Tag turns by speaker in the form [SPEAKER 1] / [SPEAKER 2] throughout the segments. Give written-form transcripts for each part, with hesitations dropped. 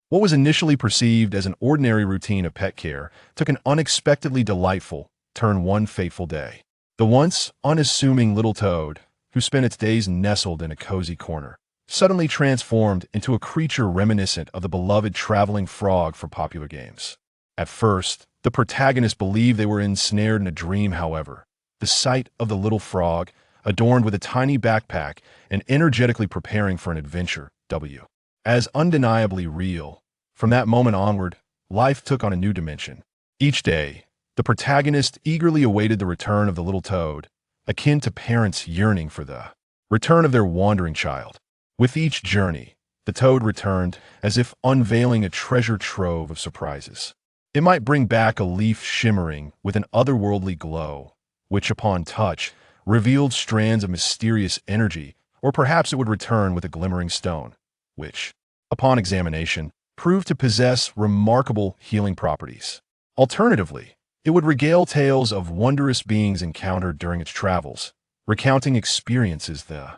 [SPEAKER 1] What was initially perceived as an ordinary routine of pet care took an unexpectedly delightful turn one fateful day. The once unassuming little toad, who spent its days nestled in a cozy corner, suddenly transformed into a creature reminiscent of the beloved traveling frog from popular games. At first, the protagonist believed they were ensnared in a dream. However, the sight of the little frog, adorned with a tiny backpack and energetically preparing for an adventure, as undeniably real. From that moment onward, life took on a new dimension. Each day, the protagonist eagerly awaited the return of the little toad, akin to parents yearning for the return of their wandering child. With each journey, the toad returned as if unveiling a treasure trove of surprises. It might bring back a leaf shimmering with an otherworldly glow, which upon touch revealed strands of mysterious energy, or perhaps it would return with a glimmering stone, which, upon examination, proved to possess remarkable healing properties. Alternatively, it would regale tales of wondrous beings encountered during its travels, recounting experiences that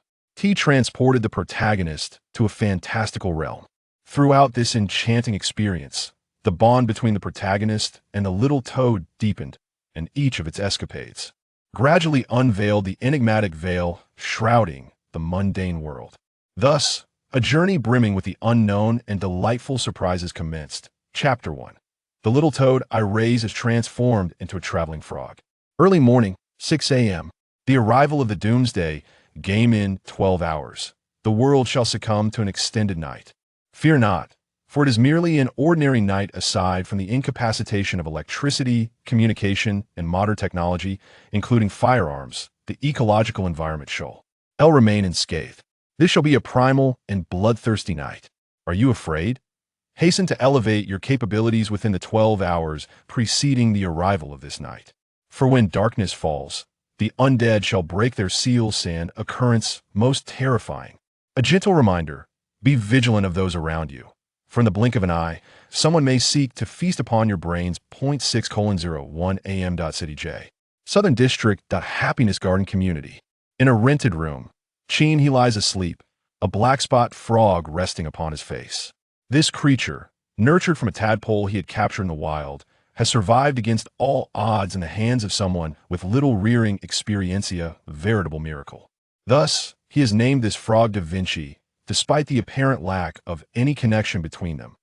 [SPEAKER 1] transported the protagonist to a fantastical realm. Throughout this enchanting experience, the bond between the protagonist and the little toad deepened, and each of its escapades gradually unveiled the enigmatic veil shrouding the mundane world. Thus, a journey brimming with the unknown and delightful surprises commenced. Chapter 1. The little toad I raise is transformed into a traveling frog. Early morning, 6 a.m. The arrival of the doomsday game in 12 hours. The world shall succumb to an extended night. Fear not, for it is merely an ordinary night aside from the incapacitation of electricity, communication, and modern technology, including firearms. The ecological environment shall remain unscathed. This shall be a primal and bloodthirsty night. Are you afraid? Hasten to elevate your capabilities within the 12 hours preceding the arrival of this night. For when darkness falls, the undead shall break their seals, an occurrence most terrifying. A gentle reminder, be vigilant of those around you. From the blink of an eye, someone may seek to feast upon your brains. 6:01 a.m. City J. Southern District. Happiness Garden Community. In a rented room, he lies asleep, a black spot frog resting upon his face. This creature, nurtured from a tadpole he had captured in the wild, has survived against all odds in the hands of someone with little rearing experiencia, a veritable miracle. Thus, he has named this frog Da Vinci, despite the apparent lack of any connection between them.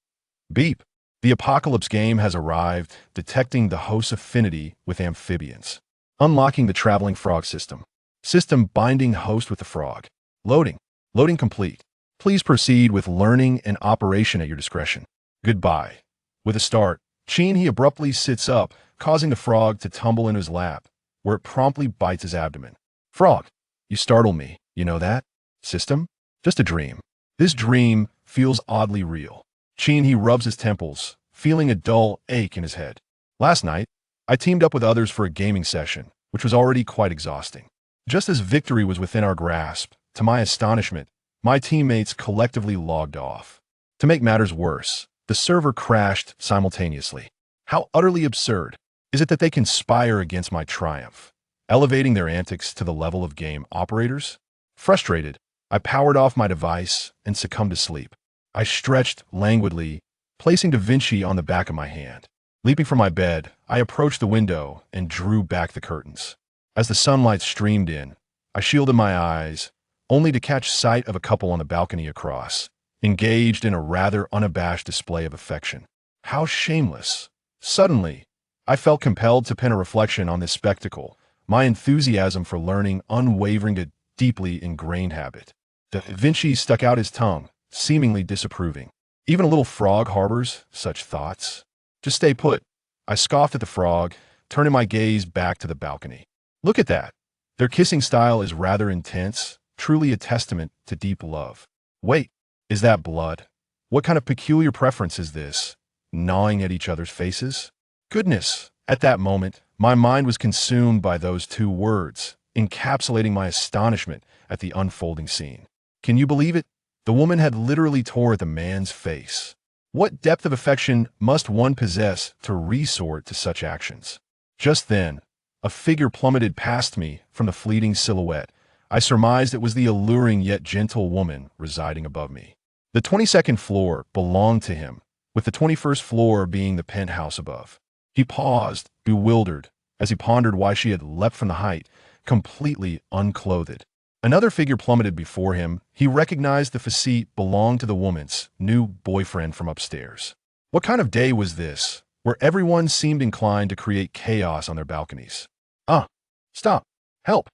[SPEAKER 1] Beep! The apocalypse game has arrived, detecting the host's affinity with amphibians. Unlocking the traveling frog system. System binding host with the frog. Loading. Loading complete. Please proceed with learning and operation at your discretion. Goodbye. With a start, he abruptly sits up, causing the frog to tumble into his lap, where it promptly bites his abdomen. Frog, you startle me, you know that? System? Just a dream. This dream feels oddly real. He rubs his temples, feeling a dull ache in his head. Last night, I teamed up with others for a gaming session, which was already quite exhausting. Just as victory was within our grasp, to my astonishment, my teammates collectively logged off. To make matters worse, the server crashed simultaneously. How utterly absurd is it that they conspire against my triumph, elevating their antics to the level of game operators? Frustrated, I powered off my device and succumbed to sleep. I stretched languidly, placing Da Vinci on the back of my hand. Leaping from my bed, I approached the window and drew back the curtains. As the sunlight streamed in, I shielded my eyes, only to catch sight of a couple on the balcony across, engaged in a rather unabashed display of affection. How shameless! Suddenly, I felt compelled to pen a reflection on this spectacle, my enthusiasm for learning unwavering to deeply ingrained habit. Da Vinci stuck out his tongue, seemingly disapproving. Even a little frog harbors such thoughts. Just stay put. I scoffed at the frog, turning my gaze back to the balcony. Look at that. Their kissing style is rather intense, truly a testament to deep love. Wait, is that blood? What kind of peculiar preference is this? Gnawing at each other's faces? Goodness! At that moment, my mind was consumed by those two words, encapsulating my astonishment at the unfolding scene. Can you believe it? The woman had literally tore at the man's face. What depth of affection must one possess to resort to such actions? Just then, a figure plummeted past me from the fleeting silhouette. I surmised it was the alluring yet gentle woman residing above me. The 22nd floor belonged to him, with the 21st floor being the penthouse above. He paused, bewildered, as he pondered why she had leapt from the height, completely unclothed. Another figure plummeted before him. He recognized the facade belonged to the woman's new boyfriend from upstairs. What kind of day was this, where everyone seemed inclined to create chaos on their balconies? Ah! Stop! Help!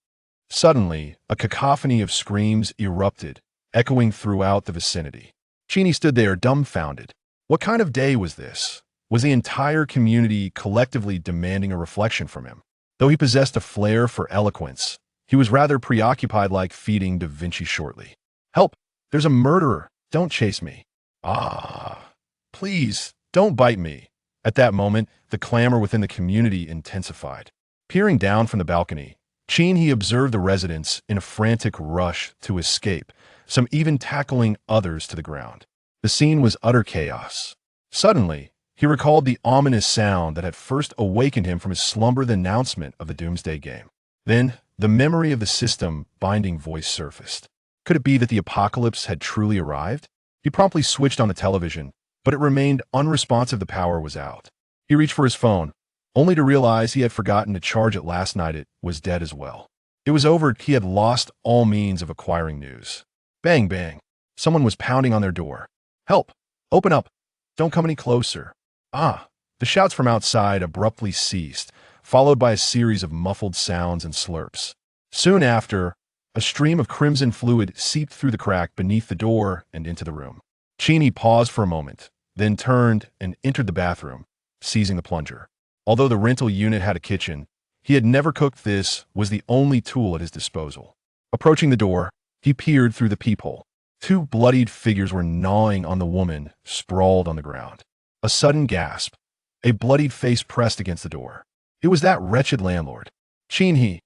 [SPEAKER 1] Suddenly, a cacophony of screams erupted, echoing throughout the vicinity. Cheney stood there dumbfounded. What kind of day was this? Was the entire community collectively demanding a reflection from him? Though he possessed a flair for eloquence, he was rather preoccupied, like feeding Da Vinci shortly. Help! There's a murderer! Don't chase me! Ah! Please, don't bite me! At that moment, the clamor within the community intensified. Peering down from the balcony, Cheney observed the residents in a frantic rush to escape, some even tackling others to the ground. The scene was utter chaos. Suddenly, he recalled the ominous sound that had first awakened him from his slumber, the announcement of the Doomsday Game. Then, the memory of the system binding voice surfaced. Could it be that the apocalypse had truly arrived? He promptly switched on the television, but it remained unresponsive. The power was out. He reached for his phone, only to realize he had forgotten to charge it last night. It was dead as well. It was over. He had lost all means of acquiring news. Bang, bang. Someone was pounding on their door. Help! Open up! Don't come any closer. Ah! The shouts from outside abruptly ceased, followed by a series of muffled sounds and slurps. Soon after, a stream of crimson fluid seeped through the crack beneath the door and into the room. Cheney paused for a moment, then turned and entered the bathroom, seizing the plunger. Although the rental unit had a kitchen, he had never cooked. This was the only tool at his disposal. Approaching the door, he peered through the peephole. Two bloodied figures were gnawing on the woman, sprawled on the ground. A sudden gasp. A bloodied face pressed against the door. It was that wretched landlord. Cheney,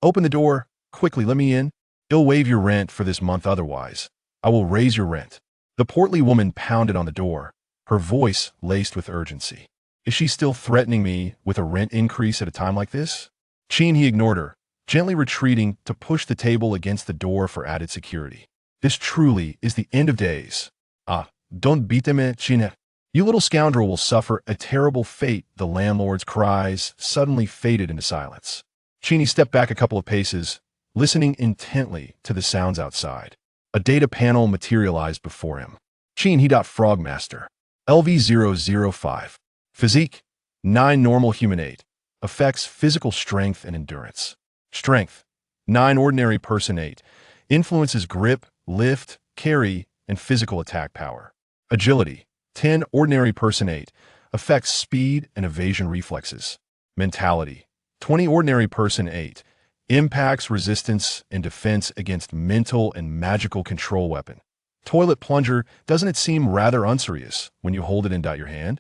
[SPEAKER 1] open the door, quickly, let me in. I'll waive your rent for this month, otherwise I will raise your rent. The portly woman pounded on the door, her voice laced with urgency. Is she still threatening me with a rent increase at a time like this? Cheney ignored her, gently retreating to push the table against the door for added security. This truly is the end of days. Ah, don't beat them, Cheney. You little scoundrel will suffer a terrible fate. The landlord's cries suddenly faded into silence. Cheney stepped back a couple of paces, listening intently to the sounds outside. A data panel materialized before him. Cheney. Frogmaster. LV005. Physique, 9 normal human 8. Effects, physical strength and endurance. Strength, 9 ordinary person 8. Influences grip, lift, carry, and physical attack power. Agility, 10 ordinary person 8. Affects speed and evasion reflexes. Mentality, 20 ordinary person 8. Impacts resistance and defense against mental and magical control weapon. Toilet plunger, doesn't it seem rather unserious when you hold it in your hand?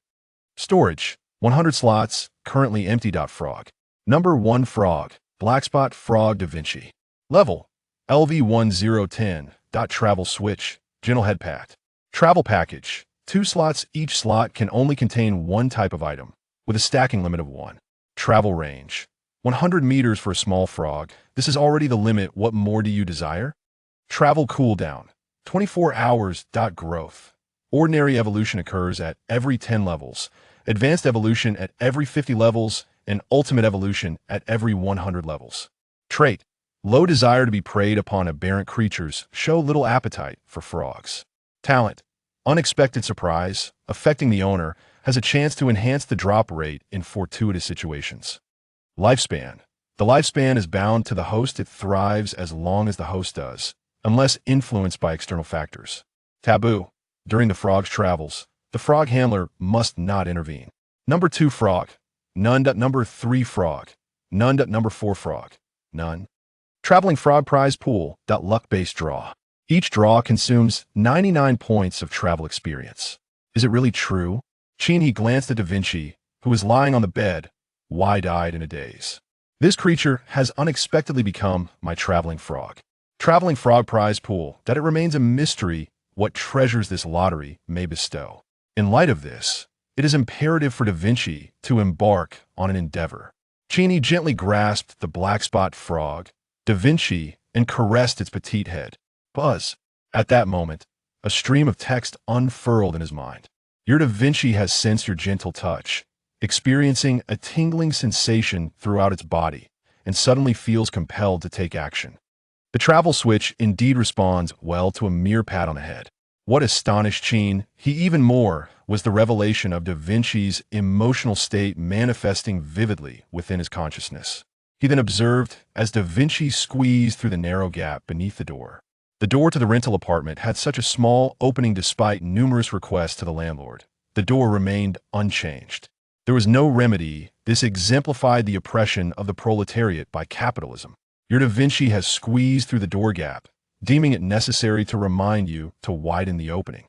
[SPEAKER 1] Storage, 100 slots, currently empty. Frog. Number 1 frog, Blackspot Frog Da Vinci. Level, LV1010. Travel switch, gentle head packed. Travel package, 2 slots. Each slot can only contain one type of item, with a stacking limit of 1. Travel range, 100 meters for a small frog. This is already the limit. What more do you desire? Travel cooldown, 24 hours. Growth. Ordinary evolution occurs at every 10 levels, advanced evolution at every 50 levels, and ultimate evolution at every 100 levels. Trait, low desire to be preyed upon. Aberrant creatures show little appetite for frogs. Talent, unexpected surprise, affecting the owner, has a chance to enhance the drop rate in fortuitous situations. Lifespan, the lifespan is bound to the host. It thrives as long as the host does, unless influenced by external factors. Taboo, during the frog's travels, the frog handler must not intervene. Number 2 frog, none. Number 3 frog, none. Number 4 frog, none. Traveling frog prize pool. Luck-based draw. Each draw consumes 99 points of travel experience. Is it really true? Cheney glanced at Da Vinci, who was lying on the bed, wide-eyed in a daze. This creature has unexpectedly become my traveling frog. Traveling frog prize pool. It remains a mystery what treasures this lottery may bestow. In light of this, it is imperative for Da Vinci to embark on an endeavor. Cheney gently grasped the black-spot frog, Da Vinci, and caressed its petite head. Buzz. At that moment, a stream of text unfurled in his mind. Your Da Vinci has sensed your gentle touch, experiencing a tingling sensation throughout its body, and suddenly feels compelled to take action. The travel switch indeed responds well to a mere pat on the head. What astonished Chin, he even more, was the revelation of Da Vinci's emotional state manifesting vividly within his consciousness. He then observed as Da Vinci squeezed through the narrow gap beneath the door. The door to the rental apartment had such a small opening despite numerous requests to the landlord. The door remained unchanged. There was no remedy. This exemplified the oppression of the proletariat by capitalism. Your Da Vinci has squeezed through the door gap, deeming it necessary to remind you to widen the opening.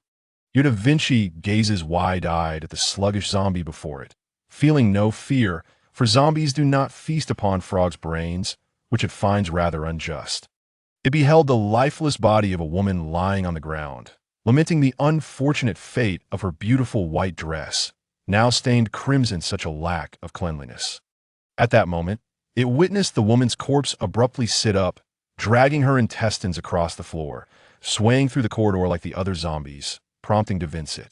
[SPEAKER 1] Your Da Vinci gazes wide-eyed at the sluggish zombie before it, feeling no fear, for zombies do not feast upon frogs' brains, which it finds rather unjust. It beheld the lifeless body of a woman lying on the ground, lamenting the unfortunate fate of her beautiful white dress, now stained crimson, such a lack of cleanliness. At that moment, it witnessed the woman's corpse abruptly sit up, dragging her intestines across the floor, swaying through the corridor like the other zombies, prompting Da Vinci.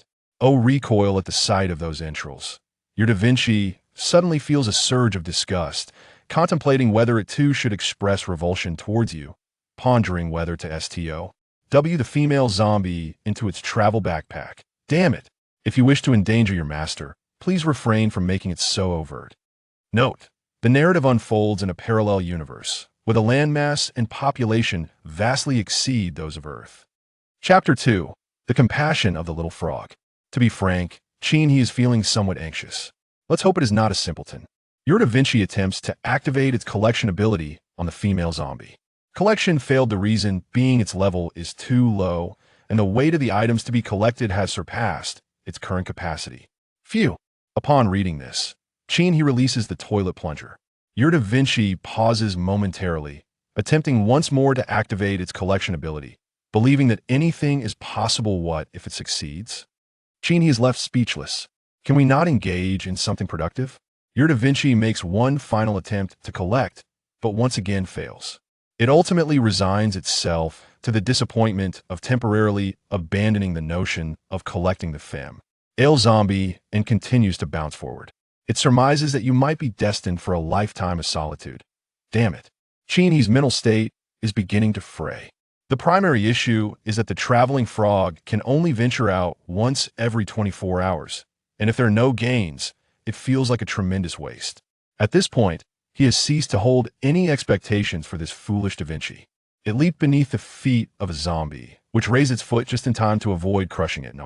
[SPEAKER 1] Oh, recoil at the sight of those entrails. Your Da Vinci suddenly feels a surge of disgust, contemplating whether it too should express revulsion towards you, pondering whether to STO the female zombie into its travel backpack. Damn it! If you wish to endanger your master, please refrain from making it so overt. Note: the narrative unfolds in a parallel universe, with a landmass and population vastly exceed those of Earth. Chapter 2. The Compassion of the Little Frog. To be frank, Chin he is feeling somewhat anxious. Let's hope it is not a simpleton. Your Da Vinci attempts to activate its collection ability on the female zombie. Collection failed, the reason being its level is too low, and the weight of the items to be collected has surpassed its current capacity. Phew! Upon reading this, Chin he releases the toilet plunger. Your Da Vinci pauses momentarily, attempting once more to activate its collection ability, believing that anything is possible. What if it succeeds? Chin he is left speechless. Can we not engage in something productive? Your Da Vinci makes one final attempt to collect, but once again fails. It ultimately resigns itself to the disappointment of temporarily abandoning the notion of collecting the femme zombie and continues to bounce forward. It surmises that you might be destined for a lifetime of solitude. Damn it. Chin he's mental state is beginning to fray. The primary issue is that the traveling frog can only venture out once every 24 hours, and if there are no gains, it feels like a tremendous waste. At this point, he has ceased to hold any expectations for this foolish Da Vinci. It leaped beneath the feet of a zombie, which raised its foot just in time to avoid crushing it.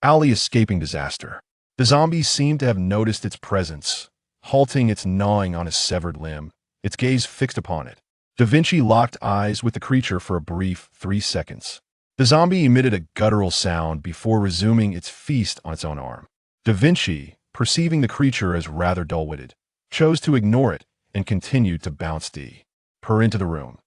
[SPEAKER 1] Alley escaping disaster. The zombie seemed to have noticed its presence, halting its gnawing on his severed limb, its gaze fixed upon it. Da Vinci locked eyes with the creature for a brief 3 seconds. The zombie emitted a guttural sound before resuming its feast on its own arm. Da Vinci, perceiving the creature as rather dull-witted, chose to ignore it and continued to bounce deeper into the room.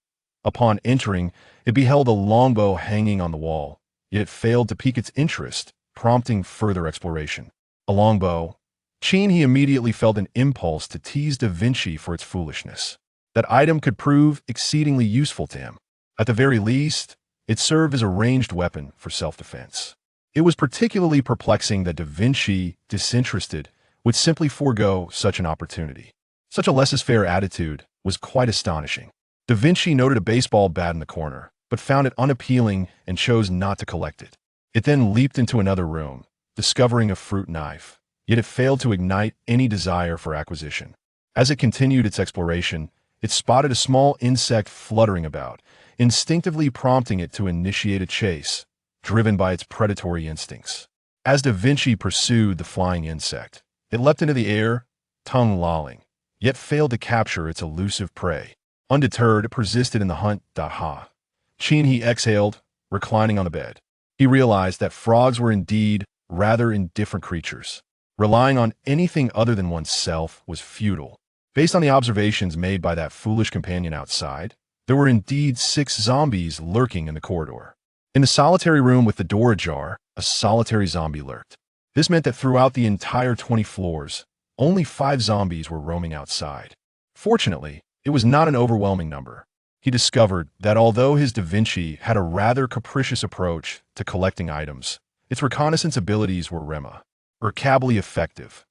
[SPEAKER 1] Upon entering, it beheld a longbow hanging on the wall, yet it failed to pique its interest, prompting further exploration. A longbow. Chin he immediately felt an impulse to tease Da Vinci for its foolishness. That item could prove exceedingly useful to him. At the very least, it served as a ranged weapon for self-defense. It was particularly perplexing that Da Vinci, disinterested, would simply forego such an opportunity. Such a laissez-faire attitude was quite astonishing. Da Vinci noted a baseball bat in the corner, but found it unappealing and chose not to collect it. It then leaped into another room, discovering a fruit knife, yet it failed to ignite any desire for acquisition. As it continued its exploration, it spotted a small insect fluttering about, instinctively prompting it to initiate a chase, driven by its predatory instincts. As Da Vinci pursued the flying insect, it leapt into the air, tongue lolling, yet failed to capture its elusive prey. Undeterred, it persisted in the hunt. Chin he exhaled, reclining on the bed. He realized that frogs were indeed rather indifferent creatures. Relying on anything other than oneself was futile. Based on the observations made by that foolish companion outside, there were indeed 6 zombies lurking in the corridor. In the solitary room with the door ajar, a solitary zombie lurked. This meant that throughout the entire 20 floors, only 5 zombies were roaming outside. Fortunately, it was not an overwhelming number. He discovered that although his Da Vinci had a rather capricious approach to collecting items, Its reconnaissance abilities were remarkably effective.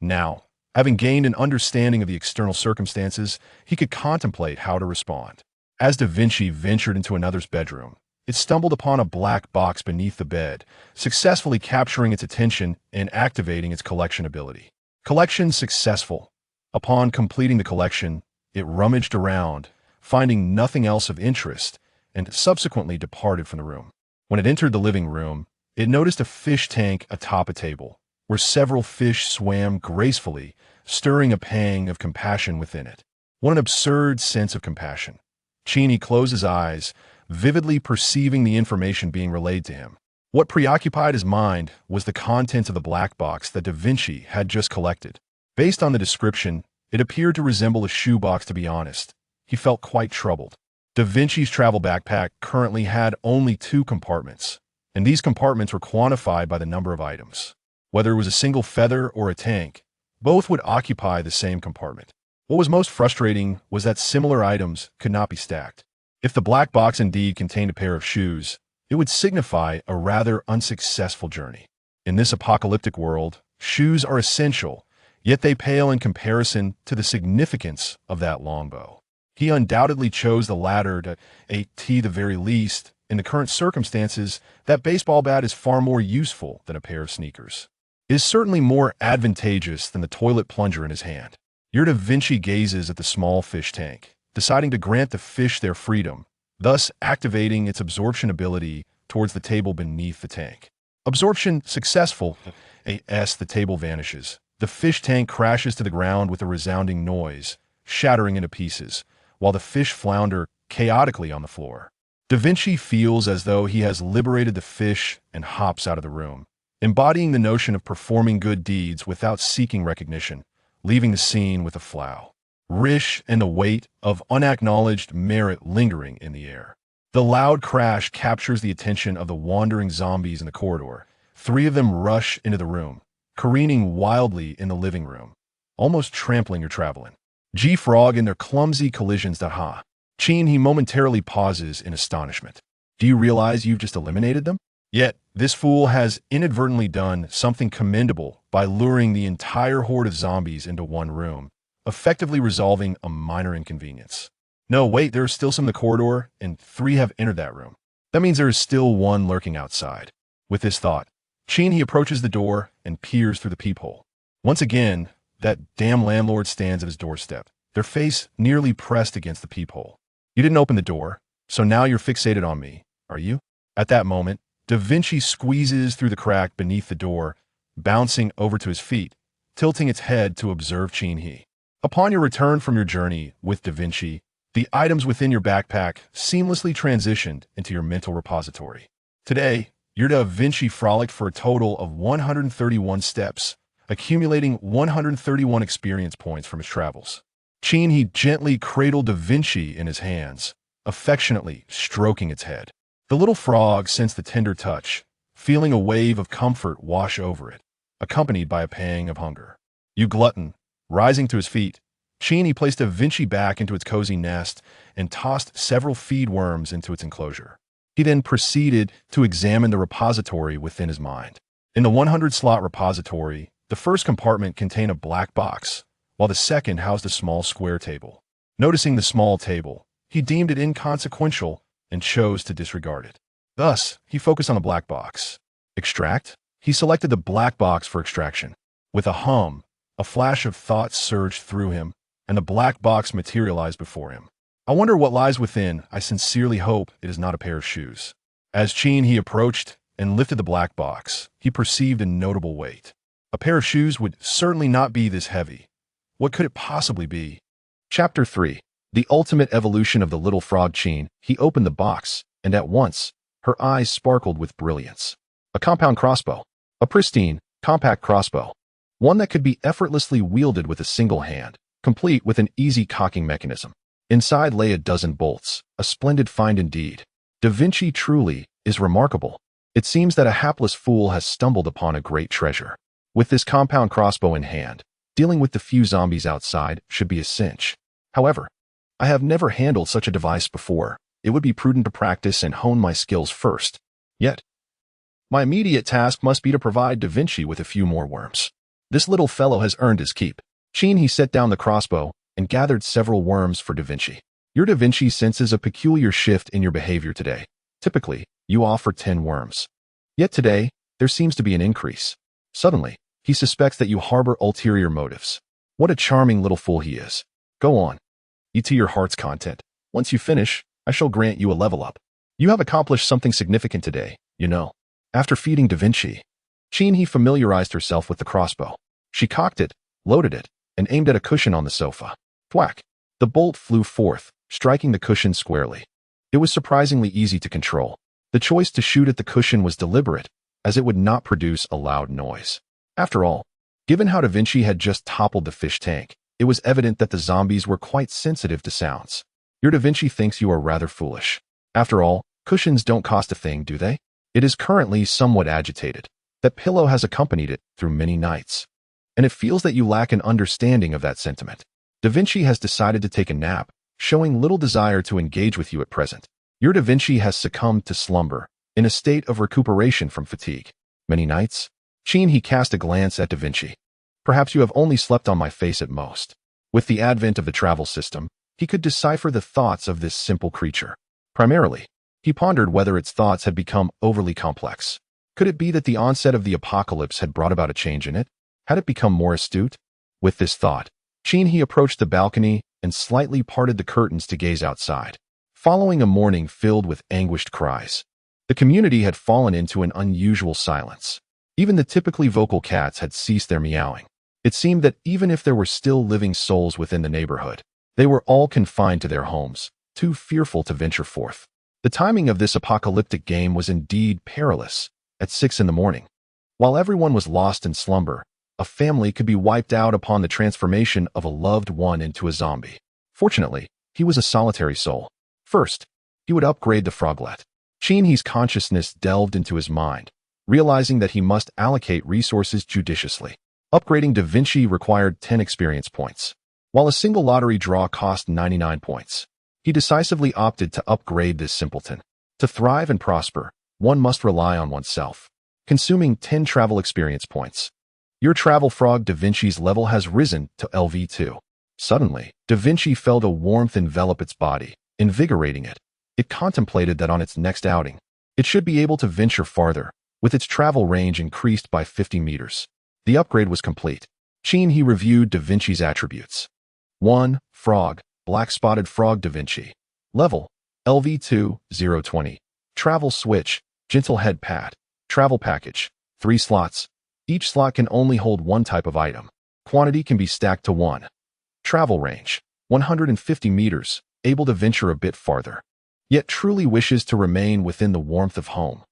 [SPEAKER 1] Now, having gained an understanding of the external circumstances, he could contemplate how to respond. As Da Vinci ventured into another's bedroom, it stumbled upon a black box beneath the bed, successfully capturing its attention and activating its collection ability. Collection successful. Upon completing the collection, it rummaged around, finding nothing else of interest, and subsequently departed from the room. When it entered the living room, it noticed a fish tank atop a table, where several fish swam gracefully, stirring a pang of compassion within it. What an absurd sense of compassion. Cheney closed his eyes, vividly perceiving the information being relayed to him. What preoccupied his mind was the contents of the black box that Da Vinci had just collected. Based on the description, it appeared to resemble a shoebox. To be honest, he felt quite troubled. Da Vinci's travel backpack currently had only 2 compartments, and these compartments were quantified by the number of items. Whether it was a single feather or a tank, both would occupy the same compartment. What was most frustrating was that similar items could not be stacked. If the black box indeed contained a pair of shoes, it would signify a rather unsuccessful journey. In this apocalyptic world, shoes are essential, yet they pale in comparison to the significance of that longbow. He undoubtedly chose the latter to the very least. In the current circumstances, that baseball bat is far more useful than a pair of sneakers. It is certainly more advantageous than the toilet plunger in his hand. Da Vinci gazes at the small fish tank, deciding to grant the fish their freedom, thus activating its absorption ability towards the table beneath the tank. Absorption successful. The table vanishes. The fish tank crashes to the ground with a resounding noise, shattering into pieces, while the fish flounder chaotically on the floor. Da Vinci feels as though he has liberated the fish and hops out of the room, embodying the notion of performing good deeds without seeking recognition, leaving the scene with a flourish and the weight of unacknowledged merit lingering in the air. The loud crash captures the attention of the wandering zombies in the corridor. 3 of them rush into the room, careening wildly in the living room, almost trampling your traveling. G-Frog in their clumsy collisions. He momentarily pauses in astonishment. Do you realize you've just eliminated them? Yet, this fool has inadvertently done something commendable by luring the entire horde of zombies into one room, effectively resolving a minor inconvenience. No, wait, there are still some in the corridor, and 3 have entered that room. That means there is still 1 lurking outside. With this thought, he approaches the door and peers through the peephole. Once again, that damn landlord stands at his doorstep, their face nearly pressed against the peephole. You didn't open the door, so now you're fixated on me, are you? At that moment, Da Vinci squeezes through the crack beneath the door, bouncing over to his feet, tilting its head to observe Cheney. Upon your return from your journey with Da Vinci, the items within your backpack seamlessly transitioned into your mental repository. Today, your Da Vinci frolicked for a total of 131 steps, accumulating 131 experience points from his travels. He gently cradled Da Vinci in his hands, affectionately stroking its head. The little frog sensed the tender touch, feeling a wave of comfort wash over it, accompanied by a pang of hunger. You glutton. Rising to his feet, Cheney placed Da Vinci back into its cozy nest and tossed several feed worms into its enclosure. He then proceeded to examine the repository within his mind. In the 100-slot repository, the first compartment contained a black box, while the second housed a small square table. Noticing the small table, he deemed it inconsequential and chose to disregard it. Thus, he focused on the black box. Extract? He selected the black box for extraction. With a hum, a flash of thought surged through him, and the black box materialized before him. I wonder what lies within. I sincerely hope it is not a pair of shoes. As he approached and lifted the black box, he perceived a notable weight. A pair of shoes would certainly not be this heavy. What could it possibly be? Chapter 3. The ultimate evolution of the little frog Cheney. He opened the box, and at once, her eyes sparkled with brilliance. A compound crossbow. A pristine, compact crossbow. One that could be effortlessly wielded with a single hand, complete with an easy cocking mechanism. Inside lay a dozen bolts, a splendid find indeed. Da Vinci truly is remarkable. It seems that a hapless fool has stumbled upon a great treasure. With this compound crossbow in hand, dealing with the few zombies outside should be a cinch. However, I have never handled such a device before. It would be prudent to practice and hone my skills first. Yet, My immediate task must be to provide Da Vinci with a few more worms. This little fellow has earned his keep. He set down the crossbow and gathered several worms for Da Vinci. Your Da Vinci senses a peculiar shift in your behavior today. Typically, you offer 10 worms. Yet today, there seems to be an increase. Suddenly, he suspects that you harbor ulterior motives. What a charming little fool he is. Go on. Eat to your heart's content. Once you finish, I shall grant you a level up. You have accomplished something significant today, you know. After feeding Da Vinci, he familiarized herself with the crossbow. She cocked it, loaded it, and aimed at a cushion on the sofa. Thwack! The bolt flew forth, striking the cushion squarely. It was surprisingly easy to control. The choice to shoot at the cushion was deliberate, as it would not produce a loud noise. After all, given how Da Vinci had just toppled the fish tank, it was evident that the zombies were quite sensitive to sounds. Your Da Vinci thinks you are rather foolish. After all, cushions don't cost a thing, do they? It is currently somewhat agitated. That pillow has accompanied it through many nights. And it feels that you lack an understanding of that sentiment. Da Vinci has decided to take a nap, showing little desire to engage with you at present. Your Da Vinci has succumbed to slumber, in a state of recuperation from fatigue. Many nights? He cast a glance at Da Vinci. Perhaps you have only slept on my face at most. With the advent of the travel system, he could decipher the thoughts of this simple creature. Primarily, he pondered whether its thoughts had become overly complex. Could it be that the onset of the apocalypse had brought about a change in it? Had it become more astute? With this thought, he approached the balcony and slightly parted the curtains to gaze outside. Following a morning filled with anguished cries, the community had fallen into an unusual silence. Even the typically vocal cats had ceased their meowing. It seemed that even if there were still living souls within the neighborhood, they were all confined to their homes, too fearful to venture forth. The timing of this apocalyptic game was indeed perilous. At 6 a.m, while everyone was lost in slumber, a family could be wiped out upon the transformation of a loved one into a zombie. Fortunately, he was a solitary soul. First, he would upgrade the froglet. He's consciousness delved into his mind, realizing that he must allocate resources judiciously. Upgrading Da Vinci required 10 experience points, while a single lottery draw cost 99 points. He decisively opted to upgrade this simpleton. To thrive and prosper, one must rely on oneself, consuming 10 travel experience points. Your travel frog Da Vinci's level has risen to LV2. Suddenly, Da Vinci felt a warmth envelop its body, invigorating it. It contemplated that on its next outing, it should be able to venture farther, with its travel range increased by 50 meters. The upgrade was complete. He reviewed Da Vinci's attributes. 1. Frog, black-spotted frog Da Vinci. Level, LV2, 020. Travel switch, gentle head pat. Travel package, 3 slots. Each slot can only hold one type of item. Quantity can be stacked to 1. Travel range, 150 meters, able to venture a bit farther, yet truly wishes to remain within the warmth of home.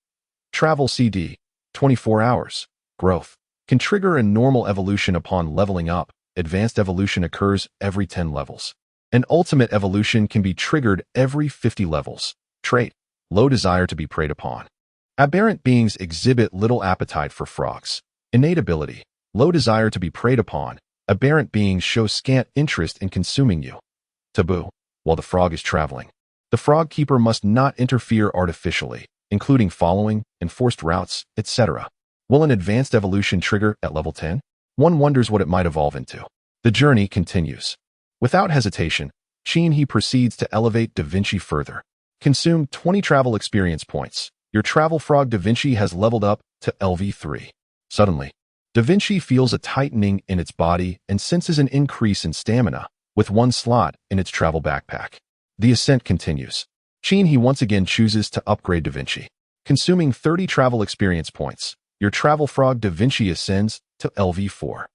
[SPEAKER 1] Travel CD, 24 hours. Growth, can trigger a normal evolution upon leveling up. Advanced evolution occurs every 10 levels. An ultimate evolution can be triggered every 50 levels. Trait, low desire to be preyed upon. Aberrant beings exhibit little appetite for frogs. Innate ability, low desire to be preyed upon. Aberrant beings show scant interest in consuming you. Taboo, while the frog is traveling, the frog keeper must not interfere artificially, including following, enforced routes, etc. Will an advanced evolution trigger at level 10? One wonders what it might evolve into. The journey continues. Without hesitation, he proceeds to elevate Da Vinci further. Consume 20 travel experience points. Your travel frog Da Vinci has leveled up to LV3. Suddenly, Da Vinci feels a tightening in its body and senses an increase in stamina, with 1 slot in its travel backpack. The ascent continues. He once again chooses to upgrade Da Vinci. Consuming 30 travel experience points, your travel frog Da Vinci ascends to LV4.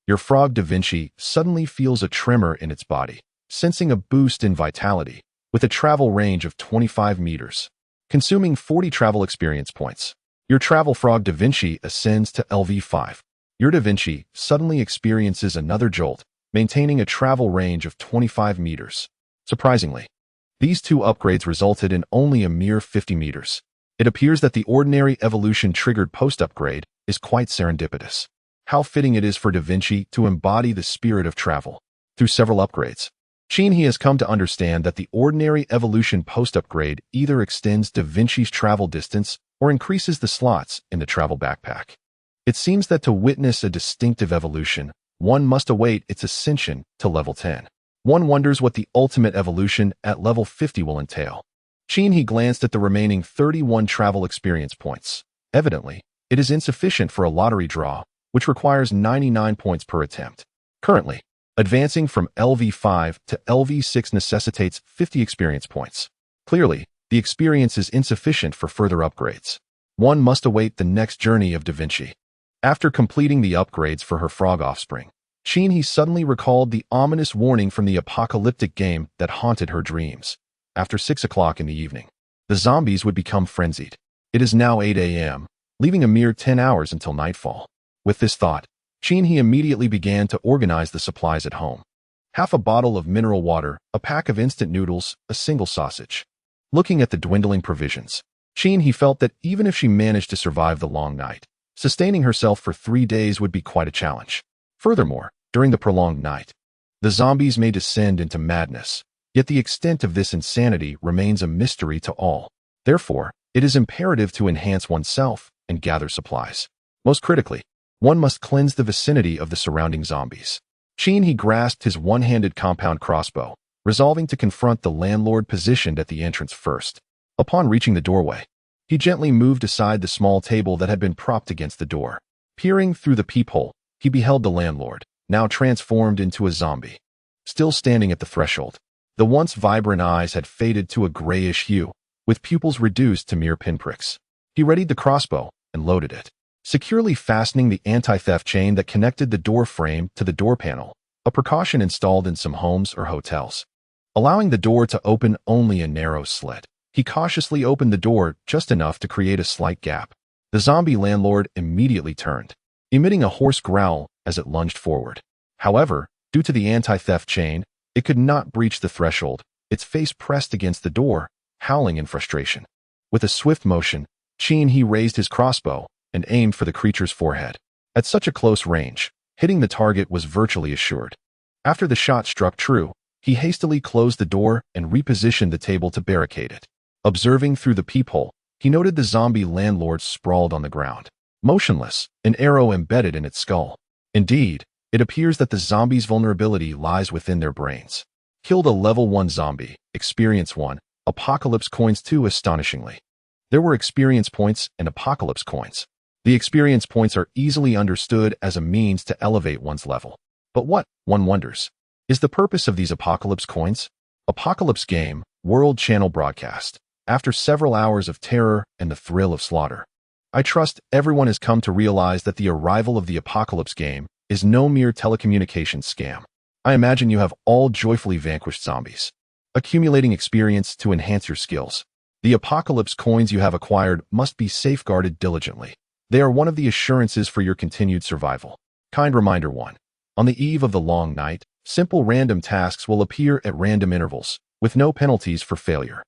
[SPEAKER 1] Your frog Da Vinci suddenly feels a tremor in its body, sensing a boost in vitality, with a travel range of 25 meters. Consuming 40 travel experience points, your travel frog Da Vinci ascends to LV5. Your Da Vinci suddenly experiences another jolt, maintaining a travel range of 25 meters. Surprisingly, these 2 upgrades resulted in only a mere 50 meters. It appears that the ordinary evolution-triggered post-upgrade is quite serendipitous. How fitting it is for Da Vinci to embody the spirit of travel. Through several upgrades, he has come to understand that the ordinary evolution post-upgrade either extends Da Vinci's travel distance or increases the slots in the travel backpack. It seems that to witness a distinctive evolution, one must await its ascension to level 10. One wonders what the ultimate evolution at level 50 will entail. He glanced at the remaining 31 travel experience points. Evidently, it is insufficient for a lottery draw, which requires 99 points per attempt. Currently, advancing from LV5 to LV6 necessitates 50 experience points. Clearly, the experience is insufficient for further upgrades. One must await the next journey of Da Vinci. After completing the upgrades for her frog offspring, he suddenly recalled the ominous warning from the apocalyptic game that haunted her dreams. After 6 o'clock in the evening, the zombies would become frenzied. It is now 8 a.m., leaving a mere 10 hours until nightfall. With this thought, he immediately began to organize the supplies at home. Half a bottle of mineral water, a pack of instant noodles, a single sausage. Looking at the dwindling provisions, he felt that even if she managed to survive the long night, sustaining herself for 3 days would be quite a challenge. Furthermore, during the prolonged night, the zombies may descend into madness, yet the extent of this insanity remains a mystery to all. Therefore, it is imperative to enhance oneself and gather supplies. Most critically, one must cleanse the vicinity of the surrounding zombies. He grasped his one-handed compound crossbow, resolving to confront the landlord positioned at the entrance first. Upon reaching the doorway, he gently moved aside the small table that had been propped against the door. Peering through the peephole, he beheld the landlord, now transformed into a zombie. Still standing at the threshold, the once vibrant eyes had faded to a grayish hue, with pupils reduced to mere pinpricks. He readied the crossbow and loaded it, securely fastening the anti-theft chain that connected the door frame to the door panel, a precaution installed in some homes or hotels. Allowing the door to open only a narrow slit, he cautiously opened the door just enough to create a slight gap. The zombie landlord immediately turned, emitting a hoarse growl as it lunged forward. However, due to the anti-theft chain, it could not breach the threshold, its face pressed against the door, howling in frustration. With a swift motion, he raised his crossbow and aimed for the creature's forehead. At such a close range, hitting the target was virtually assured. After the shot struck true, he hastily closed the door and repositioned the table to barricade it. Observing through the peephole, he noted the zombie landlord sprawled on the ground, motionless, an arrow embedded in its skull. Indeed, it appears that the zombie's vulnerability lies within their brains. Killed a level 1 zombie, experience 1, apocalypse coins 2. Astonishingly, there were experience points and apocalypse coins. The experience points are easily understood as a means to elevate one's level. But what, one wonders, is the purpose of these apocalypse coins? Apocalypse Game, World Channel broadcast. After several hours of terror and the thrill of slaughter, I trust everyone has come to realize that the arrival of the Apocalypse Game is no mere telecommunications scam. I imagine you have all joyfully vanquished zombies, accumulating experience to enhance your skills. The Apocalypse coins you have acquired must be safeguarded diligently. They are one of the assurances for your continued survival. Kind reminder 1. On the eve of the long night, simple random tasks will appear at random intervals, with no penalties for failure.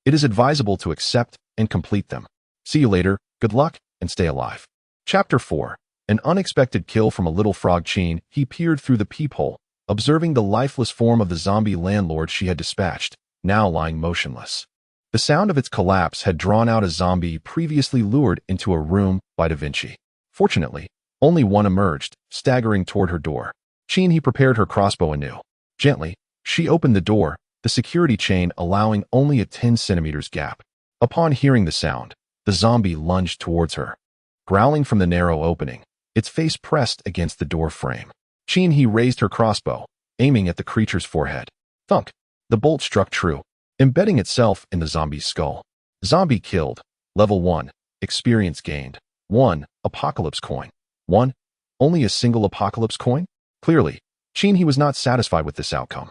[SPEAKER 1] It is advisable to accept and complete them. See you later, good luck, and stay alive. Chapter 4. An unexpected kill from a little frog. He peered through the peephole, observing the lifeless form of the zombie landlord she had dispatched, now lying motionless. The sound of its collapse had drawn out a zombie previously lured into a room by Da Vinci. Fortunately, only one emerged, staggering toward her door. He prepared her crossbow anew. Gently, she opened the door, the security chain allowing only a 10 centimeters gap. Upon hearing the sound, the zombie lunged towards her. Growling from the narrow opening, its face pressed against the door frame. He raised her crossbow, aiming at the creature's forehead. Thunk! The bolt struck true, embedding itself in the zombie's skull. Zombie killed. Level 1. Experience gained. 1. Apocalypse coin. 1. Only a single apocalypse coin? Clearly, he was not satisfied with this outcome.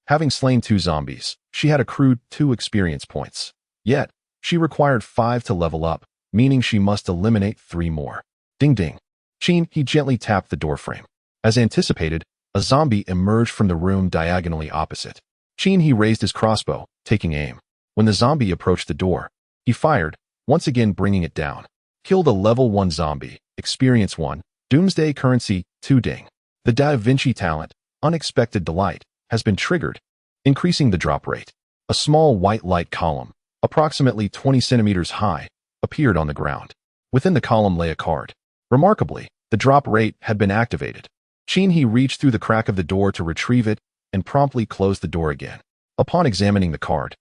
[SPEAKER 1] Having slain 2 zombies, she had accrued 2 experience points. Yet, she required 5 to level up, meaning she must eliminate 3 more. Ding ding. He gently tapped the doorframe. As anticipated, a zombie emerged from the room diagonally opposite. He raised his crossbow, taking aim. When the zombie approached the door, he fired, once again bringing it down. Killed a level 1 zombie, experience 1, doomsday currency 2. Ding. The Da Vinci talent, unexpected delight, has been triggered, increasing the drop rate. A small white light column, approximately 20 centimeters high, appeared on the ground. Within the column lay a card. Remarkably, the drop rate had been activated. He reached through the crack of the door to retrieve it and promptly closed the door again. Upon examining the card,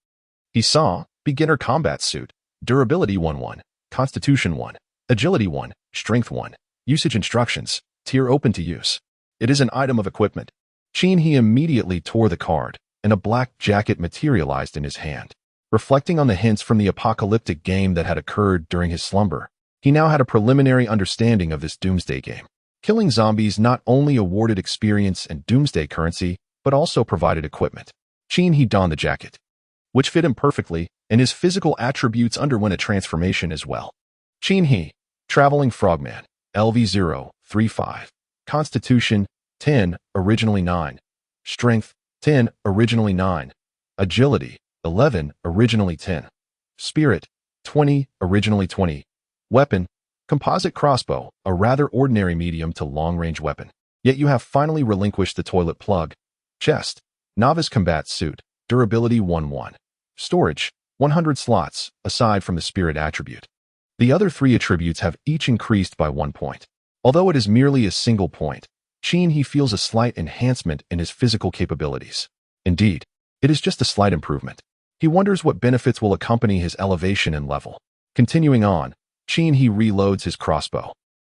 [SPEAKER 1] he saw Beginner Combat Suit, Durability 1-1, Constitution 1, Agility 1, Strength 1, Usage Instructions, Tier Open to Use. It is an item of equipment. He immediately tore the card, and a black jacket materialized in his hand. Reflecting on the hints from the apocalyptic game that had occurred during his slumber, he now had a preliminary understanding of this doomsday game. Killing zombies not only awarded experience and doomsday currency, but also provided equipment. He donned the jacket, which fit him perfectly, and his physical attributes underwent a transformation as well. Traveling Frogman, LV035, Constitution 10, originally 9, Strength 10, originally 9, Agility 11, originally 10, Spirit 20, originally 20, Weapon, composite crossbow, a rather ordinary medium to long-range weapon. Yet you have finally relinquished the toilet plug. Chest, novice combat suit, durability 1-1. Storage, 100 slots, aside from the spirit attribute. The other 3 attributes have each increased by 1 point. Although it is merely a single point, he feels a slight enhancement in his physical capabilities. Indeed, it is just a slight improvement. He wonders what benefits will accompany his elevation and level. Continuing on, he reloads his crossbow.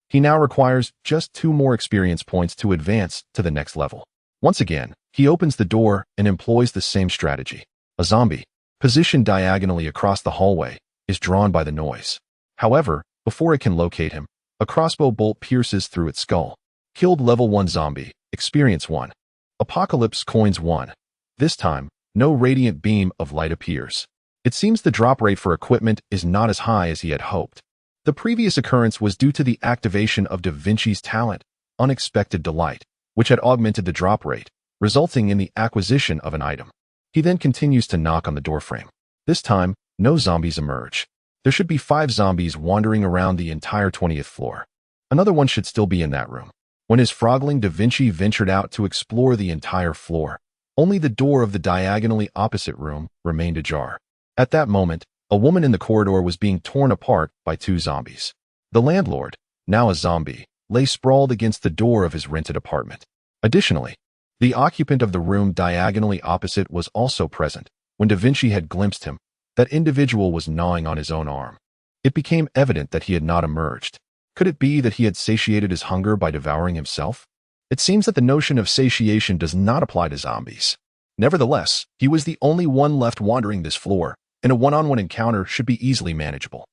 [SPEAKER 1] He now requires just 2 more experience points to advance to the next level. Once again, he opens the door and employs the same strategy. A zombie, positioned diagonally across the hallway, is drawn by the noise. However, before it can locate him, a crossbow bolt pierces through its skull. Killed level 1 zombie, experience 1. Apocalypse coins 1. This time, no radiant beam of light appears. It seems the drop rate for equipment is not as high as he had hoped. The previous occurrence was due to the activation of Da Vinci's talent, Unexpected Delight, which had augmented the drop rate, resulting in the acquisition of an item. He then continues to knock on the doorframe. This time, no zombies emerge. There should be 5 zombies wandering around the entire 20th floor. Another one should still be in that room. When his frogling Da Vinci ventured out to explore the entire floor, only the door of the diagonally opposite room remained ajar. At that moment, a woman in the corridor was being torn apart by 2 zombies. The landlord, now a zombie, lay sprawled against the door of his rented apartment. Additionally, the occupant of the room diagonally opposite was also present. When Da Vinci had glimpsed him, that individual was gnawing on his own arm. It became evident that he had not emerged. Could it be that he had satiated his hunger by devouring himself? It seems that the notion of satiation does not apply to zombies. Nevertheless, he was the only one left wandering this floor, and a one-on-one encounter should be easily manageable.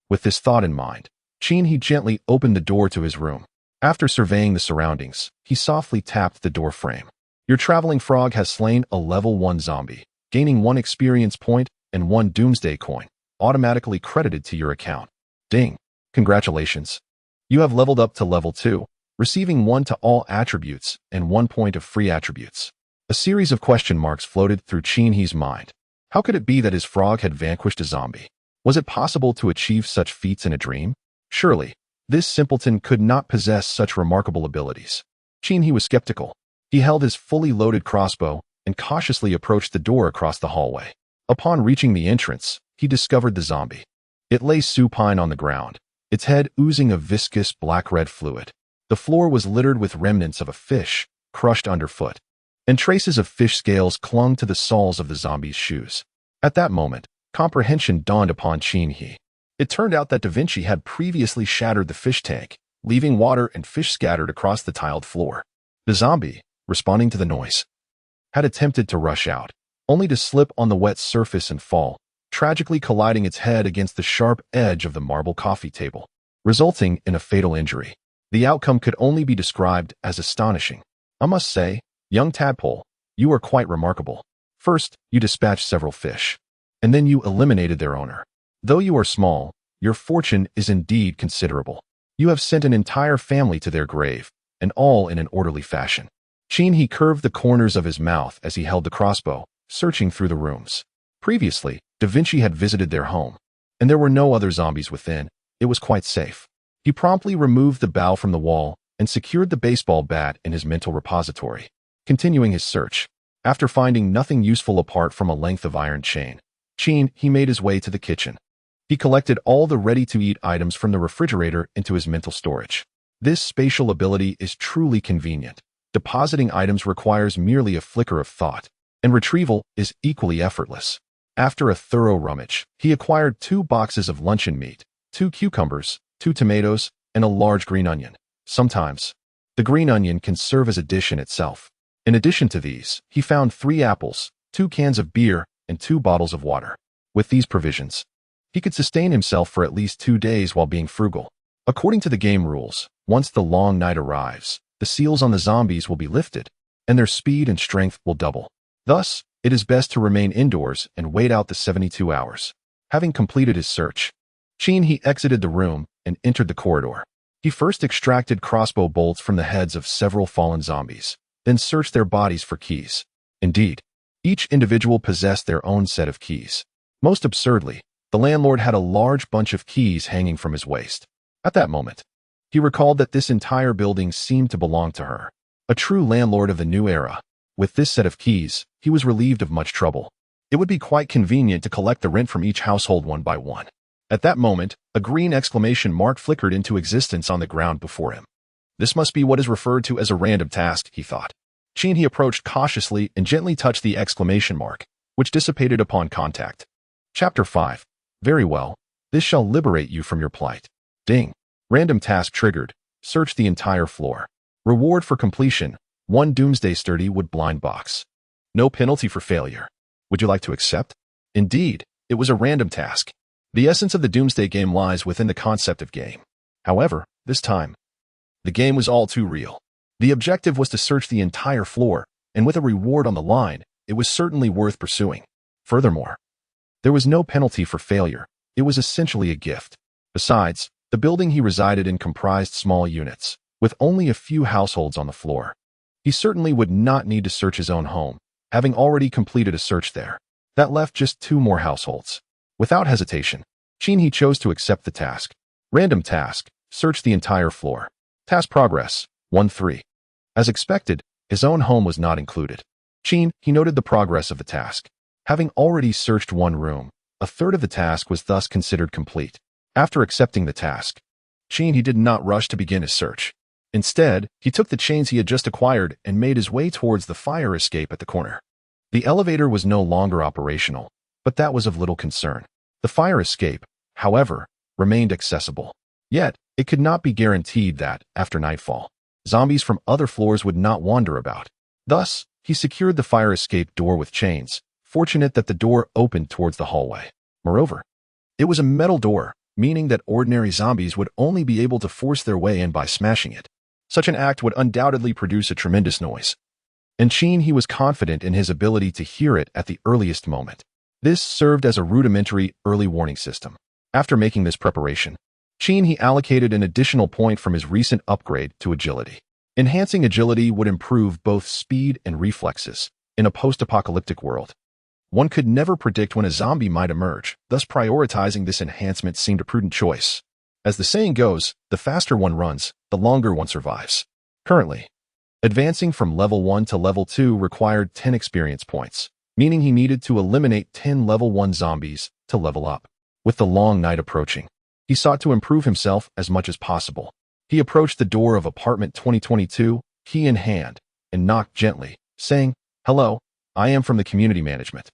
[SPEAKER 1] With this thought in mind, he gently opened the door to his room. After surveying the surroundings, he softly tapped the door frame. Your traveling frog has slain a level 1 zombie, gaining 1 experience point and 1 doomsday coin, automatically credited to your account. Ding! Congratulations! You have leveled up to level 2, receiving 1 to all attributes and 1 point of free attributes. A series of question marks floated through He's mind. How could it be that his frog had vanquished a zombie? Was it possible to achieve such feats in a dream? Surely, this simpleton could not possess such remarkable abilities. He was skeptical. He held his fully loaded crossbow and cautiously approached the door across the hallway. Upon reaching the entrance, he discovered the zombie. It lay supine on the ground, its head oozing a viscous black-red fluid. The floor was littered with remnants of a fish, crushed underfoot, and traces of fish scales clung to the soles of the zombie's shoes. At that moment, comprehension dawned upon He. It turned out that Da Vinci had previously shattered the fish tank, leaving water and fish scattered across the tiled floor. The zombie, responding to the noise, had attempted to rush out, only to slip on the wet surface and fall, tragically colliding its head against the sharp edge of the marble coffee table, resulting in a fatal injury. The outcome could only be described as astonishing. I must say, young tadpole, you are quite remarkable. First, you dispatched several fish, and then you eliminated their owner. Though you are small, your fortune is indeed considerable. You have sent an entire family to their grave, and all in an orderly fashion. He curved the corners of his mouth as he held the crossbow, searching through the rooms. Previously, Da Vinci had visited their home, and there were no other zombies within. It was quite safe. He promptly removed the bow from the wall and secured the baseball bat in his mental repository. Continuing his search, after finding nothing useful apart from a length of iron chain, he made his way to the kitchen. He collected all the ready-to-eat items from the refrigerator into his mental storage. This spatial ability is truly convenient. Depositing items requires merely a flicker of thought, and retrieval is equally effortless. After a thorough rummage, he acquired 2 boxes of luncheon meat, 2 cucumbers, 2 tomatoes, and a large green onion. Sometimes, the green onion can serve as a dish in itself. In addition to these, he found 3 apples, 2 cans of beer, and 2 bottles of water. With these provisions, he could sustain himself for at least 2 days while being frugal. According to the game rules, once the long night arrives, the seals on the zombies will be lifted, and their speed and strength will double. Thus, it is best to remain indoors and wait out the 72 hours. Having completed his search, he exited the room and entered the corridor. He first extracted crossbow bolts from the heads of several fallen zombies, then searched their bodies for keys. Indeed, each individual possessed their own set of keys. Most absurdly, the landlord had a large bunch of keys hanging from his waist. At that moment, he recalled that this entire building seemed to belong to her. A true landlord of the new era. With this set of keys, he was relieved of much trouble. It would be quite convenient to collect the rent from each household one by one. At that moment, a green exclamation mark flickered into existence on the ground before him. This must be what is referred to as a random task, he thought. He approached cautiously and gently touched the exclamation mark, which dissipated upon contact. Chapter 5. Very well. This shall liberate you from your plight. Ding. Random task triggered. Search the entire floor. Reward for completion. 1 doomsday sturdy wood blind box. No penalty for failure. Would you like to accept? Indeed, it was a random task. The essence of the doomsday game lies within the concept of game. However, this time, the game was all too real. The objective was to search the entire floor, and with a reward on the line, it was certainly worth pursuing. Furthermore, there was no penalty for failure. It was essentially a gift. Besides, the building he resided in comprised small units, with only a few households on the floor. He certainly would not need to search his own home, having already completed a search there. That left just 2 more households. Without hesitation, he chose to accept the task. Random task. Search the entire floor. Task progress. 1-3. As expected, his own home was not included. He noted the progress of the task. Having already searched 1 room, a third of the task was thus considered complete. After accepting the task, he did not rush to begin his search. Instead, he took the chains he had just acquired and made his way towards the fire escape at the corner. The elevator was no longer operational, but that was of little concern. The fire escape, however, remained accessible. Yet, it could not be guaranteed that, after nightfall, zombies from other floors would not wander about. Thus, he secured the fire escape door with chains, fortunate that the door opened towards the hallway. Moreover, it was a metal door, meaning that ordinary zombies would only be able to force their way in by smashing it. Such an act would undoubtedly produce a tremendous noise. And he was confident in his ability to hear it at the earliest moment. This served as a rudimentary early warning system. After making this preparation, he allocated an additional point from his recent upgrade to agility. Enhancing agility would improve both speed and reflexes. In a post-apocalyptic world, one could never predict when a zombie might emerge, thus prioritizing this enhancement seemed a prudent choice. As the saying goes, the faster one runs, the longer one survives. Currently, advancing from level 1 to level 2 required 10 experience points, meaning he needed to eliminate 10 level 1 zombies to level up. With the long night approaching, he sought to improve himself as much as possible. He approached the door of apartment 2022, key in hand, and knocked gently, saying, "Hello, I am from the community management.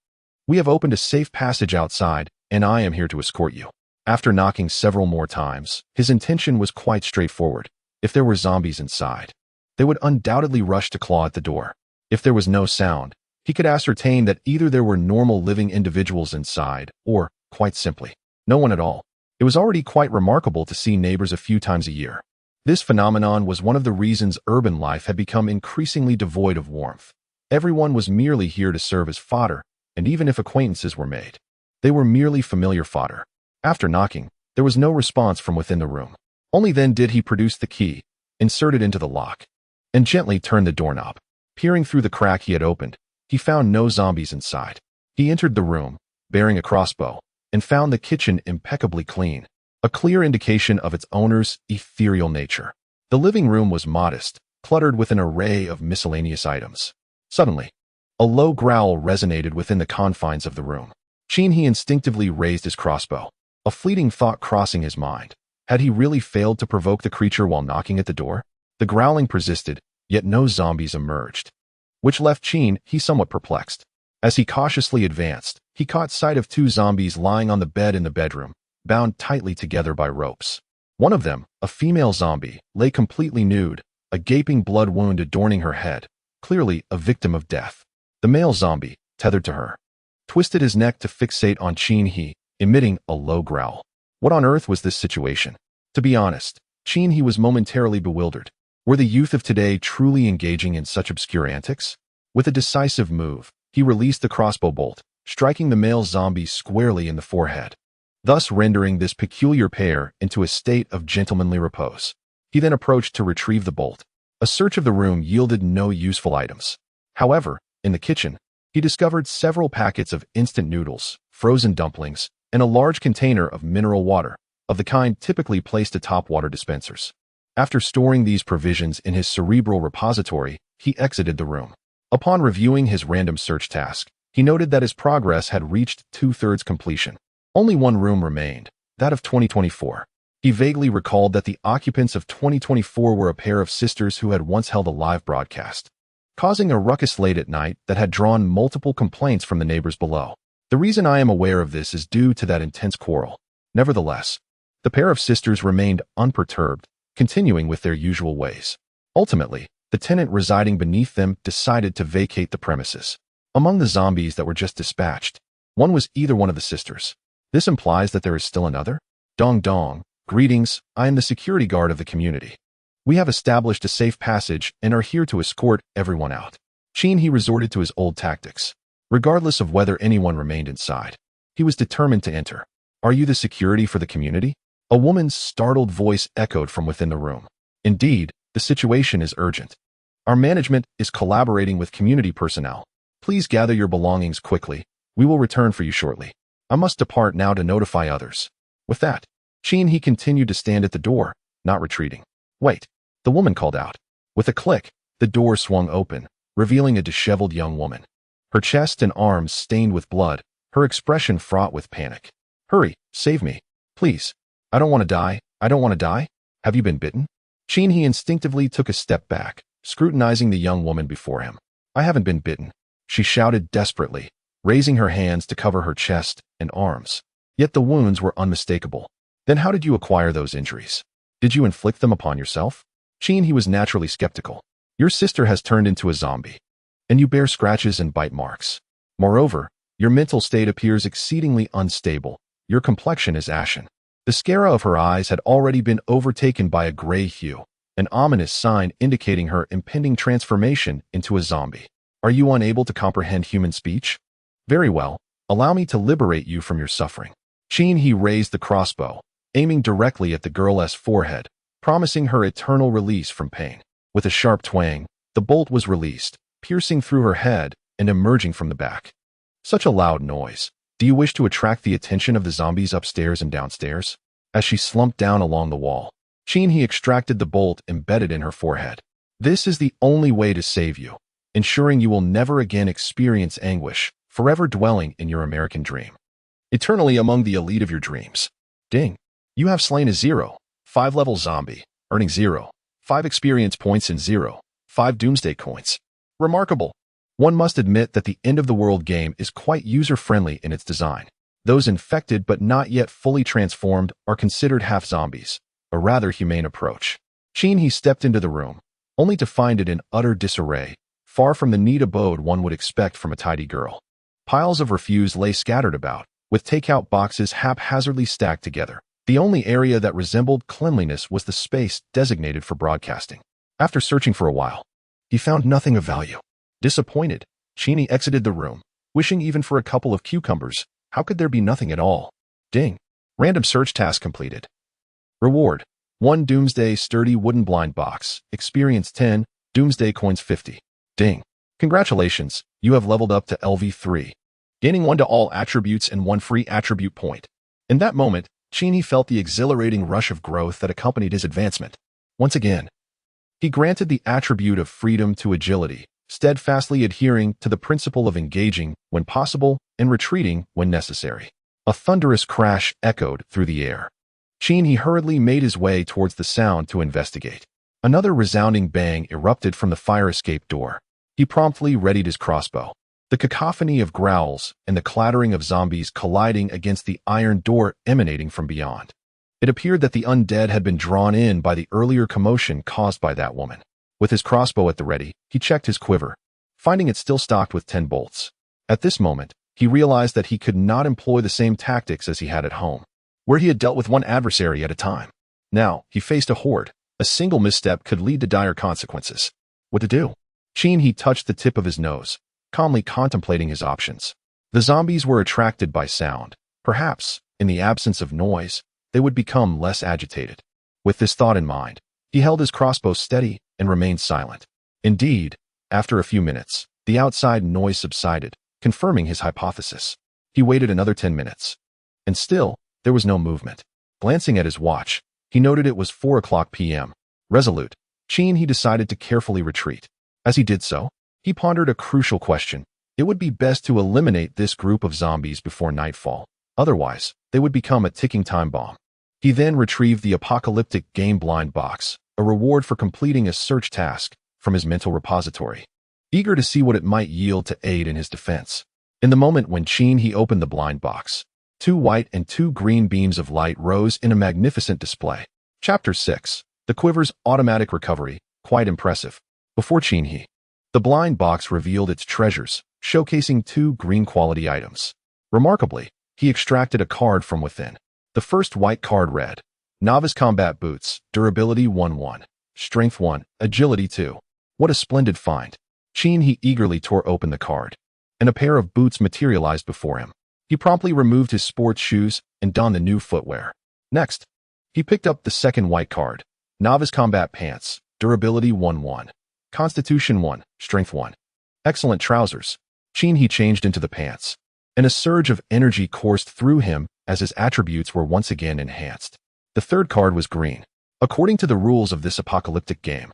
[SPEAKER 1] We have opened a safe passage outside, and I am here to escort you." After knocking several more times, his intention was quite straightforward. If there were zombies inside, they would undoubtedly rush to claw at the door. If there was no sound, he could ascertain that either there were normal living individuals inside, or, quite simply, no one at all. It was already quite remarkable to see neighbors a few times a year. This phenomenon was one of the reasons urban life had become increasingly devoid of warmth. Everyone was merely here to serve as fodder, and even if acquaintances were made, they were merely familiar fodder. After knocking, there was no response from within the room. Only then did he produce the key, insert it into the lock, and gently turn the doorknob. Peering through the crack he had opened, he found no zombies inside. He entered the room, bearing a crossbow, and found the kitchen impeccably clean, a clear indication of its owner's ethereal nature. The living room was modest, cluttered with an array of miscellaneous items. Suddenly, a low growl resonated within the confines of the room. He instinctively raised his crossbow. a fleeting thought crossing his mind. Had he really failed to provoke the creature while knocking at the door? The growling persisted, yet no zombies emerged, which left he somewhat perplexed. As he cautiously advanced, he caught sight of two zombies lying on the bed in the bedroom, bound tightly together by ropes. One of them, a female zombie, lay completely nude, a gaping blood wound adorning her head, clearly a victim of death. The male zombie, tethered to her, twisted his neck to fixate on he, emitting a low growl. What on earth was this situation? To be honest, he was momentarily bewildered. Were the youth of today truly engaging in such obscure antics? With a decisive move, he released the crossbow bolt, striking the male zombie squarely in the forehead, thus rendering this peculiar pair into a state of gentlemanly repose. He then approached to retrieve the bolt. A search of the room yielded no useful items. However, in the kitchen, he discovered several packets of instant noodles, frozen dumplings, and a large container of mineral water, of the kind typically placed atop water dispensers. After storing these provisions in his cerebral repository, he exited the room. Upon reviewing his random search task, he noted that his progress had reached 2/3 completion. Only one room remained, that of 2024. He vaguely recalled that the occupants of 2024 were a pair of sisters who had once held a live broadcast, causing a ruckus late at night that had drawn multiple complaints from the neighbors below. The reason I am aware of this is due to that intense quarrel. Nevertheless, the pair of sisters remained unperturbed, continuing with their usual ways. Ultimately, the tenant residing beneath them decided to vacate the premises. Among the zombies that were just dispatched, one was either one of the sisters. This implies that there is still another? Dong dong. Greetings, I am the security guard of the community. We have established a safe passage and are here to escort everyone out. He resorted to his old tactics. Regardless of whether anyone remained inside, he was determined to enter. Are you the security for the community? A woman's startled voice echoed from within the room. Indeed, the situation is urgent. Our management is collaborating with community personnel. Please gather your belongings quickly. We will return for you shortly. I must depart now to notify others. With that, he continued to stand at the door, not retreating. Wait, the woman called out. With a click, the door swung open, revealing a disheveled young woman. Her chest and arms stained with blood, her expression fraught with panic. Hurry, save me, please. I don't want to die. I don't want to die. Have you been bitten? He instinctively took a step back, scrutinizing the young woman before him. I haven't been bitten, she shouted desperately, raising her hands to cover her chest and arms. Yet the wounds were unmistakable. Then how did you acquire those injuries? Did you inflict them upon yourself? He was naturally skeptical. Your sister has turned into a zombie, and you bear scratches and bite marks. Moreover, your mental state appears exceedingly unstable. Your complexion is ashen. The sclera of her eyes had already been overtaken by a gray hue, an ominous sign indicating her impending transformation into a zombie. Are you unable to comprehend human speech? Very well, allow me to liberate you from your suffering. He raised the crossbow, aiming directly at the girl's forehead, promising her eternal release from pain. With a sharp twang, the bolt was released, piercing through her head and emerging from the back. Such a loud noise. Do you wish to attract the attention of the zombies upstairs and downstairs? As she slumped down along the wall, he extracted the bolt embedded in her forehead. This is the only way to save you, ensuring you will never again experience anguish, forever dwelling in your American dream. Eternally among the elite of your dreams. Ding. You have slain a 0.5 level zombie, earning 0.5 experience points and 0.5 doomsday coins. Remarkable. One must admit that the end-of-the-world game is quite user-friendly in its design. Those infected but not yet fully transformed are considered half-zombies, a rather humane approach. He stepped into the room, only to find it in utter disarray, far from the neat abode one would expect from a tidy girl. Piles of refuse lay scattered about, with takeout boxes haphazardly stacked together. The only area that resembled cleanliness was the space designated for broadcasting. After searching for a while, he found nothing of value. Disappointed, Cheney exited the room, wishing even for a couple of cucumbers. How could there be nothing at all? Ding. Random search task completed. Reward: 1 Doomsday Sturdy Wooden Blind Box. Experience 10, Doomsday Coins 50. Ding. Congratulations, you have leveled up to LV3, gaining 1 to all attributes and 1 free attribute point. In that moment, Cheney felt the exhilarating rush of growth that accompanied his advancement. Once again, he granted the attribute of freedom to agility, steadfastly adhering to the principle of engaging when possible and retreating when necessary. A thunderous crash echoed through the air. He hurriedly made his way towards the sound to investigate. Another resounding bang erupted from the fire escape door. He promptly readied his crossbow. The cacophony of growls and the clattering of zombies colliding against the iron door emanating from beyond. It appeared that the undead had been drawn in by the earlier commotion caused by that woman. With his crossbow at the ready, he checked his quiver, finding it still stocked with 10 bolts. At this moment, he realized that he could not employ the same tactics as he had at home, where he had dealt with one adversary at a time. Now, he faced a horde. A single misstep could lead to dire consequences. What to do? He touched the tip of his nose, calmly contemplating his options. The zombies were attracted by sound. Perhaps, in the absence of noise, they would become less agitated. With this thought in mind, he held his crossbow steady and remained silent. Indeed, after a few minutes, the outside noise subsided, confirming his hypothesis. He waited another 10 minutes. And still, there was no movement. Glancing at his watch, he noted it was 4:00 p.m. Resolute, he decided to carefully retreat. As he did so, he pondered a crucial question. It would be best to eliminate this group of zombies before nightfall. Otherwise, they would become a ticking time bomb. He then retrieved the apocalyptic game blind box, a reward for completing a search task, from his mental repository, eager to see what it might yield to aid in his defense. In the moment when he opened the blind box, 2 white and 2 green beams of light rose in a magnificent display. Chapter 6. The Quiver's Automatic Recovery, quite impressive. Before the blind box revealed its treasures, showcasing 2 green quality items. Remarkably, he extracted a card from within. The first white card read, Novice Combat Boots, Durability 1-1, Strength 1, Agility 2. What a splendid find. He eagerly tore open the card, and a pair of boots materialized before him. He promptly removed his sports shoes and donned the new footwear. Next, he picked up the second white card, Novice Combat Pants, Durability 1-1, Constitution 1, Strength 1. Excellent trousers. He changed into the pants, and a surge of energy coursed through him as his attributes were once again enhanced. The third card was green. According to the rules of this apocalyptic game,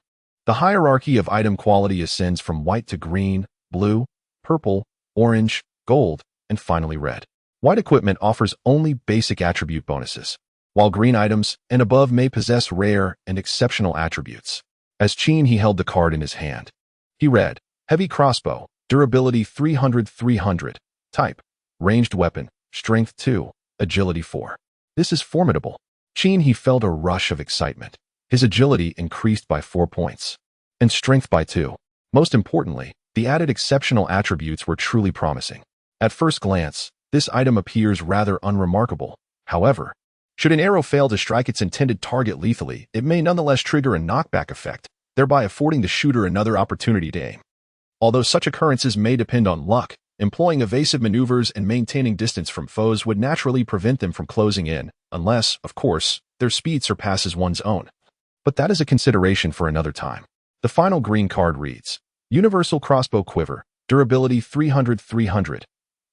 [SPEAKER 1] the hierarchy of item quality ascends from white to green, blue, purple, orange, gold, and finally red. White equipment offers only basic attribute bonuses, while green items and above may possess rare and exceptional attributes. As he held the card in his hand, he read, Heavy Crossbow, Durability 300-300, Type, Ranged Weapon, Strength 2, Agility 4. This is formidable. He felt a rush of excitement. His agility increased by 4 points, and strength by 2. Most importantly, the added exceptional attributes were truly promising. At first glance, this item appears rather unremarkable. However, should an arrow fail to strike its intended target lethally, it may nonetheless trigger a knockback effect, thereby affording the shooter another opportunity to aim. Although such occurrences may depend on luck, employing evasive maneuvers and maintaining distance from foes would naturally prevent them from closing in, unless, of course, their speed surpasses one's own. But that is a consideration for another time. The final green card reads, Universal Crossbow Quiver, Durability 300-300,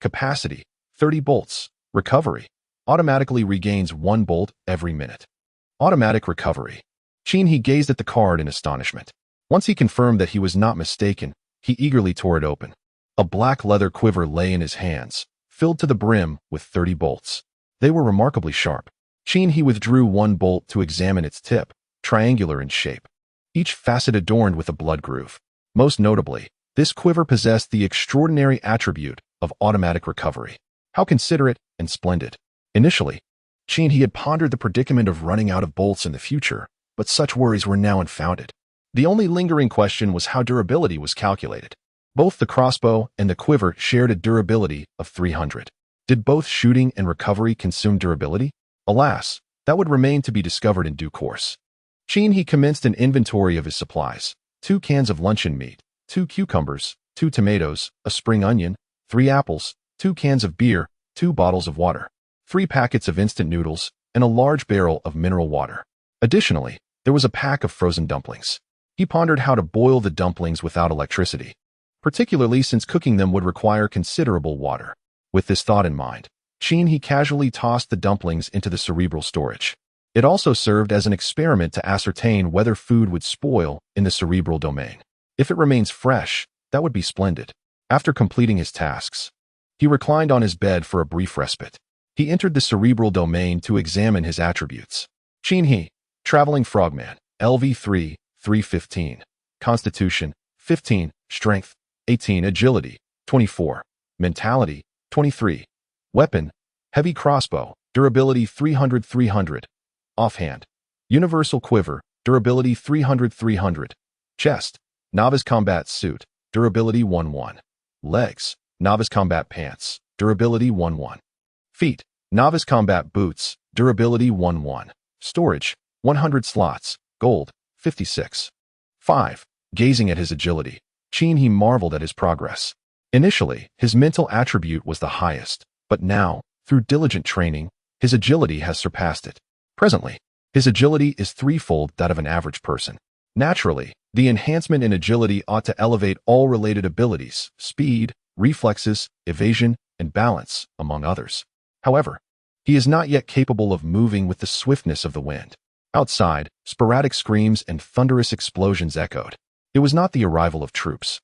[SPEAKER 1] Capacity, 30 bolts, Recovery, automatically regains 1 bolt every minute. Automatic recovery. He gazed at the card in astonishment. Once he confirmed that he was not mistaken, he eagerly tore it open. A black leather quiver lay in his hands, filled to the brim with 30 bolts. They were remarkably sharp. He withdrew 1 bolt to examine its tip, triangular in shape, each facet adorned with a blood groove. Most notably, this quiver possessed the extraordinary attribute of automatic recovery. How considerate and splendid. Initially, he had pondered the predicament of running out of bolts in the future, but such worries were now unfounded. The only lingering question was how durability was calculated. Both the crossbow and the quiver shared a durability of 300. Did both shooting and recovery consume durability? Alas, that would remain to be discovered in due course. He commenced an inventory of his supplies: 2 cans of luncheon meat, 2 cucumbers, 2 tomatoes, a spring onion, 3 apples, 2 cans of beer, 2 bottles of water, 3 packets of instant noodles, and a large barrel of mineral water. Additionally, there was a pack of frozen dumplings. He pondered how to boil the dumplings without electricity, particularly since cooking them would require considerable water. With this thought in mind, he casually tossed the dumplings into the cerebral storage. It also served as an experiment to ascertain whether food would spoil in the cerebral domain. If it remains fresh, that would be splendid. After completing his tasks, he reclined on his bed for a brief respite. He entered the cerebral domain to examine his attributes. Chin-He, Traveling Frogman, LV3, 315. Constitution, 15. Strength, 18. Agility, 24. Mentality, 23. Weapon, Heavy Crossbow, Durability 300-300. Offhand, Universal Quiver, Durability 300-300. Chest, Novice Combat Suit, Durability 1-1. Legs, Novice Combat Pants, Durability 1-1. Feet, Novice Combat Boots, Durability 1-1. Storage, 100 slots, Gold, 56. 5. Gazing at his agility, Chin-He marveled at his progress. Initially, his mental attribute was the highest, but now, through diligent training, his agility has surpassed it. Presently, his agility is threefold that of an average person. Naturally, the enhancement in agility ought to elevate all related abilities, speed, reflexes, evasion, and balance, among others. However, he is not yet capable of moving with the swiftness of the wind. Outside, sporadic screams and thunderous explosions echoed. It was not the arrival of troops,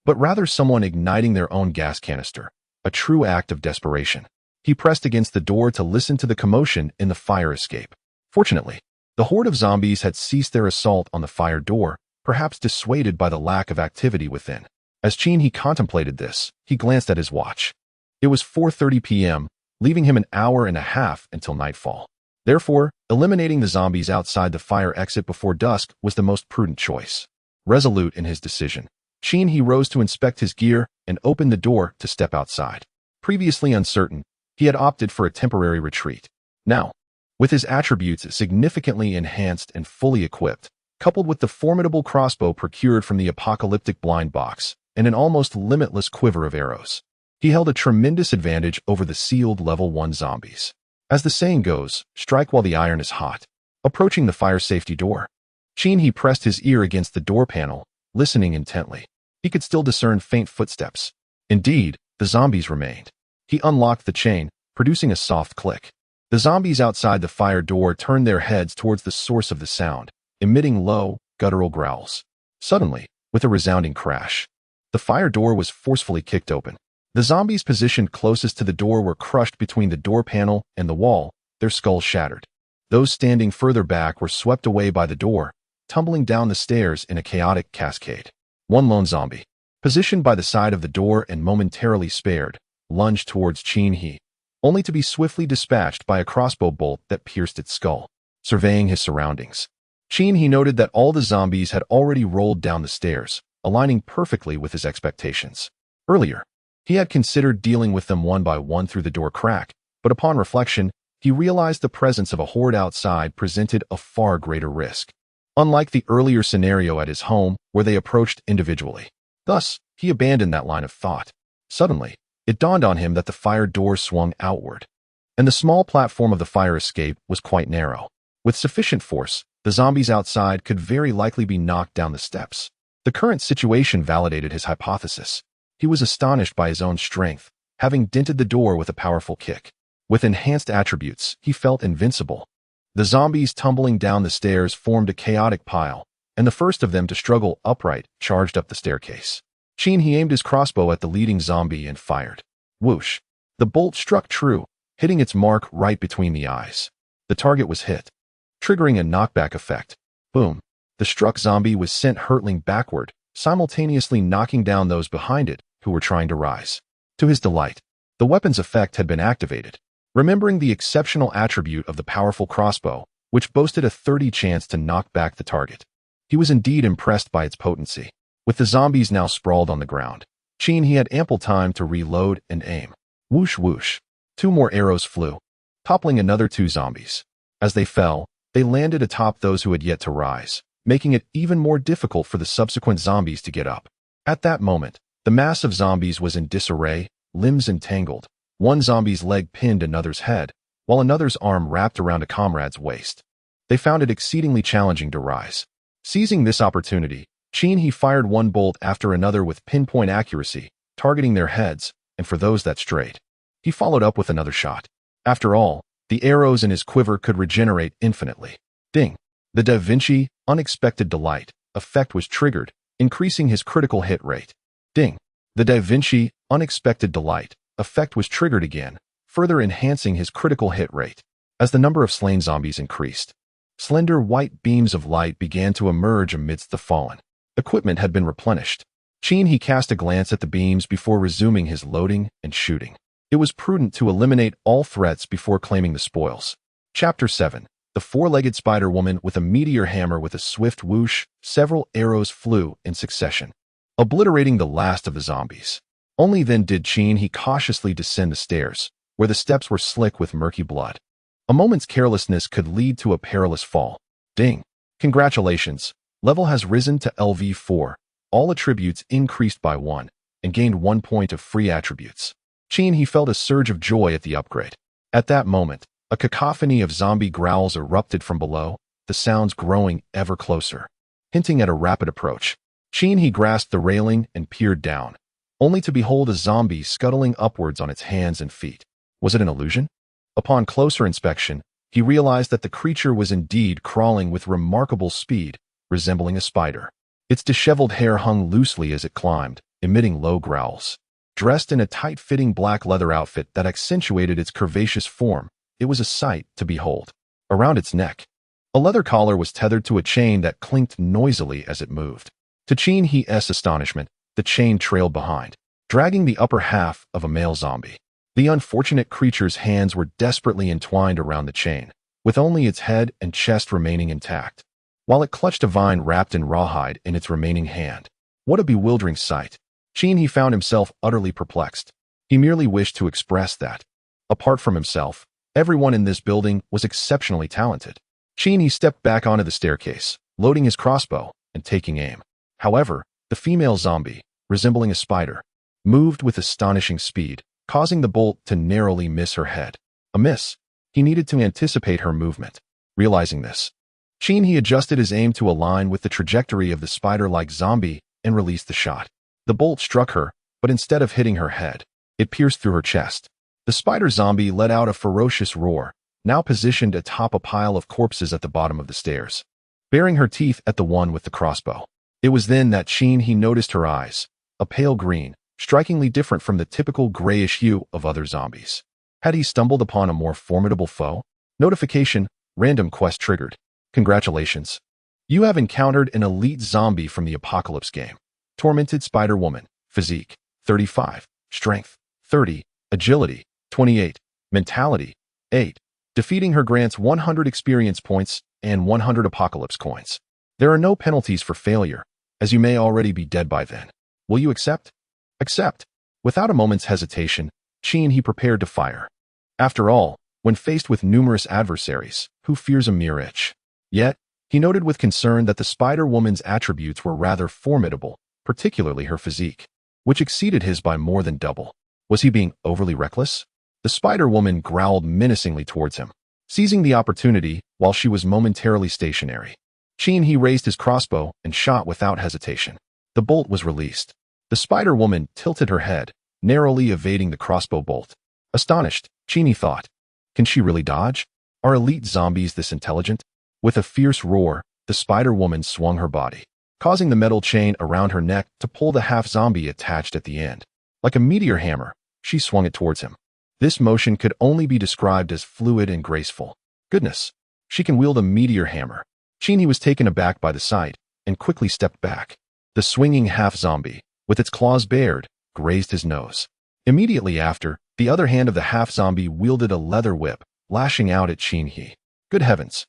[SPEAKER 1] but rather someone igniting their own gas canister, a true act of desperation. He pressed against the door to listen to the commotion in the fire escape. Fortunately, the horde of zombies had ceased their assault on the fire door, perhaps dissuaded by the lack of activity within. As Chin-He contemplated this, he glanced at his watch. It was 4:30 p.m., leaving him an hour and a half until nightfall. Therefore, eliminating the zombies outside the fire exit before dusk was the most prudent choice. Resolute in his decision, Chin-He rose to inspect his gear and opened the door to step outside. Previously uncertain, he had opted for a temporary retreat. Now, with his attributes significantly enhanced and fully equipped, coupled with the formidable crossbow procured from the apocalyptic blind box and an almost limitless quiver of arrows, he held a tremendous advantage over the sealed level 1 zombies. As the saying goes, strike while the iron is hot. Approaching the fire safety door, Chin-He pressed his ear against the door panel, listening intently. He could still discern faint footsteps. Indeed, the zombies remained. He unlocked the chain, producing a soft click. The zombies outside the fire door turned their heads towards the source of the sound, emitting low, guttural growls. Suddenly, with a resounding crash, the fire door was forcefully kicked open. The zombies positioned closest to the door were crushed between the door panel and the wall, their skulls shattered. Those standing further back were swept away by the door, tumbling down the stairs in a chaotic cascade. One lone zombie, positioned by the side of the door and momentarily spared, lunged towards Chin-He, only to be swiftly dispatched by a crossbow bolt that pierced its skull. Surveying his surroundings, Chin-He noted that all the zombies had already rolled down the stairs, aligning perfectly with his expectations. Earlier, he had considered dealing with them one by one through the door crack, but upon reflection, he realized the presence of a horde outside presented a far greater risk. Unlike the earlier scenario at his home, where they approached individually. Thus, he abandoned that line of thought. Suddenly, it dawned on him that the fire door swung outward, and the small platform of the fire escape was quite narrow. With sufficient force, the zombies outside could very likely be knocked down the steps. The current situation validated his hypothesis. He was astonished by his own strength, having dented the door with a powerful kick. With enhanced attributes, he felt invincible. The zombies tumbling down the stairs formed a chaotic pile, and the first of them to struggle upright charged up the staircase. Chin-He aimed his crossbow at the leading zombie and fired. Whoosh! The bolt struck true, hitting its mark right between the eyes. The target was hit, triggering a knockback effect. Boom! The struck zombie was sent hurtling backward, simultaneously knocking down those behind it who were trying to rise. To his delight, the weapon's effect had been activated. Remembering the exceptional attribute of the powerful crossbow, which boasted a 30 chance to knock back the target, he was indeed impressed by its potency. With the zombies now sprawled on the ground, Chin-He had ample time to reload and aim. Whoosh whoosh! 2 more arrows flew, toppling another 2 zombies. As they fell, they landed atop those who had yet to rise, making it even more difficult for the subsequent zombies to get up. At that moment, the mass of zombies was in disarray, limbs entangled, one zombie's leg pinned another's head, while another's arm wrapped around a comrade's waist. They found it exceedingly challenging to rise. Seizing this opportunity, Chin-He fired one bolt after another with pinpoint accuracy, targeting their heads, and for those that strayed, he followed up with another shot. After all, the arrows in his quiver could regenerate infinitely. Ding! The Da Vinci Unexpected Delight effect was triggered, increasing his critical hit rate. Ding! The Da Vinci Unexpected Delight effect was triggered again, further enhancing his critical hit rate. As the number of slain zombies increased, slender white beams of light began to emerge amidst the fallen. Equipment had been replenished. He cast a glance at the beams before resuming his loading and shooting. It was prudent to eliminate all threats before claiming the spoils. Chapter 7. The four-legged Spider-Woman with a meteor hammer. With a swift whoosh, several arrows flew in succession, obliterating the last of the zombies. Only then did he cautiously descend the stairs, where the steps were slick with murky blood. A moment's carelessness could lead to a perilous fall. Ding! Congratulations! Level has risen to LV4. All attributes increased by 1, and gained 1 point of free attributes. He felt a surge of joy at the upgrade. At that moment, a cacophony of zombie growls erupted from below, the sounds growing ever closer, hinting at a rapid approach. He grasped the railing and peered down, only to behold a zombie scuttling upwards on its hands and feet. Was it an illusion? Upon closer inspection, he realized that the creature was indeed crawling with remarkable speed, resembling a spider. Its disheveled hair hung loosely as it climbed, emitting low growls. Dressed in a tight-fitting black leather outfit that accentuated its curvaceous form, it was a sight to behold. Around its neck, a leather collar was tethered to a chain that clinked noisily as it moved. To He's astonishment, the chain trailed behind, dragging the upper half of a male zombie. The unfortunate creature's hands were desperately entwined around the chain, with only its head and chest remaining intact, while it clutched a vine wrapped in rawhide in its remaining hand. What a bewildering sight! He found himself utterly perplexed. He merely wished to express that, apart from himself, everyone in this building was exceptionally talented. He stepped back onto the staircase, loading his crossbow and taking aim. However, the female zombie, resembling a spider, moved with astonishing speed, causing the bolt to narrowly miss her head. A miss. He needed to anticipate her movement. Realizing this, he adjusted his aim to align with the trajectory of the spider-like zombie and released the shot. The bolt struck her, but instead of hitting her head, it pierced through her chest. The spider zombie let out a ferocious roar, now positioned atop a pile of corpses at the bottom of the stairs, baring her teeth at the one with the crossbow. It was then that he noticed her eyes, a pale green, strikingly different from the typical grayish hue of other zombies. Had he stumbled upon a more formidable foe? Notification, random quest triggered. Congratulations. You have encountered an elite zombie from the Apocalypse game. Tormented Spider-Woman. Physique, 35. Strength, 30. Agility, 28. Mentality, 8. Defeating her grants 100 experience points and 100 Apocalypse coins. There are no penalties for failure, as you may already be dead by then. Will you accept? Accept. Without a moment's hesitation, he prepared to fire. After all, when faced with numerous adversaries, who fears a mere itch? Yet, he noted with concern that the Spider-Woman's attributes were rather formidable, particularly her physique, which exceeded his by more than double. Was he being overly reckless? The Spider-Woman growled menacingly towards him, seizing the opportunity while she was momentarily stationary. He raised his crossbow and shot without hesitation. The bolt was released. The Spider-Woman tilted her head, narrowly evading the crossbow bolt. Astonished, he thought, can she really dodge? Are elite zombies this intelligent? With a fierce roar, the Spider-Woman swung her body, causing the metal chain around her neck to pull the half-zombie attached at the end. Like a meteor hammer, she swung it towards him. This motion could only be described as fluid and graceful. Goodness, she can wield a meteor hammer. He was taken aback by the sight, and quickly stepped back. The swinging half-zombie, with its claws bared, grazed his nose. Immediately after, the other hand of the half-zombie wielded a leather whip, lashing out at He. Good heavens!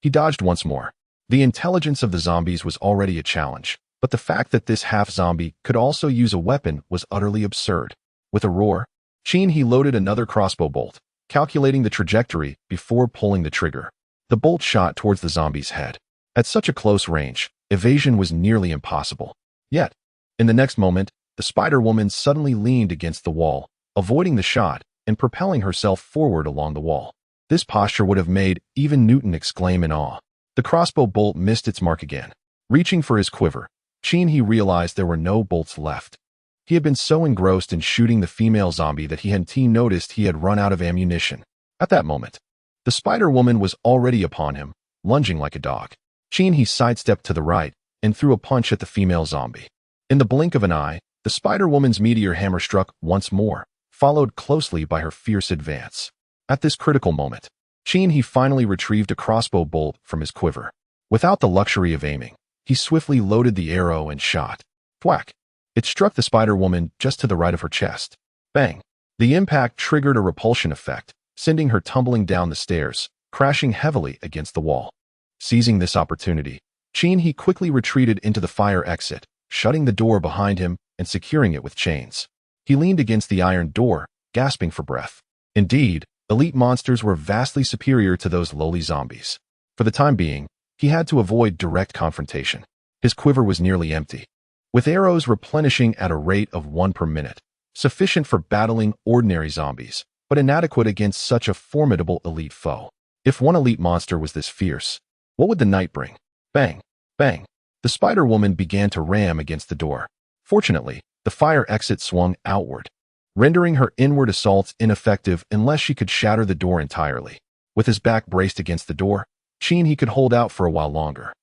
[SPEAKER 1] He dodged once more. The intelligence of the zombies was already a challenge, but the fact that this half-zombie could also use a weapon was utterly absurd. With a roar, he loaded another crossbow bolt, calculating the trajectory before pulling the trigger. The bolt shot towards the zombie's head. At such a close range, evasion was nearly impossible. Yet, in the next moment, the Spider-Woman suddenly leaned against the wall, avoiding the shot and propelling herself forward along the wall. This posture would have made even Newton exclaim in awe. The crossbow bolt missed its mark again. Reaching for his quiver, he realized there were no bolts left. He had been so engrossed in shooting the female zombie that he hadn't noticed he had run out of ammunition. At that moment, the Spider-Woman was already upon him, lunging like a dog. He sidestepped to the right and threw a punch at the female zombie. In the blink of an eye, the Spider-Woman's meteor hammer struck once more, followed closely by her fierce advance. At this critical moment, he finally retrieved a crossbow bolt from his quiver. Without the luxury of aiming, he swiftly loaded the arrow and shot. Thwack! It struck the Spider-Woman just to the right of her chest. Bang! The impact triggered a repulsion effect, sending her tumbling down the stairs, crashing heavily against the wall. Seizing this opportunity, he quickly retreated into the fire exit, shutting the door behind him and securing it with chains. He leaned against the iron door, gasping for breath. Indeed, elite monsters were vastly superior to those lowly zombies. For the time being, he had to avoid direct confrontation. His quiver was nearly empty, with arrows replenishing at a rate of 1 per minute, sufficient for battling ordinary zombies, but inadequate against such a formidable elite foe. If one elite monster was this fierce, what would the night bring? Bang! Bang! The Spider-Woman began to ram against the door. Fortunately, the fire exit swung outward, rendering her inward assaults ineffective unless she could shatter the door entirely. With his back braced against the door, he could hold out for a while longer.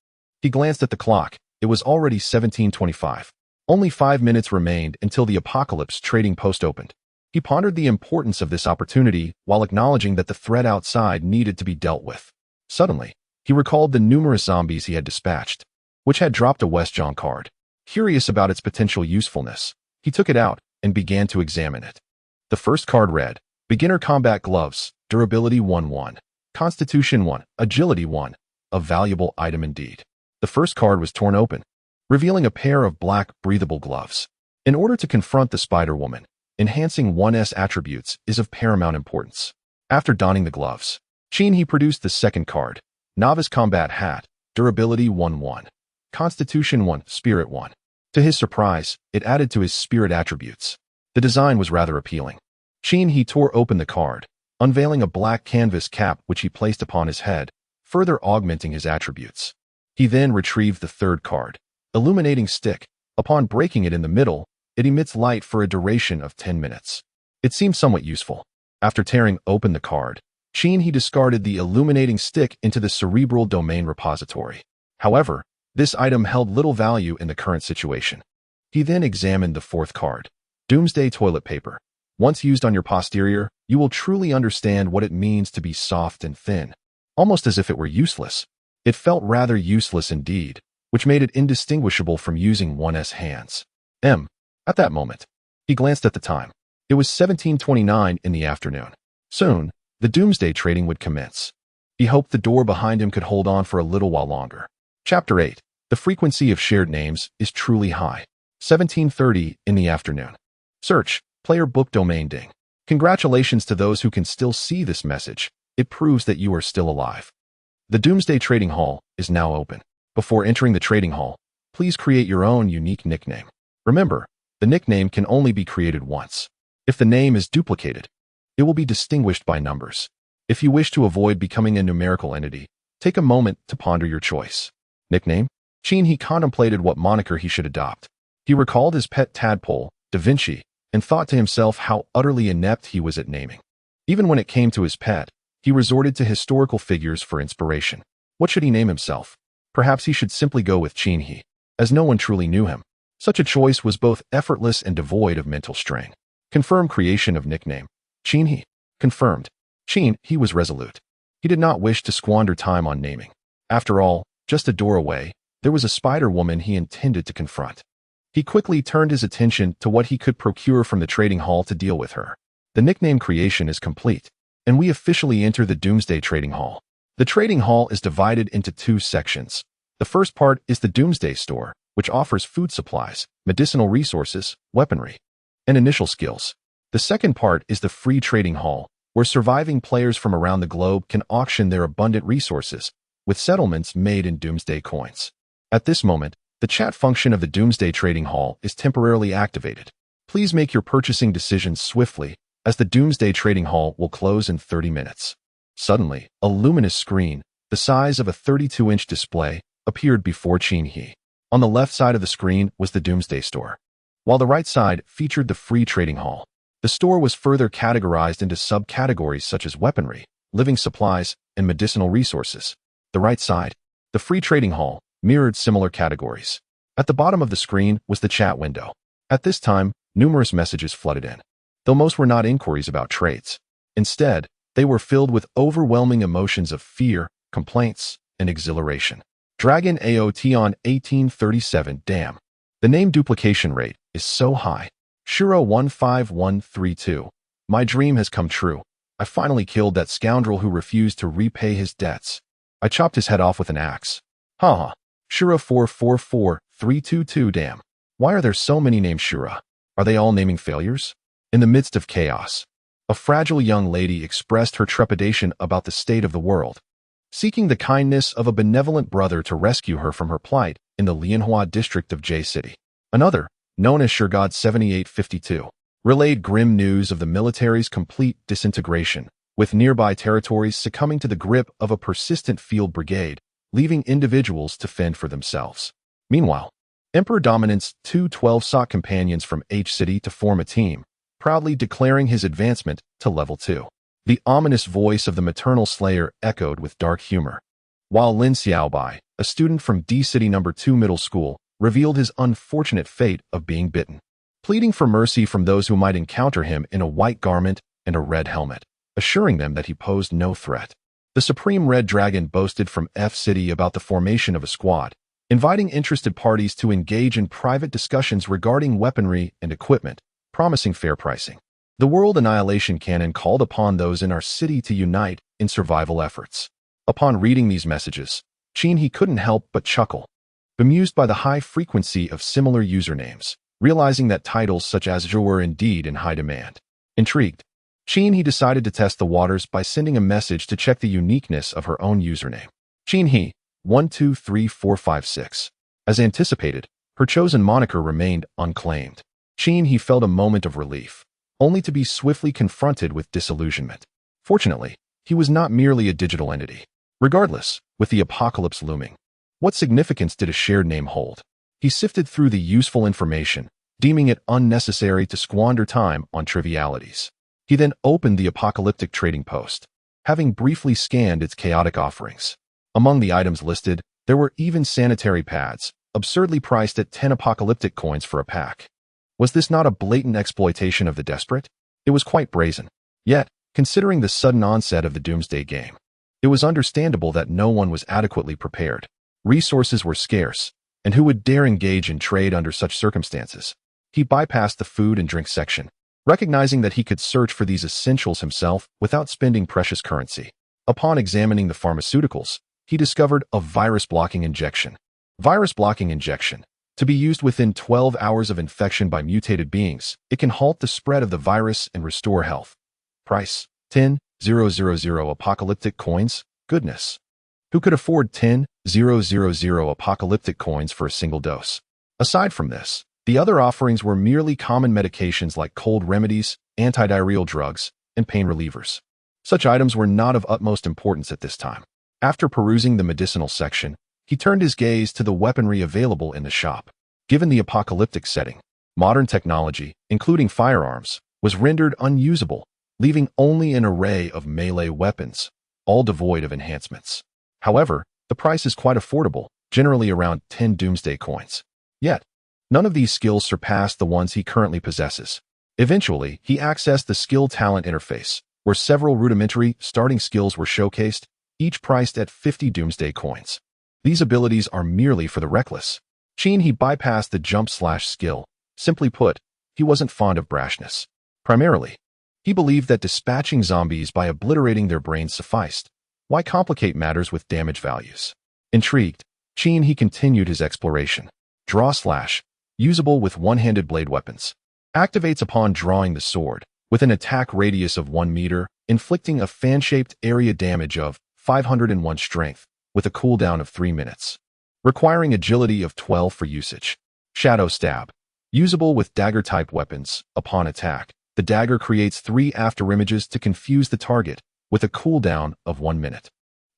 [SPEAKER 1] He glanced at the clock. It was already 17:25. Only 5 minutes remained until the Apocalypse trading post opened. He pondered the importance of this opportunity while acknowledging that the threat outside needed to be dealt with. Suddenly, he recalled the numerous zombies he had dispatched, which had dropped a Westjohn card. Curious about its potential usefulness, he took it out and began to examine it. The first card read, Beginner Combat Gloves, Durability 1-1, Constitution 1, Agility 1, a valuable item indeed. The first card was torn open, revealing a pair of black, breathable gloves. In order to confront the Spider-Woman, enhancing one's attributes is of paramount importance. After donning the gloves, he produced the second card, Novice Combat Hat, Durability 1-1, Constitution 1, Spirit 1. To his surprise, it added to his spirit attributes. The design was rather appealing. He tore open the card, unveiling a black canvas cap which he placed upon his head, further augmenting his attributes. He then retrieved the third card, Illuminating Stick. Upon breaking it in the middle, it emits light for a duration of 10 minutes. It seemed somewhat useful. After tearing open the card, he discarded the Illuminating Stick into the Cerebral Domain repository. However, this item held little value in the current situation. He then examined the fourth card, Doomsday Toilet Paper. Once used on your posterior, you will truly understand what it means to be soft and thin, almost as if it were useless. It felt rather useless indeed, which made it indistinguishable from using one's hands. At that moment, he glanced at the time. It was 17:29 in the afternoon. Soon, the Doomsday trading would commence. He hoped the door behind him could hold on for a little while longer. Chapter 8. The frequency of shared names is truly high. 17:30 in the afternoon. Search, player book domain ding. Congratulations to those who can still see this message. It proves that you are still alive. The Doomsday Trading Hall is now open. Before entering the trading hall, please create your own unique nickname. Remember, the nickname can only be created once. If the name is duplicated, it will be distinguished by numbers. If you wish to avoid becoming a numerical entity, take a moment to ponder your choice. Nickname? He contemplated what moniker he should adopt. He recalled his pet tadpole, Da Vinci, and thought to himself how utterly inept he was at naming. Even when it came to his pet, he resorted to historical figures for inspiration. What should he name himself? Perhaps he should simply go with He, as no one truly knew him. Such a choice was both effortless and devoid of mental strain. Confirm creation of nickname. He. Confirmed. He was resolute. He did not wish to squander time on naming. After all, just a door away, there was a Spider-Woman he intended to confront. He quickly turned his attention to what he could procure from the trading hall to deal with her. The nickname creation is complete, and we officially enter the Doomsday Trading Hall. The trading hall is divided into 2 sections. The first part is the Doomsday Store, which offers food supplies, medicinal resources, weaponry, and initial skills. The second part is the Free Trading Hall, where surviving players from around the globe can auction their abundant resources, with settlements made in Doomsday coins. At this moment, the chat function of the Doomsday Trading Hall is temporarily activated. Please make your purchasing decisions swiftly, as the Doomsday Trading Hall will close in 30 minutes. Suddenly, a luminous screen, the size of a 32-inch display, appeared before He. On the left side of the screen was the Doomsday Store, while the right side featured the Free Trading Hall. The store was further categorized into subcategories such as weaponry, living supplies, and medicinal resources. The right side, the Free Trading Hall, mirrored similar categories. At the bottom of the screen was the chat window. At this time, numerous messages flooded in. though most were not inquiries about traits. Instead, they were filled with overwhelming emotions of fear, complaints, and exhilaration. Dragon Aotion 1837. Damn. The name duplication rate is so high. Shuro 15132. My dream has come true. I finally killed that scoundrel who refused to repay his debts. I chopped his head off with an axe. Haha. Shura 444322. Damn. Why are there so many named Shura? Are they all naming failures? In the midst of chaos, a fragile young lady expressed her trepidation about the state of the world, seeking the kindness of a benevolent brother to rescue her from her plight in the Lianhua district of J City. Another, known as Shurgod 7852, relayed grim news of the military's complete disintegration, with nearby territories succumbing to the grip of a persistent field brigade, leaving individuals to fend for themselves. Meanwhile, Emperor Dominant's 212 sought companions from H City to form a team, proudly declaring his advancement to level 2. The ominous voice of the maternal slayer echoed with dark humor, while Lin Xiaobai, a student from D City No. 2 Middle School, revealed his unfortunate fate of being bitten, pleading for mercy from those who might encounter him in a white garment and a red helmet, assuring them that he posed no threat. The Supreme Red Dragon boasted from F City about the formation of a squad, inviting interested parties to engage in private discussions regarding weaponry and equipment, promising fair pricing. The World Annihilation Canon called upon those in our city to unite in survival efforts. Upon reading these messages, He couldn't help but chuckle, bemused by the high frequency of similar usernames, realizing that titles such as Zhe were indeed in high demand. Intrigued, He decided to test the waters by sending a message to check the uniqueness of her own username. He 123456. As anticipated, her chosen moniker remained unclaimed. He felt a moment of relief, only to be swiftly confronted with disillusionment. Fortunately, he was not merely a digital entity. Regardless, with the apocalypse looming, what significance did a shared name hold? He sifted through the useful information, deeming it unnecessary to squander time on trivialities. He then opened the apocalyptic trading post, having briefly scanned its chaotic offerings. Among the items listed, there were even sanitary pads, absurdly priced at 10 apocalyptic coins for a pack. Was this not a blatant exploitation of the desperate? It was quite brazen. Yet, considering the sudden onset of the Doomsday game, it was understandable that no one was adequately prepared. Resources were scarce, and who would dare engage in trade under such circumstances? He bypassed the food and drink section, recognizing that he could search for these essentials himself without spending precious currency. Upon examining the pharmaceuticals, he discovered a virus-blocking injection. Virus-blocking injection. To be used within 12 hours of infection by mutated beings, it can halt the spread of the virus and restore health. Price: 10,000 apocalyptic coins. Goodness. Who could afford 10,000 apocalyptic coins for a single dose? Aside from this, the other offerings were merely common medications like cold remedies, antidiarrheal drugs, and pain relievers. Such items were not of utmost importance at this time. After perusing the medicinal section, he turned his gaze to the weaponry available in the shop. Given the apocalyptic setting, modern technology, including firearms, was rendered unusable, leaving only an array of melee weapons, all devoid of enhancements. However, the price is quite affordable, generally around 10 doomsday coins. Yet, none of these skills surpassed the ones he currently possesses. Eventually, he accessed the skill-talent interface, where several rudimentary starting skills were showcased, each priced at 50 doomsday coins. These abilities are merely for the reckless. He bypassed the jump/skill. Simply put, he wasn't fond of brashness. Primarily, he believed that dispatching zombies by obliterating their brains sufficed. Why complicate matters with damage values? Intrigued, he continued his exploration. Draw/, usable with one-handed blade weapons. Activates upon drawing the sword, with an attack radius of 1 meter, inflicting a fan-shaped area damage of 501 strength, with a cooldown of 3 minutes. Requiring agility of 12 for usage. Shadow Stab. Usable with dagger-type weapons. Upon attack, the dagger creates 3 afterimages to confuse the target, with a cooldown of 1 minute.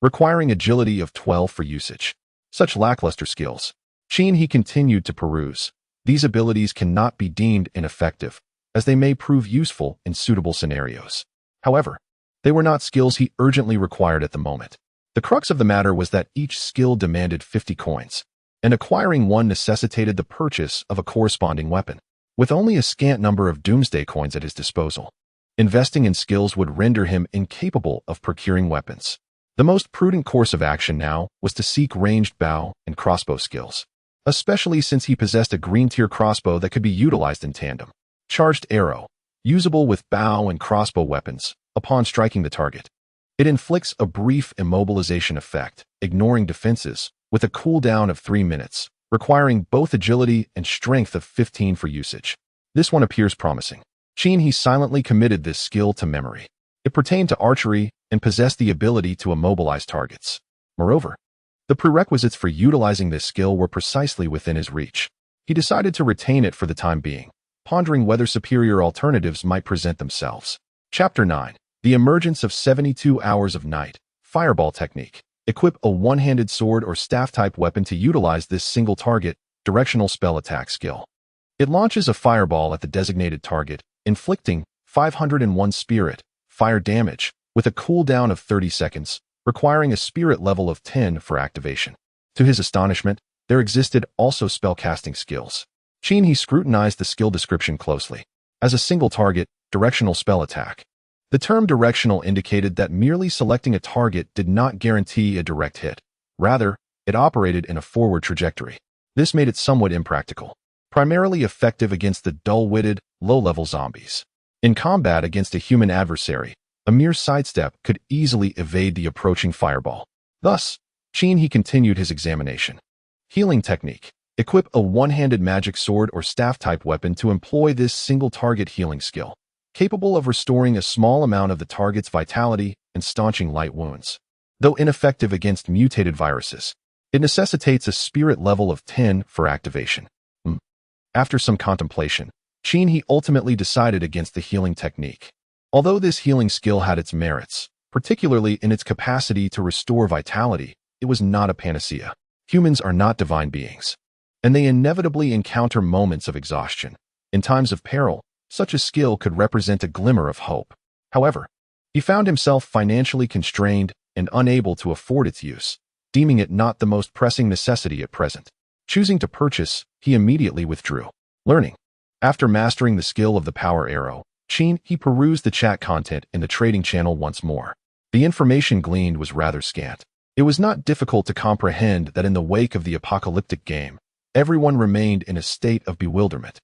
[SPEAKER 1] Requiring agility of 12 for usage. Such lackluster skills. He continued to peruse. These abilities cannot be deemed ineffective, as they may prove useful in suitable scenarios. However, they were not skills he urgently required at the moment. The crux of the matter was that each skill demanded 50 coins, and acquiring one necessitated the purchase of a corresponding weapon. With only a scant number of doomsday coins at his disposal, investing in skills would render him incapable of procuring weapons. The most prudent course of action now was to seek ranged bow and crossbow skills, especially since he possessed a green-tier crossbow that could be utilized in tandem. Charged arrow, usable with bow and crossbow weapons upon striking the target. It inflicts a brief immobilization effect, ignoring defenses, with a cooldown of 3 minutes, requiring both agility and strength of 15 for usage. This one appears promising. He silently committed this skill to memory. It pertained to archery and possessed the ability to immobilize targets. Moreover, the prerequisites for utilizing this skill were precisely within his reach. He decided to retain it for the time being, pondering whether superior alternatives might present themselves. Chapter 9. The Emergence of 72 Hours of Night. Fireball Technique. Equip a one-handed sword or staff-type weapon to utilize this single-target, directional spell attack skill. It launches a fireball at the designated target, inflicting 501 spirit, fire damage, with a cooldown of 30 seconds, requiring a spirit level of 10 for activation. To his astonishment, there existed also spellcasting skills. He scrutinized the skill description closely. As a single target, directional spell attack. The term directional indicated that merely selecting a target did not guarantee a direct hit. Rather, it operated in a forward trajectory. This made it somewhat impractical, primarily effective against the dull-witted, low-level zombies. In combat against a human adversary, a mere sidestep could easily evade the approaching fireball. Thus, he continued his examination. Healing technique. Equip a one-handed magic sword or staff-type weapon to employ this single-target healing skill, capable of restoring a small amount of the target's vitality and staunching light wounds. Though ineffective against mutated viruses, it necessitates a spirit level of 10 for activation. After some contemplation, he ultimately decided against the healing technique. Although this healing skill had its merits, particularly in its capacity to restore vitality, it was not a panacea. Humans are not divine beings, and they inevitably encounter moments of exhaustion. In times of peril, such a skill could represent a glimmer of hope. However, he found himself financially constrained and unable to afford its use, deeming it not the most pressing necessity at present. Choosing to purchase, he immediately withdrew. Learning. After mastering the skill of the power arrow, he perused the chat content in the trading channel once more. The information gleaned was rather scant. It was not difficult to comprehend that in the wake of the apocalyptic game, everyone remained in a state of bewilderment.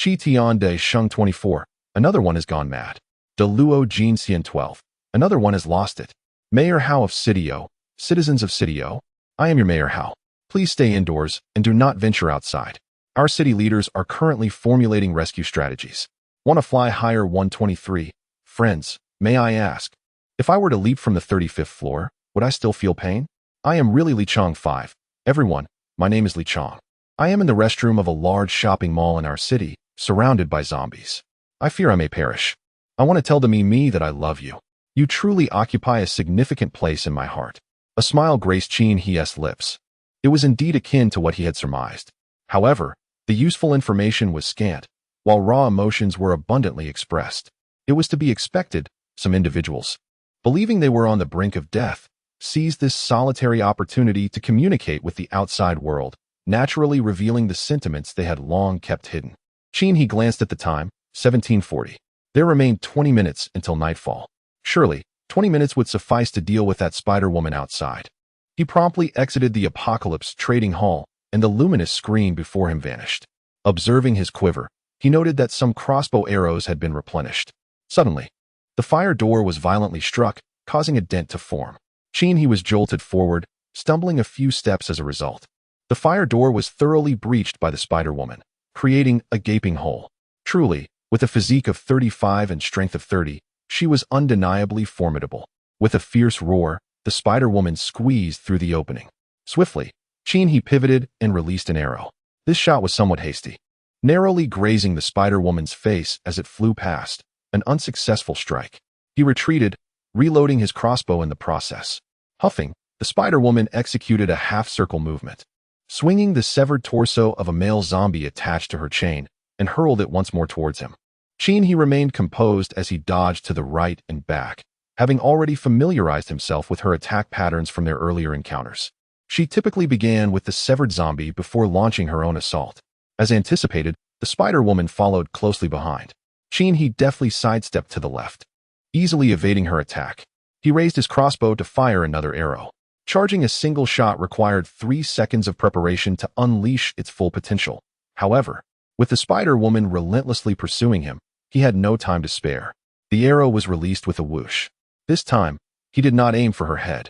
[SPEAKER 1] Chi Tian De Sheng 24, another one has gone mad. De Luo Jin Xian 12, another one has lost it. Mayor Hao of Sitio, citizens of Sitio, I am your Mayor Hao. Please stay indoors and do not venture outside. Our city leaders are currently formulating rescue strategies. Want to fly higher 123? Friends, may I ask, if I were to leap from the 35th floor, would I still feel pain? I am really Li Chong 5. Everyone, my name is Li Chong. I am in the restroom of a large shopping mall in our city, surrounded by zombies. I fear I may perish. I want to tell the me that I love you. You truly occupy a significant place in my heart. A smile graced His lips. It was indeed akin to what he had surmised. However, the useful information was scant, while raw emotions were abundantly expressed. It was to be expected, some individuals, believing they were on the brink of death, seized this solitary opportunity to communicate with the outside world, naturally revealing the sentiments they had long kept hidden. He glanced at the time, 1740. There remained 20 minutes until nightfall. Surely, 20 minutes would suffice to deal with that Spider-Woman outside. He promptly exited the Apocalypse trading hall, and the luminous screen before him vanished. Observing his quiver, he noted that some crossbow arrows had been replenished. Suddenly, the fire door was violently struck, causing a dent to form. He was jolted forward, stumbling a few steps as a result. The fire door was thoroughly breached by the Spider-Woman, creating a gaping hole. Truly, with a physique of 35 and strength of 30, she was undeniably formidable. With a fierce roar, the Spider-Woman squeezed through the opening. Swiftly, he pivoted and released an arrow. This shot was somewhat hasty, narrowly grazing the Spider-Woman's face as it flew past, an unsuccessful strike. He retreated, reloading his crossbow in the process. Huffing, the Spider-Woman executed a half-circle movement, swinging the severed torso of a male zombie attached to her chain, and hurled it once more towards him. He remained composed as he dodged to the right and back, having already familiarized himself with her attack patterns from their earlier encounters. She typically began with the severed zombie before launching her own assault. As anticipated, The Spider-Woman followed closely behind. He deftly sidestepped to the left, easily evading her attack. He raised his crossbow to fire another arrow. Charging a single shot required 3 seconds of preparation to unleash its full potential. However, with the Spider-Woman relentlessly pursuing him, he had no time to spare. The arrow was released with a whoosh. This time, he did not aim for her head.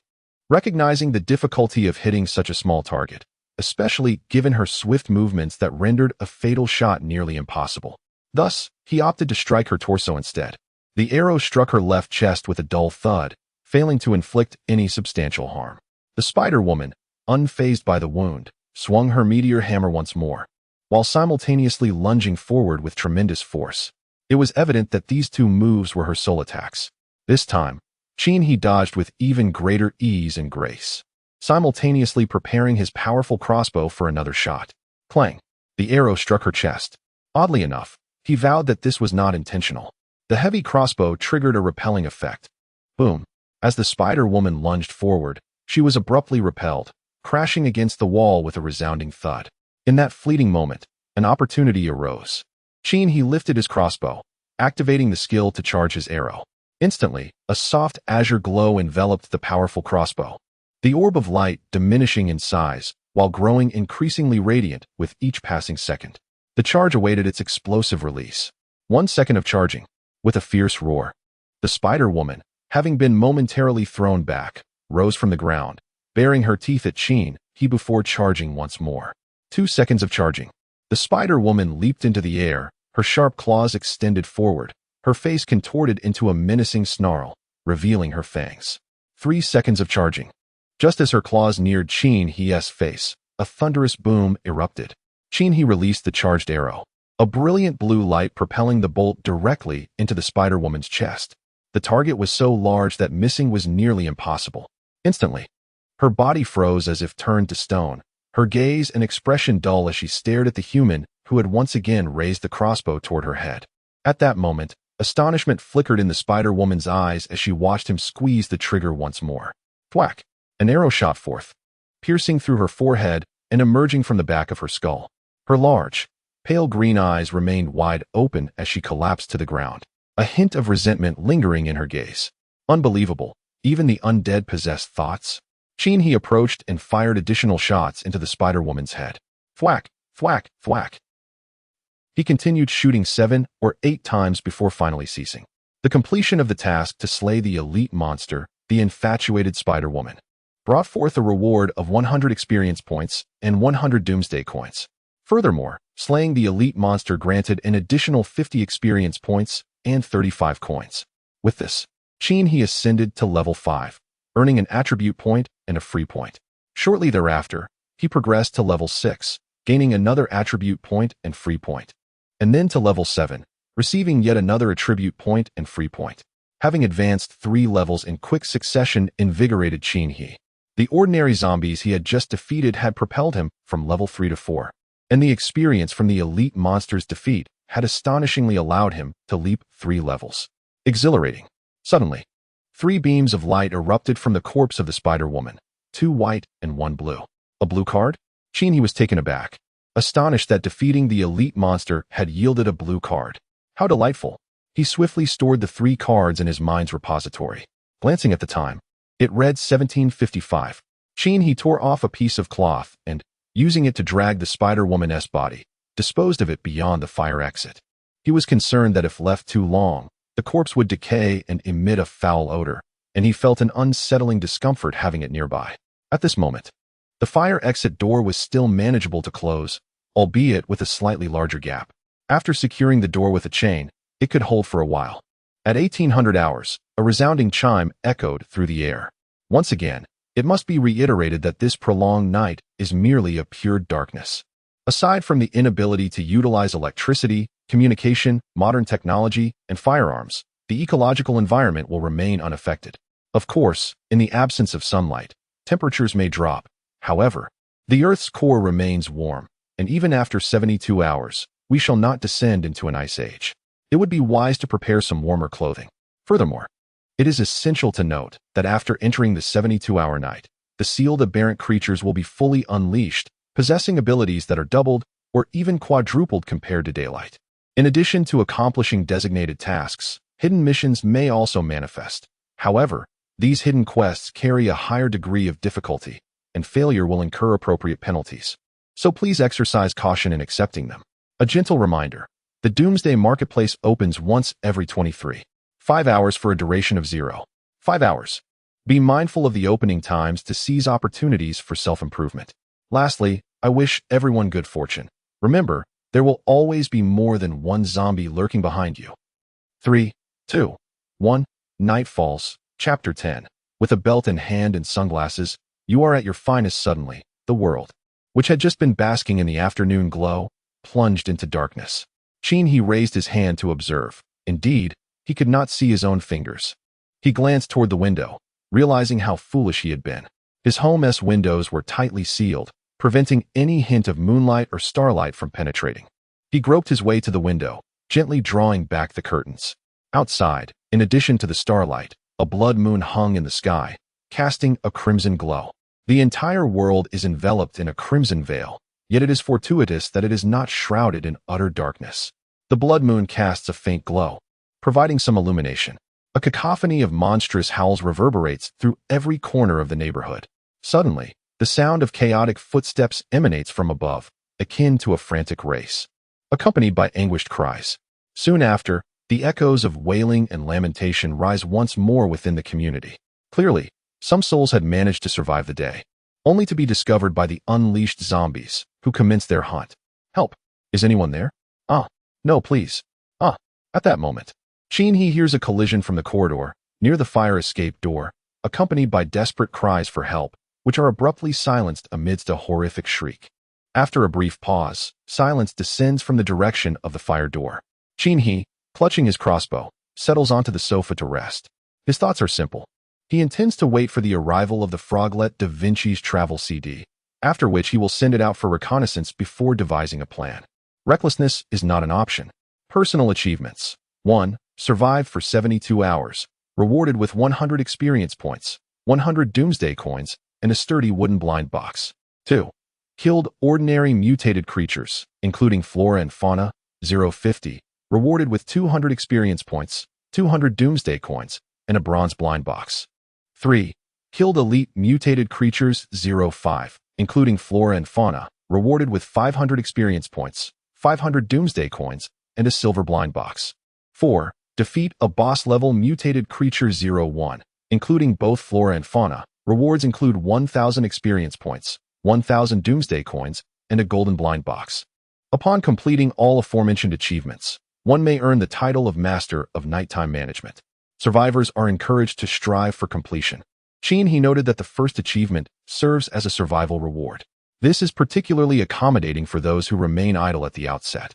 [SPEAKER 1] Recognizing the difficulty of hitting such a small target, especially given her swift movements that rendered a fatal shot nearly impossible. Thus, he opted to strike her torso instead. The arrow struck her left chest with a dull thud, failing to inflict any substantial harm. The Spider-Woman, unfazed by the wound, swung her meteor hammer once more, while simultaneously lunging forward with tremendous force. It was evident that these two moves were her sole attacks. This time, he dodged with even greater ease and grace, simultaneously preparing his powerful crossbow for another shot. Clang! The arrow struck her chest. Oddly enough, he vowed that this was not intentional. The heavy crossbow triggered a repelling effect. Boom! As the Spider-Woman lunged forward, she was abruptly repelled, crashing against the wall with a resounding thud. In that fleeting moment, an opportunity arose. He lifted his crossbow, activating the skill to charge his arrow. Instantly, a soft azure glow enveloped the powerful crossbow, the orb of light diminishing in size while growing increasingly radiant with each passing second. The charge awaited its explosive release. 1 second of charging. With a fierce roar, the Spider-Woman, having been momentarily thrown back, rose from the ground, baring her teeth at he before charging once more. 2 seconds of charging. The Spider-Woman leaped into the air, her sharp claws extended forward, her face contorted into a menacing snarl, revealing her fangs. 3 seconds of charging. Just as her claws neared He's face, a thunderous boom erupted. He released the charged arrow, a brilliant blue light propelling the bolt directly into the Spider-Woman's chest. The target was so large that missing was nearly impossible. Instantly, her body froze as if turned to stone, her gaze and expression dull as she stared at the human who had once again raised the crossbow toward her head. At that moment, astonishment flickered in the Spider-Woman's eyes as she watched him squeeze the trigger once more. Thwack! An arrow shot forth, piercing through her forehead and emerging from the back of her skull. Her large, pale green eyes remained wide open as she collapsed to the ground, a hint of resentment lingering in her gaze. Unbelievable, even the undead possessed thoughts. He approached and fired additional shots into the Spider-Woman's head. Thwack! Thwack! Thwack! He continued shooting 7 or 8 times before finally ceasing. The completion of the task to slay the elite monster, the infatuated Spider-Woman, brought forth a reward of 100 experience points and 100 doomsday coins. Furthermore, slaying the elite monster granted an additional 50 experience points and 35 coins. With this, he ascended to level 5, earning an attribute point and a free point. Shortly thereafter, he progressed to level 6, gaining another attribute point and free point, and then to level 7, receiving yet another attribute point and free point. Having advanced 3 levels in quick succession invigorated He. The ordinary zombies he had just defeated had propelled him from level 3 to 4, and the experience from the elite monster's defeat had astonishingly allowed him to leap 3 levels. Exhilarating. Suddenly, 3 beams of light erupted from the corpse of the Spider-Woman, 2 white and 1 blue. A blue card? He was taken aback, astonished that defeating the elite monster had yielded a blue card. How delightful. He swiftly stored the 3 cards in his mind's repository. Glancing at the time, it read 17:55. He tore off a piece of cloth and, using it to drag the Spider-Woman's body, disposed of it beyond the fire exit. He was concerned that if left too long, the corpse would decay and emit a foul odor, and he felt an unsettling discomfort having it nearby. At this moment, the fire exit door was still manageable to close, albeit with a slightly larger gap. After securing the door with a chain, it could hold for a while. At 1800 hours, a resounding chime echoed through the air. Once again, it must be reiterated that this prolonged night is merely a pure darkness. Aside from the inability to utilize electricity, communication, modern technology, and firearms, the ecological environment will remain unaffected. Of course, in the absence of sunlight, temperatures may drop. However, the Earth's core remains warm, and even after 72 hours, we shall not descend into an ice age. It would be wise to prepare some warmer clothing. Furthermore, it is essential to note that after entering the 72-hour night, the sealed aberrant creatures will be fully unleashed, possessing abilities that are doubled, or even quadrupled compared to daylight. In addition to accomplishing designated tasks, hidden missions may also manifest. However, these hidden quests carry a higher degree of difficulty, and failure will incur appropriate penalties. So please exercise caution in accepting them. A gentle reminder: the Doomsday Marketplace opens once every 5 hours for a duration of 5 hours. Be mindful of the opening times to seize opportunities for self-improvement. Lastly, I wish everyone good fortune. Remember, there will always be more than one zombie lurking behind you. 3, 2, 1. Night falls. Chapter 10. With a belt in hand and sunglasses, you are at your finest suddenly. The world, which had just been basking in the afternoon glow, plunged into darkness. He raised his hand to observe. Indeed, he could not see his own fingers. He glanced toward the window, realizing how foolish he had been. His home's windows were tightly sealed, preventing any hint of moonlight or starlight from penetrating. He groped his way to the window, gently drawing back the curtains. Outside, in addition to the starlight, a blood moon hung in the sky, casting a crimson glow. The entire world is enveloped in a crimson veil, yet it is fortuitous that it is not shrouded in utter darkness. The blood moon casts a faint glow, providing some illumination. A cacophony of monstrous howls reverberates through every corner of the neighborhood. Suddenly, the sound of chaotic footsteps emanates from above, akin to a frantic race, accompanied by anguished cries. Soon after, the echoes of wailing and lamentation rise once more within the community. Clearly, some souls had managed to survive the day, only to be discovered by the unleashed zombies, who commence their hunt. Help! Is anyone there? No, please. At that moment, he hears a collision from the corridor, near the fire escape door, accompanied by desperate cries for help, which are abruptly silenced amidst a horrific shriek. After a brief pause, silence descends from the direction of the fire door. He, clutching his crossbow, settles onto the sofa to rest. His thoughts are simple. He intends to wait for the arrival of the Froglet Da Vinci's travel CD, after which he will send it out for reconnaissance before devising a plan. Recklessness is not an option. Personal achievements. 1. Survived for 72 hours, rewarded with 100 experience points, 100 Doomsday coins, and a sturdy wooden blind box. 2. Killed ordinary mutated creatures, including flora and fauna, 050, rewarded with 200 experience points, 200 Doomsday coins, and a bronze blind box. 3. Killed elite mutated creatures, 05, including flora and fauna, rewarded with 500 experience points, 500 Doomsday coins, and a silver blind box. 4. Defeat a boss-level mutated creature 01, including both flora and fauna. Rewards include 1,000 experience points, 1,000 Doomsday coins, and a golden blind box. Upon completing all aforementioned achievements, one may earn the title of Master of Nighttime Management. Survivors are encouraged to strive for completion. He noted that the first achievement serves as a survival reward. This is particularly accommodating for those who remain idle at the outset,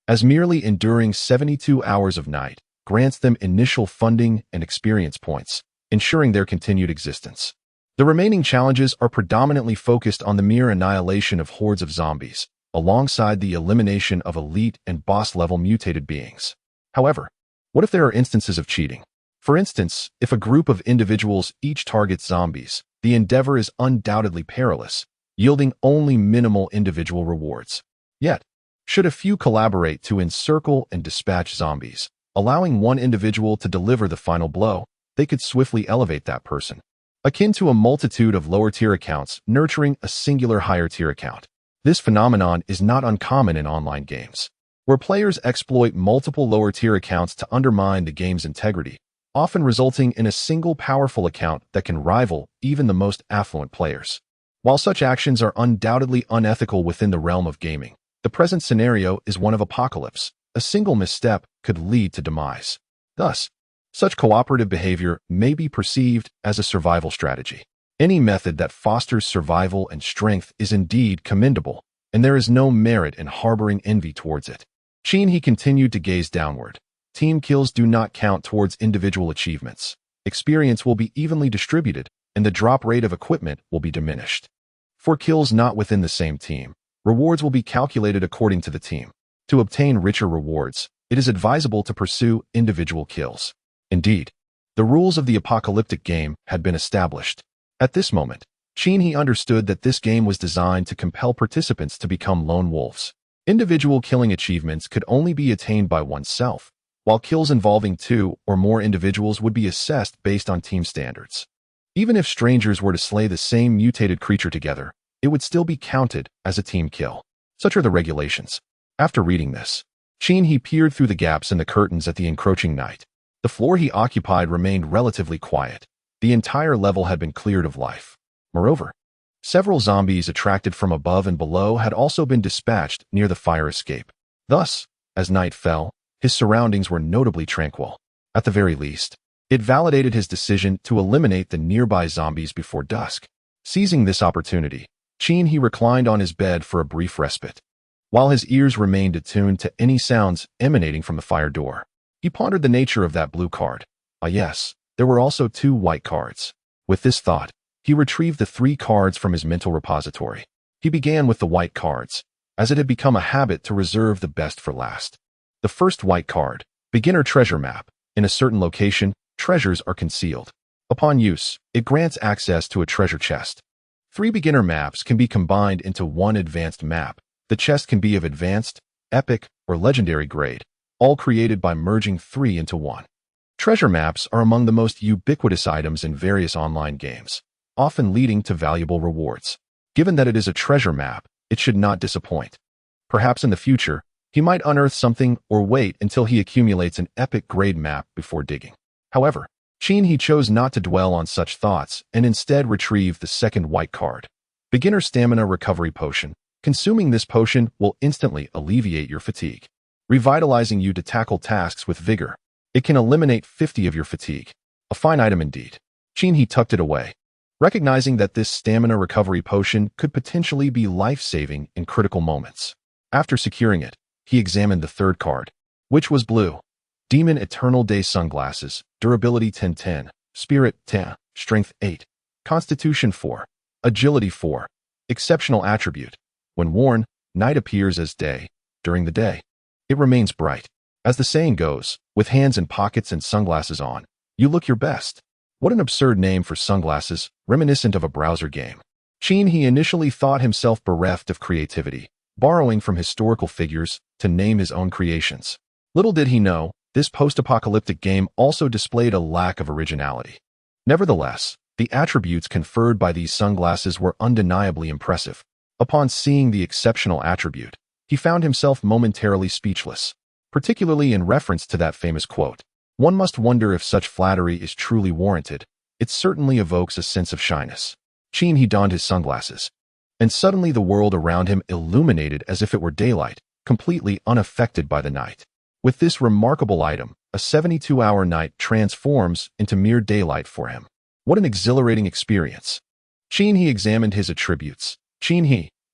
[SPEAKER 1] as merely enduring 72 hours of night grants them initial funding and experience points, ensuring their continued existence. The remaining challenges are predominantly focused on the mere annihilation of hordes of zombies, alongside the elimination of elite and boss-level mutated beings. However, what if there are instances of cheating? For instance, if a group of individuals each targets zombies, the endeavor is undoubtedly perilous, yielding only minimal individual rewards. Yet, should a few collaborate to encircle and dispatch zombies, allowing one individual to deliver the final blow, they could swiftly elevate that person, akin to a multitude of lower-tier accounts nurturing a singular higher-tier account. This phenomenon is not uncommon in online games, where players exploit multiple lower-tier accounts to undermine the game's integrity, often resulting in a single powerful account that can rival even the most affluent players. While such actions are undoubtedly unethical within the realm of gaming, the present scenario is one of apocalypse. A single misstep could lead to demise. Thus, such cooperative behavior may be perceived as a survival strategy. Any method that fosters survival and strength is indeed commendable, and there is no merit in harboring envy towards it. He continued to gaze downward. Team kills do not count towards individual achievements. Experience will be evenly distributed, and the drop rate of equipment will be diminished. For kills not within the same team, rewards will be calculated according to the team. To obtain richer rewards, it is advisable to pursue individual kills. Indeed, the rules of the apocalyptic game had been established. At this moment, he understood that this game was designed to compel participants to become lone wolves. Individual killing achievements could only be attained by oneself, while kills involving 2 or more individuals would be assessed based on team standards. Even if strangers were to slay the same mutated creature together, it would still be counted as a team kill. Such are the regulations. After reading this, he peered through the gaps in the curtains at the encroaching night. The floor he occupied remained relatively quiet. The entire level had been cleared of life. Moreover, several zombies attracted from above and below had also been dispatched near the fire escape. Thus, as night fell, his surroundings were notably tranquil. At the very least, it validated his decision to eliminate the nearby zombies before dusk. Seizing this opportunity, he reclined on his bed for a brief respite. While his ears remained attuned to any sounds emanating from the fire door, he pondered the nature of that blue card. Ah yes, there were also 2 white cards. With this thought, he retrieved the 3 cards from his mental repository. He began with the white cards, as it had become a habit to reserve the best for last. The first white card, Beginner Treasure Map. In a certain location, treasures are concealed. Upon use, it grants access to a treasure chest. 3 beginner maps can be combined into 1 advanced map. The chest can be of advanced, epic, or legendary grade, all created by merging 3 into 1. Treasure maps are among the most ubiquitous items in various online games, often leading to valuable rewards. Given that it is a treasure map, it should not disappoint. Perhaps in the future, he might unearth something or wait until he accumulates an epic grade map before digging. However, he chose not to dwell on such thoughts and instead retrieved the second white card. Beginner Stamina Recovery Potion. Consuming this potion will instantly alleviate your fatigue, revitalizing you to tackle tasks with vigor. It can eliminate 50 of your fatigue. A fine item indeed. He tucked it away, recognizing that this stamina recovery potion could potentially be life-saving in critical moments. After securing it, he examined the third card, which was blue. Demon Eternal Day Sunglasses. Durability 10-10, Spirit 10, Strength 8, Constitution 4, Agility 4. Exceptional attribute. When worn, night appears as day. During the day, it remains bright. As the saying goes, with hands in pockets and sunglasses on, you look your best. What an absurd name for sunglasses, reminiscent of a browser game. He initially thought himself bereft of creativity, borrowing from historical figures to name his own creations. Little did he know, this post-apocalyptic game also displayed a lack of originality. Nevertheless, the attributes conferred by these sunglasses were undeniably impressive. Upon seeing the exceptional attribute, he found himself momentarily speechless, particularly in reference to that famous quote. One must wonder if such flattery is truly warranted. It certainly evokes a sense of shyness. He donned his sunglasses, and suddenly the world around him illuminated as if it were daylight, completely unaffected by the night. With this remarkable item, a 72-hour night transforms into mere daylight for him. What an exhilarating experience. He examined his attributes.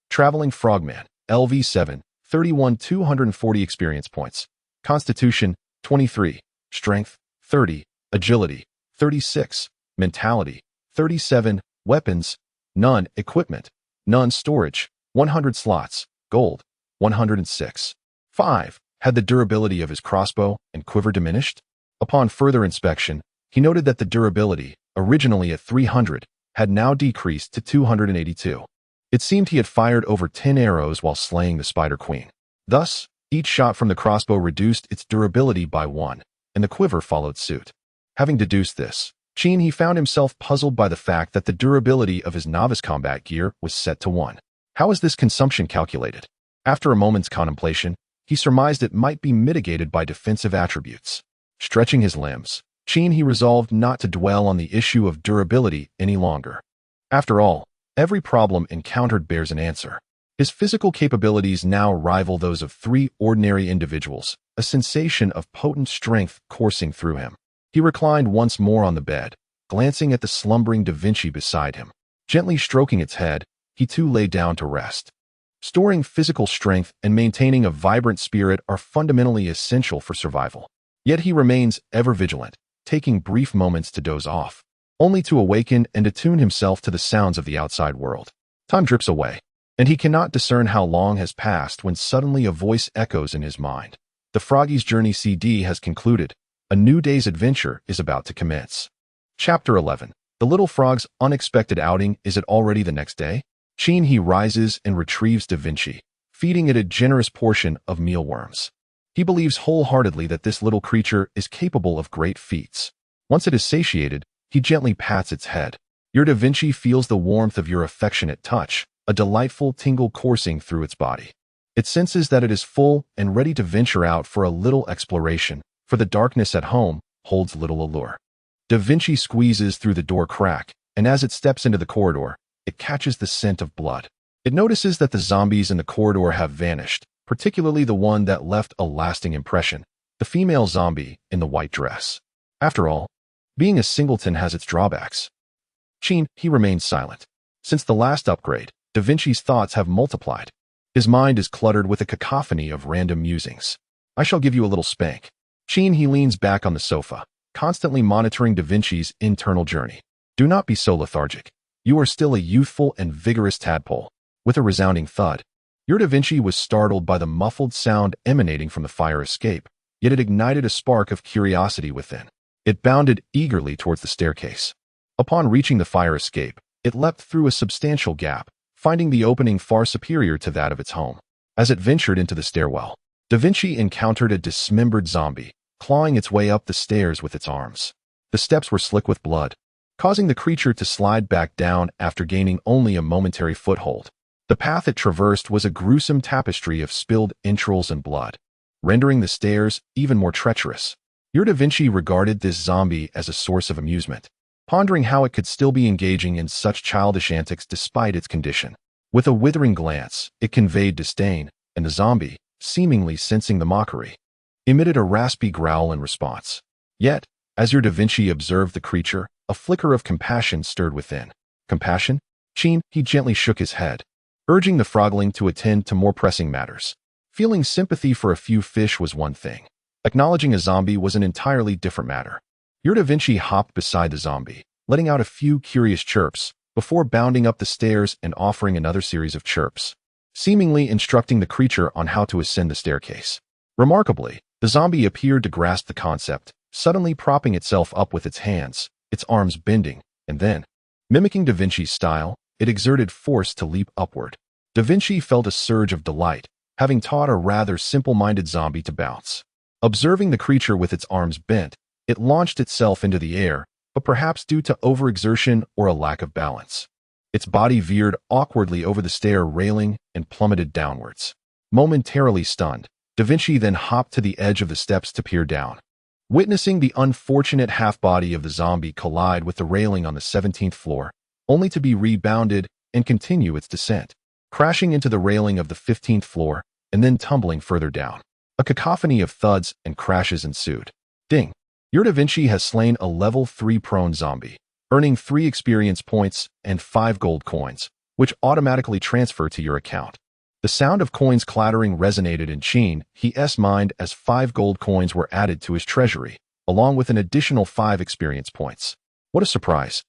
[SPEAKER 1] Traveling Frogman, LV7, 31,240 experience points. Constitution, 23. Strength, 30. Agility, 36. Mentality, 37. Weapons, none. Equipment, none. Storage, 100 slots. Gold, 106. 5. Had the durability of his crossbow and quiver diminished? Upon further inspection, he noted that the durability, originally at 300, had now decreased to 282. It seemed he had fired over 10 arrows while slaying the Spider Queen. Thus, each shot from the crossbow reduced its durability by 1, and the quiver followed suit. Having deduced this, he found himself puzzled by the fact that the durability of his novice combat gear was set to 1. How is this consumption calculated? After a moment's contemplation, he surmised it might be mitigated by defensive attributes. Stretching his limbs, he resolved not to dwell on the issue of durability any longer. After all, every problem encountered bears an answer. His physical capabilities now rival those of 3 ordinary individuals, a sensation of potent strength coursing through him. He reclined once more on the bed, glancing at the slumbering Da Vinci beside him. Gently stroking its head, he too lay down to rest. Storing physical strength and maintaining a vibrant spirit are fundamentally essential for survival. Yet he remains ever vigilant, taking brief moments to doze off, only to awaken and attune himself to the sounds of the outside world. Time drips away, and he cannot discern how long has passed when suddenly a voice echoes in his mind. The Froggy's Journey CD has concluded. A new day's adventure is about to commence. Chapter 11. The Little Frog's unexpected outing. Is it already the next day? He rises and retrieves Da Vinci, feeding it a generous portion of mealworms. He believes wholeheartedly that this little creature is capable of great feats. Once it is satiated, he gently pats its head. Your Da Vinci feels the warmth of your affectionate touch, a delightful tingle coursing through its body. It senses that it is full and ready to venture out for a little exploration, for the darkness at home holds little allure. Da Vinci squeezes through the door crack, and as it steps into the corridor, it catches the scent of blood. It notices that the zombies in the corridor have vanished, particularly the one that left a lasting impression, the female zombie in the white dress. After all, being a singleton has its drawbacks. He remains silent. Since the last upgrade, Da Vinci's thoughts have multiplied. His mind is cluttered with a cacophony of random musings. I shall give you a little spank. He leans back on the sofa, constantly monitoring Da Vinci's internal journey. Do not be so lethargic. You are still a youthful and vigorous tadpole. With a resounding thud, your Da Vinci was startled by the muffled sound emanating from the fire escape, yet it ignited a spark of curiosity within. It bounded eagerly towards the staircase. Upon reaching the fire escape, it leapt through a substantial gap, finding the opening far superior to that of its home. As it ventured into the stairwell, Da Vinci encountered a dismembered zombie, clawing its way up the stairs with its arms. The steps were slick with blood, causing the creature to slide back down after gaining only a momentary foothold. The path it traversed was a gruesome tapestry of spilled entrails and blood, rendering the stairs even more treacherous. Your Da Vinci regarded this zombie as a source of amusement, pondering how it could still be engaging in such childish antics despite its condition. With a withering glance, it conveyed disdain, and the zombie, seemingly sensing the mockery, emitted a raspy growl in response. Yet, as your Da Vinci observed the creature, a flicker of compassion stirred within. Compassion? He gently shook his head, urging the frogling to attend to more pressing matters. Feeling sympathy for a few fish was one thing. Acknowledging a zombie was an entirely different matter. Your Da Vinci hopped beside the zombie, letting out a few curious chirps, before bounding up the stairs and offering another series of chirps, seemingly instructing the creature on how to ascend the staircase. Remarkably, the zombie appeared to grasp the concept, suddenly propping itself up with its hands, its arms bending, and then, mimicking Da Vinci's style, it exerted force to leap upward. Da Vinci felt a surge of delight, having taught a rather simple-minded zombie to bounce. Observing the creature with its arms bent, it launched itself into the air, but perhaps due to overexertion or a lack of balance, its body veered awkwardly over the stair railing and plummeted downwards. Momentarily stunned, Da Vinci then hopped to the edge of the steps to peer down. Witnessing the unfortunate half-body of the zombie collide with the railing on the 17th floor, only to be rebounded and continue its descent, crashing into the railing of the 15th floor and then tumbling further down. A cacophony of thuds and crashes ensued. Ding! Your Da Vinci has slain a level 3 prone zombie, earning 3 experience points and 5 gold coins, which automatically transfer to your account. The sound of coins clattering resonated in his mind as 5 gold coins were added to his treasury, along with an additional 5 experience points. What a surprise!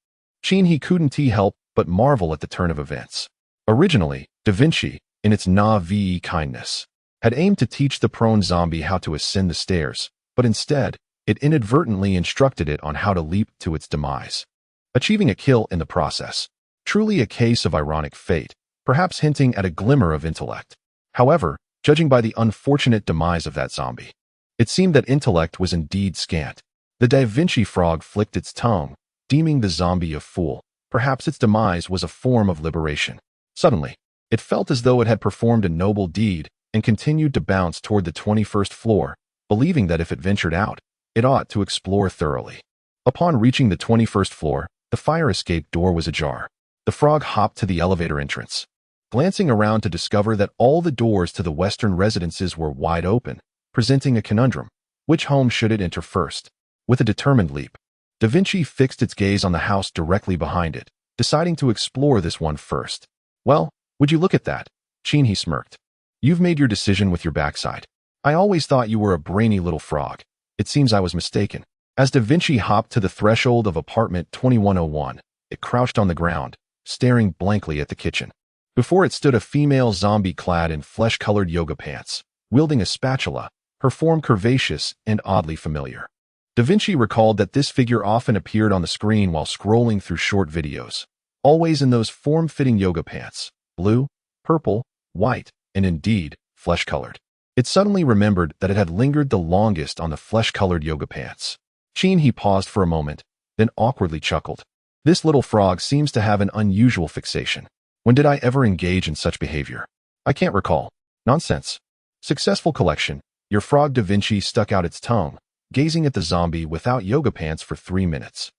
[SPEAKER 1] He couldn't help but marvel at the turn of events. Originally, Da Vinci, in its naive kindness, had aimed to teach the prone zombie how to ascend the stairs, but instead, it inadvertently instructed it on how to leap to its demise, achieving a kill in the process. Truly a case of ironic fate, perhaps hinting at a glimmer of intellect. However, judging by the unfortunate demise of that zombie, it seemed that intellect was indeed scant. The Da Vinci frog flicked its tongue, deeming the zombie a fool. Perhaps its demise was a form of liberation. Suddenly, it felt as though it had performed a noble deed and continued to bounce toward the 21st floor, believing that if it ventured out, it ought to explore thoroughly. Upon reaching the 21st floor, the fire escape door was ajar. The frog hopped to the elevator entrance, glancing around to discover that all the doors to the western residences were wide open, presenting a conundrum. Which home should it enter first? With a determined leap, Da Vinci fixed its gaze on the house directly behind it, deciding to explore this one first. Well, would you look at that? He smirked. You've made your decision with your backside. I always thought you were a brainy little frog. It seems I was mistaken. As Da Vinci hopped to the threshold of apartment 2101, it crouched on the ground, staring blankly at the kitchen. Before it stood a female zombie clad in flesh-colored yoga pants, wielding a spatula, her form curvaceous and oddly familiar. Da Vinci recalled that this figure often appeared on the screen while scrolling through short videos, always in those form-fitting yoga pants, blue, purple, white, and indeed, flesh-colored. It suddenly remembered that it had lingered the longest on the flesh-colored yoga pants. He paused for a moment, then awkwardly chuckled. This little frog seems to have an unusual fixation. When did I ever engage in such behavior? I can't recall. Nonsense. Successful collection. Your frog Da Vinci stuck out its tongue, gazing at the zombie without yoga pants for 3 minutes.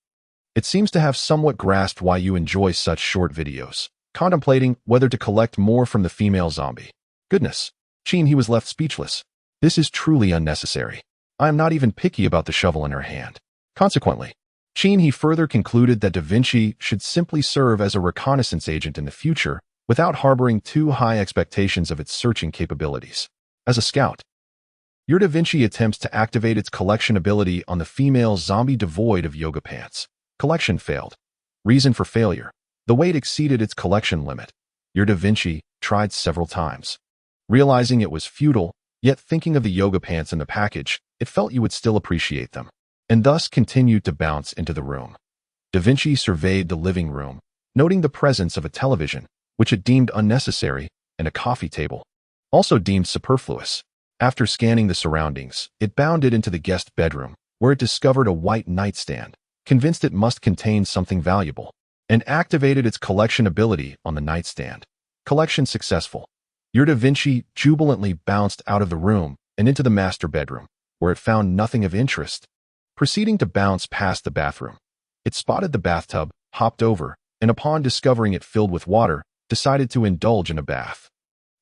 [SPEAKER 1] It seems to have somewhat grasped why you enjoy such short videos, contemplating whether to collect more from the female zombie. Goodness. He was left speechless. This is truly unnecessary. I am not even picky about the shovel in her hand. Consequently, he further concluded that Da Vinci should simply serve as a reconnaissance agent in the future without harboring too high expectations of its searching capabilities. As a scout, your Da Vinci attempts to activate its collection ability on the female zombie devoid of yoga pants. Collection failed. Reason for failure. The weight exceeded its collection limit. Your Da Vinci tried several times. Realizing it was futile, yet thinking of the yoga pants in the package, it felt you would still appreciate them, and thus continued to bounce into the room. Da Vinci surveyed the living room, noting the presence of a television, which it deemed unnecessary, and a coffee table, also deemed superfluous. After scanning the surroundings, it bounded into the guest bedroom, where it discovered a white nightstand, convinced it must contain something valuable, and activated its collection ability on the nightstand. Collection successful. Your Da Vinci jubilantly bounced out of the room and into the master bedroom, where it found nothing of interest. Proceeding to bounce past the bathroom, it spotted the bathtub, hopped over, and upon discovering it filled with water, decided to indulge in a bath.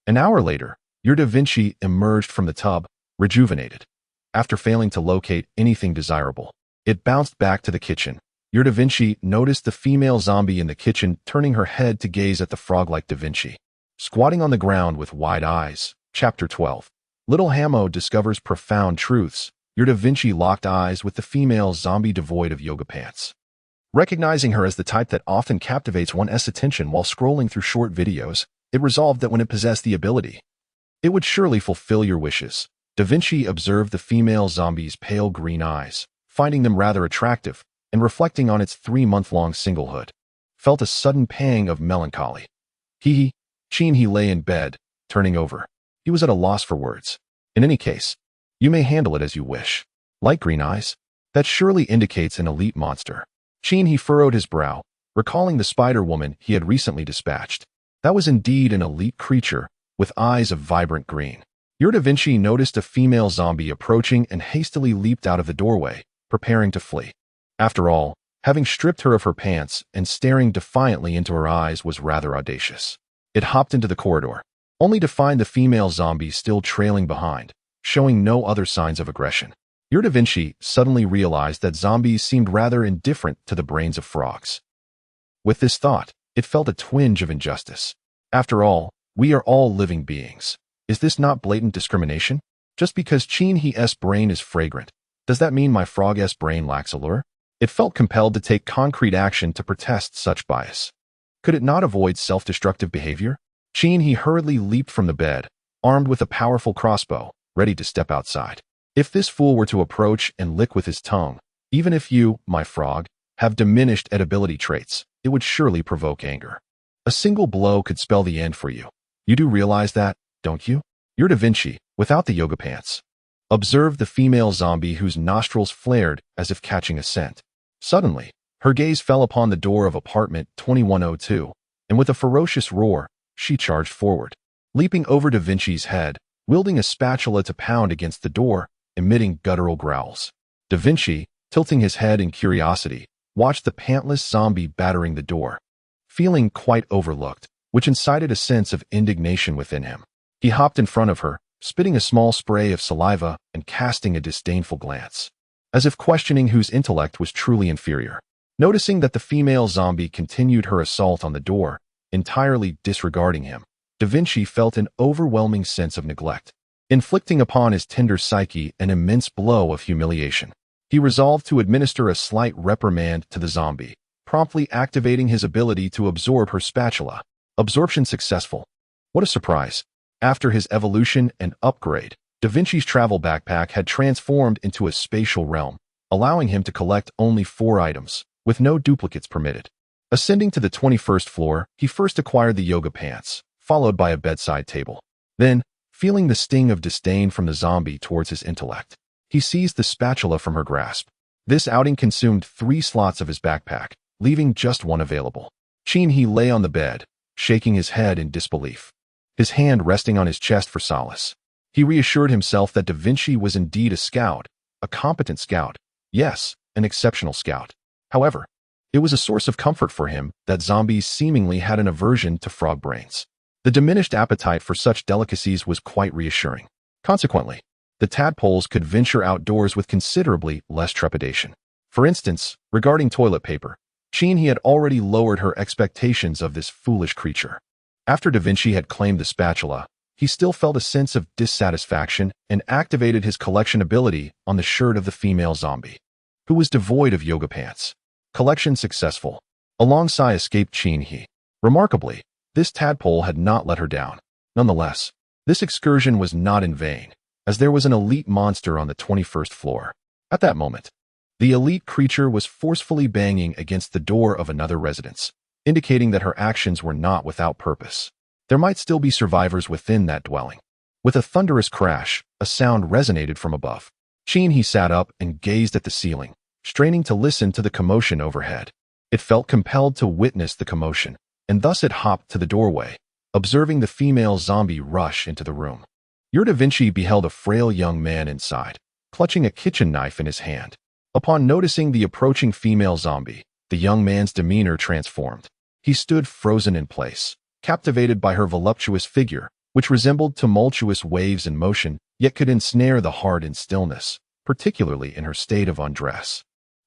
[SPEAKER 1] An hour later, your Da Vinci emerged from the tub, rejuvenated. After failing to locate anything desirable, it bounced back to the kitchen. Your Da Vinci noticed the female zombie in the kitchen turning her head to gaze at the frog-like Da Vinci. Squatting on the ground with wide eyes. Chapter 12. Little Hamo discovers profound truths. Your Da Vinci locked eyes with the female zombie devoid of yoga pants. Recognizing her as the type that often captivates one's attention while scrolling through short videos, it resolved that when it possessed the ability, it would surely fulfill your wishes. Da Vinci observed the female zombie's pale green eyes, finding them rather attractive, and reflecting on its 3-month-long singlehood, felt a sudden pang of melancholy. He lay in bed, turning over. He was at a loss for words. In any case, you may handle it as you wish. Light green eyes? That surely indicates an elite monster. He furrowed his brow, recalling the Spider-Woman he had recently dispatched. That was indeed an elite creature, with eyes of vibrant green. Your Da Vinci noticed a female zombie approaching and hastily leaped out of the doorway, preparing to flee. After all, having stripped her of her pants and staring defiantly into her eyes was rather audacious. It hopped into the corridor, only to find the female zombie still trailing behind, showing no other signs of aggression. Your Da Vinci suddenly realized that zombies seemed rather indifferent to the brains of frogs. With this thought, it felt a twinge of injustice. After all, we are all living beings. Is this not blatant discrimination? Just because He's brain is fragrant, does that mean my frog's brain lacks allure? It felt compelled to take concrete action to protest such bias. Could it not avoid self-destructive behavior? He hurriedly leaped from the bed, armed with a powerful crossbow, ready to step outside. If this fool were to approach and lick with his tongue, even if you, my frog, have diminished edibility traits, it would surely provoke anger. A single blow could spell the end for you. You do realize that, don't you? Your Da Vinci, without the yoga pants, observed the female zombie whose nostrils flared as if catching a scent. Suddenly, her gaze fell upon the door of apartment 2102, and with a ferocious roar, she charged forward, leaping over Da Vinci's head, wielding a spatula to pound against the door, emitting guttural growls. Da Vinci, tilting his head in curiosity, watched the pantless zombie battering the door, feeling quite overlooked, which incited a sense of indignation within him. He hopped in front of her, spitting a small spray of saliva and casting a disdainful glance, as if questioning whose intellect was truly inferior. Noticing that the female zombie continued her assault on the door, entirely disregarding him, Da Vinci felt an overwhelming sense of neglect, inflicting upon his tender psyche an immense blow of humiliation. He resolved to administer a slight reprimand to the zombie, promptly activating his ability to absorb her spatula. Absorption successful. What a surprise. After his evolution and upgrade, Da Vinci's travel backpack had transformed into a spatial realm, allowing him to collect only 4 items, with no duplicates permitted. Ascending to the 21st floor, he first acquired the yoga pants, followed by a bedside table. Then, feeling the sting of disdain from the zombie towards his intellect, he seized the spatula from her grasp. This outing consumed 3 slots of his backpack, leaving just 1 available. He lay on the bed, shaking his head in disbelief, his hand resting on his chest for solace. He reassured himself that Da Vinci was indeed a scout, a competent scout, yes, an exceptional scout. However, it was a source of comfort for him that zombies seemingly had an aversion to frog brains. The diminished appetite for such delicacies was quite reassuring. Consequently, the tadpoles could venture outdoors with considerably less trepidation. For instance, regarding toilet paper, he had already lowered her expectations of this foolish creature. After Da Vinci had claimed the spatula, he still felt a sense of dissatisfaction and activated his collection ability on the shirt of the female zombie, who was devoid of yoga pants. Collection successful. Alongside escaped He. Remarkably, this tadpole had not let her down. Nonetheless, this excursion was not in vain, as there was an elite monster on the 21st floor. At that moment, the elite creature was forcefully banging against the door of another residence, indicating that her actions were not without purpose. There might still be survivors within that dwelling. With a thunderous crash, a sound resonated from above. He sat up and gazed at the ceiling, straining to listen to the commotion overhead. It felt compelled to witness the commotion, and thus it hopped to the doorway, observing the female zombie rush into the room. Da Vinci beheld a frail young man inside, clutching a kitchen knife in his hand. Upon noticing the approaching female zombie, the young man's demeanor transformed. He stood frozen in place, captivated by her voluptuous figure, which resembled tumultuous waves in motion, yet could ensnare the heart in stillness, particularly in her state of undress.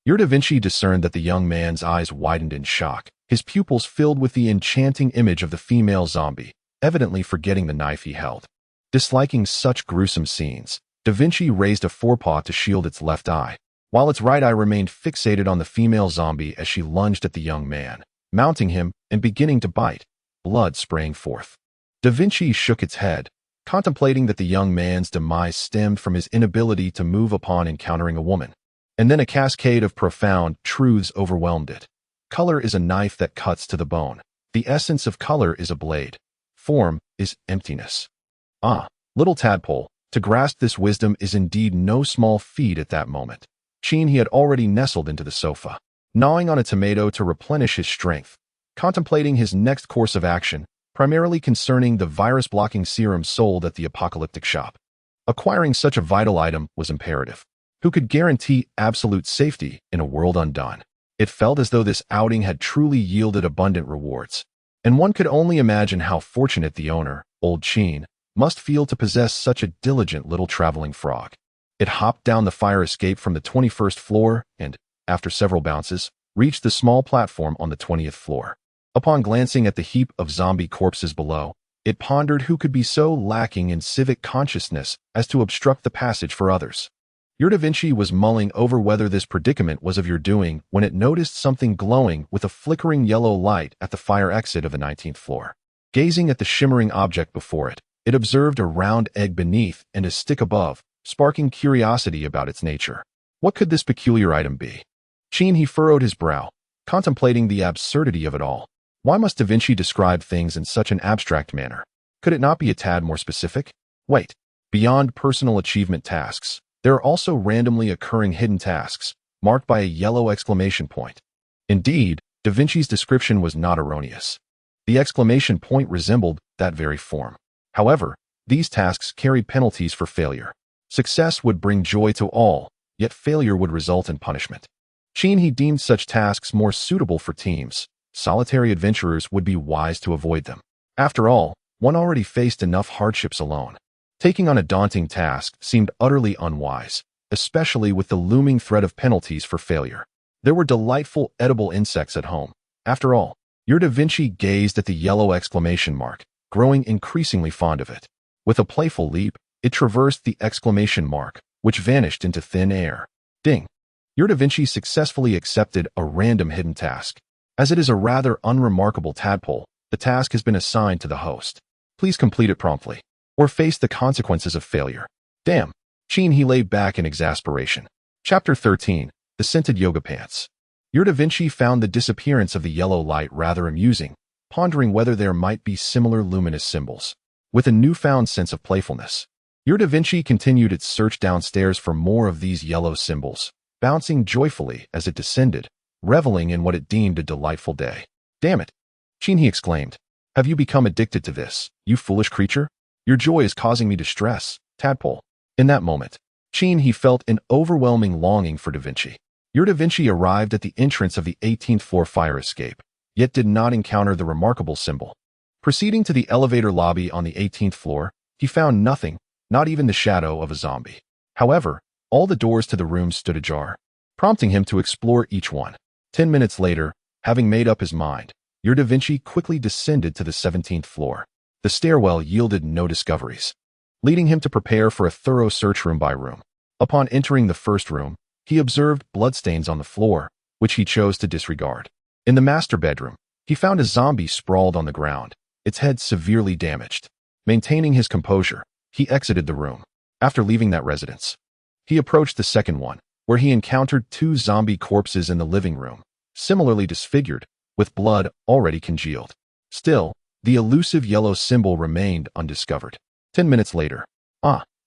[SPEAKER 1] Da Vinci discerned that the young man's eyes widened in shock, his pupils filled with the enchanting image of the female zombie, evidently forgetting the knife he held. Disliking such gruesome scenes, Da Vinci raised a forepaw to shield its left eye, while its right eye remained fixated on the female zombie as she lunged at the young man, mounting him and beginning to bite, blood spraying forth. Da Vinci shook its head, contemplating that the young man's demise stemmed from his inability to move upon encountering a woman. And then a cascade of profound truths overwhelmed it. Color is a knife that cuts to the bone. The essence of color is a blade. Form is emptiness. Ah, little tadpole, to grasp this wisdom is indeed no small feat at that moment. He had already nestled into the sofa, gnawing on a tomato to replenish his strength, contemplating his next course of action, primarily concerning the virus-blocking serum sold at the apocalyptic shop. Acquiring such a vital item was imperative. Who could guarantee absolute safety in a world undone? It felt as though this outing had truly yielded abundant rewards, and one could only imagine how fortunate the owner, old Cheen, must feel to possess such a diligent little traveling frog. It hopped down the fire escape from the 21st floor and, after several bounces, reached the small platform on the 20th floor. Upon glancing at the heap of zombie corpses below, it pondered who could be so lacking in civic consciousness as to obstruct the passage for others. Da Vinci was mulling over whether this predicament was of your doing when it noticed something glowing with a flickering yellow light at the fire exit of the 19th floor. Gazing at the shimmering object before it, it observed a round egg beneath and a stick above, sparking curiosity about its nature. What could this peculiar item be? He furrowed his brow, contemplating the absurdity of it all. Why must Da Vinci describe things in such an abstract manner? Could it not be a tad more specific? Wait, beyond personal achievement tasks, there are also randomly occurring hidden tasks, marked by a yellow exclamation point. Indeed, Da Vinci's description was not erroneous. The exclamation point resembled that very form. However, these tasks carried penalties for failure. Success would bring joy to all, yet failure would result in punishment. He deemed such tasks more suitable for teams. Solitary adventurers would be wise to avoid them. After all, one already faced enough hardships alone. Taking on a daunting task seemed utterly unwise, especially with the looming threat of penalties for failure. There were delightful edible insects at home. After all, Da Vinci gazed at the yellow exclamation mark, growing increasingly fond of it. With a playful leap, it traversed the exclamation mark, which vanished into thin air. Ding! Da Vinci successfully accepted a random hidden task. As it is a rather unremarkable tadpole, the task has been assigned to the host. Please complete it promptly, or face the consequences of failure. Damn! He lay back in exasperation. Chapter 13. The Scented Yoga Pants. Da Vinci found the disappearance of the yellow light rather amusing, pondering whether there might be similar luminous symbols. with a newfound sense of playfulness. Your Da Vinci continued its search downstairs for more of these yellow symbols, bouncing joyfully as it descended, reveling in what it deemed a delightful day. "Damn it!" he exclaimed. "Have you become addicted to this, you foolish creature? Your joy is causing me distress, tadpole." In that moment, he felt an overwhelming longing for Da Vinci. Your Da Vinci arrived at the entrance of the 18th floor fire escape, yet did not encounter the remarkable symbol. Proceeding to the elevator lobby on the 18th floor, he found nothing, not even the shadow of a zombie. However, all the doors to the rooms stood ajar, prompting him to explore each one. 10 minutes later, having made up his mind, your Da Vinci quickly descended to the 17th floor. The stairwell yielded no discoveries, leading him to prepare for a thorough search room by room. Upon entering the first room, he observed bloodstains on the floor, which he chose to disregard. In the master bedroom, he found a zombie sprawled on the ground, its head severely damaged. Maintaining his composure, he exited the room. After leaving that residence, he approached the second one, where he encountered 2 zombie corpses in the living room, similarly disfigured, with blood already congealed. Still, the elusive yellow symbol remained undiscovered. 10 minutes later,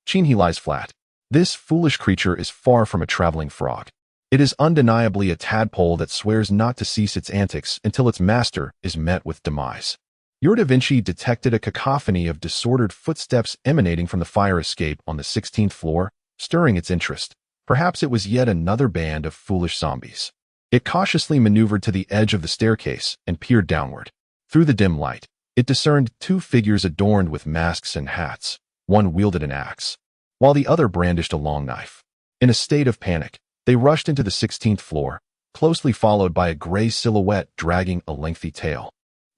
[SPEAKER 1] he lies flat. This foolish creature is far from a traveling frog. It is undeniably a tadpole that swears not to cease its antics until its master is met with demise. Your Da Vinci detected a cacophony of disordered footsteps emanating from the fire escape on the 16th floor, stirring its interest. Perhaps it was yet another band of foolish zombies. It cautiously maneuvered to the edge of the staircase and peered downward. Through the dim light, it discerned 2 figures adorned with masks and hats. One wielded an axe, while the other brandished a long knife. In a state of panic, they rushed into the 16th floor, closely followed by a gray silhouette dragging a lengthy tail,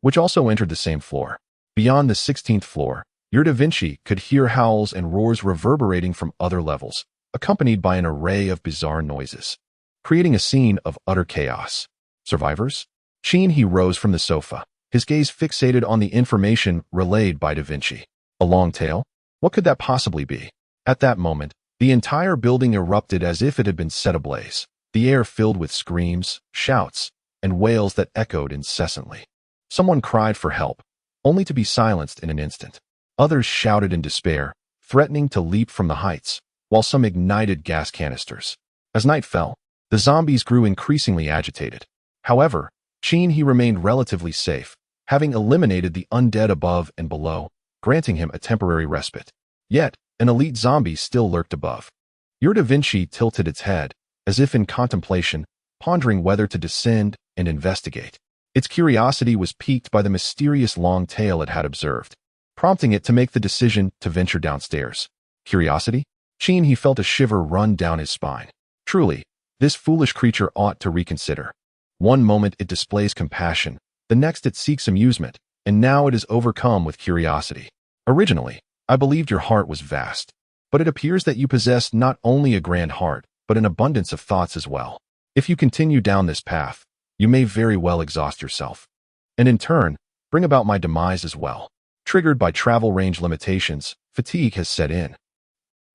[SPEAKER 1] which also entered the same floor. Beyond the 16th floor, your Da Vinci could hear howls and roars reverberating from other levels, accompanied by an array of bizarre noises, creating a scene of utter chaos. Survivors? He rose from the sofa, his gaze fixated on the information relayed by Da Vinci. A long tail? What could that possibly be? At that moment, the entire building erupted as if it had been set ablaze, the air filled with screams, shouts, and wails that echoed incessantly. Someone cried for help, only to be silenced in an instant. Others shouted in despair, threatening to leap from the heights, while some ignited gas canisters. As night fell, the zombies grew increasingly agitated. However, he remained relatively safe, having eliminated the undead above and below, granting him a temporary respite. Yet, an elite zombie still lurked above. Your Da Vinci tilted its head, as if in contemplation, pondering whether to descend and investigate. Its curiosity was piqued by the mysterious long tail it had observed, prompting it to make the decision to venture downstairs. Curiosity? He felt a shiver run down his spine. Truly, this foolish creature ought to reconsider. One moment it displays compassion, the next it seeks amusement, and now it is overcome with curiosity. Originally, I believed your heart was vast, but it appears that you possess not only a grand heart, but an abundance of thoughts as well. If you continue down this path, you may very well exhaust yourself, and in turn, bring about my demise as well. Triggered by travel range limitations, fatigue has set in.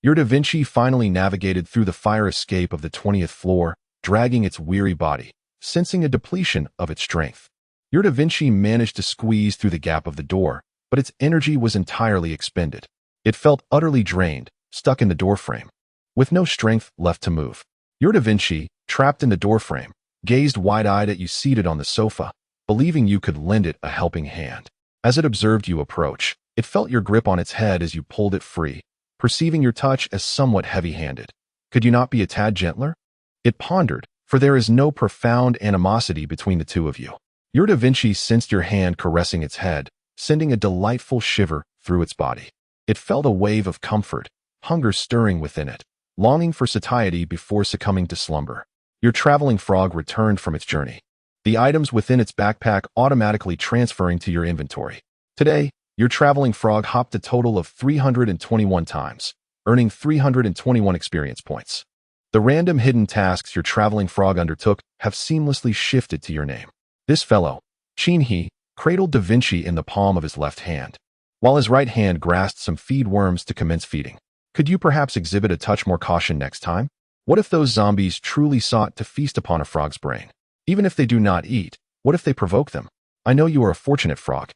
[SPEAKER 1] Your Da Vinci finally navigated through the fire escape of the 20th floor, dragging its weary body, sensing a depletion of its strength. Your Da Vinci managed to squeeze through the gap of the door, but its energy was entirely expended. It felt utterly drained, stuck in the doorframe, with no strength left to move. Your Da Vinci, trapped in the doorframe, gazed wide-eyed at you seated on the sofa, believing you could lend it a helping hand. As it observed you approach, it felt your grip on its head as you pulled it free, perceiving your touch as somewhat heavy-handed. Could you not be a tad gentler? It pondered, for there is no profound animosity between the two of you. Your Da Vinci sensed your hand caressing its head, sending a delightful shiver through its body. It felt a wave of comfort, hunger stirring within it, longing for satiety before succumbing to slumber. Your traveling frog returned from its journey, the items within its backpack automatically transferring to your inventory. Today, your traveling frog hopped a total of 321 times, earning 321 experience points. The random hidden tasks your traveling frog undertook have seamlessly shifted to your name. This fellow, he, cradled Da Vinci in the palm of his left hand, while his right hand grasped some feed worms to commence feeding. Could you perhaps exhibit a touch more caution next time? What if those zombies truly sought to feast upon a frog's brain? Even if they do not eat, what if they provoke them? I know you are a fortunate frog,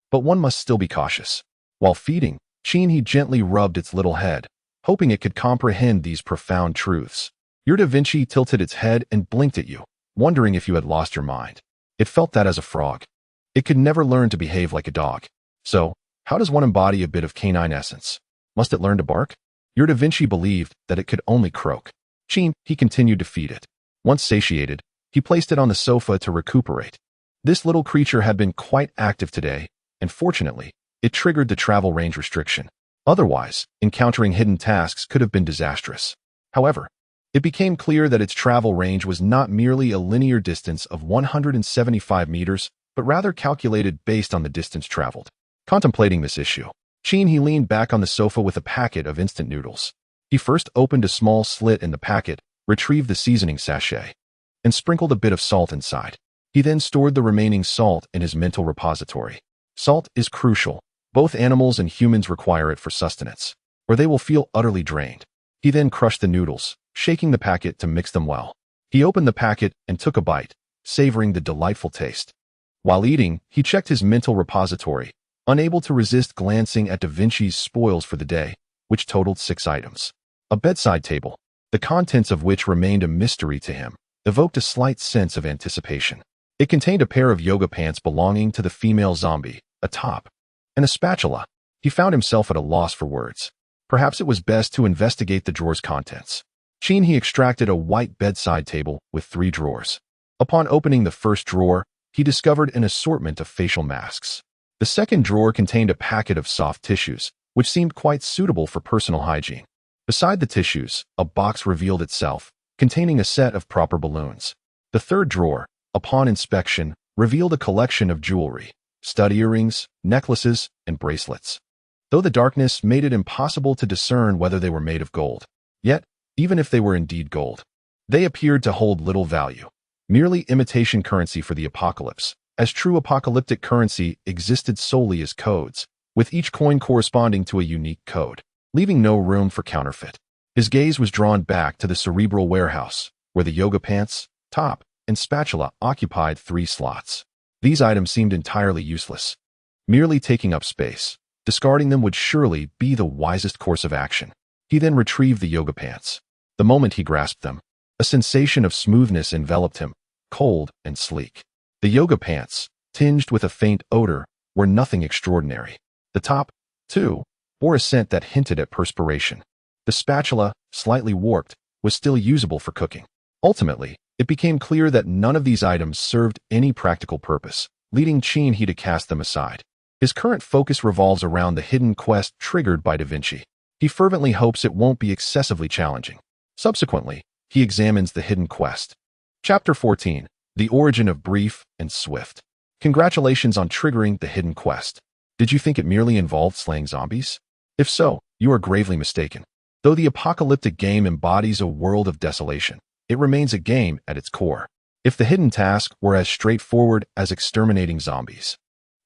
[SPEAKER 1] but one must still be cautious. While feeding, he gently rubbed its little head, hoping it could comprehend these profound truths. Your Da Vinci tilted its head and blinked at you, wondering if you had lost your mind. It felt that as a frog. It could never learn to behave like a dog. So, how does one embody a bit of canine essence? Must it learn to bark? Your Da Vinci believed that it could only croak. He continued to feed it. Once satiated, he placed it on the sofa to recuperate. This little creature had been quite active today, and fortunately, it triggered the travel range restriction. Otherwise, encountering hidden tasks could have been disastrous. However, it became clear that its travel range was not merely a linear distance of 175 meters, but rather calculated based on the distance traveled. Contemplating this issue, he leaned back on the sofa with a packet of instant noodles. He first opened a small slit in the packet, retrieved the seasoning sachet, and sprinkled a bit of salt inside. He then stored the remaining salt in his mental repository. Salt is crucial. Both animals and humans require it for sustenance, or they will feel utterly drained. He then crushed the noodles, shaking the packet to mix them well. He opened the packet and took a bite, savoring the delightful taste. While eating, he checked his mental repository, unable to resist glancing at Da Vinci's spoils for the day, which totaled 6 items. A bedside table, the contents of which remained a mystery to him, evoked a slight sense of anticipation. It contained a pair of yoga pants belonging to the female zombie, a top, and a spatula. He found himself at a loss for words. Perhaps it was best to investigate the drawer's contents. He extracted a white bedside table with 3 drawers. Upon opening the first drawer, he discovered an assortment of facial masks. The second drawer contained a packet of soft tissues, which seemed quite suitable for personal hygiene. Beside the tissues, a box revealed itself, containing a set of proper balloons. The third drawer, upon inspection, revealed a collection of jewelry, stud earrings, necklaces, and bracelets. Though the darkness made it impossible to discern whether they were made of gold. Yet, even if they were indeed gold, they appeared to hold little value. Merely imitation currency for the apocalypse, as true apocalyptic currency existed solely as codes, with each coin corresponding to a unique code, leaving no room for counterfeit. His gaze was drawn back to the cerebral warehouse, where the yoga pants, top, and spatula occupied 3 slots. These items seemed entirely useless, merely taking up space. Discarding them would surely be the wisest course of action. He then retrieved the yoga pants. The moment he grasped them, a sensation of smoothness enveloped him, cold and sleek. The yoga pants, tinged with a faint odor, were nothing extraordinary. The top, too, bore a scent that hinted at perspiration. The spatula, slightly warped, was still usable for cooking. Ultimately, it became clear that none of these items served any practical purpose, leading He to cast them aside. His current focus revolves around the hidden quest triggered by Da Vinci. He fervently hopes it won't be excessively challenging. Subsequently, he examines the hidden quest. Chapter 14. The Origin of Brief and Swift. Congratulations on triggering the hidden quest. Did you think it merely involved slaying zombies? If so, you are gravely mistaken. Though the apocalyptic game embodies a world of desolation, it remains a game at its core. If the hidden task were as straightforward as exterminating zombies,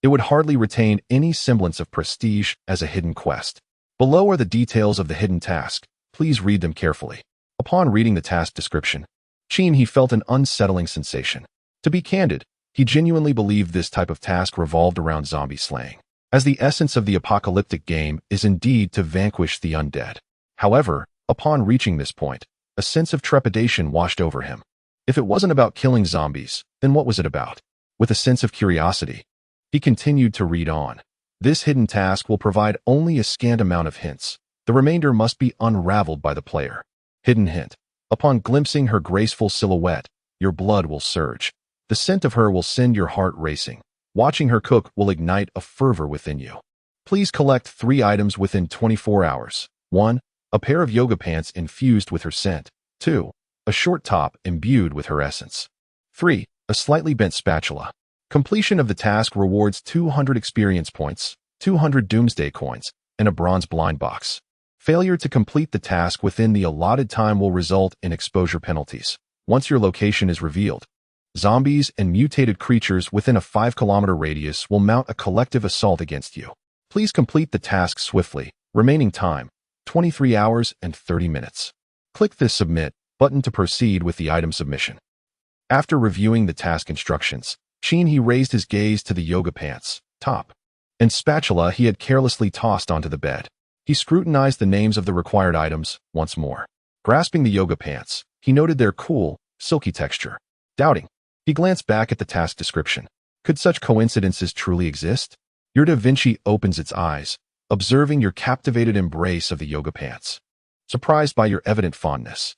[SPEAKER 1] it would hardly retain any semblance of prestige as a hidden quest. Below are the details of the hidden task. Please read them carefully. Upon reading the task description, he felt an unsettling sensation. To be candid, he genuinely believed this type of task revolved around zombie slaying, as the essence of the apocalyptic game is indeed to vanquish the undead. However, upon reaching this point, a sense of trepidation washed over him. If it wasn't about killing zombies, then what was it about? With a sense of curiosity, he continued to read on. This hidden task will provide only a scant amount of hints. The remainder must be unraveled by the player. Hidden hint. Upon glimpsing her graceful silhouette, your blood will surge. The scent of her will send your heart racing. Watching her cook will ignite a fervor within you. Please collect 3 items within 24 hours. 1. A pair of yoga pants infused with her scent. 2. A short top imbued with her essence. 3. A slightly bent spatula. Completion of the task rewards 200 experience points, 200 doomsday coins, and a bronze blind box. Failure to complete the task within the allotted time will result in exposure penalties. Once your location is revealed, zombies and mutated creatures within a 5-kilometer radius will mount a collective assault against you. Please complete the task swiftly. Remaining time, 23 hours and 30 minutes. Click the Submit button to proceed with the item submission. After reviewing the task instructions, he raised his gaze to the yoga pants, top, and spatula he had carelessly tossed onto the bed. He scrutinized the names of the required items once more. Grasping the yoga pants, he noted their cool, silky texture. Doubting, he glanced back at the task description. Could such coincidences truly exist? Your Da Vinci opens its eyes, observing your captivated embrace of the yoga pants. Surprised by your evident fondness,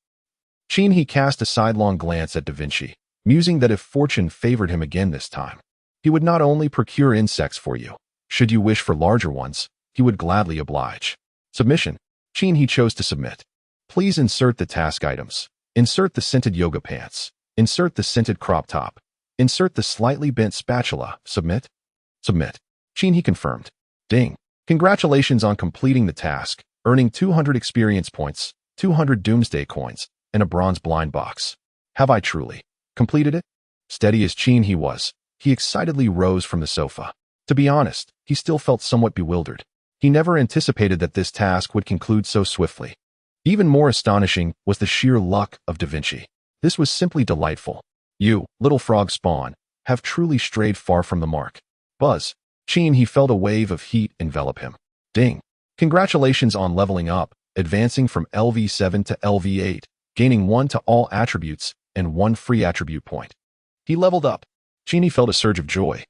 [SPEAKER 1] he cast a sidelong glance at Da Vinci, musing that if fortune favored him again this time, he would not only procure insects for you. Should you wish for larger ones, he would gladly oblige. Submission. He chose to submit. Please insert the task items. Insert the scented yoga pants. Insert the scented crop top. Insert the slightly bent spatula. Submit. Submit. He confirmed. Ding. Congratulations on completing the task, earning 200 experience points, 200 doomsday coins, and a bronze blind box. Have I truly completed it? Steady as he was, he excitedly rose from the sofa. To be honest, he still felt somewhat bewildered. He never anticipated that this task would conclude so swiftly. Even more astonishing was the sheer luck of Da Vinci. This was simply delightful. You, little frog spawn, have truly strayed far from the mark. Buzz. He felt a wave of heat envelop him. Ding. Congratulations on leveling up, advancing from LV7 to LV8, gaining 1 to all attributes and 1 free attribute point. He leveled up. He felt a surge of joy,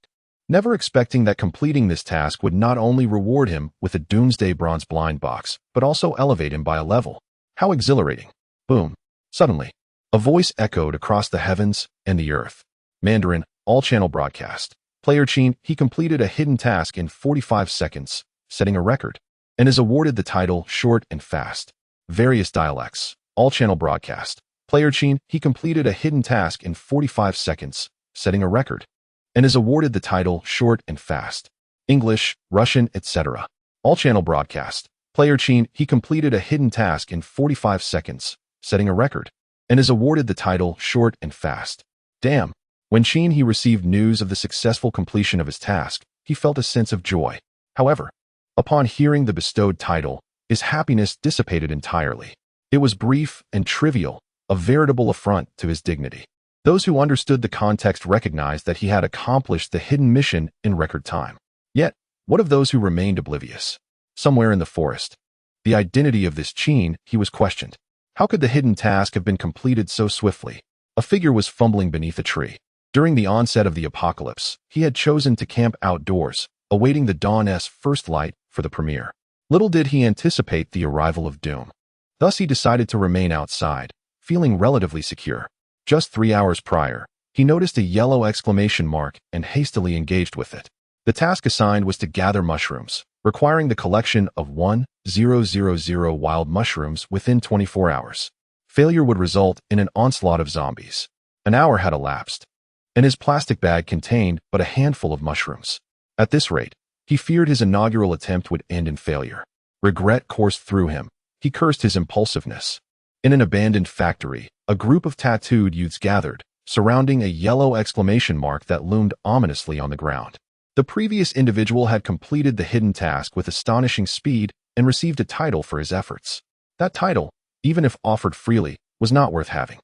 [SPEAKER 1] never expecting that completing this task would not only reward him with a doomsday bronze blind box, but also elevate him by a level. How exhilarating. Boom. Suddenly, a voice echoed across the heavens and the earth. Mandarin, all-channel broadcast. Player he completed a hidden task in 45 seconds, setting a record, and is awarded the title Short and Fast. Various dialects. All-channel broadcast. Player he completed a hidden task in 45 seconds, setting a record, and is awarded the title Short and Fast. English, Russian, etc. All-channel broadcast. Player he completed a hidden task in 45 seconds, setting a record, and is awarded the title Short and Fast. Damn. When he received news of the successful completion of his task, he felt a sense of joy. However, upon hearing the bestowed title, his happiness dissipated entirely. It was brief and trivial, a veritable affront to his dignity. Those who understood the context recognized that he had accomplished the hidden mission in record time. Yet, what of those who remained oblivious? Somewhere in the forest, the identity of this he was questioned. How could the hidden task have been completed so swiftly? A figure was fumbling beneath a tree. During the onset of the apocalypse, he had chosen to camp outdoors, awaiting the dawn's first light for the premiere. Little did he anticipate the arrival of doom. Thus he decided to remain outside, feeling relatively secure. Just 3 hours prior, he noticed a yellow exclamation mark and hastily engaged with it. The task assigned was to gather mushrooms, requiring the collection of 1,000 wild mushrooms within 24 hours. Failure would result in an onslaught of zombies. An hour had elapsed, and his plastic bag contained but a handful of mushrooms. At this rate, he feared his inaugural attempt would end in failure. Regret coursed through him. He cursed his impulsiveness. In an abandoned factory, a group of tattooed youths gathered, surrounding a yellow exclamation mark that loomed ominously on the ground. The previous individual had completed the hidden task with astonishing speed and received a title for his efforts. That title, even if offered freely, was not worth having.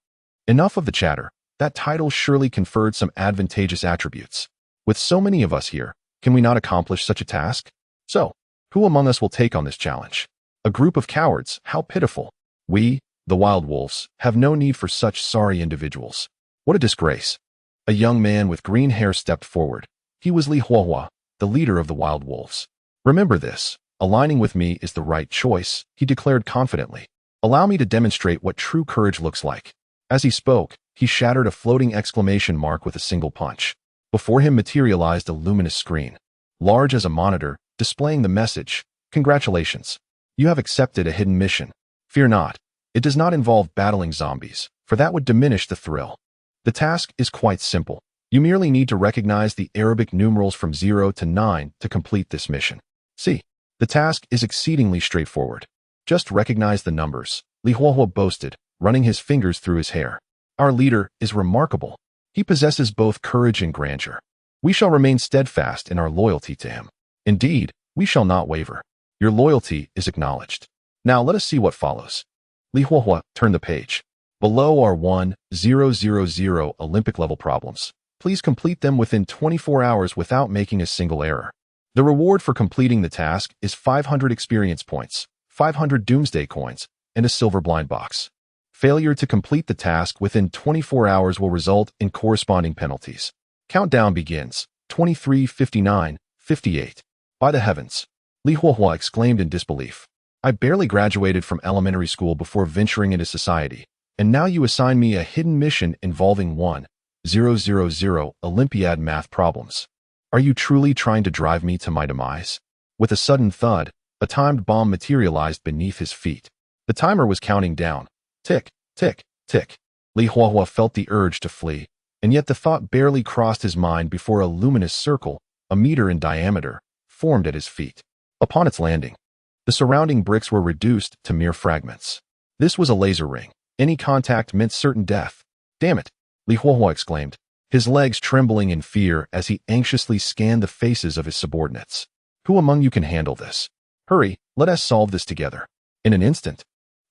[SPEAKER 1] Enough of the chatter. That title surely conferred some advantageous attributes. With so many of us here, can we not accomplish such a task? So, who among us will take on this challenge? A group of cowards, how pitiful. We, the wild wolves, have no need for such sorry individuals. What a disgrace. A young man with green hair stepped forward. He was Li Huahua, the leader of the wild wolves. Remember this, aligning with me is the right choice, he declared confidently. Allow me to demonstrate what true courage looks like. As he spoke, he shattered a floating exclamation mark with a single punch. Before him materialized a luminous screen, large as a monitor, displaying the message, "Congratulations. You have accepted a hidden mission. Fear not. It does not involve battling zombies, for that would diminish the thrill. The task is quite simple. You merely need to recognize the Arabic numerals from 0 to 9 to complete this mission. See, the task is exceedingly straightforward. Just recognize the numbers," Li Huahua boasted, running his fingers through his hair. "Our leader is remarkable. He possesses both courage and grandeur. We shall remain steadfast in our loyalty to him. Indeed, we shall not waver. Your loyalty is acknowledged. Now let us see what follows." Li Huahua turned the page. Below are 1,000 Olympic level problems. Please complete them within 24 hours without making a single error. The reward for completing the task is 500 experience points, 500 doomsday coins, and a silver blind box. Failure to complete the task within 24 hours will result in corresponding penalties. Countdown begins. 23, 59, 58. By the heavens! Li Huohua exclaimed in disbelief. I barely graduated from elementary school before venturing into society, and now you assign me a hidden mission involving 1,000 Olympiad math problems. Are you truly trying to drive me to my demise? With a sudden thud, a timed bomb materialized beneath his feet. The timer was counting down. Tick, tick, tick. Li Huohua felt the urge to flee, and yet the thought barely crossed his mind before a luminous circle, a meter in diameter, formed at his feet. Upon its landing, the surrounding bricks were reduced to mere fragments. This was a laser ring. Any contact meant certain death. Damn it! Li Huohua exclaimed, his legs trembling in fear as he anxiously scanned the faces of his subordinates. Who among you can handle this? Hurry, let us solve this together. In an instant,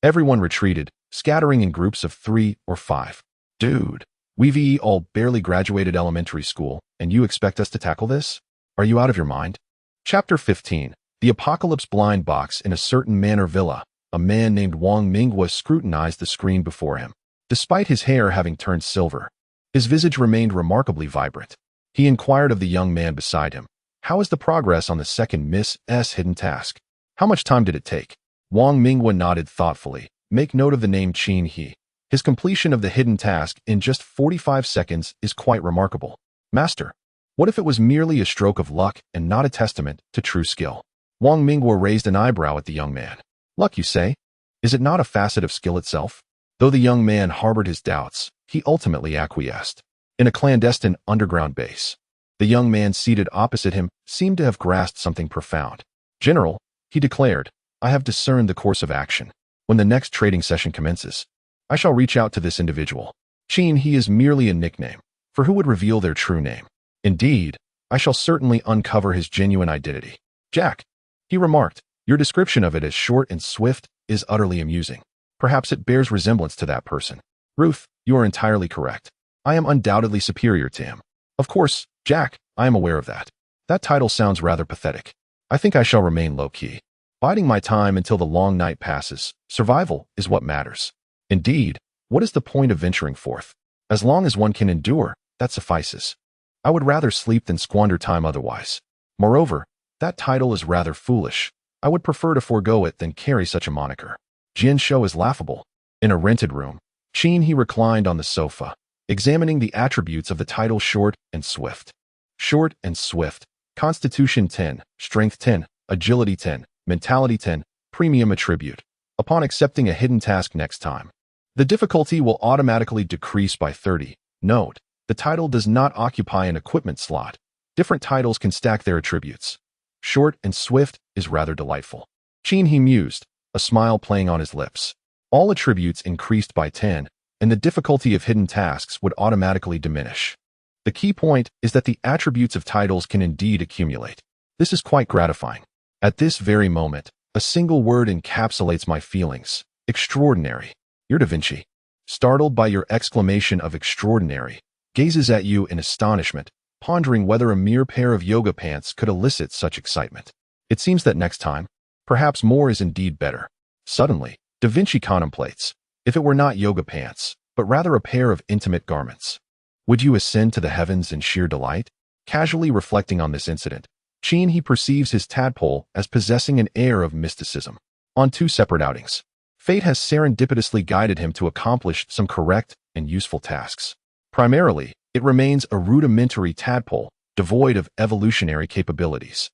[SPEAKER 1] everyone retreated, scattering in groups of 3 or 5. Dude, we've all barely graduated elementary school, and you expect us to tackle this? Are you out of your mind? Chapter 15. The Apocalypse Blind Box. In a certain manor villa, a man named Wang Minghua scrutinized the screen before him. Despite his hair having turned silver, his visage remained remarkably vibrant. He inquired of the young man beside him, how is the progress on the second Miss S hidden task? How much time did it take? Wang Minghua nodded thoughtfully. Make note of the name Qin He. His completion of the hidden task in just 45 seconds is quite remarkable. Master, what if it was merely a stroke of luck and not a testament to true skill? Wang Minghua raised an eyebrow at the young man. Luck, you say? Is it not a facet of skill itself? Though the young man harbored his doubts, he ultimately acquiesced. In a clandestine underground base, the young man seated opposite him seemed to have grasped something profound. General, he declared, I have discerned the course of action. When the next trading session commences, I shall reach out to this individual. Qin He is merely a nickname, for who would reveal their true name? Indeed, I shall certainly uncover his genuine identity. Jack, he remarked, your description of it as short and swift is utterly amusing. Perhaps it bears resemblance to that person. Ruth, you are entirely correct. I am undoubtedly superior to him. Of course, Jack, I am aware of that. That title sounds rather pathetic. I think I shall remain low-key, biding my time until the long night passes. Survival is what matters. Indeed, what is the point of venturing forth? As long as one can endure, that suffices. I would rather sleep than squander time otherwise. Moreover, that title is rather foolish. I would prefer to forego it than carry such a moniker. Jin Shou is laughable. In a rented room, Qin He reclined on the sofa, examining the attributes of the title short and swift. Short and swift. Constitution 10, Strength 10, Agility 10, Mentality 10, Premium attribute. Upon accepting a hidden task next time, the difficulty will automatically decrease by 30. Note, the title does not occupy an equipment slot. Different titles can stack their attributes. Short and swift is rather delightful. Qin He mused, a smile playing on his lips. All attributes increased by 10, and the difficulty of hidden tasks would automatically diminish. The key point is that the attributes of titles can indeed accumulate. This is quite gratifying. At this very moment, a single word encapsulates my feelings. Extraordinary. You're Da Vinci. Startled by your exclamation of extraordinary, gazes at you in astonishment, pondering whether a mere pair of yoga pants could elicit such excitement. It seems that next time, perhaps more is indeed better. Suddenly, Da Vinci contemplates, if it were not yoga pants, but rather a pair of intimate garments. Would you ascend to the heavens in sheer delight? Casually reflecting on this incident, Qin He perceives his tadpole as possessing an air of mysticism. On 2 separate outings, fate has serendipitously guided him to accomplish some correct and useful tasks. Primarily, it remains a rudimentary tadpole, devoid of evolutionary capabilities.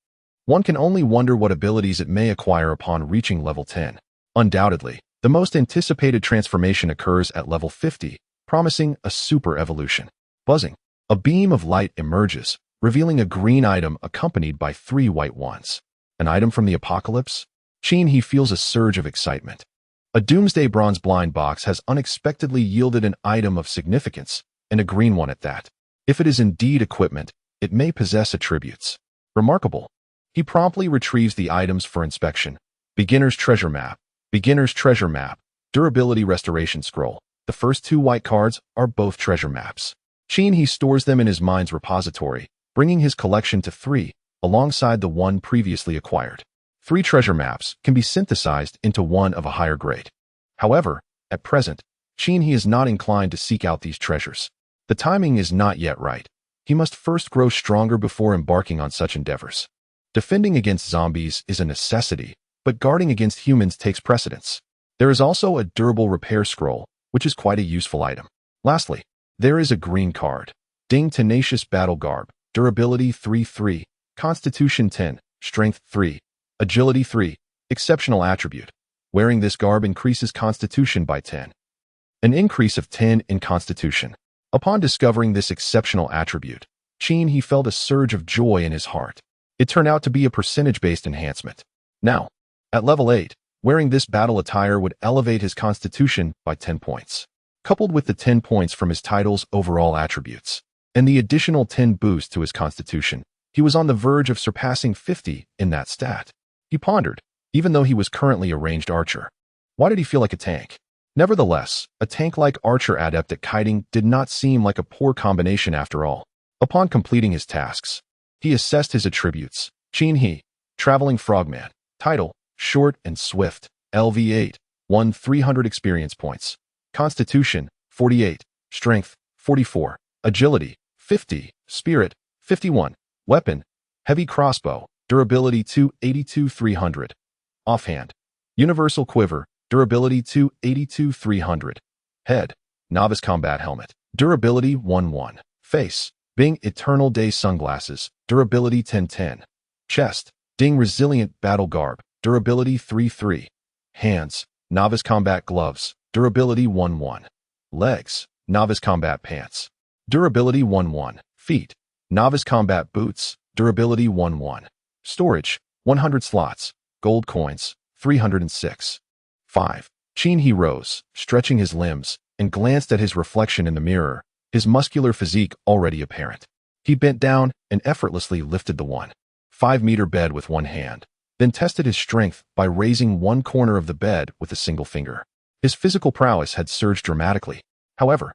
[SPEAKER 1] One can only wonder what abilities it may acquire upon reaching level 10. Undoubtedly, the most anticipated transformation occurs at level 50, promising a super evolution. Buzzing. A beam of light emerges, revealing a green item accompanied by 3 white ones. An item from the apocalypse? Qin He feels a surge of excitement. A doomsday bronze blind box has unexpectedly yielded an item of significance, and a green one at that. If it is indeed equipment, it may possess attributes. Remarkable. He promptly retrieves the items for inspection. Beginner's Treasure Map. Beginner's Treasure Map. Durability Restoration Scroll. The first 2 white cards are both treasure maps. Qin He stores them in his mind's repository, bringing his collection to 3, alongside the one previously acquired. 3 treasure maps can be synthesized into one of a higher grade. However, at present, He is not inclined to seek out these treasures. The timing is not yet right. He must first grow stronger before embarking on such endeavors. Defending against zombies is a necessity, but guarding against humans takes precedence. There is also a durable repair scroll, which is quite a useful item. Lastly, there is a green card. Ding Tenacious Battle Garb, Durability 3-3, Constitution 10, Strength 3, Agility 3, Exceptional Attribute. Wearing this garb increases Constitution by 10. An increase of 10 in Constitution. Upon discovering this exceptional attribute, he felt a surge of joy in his heart. It turned out to be a percentage-based enhancement. Now, at level 8, wearing this battle attire would elevate his Constitution by 10 points. Coupled with the 10 points from his title's overall attributes, and the additional 10 boost to his Constitution, he was on the verge of surpassing 50 in that stat. He pondered, even though he was currently a ranged archer. Why did he feel like a tank? Nevertheless, a tank-like archer adept at kiting did not seem like a poor combination after all. Upon completing his tasks, he assessed his attributes. He, Traveling Frogman, title, Short and Swift, LV8, won 300 experience points. Constitution, 48, Strength, 44, Agility, 50, Spirit, 51, Weapon, Heavy Crossbow, Durability 282 300. Offhand, Universal Quiver, Durability 282 300. Head, Novice Combat Helmet, Durability 1-1. Face, Bing Eternal Day Sunglasses, Durability 10-10. Chest, Ding Resilient Battle Garb, Durability 3-3. Hands, Novice Combat Gloves, Durability 1-1. Legs, Novice Combat Pants, Durability 1-1. Feet, Novice Combat Boots, Durability 1-1. Storage, 100 slots. Gold coins, 306. 5. He rose, stretching his limbs, and glanced at his reflection in the mirror, his muscular physique already apparent. He bent down and effortlessly lifted the 1.5-meter bed with one hand, then tested his strength by raising one corner of the bed with a single finger. His physical prowess had surged dramatically. However,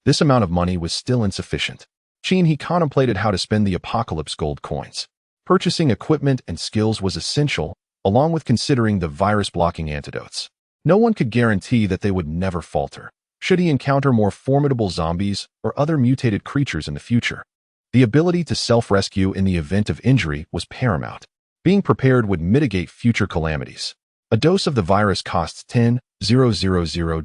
[SPEAKER 1] this amount of money was still insufficient. He contemplated how to spend the apocalypse gold coins. Purchasing equipment and skills was essential, along with considering the virus-blocking antidotes. No one could guarantee that they would never falter, should he encounter more formidable zombies or other mutated creatures in the future. The ability to self-rescue in the event of injury was paramount. Being prepared would mitigate future calamities. A dose of the virus costs 10,000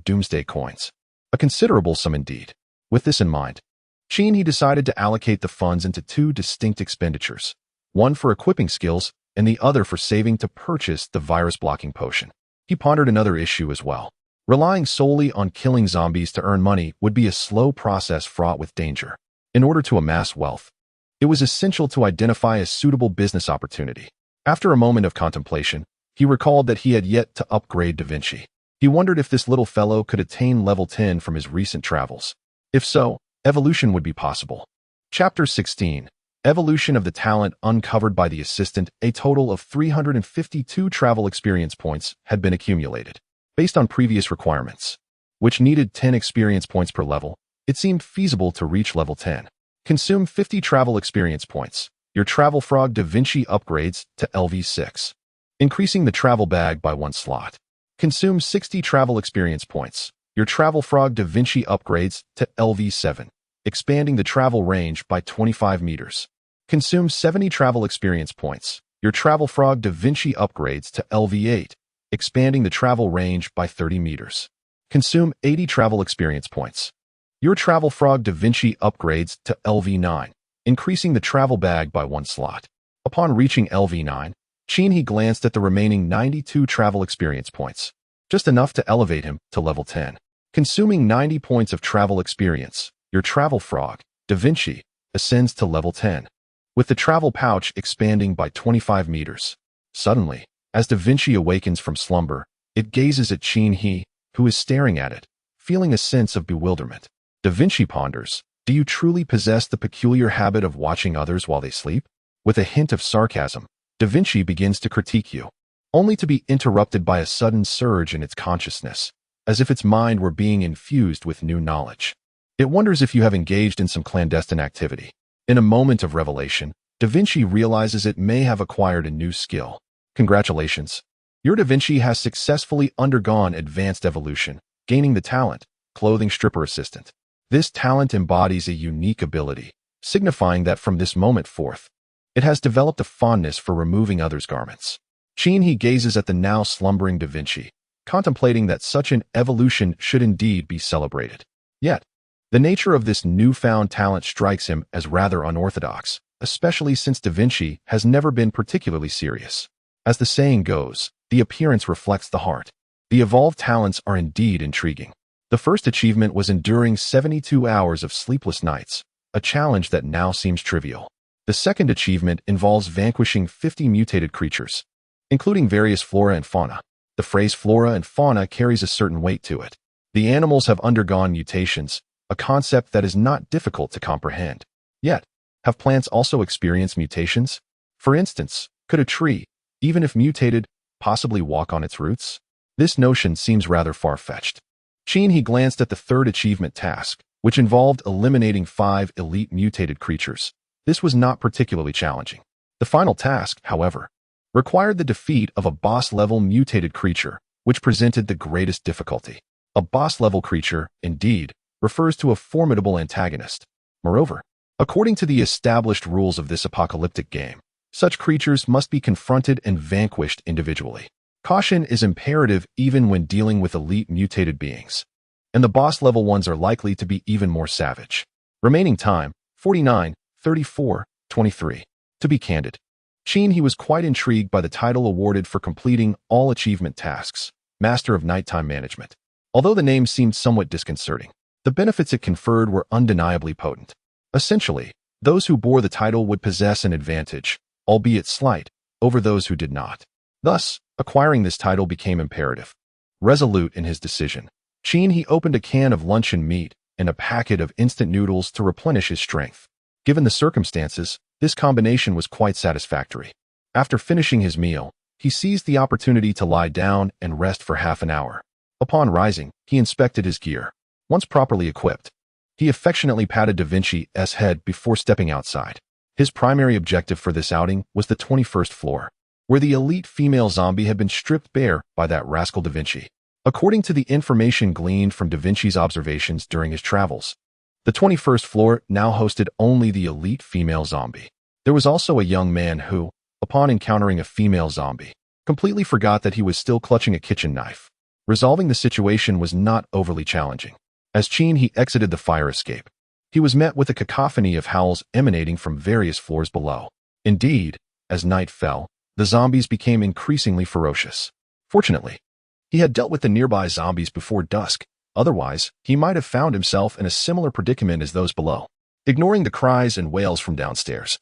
[SPEAKER 1] doomsday coins. A considerable sum indeed. With this in mind, he decided to allocate the funds into 2 distinct expenditures, one for equipping skills and the other for saving to purchase the virus-blocking potion. He pondered another issue as well. Relying solely on killing zombies to earn money would be a slow process fraught with danger. In order to amass wealth, it was essential to identify a suitable business opportunity. After a moment of contemplation, he recalled that he had yet to upgrade Da Vinci. He wondered if this little fellow could attain level 10 from his recent travels. If so, evolution would be possible. Chapter 16. Evolution of the talent uncovered by the assistant. A total of 352 travel experience points had been accumulated. Based on previous requirements, which needed 10 experience points per level, it seemed feasible to reach level 10. Consume 50 travel experience points. Your Travel Frog Da Vinci upgrades to LV6. Increasing the travel bag by 1 slot. Consume 60 travel experience points. Your Travel Frog Da Vinci upgrades to LV7. Expanding the travel range by 25 meters. Consume 70 travel experience points. Your Travel Frog Da Vinci upgrades to LV8, expanding the travel range by 30 meters. Consume 80 travel experience points. Your Travel Frog Da Vinci upgrades to LV9, increasing the travel bag by 1 slot. Upon reaching LV9, he glanced at the remaining 92 travel experience points, just enough to elevate him to level 10. Consuming 90 points of travel experience, your Travel Frog, Da Vinci, ascends to level 10. With the travel pouch expanding by 25 meters. Suddenly, as Da Vinci awakens from slumber, it gazes at He, who is staring at it, feeling a sense of bewilderment. Da Vinci ponders, do you truly possess the peculiar habit of watching others while they sleep? With a hint of sarcasm, Da Vinci begins to critique you, only to be interrupted by a sudden surge in its consciousness, as if its mind were being infused with new knowledge. It wonders if you have engaged in some clandestine activity. In a moment of revelation, Da Vinci realizes it may have acquired a new skill. Congratulations. Your Da Vinci has successfully undergone advanced evolution, gaining the talent, clothing stripper assistant. This talent embodies a unique ability, signifying that from this moment forth, it has developed a fondness for removing others' garments. He gazes at the now slumbering Da Vinci, contemplating that such an evolution should indeed be celebrated. Yet, the nature of this newfound talent strikes him as rather unorthodox, especially since Da Vinci has never been particularly serious. As the saying goes, the appearance reflects the heart. The evolved talents are indeed intriguing. The first achievement was enduring 72 hours of sleepless nights, a challenge that now seems trivial. The second achievement involves vanquishing 50 mutated creatures, including various flora and fauna. The phrase flora and fauna carries a certain weight to it. The animals have undergone mutations, a concept that is not difficult to comprehend. Yet, have plants also experienced mutations? For instance, could a tree, even if mutated, possibly walk on its roots? This notion seems rather far-fetched. He glanced at the third achievement task, which involved eliminating 5 elite mutated creatures. This was not particularly challenging. The final task, however, required the defeat of a boss-level mutated creature, which presented the greatest difficulty. A boss-level creature, indeed, refers to a formidable antagonist. Moreover, according to the established rules of this apocalyptic game, such creatures must be confronted and vanquished individually. Caution is imperative even when dealing with elite mutated beings, and the boss-level ones are likely to be even more savage. Remaining time, 49, 34, 23. To be candid, he was quite intrigued by the title awarded for completing all achievement tasks, Master of Nighttime Management. Although the name seemed somewhat disconcerting, the benefits it conferred were undeniably potent. Essentially, those who bore the title would possess an advantage, albeit slight, over those who did not. Thus, acquiring this title became imperative. Resolute in his decision, he opened a can of luncheon meat and a packet of instant noodles to replenish his strength. Given the circumstances, this combination was quite satisfactory. After finishing his meal, he seized the opportunity to lie down and rest for half an hour. Upon rising, he inspected his gear. Once properly equipped, he affectionately patted Da Vinci's head before stepping outside. His primary objective for this outing was the 21st floor, where the elite female zombie had been stripped bare by that rascal Da Vinci. According to the information gleaned from Da Vinci's observations during his travels, the 21st floor now hosted only the elite female zombie. There was also a young man who, upon encountering a female zombie, completely forgot that he was still clutching a kitchen knife. Resolving the situation was not overly challenging. As he exited the fire escape, he was met with a cacophony of howls emanating from various floors below. Indeed, as night fell, the zombies became increasingly ferocious. Fortunately, he had dealt with the nearby zombies before dusk. Otherwise, he might have found himself in a similar predicament as those below. Ignoring the cries and wails from downstairs,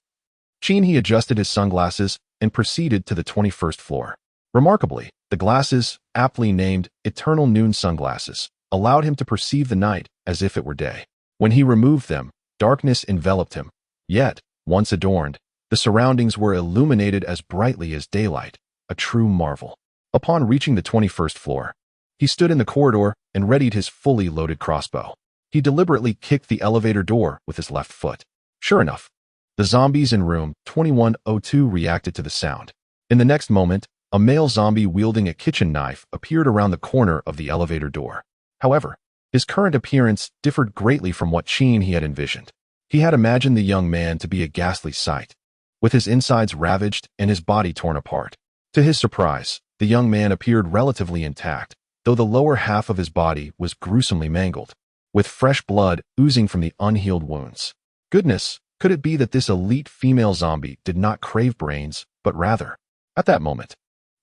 [SPEAKER 1] he adjusted his sunglasses and proceeded to the 21st floor. Remarkably, the glasses, aptly named Eternal Noon sunglasses, allowed him to perceive the night as if it were day. When he removed them, darkness enveloped him. Yet, once adorned, the surroundings were illuminated as brightly as daylight, a true marvel. Upon reaching the 21st floor, he stood in the corridor and readied his fully loaded crossbow. He deliberately kicked the elevator door with his left foot. Sure enough, the zombies in room 2102 reacted to the sound. In the next moment, a male zombie wielding a kitchen knife appeared around the corner of the elevator door. However, his current appearance differed greatly from what he had envisioned. He had imagined the young man to be a ghastly sight, with his insides ravaged and his body torn apart. To his surprise, the young man appeared relatively intact, though the lower half of his body was gruesomely mangled, with fresh blood oozing from the unhealed wounds. Goodness, could it be that this elite female zombie did not crave brains, but rather? At that moment,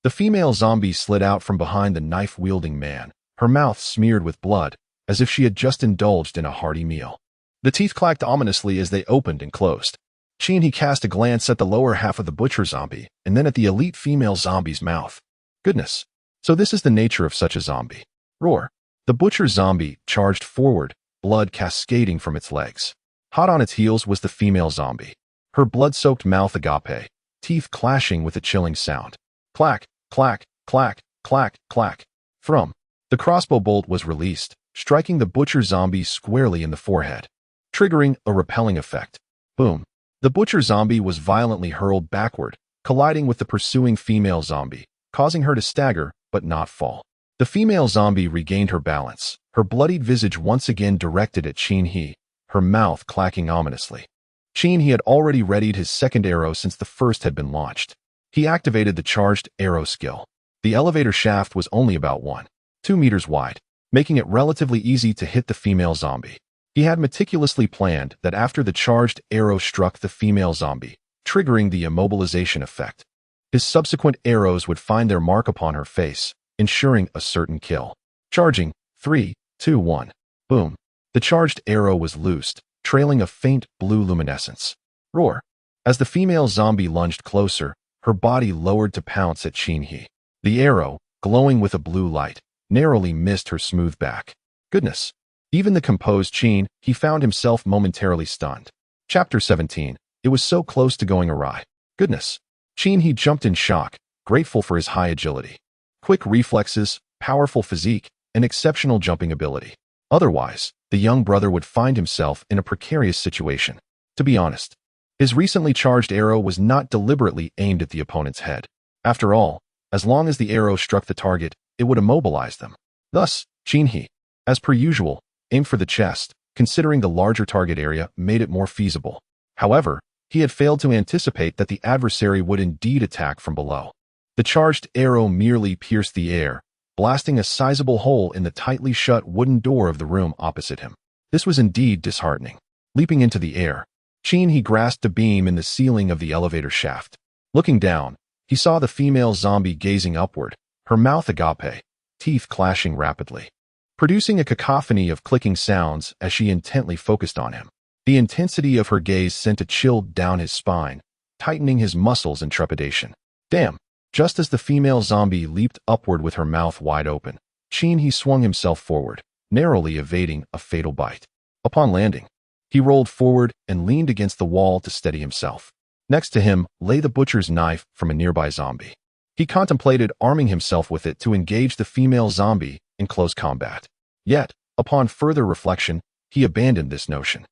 [SPEAKER 1] the female zombie slid out from behind the knife-wielding man, her mouth smeared with blood, as if she had just indulged in a hearty meal. The teeth clacked ominously as they opened and closed. He cast a glance at the lower half of the butcher zombie, and then at the elite female zombie's mouth. Goodness, so this is the nature of such a zombie. Roar. The butcher zombie charged forward, blood cascading from its legs. Hot on its heels was the female zombie, her blood-soaked mouth agape, teeth clashing with a chilling sound. Clack, clack, clack, clack, clack. From the crossbow bolt was released, striking the butcher zombie squarely in the forehead, triggering a repelling effect. Boom. The butcher zombie was violently hurled backward, colliding with the pursuing female zombie, causing her to stagger but not fall. The female zombie regained her balance, her bloodied visage once again directed at Chin-hee, her mouth clacking ominously. Chin-hee had already readied his second arrow since the first had been launched. He activated the charged arrow skill. The elevator shaft was only about 1.2 meters wide, making it relatively easy to hit the female zombie. He had meticulously planned that after the charged arrow struck the female zombie, triggering the immobilization effect, his subsequent arrows would find their mark upon her face, ensuring a certain kill. Charging, 3, 2, 1. Boom. The charged arrow was loosed, trailing a faint blue luminescence. Roar. As the female zombie lunged closer, her body lowered to pounce at Chin-hee. The arrow, glowing with a blue light, narrowly missed her smooth back. Goodness. Even the composed Chin-hee found himself momentarily stunned. Chapter 17. It was so close to going awry. Goodness. Chin-hee jumped in shock, grateful for his high agility, quick reflexes, powerful physique, and exceptional jumping ability. Otherwise, the young brother would find himself in a precarious situation. To be honest, his recently charged arrow was not deliberately aimed at the opponent's head. After all, as long as the arrow struck the target, it would immobilize them. Thus, Chin-hee, as per usual, aimed for the chest, considering the larger target area made it more feasible. However, he had failed to anticipate that the adversary would indeed attack from below. The charged arrow merely pierced the air, blasting a sizable hole in the tightly shut wooden door of the room opposite him. This was indeed disheartening. Leaping into the air, Chin-hee grasped a beam in the ceiling of the elevator shaft. Looking down, he saw the female zombie gazing upward, her mouth agape, teeth clashing rapidly, producing a cacophony of clicking sounds as she intently focused on him. The intensity of her gaze sent a chill down his spine, tightening his muscles in trepidation. Damn! Just as the female zombie leaped upward with her mouth wide open, Chin-hee swung himself forward, narrowly evading a fatal bite. Upon landing, he rolled forward and leaned against the wall to steady himself. Next to him lay the butcher's knife from a nearby zombie. He contemplated arming himself with it to engage the female zombie in close combat. Yet, upon further reflection, he abandoned this notion.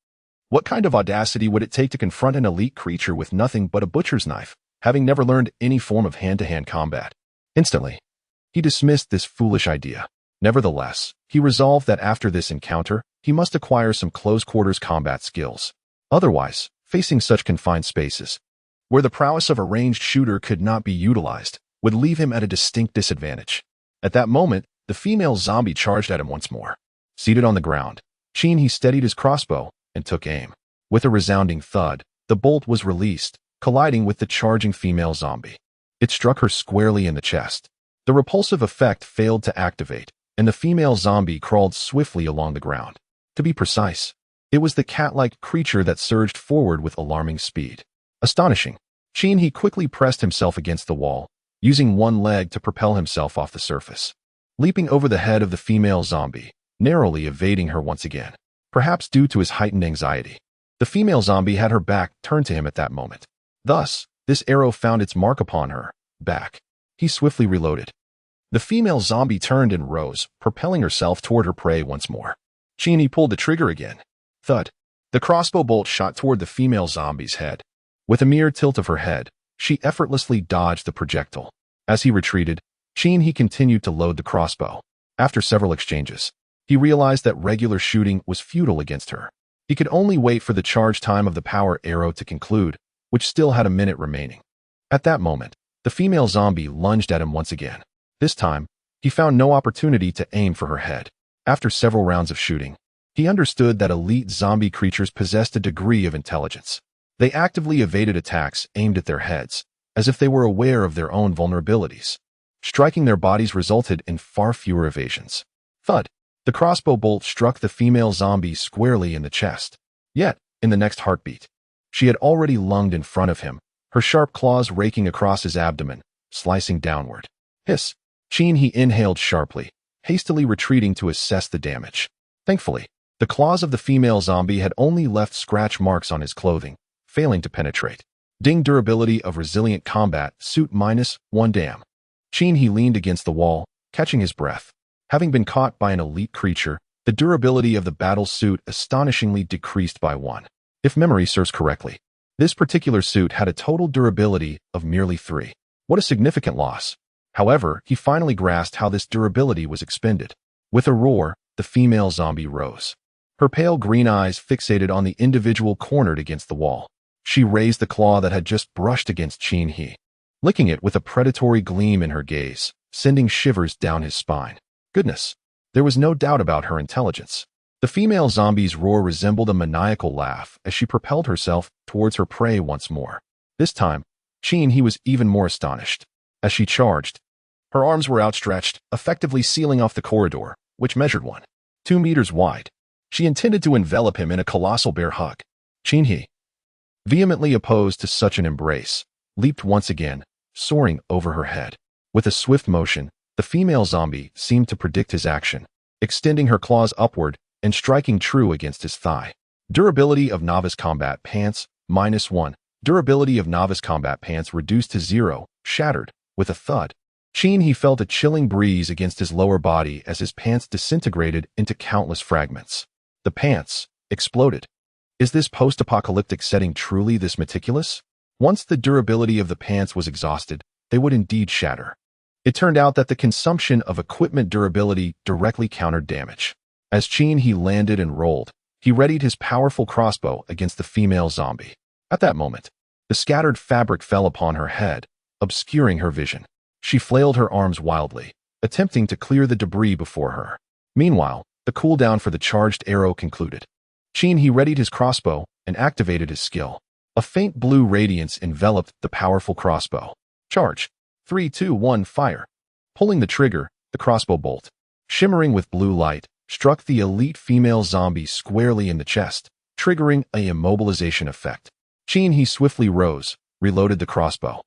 [SPEAKER 1] What kind of audacity would it take to confront an elite creature with nothing but a butcher's knife, having never learned any form of hand-to-hand combat? Instantly, he dismissed this foolish idea. Nevertheless, he resolved that after this encounter, he must acquire some close-quarters combat skills. Otherwise, facing such confined spaces, where the prowess of a ranged shooter could not be utilized, would leave him at a distinct disadvantage. At that moment, the female zombie charged at him once more. Seated on the ground, Chin-hee steadied his crossbow and took aim. With a resounding thud, the bolt was released, colliding with the charging female zombie. It struck her squarely in the chest. The repulsive effect failed to activate, and the female zombie crawled swiftly along the ground. To be precise, it was the cat-like creature that surged forward with alarming speed. Astonishing, Chin-hee quickly pressed himself against the wall, using one leg to propel himself off the surface. Leaping over the head of the female zombie, narrowly evading her once again. Perhaps due to his heightened anxiety, the female zombie had her back turned to him at that moment. Thus, this arrow found its mark upon her back. He swiftly reloaded. The female zombie turned and rose, propelling herself toward her prey once more. Chin-hee pulled the trigger again. Thud. The crossbow bolt shot toward the female zombie's head. With a mere tilt of her head, she effortlessly dodged the projectile. As he retreated, Chin-hee continued to load the crossbow. After several exchanges, he realized that regular shooting was futile against her. He could only wait for the charge time of the power arrow to conclude, which still had a minute remaining. At that moment, the female zombie lunged at him once again. This time, he found no opportunity to aim for her head. After several rounds of shooting, he understood that elite zombie creatures possessed a degree of intelligence. They actively evaded attacks aimed at their heads, as if they were aware of their own vulnerabilities. Striking their bodies resulted in far fewer evasions. Thud. The crossbow bolt struck the female zombie squarely in the chest. Yet, in the next heartbeat, she had already lunged in front of him, her sharp claws raking across his abdomen, slicing downward. Hiss. Chin-hee inhaled sharply, hastily retreating to assess the damage. Thankfully, the claws of the female zombie had only left scratch marks on his clothing, failing to penetrate. Ding. Durability of resilient combat suit -1 damn. Chin-hee leaned against the wall, catching his breath. Having been caught by an elite creature, the durability of the battle suit astonishingly decreased by 1. If memory serves correctly, This particular suit had a total durability of merely 3. What a significant loss. However, he finally grasped how this durability was expended. With a roar, the female zombie rose. Her pale green eyes fixated on the individual cornered against the wall. She raised the claw that had just brushed against Qin, licking it with a predatory gleam in her gaze, sending shivers down his spine. Goodness, there was no doubt about her intelligence. The female zombie's roar resembled a maniacal laugh as she propelled herself towards her prey once more. This time, Qin was even more astonished. As she charged, her arms were outstretched, effectively sealing off the corridor, which measured 2 meters wide. She intended to envelop him in a colossal bear hug. Qin, vehemently opposed to such an embrace, leaped once again, soaring over her head. With a swift motion, the female zombie seemed to predict his action, extending her claws upward and striking true against his thigh. Durability of novice combat pants, -1. Durability of novice combat pants reduced to 0, shattered. With a thud, Qin felt a chilling breeze against his lower body as his pants disintegrated into countless fragments. The pants exploded. Is this post-apocalyptic setting truly this meticulous? Once the durability of the pants was exhausted, they would indeed shatter. It turned out that the consumption of equipment durability directly countered damage. As Qin landed and rolled, he readied his powerful crossbow against the female zombie. At that moment, the scattered fabric fell upon her head, obscuring her vision. She flailed her arms wildly, attempting to clear the debris before her. Meanwhile, the cooldown for the charged arrow concluded. Qin readied his crossbow and activated his skill. A faint blue radiance enveloped the powerful crossbow. Charge. 3, 2, 1, fire. Pulling the trigger, the crossbow bolt, shimmering with blue light, struck the elite female zombie squarely in the chest, triggering a immobilization effect. Qin swiftly rose, reloaded the crossbow,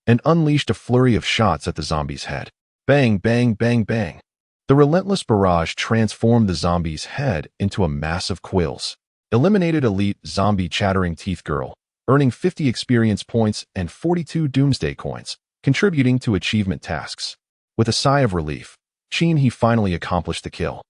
[SPEAKER 1] and unleashed a flurry of shots at the zombie's head. Bang, bang, bang, bang. The relentless barrage transformed the zombie's head into a mass of quills. Eliminated elite zombie chattering teeth girl, earning 50 experience points and 42 doomsday coins, contributing to achievement tasks. With a sigh of relief, Qin finally accomplished the kill.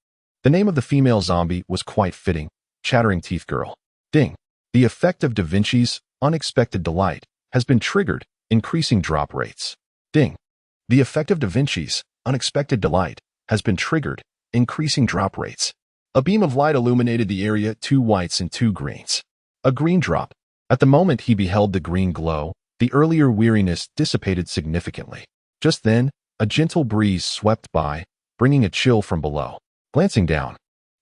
[SPEAKER 1] The name of the female zombie was quite fitting, Chattering Teeth Girl. Ding. The effect of Da Vinci's unexpected delight has been triggered, increasing drop rates. Ding. The effect of Da Vinci's unexpected delight has been triggered, increasing drop rates. A beam of light illuminated the area, 2 whites and 2 greens. A green drop. At the moment he beheld the green glow, the earlier weariness dissipated significantly. Just then, a gentle breeze swept by, bringing a chill from below. Glancing down,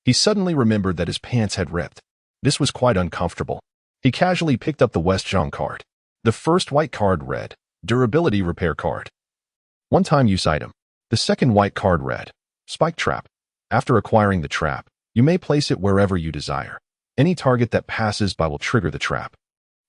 [SPEAKER 1] he suddenly remembered that his pants had ripped. This was quite uncomfortable. He casually picked up the West Zhang card. The first white card read, Durability Repair Card. One-time use item. The second white card read, Spike Trap. After acquiring the trap, you may place it wherever you desire. Any target that passes by will trigger the trap.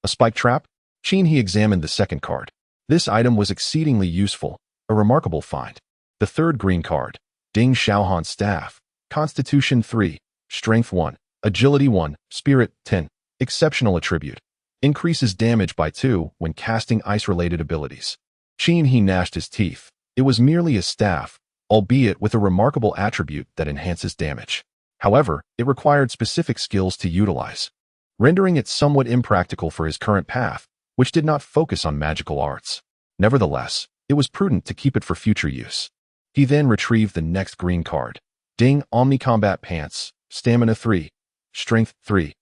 [SPEAKER 1] A spike trap? Qin examined the second card. This item was exceedingly useful, a remarkable find. The third green card, Ding Xiaohan's Staff. Constitution 3, Strength 1, Agility 1, Spirit 10. Exceptional attribute. Increases damage by 2 when casting ice-related abilities. Qin gnashed his teeth. It was merely a staff, albeit with a remarkable attribute that enhances damage. However, it required specific skills to utilize, rendering it somewhat impractical for his current path, which did not focus on magical arts. Nevertheless, it was prudent to keep it for future use. He then retrieved the next green card. Ding Omni-Combat Pants, Stamina 3, Strength 3,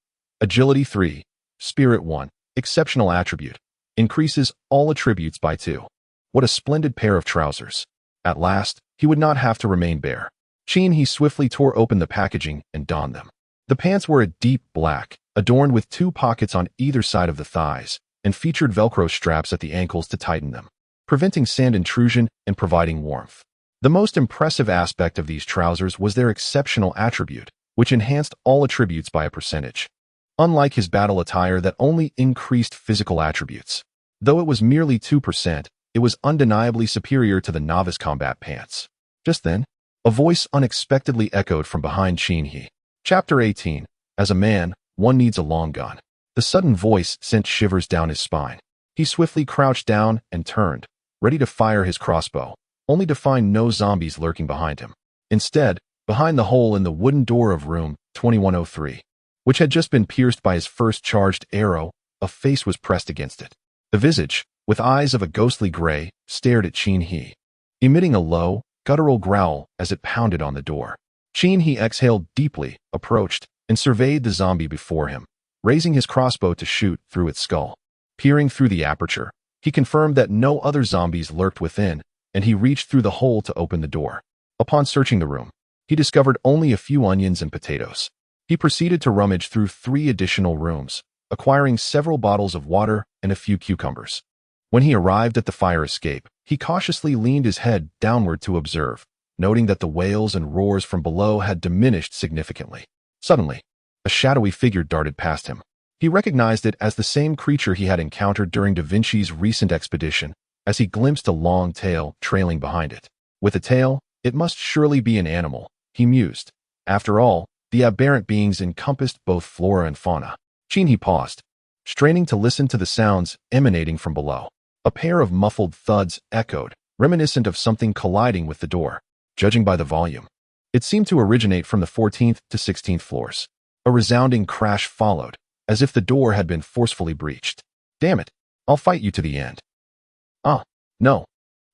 [SPEAKER 1] Agility 3, Spirit 1, Exceptional Attribute. Increases all attributes by 2. What a splendid pair of trousers. At last, he would not have to remain bare. Qin swiftly tore open the packaging and donned them. The pants were a deep black, adorned with 2 pockets on either side of the thighs, and featured Velcro straps at the ankles to tighten them, preventing sand intrusion and providing warmth. The most impressive aspect of these trousers was their exceptional attribute, which enhanced all attributes by a percentage. Unlike his battle attire that only increased physical attributes. Though it was merely 2%, it was undeniably superior to the novice combat pants. Just then, a voice unexpectedly echoed from behind Qin. Chapter 18. As a man, one needs a long gun. The sudden voice sent shivers down his spine. He swiftly crouched down and turned, ready to fire his crossbow, only to find no zombies lurking behind him. Instead, behind the hole in the wooden door of room 2103, which had just been pierced by his first charged arrow, a face was pressed against it. The visage, with eyes of a ghostly gray, stared at Chin-hee, emitting a low, guttural growl as it pounded on the door. Chin-hee exhaled deeply, approached, and surveyed the zombie before him, raising his crossbow to shoot through its skull. Peering through the aperture, he confirmed that no other zombies lurked within, and he reached through the hole to open the door. Upon searching the room, he discovered only a few onions and potatoes. He proceeded to rummage through 3 additional rooms, acquiring several bottles of water and a few cucumbers. When he arrived at the fire escape, he cautiously leaned his head downward to observe, noting that the wails and roars from below had diminished significantly. Suddenly, a shadowy figure darted past him. He recognized it as the same creature he had encountered during Da Vinci's recent expedition, as he glimpsed a long tail trailing behind it. With a tail, it must surely be an animal, he mused. After all, the aberrant beings encompassed both flora and fauna. Chin-hee paused, straining to listen to the sounds emanating from below. A pair of muffled thuds echoed, reminiscent of something colliding with the door. Judging by the volume, it seemed to originate from the 14th to 16th floors. A resounding crash followed, as if the door had been forcefully breached. "Damn it, I'll fight you to the end." "Ah, no.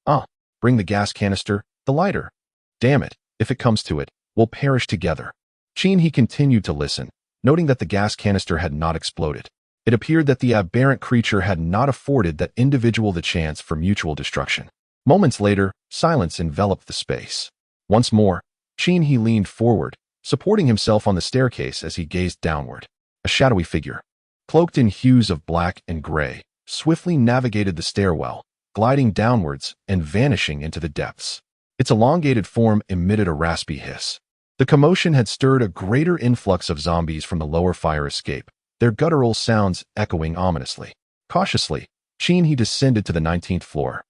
[SPEAKER 1] Ah, bring the gas canister, the lighter. Damn it, if it comes to it, we'll perish together." Chin-hee continued to listen, noting that the gas canister had not exploded. It appeared that the aberrant creature had not afforded that individual the chance for mutual destruction. Moments later, silence enveloped the space. Once more, Chin-hee leaned forward, supporting himself on the staircase as he gazed downward. A shadowy figure, cloaked in hues of black and gray, swiftly navigated the stairwell, gliding downwards and vanishing into the depths. Its elongated form emitted a raspy hiss. The commotion had stirred a greater influx of zombies from the lower fire escape, their guttural sounds echoing ominously. Cautiously, Chin-hee descended to the 19th floor.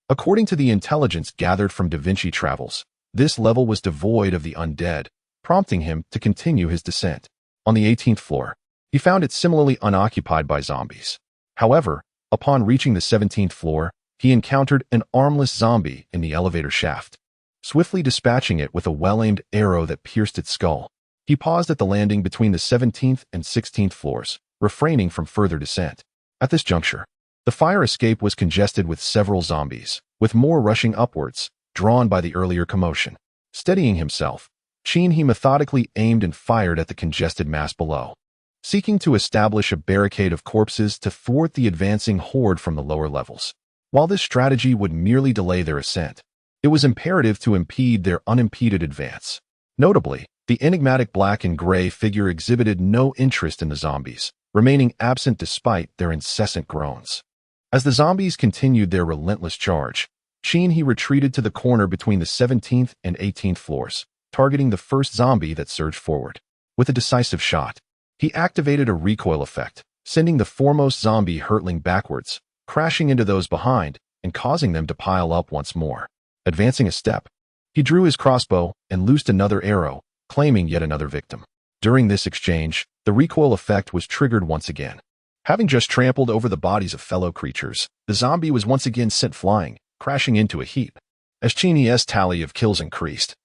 [SPEAKER 1] According to the intelligence gathered from Da Vinci Travels, this level was devoid of the undead, prompting him to continue his descent. On the 18th floor, he found it similarly unoccupied by zombies. However, upon reaching the 17th floor, he encountered an armless zombie in the elevator shaft. Swiftly dispatching it with a well-aimed arrow that pierced its skull, he paused at the landing between the 17th and 16th floors, refraining from further descent. At this juncture, the fire escape was congested with several zombies, with more rushing upwards, drawn by the earlier commotion. Steadying himself, Chin-hee methodically aimed and fired at the congested mass below, seeking to establish a barricade of corpses to thwart the advancing horde from the lower levels. While this strategy would merely delay their ascent, it was imperative to impede their unimpeded advance. Notably, the enigmatic black and gray figure exhibited no interest in the zombies, remaining absent despite their incessant groans. As the zombies continued their relentless charge, Chin-hee retreated to the corner between the 17th and 18th floors, targeting the first zombie that surged forward. With a decisive shot, he activated a recoil effect, sending the foremost zombie hurtling backwards, crashing into those behind and causing them to pile up once more. Advancing a step, he drew his crossbow and loosed another arrow, claiming yet another victim. During this exchange, the recoil effect was triggered once again. Having just trampled over the bodies of fellow creatures, the zombie was once again sent flying, crashing into a heap. As Chin-hee's tally of kills increased,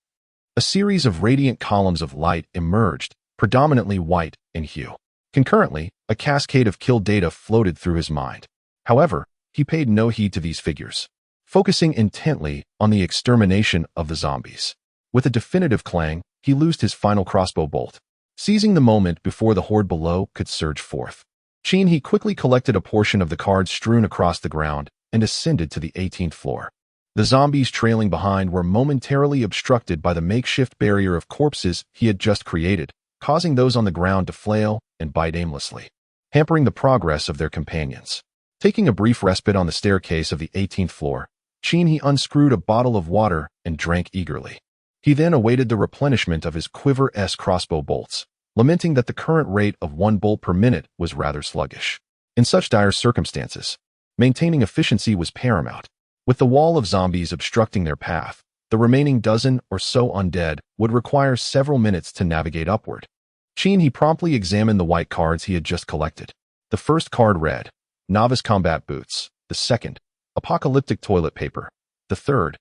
[SPEAKER 1] a series of radiant columns of light emerged, predominantly white in hue. Concurrently, a cascade of kill data floated through his mind. However, he paid no heed to these figures, focusing intently on the extermination of the zombies. With a definitive clang, he loosed his final crossbow bolt, seizing the moment before the horde below could surge forth. Chin-hee quickly collected a portion of the cards strewn across the ground and ascended to the 18th floor. The zombies trailing behind were momentarily obstructed by the makeshift barrier of corpses he had just created, causing those on the ground to flail and bite aimlessly, hampering the progress of their companions. Taking a brief respite on the staircase of the 18th floor, Chin-hee unscrewed a bottle of water and drank eagerly. He then awaited the replenishment of his quiver-s crossbow bolts, lamenting that the current rate of 1 bolt per minute was rather sluggish. In such dire circumstances, maintaining efficiency was paramount. With the wall of zombies obstructing their path, the remaining dozen or so undead would require several minutes to navigate upward. Chin-hee promptly examined the white cards he had just collected. The first card read, Novice Combat Boots. The second, Apocalyptic Toilet Paper. The third,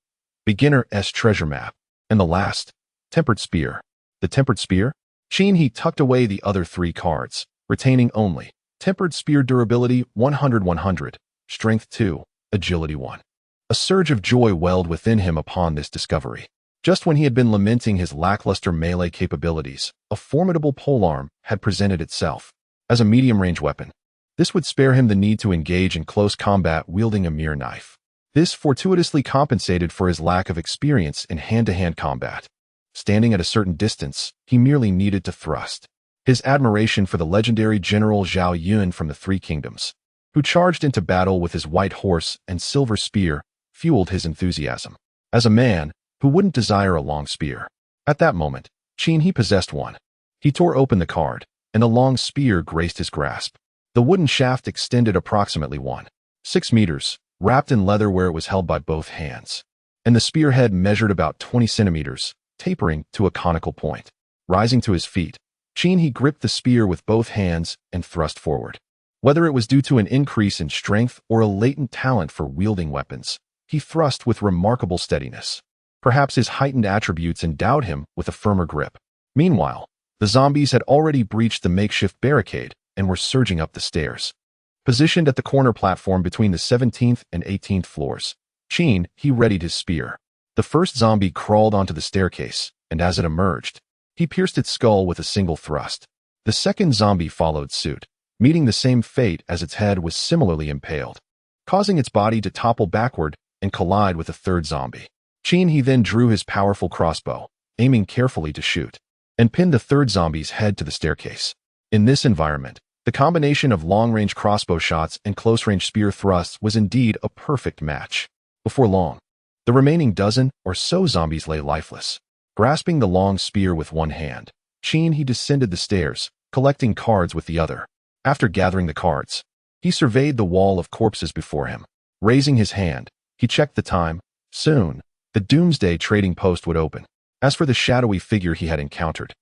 [SPEAKER 1] Beginner's Treasure Map. And the last, Tempered Spear. The Tempered Spear? Chin-hee tucked away the other 3 cards, retaining only Tempered spear durability 100-100, strength 2, agility 1. A surge of joy welled within him upon this discovery. Just when he had been lamenting his lackluster melee capabilities, a formidable polearm had presented itself. As a medium-range weapon, this would spare him the need to engage in close combat wielding a mere knife. This fortuitously compensated for his lack of experience in hand-to-hand combat. Standing at a certain distance, he merely needed to thrust. His admiration for the legendary General Zhao Yun from the Three Kingdoms, who charged into battle with his white horse and silver spear, fueled his enthusiasm. As a man, who wouldn't desire a long spear? At that moment, he possessed one. He tore open the card, and a long spear graced his grasp. The wooden shaft extended approximately 1.6 meters, wrapped in leather where it was held by both hands. And the spearhead measured about 20 centimeters, tapering to a conical point. Rising to his feet, he gripped the spear with both hands and thrust forward. Whether it was due to an increase in strength or a latent talent for wielding weapons, he thrust with remarkable steadiness. Perhaps his heightened attributes endowed him with a firmer grip. Meanwhile, the zombies had already breached the makeshift barricade and were surging up the stairs. Positioned at the corner platform between the 17th and 18th floors, he readied his spear. The first zombie crawled onto the staircase, and as it emerged, he pierced its skull with a single thrust. The second zombie followed suit, meeting the same fate as its head was similarly impaled, causing its body to topple backward and collide with a third zombie. He then drew his powerful crossbow, aiming carefully to shoot, and pinned the third zombie's head to the staircase. In this environment, the combination of long-range crossbow shots and close-range spear thrusts was indeed a perfect match. Before long, the remaining dozen or so zombies lay lifeless. Grasping the long spear with one hand, he descended the stairs, collecting cards with the other. After gathering the cards, he surveyed the wall of corpses before him. Raising his hand, he checked the time. Soon, the doomsday trading post would open. As for the shadowy figure he had encountered,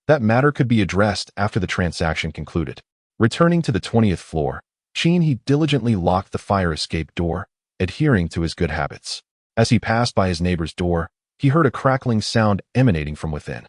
[SPEAKER 1] that matter could be addressed after the transaction concluded. Returning to the 20th floor, he diligently locked the fire escape door, adhering to his good habits. As he passed by his neighbor's door, he heard a crackling sound emanating from within.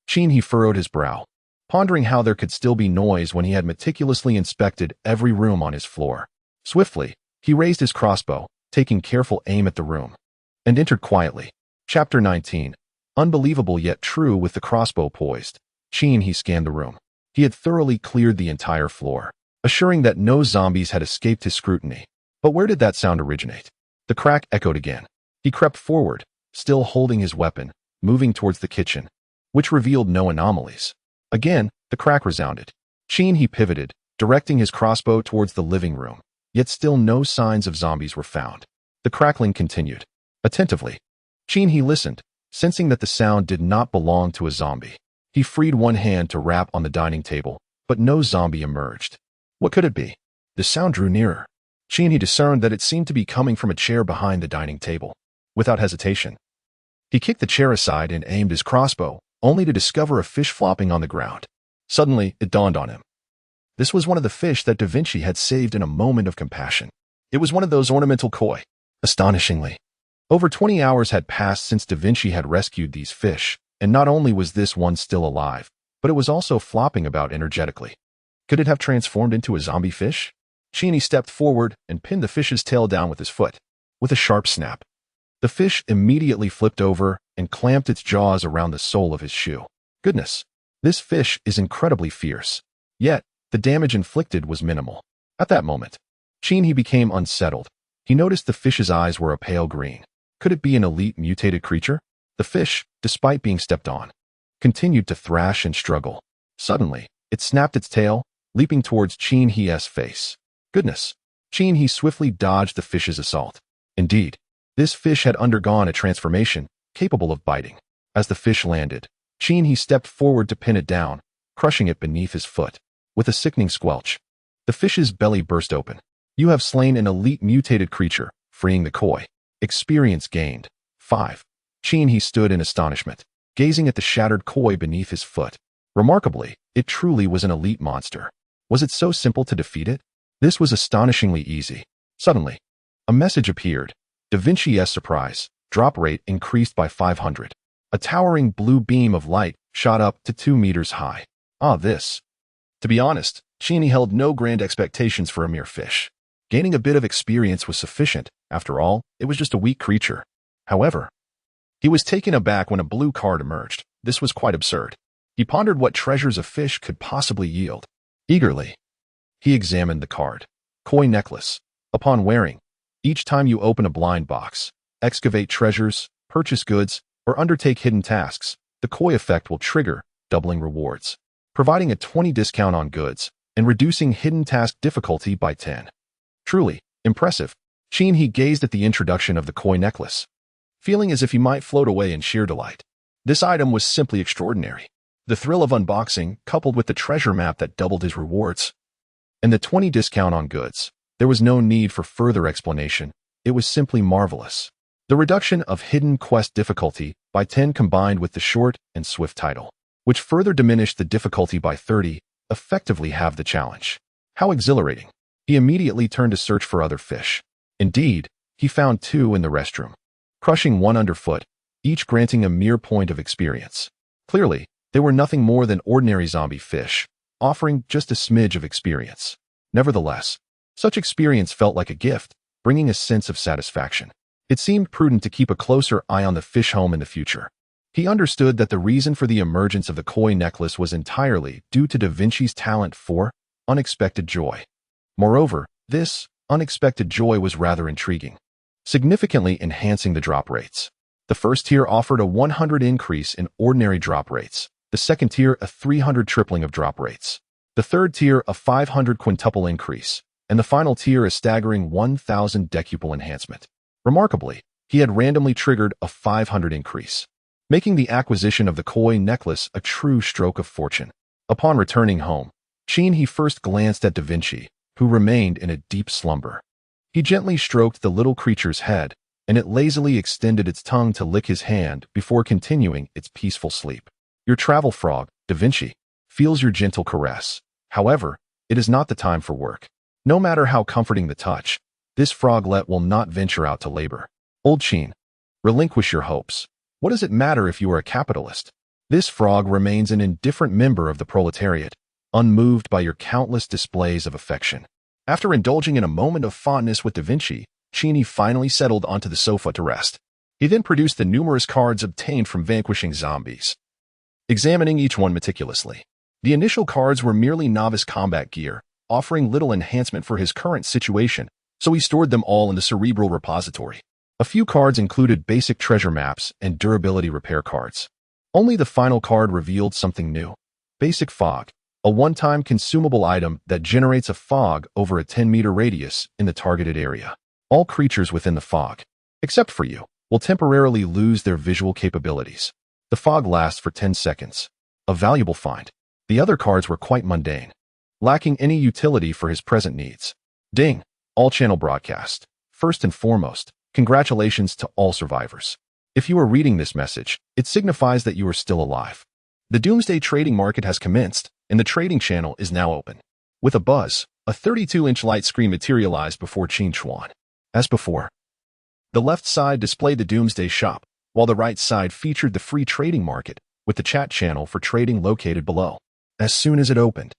[SPEAKER 1] He furrowed his brow, pondering how there could still be noise when he had meticulously inspected every room on his floor. Swiftly, he raised his crossbow, taking careful aim at the room, and entered quietly. Chapter 19. Unbelievable yet true. With the crossbow poised, he scanned the room. He had thoroughly cleared the entire floor, assuring that no zombies had escaped his scrutiny. But where did that sound originate? The crack echoed again. He crept forward, still holding his weapon, moving towards the kitchen, which revealed no anomalies. Again, the crack resounded. He pivoted, directing his crossbow towards the living room, yet still no signs of zombies were found. The crackling continued. Attentively, he listened, sensing that the sound did not belong to a zombie. He freed one hand to rap on the dining table, but no zombie emerged. What could it be? The sound drew nearer. He discerned that it seemed to be coming from a chair behind the dining table. Without hesitation, he kicked the chair aside and aimed his crossbow, only to discover a fish flopping on the ground. Suddenly, it dawned on him. This was one of the fish that Da Vinci had saved in a moment of compassion. It was one of those ornamental koi. Astonishingly, over 20 hours had passed since Da Vinci had rescued these fish, and not only was this one still alive, but it was also flopping about energetically. Could it have transformed into a zombie fish? He stepped forward and pinned the fish's tail down with his foot. With a sharp snap, the fish immediately flipped over and clamped its jaws around the sole of his shoe. Goodness, this fish is incredibly fierce. Yet, the damage inflicted was minimal. At that moment, he became unsettled. He noticed the fish's eyes were a pale green. Could it be an elite mutated creature? The fish, despite being stepped on, continued to thrash and struggle. Suddenly, it snapped its tail, leaping towards He's face. Goodness, He swiftly dodged the fish's assault. Indeed, this fish had undergone a transformation, capable of biting. As the fish landed, he stepped forward to pin it down, crushing it beneath his foot. With a sickening squelch, the fish's belly burst open. You have slain an elite mutated creature, freeing the koi. Experience gained. 5. He stood in astonishment, gazing at the shattered koi beneath his foot. Remarkably, it truly was an elite monster. Was it so simple to defeat it? This was astonishingly easy. Suddenly, a message appeared. Da Vinci's surprise. Drop rate increased by 500. A towering blue beam of light shot up to 2 meters high. This. To be honest, Sheeny held no grand expectations for a mere fish. Gaining a bit of experience was sufficient. After all, it was just a weak creature. However, he was taken aback when a blue card emerged. This was quite absurd. He pondered what treasures a fish could possibly yield. Eagerly, he examined the card. Koi necklace. Upon wearing, each time you open a blind box, excavate treasures, purchase goods, or undertake hidden tasks, the koi effect will trigger, doubling rewards, providing a 20% discount on goods, and reducing hidden task difficulty by 10. Truly impressive. He gazed at the introduction of the koi necklace, feeling as if he might float away in sheer delight. This item was simply extraordinary. The thrill of unboxing, coupled with the treasure map that doubled his rewards, and the 20% discount on goods. There was no need for further explanation. It was simply marvelous. The reduction of hidden quest difficulty by 10 combined with the short and swift title, which further diminished the difficulty by 30, effectively halved the challenge. How exhilarating. He immediately turned to search for other fish. Indeed, he found 2 in the restroom, crushing one underfoot, each granting a mere point of experience. Clearly, they were nothing more than ordinary zombie fish, offering just a smidge of experience. Nevertheless, such experience felt like a gift, bringing a sense of satisfaction. It seemed prudent to keep a closer eye on the fish home in the future. He understood that the reason for the emergence of the koi necklace was entirely due to Da Vinci's talent for unexpected joy. Moreover, this unexpected joy was rather intriguing, significantly enhancing the drop rates. The first tier offered a 100 increase in ordinary drop rates, the second tier a 300 tripling of drop rates, the third tier a 500 quintuple increase, and the final tier a staggering 1,000 decuple enhancement. Remarkably, he had randomly triggered a 500 increase, making the acquisition of the koi necklace a true stroke of fortune. Upon returning home, he first glanced at Da Vinci, who remained in a deep slumber. He gently stroked the little creature's head, and it lazily extended its tongue to lick his hand before continuing its peaceful sleep. Your travel frog, Da Vinci, feels your gentle caress. However, it is not the time for work. No matter how comforting the touch, this froglet will not venture out to labor. Old Sheen, relinquish your hopes. What does it matter if you are a capitalist? This frog remains an indifferent member of the proletariat, unmoved by your countless displays of affection. After indulging in a moment of fondness with Da Vinci, Sheeny finally settled onto the sofa to rest. He then produced the numerous cards obtained from vanquishing zombies, examining each one meticulously. The initial cards were merely novice combat gear, offering little enhancement for his current situation, so he stored them all in the cerebral repository. A few cards included basic treasure maps and durability repair cards. Only the final card revealed something new. Basic fog, a one-time consumable item that generates a fog over a 10-meter radius in the targeted area. All creatures within the fog, except for you, will temporarily lose their visual capabilities. The fog lasts for 10 seconds. A valuable find. The other cards were quite mundane, lacking any utility for his present needs. Ding! All-channel broadcast. First and foremost, congratulations to all survivors. If you are reading this message, it signifies that you are still alive. The Doomsday trading market has commenced, and the trading channel is now open. With a buzz, a 32-inch light screen materialized before Qin Chuan. As before, the left side displayed the Doomsday shop, while the right side featured the free trading market, with the chat channel for trading located below. As soon as it opened,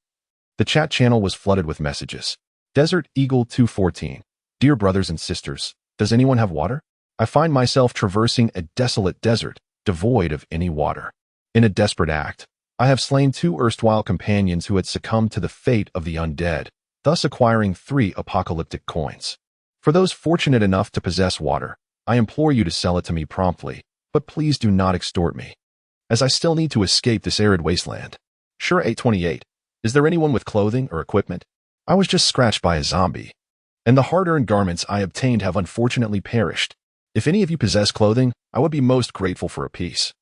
[SPEAKER 1] the chat channel was flooded with messages. Desert Eagle 214. Dear brothers and sisters, does anyone have water? I find myself traversing a desolate desert, devoid of any water. In a desperate act, I have slain 2 erstwhile companions who had succumbed to the fate of the undead, thus acquiring 3 apocalyptic coins. For those fortunate enough to possess water, I implore you to sell it to me promptly, but please do not extort me, as I still need to escape this arid wasteland. Sure 828. Is there anyone with clothing or equipment? I was just scratched by a zombie, and the hard-earned garments I obtained have unfortunately perished. If any of you possess clothing, I would be most grateful for a piece.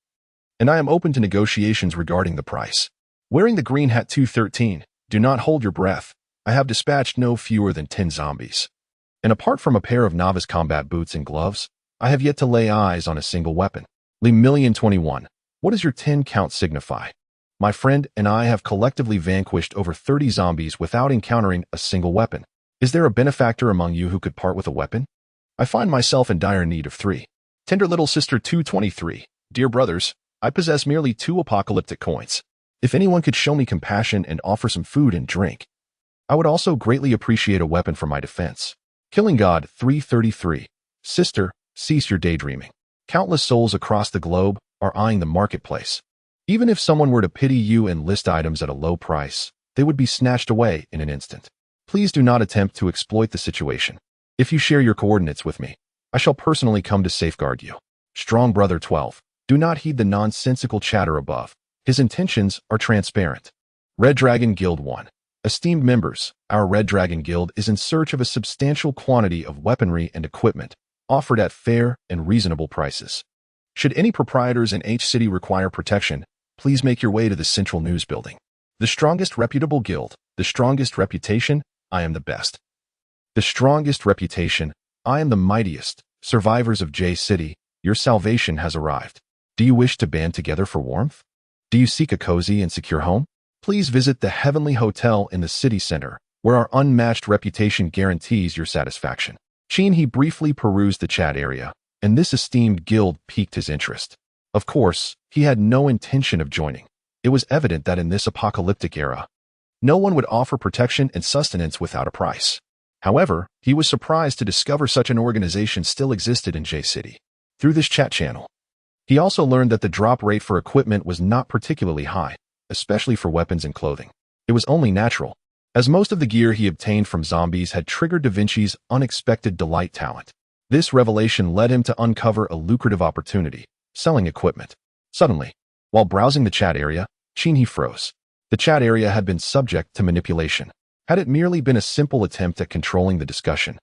[SPEAKER 1] And I am open to negotiations regarding the price. Wearing the green hat 213, do not hold your breath. I have dispatched no fewer than 10 zombies. And apart from a pair of novice combat boots and gloves, I have yet to lay eyes on a single weapon. Lemillion21, what does your 10 count signify? My friend and I have collectively vanquished over 30 zombies without encountering a single weapon. Is there a benefactor among you who could part with a weapon? I find myself in dire need of 3. Tender Little Sister 223, dear brothers, I possess merely 2 apocalyptic coins. If anyone could show me compassion and offer some food and drink, I would also greatly appreciate a weapon for my defense. Killing God 333. Sister, cease your daydreaming. Countless souls across the globe are eyeing the marketplace. Even if someone were to pity you and list items at a low price, they would be snatched away in an instant. Please do not attempt to exploit the situation. If you share your coordinates with me, I shall personally come to safeguard you. Strong Brother 12. Do not heed the nonsensical chatter above. His intentions are transparent. Red Dragon Guild 1. Esteemed members, our Red Dragon Guild is in search of a substantial quantity of weaponry and equipment, offered at fair and reasonable prices. Should any proprietors in H City require protection, please make your way to the Central News Building. The strongest reputable guild, the strongest reputation, I am the best. The strongest reputation, I am the mightiest. Survivors of J City, your salvation has arrived. Do you wish to band together for warmth? Do you seek a cozy and secure home? Please visit the Heavenly Hotel in the city center, where our unmatched reputation guarantees your satisfaction. He briefly perused the chat area, and this esteemed guild piqued his interest. Of course, he had no intention of joining. It was evident that in this apocalyptic era, no one would offer protection and sustenance without a price. However, he was surprised to discover such an organization still existed in J City. Through this chat channel, he also learned that the drop rate for equipment was not particularly high, especially for weapons and clothing. It was only natural, as most of the gear he obtained from zombies had triggered Da Vinci's unexpected delight talent. This revelation led him to uncover a lucrative opportunity, selling equipment. Suddenly, while browsing the chat area, he froze. The chat area had been subject to manipulation. Had it merely been a simple attempt at controlling the discussion,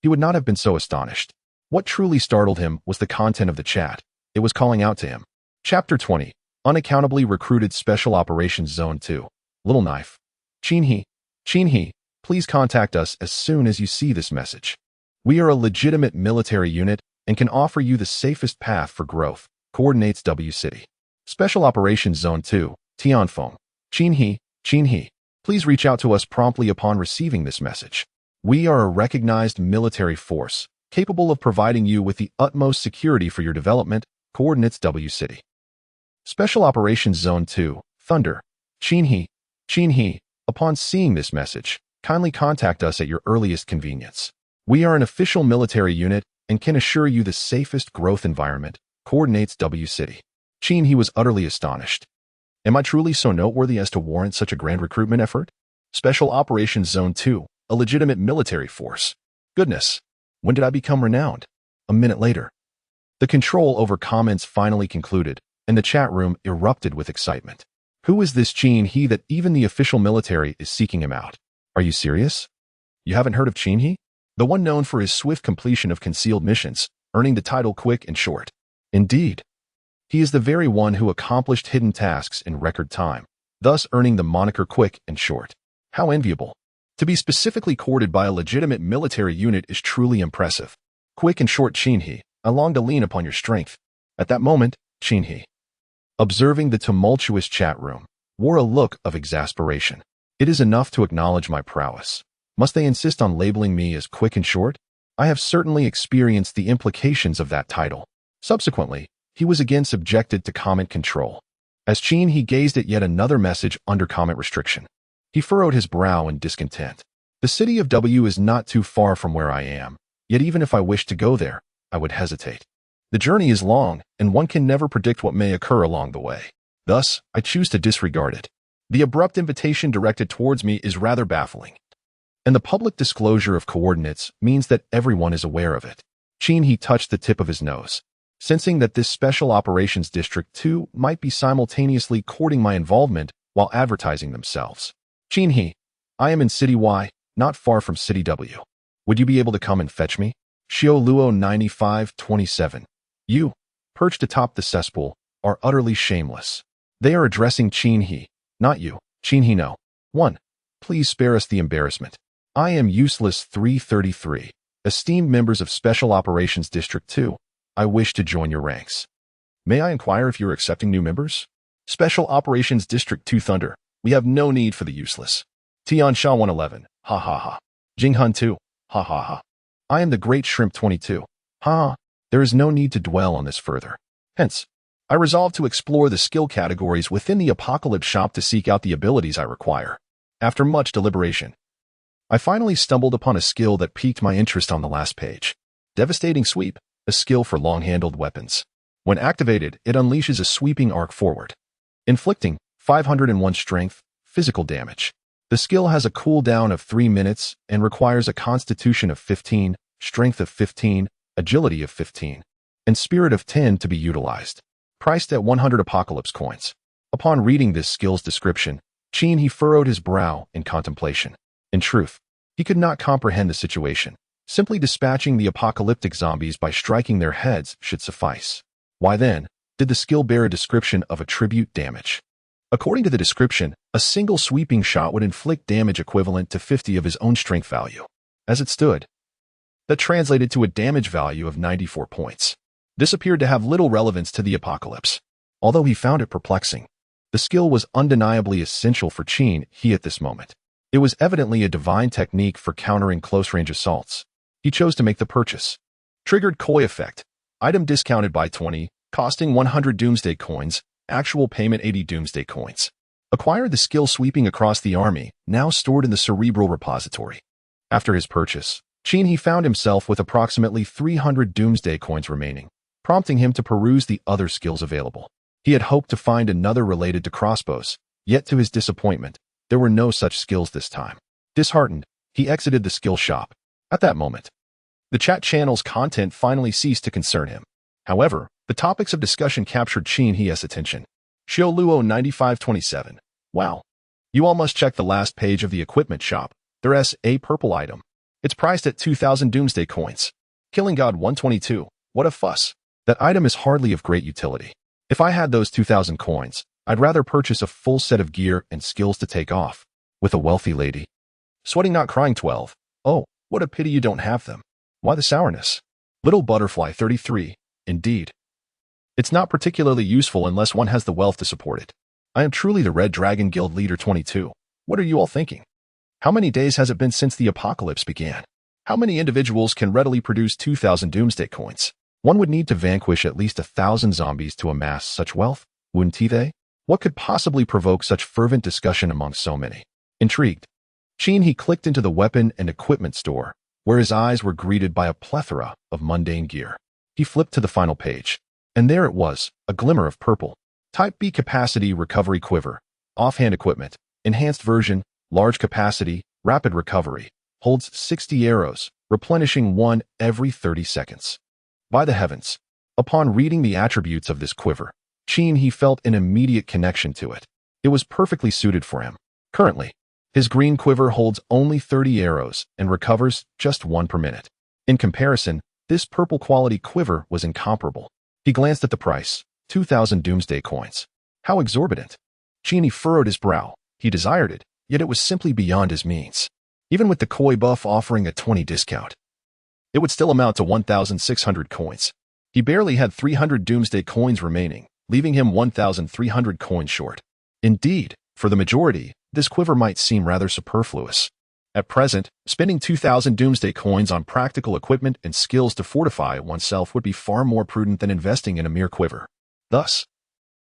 [SPEAKER 1] he would not have been so astonished. What truly startled him was the content of the chat. It was calling out to him. Chapter 20. Unaccountably Recruited Special Operations Zone 2. Little Knife. Chinhee, please contact us as soon as you see this message. We are a legitimate military unit and can offer you the safest path for growth. Coordinates W City. Special Operations Zone 2. Tianfeng. Chinhee, please reach out to us promptly upon receiving this message. We are a recognized military force, capable of providing you with the utmost security for your development. Coordinates W City. Special Operations Zone 2, Thunder. Chinhee, upon seeing this message, kindly contact us at your earliest convenience. We are an official military unit and can assure you the safest growth environment. Coordinates W City. Chinhee was utterly astonished. Am I truly so noteworthy as to warrant such a grand recruitment effort? Special Operations Zone 2, a legitimate military force. Goodness, when did I become renowned? A minute later. The control over comments finally concluded, and the chat room erupted with excitement. Who is this Chinhee that even the official military is seeking him out? Are you serious? You haven't heard of Chinhee? The one known for his swift completion of concealed missions, earning the title Quick and Short. Indeed. He is the very one who accomplished hidden tasks in record time, thus earning the moniker Quick and Short. How enviable. To be specifically courted by a legitimate military unit is truly impressive. Quick and Short Chinhee, I long to lean upon your strength. At that moment, Chinhee, observing the tumultuous chat room, wore a look of exasperation. It is enough to acknowledge my prowess. Must they insist on labeling me as Quick and Short? I have certainly experienced the implications of that title. Subsequently, he was again subjected to comment control. As Chinhee gazed at yet another message under comment restriction, he furrowed his brow in discontent. The city of W is not too far from where I am, yet even if I wished to go there, I would hesitate. The journey is long, and one can never predict what may occur along the way. Thus, I choose to disregard it. The abrupt invitation directed towards me is rather baffling, and the public disclosure of coordinates means that everyone is aware of it. Chinhee touched the tip of his nose, sensing that this Special Operations District 2 might be simultaneously courting my involvement while advertising themselves. Chinhee, I am in City Y, not far from City W. Would you be able to come and fetch me? Xiao Luo 9527. You, perched atop the cesspool, are utterly shameless. They are addressing Chinhee, not you. Chinhee no. 1. Please spare us the embarrassment. I am Useless 333. Esteemed members of Special Operations District 2, I wish to join your ranks. May I inquire if you're accepting new members? Special Operations District 2 Thunder, we have no need for the useless. Tian Sha 111, ha ha ha. Jinghan 2, ha ha ha. I am the Great Shrimp 22, ha ha. There is no need to dwell on this further. Hence, I resolved to explore the skill categories within the Apocalypse shop to seek out the abilities I require. After much deliberation, I finally stumbled upon a skill that piqued my interest on the last page. Devastating Sweep, a skill for long-handled weapons. When activated, it unleashes a sweeping arc forward, inflicting 501 strength, physical damage. The skill has a cooldown of 3 minutes and requires a constitution of 15, strength of 15, agility of 15, and spirit of 10 to be utilized. Priced at 100 Apocalypse coins. Upon reading this skill's description, he furrowed his brow in contemplation. In truth, he could not comprehend the situation. Simply dispatching the apocalyptic zombies by striking their heads should suffice. Why then did the skill bear a description of attribute damage? According to the description, a single sweeping shot would inflict damage equivalent to 50 of his own strength value. As it stood, that translated to a damage value of 94 points. This appeared to have little relevance to the apocalypse. Although he found it perplexing, the skill was undeniably essential for he at this moment. It was evidently a divine technique for countering close-range assaults. He chose to make the purchase. Triggered Koi effect. Item discounted by 20, costing 100 Doomsday coins, actual payment 80 Doomsday coins. Acquired the skill sweeping across the army, now stored in the Cerebral repository. After his purchase, he found himself with approximately 300 Doomsday coins remaining, prompting him to peruse the other skills available. He had hoped to find another related to crossbows, yet to his disappointment, there were no such skills this time. Disheartened, he exited the skill shop. At that moment, the chat channel's content finally ceased to concern him. However, the topics of discussion captured He's attention. Shioluo 9527. Wow. You all must check the last page of the equipment shop. There's a purple item. It's priced at 2,000 Doomsday coins. Killing God 122. What a fuss. That item is hardly of great utility. If I had those 2,000 coins, I'd rather purchase a full set of gear and skills to take off with a wealthy lady. Sweating Not Crying 12. Oh, what a pity you don't have them. Why the sourness? Little Butterfly 33. Indeed. It's not particularly useful unless one has the wealth to support it. I am truly the Red Dragon Guild Leader 22. What are you all thinking? How many days has it been since the apocalypse began? How many individuals can readily produce 2,000 Doomsday coins? One would need to vanquish at least 1,000 zombies to amass such wealth, wouldn't they? What could possibly provoke such fervent discussion among so many? Intrigued, he clicked into the weapon and equipment store, where his eyes were greeted by a plethora of mundane gear. He flipped to the final page, and there it was, a glimmer of purple. Type B capacity recovery quiver, offhand equipment, enhanced version, large capacity, rapid recovery, holds 60 arrows, replenishing one every 30 seconds. By the heavens! Upon reading the attributes of this quiver, he felt an immediate connection to it. It was perfectly suited for him. Currently, his green quiver holds only 30 arrows and recovers just 1 per minute. In comparison, this purple quality quiver was incomparable. He glanced at the price, 2,000 Doomsday coins. How exorbitant! He furrowed his brow. He desired it, yet it was simply beyond his means. Even with the Koi buff offering a 20 discount, it would still amount to 1,600 coins. He barely had 300 Doomsday coins remaining, leaving him 1,300 coins short. Indeed, for the majority, this quiver might seem rather superfluous. At present, spending 2,000 Doomsday coins on practical equipment and skills to fortify oneself would be far more prudent than investing in a mere quiver. Thus,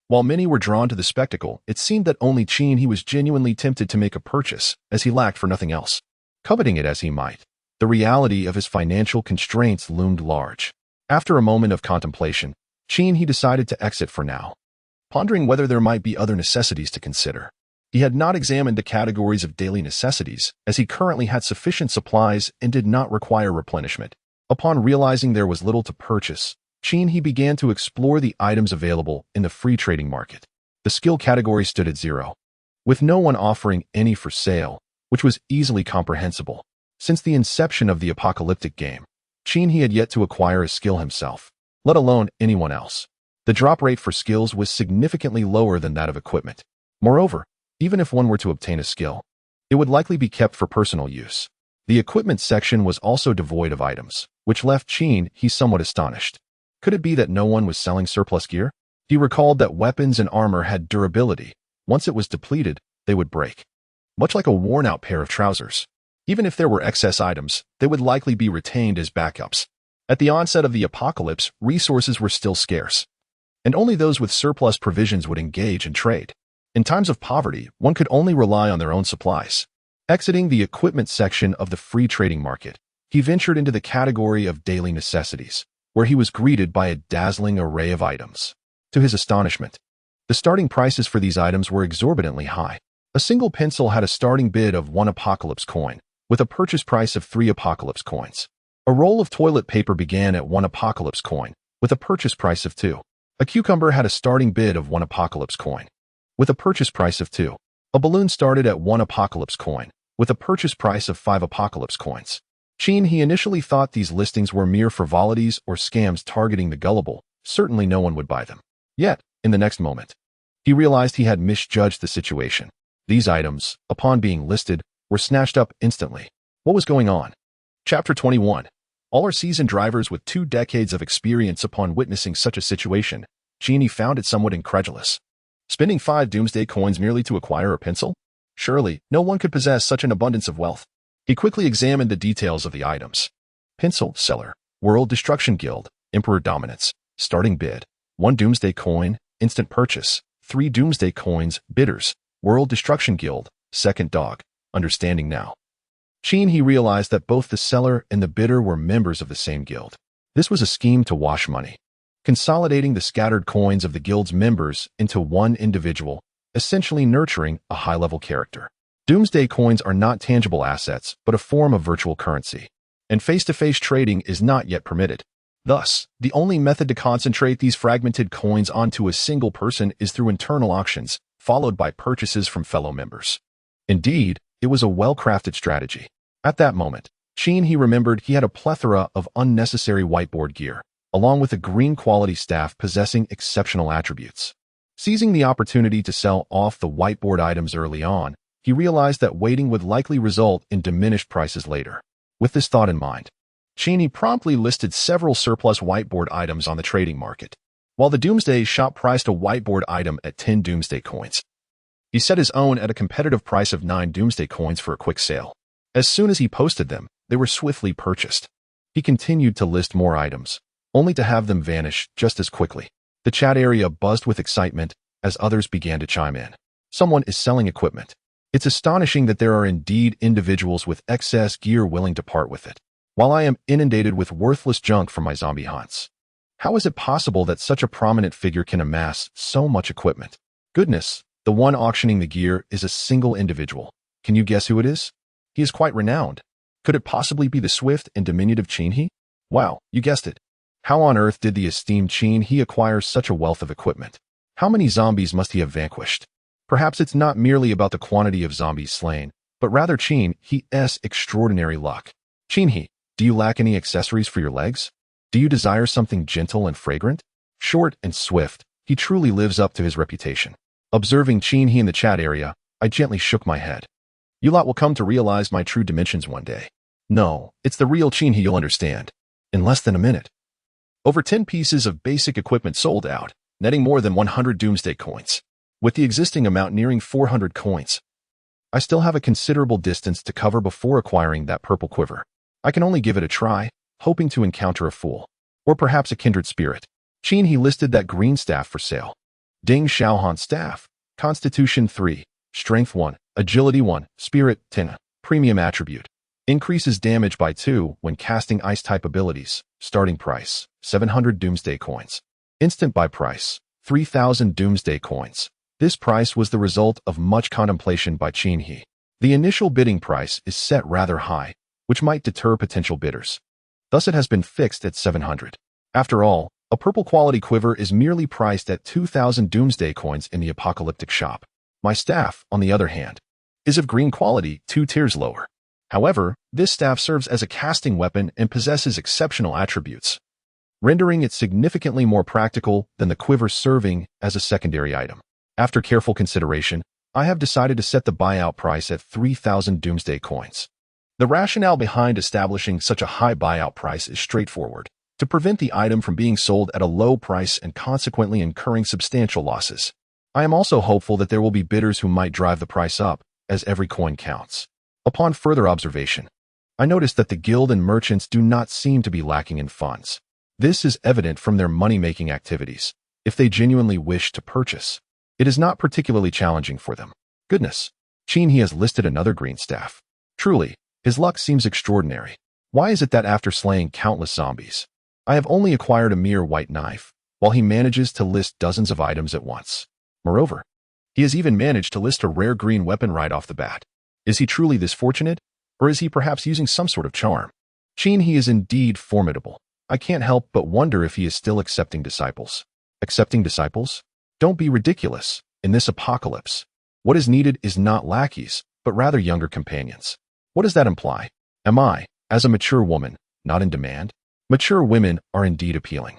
[SPEAKER 1] while many were drawn to the spectacle, it seemed that only he was genuinely tempted to make a purchase, as he lacked for nothing else. Coveting it as he might, the reality of his financial constraints loomed large. After a moment of contemplation, he decided to exit for now, pondering whether there might be other necessities to consider. He had not examined the categories of daily necessities, as he currently had sufficient supplies and did not require replenishment. Upon realizing there was little to purchase, he began to explore the items available in the free trading market. The skill category stood at 0, with no one offering any for sale, which was easily comprehensible. Since the inception of the apocalyptic game, he had yet to acquire a skill himself, let alone anyone else. The drop rate for skills was significantly lower than that of equipment. Moreover, even if one were to obtain a skill, it would likely be kept for personal use. The equipment section was also devoid of items, which left he somewhat astonished. Could it be that no one was selling surplus gear? He recalled that weapons and armor had durability. Once it was depleted, they would break. Much like a worn-out pair of trousers. Even if there were excess items, they would likely be retained as backups. At the onset of the apocalypse, resources were still scarce, and only those with surplus provisions would engage in trade. In times of poverty, one could only rely on their own supplies. Exiting the equipment section of the free trading market, he ventured into the category of daily necessities, where he was greeted by a dazzling array of items. To his astonishment, the starting prices for these items were exorbitantly high. A single pencil had a starting bid of 1 apocalypse coin, with a purchase price of 3 apocalypse coins. A roll of toilet paper began at 1 apocalypse coin, with a purchase price of 2. A cucumber had a starting bid of 1 apocalypse coin, with a purchase price of 2. A balloon started at 1 apocalypse coin, with a purchase price of 5 apocalypse coins. He initially thought these listings were mere frivolities or scams targeting the gullible. Certainly no one would buy them. Yet, in the next moment, he realized he had misjudged the situation. These items, upon being listed, were snatched up instantly. What was going on? Chapter 21. All are seasoned drivers with 2 decades of experience. Upon witnessing such a situation, Genie found it somewhat incredulous. Spending 5 doomsday coins merely to acquire a pencil? Surely, no one could possess such an abundance of wealth. He quickly examined the details of the items. Pencil, seller, World Destruction Guild, Emperor Dominance, starting bid, 1 doomsday coin, instant purchase, 3 doomsday coins, bidders, World Destruction Guild, second dog, understanding now. He realized that both the seller and the bidder were members of the same guild. This was a scheme to wash money, consolidating the scattered coins of the guild's members into one individual, essentially nurturing a high-level character. Doomsday coins are not tangible assets, but a form of virtual currency, and face-to-face trading is not yet permitted. Thus, the only method to concentrate these fragmented coins onto a single person is through internal auctions, followed by purchases from fellow members. Indeed, it was a well-crafted strategy. At that moment, he remembered he had a plethora of unnecessary whiteboard gear, along with a green quality staff possessing exceptional attributes. Seizing the opportunity to sell off the whiteboard items early on, he realized that waiting would likely result in diminished prices later. With this thought in mind, Cheney promptly listed several surplus whiteboard items on the trading market. While the Doomsday shop priced a whiteboard item at 10 Doomsday coins, he set his own at a competitive price of 9 Doomsday coins for a quick sale. As soon as he posted them, they were swiftly purchased. He continued to list more items, only to have them vanish just as quickly. The chat area buzzed with excitement as others began to chime in. Someone is selling equipment. It's astonishing that there are indeed individuals with excess gear willing to part with it, while I am inundated with worthless junk from my zombie hunts. How is it possible that such a prominent figure can amass so much equipment? Goodness, the one auctioning the gear is a single individual. Can you guess who it is? He is quite renowned. Could it possibly be the swift and diminutive Cheney? Wow, you guessed it. How on earth did the esteemed Cheney acquire such a wealth of equipment? How many zombies must he have vanquished? Perhaps it's not merely about the quantity of zombies slain, but rather Cheney's extraordinary luck. Cheney, do you lack any accessories for your legs? Do you desire something gentle and fragrant? Short and swift, he truly lives up to his reputation. Observing Cheney in the chat area, I gently shook my head. You lot will come to realize my true dimensions one day. No, it's the real Cheney you'll understand. In less than a minute. Over 10 pieces of basic equipment sold out, netting more than 100 Doomsday coins. With the existing amount nearing 400 coins, I still have a considerable distance to cover before acquiring that purple quiver. I can only give it a try, hoping to encounter a fool, or perhaps a kindred spirit. Cheney listed that green staff for sale. Ding Xiaohan staff, Constitution 3, Strength 1, Agility 1, Spirit 10, Premium attribute. Increases damage by 2 when casting ice-type abilities. Starting price, 700 Doomsday coins. Instant buy price, 3,000 Doomsday coins. This price was the result of much contemplation by Cheney. The initial bidding price is set rather high, which might deter potential bidders. Thus it has been fixed at 700. After all, a purple quality quiver is merely priced at 2,000 Doomsday coins in the apocalyptic shop. My staff, on the other hand, is of green quality 2 tiers lower. However, this staff serves as a casting weapon and possesses exceptional attributes, rendering it significantly more practical than the quiver serving as a secondary item. After careful consideration, I have decided to set the buyout price at 3,000 Doomsday coins. The rationale behind establishing such a high buyout price is straightforward: to prevent the item from being sold at a low price and consequently incurring substantial losses. I am also hopeful that there will be bidders who might drive the price up, as every coin counts. Upon further observation, I noticed that the guild and merchants do not seem to be lacking in funds. This is evident from their money-making activities. if they genuinely wish to purchase. It is not particularly challenging for them. Goodness. Qin He has listed another green staff. Truly, his luck seems extraordinary. Why is it that after slaying countless zombies, I have only acquired a mere white knife, while he manages to list dozens of items at once? Moreover, he has even managed to list a rare green weapon right off the bat. Is he truly this fortunate, or is he perhaps using some sort of charm? Qin He is indeed formidable. I can't help but wonder if he is still accepting disciples. Accepting disciples? Don't be ridiculous. In this apocalypse, what is needed is not lackeys, but rather younger companions. What does that imply? Am I, as a mature woman, not in demand? Mature women are indeed appealing,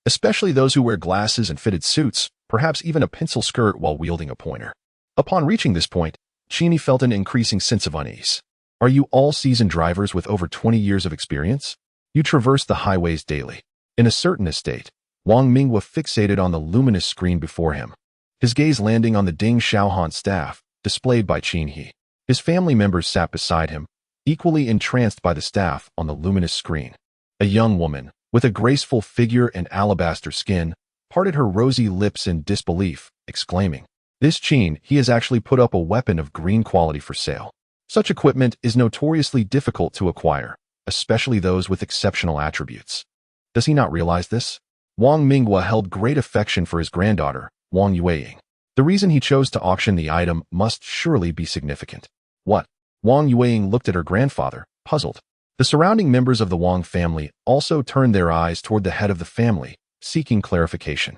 [SPEAKER 1] especially those who wear glasses and fitted suits, perhaps even a pencil skirt while wielding a pointer. Upon reaching this point, Qin He felt an increasing sense of unease. Are you all seasoned drivers with over 20 years of experience? You traverse the highways daily. In a certain estate, Wang Ming was fixated on the luminous screen before him, his gaze landing on the Ding Xiaohan staff, displayed by Qin He. His family members sat beside him, equally entranced by the staff on the luminous screen. A young woman, with a graceful figure and alabaster skin, parted her rosy lips in disbelief, exclaiming, "This Qin He has actually put up a weapon of green quality for sale." Such equipment is notoriously difficult to acquire, especially those with exceptional attributes. Does he not realize this? Wang Minghua held great affection for his granddaughter, Wang Yueying. The reason he chose to auction the item must surely be significant. What? Wang Yueying looked at her grandfather, puzzled. The surrounding members of the Wang family also turned their eyes toward the head of the family, seeking clarification.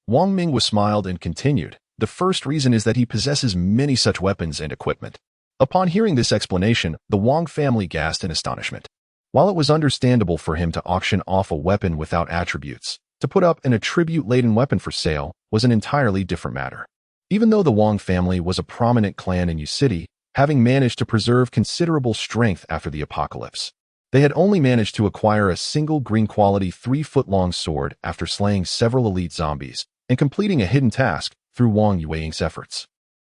[SPEAKER 1] Wang Minghua smiled and continued, "The first reason is that he possesses many such weapons and equipment." Upon hearing this explanation, the Wang family gasped in astonishment. While it was understandable for him to auction off a weapon without attributes, to put up an attribute-laden weapon for sale was an entirely different matter. Even though the Wang family was a prominent clan in Yu City, having managed to preserve considerable strength after the apocalypse, they had only managed to acquire a single green-quality 3-foot-long sword after slaying several elite zombies and completing a hidden task through Wang Yueying's efforts.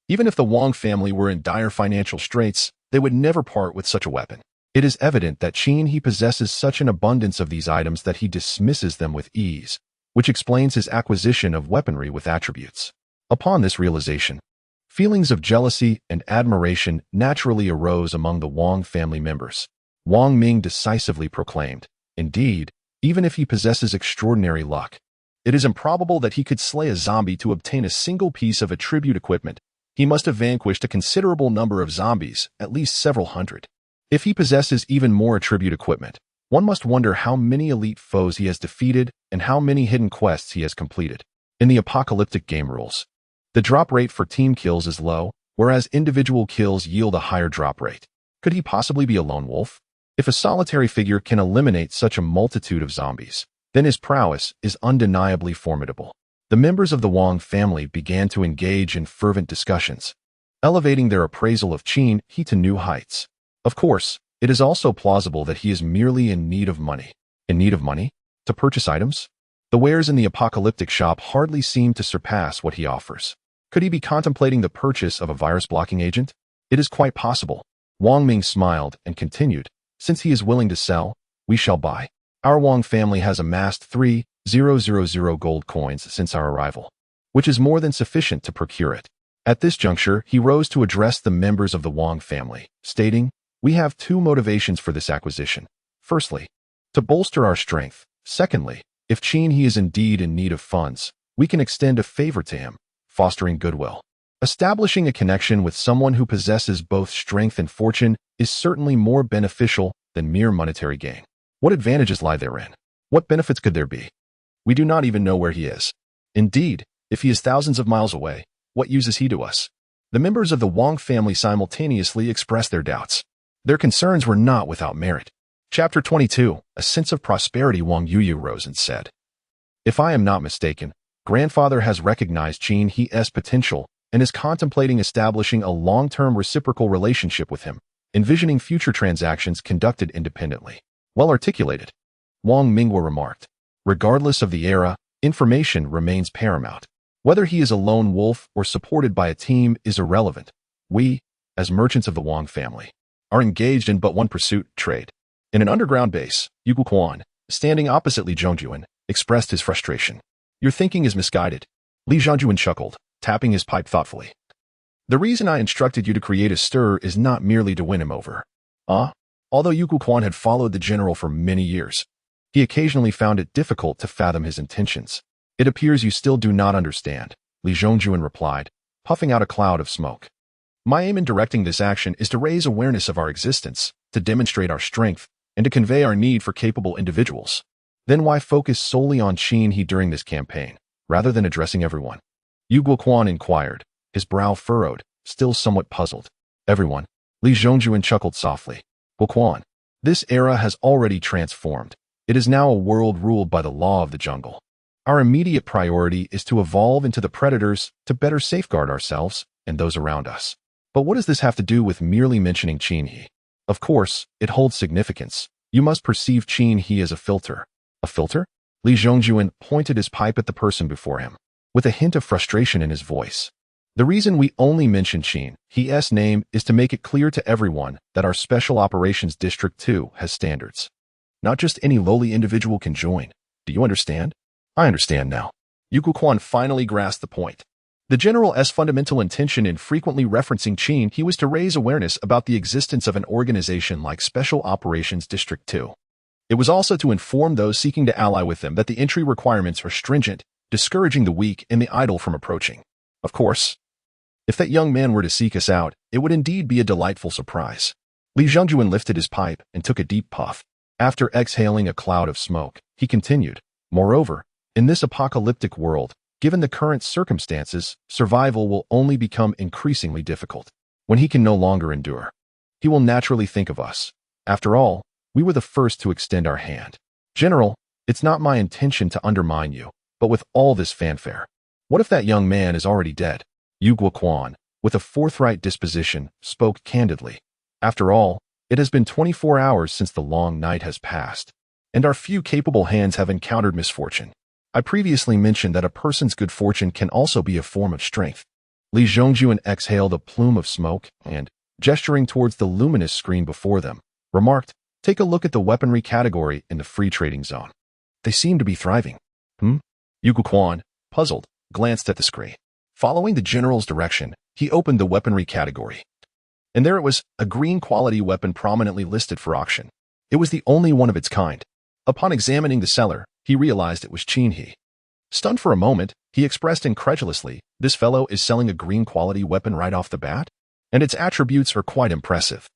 [SPEAKER 1] Even if the Wang family were in dire financial straits, they would never part with such a weapon. It is evident that Qin He possesses such an abundance of these items that he dismisses them with ease, which explains his acquisition of weaponry with attributes. Upon this realization, feelings of jealousy and admiration naturally arose among the Wang family members. Wang Ming decisively proclaimed, "Indeed, even if he possesses extraordinary luck, it is improbable that he could slay a zombie to obtain a single piece of attribute equipment. He must have vanquished a considerable number of zombies, at least several hundred. If he possesses even more attribute equipment, one must wonder how many elite foes he has defeated and how many hidden quests he has completed." In the apocalyptic game rules, the drop rate for team kills is low, whereas individual kills yield a higher drop rate. Could he possibly be a lone wolf? If a solitary figure can eliminate such a multitude of zombies, then his prowess is undeniably formidable. The members of the Wang family began to engage in fervent discussions, elevating their appraisal of Qin He to new heights. Of course, it is also plausible that he is merely in need of money. In need of money? To purchase items? The wares in the apocalyptic shop hardly seem to surpass what he offers. Could he be contemplating the purchase of a virus-blocking agent? It is quite possible. Wang Ming smiled and continued, "Since he is willing to sell, we shall buy. Our Wang family has amassed 3,000 gold coins since our arrival, which is more than sufficient to procure it." At this juncture, he rose to address the members of the Wang family, stating, "We have two motivations for this acquisition. Firstly, to bolster our strength. Secondly, if Qin He is indeed in need of funds, we can extend a favor to him, fostering goodwill. Establishing a connection with someone who possesses both strength and fortune is certainly more beneficial than mere monetary gain. What advantages lie therein? What benefits could there be? We do not even know where he is. Indeed, if he is thousands of miles away, what use is he to us?" The members of the Wang family simultaneously expressed their doubts. Their concerns were not without merit. Chapter 22, A Sense of Prosperity. Wang Yuyu rose and said, "If I am not mistaken, grandfather has recognized Qin He's potential and is contemplating establishing a long-term reciprocal relationship with him, envisioning future transactions conducted independently." Well articulated, Wang Minghua remarked. Regardless of the era, information remains paramount. Whether he is a lone wolf or supported by a team is irrelevant. We, as merchants of the Wang family, are engaged in but one pursuit, trade. In an underground base, Yu Quan, standing opposite Li Zhongjuan, expressed his frustration. Your thinking is misguided. Li Zhongjuan chuckled, tapping his pipe thoughtfully. The reason I instructed you to create a stir is not merely to win him over. Although Yu Guoquan had followed the general for many years, he occasionally found it difficult to fathom his intentions. It appears you still do not understand, Li Zhongjuan replied, puffing out a cloud of smoke. My aim in directing this action is to raise awareness of our existence, to demonstrate our strength, and to convey our need for capable individuals. Then why focus solely on Qin He during this campaign, rather than addressing everyone? Yu Guoquan inquired, his brow furrowed, still somewhat puzzled. Everyone, Li Zhongjuan chuckled softly. Guoquan, this era has already transformed. It is now a world ruled by the law of the jungle. Our immediate priority is to evolve into the predators to better safeguard ourselves and those around us. But what does this have to do with merely mentioning Qin He? Of course, it holds significance. You must perceive Qin He as a filter. A filter? Li Zhongjuan pointed his pipe at the person before him, with a hint of frustration in his voice. The reason we only mention Qin He's name is to make it clear to everyone that our Special Operations District 2 has standards. Not just any lowly individual can join. Do you understand? I understand now. Yu Guoquan finally grasped the point. The general's fundamental intention in frequently referencing Qin He was to raise awareness about the existence of an organization like Special Operations District 2. It was also to inform those seeking to ally with them that the entry requirements are stringent, discouraging the weak and the idle from approaching. Of course, if that young man were to seek us out, it would indeed be a delightful surprise. Li Zhongjuan lifted his pipe and took a deep puff. After exhaling a cloud of smoke, he continued, moreover, in this apocalyptic world, given the current circumstances, survival will only become increasingly difficult. When he can no longer endure, he will naturally think of us. After all, we were the first to extend our hand. General, it's not my intention to undermine you, but with all this fanfare, what if that young man is already dead? Yu Guoquan, with a forthright disposition, spoke candidly. After all, it has been 24 hours since the long night has passed, and our few capable hands have encountered misfortune. I previously mentioned that a person's good fortune can also be a form of strength. Li Zhongjuan exhaled a plume of smoke and, gesturing towards the luminous screen before them, remarked, take a look at the weaponry category in the free trading zone. They seem to be thriving. Yu Guoquan, puzzled, glanced at the screen. Following the general's direction, he opened the weaponry category. And there it was, a green quality weapon prominently listed for auction. It was the only one of its kind. Upon examining the seller, he realized it was Qin He. Stunned for a moment, he expressed incredulously, this fellow is selling a green quality weapon right off the bat? And its attributes are quite impressive.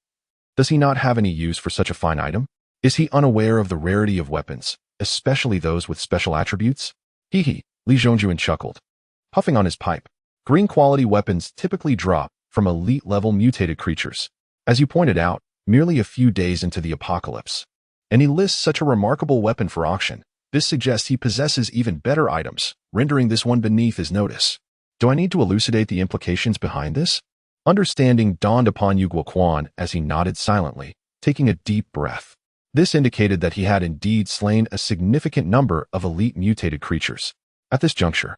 [SPEAKER 1] Does he not have any use for such a fine item? Is he unaware of the rarity of weapons, especially those with special attributes? Li Zhongjuan chuckled, puffing on his pipe. Green quality weapons typically drop from elite-level mutated creatures. As you pointed out, merely a few days into the apocalypse. And he lists such a remarkable weapon for auction. This suggests he possesses even better items, rendering this one beneath his notice. Do I need to elucidate the implications behind this? Understanding dawned upon Yu Guoquan as he nodded silently, taking a deep breath. This indicated that he had indeed slain a significant number of elite mutated creatures. At this juncture,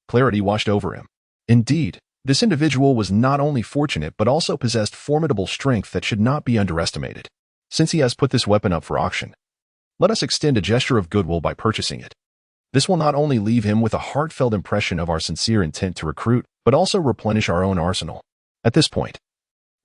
[SPEAKER 1] clarity washed over him. Indeed, this individual was not only fortunate but also possessed formidable strength that should not be underestimated. Since he has put this weapon up for auction, let us extend a gesture of goodwill by purchasing it. This will not only leave him with a heartfelt impression of our sincere intent to recruit, but also replenish our own arsenal. At this point,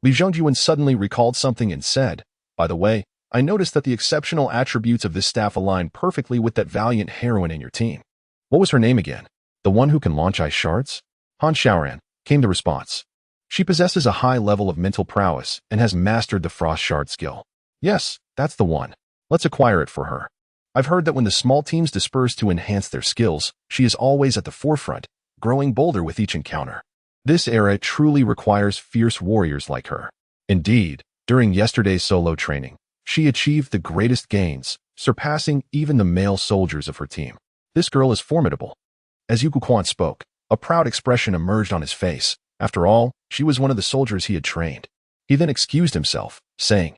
[SPEAKER 1] Li Zhongjuan suddenly recalled something and said, by the way, I noticed that the exceptional attributes of this staff align perfectly with that valiant heroine in your team. What was her name again? The one who can launch ice shards? Han Xiaoran, came the response. She possesses a high level of mental prowess and has mastered the frost shard skill. Yes, that's the one. Let's acquire it for her. I've heard that when the small teams disperse to enhance their skills, she is always at the forefront, growing bolder with each encounter. This era truly requires fierce warriors like her. Indeed, during yesterday's solo training, she achieved the greatest gains, surpassing even the male soldiers of her team. This girl is formidable. As Yu Guoquan spoke, a proud expression emerged on his face. After all, she was one of the soldiers he had trained. He then excused himself, saying,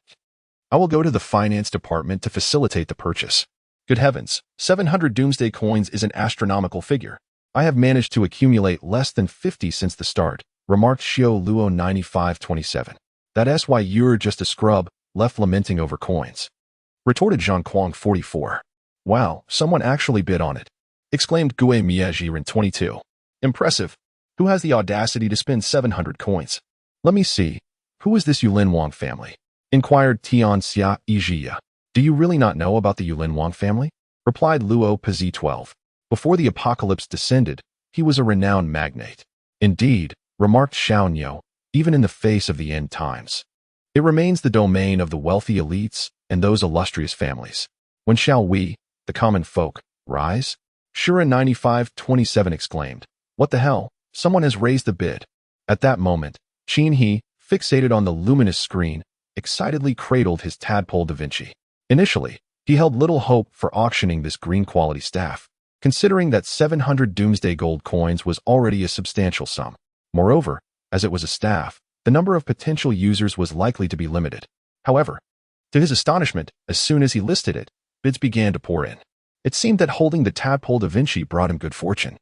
[SPEAKER 1] I will go to the finance department to facilitate the purchase. Good heavens, 700 doomsday coins is an astronomical figure. I have managed to accumulate less than 50 since the start, remarked Xiao Luo 9527. That's why you're just a scrub, left lamenting over coins. Retorted Zhang Kuang 44. Wow, someone actually bid on it. exclaimed Gue Miejiren 22. Impressive. Who has the audacity to spend 700 coins? Let me see. Who is this Yulin Wang family? Inquired Tian Xia Ijia. Do you really not know about the Yulin Wang family? Replied Luo Pz 12. Before the apocalypse descended, he was a renowned magnate. Indeed, remarked Xiaoniao, even in the face of the end times. It remains the domain of the wealthy elites and those illustrious families. When shall we, the common folk, rise? Shura 9527 exclaimed. What the hell? Someone has raised the bid. At that moment, Qin He, fixated on the luminous screen, excitedly cradled his tadpole Da Vinci. Initially, he held little hope for auctioning this green-quality staff, considering that 700 Doomsday Gold coins was already a substantial sum. Moreover, as it was a staff, the number of potential users was likely to be limited. However, to his astonishment, as soon as he listed it, bids began to pour in. It seemed that holding the tadpole Da Vinci brought him good fortune.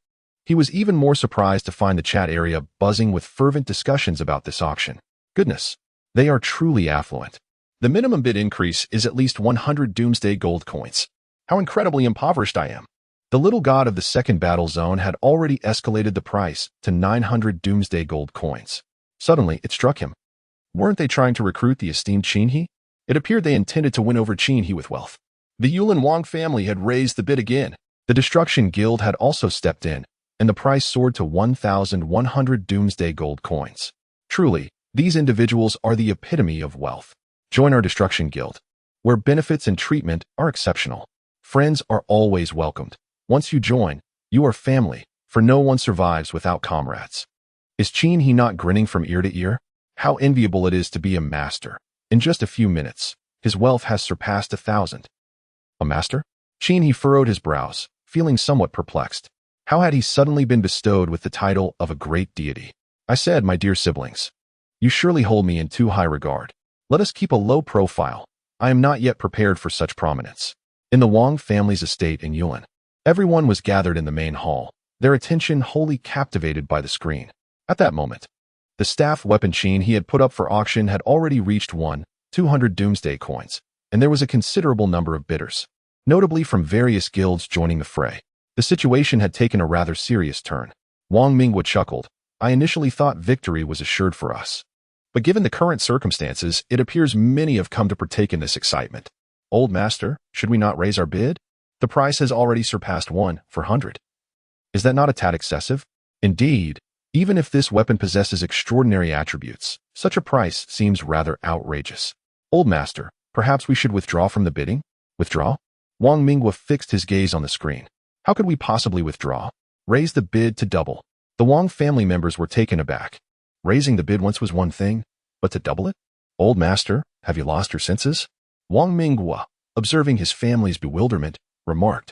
[SPEAKER 1] He was even more surprised to find the chat area buzzing with fervent discussions about this auction. Goodness, they are truly affluent. The minimum bid increase is at least 100 Doomsday Gold coins. How incredibly impoverished I am. The little god of the second battle zone had already escalated the price to 900 Doomsday Gold coins. Suddenly, it struck him. Weren't they trying to recruit the esteemed Qin He? It appeared they intended to win over Qin He with wealth. The Yulin Wang family had raised the bid again. The Destruction Guild had also stepped in, and the price soared to 1,100 Doomsday Gold coins. Truly, these individuals are the epitome of wealth. Join our Destruction Guild, where benefits and treatment are exceptional. Friends are always welcomed. Once you join, you are family, for no one survives without comrades. Is Qin He not grinning from ear to ear? How enviable it is to be a master. In just a few minutes, his wealth has surpassed 1,000. A master? Qin He furrowed his brows, feeling somewhat perplexed. How had he suddenly been bestowed with the title of a great deity? I said, my dear siblings, you surely hold me in too high regard. Let us keep a low profile. I am not yet prepared for such prominence. In the Wang family's estate in Yulin, everyone was gathered in the main hall, their attention wholly captivated by the screen. At that moment, the staff weapon Qin He had put up for auction had already reached 200 Doomsday coins, and there was a considerable number of bidders, notably from various guilds joining the fray. The situation had taken a rather serious turn. Wang Mingwa chuckled. I initially thought victory was assured for us. But given the current circumstances, it appears many have come to partake in this excitement. Old master, should we not raise our bid? The price has already surpassed 1,400. Is that not a tad excessive? Indeed, even if this weapon possesses extraordinary attributes, such a price seems rather outrageous. Old master, perhaps we should withdraw from the bidding? Withdraw? Wang Mingwa fixed his gaze on the screen. How could we possibly withdraw? Raise the bid to double. The Wang family members were taken aback. Raising the bid once was one thing, but to double it? Old master, have you lost your senses? Wang Mingwa, observing his family's bewilderment, remarked.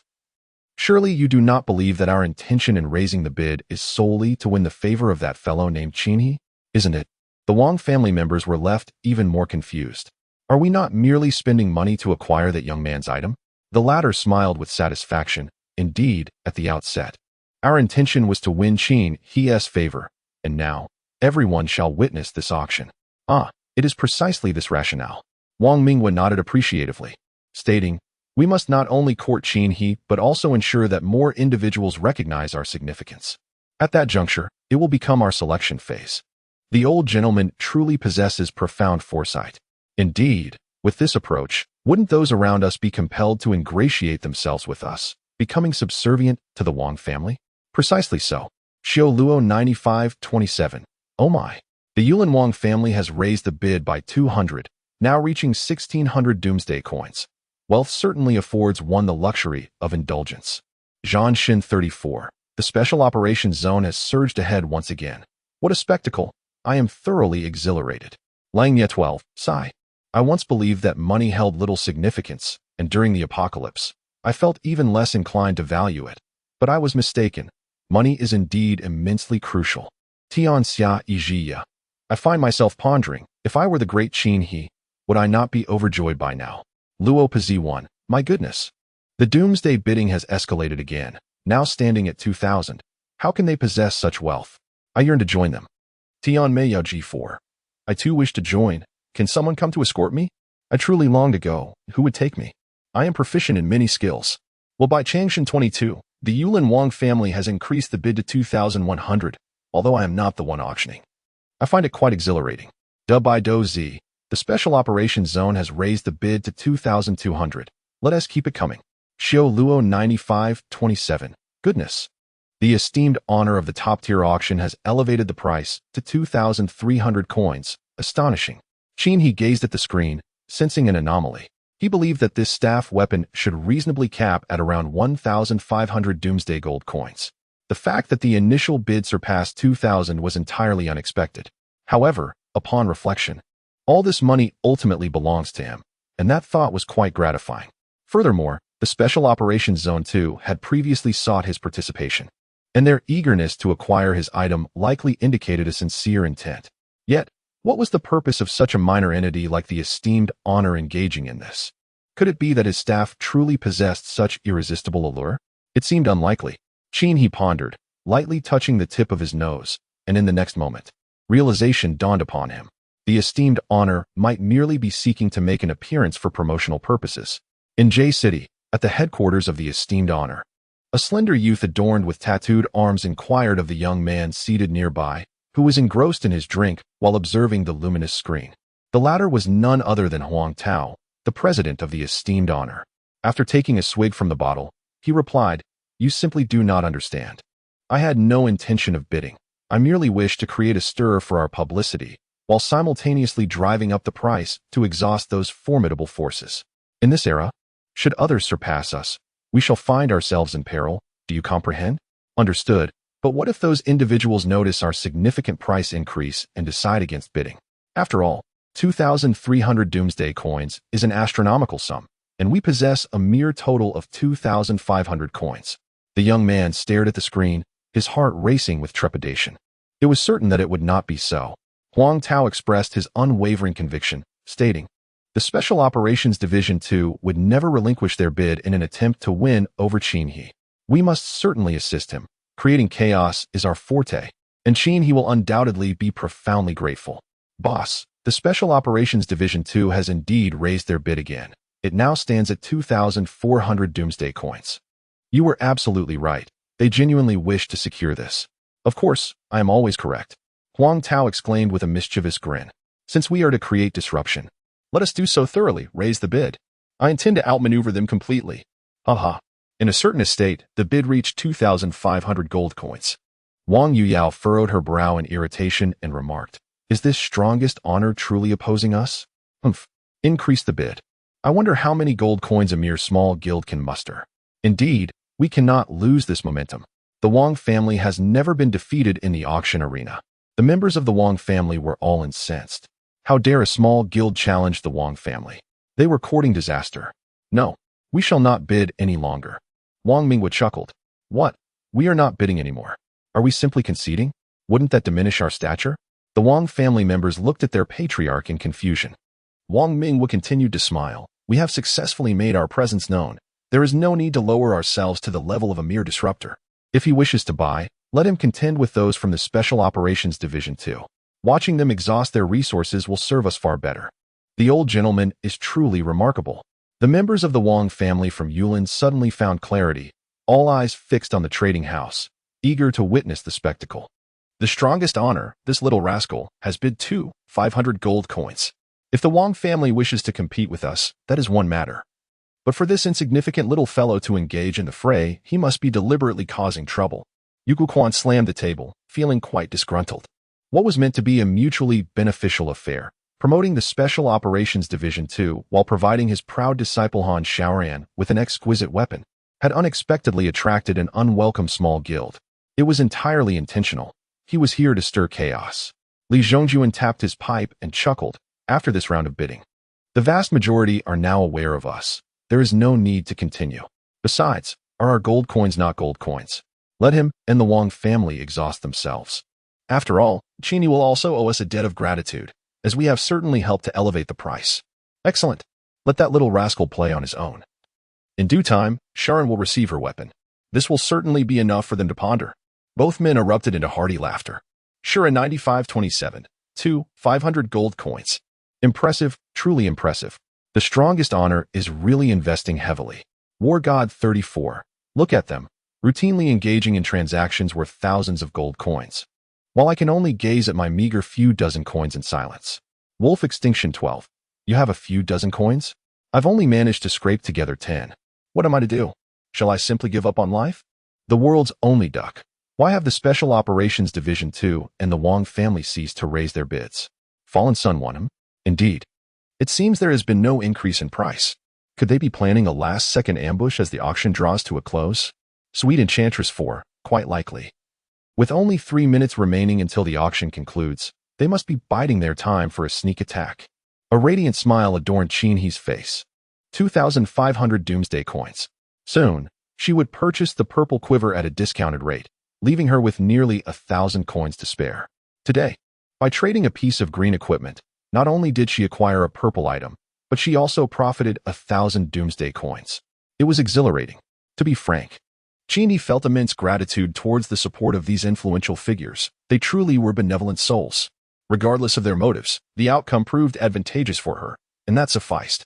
[SPEAKER 1] Surely you do not believe that our intention in raising the bid is solely to win the favor of that fellow named Qin He, isn't it? The Wang family members were left even more confused. Are we not merely spending money to acquire that young man's item? The latter smiled with satisfaction. Indeed, at the outset, our intention was to win Qin He's favor, and now, everyone shall witness this auction. It is precisely this rationale. Wang Mingwa nodded appreciatively, stating, we must not only court Qin He, but also ensure that more individuals recognize our significance. At that juncture, it will become our selection phase. The old gentleman truly possesses profound foresight. Indeed, with this approach, wouldn't those around us be compelled to ingratiate themselves with us, becoming subservient to the Wang family? Precisely so. Xiao Luo 9527. Oh my. The Yulin Wang family has raised the bid by 200, now reaching 1,600 Doomsday coins. Wealth certainly affords one the luxury of indulgence. Zhan Xin 34. The Special Operations Zone has surged ahead once again. What a spectacle. I am thoroughly exhilarated. Lang Ye 12. Sigh. I once believed that money held little significance, and during the apocalypse, I felt even less inclined to value it. But I was mistaken. Money is indeed immensely crucial. Tian Xia Ijia. I find myself pondering, if I were the great Qin He, would I not be overjoyed by now? Luo Pz 1. My goodness. The Doomsday bidding has escalated again, now standing at 2,000. How can they possess such wealth? I yearn to join them. Tian Meiyao G4. I too wish to join. Can someone come to escort me? I truly long to go. Who would take me? I am proficient in many skills. Well, by Changshan 22, The Yulin Wang family has increased the bid to 2,100, although I am not the one auctioning. I find it quite exhilarating. Dubbed by Do Z, the Special Operations Zone has raised the bid to 2,200. Let us keep it coming. Xiao Luo 9527. Goodness. The esteemed honor of the top-tier auction has elevated the price to 2,300 coins. Astonishing. Qin He gazed at the screen, sensing an anomaly. He believed that this staff weapon should reasonably cap at around 1,500 Doomsday Gold coins. The fact that the initial bid surpassed 2,000 was entirely unexpected. However, upon reflection, all this money ultimately belongs to him, and that thought was quite gratifying. Furthermore, the Special Operations Zone 2 had previously sought his participation, and their eagerness to acquire his item likely indicated a sincere intent. Yet, what was the purpose of such a minor entity like the esteemed honor engaging in this? Could it be that his staff truly possessed such irresistible allure? It seemed unlikely. Qin He pondered, lightly touching the tip of his nose, and in the next moment, realization dawned upon him. The esteemed honor might merely be seeking to make an appearance for promotional purposes. In J City, at the headquarters of the esteemed honor, a slender youth adorned with tattooed arms inquired of the young man seated nearby, who was engrossed in his drink while observing the luminous screen. The latter was none other than Huang Tao, the president of the esteemed honor. After taking a swig from the bottle, he replied, "You simply do not understand. I had no intention of bidding. I merely wished to create a stir for our publicity, while simultaneously driving up the price to exhaust those formidable forces. In this era, should others surpass us, we shall find ourselves in peril. Do you comprehend?" Understood. But what if those individuals notice our significant price increase and decide against bidding? After all, 2,300 Doomsday coins is an astronomical sum, and we possess a mere total of 2,500 coins. The young man stared at the screen, his heart racing with trepidation. It was certain that it would not be so. Huang Tao expressed his unwavering conviction, stating, "The Special Operations Division 2 would never relinquish their bid in an attempt to win over Qin He. We must certainly assist him. Creating chaos is our forte, and Qin He will undoubtedly be profoundly grateful." Boss, the Special Operations Division 2 has indeed raised their bid again. It now stands at 2,400 Doomsday coins. You were absolutely right. They genuinely wish to secure this. Of course, I am always correct. Huang Tao exclaimed with a mischievous grin. Since we are to create disruption, let us do so thoroughly. Raise the bid. I intend to outmaneuver them completely. Haha. In a certain estate, the bid reached 2,500 gold coins. Wang Yuyao furrowed her brow in irritation and remarked, "Is this strongest honor truly opposing us? Humph. Increase the bid. I wonder how many gold coins a mere small guild can muster. Indeed, we cannot lose this momentum. The Wang family has never been defeated in the auction arena." The members of the Wang family were all incensed. How dare a small guild challenge the Wang family? They were courting disaster. "No, we shall not bid any longer." Wang Mingwa chuckled. "What? We are not bidding anymore. Are we simply conceding? Wouldn't that diminish our stature?" The Wang family members looked at their patriarch in confusion. Wang Mingwa continued to smile. "We have successfully made our presence known. There is no need to lower ourselves to the level of a mere disruptor. If he wishes to buy, let him contend with those from the Special Operations Division 2. Watching them exhaust their resources will serve us far better. The old gentleman is truly remarkable." The members of the Wang family from Yulin suddenly found clarity, all eyes fixed on the trading house, eager to witness the spectacle. "The strongest honor, this little rascal, has bid 2,500 gold coins. If the Wang family wishes to compete with us, that is one matter. But for this insignificant little fellow to engage in the fray, he must be deliberately causing trouble." Yuku Quan slammed the table, feeling quite disgruntled. What was meant to be a mutually beneficial affair, promoting the Special Operations Division 2 while providing his proud disciple Han Xiaoran with an exquisite weapon, had unexpectedly attracted an unwelcome small guild. It was entirely intentional. He was here to stir chaos. Li Zhongjuan tapped his pipe and chuckled. After this round of bidding, the vast majority are now aware of us. There is no need to continue. Besides, are our gold coins not gold coins? Let him and the Wang family exhaust themselves. After all, Qin He will also owe us a debt of gratitude, as we have certainly helped to elevate the price. Excellent. Let that little rascal play on his own. In due time, Sharon will receive her weapon. This will certainly be enough for them to ponder. Both men erupted into hearty laughter. Shura 9527. 500 gold coins. Impressive, truly impressive. The strongest honor is really investing heavily. War God 34. Look at them. routinely engaging in transactions worth thousands of gold coins, while I can only gaze at my meager few dozen coins in silence. Wolf Extinction 12. You have a few dozen coins? I've only managed to scrape together 10. What am I to do? Shall I simply give up on life? The world's only duck. Why have the Special Operations Division 2 and the Wong family ceased to raise their bids? Fallen Sun won him. Indeed. It seems there has been no increase in price. Could they be planning a last-second ambush as the auction draws to a close? Sweet Enchantress 4, quite likely. With only 3 minutes remaining until the auction concludes, they must be biding their time for a sneak attack. A radiant smile adorned Chin-hee's face. 2,500 doomsday coins. Soon, she would purchase the purple quiver at a discounted rate, leaving her with nearly 1,000 coins to spare. Today, by trading a piece of green equipment, not only did she acquire a purple item, but she also profited 1,000 doomsday coins. It was exhilarating. To be frank, Chin-hee felt immense gratitude towards the support of these influential figures. They truly were benevolent souls. Regardless of their motives, the outcome proved advantageous for her, and that sufficed.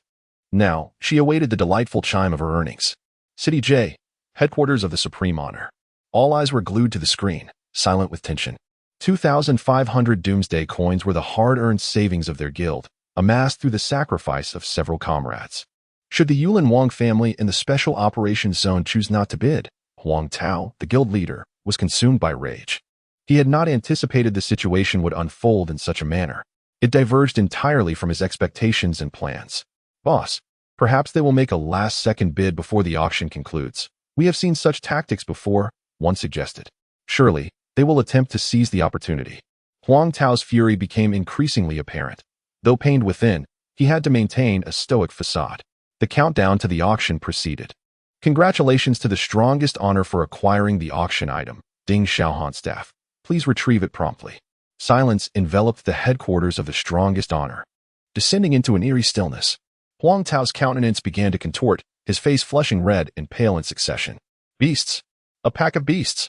[SPEAKER 1] Now, she awaited the delightful chime of her earnings. City J, headquarters of the Supreme Honor. All eyes were glued to the screen, silent with tension. 2,500 doomsday coins were the hard-earned savings of their guild, amassed through the sacrifice of several comrades. Should the Yulin Wong family in the Special Operations Zone choose not to bid, Huang Tao, the guild leader, was consumed by rage. He had not anticipated the situation would unfold in such a manner. It diverged entirely from his expectations and plans. Boss, perhaps they will make a last-second bid before the auction concludes. We have seen such tactics before, one suggested. Surely, they will attempt to seize the opportunity. Huang Tao's fury became increasingly apparent. Though pained within, he had to maintain a stoic facade. The countdown to the auction proceeded. Congratulations to the strongest honor for acquiring the auction item, Ding Xiaohan staff. Please retrieve it promptly. Silence enveloped the headquarters of the strongest honor. Descending into an eerie stillness, Huang Tao's countenance began to contort, his face flushing red and pale in succession. Beasts! A pack of beasts!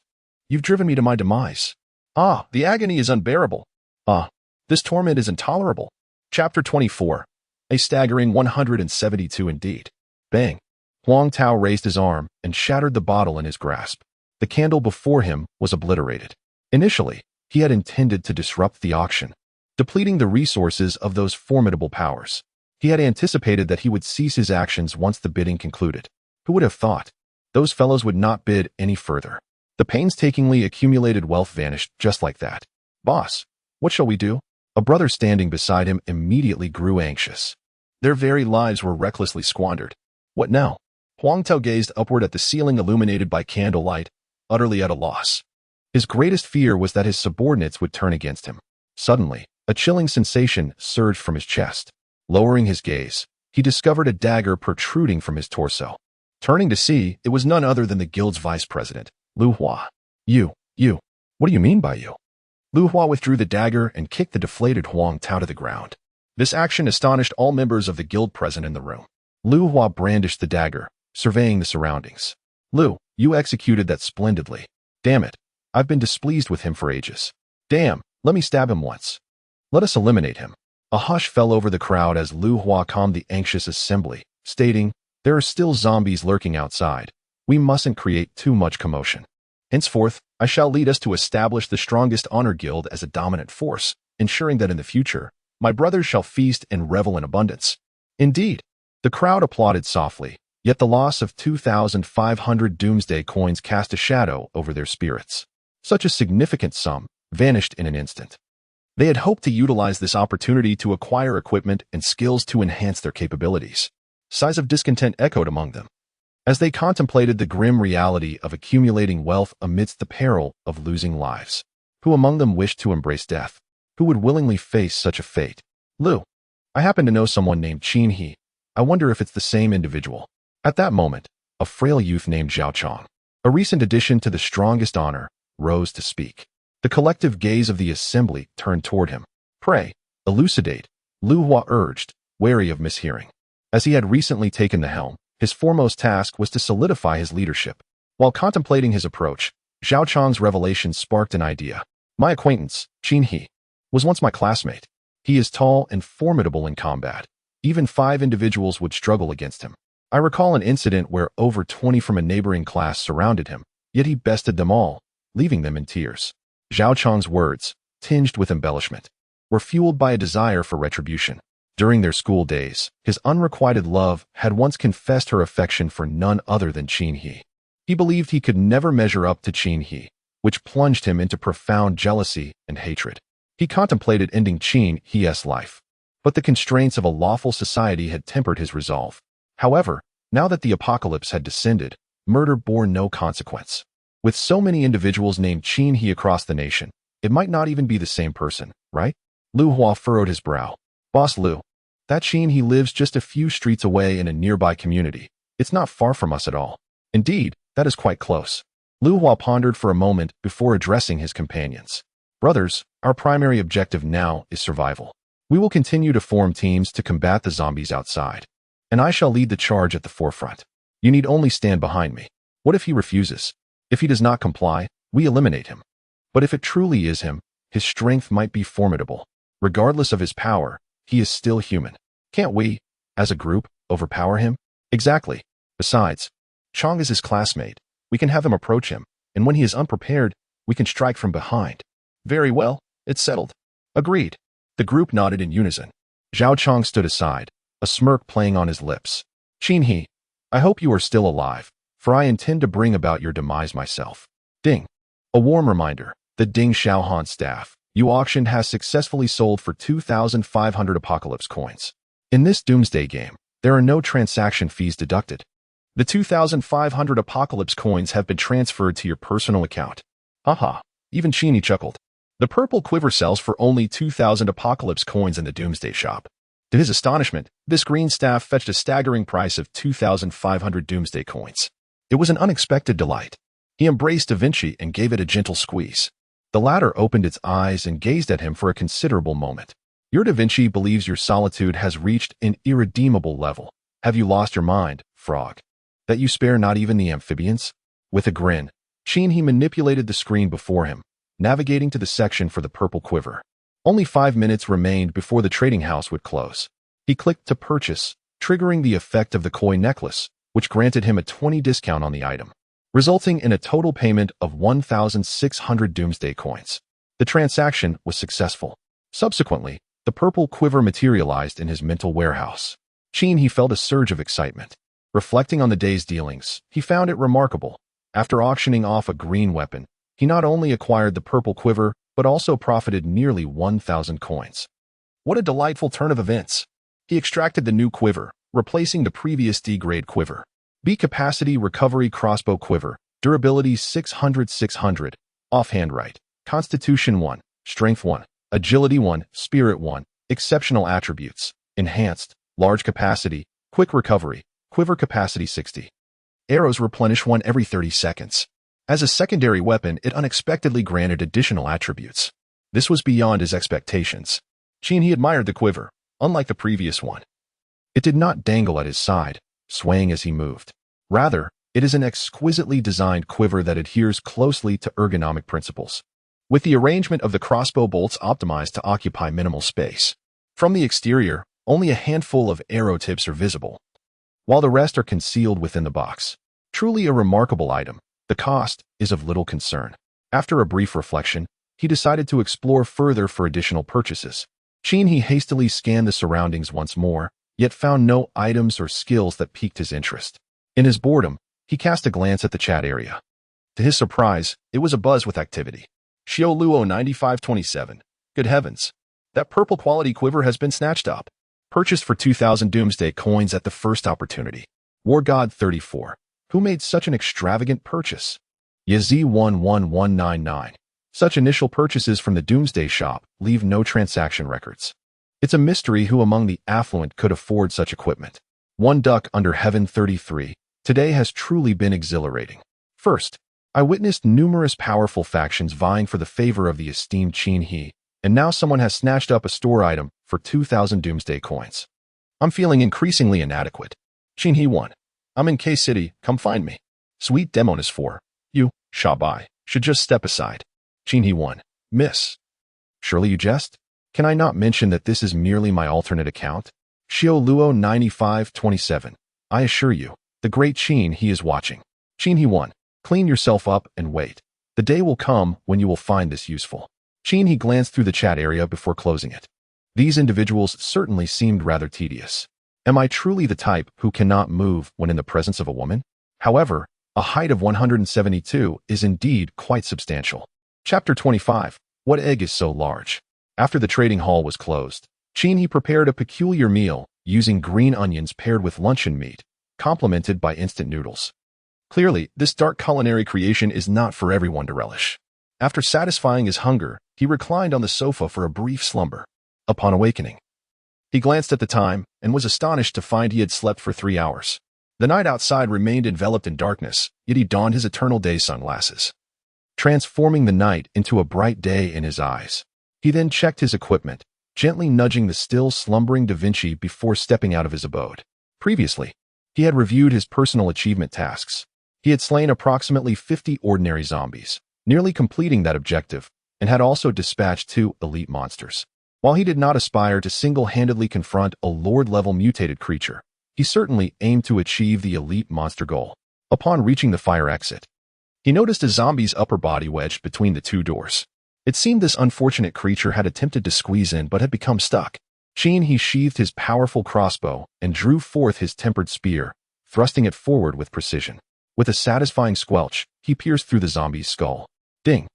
[SPEAKER 1] You've driven me to my demise. Ah, the agony is unbearable. Ah, this torment is intolerable. Chapter 24. A staggering 172 indeed. Bang! Huang Tao raised his arm and shattered the bottle in his grasp. The candle before him was obliterated. Initially, he had intended to disrupt the auction, depleting the resources of those formidable powers. He had anticipated that he would cease his actions once the bidding concluded. Who would have thought? Those fellows would not bid any further. The painstakingly accumulated wealth vanished just like that. Boss, what shall we do? A brother standing beside him immediately grew anxious. Their very lives were recklessly squandered. What now? Huang Tao gazed upward at the ceiling illuminated by candlelight, utterly at a loss. His greatest fear was that his subordinates would turn against him. Suddenly, a chilling sensation surged from his chest. Lowering his gaze, he discovered a dagger protruding from his torso. Turning to see, it was none other than the guild's vice president, Lu Hua. You, what do you mean by you? Lu Hua withdrew the dagger and kicked the deflated Huang Tao to the ground. This action astonished all members of the guild present in the room. Lu Hua brandished the dagger, surveying the surroundings. Lu, you executed that splendidly. Damn it. I've been displeased with him for ages. Damn, let me stab him once. Let us eliminate him. A hush fell over the crowd as Lu Hua calmed the anxious assembly, stating, there are still zombies lurking outside. We mustn't create too much commotion. Henceforth, I shall lead us to establish the strongest honor guild as a dominant force, ensuring that in the future, my brothers shall feast and revel in abundance. Indeed, the crowd applauded softly, yet the loss of 2,500 doomsday coins cast a shadow over their spirits. Such a significant sum vanished in an instant. They had hoped to utilize this opportunity to acquire equipment and skills to enhance their capabilities. Sighs of discontent echoed among them, as they contemplated the grim reality of accumulating wealth amidst the peril of losing lives. Who among them wished to embrace death? Who would willingly face such a fate? Lu, I happen to know someone named Chin-hee. I wonder if it's the same individual. At that moment, a frail youth named Zhao Chong, a recent addition to the strongest honor, rose to speak. The collective gaze of the assembly turned toward him. Pray, elucidate, Lu Hua urged, wary of mishearing. As he had recently taken the helm, his foremost task was to solidify his leadership. While contemplating his approach, Zhao Chong's revelation sparked an idea. My acquaintance, Chin-hee, was once my classmate. He is tall and formidable in combat. Even 5 individuals would struggle against him. I recall an incident where over 20 from a neighboring class surrounded him, Yet he bested them all, leaving them in tears. Zhao Chang's words, tinged with embellishment, were fueled by a desire for retribution. During their school days, his unrequited love had once confessed her affection for none other than Qin He. He believed he could never measure up to Qin He, which plunged him into profound jealousy and hatred. He contemplated ending Qin He's life, but the constraints of a lawful society had tempered his resolve. However, now that the apocalypse had descended, murder bore no consequence. With so many individuals named Qin He across the nation, it might not even be the same person, right? Lu Hua furrowed his brow. Boss Lu, that Qin He lives just a few streets away in a nearby community. It's not far from us at all. Indeed, that is quite close. Lu Hua pondered for a moment before addressing his companions. Brothers, our primary objective now is survival. We will continue to form teams to combat the zombies outside, and I shall lead the charge at the forefront. You need only stand behind me. What if he refuses? If he does not comply, we eliminate him. But if it truly is him, his strength might be formidable. Regardless of his power, he is still human. Can't we, as a group, overpower him? Exactly. Besides, Chang is his classmate. We can have him approach him, and when he is unprepared, we can strike from behind. Very well, it's settled. Agreed. The group nodded in unison. Zhao Chang stood aside, a smirk playing on his lips. Qin He, I hope you are still alive, for I intend to bring about your demise myself. Ding. A warm reminder, the Ding Xiaohan staff you auctioned has successfully sold for 2,500 apocalypse coins. In this doomsday game, there are no transaction fees deducted. The 2,500 apocalypse coins have been transferred to your personal account. Haha, even Qin He chuckled. The purple quiver sells for only 2,000 apocalypse coins in the doomsday shop. To his astonishment, this green staff fetched a staggering price of 2,500 doomsday coins. It was an unexpected delight. He embraced Da Vinci and gave it a gentle squeeze. The latter opened its eyes and gazed at him for a considerable moment. Your Da Vinci believes your solitude has reached an irredeemable level. Have you lost your mind, frog? That you spare not even the amphibians? With a grin, Qin He manipulated the screen before him, navigating to the section for the purple quiver. Only 5 minutes remained before the trading house would close. He clicked to purchase, triggering the effect of the koi necklace, which granted him a 20% discount on the item, resulting in a total payment of 1,600 doomsday coins. The transaction was successful. Subsequently, the purple quiver materialized in his mental warehouse. Qin He felt a surge of excitement. Reflecting on the day's dealings, he found it remarkable. After auctioning off a green weapon, he not only acquired the purple quiver, but also profited nearly 1,000 coins. What a delightful turn of events! He extracted the new quiver, replacing the previous D-grade quiver. B capacity recovery crossbow quiver, durability 600, offhand right, constitution 1, strength 1, agility 1, spirit 1, exceptional attributes, enhanced, large capacity, quick recovery, quiver capacity 60. Arrows replenish 1 every 30 seconds. As a secondary weapon, it unexpectedly granted additional attributes. This was beyond his expectations. Qin He admired the quiver, unlike the previous one. It did not dangle at his side, swaying as he moved. Rather, it is an exquisitely designed quiver that adheres closely to ergonomic principles, with the arrangement of the crossbow bolts optimized to occupy minimal space. From the exterior, only a handful of arrow tips are visible, while the rest are concealed within the box. Truly a remarkable item. The cost is of little concern. After a brief reflection, he decided to explore further for additional purchases. Qin He hastily scanned the surroundings once more, yet found no items or skills that piqued his interest. In his boredom, he cast a glance at the chat area. To his surprise, it was abuzz with activity. Xiao Luo 9527. Good heavens. That purple quality quiver has been snatched up. Purchased for 2,000 doomsday coins at the first opportunity. War God 34. Who made such an extravagant purchase? Yazi 11199. Such initial purchases from the doomsday shop leave no transaction records. It's a mystery who among the affluent could afford such equipment. One Duck Under Heaven 33. Today has truly been exhilarating. First, I witnessed numerous powerful factions vying for the favor of the esteemed Qin He, and now someone has snatched up a store item for 2,000 doomsday coins. I'm feeling increasingly inadequate. Qin He 1. I'm in K-City, come find me. Sweet Demon is 4. You, Shabai, should just step aside. Qin He 1. Miss. Surely you jest? Can I not mention that this is merely my alternate account? Xiao Luo 9527. I assure you, the great Qin He is watching. Qin He 1. Clean yourself up and wait. The day will come when you will find this useful. He glanced through the chat area before closing it. These individuals certainly seemed rather tedious. Am I truly the type who cannot move when in the presence of a woman? However, a height of 172 is indeed quite substantial. Chapter 25. What egg is so large? After the trading hall was closed, he prepared a peculiar meal using green onions paired with luncheon meat, complemented by instant noodles. Clearly, this dark culinary creation is not for everyone to relish. After satisfying his hunger, he reclined on the sofa for a brief slumber. Upon awakening, he glanced at the time and was astonished to find he had slept for 3 hours. The night outside remained enveloped in darkness, yet he donned his eternal day sunglasses, transforming the night into a bright day in his eyes. He then checked his equipment, gently nudging the still slumbering Da Vinci before stepping out of his abode. Previously, he had reviewed his personal achievement tasks. He had slain approximately 50 ordinary zombies, nearly completing that objective, and had also dispatched 2 elite monsters. While he did not aspire to single-handedly confront a Lord-level mutated creature, he certainly aimed to achieve the elite monster goal. Upon reaching the fire exit, he noticed a zombie's upper body wedged between the 2 doors. It seemed this unfortunate creature had attempted to squeeze in but had become stuck. He sheathed his powerful crossbow and drew forth his tempered spear, thrusting it forward with precision. With a satisfying squelch, he pierced through the zombie's skull. Ding!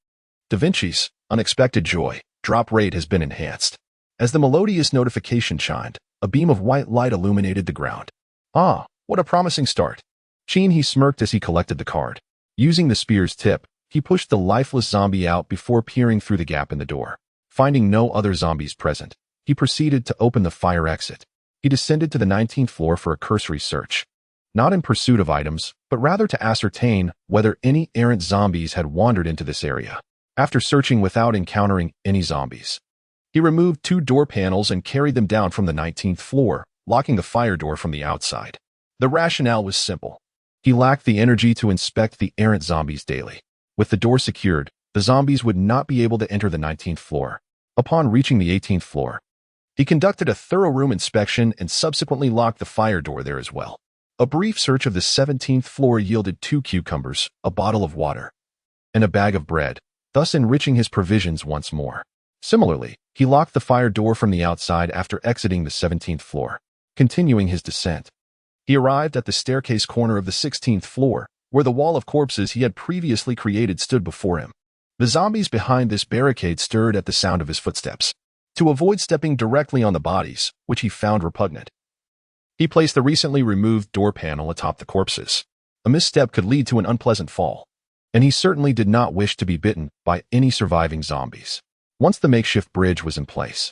[SPEAKER 1] Da Vinci's unexpected joy drop rate has been enhanced. As the melodious notification chimed, a beam of white light illuminated the ground. Ah, what a promising start. He smirked as he collected the card. Using the spear's tip, he pushed the lifeless zombie out before peering through the gap in the door. Finding no other zombies present, he proceeded to open the fire exit. He descended to the 19th floor for a cursory search, not in pursuit of items, but rather to ascertain whether any errant zombies had wandered into this area. After searching without encountering any zombies, he removed 2 door panels and carried them down from the 19th floor, locking the fire door from the outside. The rationale was simple. He lacked the energy to inspect the errant zombies daily. With the door secured, the zombies would not be able to enter the 19th floor. Upon reaching the 18th floor, he conducted a thorough room inspection and subsequently locked the fire door there as well. A brief search of the 17th floor yielded 2 cucumbers, a bottle of water, and a bag of bread, thus enriching his provisions once more. Similarly, he locked the fire door from the outside after exiting the 17th floor. Continuing his descent, he arrived at the staircase corner of the 16th floor, where the wall of corpses he had previously created stood before him. The zombies behind this barricade stirred at the sound of his footsteps. To avoid stepping directly on the bodies, which he found repugnant, he placed the recently removed door panel atop the corpses. A misstep could lead to an unpleasant fall, and he certainly did not wish to be bitten by any surviving zombies. Once the makeshift bridge was in place,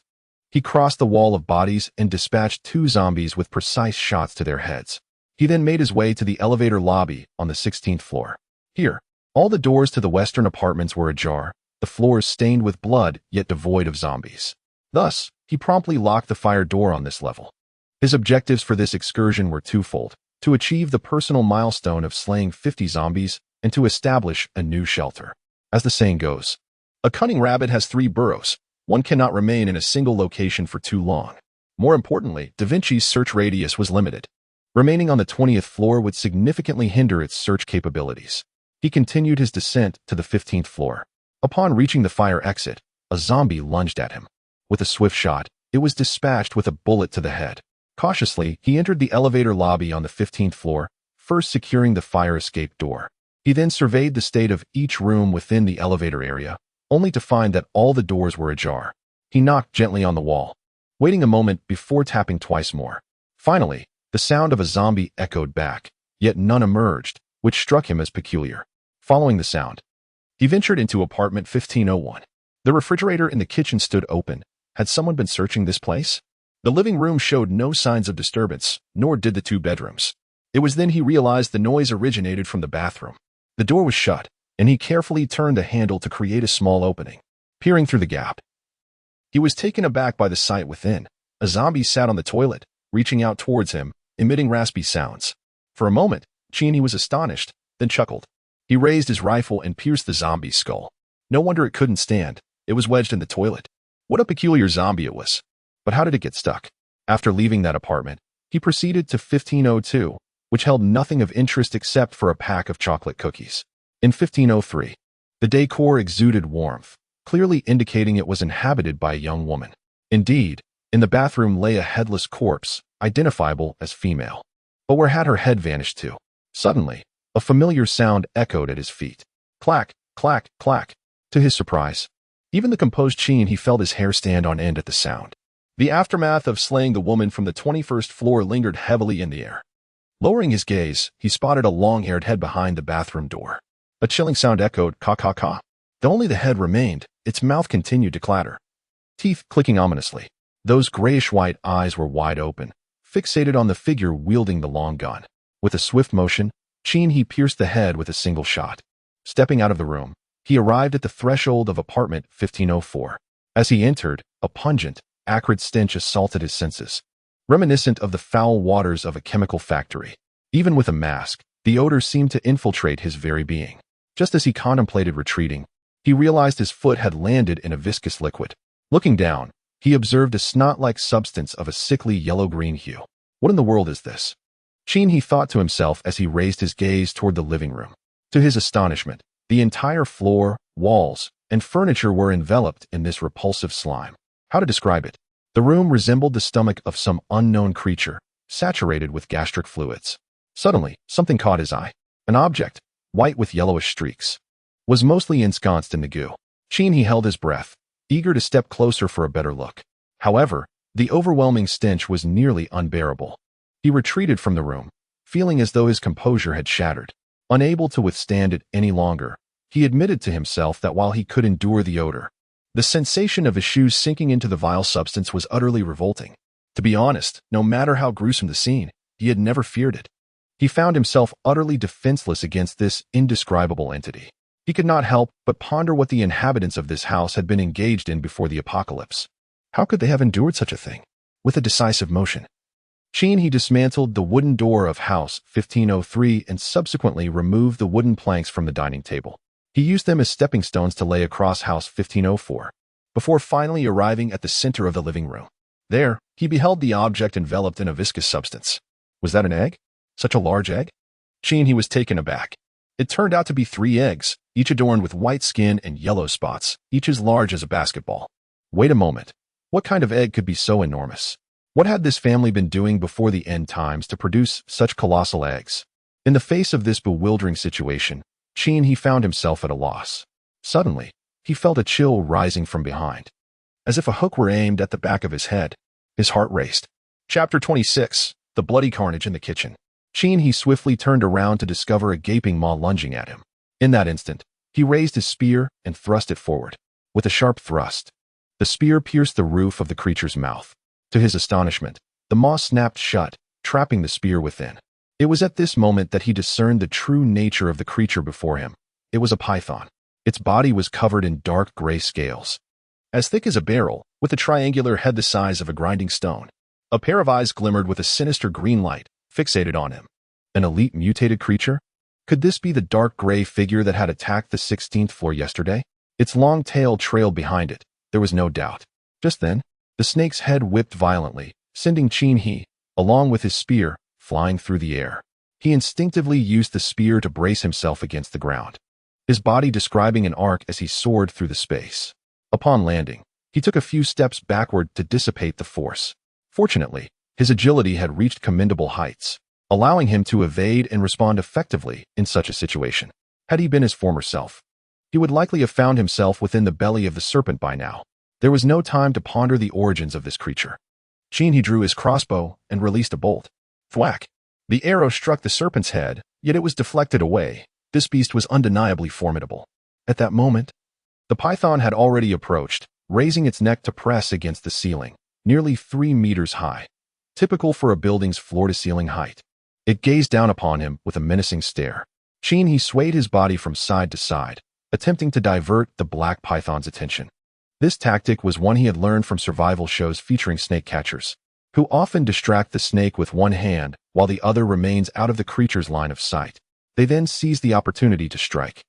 [SPEAKER 1] he crossed the wall of bodies and dispatched 2 zombies with precise shots to their heads. He then made his way to the elevator lobby on the 16th floor. Here, all the doors to the western apartments were ajar, the floors stained with blood yet devoid of zombies. Thus, he promptly locked the fire door on this level. His objectives for this excursion were twofold: to achieve the personal milestone of slaying 50 zombies and to establish a new shelter. As the saying goes, a cunning rabbit has 3 burrows. One cannot remain in a single location for too long. More importantly, Da Vinci's search radius was limited. Remaining on the 20th floor would significantly hinder its search capabilities. He continued his descent to the 15th floor. Upon reaching the fire exit, a zombie lunged at him. With a swift shot, it was dispatched with a bullet to the head. Cautiously, he entered the elevator lobby on the 15th floor, first securing the fire escape door. He then surveyed the state of each room within the elevator area, only to find that all the doors were ajar. He knocked gently on the wall, waiting a moment before tapping twice more. Finally, the sound of a zombie echoed back, yet none emerged, which struck him as peculiar. Following the sound, he ventured into apartment 1501. The refrigerator in the kitchen stood open. Had someone been searching this place? The living room showed no signs of disturbance, nor did the 2 bedrooms. It was then he realized the noise originated from the bathroom. The door was shut, and he carefully turned the handle to create a small opening. Peering through the gap, he was taken aback by the sight within. A zombie sat on the toilet, reaching out towards him, emitting raspy sounds. For a moment, Cheney was astonished, then chuckled. He raised his rifle and pierced the zombie's skull. No wonder it couldn't stand. It was wedged in the toilet. What a peculiar zombie it was. But how did it get stuck? After leaving that apartment, he proceeded to 1502, which held nothing of interest except for a pack of chocolate cookies. In 1503, the decor exuded warmth, clearly indicating it was inhabited by a young woman. Indeed, in the bathroom lay a headless corpse, identifiable as female. But where had her head vanished to? Suddenly, a familiar sound echoed at his feet. Clack, clack, clack. To his surprise, even the composed Qin, he felt his hair stand on end at the sound. The aftermath of slaying the woman from the 21st floor lingered heavily in the air. Lowering his gaze, he spotted a long-haired head behind the bathroom door. A chilling sound echoed, caw caw caw. Though only the head remained, its mouth continued to clatter, teeth clicking ominously. Those grayish-white eyes were wide open, fixated on the figure wielding the long gun. With a swift motion, Qin he pierced the head with a single shot. Stepping out of the room, he arrived at the threshold of apartment 1504. As he entered, a pungent, acrid stench assaulted his senses, reminiscent of the foul waters of a chemical factory. Even with a mask, the odor seemed to infiltrate his very being. Just as he contemplated retreating, he realized his foot had landed in a viscous liquid. Looking down, he observed a snot-like substance of a sickly yellow-green hue. What in the world is this? Qin he thought to himself as he raised his gaze toward the living room. To his astonishment, the entire floor, walls, and furniture were enveloped in this repulsive slime. How to describe it? The room resembled the stomach of some unknown creature, saturated with gastric fluids. Suddenly, something caught his eye. An object, white with yellowish streaks, was mostly ensconced in the goo. Qin he held his breath, eager to step closer for a better look. However, the overwhelming stench was nearly unbearable. He retreated from the room, feeling as though his composure had shattered. Unable to withstand it any longer, he admitted to himself that while he could endure the odor, the sensation of his shoes sinking into the vile substance was utterly revolting. To be honest, no matter how gruesome the scene, he had never feared it. He found himself utterly defenseless against this indescribable entity. He could not help but ponder what the inhabitants of this house had been engaged in before the apocalypse. How could they have endured such a thing? With a decisive motion, Qin he dismantled the wooden door of house 1503 and subsequently removed the wooden planks from the dining table. He used them as stepping stones to lay across house 1504, before finally arriving at the center of the living room. There, he beheld the object enveloped in a viscous substance. Was that an egg? Such a large egg? Qin he was taken aback. It turned out to be 3 eggs, each adorned with white skin and yellow spots, each as large as a basketball. Wait a moment. What kind of egg could be so enormous? What had this family been doing before the end times to produce such colossal eggs? In the face of this bewildering situation, Qin he found himself at a loss. Suddenly, he felt a chill rising from behind, as if a hook were aimed at the back of his head. His heart raced. Chapter 26. The bloody carnage in the kitchen. Qin he swiftly turned around to discover a gaping maw lunging at him. In that instant, he raised his spear and thrust it forward. With a sharp thrust, the spear pierced the roof of the creature's mouth. To his astonishment, the maw snapped shut, trapping the spear within. It was at this moment that he discerned the true nature of the creature before him. It was a python. Its body was covered in dark gray scales, as thick as a barrel, with a triangular head the size of a grinding stone. A pair of eyes glimmered with a sinister green light, fixated on him. An elite mutated creature? Could this be the dark gray figure that had attacked the 16th floor yesterday? Its long tail trailed behind it, there was no doubt. Just then, the snake's head whipped violently, sending Qin he, along with his spear, flying through the air. He instinctively used the spear to brace himself against the ground, his body describing an arc as he soared through the space. Upon landing, he took a few steps backward to dissipate the force. Fortunately, his agility had reached commendable heights, allowing him to evade and respond effectively in such a situation. Had he been his former self, he would likely have found himself within the belly of the serpent by now. There was no time to ponder the origins of this creature. Qin he drew his crossbow and released a bolt. Thwack! The arrow struck the serpent's head, yet it was deflected away. This beast was undeniably formidable. At that moment, the python had already approached, raising its neck to press against the ceiling, nearly 3 meters high, typical for a building's floor-to-ceiling height. It gazed down upon him with a menacing stare. Qin he swayed his body from side to side, attempting to divert the black python's attention. This tactic was one he had learned from survival shows featuring snake catchers, who often distract the snake with one hand while the other remains out of the creature's line of sight. They then seize the opportunity to strike,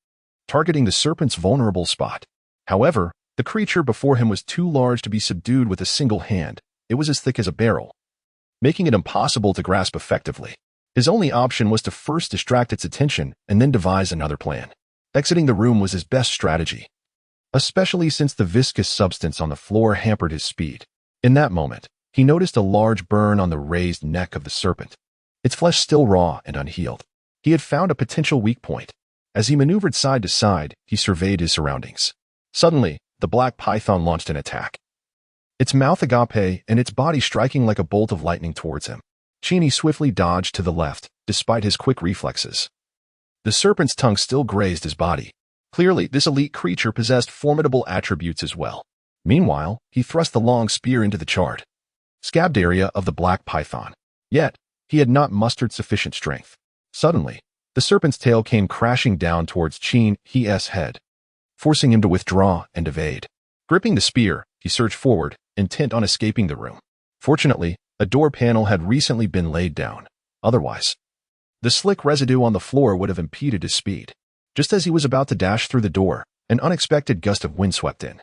[SPEAKER 1] targeting the serpent's vulnerable spot. However, the creature before him was too large to be subdued with a single hand. It was as thick as a barrel, making it impossible to grasp effectively. His only option was to first distract its attention and then devise another plan. Exiting the room was his best strategy, especially since the viscous substance on the floor hampered his speed. In that moment, he noticed a large burn on the raised neck of the serpent, its flesh still raw and unhealed. He had found a potential weak point. As he maneuvered side to side, he surveyed his surroundings. Suddenly, the black python launched an attack, its mouth agape and its body striking like a bolt of lightning towards him. Cheney swiftly dodged to the left, despite his quick reflexes. The serpent's tongue still grazed his body. Clearly, this elite creature possessed formidable attributes as well. Meanwhile, he thrust the long spear into the charred, scabbed area of the black python. Yet, he had not mustered sufficient strength. Suddenly, the serpent's tail came crashing down towards Cheney's head, forcing him to withdraw and evade. Gripping the spear, he surged forward, intent on escaping the room. Fortunately, a door panel had recently been laid down. Otherwise, the slick residue on the floor would have impeded his speed. Just as he was about to dash through the door, an unexpected gust of wind swept in,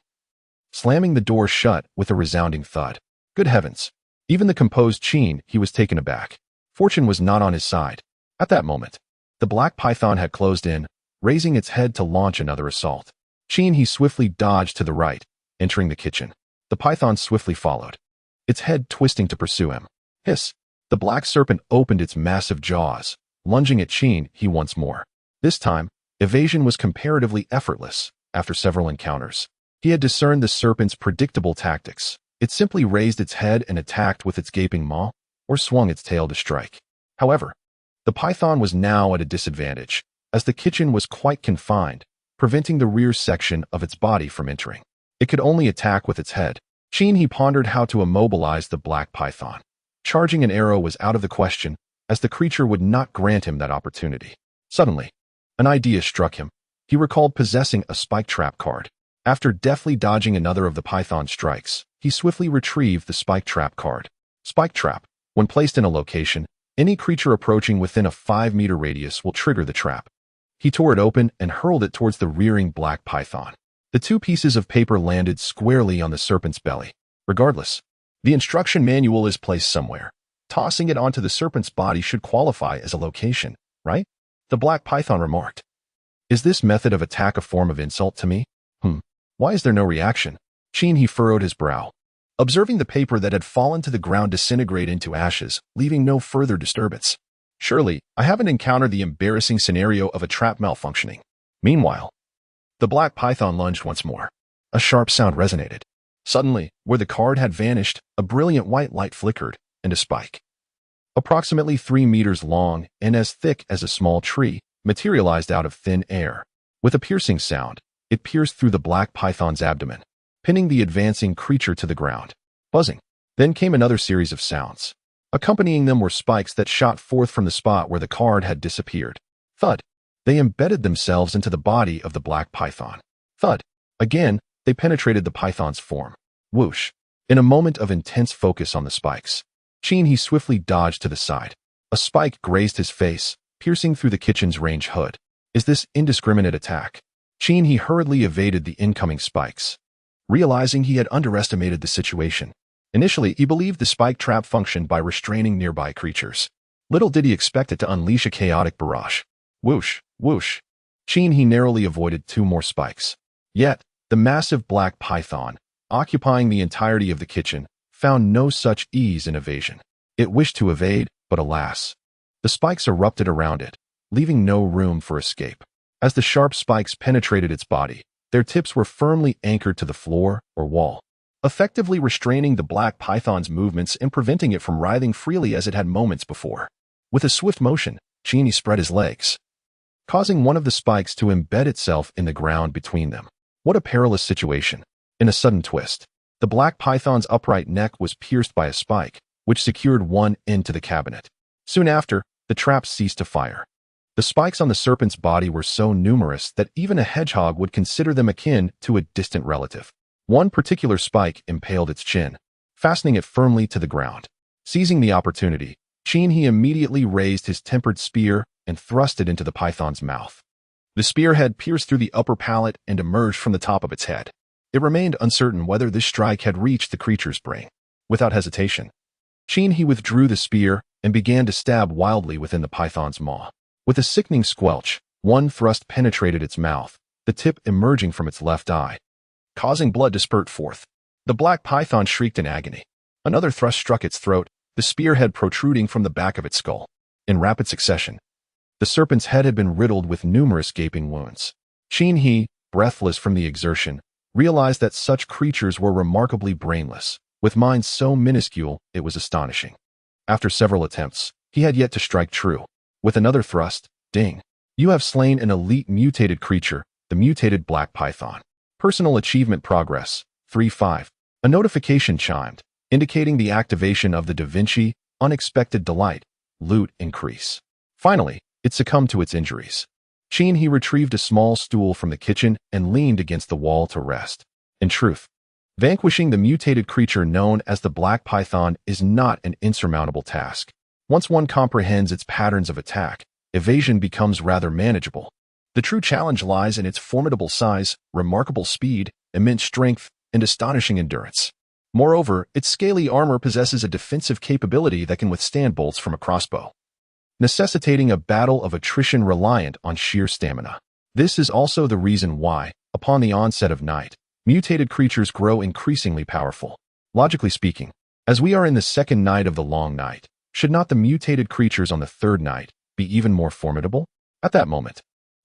[SPEAKER 1] slamming the door shut with a resounding thud. Good heavens! Even the composed Cheney was taken aback. Fortune was not on his side. At that moment, the black python had closed in, raising its head to launch another assault. Cheney swiftly dodged to the right, entering the kitchen. The python swiftly followed, its head twisting to pursue him. Hiss! The black serpent opened its massive jaws, lunging at Cheney once more. This time, evasion was comparatively effortless. After several encounters, he had discerned the serpent's predictable tactics. It simply raised its head and attacked with its gaping maw, or swung its tail to strike. However, the python was now at a disadvantage, as the kitchen was quite confined, preventing the rear section of its body from entering. It could only attack with its head. Cheney pondered how to immobilize the black python. Charging an arrow was out of the question, as the creature would not grant him that opportunity. Suddenly, an idea struck him. He recalled possessing a spike trap card. After deftly dodging another of the python's strikes, he swiftly retrieved the spike trap card. Spike trap. When placed in a location, any creature approaching within a 5-meter radius will trigger the trap. He tore it open and hurled it towards the rearing black python. The 2 pieces of paper landed squarely on the serpent's belly. Regardless, the instruction manual is placed somewhere. Tossing it onto the serpent's body should qualify as a location, right? The black python remarked. Is this method of attack a form of insult to me? Why is there no reaction? Cheney furrowed his brow, observing the paper that had fallen to the ground disintegrate into ashes, leaving no further disturbance. Surely, I haven't encountered the embarrassing scenario of a trap malfunctioning. Meanwhile, the black python lunged once more. A sharp sound resonated. Suddenly, where the card had vanished, a brilliant white light flickered, and a spike, approximately 3 meters long and as thick as a small tree, materialized out of thin air. With a piercing sound, it pierced through the black python's abdomen, pinning the advancing creature to the ground. Buzzing. Then came another series of sounds. Accompanying them were spikes that shot forth from the spot where the card had disappeared. Thud. They embedded themselves into the body of the black python. Thud. Again, they penetrated the python's form. Whoosh. In a moment of intense focus on the spikes, Cheney swiftly dodged to the side. A spike grazed his face, piercing through the kitchen's range hood. Is this indiscriminate attack? Cheney hurriedly evaded the incoming spikes, realizing he had underestimated the situation. Initially, he believed the spike trap functioned by restraining nearby creatures. Little did he expect it to unleash a chaotic barrage. Whoosh, whoosh. Cheney narrowly avoided 2 more spikes. Yet, the massive black python, occupying the entirety of the kitchen, found no such ease in evasion. It wished to evade, but alas, the spikes erupted around it, leaving no room for escape. As the sharp spikes penetrated its body, their tips were firmly anchored to the floor or wall, effectively restraining the black python's movements and preventing it from writhing freely as it had moments before. With a swift motion, Cheney spread his legs, causing one of the spikes to embed itself in the ground between them. What a perilous situation. In a sudden twist, the black python's upright neck was pierced by a spike, which secured one end to the cabinet. Soon after, the trap ceased to fire. The spikes on the serpent's body were so numerous that even a hedgehog would consider them akin to a distant relative. One particular spike impaled its chin, fastening it firmly to the ground. Seizing the opportunity, Cheney immediately raised his tempered spear and thrust it into the python's mouth. The spearhead pierced through the upper palate and emerged from the top of its head. It remained uncertain whether this strike had reached the creature's brain. Without hesitation, Cheney withdrew the spear and began to stab wildly within the python's maw. With a sickening squelch, One thrust penetrated its mouth, the tip emerging from its left eye, causing blood to spurt forth. The black python shrieked in agony. Another thrust struck its throat, the spearhead protruding from the back of its skull. In rapid succession, the serpent's head had been riddled with numerous gaping wounds. Qin, breathless from the exertion, realized that such creatures were remarkably brainless, with minds so minuscule it was astonishing. After several attempts, he had yet to strike true. With another thrust, ding! You have slain an elite mutated creature, the mutated black python. Personal achievement progress, 3-5. A notification chimed, indicating the activation of the Da Vinci unexpected delight, loot increase. Finally, it succumbed to its injuries. Qin retrieved a small stool from the kitchen and leaned against the wall to rest. In truth, vanquishing the mutated creature known as the black python is not an insurmountable task. Once one comprehends its patterns of attack, evasion becomes rather manageable. The true challenge lies in its formidable size, remarkable speed, immense strength, and astonishing endurance. Moreover, its scaly armor possesses a defensive capability that can withstand bolts from a crossbow, necessitating a battle of attrition reliant on sheer stamina. This is also the reason why, upon the onset of night, mutated creatures grow increasingly powerful. Logically speaking, as we are in the second night of the long night, should not the mutated creatures on the third night be even more formidable? At that moment,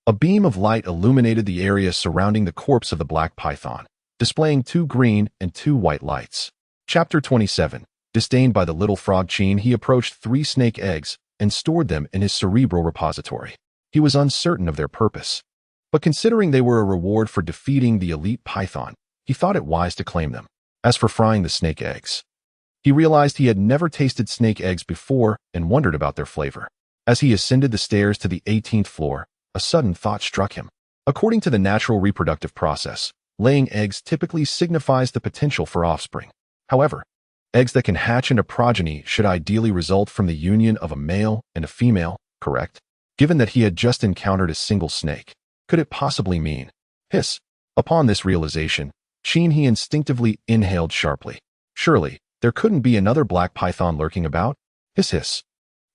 [SPEAKER 1] a beam of light illuminated the area surrounding the corpse of the black python, displaying 2 green and 2 white lights. Chapter 27. Disdained by the little frog Qin, he approached 3 snake eggs and stored them in his cerebral repository. He was uncertain of their purpose, but considering they were a reward for defeating the elite python, he thought it wise to claim them. As for frying the snake eggs, he realized he had never tasted snake eggs before and wondered about their flavor. As he ascended the stairs to the 18th floor, a sudden thought struck him. According to the natural reproductive process, laying eggs typically signifies the potential for offspring. However, eggs that can hatch into progeny should ideally result from the union of a male and a female, correct? Given that he had just encountered a single snake, could it possibly mean? Hiss! Upon this realization, Qin instinctively inhaled sharply. Surely, there couldn't be another black python lurking about? Hiss hiss.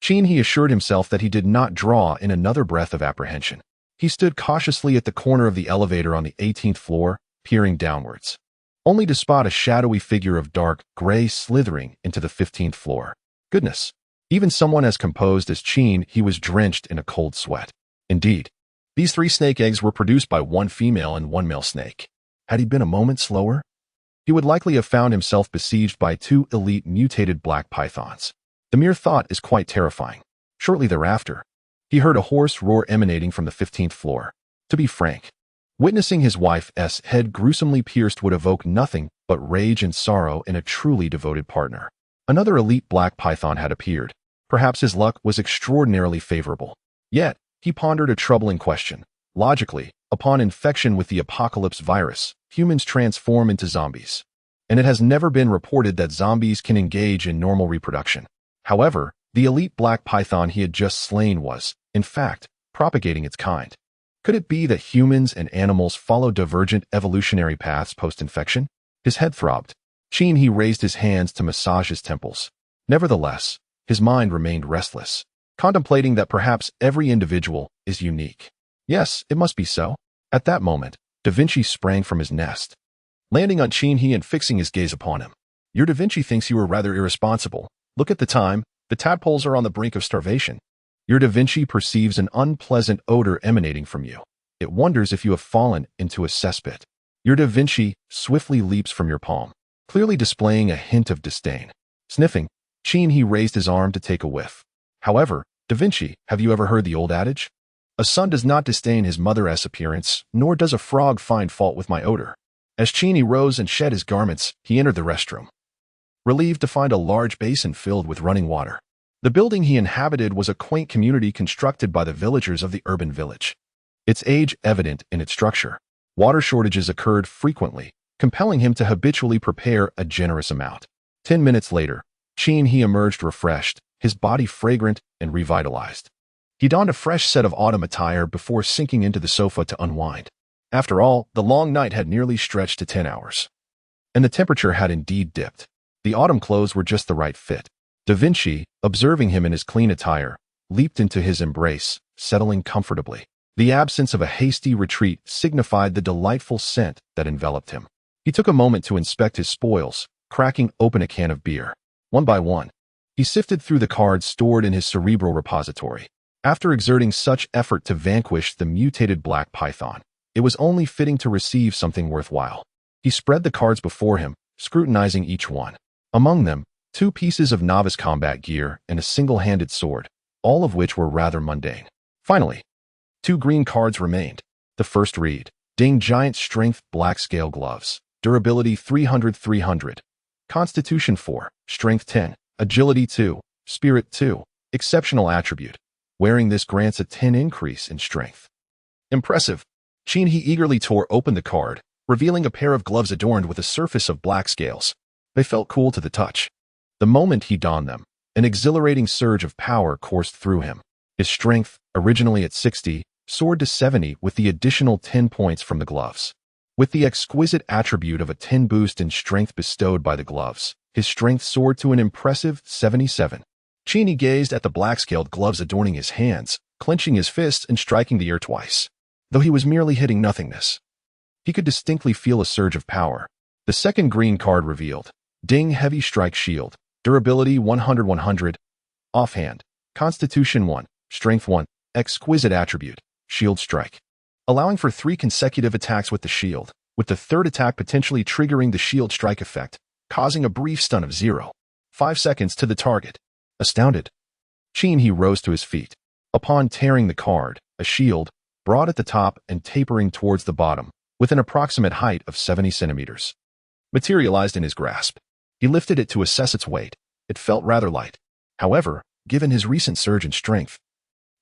[SPEAKER 1] Qin assured himself that he did not draw in another breath of apprehension. He stood cautiously at the corner of the elevator on the 18th floor, peering downwards, only to spot a shadowy figure of dark gray slithering into the 15th floor. Goodness! Even someone as composed as Qin, he was drenched in a cold sweat. Indeed, these 3 snake eggs were produced by 1 female and 1 male snake. Had he been a moment slower, he would likely have found himself besieged by 2 elite mutated black pythons. The mere thought is quite terrifying. Shortly thereafter, he heard a hoarse roar emanating from the 15th floor. To be frank, witnessing his wife's head gruesomely pierced would evoke nothing but rage and sorrow in a truly devoted partner. Another elite black python had appeared. Perhaps his luck was extraordinarily favorable. Yet, he pondered a troubling question. Logically, upon infection with the apocalypse virus, humans transform into zombies. And it has never been reported that zombies can engage in normal reproduction. However, the elite black python he had just slain was, in fact, propagating its kind. Could it be that humans and animals follow divergent evolutionary paths post-infection? His head throbbed. Qin raised his hands to massage his temples. Nevertheless, his mind remained restless, contemplating that perhaps every individual is unique. Yes, it must be so. At that moment, Da Vinci sprang from his nest, landing on Qin and fixing his gaze upon him. Your Da Vinci thinks you are rather irresponsible. Look at the time. The tadpoles are on the brink of starvation. Your Da Vinci perceives an unpleasant odor emanating from you. It wonders if you have fallen into a cesspit. Your Da Vinci swiftly leaps from your palm, clearly displaying a hint of disdain. Sniffing, Qin raised his arm to take a whiff. However, Da Vinci, have you ever heard the old adage? A son does not disdain his mother's appearance, nor does a frog find fault with my odor. As Qin rose and shed his garments, he entered the restroom, relieved to find a large basin filled with running water. The building he inhabited was a quaint community constructed by the villagers of the urban village, its age evident in its structure. Water shortages occurred frequently, compelling him to habitually prepare a generous amount. 10 minutes later, Qin emerged refreshed, his body fragrant and revitalized. He donned a fresh set of autumn attire before sinking into the sofa to unwind. After all, the long night had nearly stretched to 10 hours, and the temperature had indeed dipped. The autumn clothes were just the right fit. Da Vinci, observing him in his clean attire, leaped into his embrace, settling comfortably. The absence of a hasty retreat signified the delightful scent that enveloped him. He took a moment to inspect his spoils, cracking open a can of beer. One by one, he sifted through the cards stored in his cerebral repository. After exerting such effort to vanquish the mutated black python, it was only fitting to receive something worthwhile. He spread the cards before him, scrutinizing each one. Among them, 2 pieces of novice combat gear and a single-handed sword, all of which were rather mundane. Finally, 2 green cards remained. The first read, Ding Giant Strength Black Scale Gloves. Durability 300-300. Constitution 4, Strength 10, Agility 2, Spirit 2. Exceptional attribute. Wearing this grants a 10 increase in strength. Impressive. He eagerly tore open the card, revealing a pair of gloves adorned with a surface of black scales. They felt cool to the touch. The moment he donned them, an exhilarating surge of power coursed through him. His strength, originally at 60, soared to 70 with the additional 10 points from the gloves. With the exquisite attribute of a 10 boost in strength bestowed by the gloves, his strength soared to an impressive 77. Cheney gazed at the black-scaled gloves adorning his hands, clenching his fists and striking the air twice. Though he was merely hitting nothingness, he could distinctly feel a surge of power. The second green card revealed, Ding Heavy Strike Shield. Durability 100-100. Offhand. Constitution 1, Strength 1. Exquisite attribute, Shield Strike. Allowing for 3 consecutive attacks with the shield, with the third attack potentially triggering the shield strike effect, causing a brief stun of 0.5 seconds to the target. Astounded, he rose to his feet. Upon tearing the card, a shield, broad at the top and tapering towards the bottom, with an approximate height of 70 centimeters, materialized in his grasp. He lifted it to assess its weight. It felt rather light. However, given his recent surge in strength,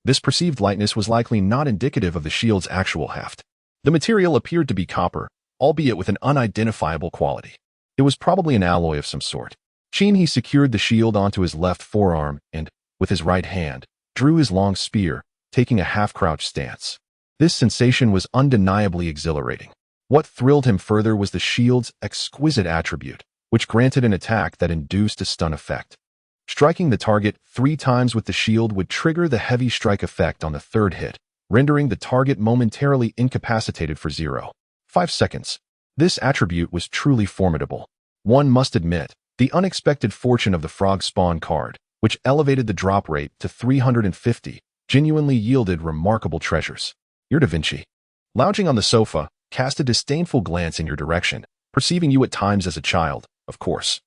[SPEAKER 1] this perceived lightness was likely not indicative of the shield's actual heft. The material appeared to be copper, albeit with an unidentifiable quality. It was probably an alloy of some sort. He secured the shield onto his left forearm and, with his right hand, drew his long spear, taking a half-crouched stance. This sensation was undeniably exhilarating. What thrilled him further was the shield's exquisite attribute, which granted an attack that induced a stun effect. Striking the target 3 times with the shield would trigger the heavy strike effect on the third hit, rendering the target momentarily incapacitated for 0.5 seconds. This attribute was truly formidable. One must admit, the unexpected fortune of the frog spawn card, which elevated the drop rate to 350, genuinely yielded remarkable treasures. You're Da Vinci. Lounging on the sofa, cast a disdainful glance in your direction, perceiving you at times as a child, of course.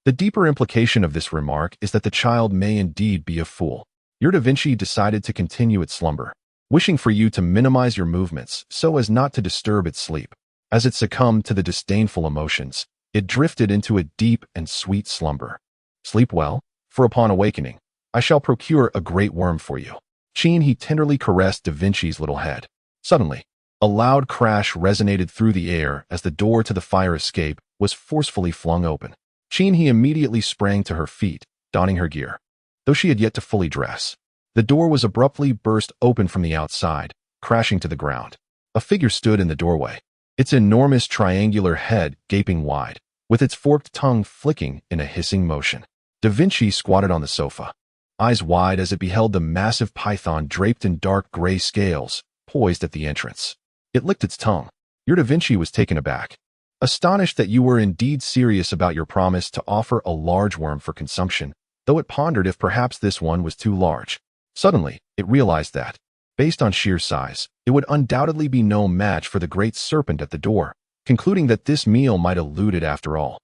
[SPEAKER 1] The deeper implication of this remark is that the child may indeed be a fool. Your Da Vinci decided to continue its slumber, wishing for you to minimize your movements so as not to disturb its sleep. As it succumbed to the disdainful emotions, it drifted into a deep and sweet slumber. Sleep well, for upon awakening, I shall procure a great worm for you. He tenderly caressed Da Vinci's little head. Suddenly, a loud crash resonated through the air as the door to the fire escape was forcefully flung open. He immediately sprang to her feet, donning her gear. Though she had yet to fully dress, the door was abruptly burst open from the outside, crashing to the ground. A figure stood in the doorway, its enormous triangular head gaping wide, with its forked tongue flicking in a hissing motion. Da Vinci squatted on the sofa, eyes wide as it beheld the massive python draped in dark gray scales, poised at the entrance. It licked its tongue. Your Da Vinci was taken aback, astonished that you were indeed serious about your promise to offer a large worm for consumption, though it pondered if perhaps this one was too large. Suddenly, it realized that, based on sheer size, it would undoubtedly be no match for the great serpent at the door, concluding that this meal might elude it after all.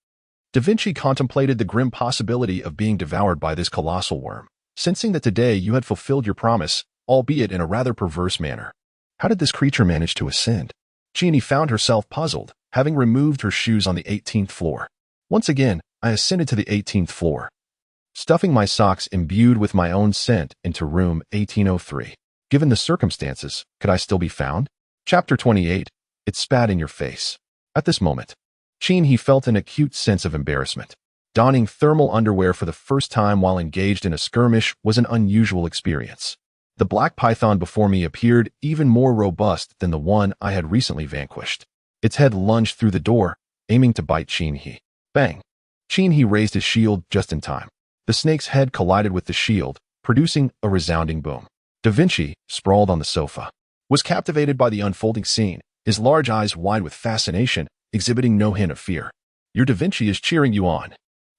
[SPEAKER 1] Da Vinci contemplated the grim possibility of being devoured by this colossal worm, sensing that today you had fulfilled your promise, albeit in a rather perverse manner. How did this creature manage to ascend? Jeannie found herself puzzled, having removed her shoes on the 18th floor. Once again, I ascended to the 18th floor, stuffing my socks imbued with my own scent into room 1803. Given the circumstances, could I still be found? Chapter 28. It spat in your face. At this moment, he felt an acute sense of embarrassment. Donning thermal underwear for the first time while engaged in a skirmish was an unusual experience. The black python before me appeared even more robust than the one I had recently vanquished. Its head lunged through the door, aiming to bite He. Bang! He raised his shield just in time. The snake's head collided with the shield, producing a resounding boom. Da Vinci sprawled on the sofa, was captivated by the unfolding scene, his large eyes wide with fascination, exhibiting no hint of fear. Your Da Vinci is cheering you on.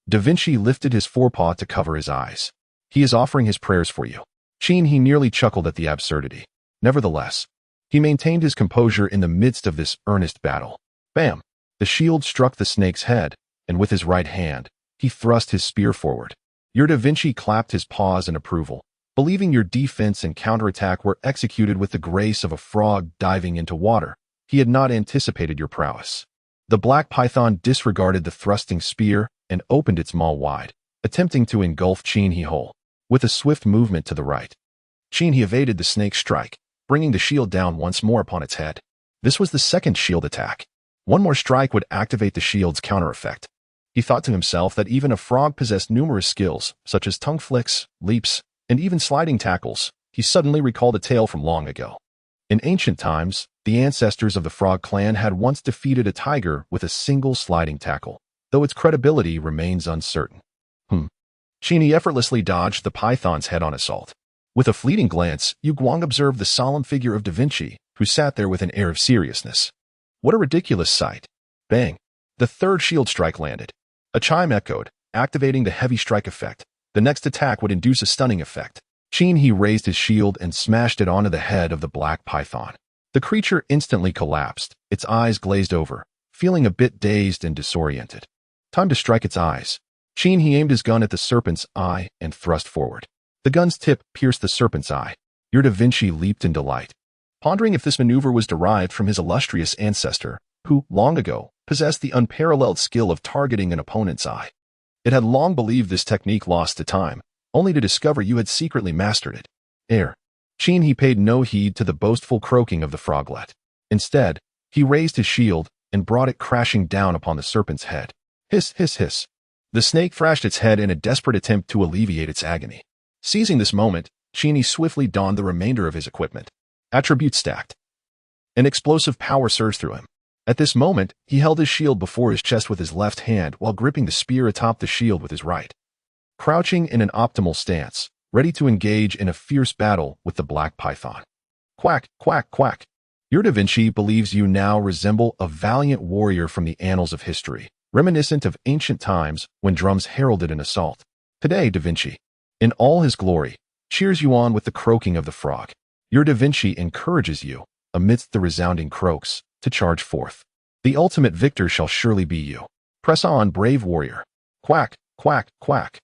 [SPEAKER 1] Da Vinci lifted his forepaw to cover his eyes. He is offering his prayers for you. He nearly chuckled at the absurdity. Nevertheless, he maintained his composure in the midst of this earnest battle. Bam! The shield struck the snake's head, and with his right hand, he thrust his spear forward. Your Da Vinci clapped his paws in approval, believing your defense and counterattack were executed with the grace of a frog diving into water. He had not anticipated your prowess. The black python disregarded the thrusting spear and opened its maw wide, attempting to engulf He whole. With a swift movement to the right, He evaded the snake's strike, bringing the shield down once more upon its head. This was the second shield attack. One more strike would activate the shield's counter effect. He thought to himself that even a frog possessed numerous skills, such as tongue flicks, leaps, and even sliding tackles. He suddenly recalled a tale from long ago. In ancient times, the ancestors of the frog clan had once defeated a tiger with a single sliding tackle, though its credibility remains uncertain. He effortlessly dodged the python's head-on assault. With a fleeting glance, Yu Guang observed the solemn figure of Da Vinci, who sat there with an air of seriousness. What a ridiculous sight. Bang! The third shield strike landed. A chime echoed, activating the heavy strike effect. The next attack would induce a stunning effect. He raised his shield and smashed it onto the head of the black python. The creature instantly collapsed, its eyes glazed over, feeling a bit dazed and disoriented. Time to strike its eyes. He aimed his gun at the serpent's eye and thrust forward. The gun's tip pierced the serpent's eye. Your Da Vinci leaped in delight, pondering if this maneuver was derived from his illustrious ancestor, who, long ago, possessed the unparalleled skill of targeting an opponent's eye. It had long believed this technique lost to time, only to discover you had secretly mastered it. He paid no heed to the boastful croaking of the froglet. Instead, he raised his shield and brought it crashing down upon the serpent's head. Hiss, hiss, hiss. The snake thrashed its head in a desperate attempt to alleviate its agony. Seizing this moment, He swiftly donned the remainder of his equipment. Attributes stacked. An explosive power surged through him. At this moment, he held his shield before his chest with his left hand while gripping the spear atop the shield with his right. Crouching in an optimal stance, ready to engage in a fierce battle with the black python. Quack, quack, quack. Your Da Vinci believes you now resemble a valiant warrior from the annals of history, reminiscent of ancient times when drums heralded an assault. Today, Da Vinci, in all his glory, cheers you on with the croaking of the frog. Your Da Vinci encourages you, amidst the resounding croaks, to charge forth. The ultimate victor shall surely be you. Press on, brave warrior. Quack, quack, quack.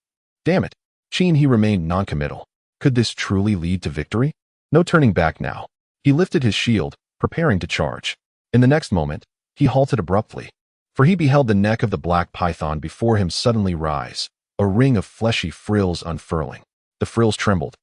[SPEAKER 1] Damn it. He remained noncommittal. Could this truly lead to victory? No turning back now. He lifted his shield, preparing to charge. In the next moment, he halted abruptly, for he beheld the neck of the black python before him suddenly rise, a ring of fleshy frills unfurling. The frills trembled,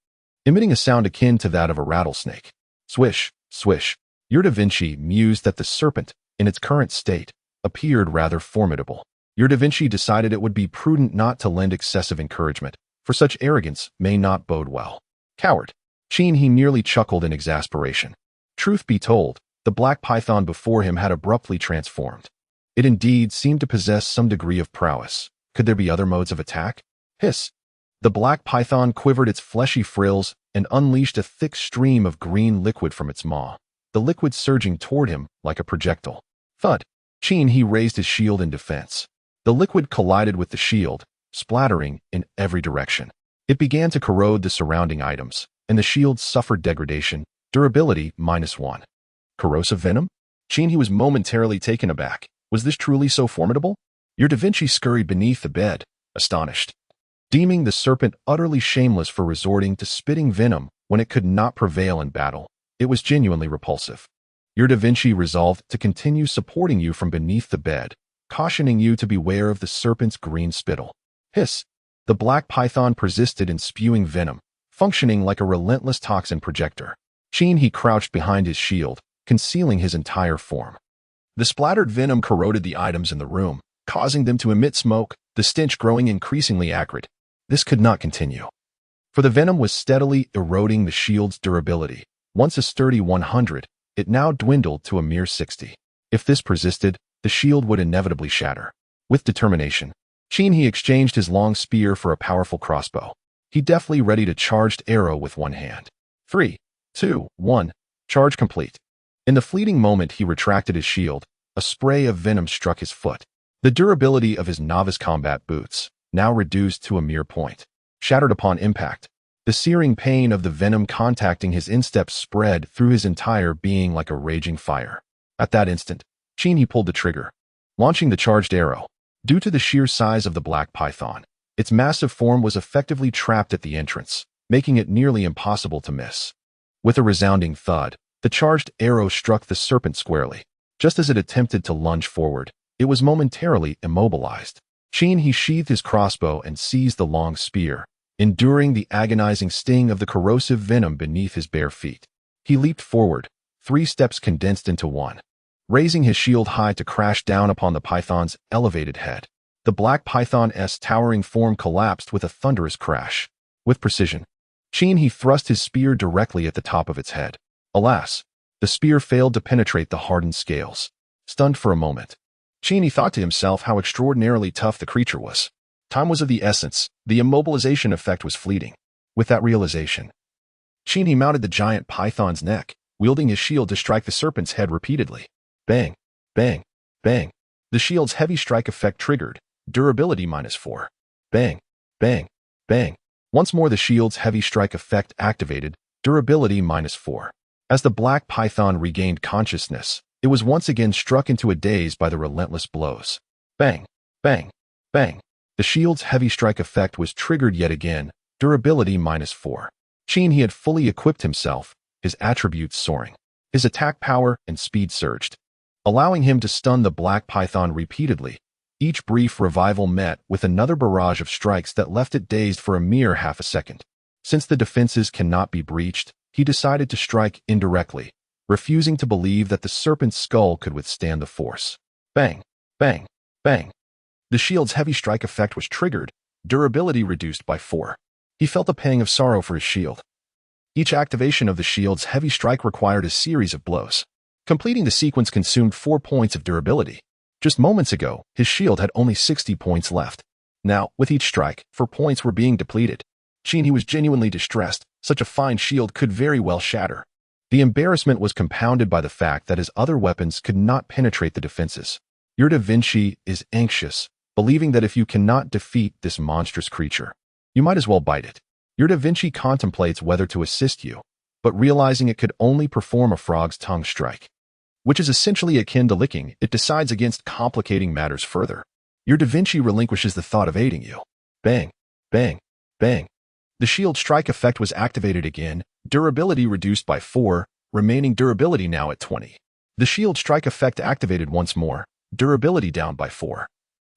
[SPEAKER 1] emitting a sound akin to that of a rattlesnake. Swish, swish. Your Da Vinci mused that the serpent, in its current state, appeared rather formidable. Your Da Vinci decided it would be prudent not to lend excessive encouragement, for such arrogance may not bode well. Coward. He nearly chuckled in exasperation. Truth be told, the black python before him had abruptly transformed. It indeed seemed to possess some degree of prowess. Could there be other modes of attack? Hiss. The black python quivered its fleshy frills and unleashed a thick stream of green liquid from its maw, the liquid surging toward him like a projectile. Thud. He raised his shield in defense. The liquid collided with the shield, splattering in every direction. It began to corrode the surrounding items, and the shield suffered degradation, durability -1. Corrosive venom? He was momentarily taken aback. Was this truly so formidable? Your Da Vinci scurried beneath the bed, astonished, deeming the serpent utterly shameless for resorting to spitting venom when it could not prevail in battle. It was genuinely repulsive. Your Da Vinci resolved to continue supporting you from beneath the bed, cautioning you to beware of the serpent's green spittle. Hiss. The black python persisted in spewing venom, functioning like a relentless toxin projector. He crouched behind his shield, concealing his entire form. The splattered venom corroded the items in the room, causing them to emit smoke, the stench growing increasingly acrid. This could not continue, for the venom was steadily eroding the shield's durability. Once a sturdy 100, it now dwindled to a mere 60. If this persisted, the shield would inevitably shatter. With determination, he exchanged his long spear for a powerful crossbow. He deftly readied a charged arrow with one hand. 3, 2, 1. Charge complete. In the fleeting moment he retracted his shield, a spray of venom struck his foot. The durability of his novice combat boots, now reduced to a mere point, shattered upon impact. The searing pain of the venom contacting his instep spread through his entire being like a raging fire. At that instant, he pulled the trigger, launching the charged arrow. Due to the sheer size of the black python, its massive form was effectively trapped at the entrance, making it nearly impossible to miss. With a resounding thud, the charged arrow struck the serpent squarely. Just as it attempted to lunge forward, it was momentarily immobilized. He sheathed his crossbow and seized the long spear, enduring the agonizing sting of the corrosive venom beneath his bare feet. He leaped forward, 3 steps condensed into one, raising his shield high to crash down upon the python's elevated head. The black python's towering form collapsed with a thunderous crash. With precision, he thrust his spear directly at the top of its head. Alas, the spear failed to penetrate the hardened scales. Stunned for a moment, he thought to himself how extraordinarily tough the creature was. Time was of the essence. The immobilization effect was fleeting. With that realization, he mounted the giant python's neck, wielding his shield to strike the serpent's head repeatedly. Bang, bang, bang. The shield's heavy strike effect triggered, durability -4. Bang, bang, bang. Once more the shield's heavy strike effect activated, durability -4. As the black python regained consciousness, it was once again struck into a daze by the relentless blows. Bang, bang, bang. The shield's heavy strike effect was triggered yet again, durability -4. He had fully equipped himself, his attributes soaring. His attack power and speed surged, allowing him to stun the black python repeatedly. Each brief revival met with another barrage of strikes that left it dazed for a mere half a second. Since the defenses cannot be breached, he decided to strike indirectly, refusing to believe that the serpent's skull could withstand the force. Bang, bang, bang. The shield's heavy strike effect was triggered, durability reduced by 4. He felt a pang of sorrow for his shield. Each activation of the shield's heavy strike required a series of blows. Completing the sequence consumed 4 points of durability. Just moments ago, his shield had only 60 points left. Now, with each strike, 4 points were being depleted. He was genuinely distressed. Such a fine shield could very well shatter. The embarrassment was compounded by the fact that his other weapons could not penetrate the defenses. Your Da Vinci is anxious, believing that if you cannot defeat this monstrous creature, you might as well bite it. Your Da Vinci contemplates whether to assist you, but realizing it could only perform a frog's tongue strike, which is essentially akin to licking, it decides against complicating matters further. Your Da Vinci relinquishes the thought of aiding you. Bang, bang, bang. The shield strike effect was activated again, durability reduced by 4, remaining durability now at 20. The shield strike effect activated once more, durability down by 4.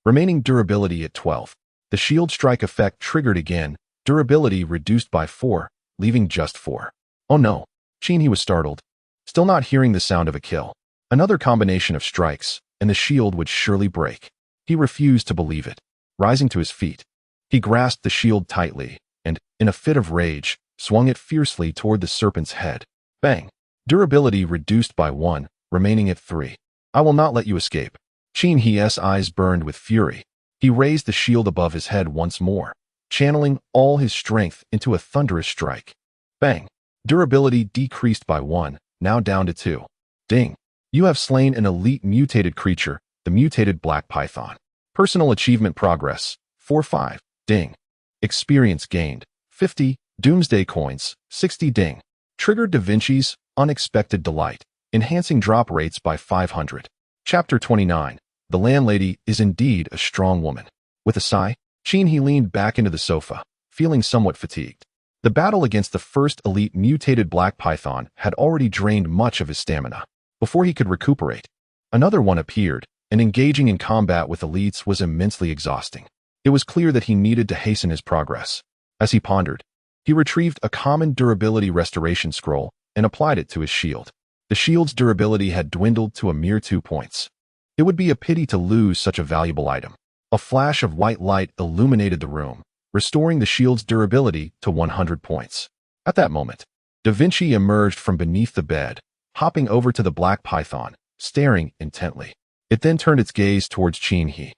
[SPEAKER 1] Remaining durability at 12. The shield strike effect triggered again, durability reduced by 4, leaving just 4. Oh no, he was startled, still not hearing the sound of a kill. Another combination of strikes, and the shield would surely break. He refused to believe it. Rising to his feet, he grasped the shield tightly, and, in a fit of rage, swung it fiercely toward the serpent's head. Bang! Durability reduced by 1, remaining at 3. I will not let you escape. His eyes burned with fury. He raised the shield above his head once more, channeling all his strength into a thunderous strike. Bang! Durability decreased by 1, now down to 2. Ding! You have slain an elite mutated creature, the mutated black python. Personal achievement progress, 4-5. Ding! Experience gained, 50. Doomsday coins, 60. Ding! Triggered Da Vinci's unexpected delight, enhancing drop rates by 500. Chapter 29. The landlady is indeed a strong woman. With a sigh, he leaned back into the sofa, feeling somewhat fatigued. The battle against the first elite mutated black python had already drained much of his stamina. Before he could recuperate, another one appeared, and engaging in combat with elites was immensely exhausting. It was clear that he needed to hasten his progress. As he pondered, he retrieved a common durability restoration scroll and applied it to his shield. The shield's durability had dwindled to a mere 2 points. It would be a pity to lose such a valuable item. A flash of white light illuminated the room, restoring the shield's durability to 100 points. At that moment, Da Vinci emerged from beneath the bed, hopping over to the black python, staring intently. It then turned its gaze towards He.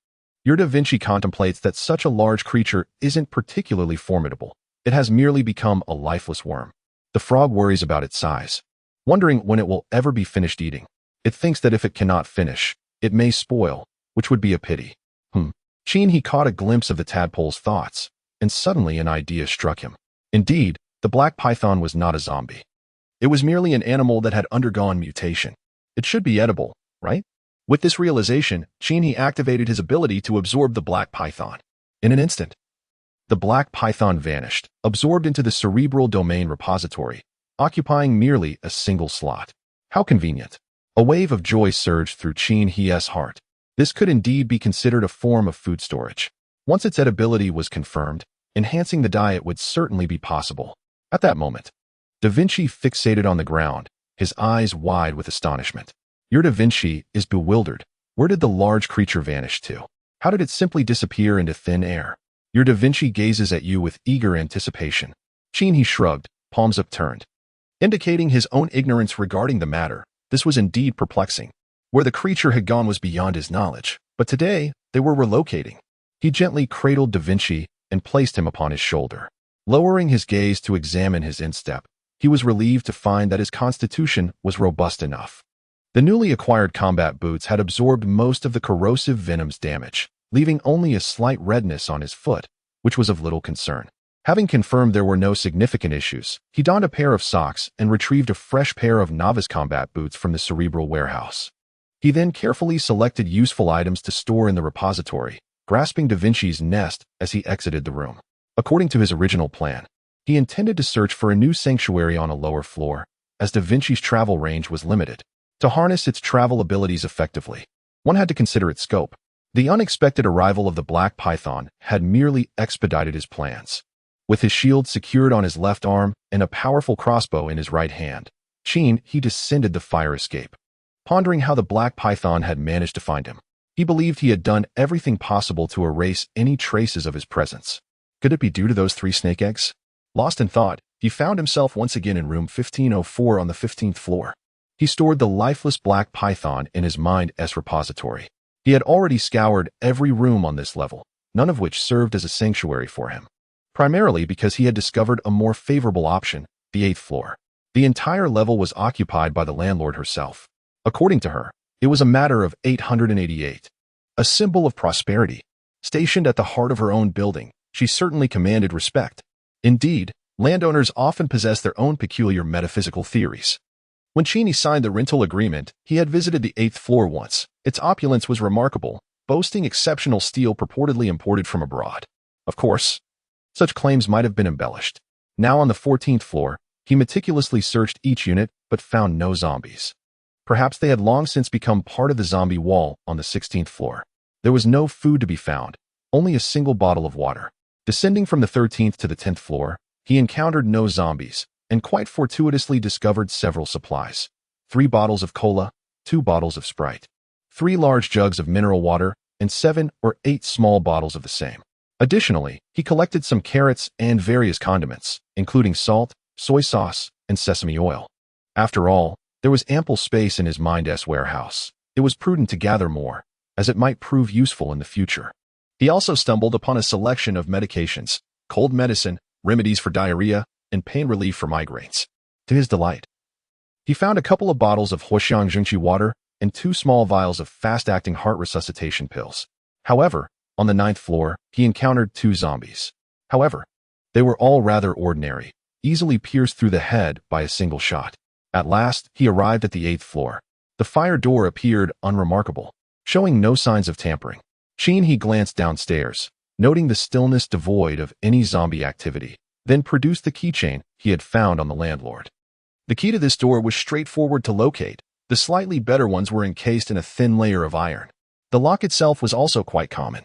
[SPEAKER 1] Your Da Vinci contemplates that such a large creature isn't particularly formidable. It has merely become a lifeless worm. The frog worries about its size. wondering when it will ever be finished eating. It thinks that if it cannot finish, it may spoil, which would be a pity. He caught a glimpse of the tadpole's thoughts, and suddenly an idea struck him. Indeed, the black python was not a zombie. It was merely an animal that had undergone mutation. It should be edible, right? With this realization, he activated his ability to absorb the black python. In an instant, the black python vanished, absorbed into the cerebral domain repository, occupying merely a single slot. How convenient. A wave of joy surged through He's heart. This could indeed be considered a form of food storage. Once its edibility was confirmed, enhancing the diet would certainly be possible. At that moment, Da Vinci fixated on the ground, his eyes wide with astonishment. Your Da Vinci is bewildered. Where did the large creature vanish to? How did it simply disappear into thin air? Your Da Vinci gazes at you with eager anticipation. He shrugged, palms upturned, indicating his own ignorance regarding the matter. This was indeed perplexing. Where the creature had gone was beyond his knowledge, but today they were relocating. He gently cradled Da Vinci and placed him upon his shoulder. Lowering his gaze to examine his instep, he was relieved to find that his constitution was robust enough. The newly acquired combat boots had absorbed most of the corrosive venom's damage, leaving only a slight redness on his foot, which was of little concern. Having confirmed there were no significant issues, he donned a pair of socks and retrieved a fresh pair of novice combat boots from the cerebral warehouse. He then carefully selected useful items to store in the repository, grasping Da Vinci's nest as he exited the room. According to his original plan, he intended to search for a new sanctuary on a lower floor, as Da Vinci's travel range was limited. To harness its travel abilities effectively, one had to consider its scope. The unexpected arrival of the black python had merely expedited his plans. With his shield secured on his left arm and a powerful crossbow in his right hand, he descended the fire escape. Pondering how the black python had managed to find him, he believed he had done everything possible to erase any traces of his presence. Could it be due to those 3 snake eggs? Lost in thought, he found himself once again in room 1504 on the 15th floor. He stored the lifeless black python in his mind's repository. He had already scoured every room on this level, none of which served as a sanctuary for him. Primarily because he had discovered a more favorable option, the 8th floor. The entire level was occupied by the landlord herself. According to her, it was a matter of 888. A symbol of prosperity. Stationed at the heart of her own building, she certainly commanded respect. Indeed, landowners often possess their own peculiar metaphysical theories. When signed the rental agreement, he had visited the 8th floor once. Its opulence was remarkable, boasting exceptional steel purportedly imported from abroad. Of course, such claims might have been embellished. Now on the 14th floor, he meticulously searched each unit but found no zombies. Perhaps they had long since become part of the zombie wall on the 16th floor. There was no food to be found, only a single bottle of water. Descending from the 13th to the 10th floor, he encountered no zombies, and quite fortuitously discovered several supplies. 3 bottles of cola, 2 bottles of Sprite, 3 large jugs of mineral water, and 7 or 8 small bottles of the same. Additionally, he collected some carrots and various condiments, including salt, soy sauce, and sesame oil. After all, there was ample space in his mind's warehouse. It was prudent to gather more, as it might prove useful in the future. He also stumbled upon a selection of medications, cold medicine, remedies for diarrhea, and pain relief for migraines. To his delight, he found a couple of bottles of Huoxiang Jingqi water and 2 small vials of fast-acting heart resuscitation pills. However, on the 9th floor, he encountered 2 zombies. However, they were all rather ordinary, easily pierced through the head by a single shot. At last, he arrived at the 8th floor. The fire door appeared unremarkable, showing no signs of tampering. He glanced downstairs, noting the stillness devoid of any zombie activity, then produced the keychain he had found on the landlord. The key to this door was straightforward to locate. The slightly better ones were encased in a thin layer of iron. The lock itself was also quite common,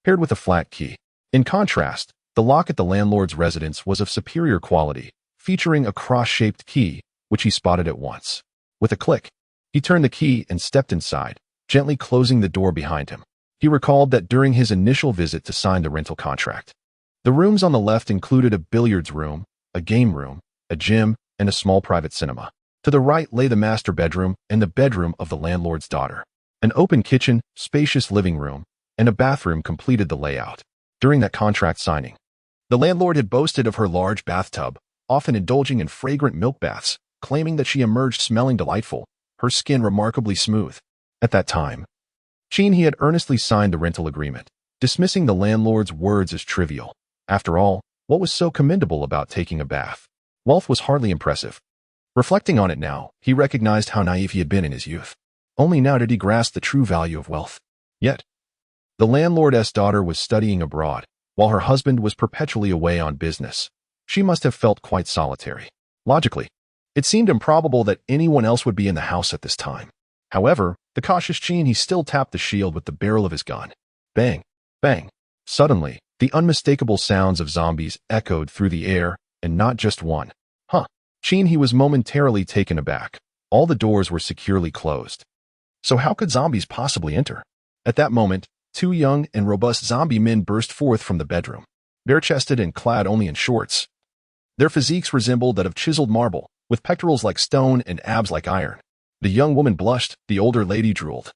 [SPEAKER 1] paired with a flat key. In contrast, the lock at the landlord's residence was of superior quality, featuring a cross-shaped key, which he spotted at once. With a click, he turned the key and stepped inside, gently closing the door behind him. He recalled that during his initial visit to sign the rental contract, the rooms on the left included a billiards room, a game room, a gym, and a small private cinema. To the right lay the master bedroom and the bedroom of the landlord's daughter. An open kitchen, spacious living room, and a bathroom completed the layout. During that contract signing, the landlord had boasted of her large bathtub, often indulging in fragrant milk baths, claiming that she emerged smelling delightful, her skin remarkably smooth. At that time, he had earnestly signed the rental agreement, dismissing the landlord's words as trivial. After all, what was so commendable about taking a bath? Wealth was hardly impressive. Reflecting on it now, he recognized how naive he had been in his youth. Only now did he grasp the true value of wealth. Yet, the landlord's daughter was studying abroad, while her husband was perpetually away on business. She must have felt quite solitary. Logically, it seemed improbable that anyone else would be in the house at this time. However, the cautious he still tapped the shield with the barrel of his gun. Bang! Bang! Suddenly, the unmistakable sounds of zombies echoed through the air, and not just one. He was momentarily taken aback. All the doors were securely closed. So how could zombies possibly enter? At that moment, two young and robust zombie men burst forth from the bedroom, bare-chested and clad only in shorts. Their physiques resembled that of chiseled marble, with pectorals like stone and abs like iron. The young woman blushed, the older lady drooled,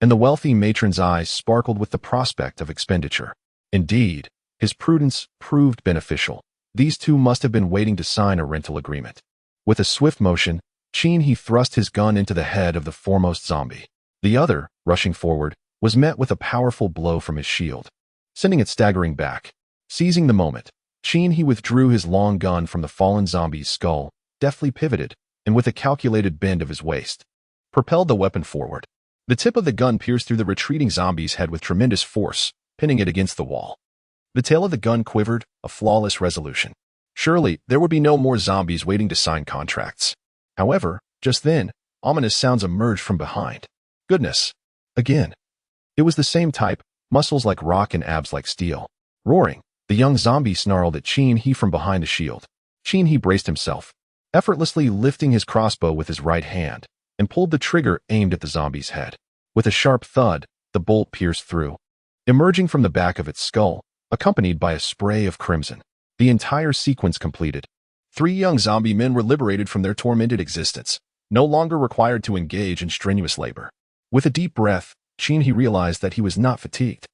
[SPEAKER 1] and the wealthy matron's eyes sparkled with the prospect of expenditure. Indeed, his prudence proved beneficial. These two must have been waiting to sign a rental agreement. With a swift motion, he thrust his gun into the head of the foremost zombie. The other, rushing forward, was met with a powerful blow from his shield, sending it staggering back. Seizing the moment, he withdrew his long gun from the fallen zombie's skull, deftly pivoted, and with a calculated bend of his waist, propelled the weapon forward. The tip of the gun pierced through the retreating zombie's head with tremendous force, pinning it against the wall. The tail of the gun quivered, a flawless resolution. Surely, there would be no more zombies waiting to sign contracts. However, just then, ominous sounds emerged from behind. Goodness! Again. It was the same type, muscles like rock and abs like steel. Roaring, the young zombie snarled at he from behind the shield. He braced himself, effortlessly lifting his crossbow with his right hand, and pulled the trigger aimed at the zombie's head. With a sharp thud, the bolt pierced through, emerging from the back of its skull, accompanied by a spray of crimson. The entire sequence completed. Three young zombie men were liberated from their tormented existence, no longer required to engage in strenuous labor. With a deep breath, he realized that he was not fatigued,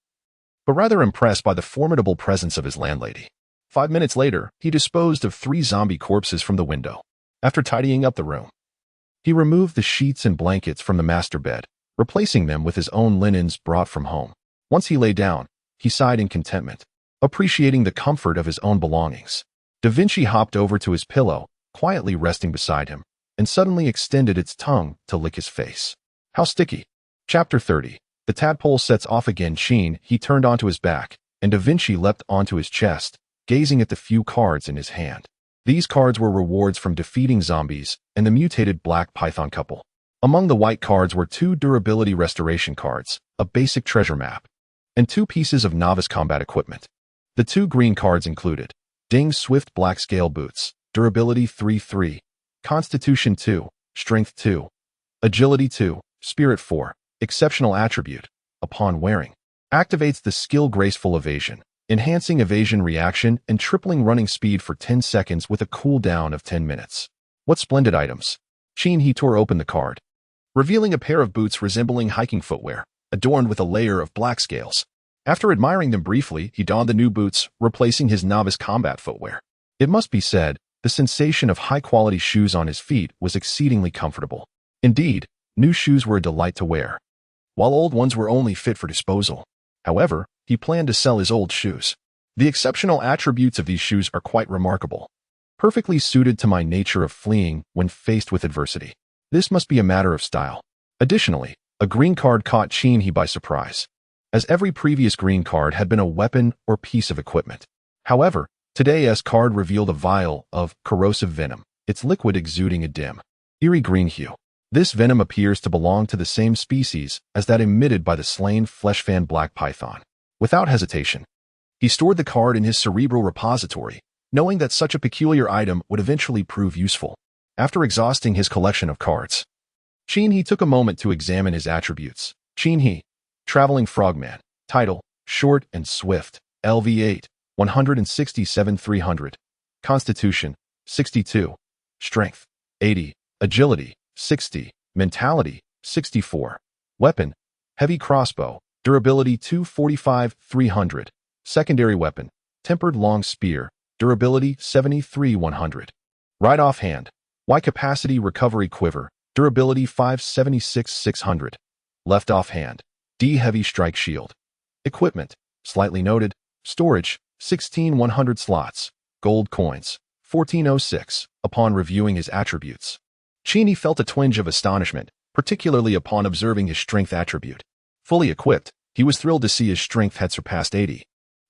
[SPEAKER 1] but rather impressed by the formidable presence of his landlady. 5 minutes later, he disposed of 3 zombie corpses from the window. After tidying up the room, he removed the sheets and blankets from the master bed, replacing them with his own linens brought from home. Once he lay down, he sighed in contentment, appreciating the comfort of his own belongings. Da Vinci hopped over to his pillow, quietly resting beside him, and suddenly extended its tongue to lick his face. How sticky! Chapter 30. The tadpole sets off again. He turned onto his back, and Da Vinci leapt onto his chest, gazing at the few cards in his hand. These cards were rewards from defeating zombies and the mutated Black Python couple. Among the white cards were 2 durability restoration cards, a basic treasure map, and 2 pieces of novice combat equipment. The 2 green cards included Ding's Swift Black Scale Boots, Durability 3-3, Constitution 2, Strength 2, Agility 2, Spirit 4, Exceptional Attribute, upon wearing, activates the skill Graceful Evasion, enhancing evasion reaction and tripling running speed for 10 seconds with a cooldown of 10 minutes. What splendid items! He tore open the card, revealing a pair of boots resembling hiking footwear, adorned with a layer of black scales. After admiring them briefly, he donned the new boots, replacing his novice combat footwear. It must be said, the sensation of high-quality shoes on his feet was exceedingly comfortable. Indeed, new shoes were a delight to wear, while old ones were only fit for disposal. However, he planned to sell his old shoes. The exceptional attributes of these shoes are quite remarkable, perfectly suited to my nature of fleeing when faced with adversity. This must be a matter of style. Additionally, a green card caught he by surprise, as every previous green card had been a weapon or piece of equipment. However, today's card revealed a vial of corrosive venom, its liquid exuding a dim, eerie green hue. This venom appears to belong to the same species as that emitted by the slain flesh-fan black python. Without hesitation, he stored the card in his cerebral repository, knowing that such a peculiar item would eventually prove useful. After exhausting his collection of cards, he took a moment to examine his attributes. Traveling Frogman. Title, Short and Swift. LV8, 167-300. Constitution, 62. Strength, 80. Agility, 60. Mentality, 64. Weapon, Heavy Crossbow. Durability 245-300. Secondary weapon, Tempered Long Spear. Durability 73-100. Right offhand, Y capacity recovery quiver, durability 576-600. Left offhand. D heavy strike shield. Equipment, slightly noted. Storage, 16 100 slots. Gold coins, 1406. Upon reviewing his attributes, Cheney felt a twinge of astonishment, particularly upon observing his strength attribute. Fully equipped, he was thrilled to see his strength had surpassed 80.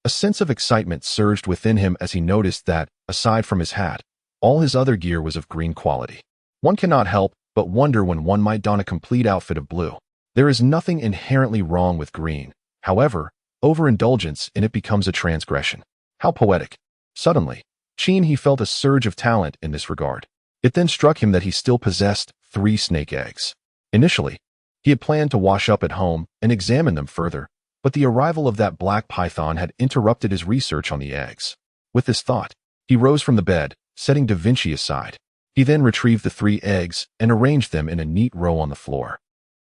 [SPEAKER 1] A sense of excitement surged within him as he noticed that, aside from his hat, all his other gear was of green quality. One cannot help but wonder when one might don a complete outfit of blue. There is nothing inherently wrong with green. However, overindulgence in it becomes a transgression. How poetic. Suddenly, Cheney felt a surge of talent in this regard. It then struck him that he still possessed 3 snake eggs. Initially, he had planned to wash up at home and examine them further, but the arrival of that black python had interrupted his research on the eggs. With this thought, he rose from the bed, setting Da Vinci aside. He then retrieved the 3 eggs and arranged them in a neat row on the floor.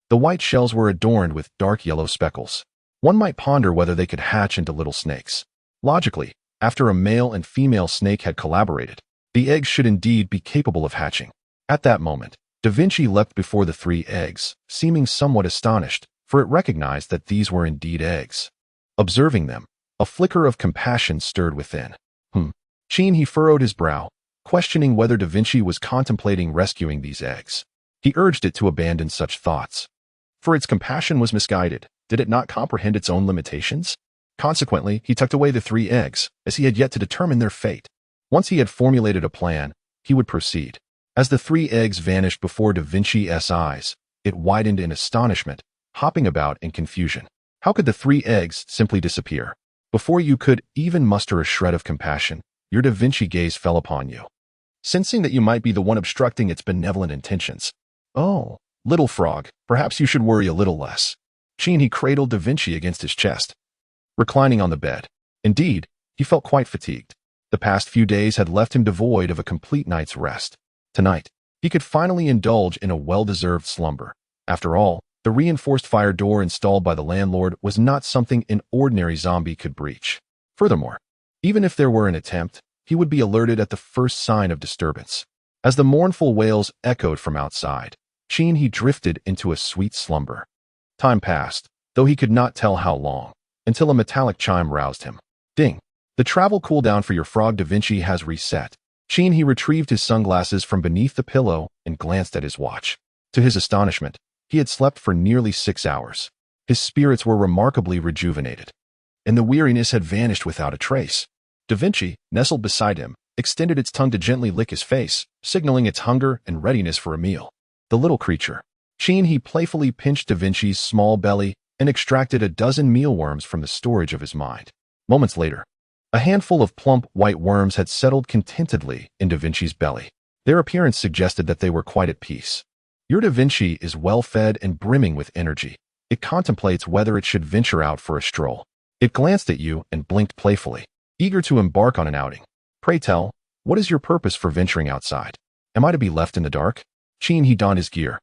[SPEAKER 1] The white shells were adorned with dark yellow speckles. One might ponder whether they could hatch into little snakes. Logically, after a male and female snake had collaborated, the eggs should indeed be capable of hatching. At that moment, Da Vinci leapt before the 3 eggs, seeming somewhat astonished, for it recognized that these were indeed eggs. Observing them, a flicker of compassion stirred within. Cheney furrowed his brow, questioning whether Da Vinci was contemplating rescuing these eggs. He urged it to abandon such thoughts. For its compassion was misguided. Did it not comprehend its own limitations? Consequently, he tucked away the 3 eggs, as he had yet to determine their fate. Once he had formulated a plan, he would proceed. As the 3 eggs vanished before Da Vinci's eyes, it widened in astonishment, hopping about in confusion. How could the 3 eggs simply disappear? Before you could even muster a shred of compassion, your Da Vinci gaze fell upon you, sensing that you might be the one obstructing its benevolent intentions. Oh, little frog, perhaps you should worry a little less. Cheney cradled Da Vinci against his chest, reclining on the bed. Indeed, he felt quite fatigued. The past few days had left him devoid of a complete night's rest. Tonight, he could finally indulge in a well-deserved slumber. After all, the reinforced fire door installed by the landlord was not something an ordinary zombie could breach. Furthermore, even if there were an attempt, he would be alerted at the first sign of disturbance. As the mournful wails echoed from outside, Cheney drifted into a sweet slumber. Time passed, though he could not tell how long, until a metallic chime roused him. Ding! The travel cooldown for your frog Da Vinci has reset. Cheney retrieved his sunglasses from beneath the pillow and glanced at his watch. To his astonishment, he had slept for nearly 6 hours. His spirits were remarkably rejuvenated, and the weariness had vanished without a trace. Da Vinci, nestled beside him, extended its tongue to gently lick his face, signaling its hunger and readiness for a meal. The little creature. Cheney playfully pinched Da Vinci's small belly and extracted a dozen mealworms from the storage of his mind. Moments later, a handful of plump white worms had settled contentedly in Da Vinci's belly. Their appearance suggested that they were quite at peace. Your Da Vinci is well-fed and brimming with energy. It contemplates whether it should venture out for a stroll. It glanced at you and blinked playfully, eager to embark on an outing. Pray tell, what is your purpose for venturing outside? Am I to be left in the dark? Cheney donned his gear,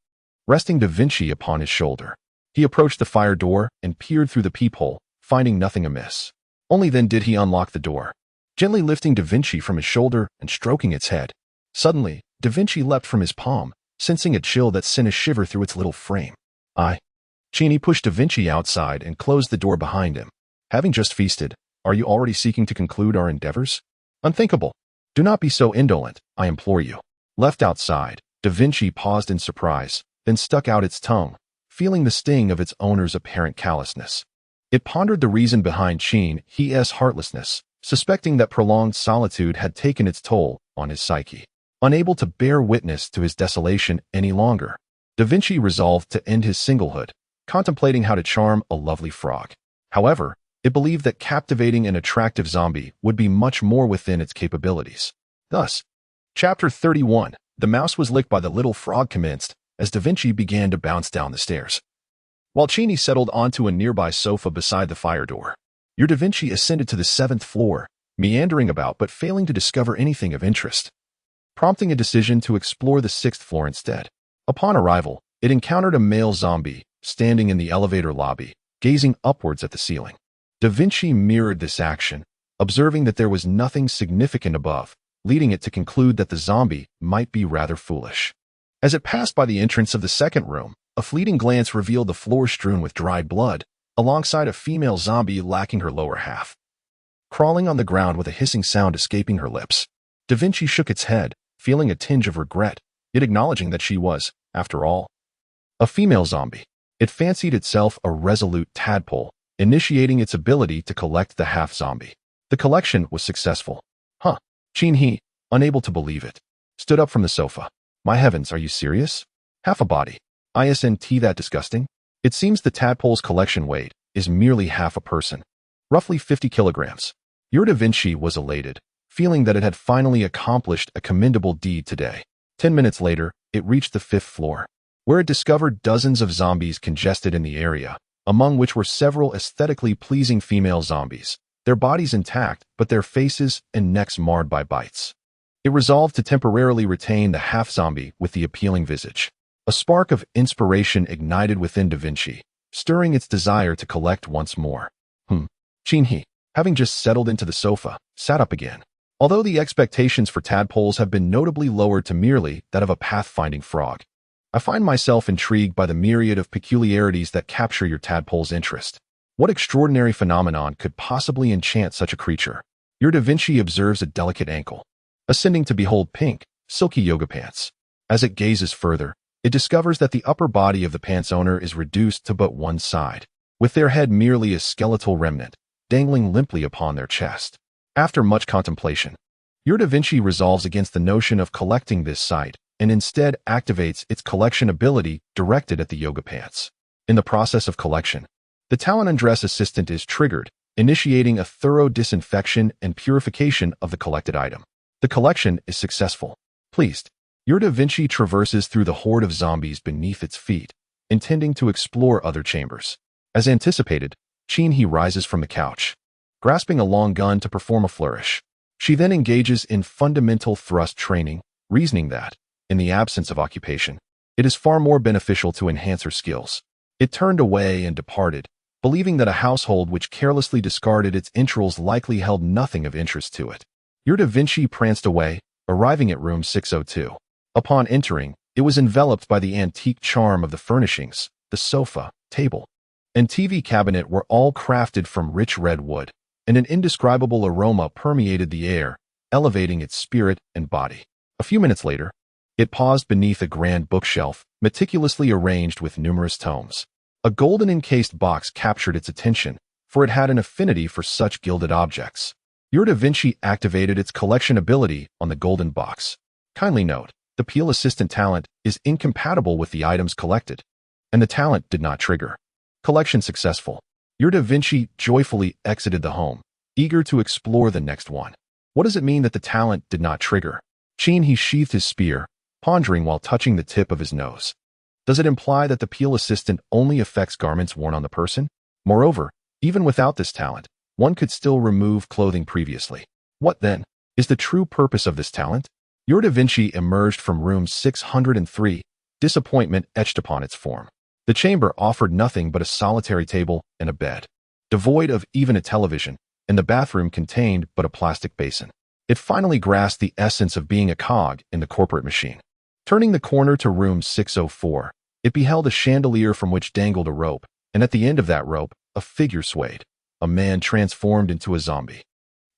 [SPEAKER 1] resting Da Vinci upon his shoulder. He approached the fire door and peered through the peephole, finding nothing amiss. Only then did he unlock the door, gently lifting Da Vinci from his shoulder and stroking its head. Suddenly, Da Vinci leapt from his palm, sensing a chill that sent a shiver through its little frame. Cheney pushed Da Vinci outside and closed the door behind him. Having just feasted, are you already seeking to conclude our endeavors? Unthinkable. Do not be so indolent, I implore you. Left outside, Da Vinci paused in surprise, then stuck out its tongue, feeling the sting of its owner's apparent callousness. It pondered the reason behind Cheney's heartlessness, suspecting that prolonged solitude had taken its toll on his psyche. Unable to bear witness to his desolation any longer, Da Vinci resolved to end his singlehood, contemplating how to charm a lovely frog. However, it believed that captivating an attractive zombie would be much more within its capabilities. Thus, Chapter 31, The Mouse Was Licked by the Little Frog commenced as Da Vinci began to bounce down the stairs, while Cheney settled onto a nearby sofa beside the fire door. Your Da Vinci ascended to the 7th floor, meandering about but failing to discover anything of interest, prompting a decision to explore the 6th floor instead. Upon arrival, it encountered a male zombie standing in the elevator lobby, gazing upwards at the ceiling. Da Vinci mirrored this action, observing that there was nothing significant above, leading it to conclude that the zombie might be rather foolish. As it passed by the entrance of the second room, a fleeting glance revealed the floor strewn with dried blood, alongside a female zombie lacking her lower half. Crawling on the ground with a hissing sound escaping her lips, Da Vinci shook its head, feeling a tinge of regret, yet acknowledging that she was, after all, a female zombie. It fancied itself a resolute tadpole, initiating its ability to collect the half-zombie. The collection was successful. Huh. Qin, unable to believe it, stood up from the sofa. My heavens, are you serious? Half a body. Isn't that disgusting? It seems the tadpole's collection weight is merely half a person. Roughly 50 kilograms. Your Da Vinci was elated, feeling that it had finally accomplished a commendable deed today. 10 minutes later, it reached the 5th floor, where it discovered dozens of zombies congested in the area, among which were several aesthetically pleasing female zombies, their bodies intact but their faces and necks marred by bites. It resolved to temporarily retain the half-zombie with the appealing visage. A spark of inspiration ignited within Da Vinci, stirring its desire to collect once more. Qin, having just settled into the sofa, sat up again. Although the expectations for tadpoles have been notably lowered to merely that of a pathfinding frog, I find myself intrigued by the myriad of peculiarities that capture your tadpole's interest. What extraordinary phenomenon could possibly enchant such a creature? Your Da Vinci observes a delicate ankle, ascending to behold pink, silky yoga pants. As it gazes further, it discovers that the upper body of the pants owner is reduced to but one side, with their head merely a skeletal remnant, dangling limply upon their chest. After much contemplation, your Da Vinci resolves against the notion of collecting this sight, and instead activates its collection ability directed at the yoga pants. In the process of collection, the talent undress assistant is triggered, initiating a thorough disinfection and purification of the collected item. The collection is successful. Pleased, your Da Vinci traverses through the horde of zombies beneath its feet, intending to explore other chambers. As anticipated, Qin rises from the couch, grasping a long gun to perform a flourish. She then engages in fundamental thrust training, reasoning that, in the absence of occupation, it is far more beneficial to enhance her skills. It turned away and departed, believing that a household which carelessly discarded its entrails likely held nothing of interest to it. Your Da Vinci pranced away, arriving at room 602. Upon entering, it was enveloped by the antique charm of the furnishings. The sofa, table, and TV cabinet were all crafted from rich red wood, and an indescribable aroma permeated the air, elevating its spirit and body. A few minutes later, it paused beneath a grand bookshelf, meticulously arranged with numerous tomes. A golden encased box captured its attention, for it had an affinity for such gilded objects. Your Da Vinci activated its collection ability on the golden box. Kindly note, the Peel Assistant talent is incompatible with the items collected, and the talent did not trigger. Collection successful. Your Da Vinci joyfully exited the home, eager to explore the next one. What does it mean that the talent did not trigger? Qin sheathed his spear, pondering while touching the tip of his nose. Does it imply that the Peel Assistant only affects garments worn on the person? Moreover, even without this talent, one could still remove clothing previously. What, then, is the true purpose of this talent? Your Da Vinci emerged from room 603, disappointment etched upon its form. The chamber offered nothing but a solitary table and a bed, devoid of even a television, and the bathroom contained but a plastic basin. It finally grasped the essence of being a cog in the corporate machine. Turning the corner to room 604, it beheld a chandelier from which dangled a rope, and at the end of that rope, a figure swayed, a man transformed into a zombie,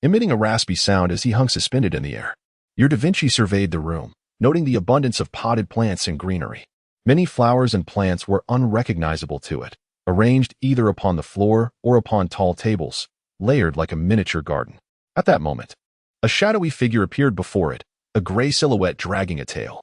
[SPEAKER 1] emitting a raspy sound as he hung suspended in the air. Your Da Vinci surveyed the room, noting the abundance of potted plants and greenery. Many flowers and plants were unrecognizable to it, arranged either upon the floor or upon tall tables, layered like a miniature garden. At that moment, a shadowy figure appeared before it, a gray silhouette dragging a tail.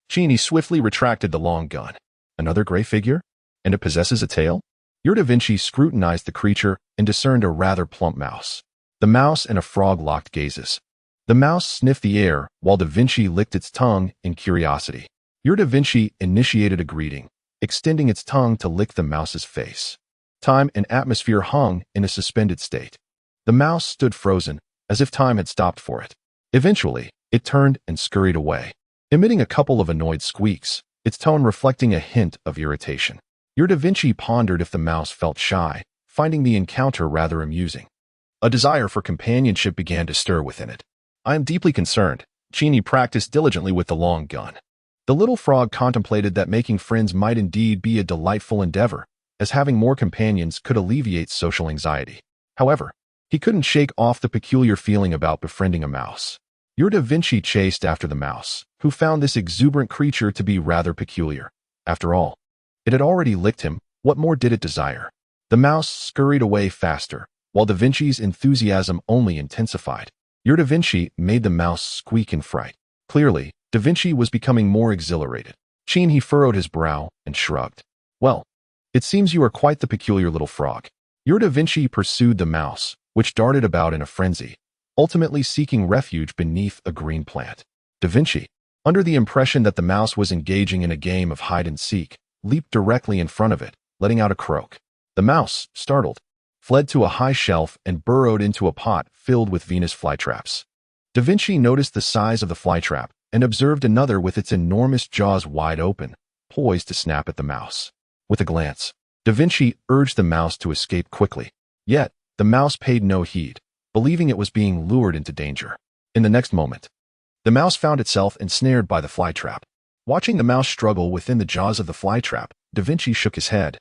[SPEAKER 1] Qin swiftly retracted the long gun. Another gray figure? And it possesses a tail? Your Da Vinci scrutinized the creature and discerned a rather plump mouse. The mouse and a frog locked gazes. The mouse sniffed the air while Da Vinci licked its tongue in curiosity. Your Da Vinci initiated a greeting, extending its tongue to lick the mouse's face. Time and atmosphere hung in a suspended state. The mouse stood frozen, as if time had stopped for it. Eventually, it turned and scurried away, emitting a couple of annoyed squeaks, its tone reflecting a hint of irritation. Your Da Vinci pondered if the mouse felt shy, finding the encounter rather amusing. A desire for companionship began to stir within it. I am deeply concerned. Genie practiced diligently with the long gun. The little frog contemplated that making friends might indeed be a delightful endeavor, as having more companions could alleviate social anxiety. However, he couldn't shake off the peculiar feeling about befriending a mouse. Your Da Vinci chased after the mouse, who found this exuberant creature to be rather peculiar. After all, it had already licked him. What more did it desire? The mouse scurried away faster, while Da Vinci's enthusiasm only intensified. Your Da Vinci made the mouse squeak in fright. Clearly, Da Vinci was becoming more exhilarated. He furrowed his brow and shrugged. Well, it seems you are quite the peculiar little frog. Your Da Vinci pursued the mouse, which darted about in a frenzy, ultimately seeking refuge beneath a green plant. Da Vinci, under the impression that the mouse was engaging in a game of hide-and-seek, leaped directly in front of it, letting out a croak. The mouse, startled, fled to a high shelf and burrowed into a pot filled with Venus flytraps. Da Vinci noticed the size of the flytrap and observed another with its enormous jaws wide open, poised to snap at the mouse. With a glance, Da Vinci urged the mouse to escape quickly. Yet, the mouse paid no heed, believing it was being lured into danger. In the next moment, the mouse found itself ensnared by the flytrap. Watching the mouse struggle within the jaws of the flytrap, Da Vinci shook his head,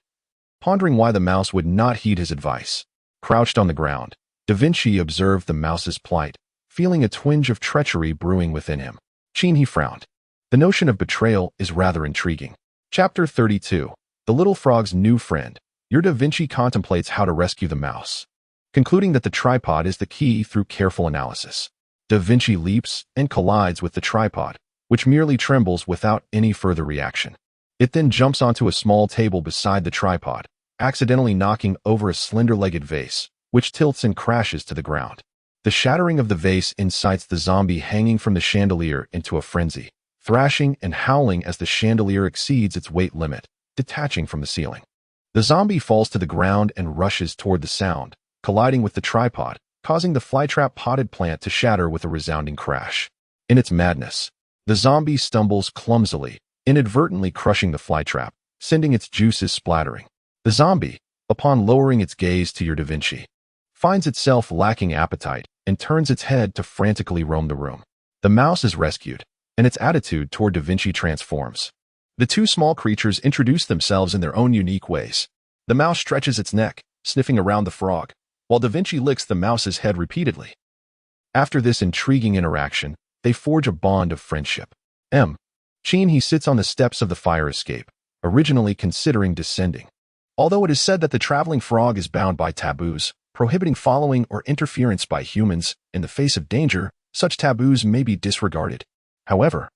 [SPEAKER 1] pondering why the mouse would not heed his advice. Crouched on the ground, Da Vinci observed the mouse's plight, feeling a twinge of treachery brewing within him. He frowned. The notion of betrayal is rather intriguing. Chapter 32. The Little Frog's New Friend. Your Da Vinci contemplates how to rescue the mouse, concluding that the tripod is the key through careful analysis. Da Vinci leaps and collides with the tripod, which merely trembles without any further reaction. It then jumps onto a small table beside the tripod, accidentally knocking over a slender-legged vase, which tilts and crashes to the ground. The shattering of the vase incites the zombie hanging from the chandelier into a frenzy, thrashing and howling as the chandelier exceeds its weight limit, detaching from the ceiling. The zombie falls to the ground and rushes toward the sound, colliding with the tripod, causing the flytrap potted plant to shatter with a resounding crash. In its madness, the zombie stumbles clumsily, inadvertently crushing the flytrap, sending its juices splattering. The zombie, upon lowering its gaze to your Da Vinci, finds itself lacking appetite and turns its head to frantically roam the room. The mouse is rescued, and its attitude toward Da Vinci transforms. The two small creatures introduce themselves in their own unique ways. The mouse stretches its neck, sniffing around the frog, while Da Vinci licks the mouse's head repeatedly. After this intriguing interaction, they forge a bond of friendship. He sits on the steps of the fire escape, originally considering descending. Although it is said that the traveling frog is bound by taboos, prohibiting following or interference by humans, in the face of danger, such taboos may be disregarded. However,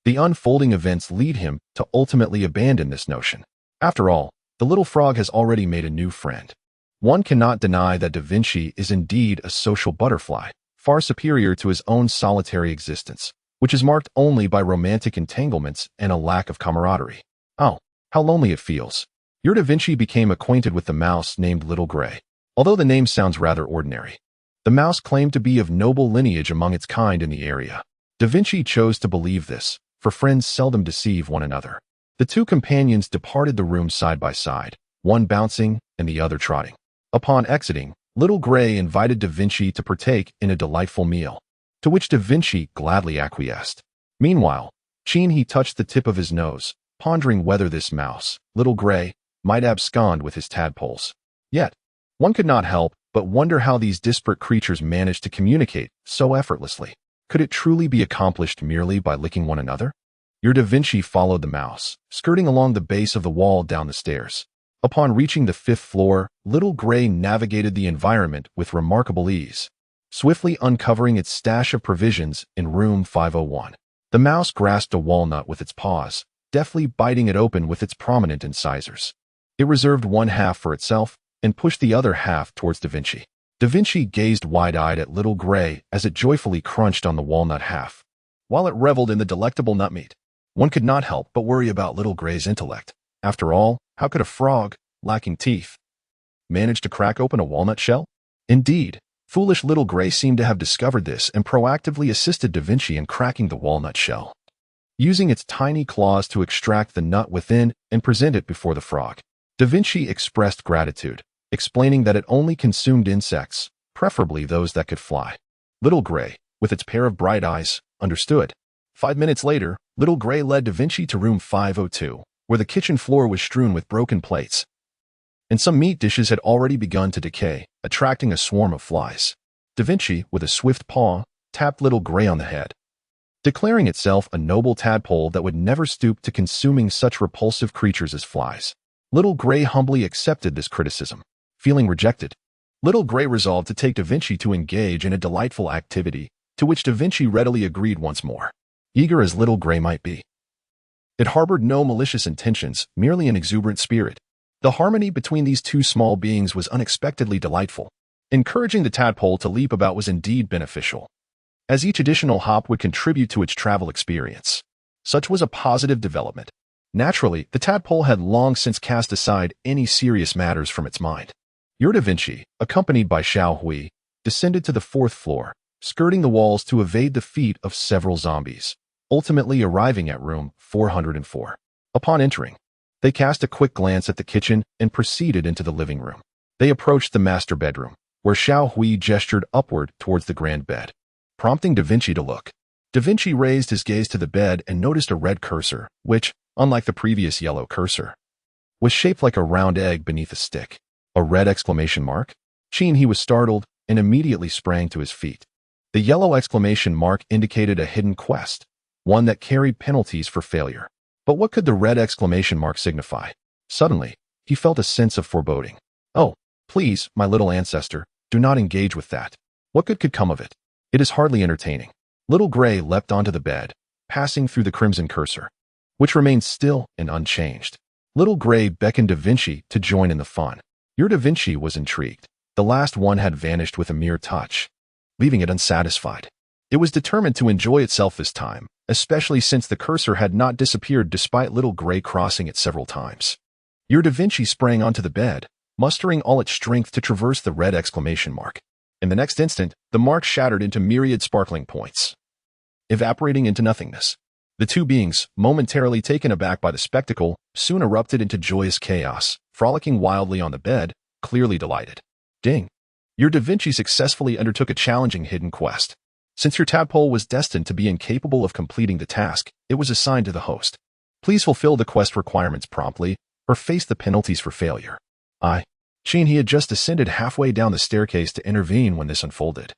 [SPEAKER 1] the unfolding events lead him to ultimately abandon this notion. After all, the little frog has already made a new friend. One cannot deny that Da Vinci is indeed a social butterfly, far superior to his own solitary existence, which is marked only by romantic entanglements and a lack of camaraderie. Oh, how lonely it feels. Your Da Vinci became acquainted with the mouse named Little Gray. Although the name sounds rather ordinary, the mouse claimed to be of noble lineage among its kind in the area. Da Vinci chose to believe this, for friends seldom deceive one another. The two companions departed the room side by side, one bouncing and the other trotting. Upon exiting, Little Gray invited Da Vinci to partake in a delightful meal, to which Da Vinci gladly acquiesced. Meanwhile, he touched the tip of his nose, pondering whether this mouse, Little Gray, might abscond with his tadpoles. Yet, one could not help but wonder how these disparate creatures managed to communicate so effortlessly. Could it truly be accomplished merely by licking one another? Your Da Vinci followed the mouse, skirting along the base of the wall down the stairs. Upon reaching the 5th floor, Little Gray navigated the environment with remarkable ease, swiftly uncovering its stash of provisions in room 501. The mouse grasped a walnut with its paws, deftly biting it open with its prominent incisors. It reserved one half for itself and pushed the other half towards Da Vinci. Da Vinci gazed wide-eyed at Little Gray as it joyfully crunched on the walnut half, while it reveled in the delectable nut meat. One could not help but worry about Little Gray's intellect. After all, how could a frog, lacking teeth, manage to crack open a walnut shell? Indeed, foolish Little Gray seemed to have discovered this and proactively assisted Da Vinci in cracking the walnut shell, using its tiny claws to extract the nut within and present it before the frog. Da Vinci expressed gratitude, explaining that it only consumed insects, preferably those that could fly. Little Gray, with its pair of bright eyes. Understood. 5 minutes later, Little Gray led Da Vinci to room 502, where the kitchen floor was strewn with broken plates, and some meat dishes had already begun to decay, attracting a swarm of flies. Da Vinci, with a swift paw, tapped Little Gray on the head, declaring itself a noble tadpole that would never stoop to consuming such repulsive creatures as flies. Little Gray humbly accepted this criticism. Feeling rejected, Little Gray resolved to take Da Vinci to engage in a delightful activity, to which Da Vinci readily agreed once more. Eager as Little Gray might be, it harbored no malicious intentions, merely an exuberant spirit. The harmony between these two small beings was unexpectedly delightful. Encouraging the tadpole to leap about was indeed beneficial, as each additional hop would contribute to its travel experience. Such was a positive development. Naturally, the tadpole had long since cast aside any serious matters from its mind. Da Vinci, accompanied by Xiao Hui, descended to the 4th floor, skirting the walls to evade the feet of several zombies, ultimately arriving at room 404. Upon entering, they cast a quick glance at the kitchen and proceeded into the living room. They approached the master bedroom, where Xiao Hui gestured upward towards the grand bed, prompting Da Vinci to look. Da Vinci raised his gaze to the bed and noticed a red cursor, which, unlike the previous yellow cursor, was shaped like a round egg beneath a stick. A red exclamation mark? He was startled and immediately sprang to his feet. The yellow exclamation mark indicated a hidden quest, one that carried penalties for failure. But what could the red exclamation mark signify? Suddenly, he felt a sense of foreboding. Oh, please, my little ancestor, do not engage with that. What good could come of it? It is hardly entertaining. Little Gray leapt onto the bed, passing through the crimson cursor, which remained still and unchanged. Little Gray beckoned Da Vinci to join in the fun. Da Vinci was intrigued. The last one had vanished with a mere touch, leaving it unsatisfied. It was determined to enjoy itself this time, especially since the cursor had not disappeared despite Little Gray crossing it several times. Da Vinci sprang onto the bed, mustering all its strength to traverse the red exclamation mark. In the next instant, the mark shattered into myriad sparkling points, evaporating into nothingness. The two beings, momentarily taken aback by the spectacle, soon erupted into joyous chaos, frolicking wildly on the bed, clearly delighted. Ding! Da Vinci successfully undertook a challenging hidden quest. Since your tadpole was destined to be incapable of completing the task, it was assigned to the host. Please fulfill the quest requirements promptly, or face the penalties for failure. He had just descended halfway down the staircase to intervene when this unfolded,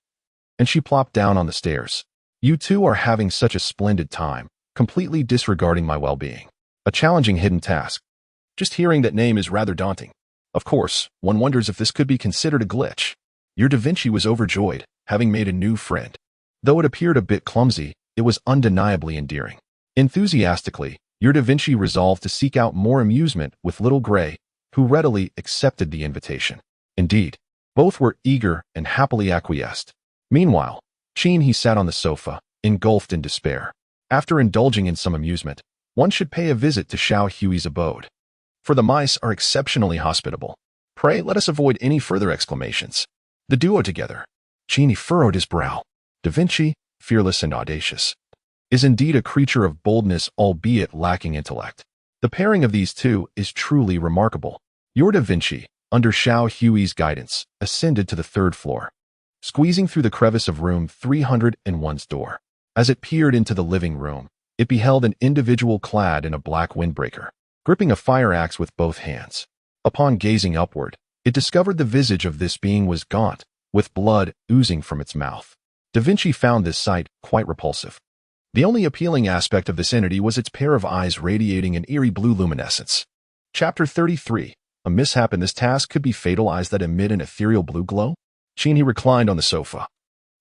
[SPEAKER 1] and she plopped down on the stairs. You two are having such a splendid time, completely disregarding my well-being. A challenging hidden task. Just hearing that name is rather daunting. Of course, one wonders if this could be considered a glitch. Da Vinci was overjoyed, having made a new friend. Though it appeared a bit clumsy, it was undeniably endearing. Enthusiastically, Da Vinci resolved to seek out more amusement with Little Gray, who readily accepted the invitation. Indeed, both were eager and happily acquiesced. Meanwhile, he sat on the sofa, engulfed in despair. After indulging in some amusement, one should pay a visit to Xiao Hui's abode, for the mice are exceptionally hospitable. Pray let us avoid any further exclamations. The duo together. Furrowed his brow. Da Vinci, fearless and audacious, is indeed a creature of boldness albeit lacking intellect. The pairing of these two is truly remarkable. Da Vinci, under Xiao Hui's guidance, ascended to the 3rd floor, squeezing through the crevice of room 301's door. As it peered into the living room, it beheld an individual clad in a black windbreaker, gripping a fire axe with both hands. Upon gazing upward, it discovered the visage of this being was gaunt, with blood oozing from its mouth. Da Vinci found this sight quite repulsive. The only appealing aspect of this entity was its pair of eyes radiating an eerie blue luminescence. Chapter 33. A mishap in this task could be fatal eyes that emit an ethereal blue glow? He reclined on the sofa,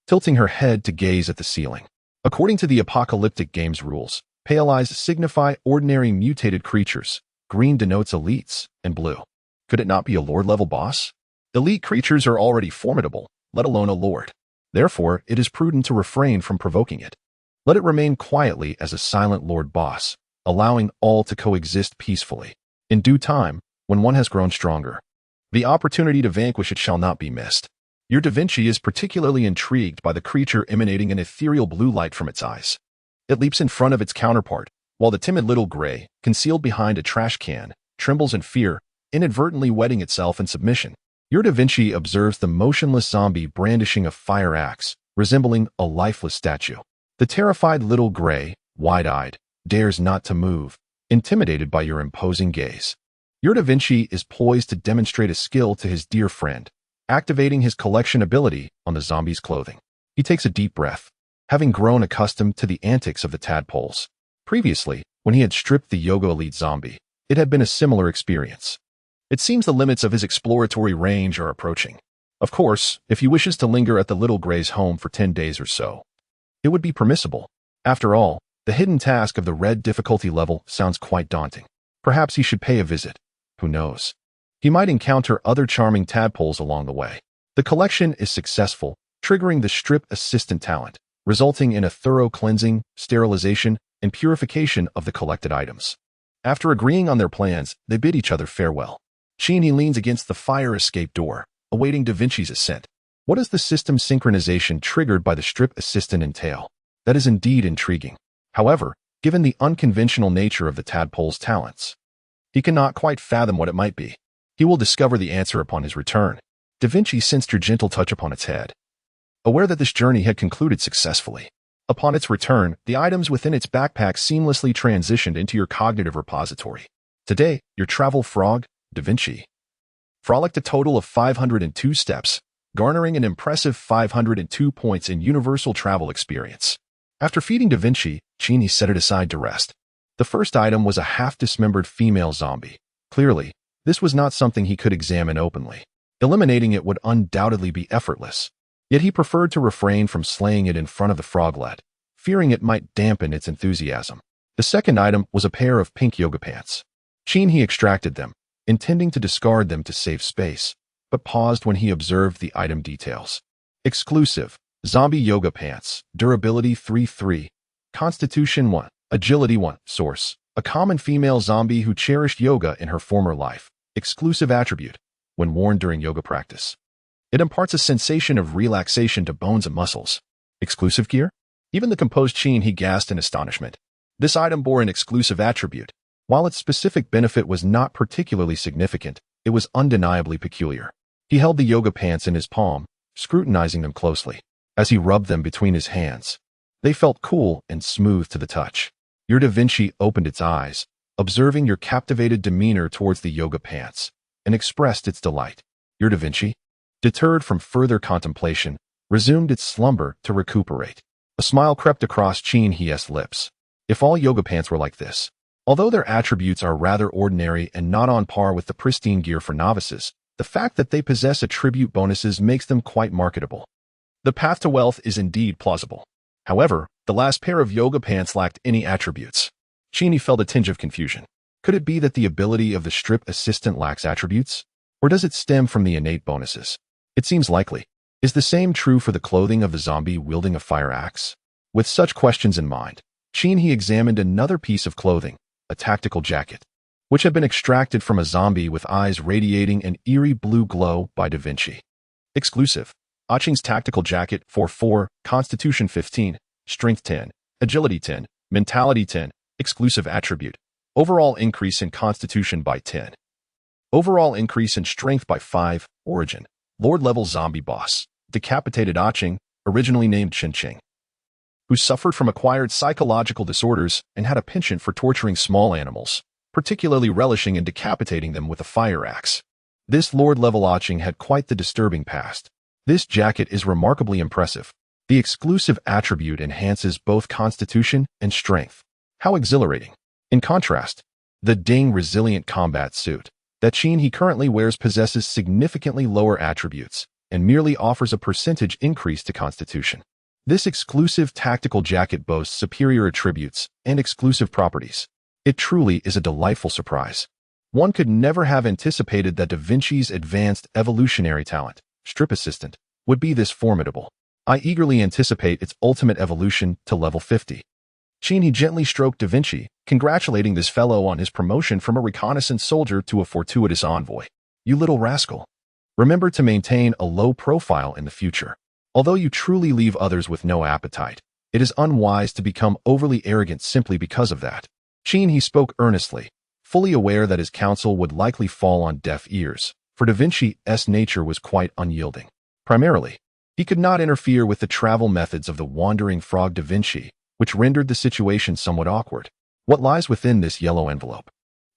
[SPEAKER 1] tilting her head to gaze at the ceiling. According to the apocalyptic game's rules, pale eyes signify ordinary mutated creatures, green denotes elites, and blue. Could it not be a lord-level boss? Elite creatures are already formidable, let alone a lord. Therefore, it is prudent to refrain from provoking it. Let it remain quietly as a silent lord boss, allowing all to coexist peacefully. In due time, when one has grown stronger, the opportunity to vanquish it shall not be missed. Da Vinci is particularly intrigued by the creature emanating an ethereal blue light from its eyes. It leaps in front of its counterpart, while the timid Little Gray, concealed behind a trash can, trembles in fear, inadvertently wetting itself in submission. Da Vinci observes the motionless zombie brandishing a fire axe, resembling a lifeless statue. The terrified little gray, wide-eyed, dares not to move, intimidated by your imposing gaze. Your Da Vinci is poised to demonstrate a skill to his dear friend, activating his collection ability on the zombie's clothing. He takes a deep breath, having grown accustomed to the antics of the tadpoles. Previously, when he had stripped the Yoga Elite zombie, it had been a similar experience. It seems the limits of his exploratory range are approaching. Of course, if he wishes to linger at the little gray's home for 10 days or so, it would be permissible. After all, the hidden task of the red difficulty level sounds quite daunting. Perhaps he should pay a visit. Who knows? He might encounter other charming tadpoles along the way. The collection is successful, triggering the strip assistant talent, resulting in a thorough cleansing, sterilization, and purification of the collected items. After agreeing on their plans, they bid each other farewell. Cheney leans against the fire escape door, awaiting Da Vinci's ascent. What does the system synchronization triggered by the strip assistant entail? That is indeed intriguing. However, given the unconventional nature of the tadpole's talents, he cannot quite fathom what it might be. He will discover the answer upon his return. Da Vinci sensed her gentle touch upon its head, aware that this journey had concluded successfully. Upon its return, the items within its backpack seamlessly transitioned into your cognitive repository. Today, your travel frog, Da Vinci, frolicked a total of 502 steps, garnering an impressive 502 points in universal travel experience. After feeding Da Vinci, Cheney set it aside to rest. The first item was a half-dismembered female zombie. Clearly, this was not something he could examine openly. Eliminating it would undoubtedly be effortless. Yet he preferred to refrain from slaying it in front of the froglet, fearing it might dampen its enthusiasm. The second item was a pair of pink yoga pants. Cheney extracted them, intending to discard them to save space, but paused when he observed the item details. Exclusive, zombie yoga pants, durability 3-3, constitution 1, agility 1, source, a common female zombie who cherished yoga in her former life, exclusive attribute, when worn during yoga practice. It imparts a sensation of relaxation to bones and muscles. Exclusive gear? Even the composed Cheney gasped in astonishment. This item bore an exclusive attribute. While its specific benefit was not particularly significant, it was undeniably peculiar. He held the yoga pants in his palm, scrutinizing them closely. As he rubbed them between his hands, they felt cool and smooth to the touch. Your Da Vinci opened its eyes, observing your captivated demeanor towards the yoga pants, and expressed its delight. Your Da Vinci, deterred from further contemplation, resumed its slumber to recuperate. A smile crept across Cheney's lips. If all yoga pants were like this, although their attributes are rather ordinary and not on par with the pristine gear for novices, the fact that they possess attribute bonuses makes them quite marketable. The path to wealth is indeed plausible. However, the last pair of yoga pants lacked any attributes. Cheney felt a tinge of confusion. Could it be that the ability of the strip assistant lacks attributes? Or does it stem from the innate bonuses? It seems likely. Is the same true for the clothing of the zombie wielding a fire axe? With such questions in mind, Cheney examined another piece of clothing, a tactical jacket, which had been extracted from a zombie with eyes radiating an eerie blue glow by Da Vinci. Exclusive. Aching's tactical jacket, 4-4, Constitution 15, Strength 10, Agility 10, Mentality 10, exclusive attribute. Overall increase in Constitution by 10. Overall increase in Strength by 5, origin. Lord-level zombie boss, decapitated Aching, originally named Chin-Ching, who suffered from acquired psychological disorders and had a penchant for torturing small animals, particularly relishing in decapitating them with a fire axe. This Lord-level Aching had quite the disturbing past. This jacket is remarkably impressive. The exclusive attribute enhances both constitution and strength. How exhilarating. In contrast, the dang resilient combat suit that Cheney currently wears possesses significantly lower attributes and merely offers a percentage increase to constitution. This exclusive tactical jacket boasts superior attributes and exclusive properties. It truly is a delightful surprise. One could never have anticipated that Da Vinci's advanced evolutionary talent, Strip Assistant, would be this formidable. I eagerly anticipate its ultimate evolution to level 50. Cheney gently stroked Da Vinci, congratulating this fellow on his promotion from a reconnaissance soldier to a fortuitous envoy. You little rascal. Remember to maintain a low profile in the future. Although you truly leave others with no appetite, it is unwise to become overly arrogant simply because of that. Cheney spoke earnestly, fully aware that his counsel would likely fall on deaf ears, for Da Vinci's nature was quite unyielding. Primarily, He could not interfere with the travel methods of the wandering frog Da Vinci, which rendered the situation somewhat awkward. What lies within this yellow envelope?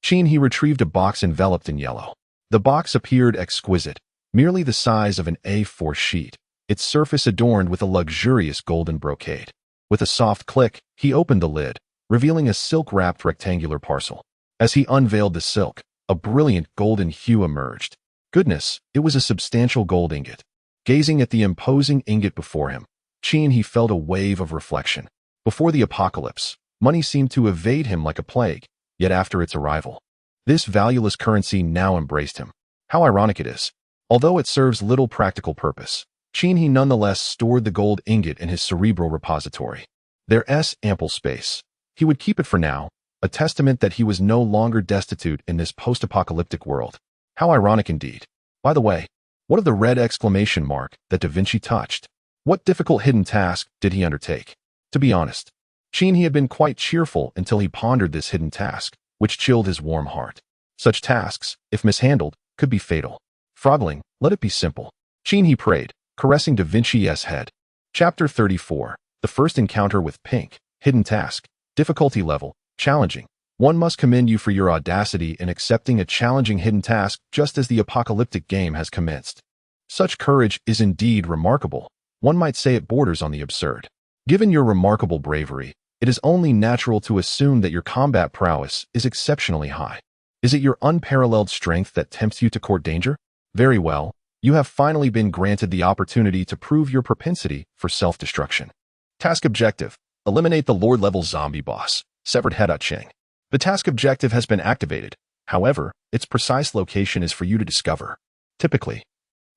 [SPEAKER 1] He retrieved a box enveloped in yellow. The box appeared exquisite, merely the size of an A4 sheet, its surface adorned with a luxurious golden brocade. With a soft click, he opened the lid, revealing a silk-wrapped rectangular parcel. As he unveiled the silk, a brilliant golden hue emerged. Goodness, it was a substantial gold ingot. Gazing at the imposing ingot before him, he felt a wave of reflection. Before the apocalypse, money seemed to evade him like a plague, yet after its arrival, this valueless currency now embraced him. How ironic it is. Although it serves little practical purpose, he nonetheless stored the gold ingot in his cerebral repository. There's ample space. He would keep it for now, a testament that he was no longer destitute in this post-apocalyptic world. How ironic indeed. By the way, what of the red exclamation mark that Da Vinci touched? What difficult hidden task did he undertake? To be honest, he had been quite cheerful until he pondered this hidden task, which chilled his warm heart. Such tasks, if mishandled, could be fatal. Frogling, let it be simple. He prayed, caressing Da Vinci's head. Chapter 34. The first encounter with Pink. Hidden task. Difficulty level. Challenging. One must commend you for your audacity in accepting a challenging hidden task just as the apocalyptic game has commenced. Such courage is indeed remarkable. One might say it borders on the absurd. Given your remarkable bravery, it is only natural to assume that your combat prowess is exceptionally high. Is it your unparalleled strength that tempts you to court danger? Very well, you have finally been granted the opportunity to prove your propensity for self-destruction. Task objective: eliminate the Lord-level zombie boss, Severed Head Cheng. The task objective has been activated. However, its precise location is for you to discover. Typically,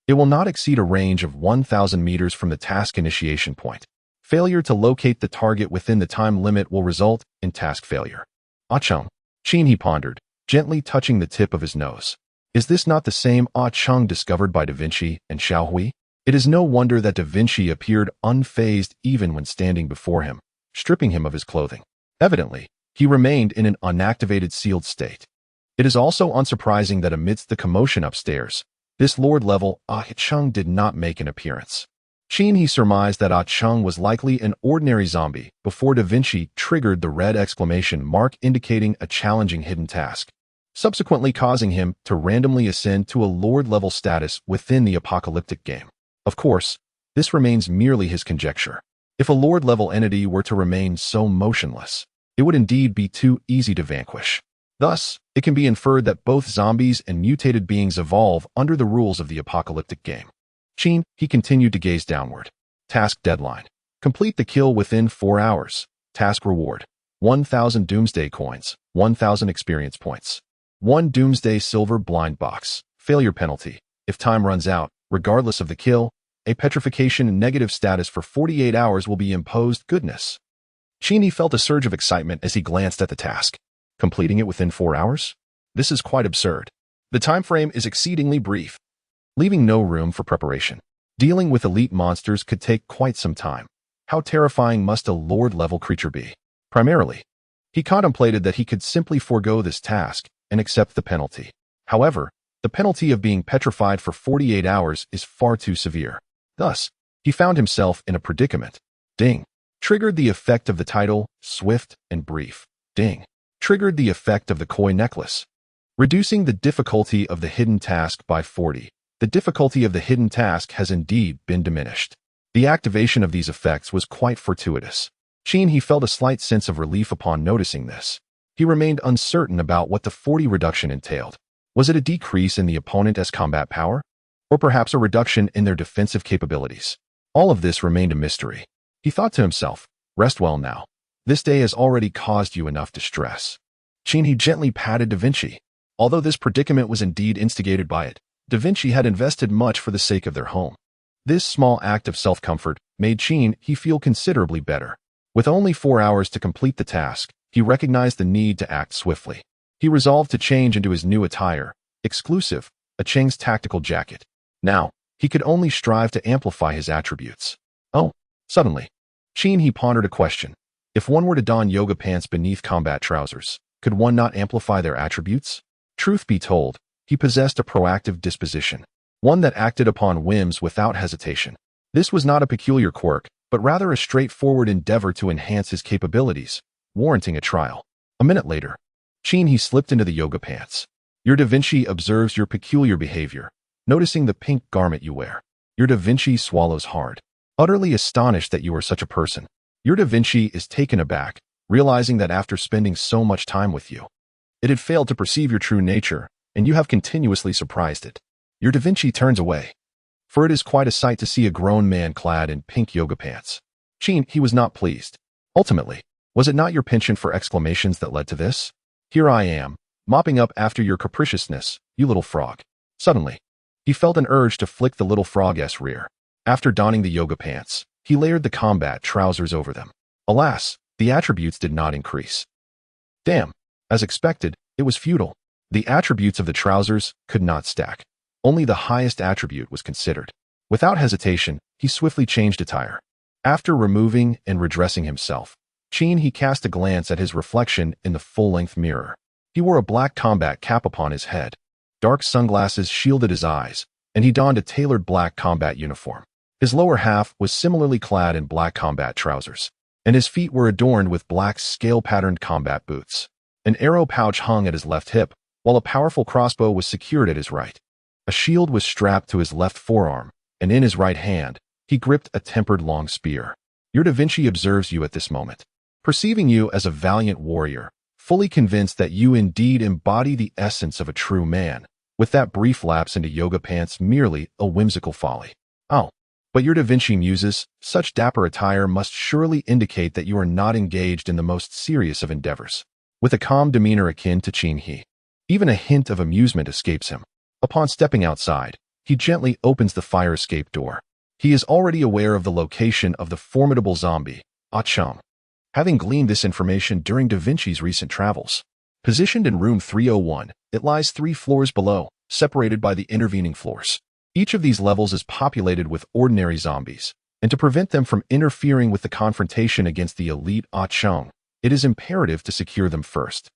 [SPEAKER 1] it will not exceed a range of 1,000 meters from the task initiation point. Failure to locate the target within the time limit will result in task failure. Ah Chung. He pondered, gently touching the tip of his nose. Is this not the same Ah Chung discovered by Da Vinci and Xiao Hui? It is no wonder that Da Vinci appeared unfazed even when standing before him, stripping him of his clothing. Evidently, he remained in an unactivated sealed state. It is also unsurprising that amidst the commotion upstairs, this Lord-level Ah Chung did not make an appearance. He surmised that Ah Chung was likely an ordinary zombie before Da Vinci triggered the red exclamation mark indicating a challenging hidden task, subsequently causing him to randomly ascend to a Lord-level status within the apocalyptic game. Of course, this remains merely his conjecture. If a Lord-level entity were to remain so motionless, it would indeed be too easy to vanquish. Thus, it can be inferred that both zombies and mutated beings evolve under the rules of the apocalyptic game. He continued to gaze downward. Task deadline: complete the kill within 4 hours. Task reward: 1,000 Doomsday coins, 1,000 experience points. 1 Doomsday silver blind box. Failure penalty: if time runs out, regardless of the kill, a petrification negative status for 48 hours will be imposed. Goodness. He felt a surge of excitement as he glanced at the task. Completing it within 4 hours? This is quite absurd. The time frame is exceedingly brief, leaving no room for preparation. Dealing with elite monsters could take quite some time. How terrifying must a Lord-level creature be? Primarily, he contemplated that he could simply forego this task and accept the penalty. However, the penalty of being petrified for 48 hours is far too severe. Thus, he found himself in a predicament. Ding. Triggered the effect of the title, swift and brief. Ding. Triggered the effect of the koi necklace, reducing the difficulty of the hidden task by 40. The difficulty of the hidden task has indeed been diminished. The activation of these effects was quite fortuitous. He felt a slight sense of relief upon noticing this. He remained uncertain about what the 40 reduction entailed. Was it a decrease in the opponent's combat power? Or perhaps a reduction in their defensive capabilities? All of this remained a mystery. He thought to himself, rest well now. This day has already caused you enough distress. He gently patted Da Vinci. Although this predicament was indeed instigated by it, Da Vinci had invested much for the sake of their home. This small act of self-comfort made he feel considerably better. With only 4 hours to complete the task, he recognized the need to act swiftly. He resolved to change into his new attire, exclusive, a Cheng's tactical jacket. Now, he could only strive to amplify his attributes. Oh, suddenly, he pondered a question. If one were to don yoga pants beneath combat trousers, could one not amplify their attributes? Truth be told, he possessed a proactive disposition, one that acted upon whims without hesitation. This was not a peculiar quirk, but rather a straightforward endeavor to enhance his capabilities, warranting a trial. A minute later, he slipped into the yoga pants. Your Da Vinci observes your peculiar behavior, noticing the pink garment you wear. Your Da Vinci swallows hard, utterly astonished that you are such a person. Your Da Vinci is taken aback, realizing that after spending so much time with you, it had failed to perceive your true nature, and you have continuously surprised it. Your Da Vinci turns away, for it is quite a sight to see a grown man clad in pink yoga pants. He was not pleased. Ultimately, was it not your penchant for exclamations that led to this? Here I am, mopping up after your capriciousness, you little frog. Suddenly, he felt an urge to flick the little frog's rear. After donning the yoga pants, he layered the combat trousers over them. Alas, the attributes did not increase. Damn, as expected, it was futile. The attributes of the trousers could not stack. Only the highest attribute was considered. Without hesitation, he swiftly changed attire. After removing and redressing himself, he cast a glance at his reflection in the full-length mirror. He wore a black combat cap upon his head. Dark sunglasses shielded his eyes, and he donned a tailored black combat uniform. His lower half was similarly clad in black combat trousers, and his feet were adorned with black scale-patterned combat boots. An arrow pouch hung at his left hip, while a powerful crossbow was secured at his right. A shield was strapped to his left forearm, and in his right hand, he gripped a tempered long spear. Your Da Vinci observes you at this moment. Perceiving you as a valiant warrior, fully convinced that you indeed embody the essence of a true man, with that brief lapse into yoga pants merely a whimsical folly. Oh, but your Da Vinci muses, such dapper attire must surely indicate that you are not engaged in the most serious of endeavors. With a calm demeanor akin to he, even a hint of amusement escapes him. Upon stepping outside, he gently opens the fire escape door. He is already aware of the location of the formidable zombie, Achong, having gleaned this information during Da Vinci's recent travels. Positioned in room 301, it lies 3 floors below, separated by the intervening floors. Each of these levels is populated with ordinary zombies, and to prevent them from interfering with the confrontation against the elite Achong, it is imperative to secure them first.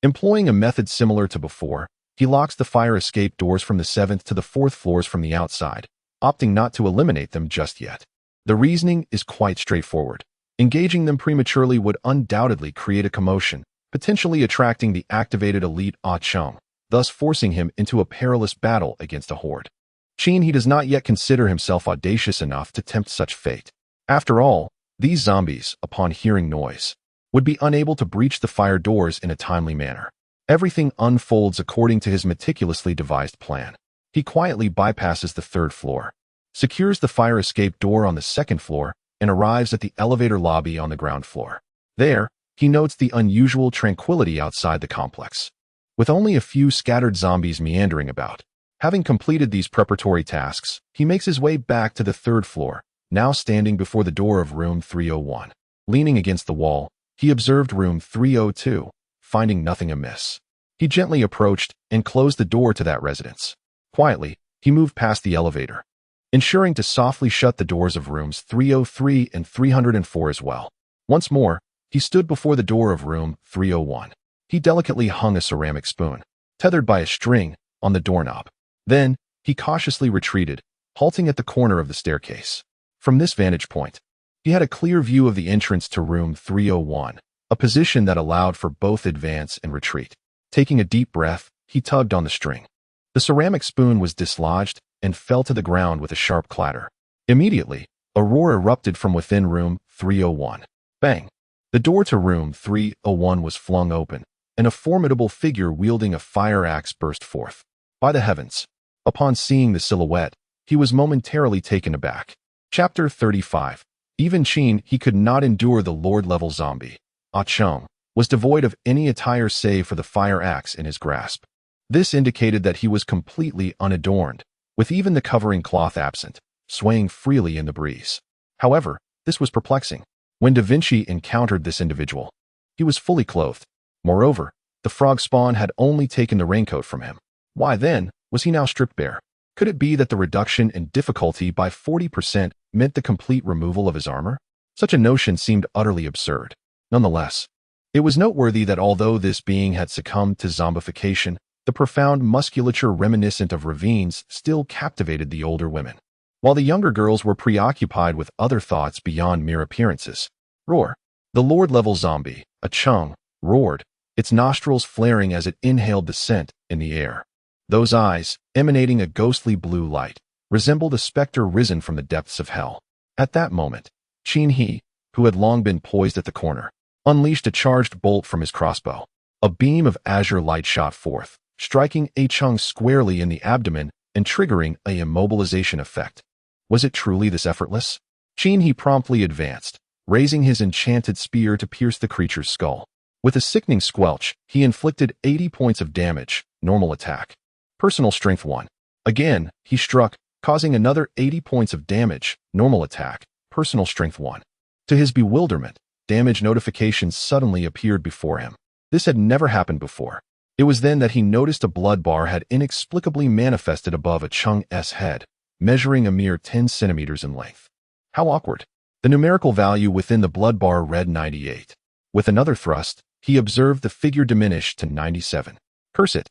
[SPEAKER 1] Employing a method similar to before, he locks the fire escape doors from the 7th to the 4th floors from the outside, opting not to eliminate them just yet. The reasoning is quite straightforward. Engaging them prematurely would undoubtedly create a commotion, potentially attracting the activated elite Achong, thus forcing him into a perilous battle against a horde. He does not yet consider himself audacious enough to tempt such fate. After all, these zombies, upon hearing noise, would be unable to breach the fire doors in a timely manner. Everything unfolds according to his meticulously devised plan. He quietly bypasses the 3rd floor, secures the fire escape door on the 2nd floor, and arrives at the elevator lobby on the ground floor. There, he notes the unusual tranquility outside the complex, with only a few scattered zombies meandering about. Having completed these preparatory tasks, he makes his way back to the 3rd floor, now standing before the door of room 301. Leaning against the wall, he observed room 302, finding nothing amiss. He gently approached and closed the door to that residence. Quietly, he moved past the elevator, ensuring to softly shut the doors of rooms 303 and 304 as well. Once more, he stood before the door of room 301. He delicately hung a ceramic spoon, tethered by a string, on the doorknob. Then, he cautiously retreated, halting at the corner of the staircase. From this vantage point, he had a clear view of the entrance to room 301, a position that allowed for both advance and retreat. Taking a deep breath, he tugged on the string. The ceramic spoon was dislodged and fell to the ground with a sharp clatter. Immediately, a roar erupted from within room 301. Bang! The door to room 301 was flung open, and a formidable figure wielding a fire axe burst forth. By the heavens! Upon seeing the silhouette, he was momentarily taken aback. Chapter 35. Even he could not endure the lord-level zombie. Achong was devoid of any attire save for the fire axe in his grasp. This indicated that he was completely unadorned, with even the covering cloth absent, swaying freely in the breeze. However, this was perplexing. When Da Vinci encountered this individual, he was fully clothed. Moreover, the frog spawn had only taken the raincoat from him. Why then was he now stripped bare? Could it be that the reduction in difficulty by 40% meant the complete removal of his armor? Such a notion seemed utterly absurd. Nonetheless, it was noteworthy that although this being had succumbed to zombification, the profound musculature reminiscent of ravines still captivated the older women. while the younger girls were preoccupied with other thoughts beyond mere appearances. Roar. The Lord-level zombie, a chung, roared, its nostrils flaring as it inhaled the scent in the air. Those eyes, emanating a ghostly blue light, resembled a specter risen from the depths of hell. At that moment, Qin He, who had long been poised at the corner, unleashed a charged bolt from his crossbow. A beam of azure light shot forth, striking A Chung squarely in the abdomen and triggering a immobilization effect. Was it truly this effortless? Qin He promptly advanced, raising his enchanted spear to pierce the creature's skull. With a sickening squelch, he inflicted 80 points of damage, normal attack. Personal strength 1. Again, he struck, causing another 80 points of damage, normal attack, personal strength 1. To his bewilderment, damage notifications suddenly appeared before him. This had never happened before. It was then that he noticed a blood bar had inexplicably manifested above a Chung's head, measuring a mere 10 centimeters in length. How awkward. The numerical value within the blood bar read 98. With another thrust, he observed the figure diminish to 97. Curse it.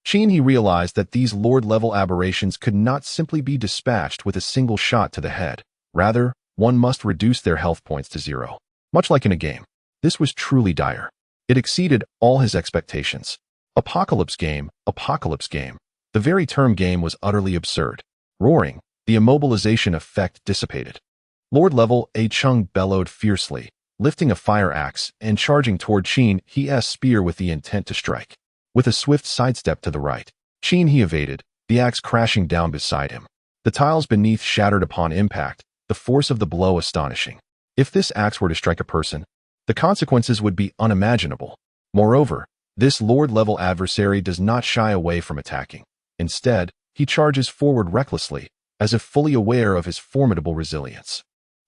[SPEAKER 1] Qin He realized that these Lord-level aberrations could not simply be dispatched with a single shot to the head. Rather, one must reduce their health points to 0. Much like in a game. This was truly dire. It exceeded all his expectations. Apocalypse game. The very term game was utterly absurd. Roaring, the immobilization effect dissipated. Lord-level A Chung bellowed fiercely, lifting a fire axe and charging toward Qin He's spear with the intent to strike. With a swift sidestep to the right, Qin He evaded, the axe crashing down beside him. The tiles beneath shattered upon impact, the force of the blow astonishing. If this axe were to strike a person, the consequences would be unimaginable. Moreover, this Lord-level adversary does not shy away from attacking. Instead, he charges forward recklessly, as if fully aware of his formidable resilience.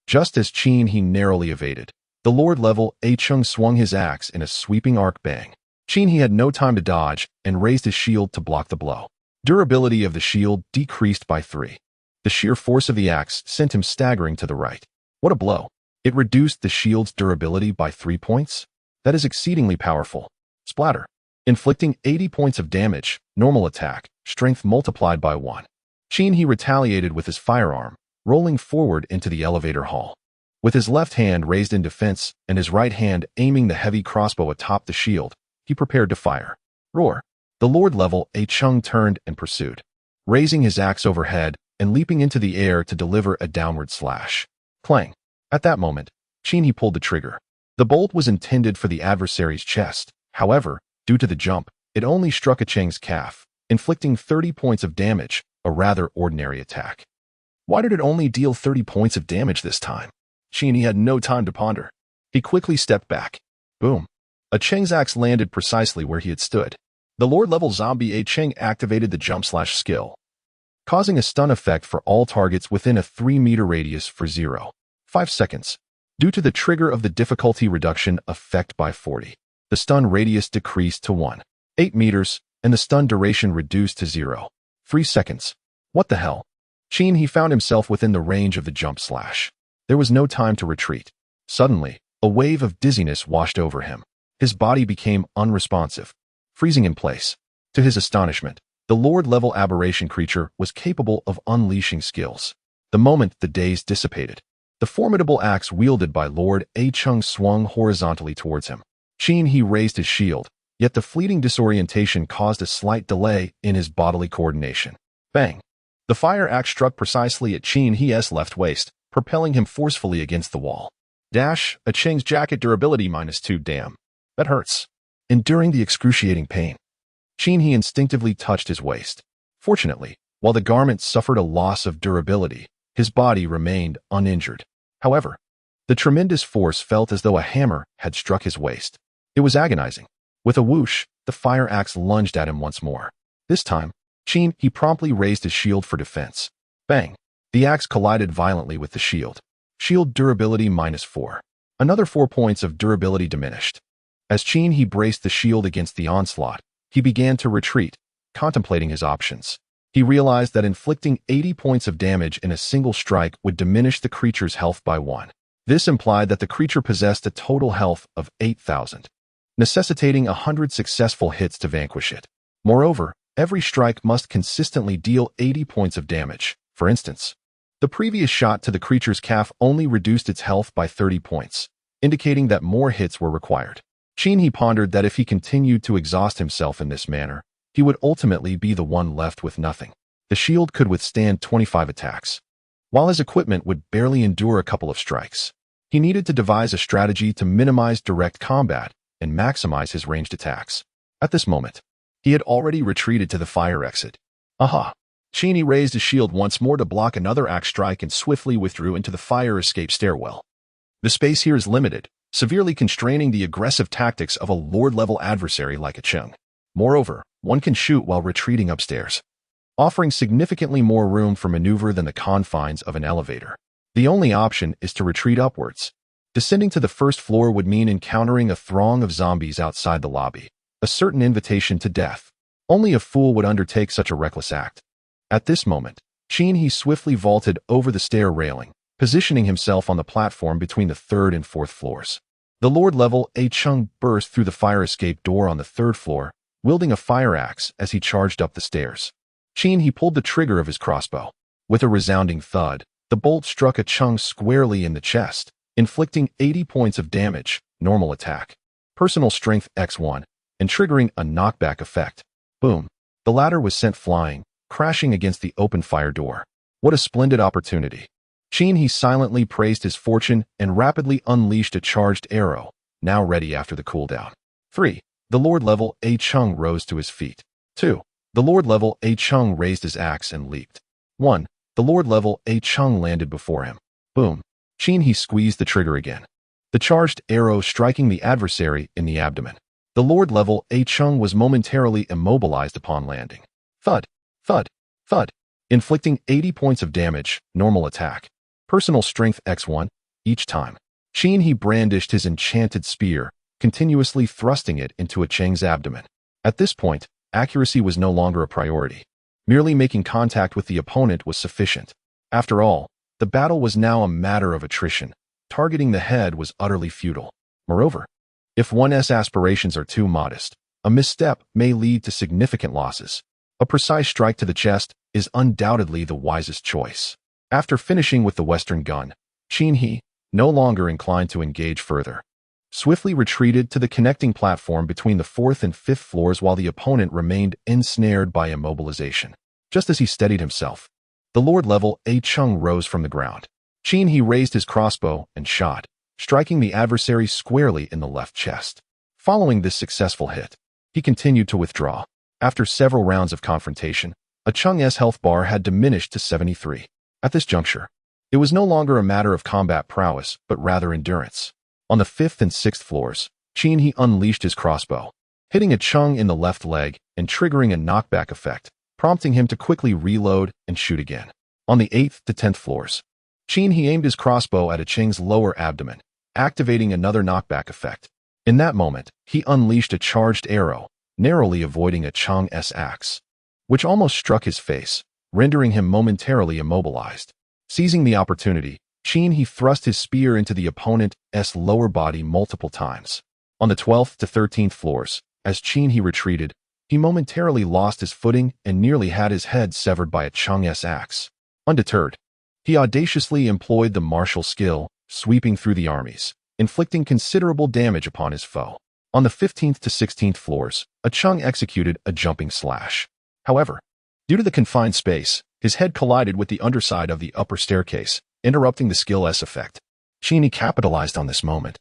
[SPEAKER 1] Just as Qin He narrowly evaded, the Lord-level A Chung swung his axe in a sweeping arc bang. Qin He had no time to dodge and raised his shield to block the blow. Durability of the shield decreased by 3. The sheer force of the axe sent him staggering to the right. What a blow! It reduced the shield's durability by 3 points? That is exceedingly powerful. Splatter. Inflicting 80 points of damage, normal attack, strength multiplied by 1. Qin He retaliated with his firearm, rolling forward into the elevator hall. With his left hand raised in defense and his right hand aiming the heavy crossbow atop the shield, he prepared to fire. Roar. The Lord-level A Chung turned and pursued, raising his axe overhead and leaping into the air to deliver a downward slash. Clang. At that moment, Qin He pulled the trigger. The bolt was intended for the adversary's chest. However, due to the jump, it only struck A Cheng's calf, inflicting 30 points of damage, a rather ordinary attack. Why did it only deal 30 points of damage this time? Qin He had no time to ponder. He quickly stepped back. Boom. A Cheng's axe landed precisely where he had stood. The Lord-level zombie A Cheng activated the jump/skill, causing a stun effect for all targets within a 3-meter radius for 0.5 seconds. Due to the trigger of the difficulty reduction effect by 40, the stun radius decreased to 1.8 meters, and the stun duration reduced to 0.3 seconds. What the hell? Qin He found himself within the range of the jump slash. There was no time to retreat. Suddenly, a wave of dizziness washed over him. His body became unresponsive, freezing in place. To his astonishment, the Lord-level aberration creature was capable of unleashing skills. The moment the daze dissipated, the formidable axe wielded by Lord A Chung swung horizontally towards him. Qin He raised his shield, yet the fleeting disorientation caused a slight delay in his bodily coordination. Bang! The fire axe struck precisely at Qin He's left waist, propelling him forcefully against the wall. Dash, A Cheng's jacket durability -2. Damn. That hurts. Enduring the excruciating pain, Qin He instinctively touched his waist. Fortunately, while the garment suffered a loss of durability, his body remained uninjured. However, the tremendous force felt as though a hammer had struck his waist. It was agonizing. With a whoosh, the fire axe lunged at him once more. This time, Qin He promptly raised his shield for defense. Bang! The axe collided violently with the shield. Shield durability -4. Another 4 points of durability diminished. As Qin He braced the shield against the onslaught, he began to retreat, contemplating his options. He realized that inflicting 80 points of damage in a single strike would diminish the creature's health by 1. This implied that the creature possessed a total health of 8,000, necessitating 100 successful hits to vanquish it. Moreover, every strike must consistently deal 80 points of damage. For instance, The previous shot to the creature's calf only reduced its health by 30 points, indicating that more hits were required. He pondered that if he continued to exhaust himself in this manner, he would ultimately be the one left with nothing. The shield could withstand 25 attacks, while his equipment would barely endure a couple of strikes. He needed to devise a strategy to minimize direct combat and maximize his ranged attacks. At this moment, he had already retreated to the fire exit. Aha! He raised his shield once more to block another axe strike and swiftly withdrew into the fire escape stairwell. The space here is limited, severely constraining the aggressive tactics of a Lord-level adversary like a Chung. Moreover, one can shoot while retreating upstairs, offering significantly more room for maneuver than the confines of an elevator. The only option is to retreat upwards. Descending to the first floor would mean encountering a throng of zombies outside the lobby, a certain invitation to death. Only a fool would undertake such a reckless act. At this moment, he swiftly vaulted over the stair railing, positioning himself on the platform between the third and fourth floors. The Lord-level Chung burst through the fire escape door on the third floor, wielding a fire axe as he charged up the stairs. He pulled the trigger of his crossbow. With a resounding thud, the bolt struck a Chung squarely in the chest, inflicting 80 points of damage, normal attack, personal strength x1, and triggering a knockback effect. Boom. The latter was sent flying, crashing against the open fire door. What a splendid opportunity. He silently praised his fortune and rapidly unleashed a charged arrow, now ready after the cooldown. 3. The Lord-level Chung rose to his feet. 2. The Lord-level Chung raised his axe and leaped. 1. The Lord-level Chung landed before him. Boom. He squeezed the trigger again, the charged arrow striking the adversary in the abdomen. The Lord-level Chung was momentarily immobilized upon landing. Thud, thud, thud, inflicting 80 points of damage, normal attack, personal strength x1, each time. He brandished his enchanted spear, continuously thrusting it into a Cheng's abdomen. At this point, accuracy was no longer a priority. Merely making contact with the opponent was sufficient. After all, the battle was now a matter of attrition. Targeting the head was utterly futile. Moreover, if one's aspirations are too modest, a misstep may lead to significant losses. A precise strike to the chest is undoubtedly the wisest choice. After finishing with the Western gun, he, no longer inclined to engage further, swiftly retreated to the connecting platform between the fourth and fifth floors while the opponent remained ensnared by immobilization. Just as he steadied himself, the Lord-level Chung rose from the ground. He raised his crossbow and shot, striking the adversary squarely in the left chest. Following this successful hit, he continued to withdraw. After several rounds of confrontation, a Chung's health bar had diminished to 73. At this juncture, it was no longer a matter of combat prowess, but rather endurance. On the fifth and sixth floors, he unleashed his crossbow, hitting a Chung in the left leg and triggering a knockback effect, prompting him to quickly reload and shoot again. On the 8th to 10th floors, he aimed his crossbow at a Cheng's lower abdomen, activating another knockback effect. In that moment, he unleashed a charged arrow, narrowly avoiding a Cheng's axe, which almost struck his face, rendering him momentarily immobilized. Seizing the opportunity, he thrust his spear into the opponent's lower body multiple times. On the 12th to 13th floors, as he retreated, he momentarily lost his footing and nearly had his head severed by a Cheng's axe. Undeterred, he audaciously employed the martial skill, sweeping through the armies, inflicting considerable damage upon his foe. On the 15th to 16th floors, a Chung executed a jumping slash. However, due to the confined space, his head collided with the underside of the upper staircase, interrupting the skill's effect. He capitalized on this moment,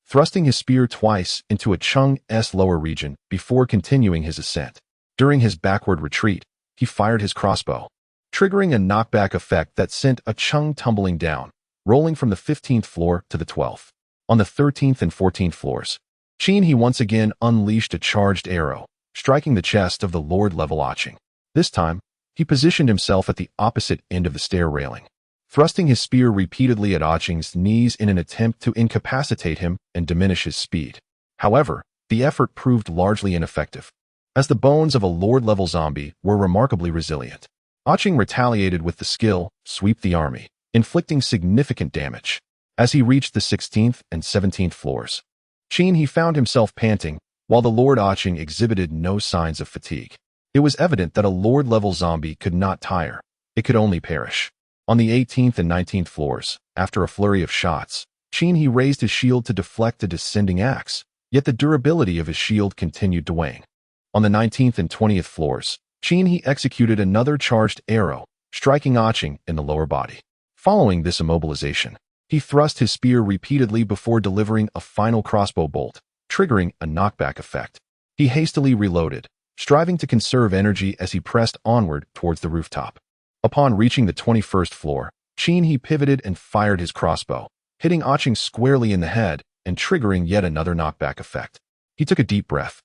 [SPEAKER 1] thrusting his spear twice into a Chung's lower region before continuing his ascent. During his backward retreat, he fired his crossbow, triggering a knockback effect that sent a Chung tumbling down, rolling from the 15th floor to the 12th. On the 13th and 14th floors, he once again unleashed a charged arrow, striking the chest of the Lord-level Aching. This time, he positioned himself at the opposite end of the stair railing, thrusting his spear repeatedly at Aching's knees in an attempt to incapacitate him and diminish his speed. However, the effort proved largely ineffective, as the bones of a Lord-level zombie were remarkably resilient. Aching retaliated with the skill, sweep the army, inflicting significant damage. As he reached the 16th and 17th floors, he found himself panting, while the Lord Aching exhibited no signs of fatigue. It was evident that a Lord-level zombie could not tire, it could only perish. On the 18th and 19th floors, after a flurry of shots, He raised his shield to deflect a descending axe, yet the durability of his shield continued to wane. On the 19th and 20th floors, He executed another charged arrow, striking Aching in the lower body. Following this immobilization, he thrust his spear repeatedly before delivering a final crossbow bolt, triggering a knockback effect. He hastily reloaded, striving to conserve energy as he pressed onward towards the rooftop. Upon reaching the 21st floor, He pivoted and fired his crossbow, hitting Aching squarely in the head and triggering yet another knockback effect. He took a deep breath,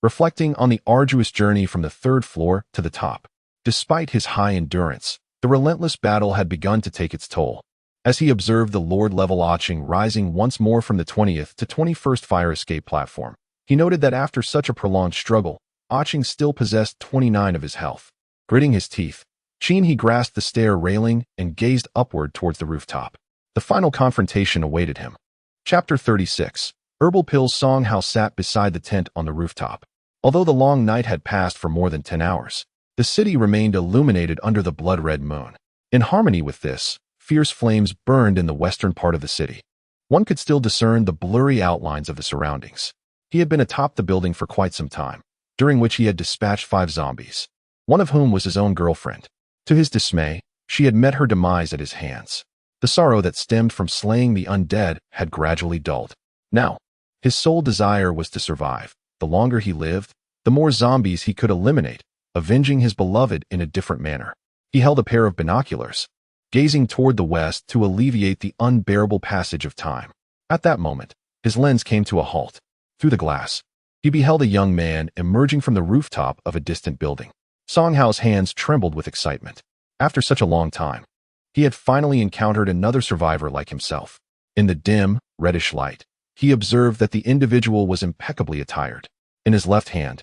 [SPEAKER 1] reflecting on the arduous journey from the 3rd floor to the top. Despite his high endurance, the relentless battle had begun to take its toll. As he observed the Lord-level Aching rising once more from the 20th to 21st fire escape platform, he noted that after such a prolonged struggle, Aching still possessed 29 of his health. Gritting his teeth, he grasped the stair railing and gazed upward towards the rooftop. The final confrontation awaited him. Chapter 36. Herbal Pills. Song Hao sat beside the tent on the rooftop. Although the long night had passed for more than 10 hours, the city remained illuminated under the blood-red moon. In harmony with this, fierce flames burned in the western part of the city. One could still discern the blurry outlines of the surroundings. He had been atop the building for quite some time, during which he had dispatched 5 zombies, one of whom was his own girlfriend. To his dismay, she had met her demise at his hands. The sorrow that stemmed from slaying the undead had gradually dulled. Now, his sole desire was to survive. The longer he lived, the more zombies he could eliminate, avenging his beloved in a different manner. He held a pair of binoculars, gazing toward the west to alleviate the unbearable passage of time. At that moment, his lens came to a halt. Through the glass, he beheld a young man emerging from the rooftop of a distant building. Song Hao's hands trembled with excitement. After such a long time, he had finally encountered another survivor like himself. In the dim, reddish light, he observed that the individual was impeccably attired. In his left hand,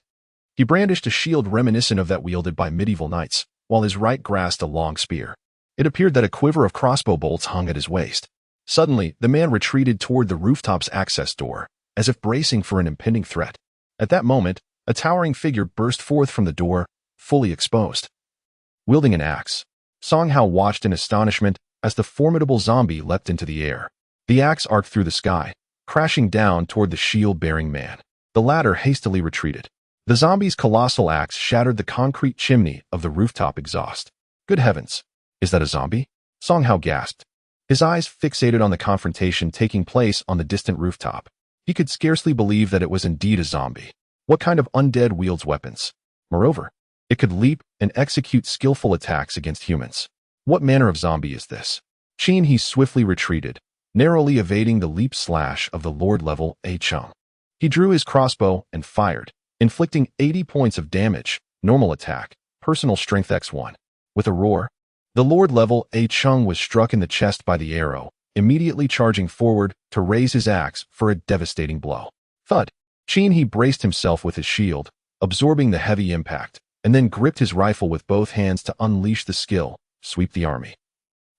[SPEAKER 1] he brandished a shield reminiscent of that wielded by medieval knights, while his right grasped a long spear. It appeared that a quiver of crossbow bolts hung at his waist. Suddenly, the man retreated toward the rooftop's access door, as if bracing for an impending threat. At that moment, a towering figure burst forth from the door, fully exposed. Wielding an axe, Song Hao watched in astonishment as the formidable zombie leapt into the air. The axe arced through the sky, crashing down toward the shield-bearing man. The latter hastily retreated. The zombie's colossal axe shattered the concrete chimney of the rooftop exhaust. Good heavens! Is that a zombie? Song Hao gasped, his eyes fixated on the confrontation taking place on the distant rooftop. He could scarcely believe that it was indeed a zombie. What kind of undead wields weapons? Moreover, it could leap and execute skillful attacks against humans. What manner of zombie is this? He swiftly retreated, narrowly evading the leap slash of the Lord-level Aching. He drew his crossbow and fired, inflicting 80 points of damage, normal attack, personal strength x1. With a roar, the Lord-level Aching was struck in the chest by the arrow, immediately charging forward to raise his axe for a devastating blow. Thud! He braced himself with his shield, absorbing the heavy impact, and then gripped his rifle with both hands to unleash the skill, sweep the army.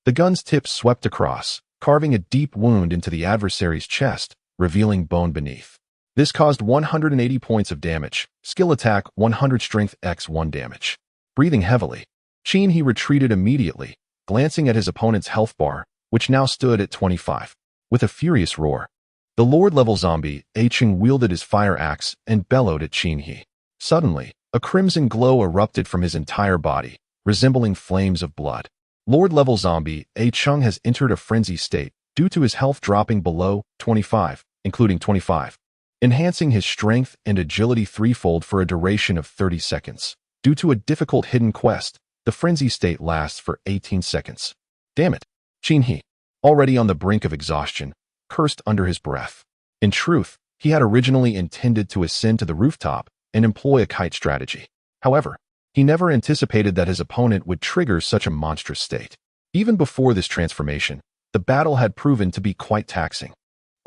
[SPEAKER 1] The gun's tip swept across, carving a deep wound into the adversary's chest, revealing bone beneath. This caused 180 points of damage, skill attack 100 strength x1 damage. Breathing heavily, he retreated immediately, glancing at his opponent's health bar, which now stood at 25. With a furious roar, the Lord-level zombie, Aching, wielded his fire axe and bellowed at He. Suddenly, a crimson glow erupted from his entire body, resembling flames of blood. Lord-level zombie, Aching has entered a frenzy state due to his health dropping below 25, including 25, enhancing his strength and agility threefold for a duration of 30 seconds. Due to a difficult hidden quest, the frenzy state lasts for 18 seconds. Damn it! He, already on the brink of exhaustion, cursed under his breath. In truth, he had originally intended to ascend to the rooftop and employ a kite strategy. However, he never anticipated that his opponent would trigger such a monstrous state. Even before this transformation, the battle had proven to be quite taxing.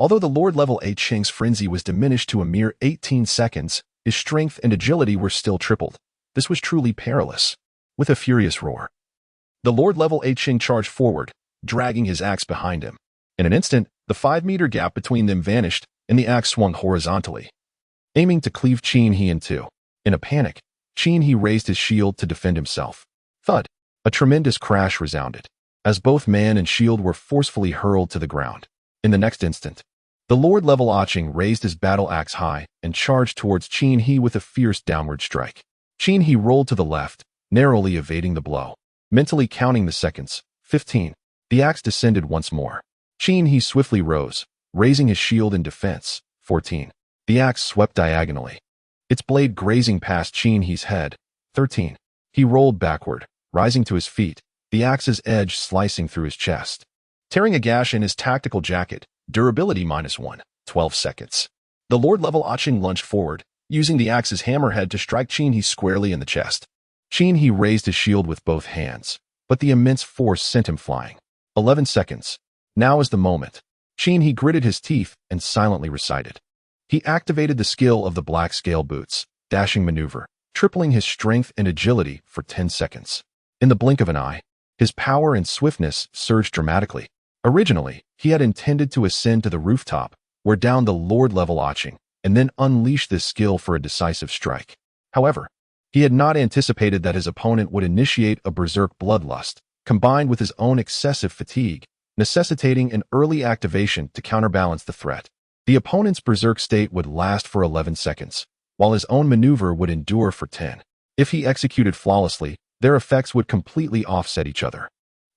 [SPEAKER 1] Although the Lord-level Aching's frenzy was diminished to a mere 18 seconds, his strength and agility were still tripled. This was truly perilous. With a furious roar, the Lord-level Aching charged forward, dragging his axe behind him. In an instant, the 5-meter gap between them vanished, and the axe swung horizontally, aiming to cleave He in two. In a panic, He raised his shield to defend himself. Thud! A tremendous crash resounded. as both man and shield were forcefully hurled to the ground. In the next instant, the Lord-level Aching raised his battle axe high and charged towards Qin He with a fierce downward strike. Qin He rolled to the left, narrowly evading the blow. Mentally counting the seconds, 15. The axe descended once more. Qin He swiftly rose, raising his shield in defense, 14. The axe swept diagonally, its blade grazing past Qin He's head, 13. He rolled backward, rising to his feet, the axe's edge slicing through his chest, tearing a gash in his tactical jacket. Durability -1, 12 seconds. The Lord-level Aching lunged forward, using the axe's hammerhead to strike Qin He squarely in the chest. Qin He raised his shield with both hands, but the immense force sent him flying. 11 seconds. Now is the moment. Qin He gritted his teeth and silently recited. He activated the skill of the black scale boots, dashing maneuver, tripling his strength and agility for 10 seconds. In the blink of an eye, his power and swiftness surged dramatically. Originally, he had intended to ascend to the rooftop, wear down the Lord-level Aching, and then unleash this skill for a decisive strike. However, he had not anticipated that his opponent would initiate a berserk bloodlust, combined with his own excessive fatigue, necessitating an early activation to counterbalance the threat. The opponent's berserk state would last for 11 seconds, while his own maneuver would endure for 10. If he executed flawlessly, their effects would completely offset each other.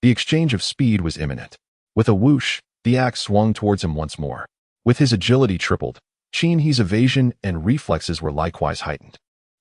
[SPEAKER 1] The exchange of speed was imminent. With a whoosh, the axe swung towards him once more. With his agility tripled, Qin He's evasion and reflexes were likewise heightened.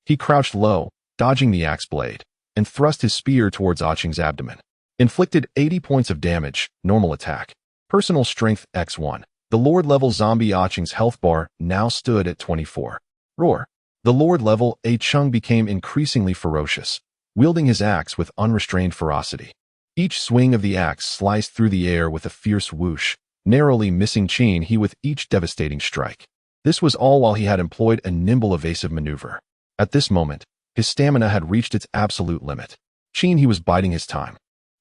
[SPEAKER 1] He crouched low, dodging the axe blade, and thrust his spear towards Aching's abdomen. Inflicted 80 points of damage, normal attack. Personal strength x1. The Lord-level zombie Aching's health bar now stood at 24. Roar. The Lord-level Aching became increasingly ferocious, wielding his axe with unrestrained ferocity. Each swing of the axe sliced through the air with a fierce whoosh, narrowly missing Qin He with each devastating strike. This was all while he had employed a nimble evasive maneuver. At this moment, his stamina had reached its absolute limit. Qin He was biding his time,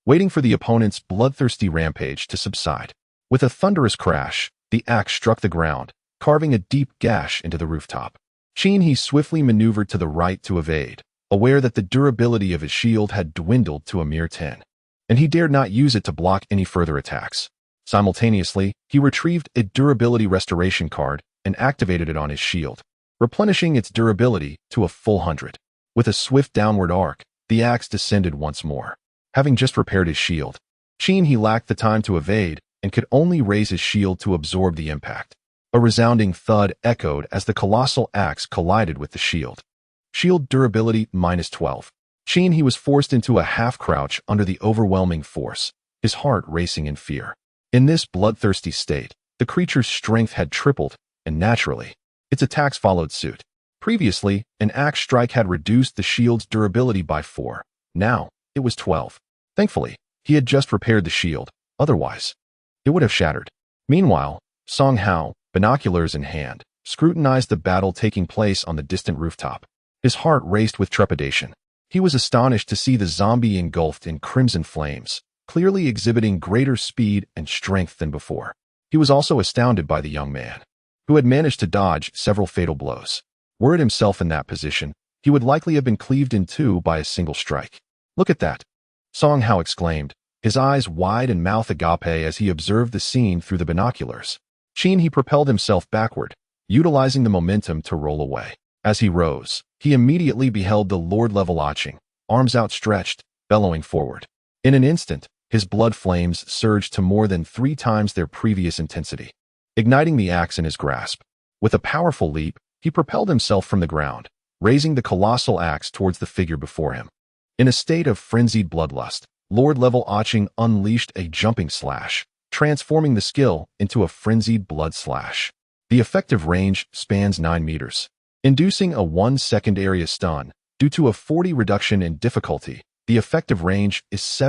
[SPEAKER 1] waiting for the opponent's bloodthirsty rampage to subside. With a thunderous crash, the axe struck the ground, carving a deep gash into the rooftop. Qin He swiftly maneuvered to the right to evade, aware that the durability of his shield had dwindled to a mere 10. And he dared not use it to block any further attacks. Simultaneously, he retrieved a durability restoration card and activated it on his shield, replenishing its durability to a full 100. With a swift downward arc, the axe descended once more. Having just repaired his shield, Qin He lacked the time to evade and could only raise his shield to absorb the impact. A resounding thud echoed as the colossal axe collided with the shield. Shield durability -12. Qin He was forced into a half-crouch under the overwhelming force, his heart racing in fear. In this bloodthirsty state, the creature's strength had tripled, and naturally, its attacks followed suit. Previously, an axe strike had reduced the shield's durability by 4. Now, it was 12. Thankfully, he had just repaired the shield. Otherwise, it would have shattered. Meanwhile, Song Hao, binoculars in hand, scrutinized the battle taking place on the distant rooftop. His heart raced with trepidation. He was astonished to see the zombie engulfed in crimson flames, clearly exhibiting greater speed and strength than before. He was also astounded by the young man, who had managed to dodge several fatal blows. Were it himself in that position, he would likely have been cleaved in two by a single strike. Look at that! Song Hao exclaimed, his eyes wide and mouth agape as he observed the scene through the binoculars. Qin He propelled himself backward, utilizing the momentum to roll away. As he rose, he immediately beheld the Lord-level Aching, arms outstretched, bellowing forward. In an instant, his blood flames surged to more than 3 times their previous intensity, igniting the axe in his grasp. With a powerful leap, he propelled himself from the ground, raising the colossal axe towards the figure before him. In a state of frenzied bloodlust, Lord-level Aching unleashed a jumping slash, transforming the skill into a frenzied blood slash. The effective range spans 9 meters. Inducing a 1-second area stun, due to a 40 reduction in difficulty, the effective range is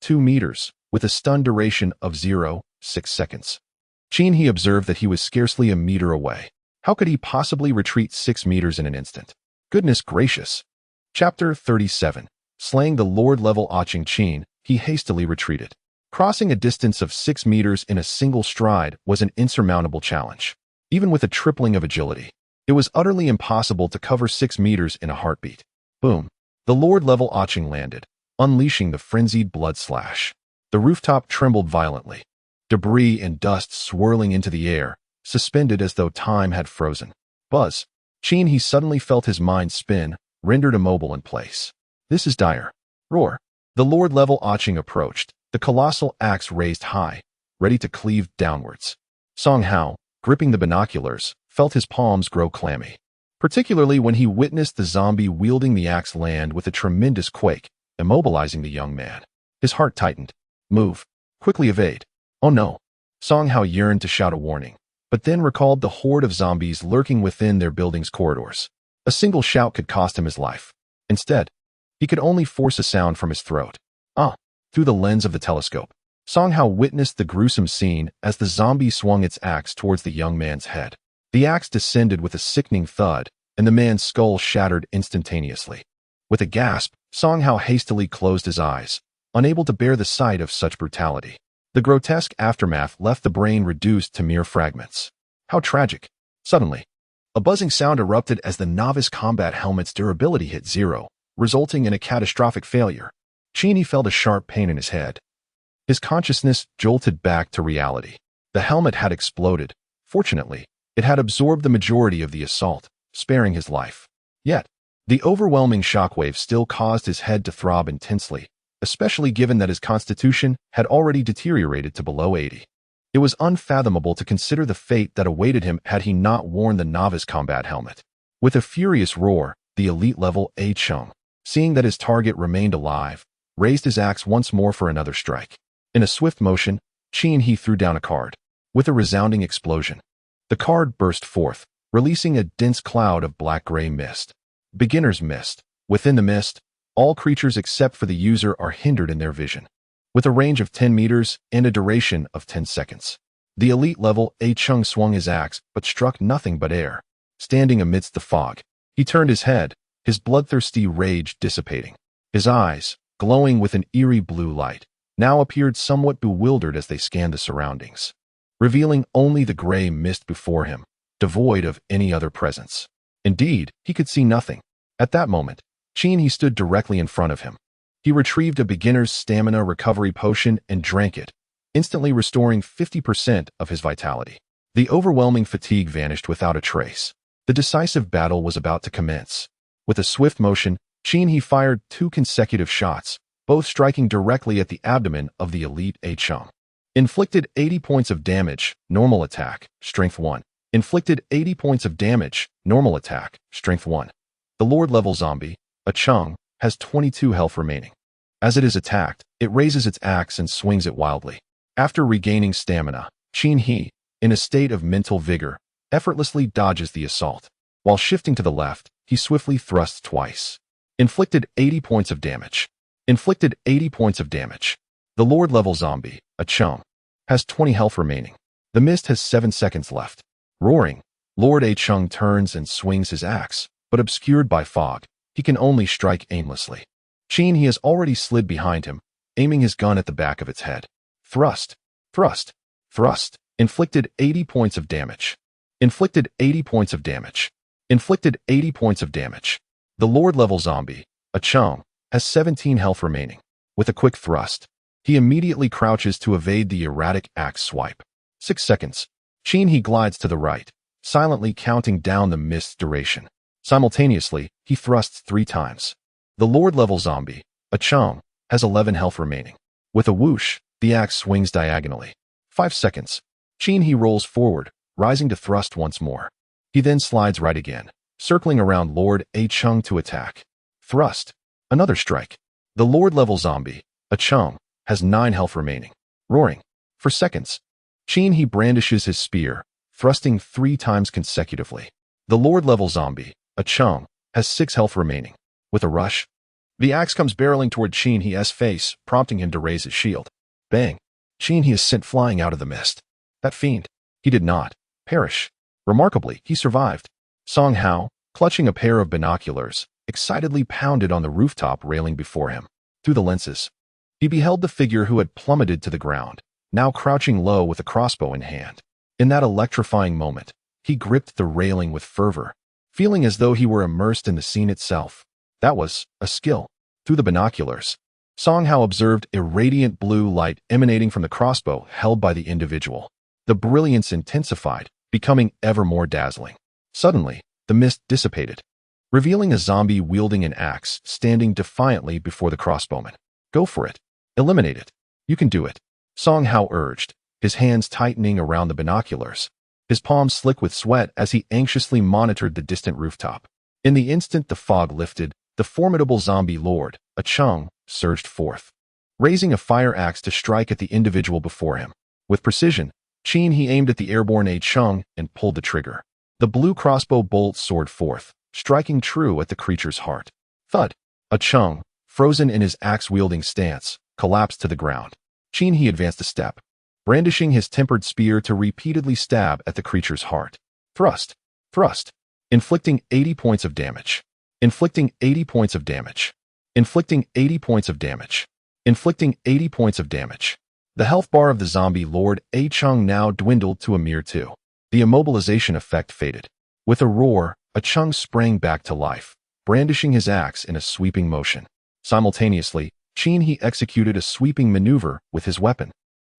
[SPEAKER 1] 2 meters, with a stun duration of 0.6 seconds. Qin He observed that he was scarcely a meter away. How could he possibly retreat 6 meters in an instant? Goodness gracious! Chapter 37. Slaying the Lord-level Aching. Qin He hastily retreated. Crossing a distance of 6 meters in a single stride was an insurmountable challenge. Even with a tripling of agility, it was utterly impossible to cover 6 meters in a heartbeat. Boom! The Lord-level Aching landed, unleashing the frenzied blood slash. The rooftop trembled violently. Debris and dust swirling into the air, suspended as though time had frozen. Buzz. He suddenly felt his mind spin, rendered immobile in place. This is dire. Roar. The Lord-level Aching approached, the colossal axe raised high, ready to cleave downwards. Song Hao, gripping the binoculars, felt his palms grow clammy. Particularly when he witnessed the zombie wielding the axe land with a tremendous quake, immobilizing the young man. His heart tightened. Move. Quickly evade. Oh no. Song Hao yearned to shout a warning, but then recalled the horde of zombies lurking within their building's corridors. A single shout could cost him his life. Instead, he could only force a sound from his throat. Through the lens of the telescope, Song Hao witnessed the gruesome scene as the zombie swung its axe towards the young man's head. The axe descended with a sickening thud, and the man's skull shattered instantaneously. With a gasp, Song Hao hastily closed his eyes, unable to bear the sight of such brutality. The grotesque aftermath left the brain reduced to mere fragments. How tragic. Suddenly, a buzzing sound erupted as the novice combat helmet's durability hit zero, resulting in a catastrophic failure. Cheney felt a sharp pain in his head. His consciousness jolted back to reality. The helmet had exploded. Fortunately, it had absorbed the majority of the assault, sparing his life. Yet, the overwhelming shockwave still caused his head to throb intensely, especially given that his constitution had already deteriorated to below 80. It was unfathomable to consider the fate that awaited him had he not worn the novice combat helmet. With a furious roar, the elite-level A-Chung, seeing that his target remained alive, raised his axe once more for another strike. In a swift motion, He threw down a card. With a resounding explosion, the card burst forth, releasing a dense cloud of black-gray mist. Beginner's mist. Within the mist, all creatures except for the user are hindered in their vision. With a range of 10 meters and a duration of 10 seconds. The elite-level A-Chung swung his axe but struck nothing but air. Standing amidst the fog, he turned his head, his bloodthirsty rage dissipating. His eyes, glowing with an eerie blue light, now appeared somewhat bewildered as they scanned the surroundings, revealing only the gray mist before him, devoid of any other presence. Indeed, he could see nothing. At that moment, he stood directly in front of him. He retrieved a beginner's stamina recovery potion and drank it, instantly restoring 50% of his vitality. The overwhelming fatigue vanished without a trace. The decisive battle was about to commence. With a swift motion, he fired 2 consecutive shots, both striking directly at the abdomen of the elite A-Chung. Inflicted 80 points of damage, normal attack, strength 1. Inflicted 80 points of damage, normal attack, strength 1. The Lord-level zombie, A-Chung, has 22 health remaining. As it is attacked, it raises its axe and swings it wildly. After regaining stamina, He, in a state of mental vigor, effortlessly dodges the assault. While shifting to the left, he swiftly thrusts twice. Inflicted 80 points of damage. Inflicted 80 points of damage. The Lord-level zombie, A-Chung, has 20 health remaining. The mist has 7 seconds left. Roaring, Lord A-Chung turns and swings his axe, but obscured by fog, he can only strike aimlessly. He has already slid behind him, aiming his gun at the back of its head. Thrust, thrust, thrust. Inflicted 80 points of damage. Inflicted 80 points of damage. Inflicted 80 points of damage. The Lord-level zombie, A-Chung, has 17 health remaining. With a quick thrust, he immediately crouches to evade the erratic axe swipe. 6 seconds. He glides to the right, silently counting down the mist's duration. Simultaneously, he thrusts 3 times. The Lord-level zombie, A-Chung, has 11 health remaining. With a whoosh, the axe swings diagonally. 5 seconds. He rolls forward, rising to thrust once more. He then slides right again, circling around Lord A-Chung to attack. Thrust. Another strike. The Lord-level zombie, A-Chung, has 9 health remaining. Roaring. For seconds, he brandishes his spear, thrusting 3 times consecutively. The Lord-level zombie, A-Chung, has 6 health remaining. With a rush, the axe comes barreling toward He's face, prompting him to raise his shield. Bang! He is sent flying out of the mist. That fiend. He did not perish. Remarkably, he survived. Song Hao, clutching a pair of binoculars, excitedly pounded on the rooftop railing before him. Through the lenses, he beheld the figure who had plummeted to the ground, now crouching low with a crossbow in hand. In that electrifying moment, he gripped the railing with fervor, feeling as though he were immersed in the scene itself. That was a skill. Through the binoculars, Song Hao observed a radiant blue light emanating from the crossbow held by the individual. The brilliance intensified, becoming ever more dazzling. Suddenly, the mist dissipated, revealing a zombie wielding an axe, standing defiantly before the crossbowman. Go for it. Eliminate it. You can do it, Song Hao urged, his hands tightening around the binoculars, his palms slick with sweat as he anxiously monitored the distant rooftop. In the instant the fog lifted, the formidable zombie lord, a Chung, surged forth, raising a fire axe to strike at the individual before him. With precision, he aimed at the airborne A Chung and pulled the trigger. The blue crossbow bolt soared forth, striking true at the creature's heart. Thud! A Chung, frozen in his axe-wielding stance, collapsed to the ground. He advanced a step, brandishing his tempered spear to repeatedly stab at the creature's heart. Thrust! Thrust! Inflicting 80 points of damage. Inflicting 80 points of damage. Inflicting 80 points of damage. Inflicting 80 points of damage. The health bar of the zombie lord A Chung now dwindled to a mere 2. The immobilization effect faded. With a roar, A Chung sprang back to life, brandishing his axe in a sweeping motion. Simultaneously, he executed a sweeping maneuver with his weapon.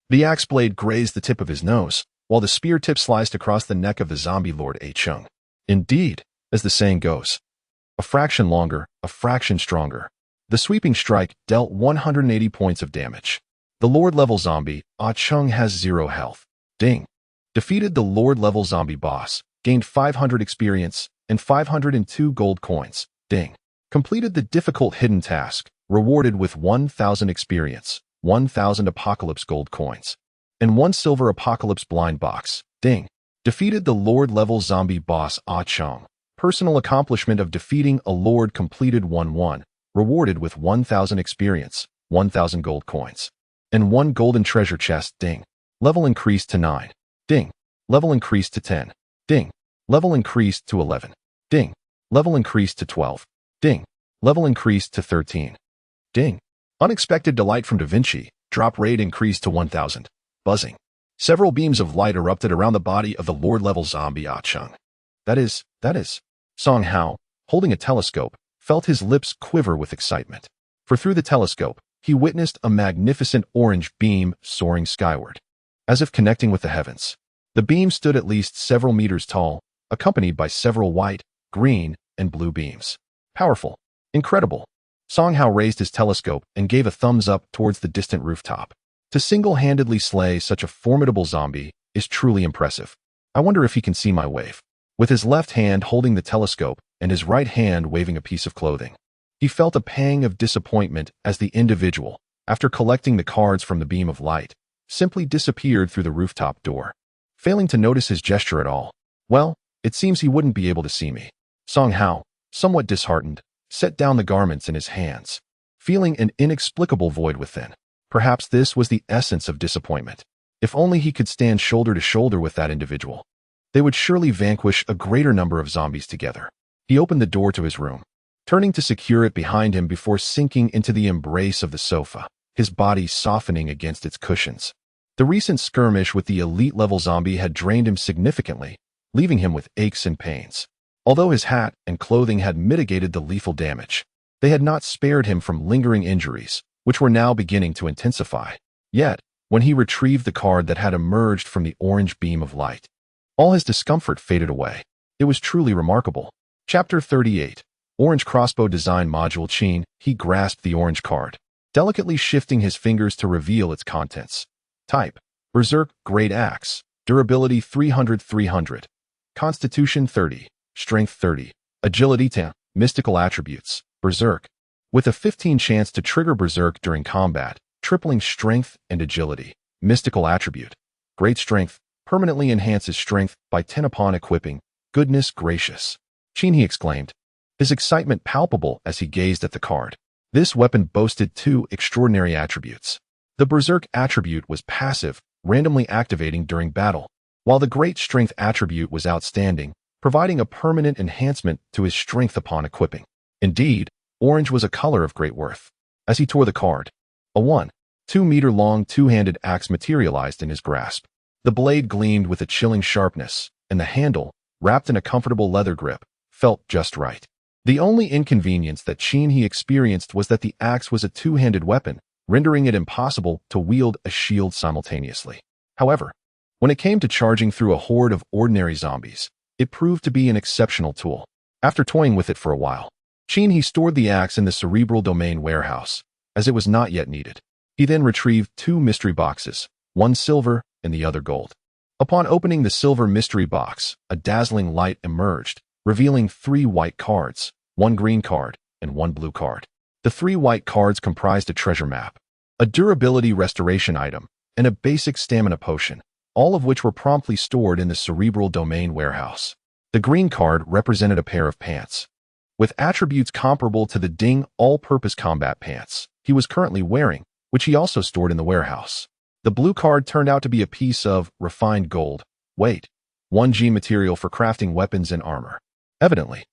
[SPEAKER 1] The axe blade grazed the tip of his nose, while the spear tip sliced across the neck of the zombie lord A Chung. Indeed, as the saying goes, a fraction longer, a fraction stronger. The sweeping strike dealt 180 points of damage. The Lord-level zombie, Ah Chung, has 0 health. Ding. Defeated the Lord-level zombie boss, gained 500 experience and 502 gold coins. Ding. Completed the difficult hidden task, rewarded with 1,000 experience, 1,000 apocalypse gold coins, and 1 silver apocalypse blind box. Ding. Defeated the Lord-level zombie boss Ah Chung. Personal accomplishment of defeating a Lord completed 1-1, rewarded with 1,000 experience, 1,000 gold coins, and 1 golden treasure chest. Ding. Level increased to 9. Ding. Level increased to 10. Ding. Level increased to 11. Ding. Level increased to 12. Ding. Level increased to 13. Ding. Unexpected delight from Da Vinci. Drop rate increased to 1,000. Buzzing. Several beams of light erupted around the body of the Lord-level zombie Ah Chung. That is. Song Hao, holding a telescope, felt his lips quiver with excitement. For through the telescope, he witnessed a magnificent orange beam soaring skyward, as if connecting with the heavens. The beam stood at least several meters tall, accompanied by several white, green, and blue beams. Powerful. Incredible. Song Hao raised his telescope and gave a thumbs up towards the distant rooftop. To single-handedly slay such a formidable zombie is truly impressive. I wonder if he can see my wave. With his left hand holding the telescope and his right hand waving a piece of clothing, he felt a pang of disappointment as the individual, after collecting the cards from the beam of light, simply disappeared through the rooftop door. Failing to notice his gesture at all. Well, it seems he wouldn't be able to see me. Song Hao, somewhat disheartened, set down the garments in his hands, feeling an inexplicable void within. Perhaps this was the essence of disappointment. If only he could stand shoulder to shoulder with that individual, they would surely vanquish a greater number of zombies together. He opened the door to his room, turning to secure it behind him before sinking into the embrace of the sofa, his body softening against its cushions. The recent skirmish with the elite-level zombie had drained him significantly, leaving him with aches and pains. Although his hat and clothing had mitigated the lethal damage, they had not spared him from lingering injuries, which were now beginning to intensify. Yet, when he retrieved the card that had emerged from the orange beam of light, all his discomfort faded away. It was truly remarkable. Chapter 38. Orange Crossbow Design Module. He grasped the orange card, delicately shifting his fingers to reveal its contents. Type: Berserk, Great Axe. Durability 300. Constitution 30. Strength 30. Agility 10. Mystical Attributes. Berserk. With a 15 chance to trigger Berserk during combat, tripling strength and agility. Mystical Attribute. Great Strength. Permanently enhances strength by 10 upon equipping. Goodness gracious. He exclaimed, his excitement palpable as he gazed at the card. This weapon boasted 2 extraordinary attributes. The Berserk attribute was passive, randomly activating during battle, while the Great Strength attribute was outstanding, providing a permanent enhancement to his strength upon equipping. Indeed, orange was a color of great worth. As he tore the card, a 1.2-meter-long two-handed axe materialized in his grasp. The blade gleamed with a chilling sharpness, and the handle, wrapped in a comfortable leather grip, felt just right. The only inconvenience that Qin experienced was that the axe was a two-handed weapon, rendering it impossible to wield a shield simultaneously. However, when it came to charging through a horde of ordinary zombies, it proved to be an exceptional tool. After toying with it for a while, Qin stored the axe in the cerebral domain warehouse, as it was not yet needed. He then retrieved two mystery boxes, one silver and the other gold. Upon opening the silver mystery box, a dazzling light emerged, revealing 3 white cards, 1 green card, and 1 blue card. The 3 white cards comprised a treasure map, a durability restoration item, and a basic stamina potion, all of which were promptly stored in the cerebral domain warehouse. The green card represented a pair of pants, with attributes comparable to the Ding all-purpose combat pants he was currently wearing, which he also stored in the warehouse. The blue card turned out to be a piece of refined gold, weight 1G material for crafting weapons and armor. Evidently,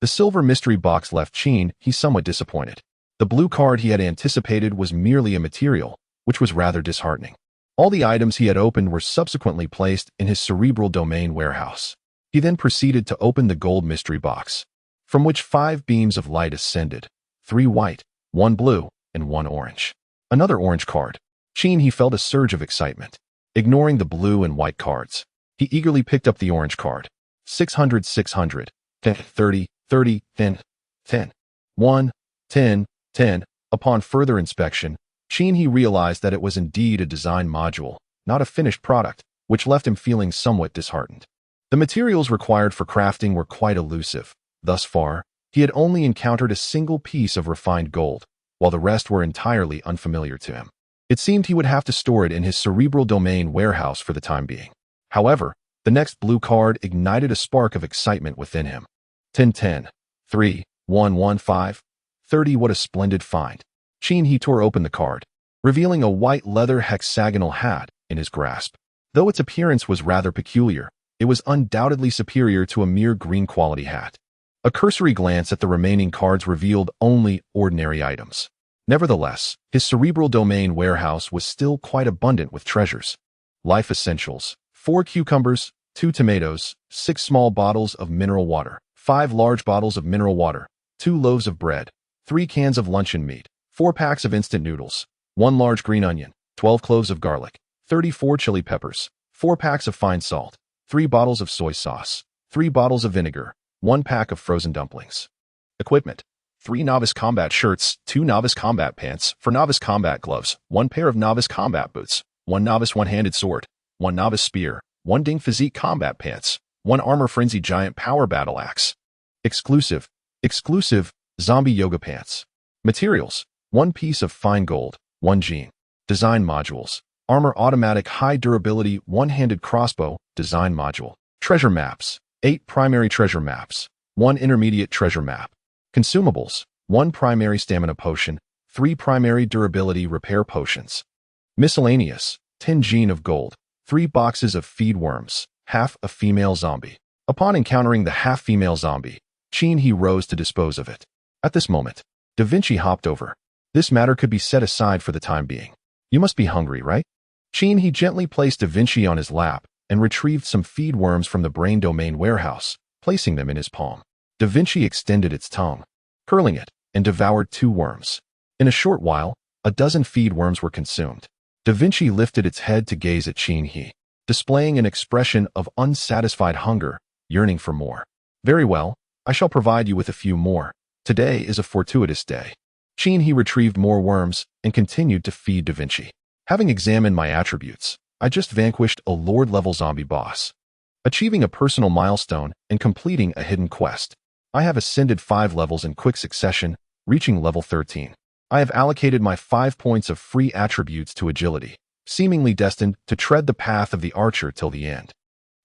[SPEAKER 1] the silver mystery box left Qin somewhat disappointed. The blue card he had anticipated was merely a material, which was rather disheartening. All the items he had opened were subsequently placed in his cerebral domain warehouse. He then proceeded to open the gold mystery box, from which 5 beams of light ascended, 3 white, 1 blue, and 1 orange. Another orange card. Qin felt a surge of excitement. Ignoring the blue and white cards, he eagerly picked up the orange card. 600, 600, 10, 30, 30, 10, 10, 1, 10, 10. Upon further inspection, Qin realized that it was indeed a design module, not a finished product, which left him feeling somewhat disheartened. The materials required for crafting were quite elusive. Thus far, he had only encountered a single piece of refined gold, while the rest were entirely unfamiliar to him. It seemed he would have to store it in his cerebral domain warehouse for the time being. However, the next blue card ignited a spark of excitement within him. 10, 10, 3, 1, 1, 5, 30. What a splendid find. Qin tore open the card, revealing a white leather hexagonal hat in his grasp. Though its appearance was rather peculiar, it was undoubtedly superior to a mere green quality hat. A cursory glance at the remaining cards revealed only ordinary items. Nevertheless, his cerebral domain warehouse was still quite abundant with treasures. Life essentials: 4 cucumbers, 2 tomatoes, 6 small bottles of mineral water, 5 large bottles of mineral water, 2 loaves of bread, 3 cans of luncheon meat, 4 packs of instant noodles, 1 large green onion, 12 cloves of garlic, 34 chili peppers, 4 packs of fine salt, 3 bottles of soy sauce, 3 bottles of vinegar, 1 pack of frozen dumplings. Equipment: 3 novice combat shirts, 2 novice combat pants, 4 novice combat gloves, 1 pair of novice combat boots, 1 novice one-handed sword, 1 novice spear, 1 Ding physique combat pants, 1 armor frenzy giant power battle axe. Exclusive zombie yoga pants. Materials: 1 piece of fine gold, 1 jean. Design modules: armor automatic high durability one-handed crossbow design module. Treasure maps: 8 primary treasure maps, 1 intermediate treasure map. Consumables: 1 primary stamina potion, 3 primary durability repair potions. Miscellaneous: 10 jean of gold, 3 boxes of feed worms, half a female zombie. Upon encountering the half-female zombie, Qin rose to dispose of it. At this moment, Da Vinci hopped over. This matter could be set aside for the time being. You must be hungry, right? Qin gently placed Da Vinci on his lap and retrieved some feed worms from the brain domain warehouse, placing them in his palm. Da Vinci extended its tongue, curling it, and devoured 2 worms. In a short while, a dozen feed worms were consumed. Da Vinci lifted its head to gaze at Qin, displaying an expression of unsatisfied hunger, yearning for more. Very well, I shall provide you with a few more. Today is a fortuitous day. Qin retrieved more worms and continued to feed Da Vinci. Having examined my attributes, I just vanquished a Lord-level zombie boss, achieving a personal milestone and completing a hidden quest. I have ascended 5 levels in quick succession, reaching level 13. I have allocated my 5 points of free attributes to agility, seemingly destined to tread the path of the archer till the end.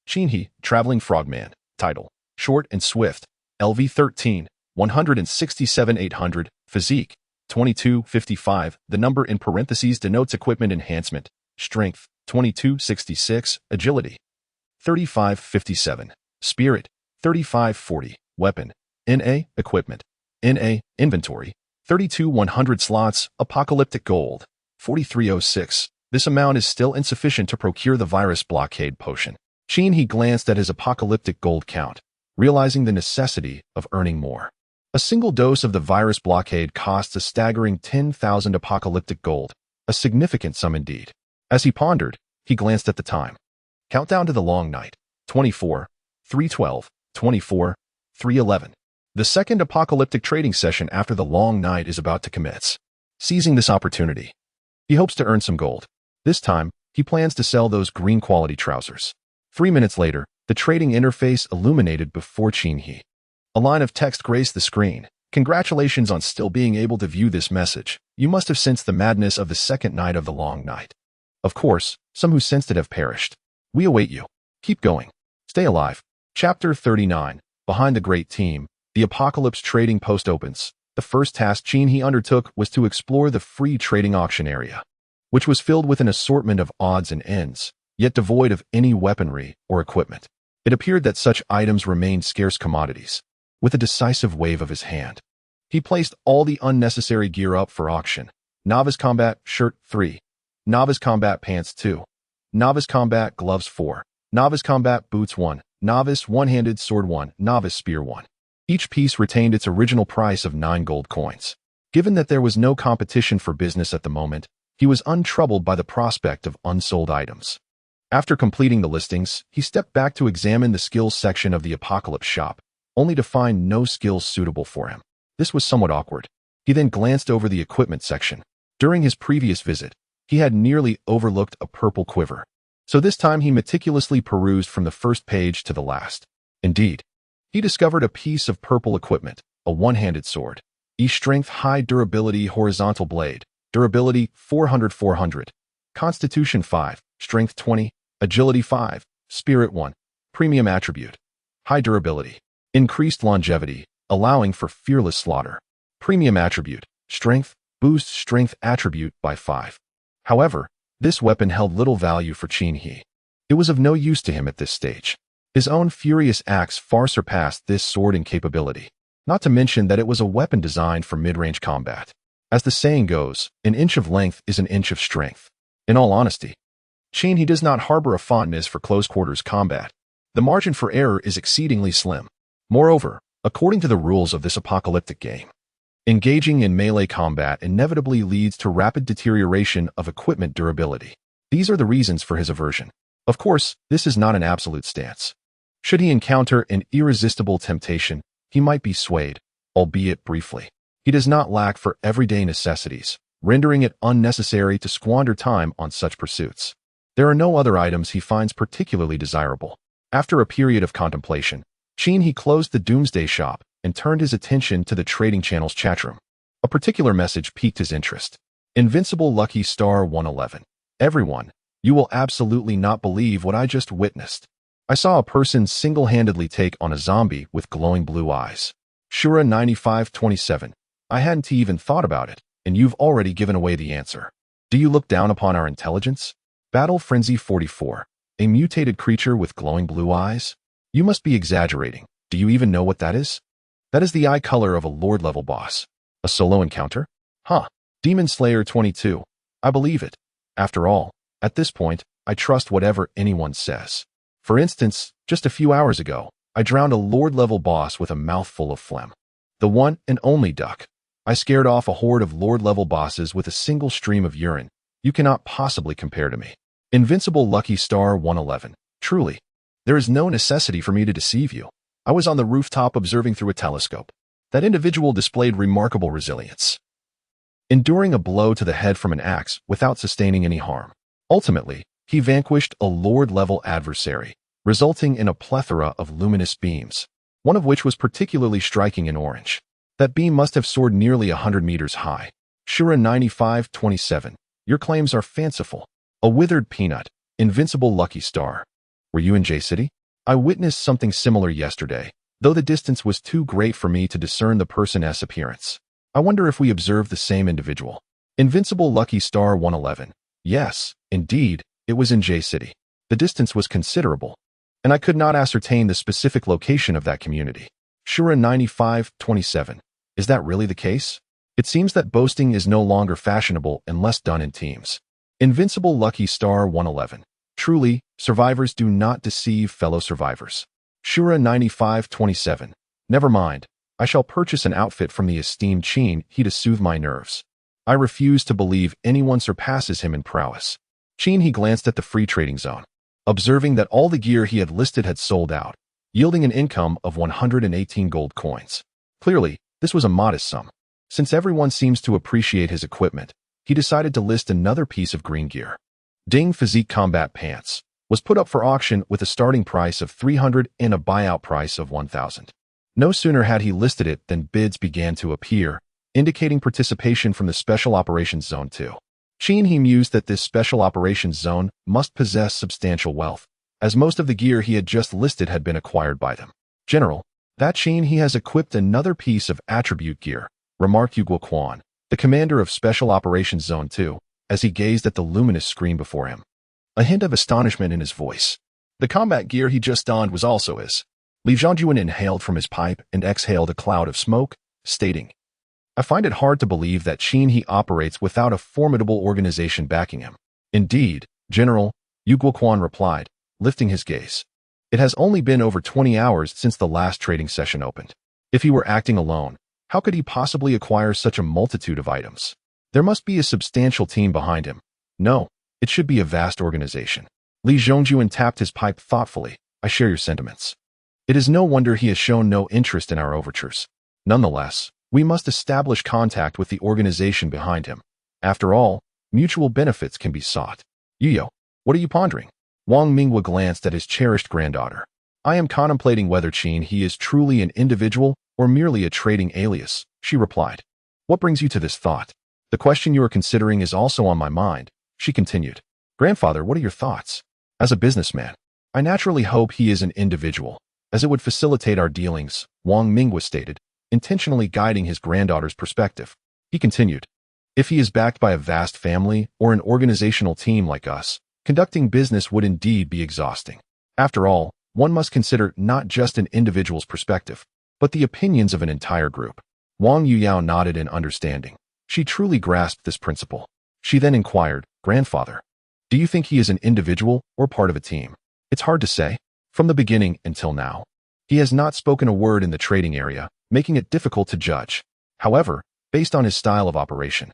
[SPEAKER 1] Qin Traveling Frogman. Title: Short and Swift. LV 13, 167 800. Physique: 2255. The number in parentheses denotes equipment enhancement. Strength: 2266. Agility: 3557. Spirit: 3540. Weapon: NA. Equipment: NA. Inventory: 32100 slots. Apocalyptic gold: 4306. This amount is still insufficient to procure the virus blockade potion. Qin glanced at his apocalyptic gold count, realizing the necessity of earning more. A single dose of the virus blockade costs a staggering 10,000 apocalyptic gold, a significant sum indeed. As he pondered, he glanced at the time. Countdown to the long night. 24, 312, 24, 311. The second apocalyptic trading session after the long night is about to commence. Seizing this opportunity, he hopes to earn some gold. This time, he plans to sell those green quality trousers. 3 minutes later, the trading interface illuminated before Chin-Hee. A line of text graced the screen. Congratulations on still being able to view this message. You must have sensed the madness of the second night of the long night. Of course, some who sensed it have perished. We await you. Keep going. Stay alive. Chapter 39. Behind the Great Team, the Apocalypse Trading Post opens. The first task Chin-Hee undertook was to explore the free trading auction area, which was filled with an assortment of odds and ends, yet devoid of any weaponry or equipment. It appeared that such items remained scarce commodities. With a decisive wave of his hand, he placed all the unnecessary gear up for auction. Novice Combat Shirt 3, Novice Combat Pants 2, Novice Combat Gloves 4, Novice Combat Boots 1, Novice One-Handed Sword 1, Novice Spear 1. Each piece retained its original price of 9 gold coins. Given that there was no competition for business at the moment, he was untroubled by the prospect of unsold items. After completing the listings, he stepped back to examine the skills section of the Apocalypse shop, only to find no skills suitable for him. This was somewhat awkward. He then glanced over the equipment section. During his previous visit, he had nearly overlooked a purple quiver. So this time he meticulously perused from the first page to the last. Indeed, he discovered a piece of purple equipment, a one-handed sword. E-strength high durability horizontal blade. Durability 400-400. Constitution 5, Strength 20, Agility 5, Spirit 1. Premium attribute. High durability. Increased longevity, allowing for fearless slaughter. Premium attribute. Strength, boosts strength attribute by 5. However, this weapon held little value for Chin-Hee. It was of no use to him at this stage. His own furious axe far surpassed this sword in capability, not to mention that it was a weapon designed for mid-range combat. As the saying goes, an inch of length is an inch of strength. In all honesty, Chin-Hee does not harbor a fondness for close-quarters combat. The margin for error is exceedingly slim. Moreover, according to the rules of this apocalyptic game, engaging in melee combat inevitably leads to rapid deterioration of equipment durability. These are the reasons for his aversion. Of course, this is not an absolute stance. Should he encounter an irresistible temptation, he might be swayed, albeit briefly. He does not lack for everyday necessities, rendering it unnecessary to squander time on such pursuits. There are no other items he finds particularly desirable. After a period of contemplation, Chin-Hee closed the Doomsday shop and turned his attention to the trading channel's chatroom. A particular message piqued his interest. Invincible Lucky Star 111. Everyone, you will absolutely not believe what I just witnessed. I saw a person single-handedly take on a zombie with glowing blue eyes. Shura 9527. I hadn't even thought about it, and you've already given away the answer. Do you look down upon our intelligence? Battle Frenzy 44. A mutated creature with glowing blue eyes? You must be exaggerating. Do you even know what that is? That is the eye color of a Lord-level boss. A solo encounter? Huh. Demon Slayer 22. I believe it. After all, at this point, I trust whatever anyone says. For instance, just a few hours ago, I drowned a Lord-level boss with a mouthful of phlegm. The one and only duck. I scared off a horde of Lord-level bosses with a single stream of urine. You cannot possibly compare to me. Invincible Lucky Star 111. Truly, there is no necessity for me to deceive you. I was on the rooftop observing through a telescope. That individual displayed remarkable resilience, enduring a blow to the head from an axe without sustaining any harm. Ultimately, he vanquished a Lord-level adversary, resulting in a plethora of luminous beams, one of which was particularly striking in orange. That beam must have soared nearly 100 meters high. Shura 9527. Your claims are fanciful. A withered peanut. Invincible Lucky Star. Were you in J-City? I witnessed something similar yesterday, though the distance was too great for me to discern the person's appearance. I wonder if we observed the same individual. Invincible Lucky Star 111. Yes, indeed, it was in J-City. The distance was considerable, and I could not ascertain the specific location of that community. Shura 9527. Is that really the case? It seems that boasting is no longer fashionable unless done in teams. Invincible Lucky Star 111. Truly, survivors do not deceive fellow survivors. Shura 9527. Never mind. I shall purchase an outfit from the esteemed Qin He to soothe my nerves. I refuse to believe anyone surpasses him in prowess. Qin He glanced at the free trading zone, observing that all the gear he had listed had sold out, yielding an income of 118 gold coins. Clearly, this was a modest sum. Since everyone seems to appreciate his equipment, he decided to list another piece of green gear. Ding Physique Combat Pants was put up for auction with a starting price of 300 and a buyout price of 1,000. No sooner had he listed it than bids began to appear, indicating participation from the Special Operations Zone 2. Qin He mused that this Special Operations Zone must possess substantial wealth, as most of the gear he had just listed had been acquired by them. General, that Qin He has equipped another piece of attribute gear, remarked Yu Guoquan, the commander of Special Operations Zone 2, as he gazed at the luminous screen before him. A hint of astonishment in his voice. The combat gear he just donned was also his. Li Zhongjuan inhaled from his pipe and exhaled a cloud of smoke, stating, I find it hard to believe that Qin He operates without a formidable organization backing him. Indeed, General, Yu Guoquan replied, lifting his gaze. It has only been over 20 hours since the last trading session opened. If he were acting alone, how could he possibly acquire such a multitude of items? There must be a substantial team behind him. No, it should be a vast organization. Li Zhongjuan tapped his pipe thoughtfully. I share your sentiments. It is no wonder he has shown no interest in our overtures. Nonetheless, we must establish contact with the organization behind him. After all, mutual benefits can be sought. Yuyo, what are you pondering? Wang Minghua glanced at his cherished granddaughter. I am contemplating whether Qin He is truly an individual or merely a trading alias, she replied. What brings you to this thought? The question you are considering is also on my mind, she continued. Grandfather, what are your thoughts? As a businessman, I naturally hope he is an individual, as it would facilitate our dealings, Wang Minghua stated, intentionally guiding his granddaughter's perspective. He continued, if he is backed by a vast family or an organizational team like us, conducting business would indeed be exhausting. After all, one must consider not just an individual's perspective, but the opinions of an entire group. Wang Yuyao nodded in understanding. She truly grasped this principle. She then inquired, Grandfather, do you think he is an individual or part of a team? It's hard to say. From the beginning until now, he has not spoken a word in the trading area, making it difficult to judge. However, based on his style of operation,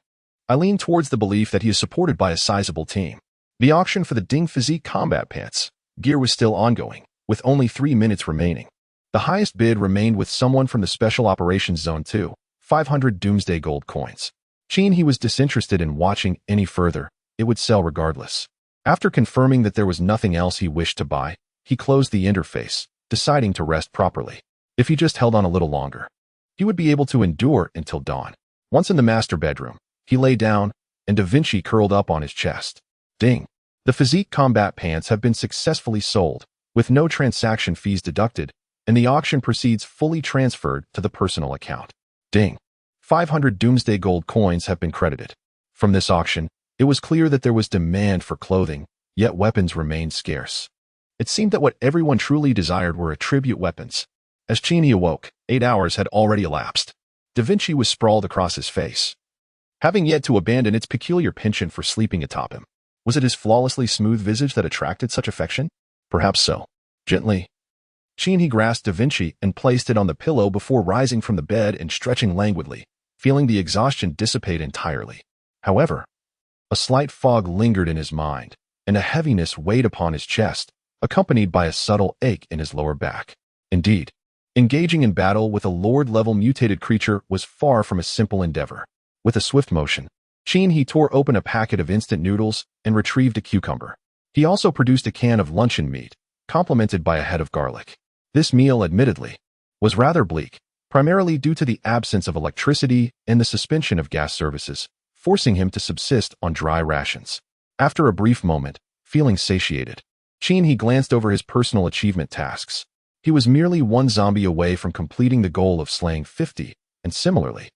[SPEAKER 1] I lean towards the belief that he is supported by a sizable team. The auction for the Ding Physique Combat Pants gear was still ongoing, with only 3 minutes remaining. The highest bid remained with someone from the Special Operations Zone 2, 500 Doomsday Gold coins. Qin He was disinterested in watching any further. It would sell regardless. After confirming that there was nothing else he wished to buy, he closed the interface, deciding to rest properly. If he just held on a little longer, he would be able to endure until dawn. Once in the master bedroom, he lay down, and Da Vinci curled up on his chest. Ding! The Physique Combat Pants have been successfully sold, with no transaction fees deducted, and the auction proceeds fully transferred to the personal account. Ding! 500 Doomsday Gold coins have been credited. From this auction, it was clear that there was demand for clothing, yet weapons remained scarce. It seemed that what everyone truly desired were attribute weapons. As Qin He awoke, 8 hours had already elapsed. Da Vinci was sprawled across his face, having yet to abandon its peculiar penchant for sleeping atop him. Was it his flawlessly smooth visage that attracted such affection? Perhaps so. Gently, Qin He grasped Da Vinci and placed it on the pillow before rising from the bed and stretching languidly, feeling the exhaustion dissipate entirely. However, a slight fog lingered in his mind, and a heaviness weighed upon his chest, accompanied by a subtle ache in his lower back. Indeed, engaging in battle with a Lord-level mutated creature was far from a simple endeavor. With a swift motion, Qin He tore open a packet of instant noodles and retrieved a cucumber. He also produced a can of luncheon meat, complemented by a head of garlic. This meal, admittedly, was rather bleak, primarily due to the absence of electricity and the suspension of gas services, forcing him to subsist on dry rations. After a brief moment, feeling satiated, Qin He glanced over his personal achievement tasks. He was merely one zombie away from completing the goal of slaying 50, and similarly,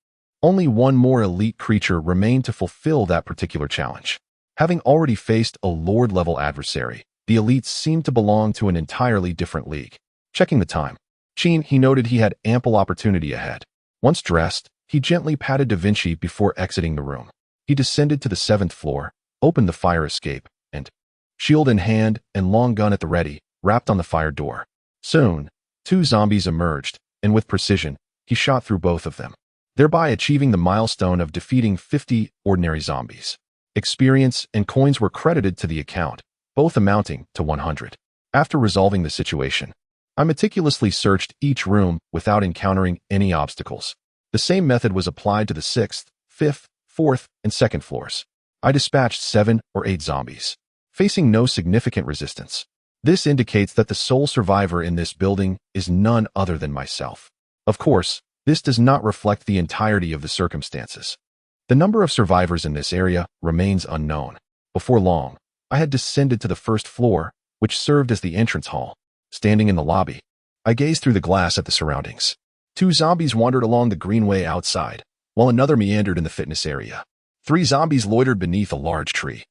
[SPEAKER 1] only one more elite creature remained to fulfill that particular challenge. Having already faced a Lord-level adversary, the elites seemed to belong to an entirely different league. Checking the time, Qin He noted he had ample opportunity ahead. Once dressed, he gently patted Da Vinci before exiting the room. He descended to the 7th floor, opened the fire escape, and, shield in hand and long gun at the ready, rapped on the fire door. Soon, 2 zombies emerged, and with precision, he shot through both of them, thereby achieving the milestone of defeating 50 ordinary zombies. Experience and coins were credited to the account, both amounting to 100. After resolving the situation, I meticulously searched each room without encountering any obstacles. The same method was applied to the 6th, 5th, 4th, and 2nd floors. I dispatched 7 or 8 zombies, facing no significant resistance. This indicates that the sole survivor in this building is none other than myself. Of course, this does not reflect the entirety of the circumstances. The number of survivors in this area remains unknown. Before long, I had descended to the 1st floor, which served as the entrance hall. Standing in the lobby, I gazed through the glass at the surroundings. 2 zombies wandered along the greenway outside, while another meandered in the fitness area. 3 zombies loitered beneath a large tree.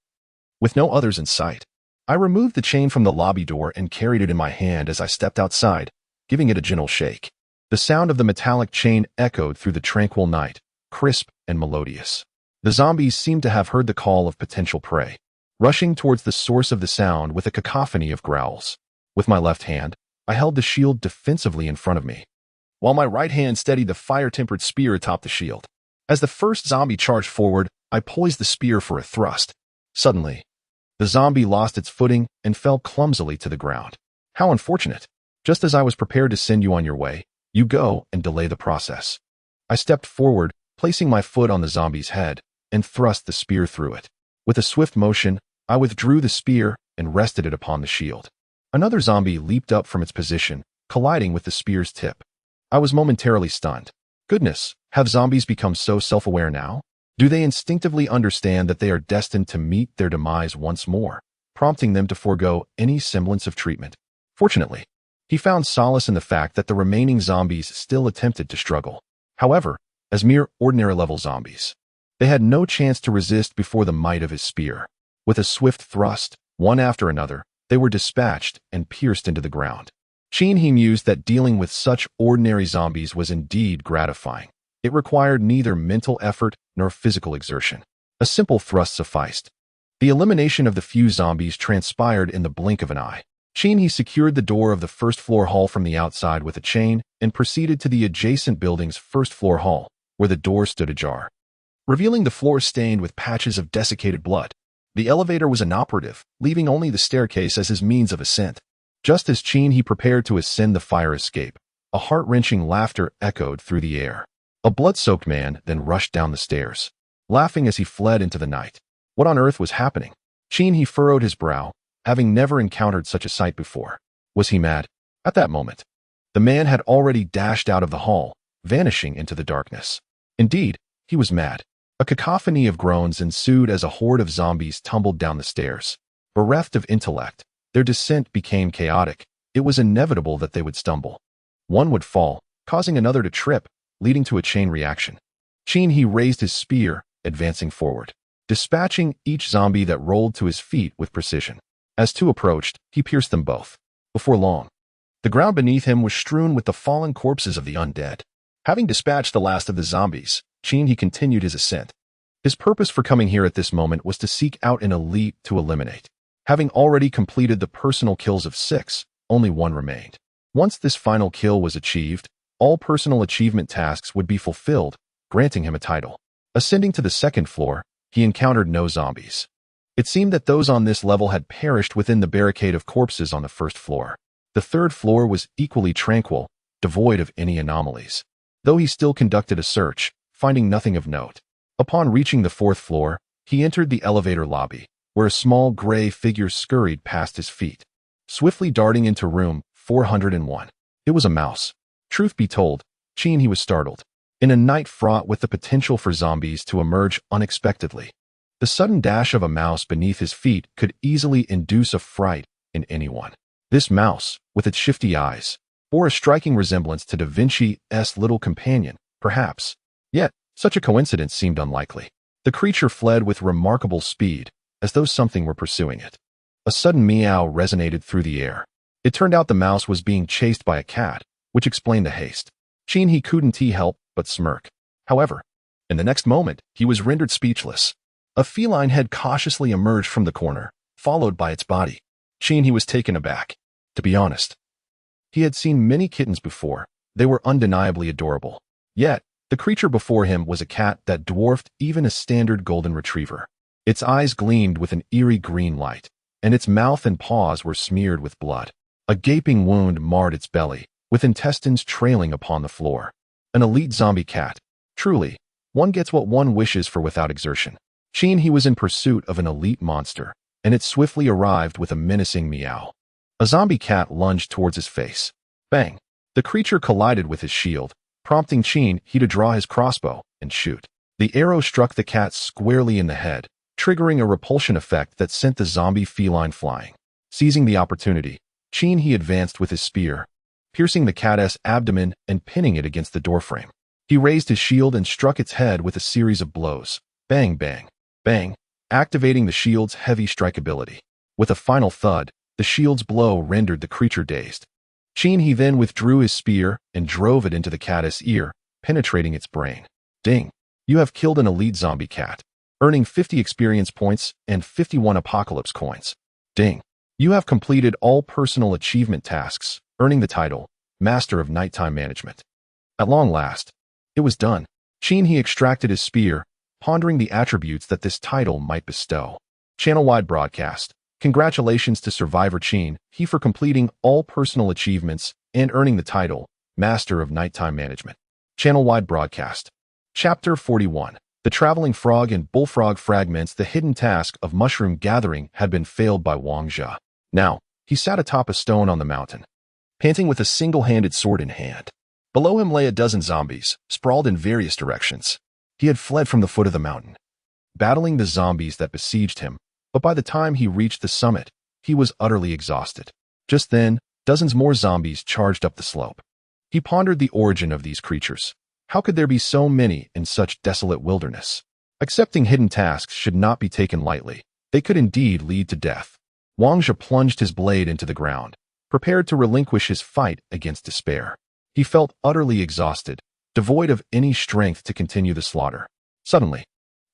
[SPEAKER 1] With no others in sight, I removed the chain from the lobby door and carried it in my hand as I stepped outside, giving it a gentle shake. The sound of the metallic chain echoed through the tranquil night, crisp and melodious. The zombies seemed to have heard the call of potential prey, rushing towards the source of the sound with a cacophony of growls. With my left hand, I held the shield defensively in front of me, while my right hand steadied the fire-tempered spear atop the shield. As the first zombie charged forward, I poised the spear for a thrust. Suddenly, the zombie lost its footing and fell clumsily to the ground. How unfortunate. Just as I was prepared to send you on your way, you go and delay the process. I stepped forward, placing my foot on the zombie's head, and thrust the spear through it. With a swift motion, I withdrew the spear and rested it upon the shield. Another zombie leaped up from its position, colliding with the spear's tip. I was momentarily stunned. Goodness, have zombies become so self-aware now? Do they instinctively understand that they are destined to meet their demise once more, prompting them to forego any semblance of treatment? Fortunately, he found solace in the fact that the remaining zombies still attempted to struggle. However, as mere ordinary-level zombies, they had no chance to resist before the might of his spear. With a swift thrust, one after another, they were dispatched and pierced into the ground. He mused that dealing with such ordinary zombies was indeed gratifying. It required neither mental effort nor physical exertion. A simple thrust sufficed. The elimination of the few zombies transpired in the blink of an eye. He secured the door of the 1st floor hall from the outside with a chain and proceeded to the adjacent building's 1st floor hall, where the door stood ajar, revealing the floor stained with patches of desiccated blood. The elevator was inoperative, leaving only the staircase as his means of ascent. Just as he prepared to ascend the fire escape, a heart-wrenching laughter echoed through the air. A blood-soaked man then rushed down the stairs, laughing as he fled into the night. What on earth was happening? He furrowed his brow, having never encountered such a sight before. Was he mad? At that moment, the man had already dashed out of the hall, vanishing into the darkness. Indeed, he was mad. A cacophony of groans ensued as a horde of zombies tumbled down the stairs. Bereft of intellect, their descent became chaotic. It was inevitable that they would stumble. One would fall, causing another to trip, leading to a chain reaction. He raised his spear, advancing forward, dispatching each zombie that rolled to his feet with precision. As 2 approached, he pierced them both. Before long, the ground beneath him was strewn with the fallen corpses of the undead. Having dispatched the last of the zombies, he continued his ascent. His purpose for coming here at this moment was to seek out an elite to eliminate. Having already completed the personal kills of 6, only 1 remained. Once this final kill was achieved, all personal achievement tasks would be fulfilled, granting him a title. Ascending to the 2nd floor, he encountered no zombies. It seemed that those on this level had perished within the barricade of corpses on the 1st floor. The 3rd floor was equally tranquil, devoid of any anomalies. Though he still conducted a search, finding nothing of note. Upon reaching the 4th floor, he entered the elevator lobby, where a small gray figure scurried past his feet, swiftly darting into room 401. It was a mouse. Truth be told, he was startled. In a night fraught with the potential for zombies to emerge unexpectedly, the sudden dash of a mouse beneath his feet could easily induce a fright in anyone. This mouse, with its shifty eyes, bore a striking resemblance to Da Vinci's little companion, perhaps. Yet, such a coincidence seemed unlikely. The creature fled with remarkable speed, as though something were pursuing it. A sudden meow resonated through the air. It turned out the mouse was being chased by a cat, which explained the haste. He couldn't help but smirk. However, in the next moment, he was rendered speechless. A feline head cautiously emerged from the corner, followed by its body. He was taken aback. To be honest, he had seen many kittens before. They were undeniably adorable. Yet, the creature before him was a cat that dwarfed even a standard golden retriever. Its eyes gleamed with an eerie green light, and its mouth and paws were smeared with blood. A gaping wound marred its belly, with intestines trailing upon the floor. An elite zombie cat. Truly, one gets what one wishes for without exertion. He was in pursuit of an elite monster, and it swiftly arrived with a menacing meow. A zombie cat lunged towards his face. Bang! The creature collided with his shield, prompting he to draw his crossbow and shoot. The arrow struck the cat squarely in the head, triggering a repulsion effect that sent the zombie feline flying. Seizing the opportunity, he advanced with his spear, piercing the cat's abdomen and pinning it against the doorframe. He raised his shield and struck its head with a series of blows. Bang, bang, bang, activating the shield's heavy strikeability. With a final thud, the shield's blow rendered the creature dazed. He then withdrew his spear and drove it into the cat's ear, penetrating its brain. Ding! You have killed an elite zombie cat, earning 50 experience points and 51 apocalypse coins. Ding! You have completed all personal achievement tasks, earning the title, Master of Nighttime Management. At long last, it was done. He extracted his spear, pondering the attributes that this title might bestow. Channel-wide broadcast. Congratulations to Survivor he for completing all personal achievements and earning the title, Master of Nighttime Management. Channel-wide broadcast. Chapter 41. The traveling frog and bullfrog fragments. The hidden task of mushroom gathering had been failed by Wang Jia. Now, he sat atop a stone on the mountain, panting with a single-handed sword in hand. Below him lay a dozen zombies, sprawled in various directions. He had fled from the foot of the mountain, battling the zombies that besieged him, but by the time he reached the summit, he was utterly exhausted. Just then, dozens more zombies charged up the slope. He pondered the origin of these creatures. How could there be so many in such desolate wilderness? Accepting hidden tasks should not be taken lightly. They could indeed lead to death. Wang Jia plunged his blade into the ground, prepared to relinquish his fight against despair. He felt utterly exhausted, devoid of any strength to continue the slaughter. Suddenly,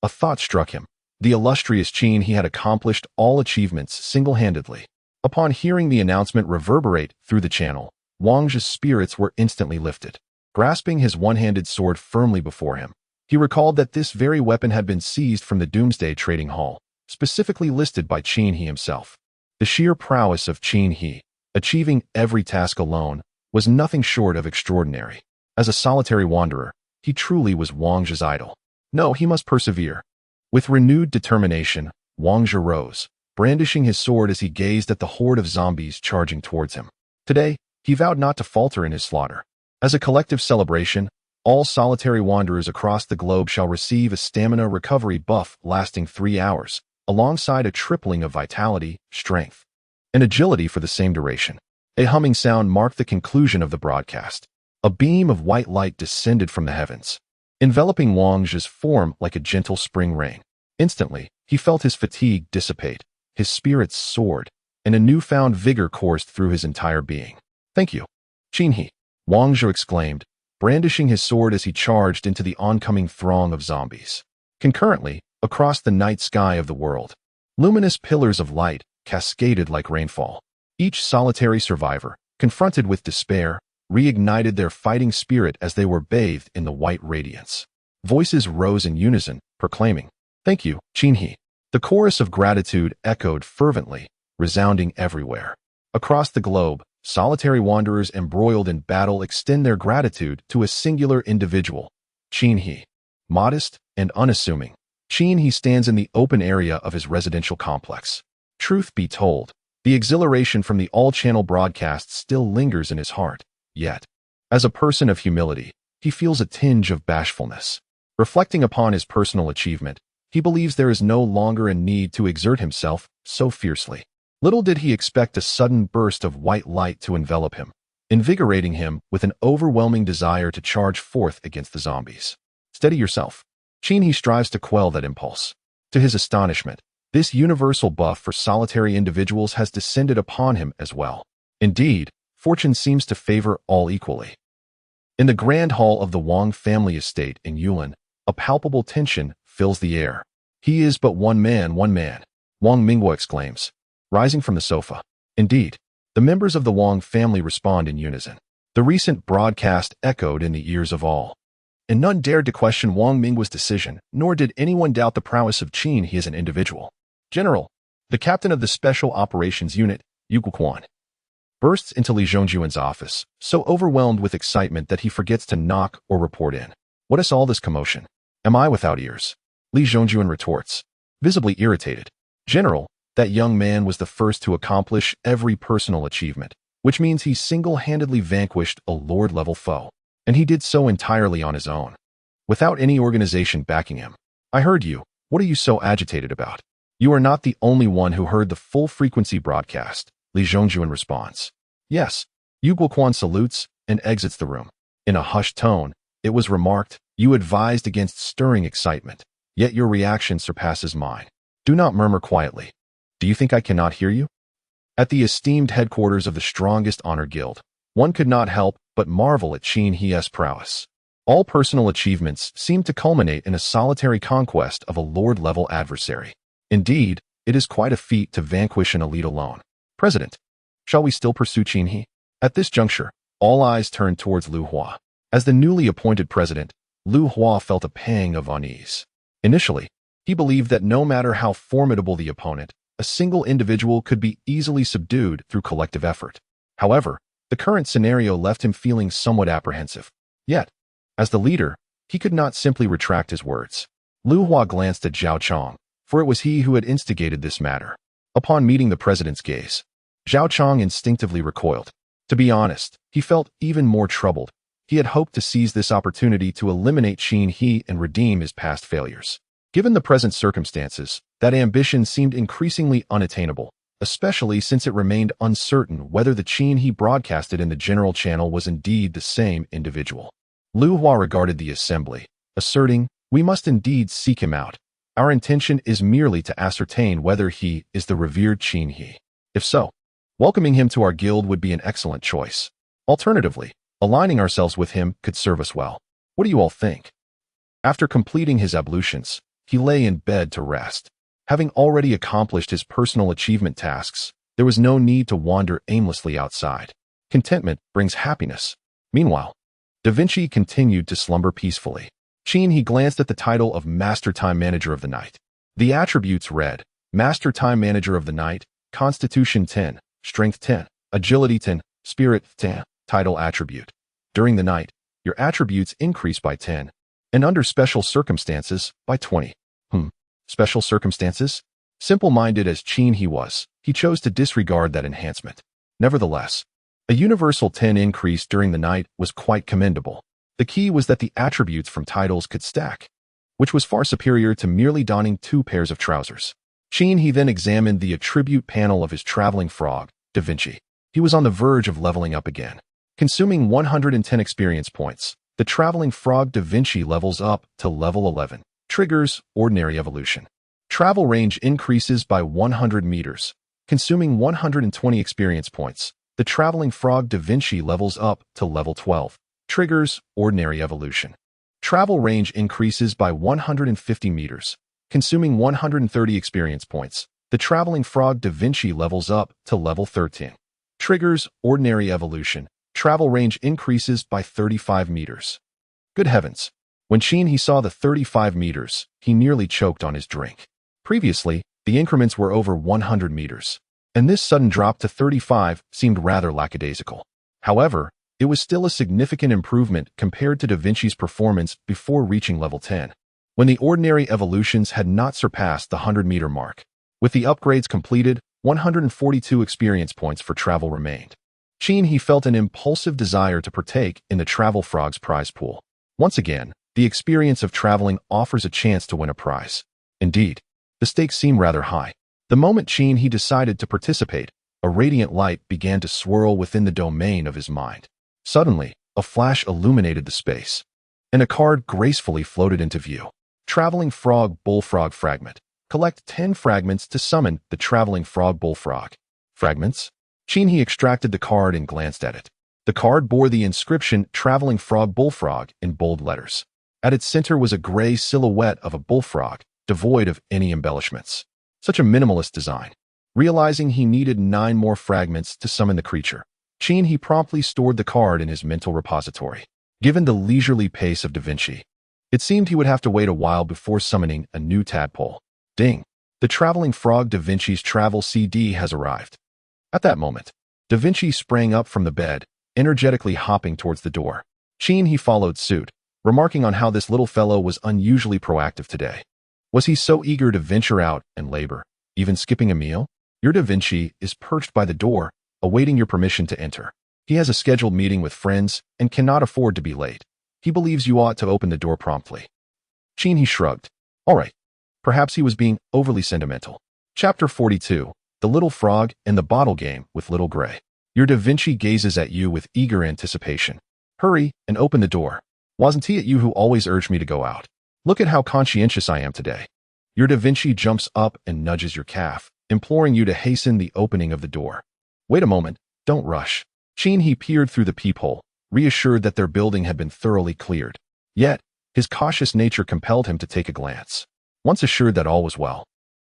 [SPEAKER 1] a thought struck him. The illustrious he had accomplished all achievements single-handedly. Upon hearing the announcement reverberate through the channel, Wang Jia's spirits were instantly lifted. Grasping his one-handed sword firmly before him, he recalled that this very weapon had been seized from the Doomsday Trading Hall, specifically listed by He himself. The sheer prowess of He, achieving every task alone, was nothing short of extraordinary. As a solitary wanderer, he truly was Wang Jia's idol. No, he must persevere. With renewed determination, Wang Jia rose, brandishing his sword as he gazed at the horde of zombies charging towards him. Today, he vowed not to falter in his slaughter. As a collective celebration, all solitary wanderers across the globe shall receive a stamina recovery buff lasting 3 hours, alongside a tripling of vitality, strength, and agility for the same duration. A humming sound marked the conclusion of the broadcast. A beam of white light descended from the heavens, enveloping Wang Jia's form like a gentle spring rain. Instantly, he felt his fatigue dissipate, his spirits soared, and a newfound vigor coursed through his entire being. Thank you, He, Wang Jia exclaimed, brandishing his sword as he charged into the oncoming throng of zombies. Concurrently, across the night sky of the world, luminous pillars of light cascaded like rainfall. Each solitary survivor, confronted with despair, reignited their fighting spirit as they were bathed in the white radiance. Voices rose in unison, proclaiming, "Thank you, He." The chorus of gratitude echoed fervently, resounding everywhere. Across the globe, solitary wanderers embroiled in battle extend their gratitude to a singular individual, He. Modest and unassuming, He stands in the open area of his residential complex. Truth be told, the exhilaration from the all-channel broadcast still lingers in his heart. Yet, as a person of humility, he feels a tinge of bashfulness. Reflecting upon his personal achievement, he believes there is no longer a need to exert himself so fiercely. Little did he expect a sudden burst of white light to envelop him, invigorating him with an overwhelming desire to charge forth against the zombies. Steady yourself. He strives to quell that impulse. To his astonishment, this universal buff for solitary individuals has descended upon him as well. Indeed, fortune seems to favor all equally. In the grand hall of the Wang family estate in Yulin, a palpable tension fills the air. He is but one man, Wang Minghua exclaims, rising from the sofa. Indeed, the members of the Wang family respond in unison. The recent broadcast echoed in the ears of all. and none dared to question Wang Mingguo's decision, nor did anyone doubt the prowess of Qin He as an individual. General, the captain of the Special Operations Unit, Yu Guoquan, bursts into Li Zhongjuan's office, so overwhelmed with excitement that he forgets to knock or report in. What is all this commotion? Am I without ears? Li Zhongjuan retorts, visibly irritated. General, that young man was the first to accomplish every personal achievement, which means he single-handedly vanquished a Lord-level foe. And he did so entirely on his own, without any organization backing him. I heard you. What are you so agitated about? You are not the only one who heard the full-frequency broadcast, Li Zhongjuan responds. Yes. Yu Guoquan salutes and exits the room. In a hushed tone, it was remarked, you advised against stirring excitement, yet your reaction surpasses mine. Do not murmur quietly. Do you think I cannot hear you? At the esteemed headquarters of the strongest honor guild, one could not help but marvel at Qin He's prowess. All personal achievements seemed to culminate in a solitary conquest of a Lord-level adversary. Indeed, it is quite a feat to vanquish an elite alone. President, shall we still pursue Qin He? At this juncture, all eyes turned towards Lu Hua. As the newly appointed president, Lu Hua felt a pang of unease. Initially, he believed that no matter how formidable the opponent, a single individual could be easily subdued through collective effort. However, the current scenario left him feeling somewhat apprehensive. Yet, as the leader, he could not simply retract his words. Lu Hua glanced at Zhao Chong, for it was he who had instigated this matter. Upon meeting the president's gaze, Zhao Chong instinctively recoiled. To be honest, he felt even more troubled. He had hoped to seize this opportunity to eliminate Qin He and redeem his past failures. Given the present circumstances, that ambition seemed increasingly unattainable, especially since it remained uncertain whether the Qin He broadcasted in the general channel was indeed the same individual. Lu Hua regarded the assembly, asserting, we must indeed seek him out. Our intention is merely to ascertain whether he is the revered Qin He. If so, welcoming him to our guild would be an excellent choice. Alternatively, aligning ourselves with him could serve us well. What do you all think? After completing his ablutions, he lay in bed to rest. Having already accomplished his personal achievement tasks, there was no need to wander aimlessly outside. Contentment brings happiness. Meanwhile, Da Vinci continued to slumber peacefully. Qin He glanced at the title of Master Time Manager of the Night. The attributes read, Master Time Manager of the Night, Constitution 10, Strength 10, Agility 10, Spirit 10, Title Attribute. During the night, your attributes increase by 10, and under special circumstances, by 20. Special circumstances? Simple-minded as Qin He was, he chose to disregard that enhancement. Nevertheless, a universal 10 increase during the night was quite commendable. The key was that the attributes from titles could stack, which was far superior to merely donning 2 pairs of trousers. Qin He then examined the attribute panel of his traveling frog, Da Vinci. He was on the verge of leveling up again. Consuming 110 experience points, the traveling frog Da Vinci levels up to level 11. Triggers ordinary evolution. Travel range increases by 100 meters. Consuming 120 experience points, the traveling frog Da Vinci levels up to level 12. Triggers ordinary evolution. Travel range increases by 150 meters. Consuming 130 experience points, the traveling frog Da Vinci levels up to level 13. Triggers ordinary evolution. Travel range increases by 35 meters. Good heavens. When Qin He saw the 35 meters, he nearly choked on his drink. Previously, the increments were over 100 meters, and this sudden drop to 35 seemed rather lackadaisical. However, it was still a significant improvement compared to Da Vinci's performance before reaching level 10, when the ordinary evolutions had not surpassed the 100-meter mark. With the upgrades completed, 142 experience points for travel remained. Qin He felt an impulsive desire to partake in the Travel Frog's prize pool. Once again, the experience of traveling offers a chance to win a prize. Indeed, the stakes seem rather high. The moment Qin He decided to participate, a radiant light began to swirl within the domain of his mind. Suddenly, a flash illuminated the space, and a card gracefully floated into view. Traveling Frog Bullfrog Fragment. Collect 10 fragments to summon the Traveling Frog Bullfrog. Fragments? Qin He extracted the card and glanced at it. The card bore the inscription Traveling Frog Bullfrog in bold letters. At its center was a gray silhouette of a bullfrog, devoid of any embellishments. Such a minimalist design. Realizing he needed 9 more fragments to summon the creature, Qin He promptly stored the card in his mental repository. Given the leisurely pace of Da Vinci, it seemed he would have to wait a while before summoning a new tadpole. Ding! The traveling frog Da Vinci's travel CD has arrived. At that moment, Da Vinci sprang up from the bed, energetically hopping towards the door. He followed suit, remarking on how this little fellow was unusually proactive today. Was he so eager to venture out and labor, even skipping a meal? Your Da Vinci is perched by the door, awaiting your permission to enter. He has a scheduled meeting with friends and cannot afford to be late. He believes you ought to open the door promptly. He shrugged. All right. Perhaps he was being overly sentimental. Chapter 42. The Little Frog and the Bottle Game with Little Gray. Your Da Vinci gazes at you with eager anticipation. Hurry and open the door. Wasn't he you who always urged me to go out? Look at how conscientious I am today. Your Da Vinci jumps up and nudges your calf, imploring you to hasten the opening of the door. Wait a moment, don't rush. He peered through the peephole, reassured that their building had been thoroughly cleared. Yet, his cautious nature compelled him to take a glance. Once assured that all was well,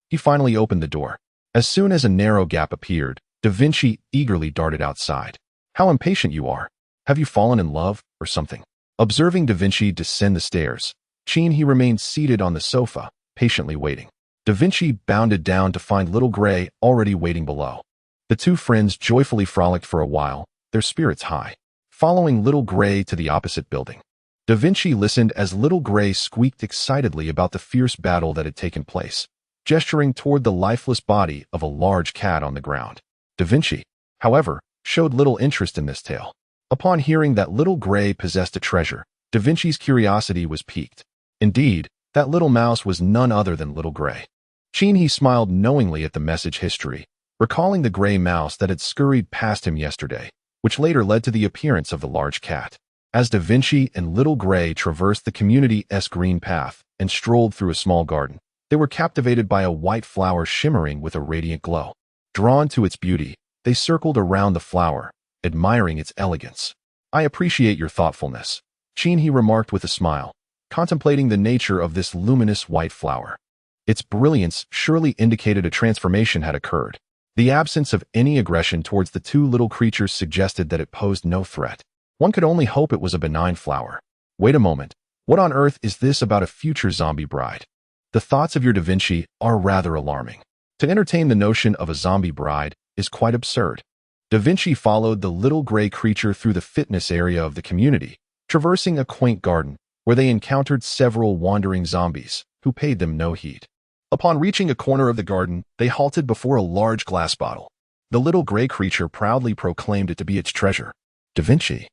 [SPEAKER 1] he finally opened the door. As soon as a narrow gap appeared, Da Vinci eagerly darted outside. How impatient you are. Have you fallen in love, or something? Observing Da Vinci descend the stairs, he remained seated on the sofa, patiently waiting. Da Vinci bounded down to find Little Gray already waiting below. The two friends joyfully frolicked for a while, their spirits high, following Little Gray to the opposite building. Da Vinci listened as Little Gray squeaked excitedly about the fierce battle that had taken place, gesturing toward the lifeless body of a large cat on the ground. Da Vinci, however, showed little interest in this tale. Upon hearing that Little Gray possessed a treasure, Da Vinci's curiosity was piqued. Indeed, that little mouse was none other than Little Gray. He smiled knowingly at the message history, recalling the gray mouse that had scurried past him yesterday, which later led to the appearance of the large cat. As Da Vinci and Little Gray traversed the community's green path and strolled through a small garden, they were captivated by a white flower shimmering with a radiant glow. Drawn to its beauty, they circled around the flower, admiring its elegance. I appreciate your thoughtfulness, he remarked with a smile, contemplating the nature of this luminous white flower. Its brilliance surely indicated a transformation had occurred. The absence of any aggression towards the two little creatures suggested that it posed no threat. One could only hope it was a benign flower. Wait a moment. What on earth is this about a future zombie bride? The thoughts of your Da Vinci are rather alarming. To entertain the notion of a zombie bride is quite absurd. Da Vinci followed the little gray creature through the fitness area of the community, traversing a quaint garden where they encountered several wandering zombies who paid them no heed. Upon reaching a corner of the garden, they halted before a large glass bottle. The little gray creature proudly proclaimed it to be its treasure. Da Vinci,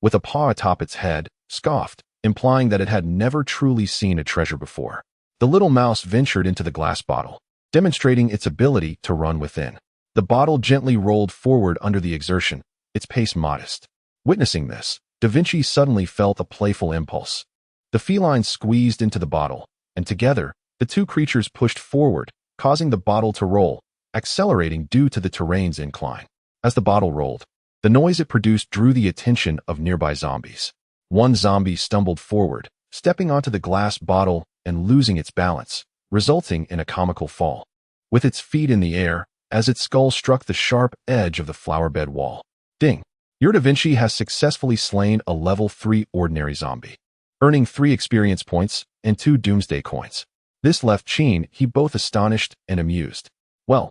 [SPEAKER 1] with a paw atop its head, scoffed, implying that it had never truly seen a treasure before. The little mouse ventured into the glass bottle, demonstrating its ability to run within. The bottle gently rolled forward under the exertion, its pace modest. Witnessing this, Da Vinci suddenly felt a playful impulse. The feline squeezed into the bottle, and together, the two creatures pushed forward, causing the bottle to roll, accelerating due to the terrain's incline. As the bottle rolled, the noise it produced drew the attention of nearby zombies. One zombie stumbled forward, stepping onto the glass bottle and losing its balance, resulting in a comical fall. With its feet in the air, as its skull struck the sharp edge of the flowerbed wall. Ding! Your Da Vinci has successfully slain a level 3 ordinary zombie, earning 3 experience points and 2 doomsday coins. This left he both astonished and amused. Well,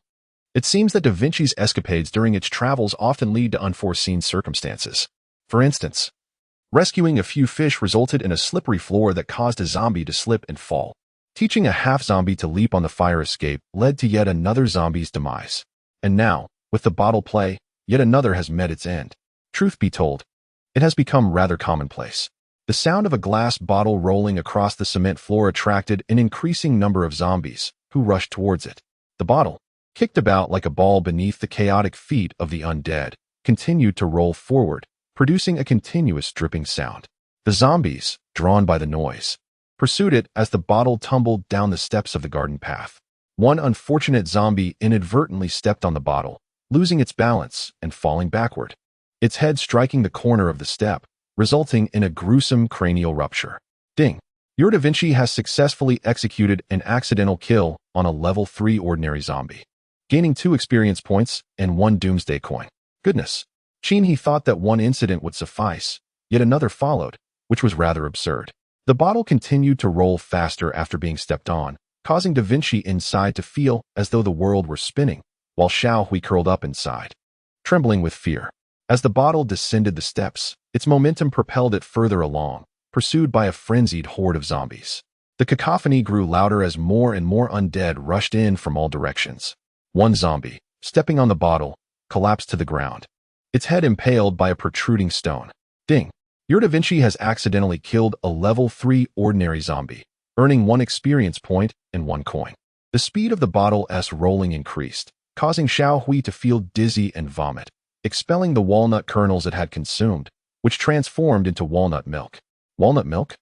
[SPEAKER 1] it seems that Da Vinci's escapades during its travels often lead to unforeseen circumstances. For instance, rescuing a few fish resulted in a slippery floor that caused a zombie to slip and fall. Teaching a half-zombie to leap on the fire escape led to yet another zombie's demise. And now, with the bottle play, yet another has met its end. Truth be told, it has become rather commonplace. The sound of a glass bottle rolling across the cement floor attracted an increasing number of zombies, who rushed towards it. The bottle, kicked about like a ball beneath the chaotic feet of the undead, continued to roll forward, producing a continuous dripping sound. The zombies, drawn by the noise, pursued it as the bottle tumbled down the steps of the garden path. One unfortunate zombie inadvertently stepped on the bottle, losing its balance and falling backward, its head striking the corner of the step, resulting in a gruesome cranial rupture. Ding! Your Da Vinci has successfully executed an accidental kill on a level 3 ordinary zombie, gaining 2 experience points and 1 doomsday coin. Goodness! He thought that one incident would suffice, Yet another followed, which was rather absurd. The bottle continued to roll faster after being stepped on, causing Da Vinci inside to feel as though the world were spinning, while Xiao Hui curled up inside, trembling with fear. As the bottle descended the steps, its momentum propelled it further along, pursued by a frenzied horde of zombies. The cacophony grew louder as more and more undead rushed in from all directions. One zombie, stepping on the bottle, collapsed to the ground, its head impaled by a protruding stone. Ding! Your Da Vinci has accidentally killed a level 3 ordinary zombie, earning 1 experience point and 1 coin. The speed of the bottle's rolling increased, causing Xiao Hui to feel dizzy and vomit, expelling the walnut kernels it had consumed, which transformed into walnut milk. Walnut milk?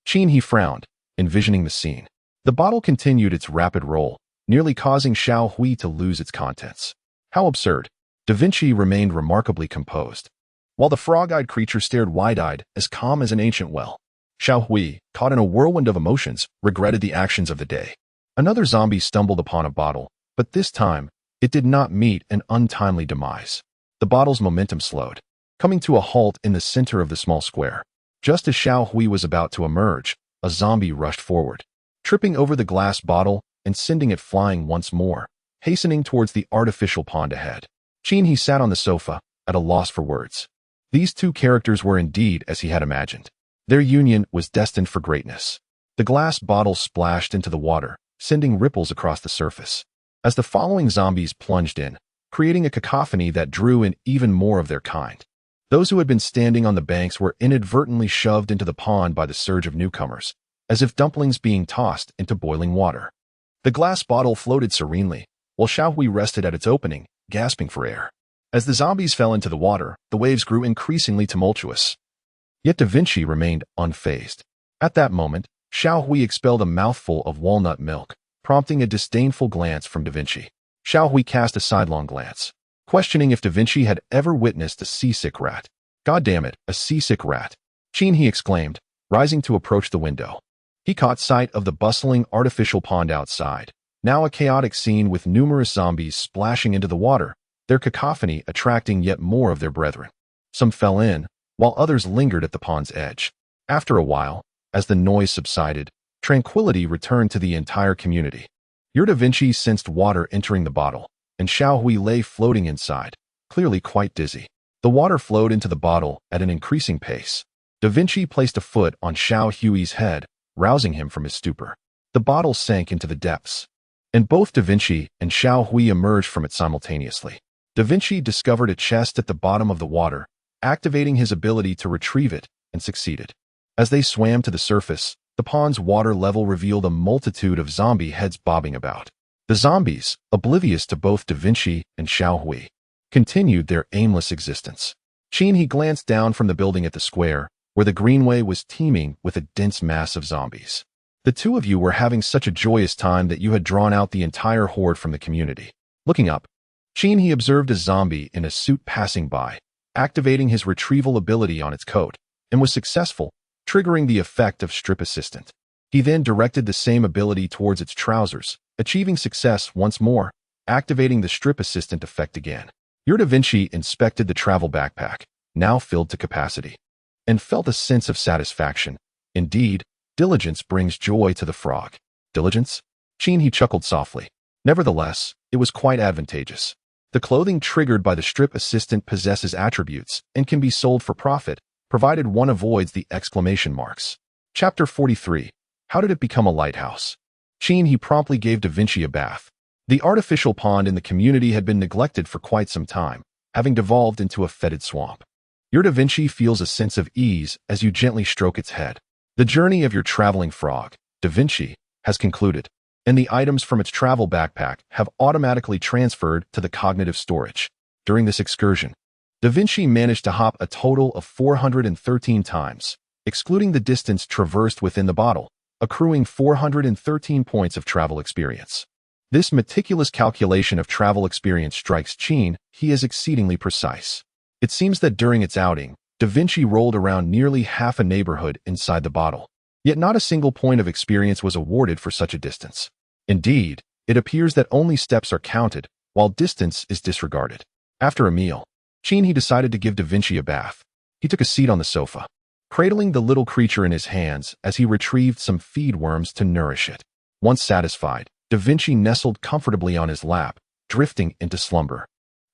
[SPEAKER 1] Qin He frowned, envisioning the scene. The bottle continued its rapid roll, nearly causing Xiao Hui to lose its contents. How absurd! Da Vinci remained remarkably composed, while the frog-eyed creature stared wide-eyed, as calm as an ancient well. Xiao Hui, caught in a whirlwind of emotions, regretted the actions of the day. Another zombie stumbled upon a bottle, but this time, it did not meet an untimely demise. The bottle's momentum slowed, coming to a halt in the center of the small square. Just as Xiao Hui was about to emerge, a zombie rushed forward, tripping over the glass bottle and sending it flying once more, hastening towards the artificial pond ahead. Qin He sat on the sofa, at a loss for words. These two characters were indeed as he had imagined. Their union was destined for greatness. The glass bottle splashed into the water, sending ripples across the surface, as the following zombies plunged in, creating a cacophony that drew in even more of their kind. Those who had been standing on the banks were inadvertently shoved into the pond by the surge of newcomers, as if dumplings being tossed into boiling water. The glass bottle floated serenely, while Xiao Hui rested at its opening, gasping for air. As the zombies fell into the water, the waves grew increasingly tumultuous. Yet Da Vinci remained unfazed. At that moment, Xiao Hui expelled a mouthful of walnut milk, prompting a disdainful glance from Da Vinci. Xiao Hui cast a sidelong glance, questioning if Da Vinci had ever witnessed a seasick rat. God damn it, a seasick rat! Qin He exclaimed, rising to approach the window. He caught sight of the bustling artificial pond outside, now a chaotic scene with numerous zombies splashing into the water, their cacophony attracting yet more of their brethren. Some fell in, while others lingered at the pond's edge. After a while, as the noise subsided, tranquility returned to the entire community. Your Da Vinci sensed water entering the bottle, and Xiao Hui lay floating inside, clearly quite dizzy. The water flowed into the bottle at an increasing pace. Da Vinci placed a foot on Xiao Hui's head, rousing him from his stupor. The bottle sank into the depths, and both Da Vinci and Xiao Hui emerged from it simultaneously. Da Vinci discovered a chest at the bottom of the water, activating his ability to retrieve it, and succeeded. As they swam to the surface, the pond's water level revealed a multitude of zombie heads bobbing about. The zombies, oblivious to both Da Vinci and Xiao Hui, continued their aimless existence. Qin He glanced down from the building at the square, where the greenway was teeming with a dense mass of zombies. The two of you were having such a joyous time that you had drawn out the entire horde from the community. Looking up, Qin He observed a zombie in a suit passing by, activating his retrieval ability on its coat, and was successful, triggering the effect of strip assistant. He then directed the same ability towards its trousers, achieving success once more, activating the strip assistant effect again. Your Da Vinci inspected the travel backpack, now filled to capacity, and felt a sense of satisfaction. Indeed, diligence brings joy to the frog. Diligence? Qin He chuckled softly. Nevertheless, it was quite advantageous. The clothing triggered by the strip assistant possesses attributes and can be sold for profit, provided one avoids the exclamation marks. Chapter 43. How did it become a lighthouse? Qin He promptly gave Da Vinci a bath. The artificial pond in the community had been neglected for quite some time, having devolved into a fetid swamp. Your Da Vinci feels a sense of ease as you gently stroke its head. The journey of your traveling frog, Da Vinci, has concluded, and the items from its travel backpack have automatically transferred to the cognitive storage. During this excursion, Da Vinci managed to hop a total of 413 times, excluding the distance traversed within the bottle, accruing 413 points of travel experience. This meticulous calculation of travel experience strikes Qin He as exceedingly precise. It seems that during its outing, Da Vinci rolled around nearly half a neighborhood inside the bottle, yet not a single point of experience was awarded for such a distance. Indeed, it appears that only steps are counted, while distance is disregarded. After a meal, Qin He decided to give Da Vinci a bath. He took a seat on the sofa, cradling the little creature in his hands as he retrieved some feed worms to nourish it. Once satisfied, Da Vinci nestled comfortably on his lap, drifting into slumber.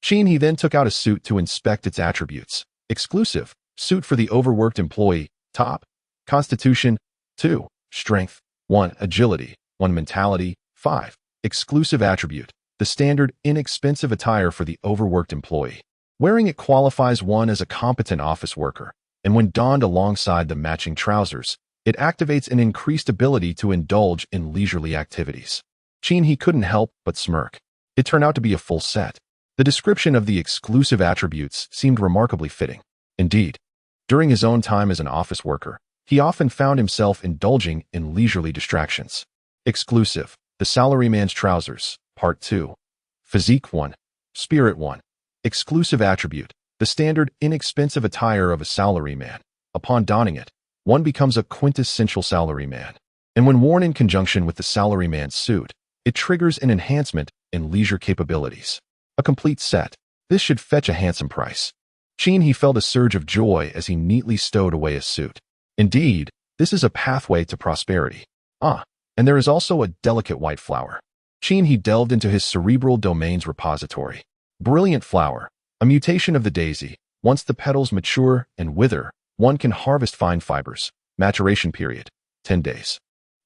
[SPEAKER 1] He then took out a suit to inspect its attributes. Exclusive, suit for the overworked employee, top, constitution, 2, strength, 1, agility, 1, mentality, 5, exclusive attribute, the standard, inexpensive attire for the overworked employee. Wearing it qualifies one as a competent office worker, and when donned alongside the matching trousers, it activates an increased ability to indulge in leisurely activities. He couldn't help but smirk. It turned out to be a full set. The description of the exclusive attributes seemed remarkably fitting. Indeed, during his own time as an office worker, he often found himself indulging in leisurely distractions. Exclusive, the salaryman's trousers, Part 2. Physique 1. Spirit 1. Exclusive attribute, the standard, inexpensive attire of a salaryman. Upon donning it, one becomes a quintessential salaryman. And when worn in conjunction with the salaryman's suit, it triggers an enhancement in leisure capabilities. A complete set. This should fetch a handsome price. He felt a surge of joy as he neatly stowed away his suit. Indeed, this is a pathway to prosperity. And there is also a delicate white flower. He delved into his cerebral domains repository. Brilliant flower, a mutation of the daisy. Once the petals mature and wither, one can harvest fine fibers. Maturation period, 10 days.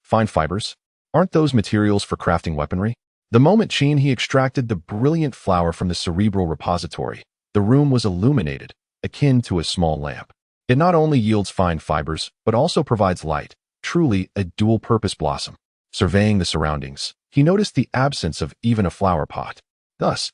[SPEAKER 1] Fine fibers? Aren't those materials for crafting weaponry? The moment he extracted the brilliant flower from the cerebral repository, the room was illuminated, akin to a small lamp. It not only yields fine fibers, but also provides light, truly a dual-purpose blossom. Surveying the surroundings, he noticed the absence of even a flower pot. Thus,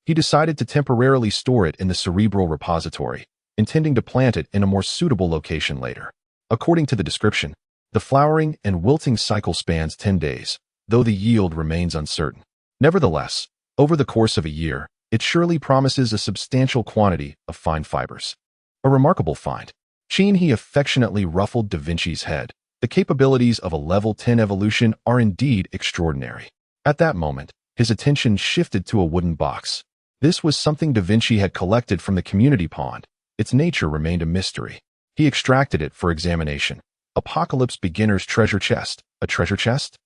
[SPEAKER 1] he decided to temporarily store it in the cerebral repository, intending to plant it in a more suitable location later. According to the description, the flowering and wilting cycle spans 10 days, though the yield remains uncertain. Nevertheless, over the course of a year, it surely promises a substantial quantity of fine fibers. A remarkable find. He affectionately ruffled Da Vinci's head. The capabilities of a level 10 evolution are indeed extraordinary. At that moment, his attention shifted to a wooden box. This was something Da Vinci had collected from the community pond. Its nature remained a mystery. He extracted it for examination. Apocalypse beginner's treasure chest. A treasure chest?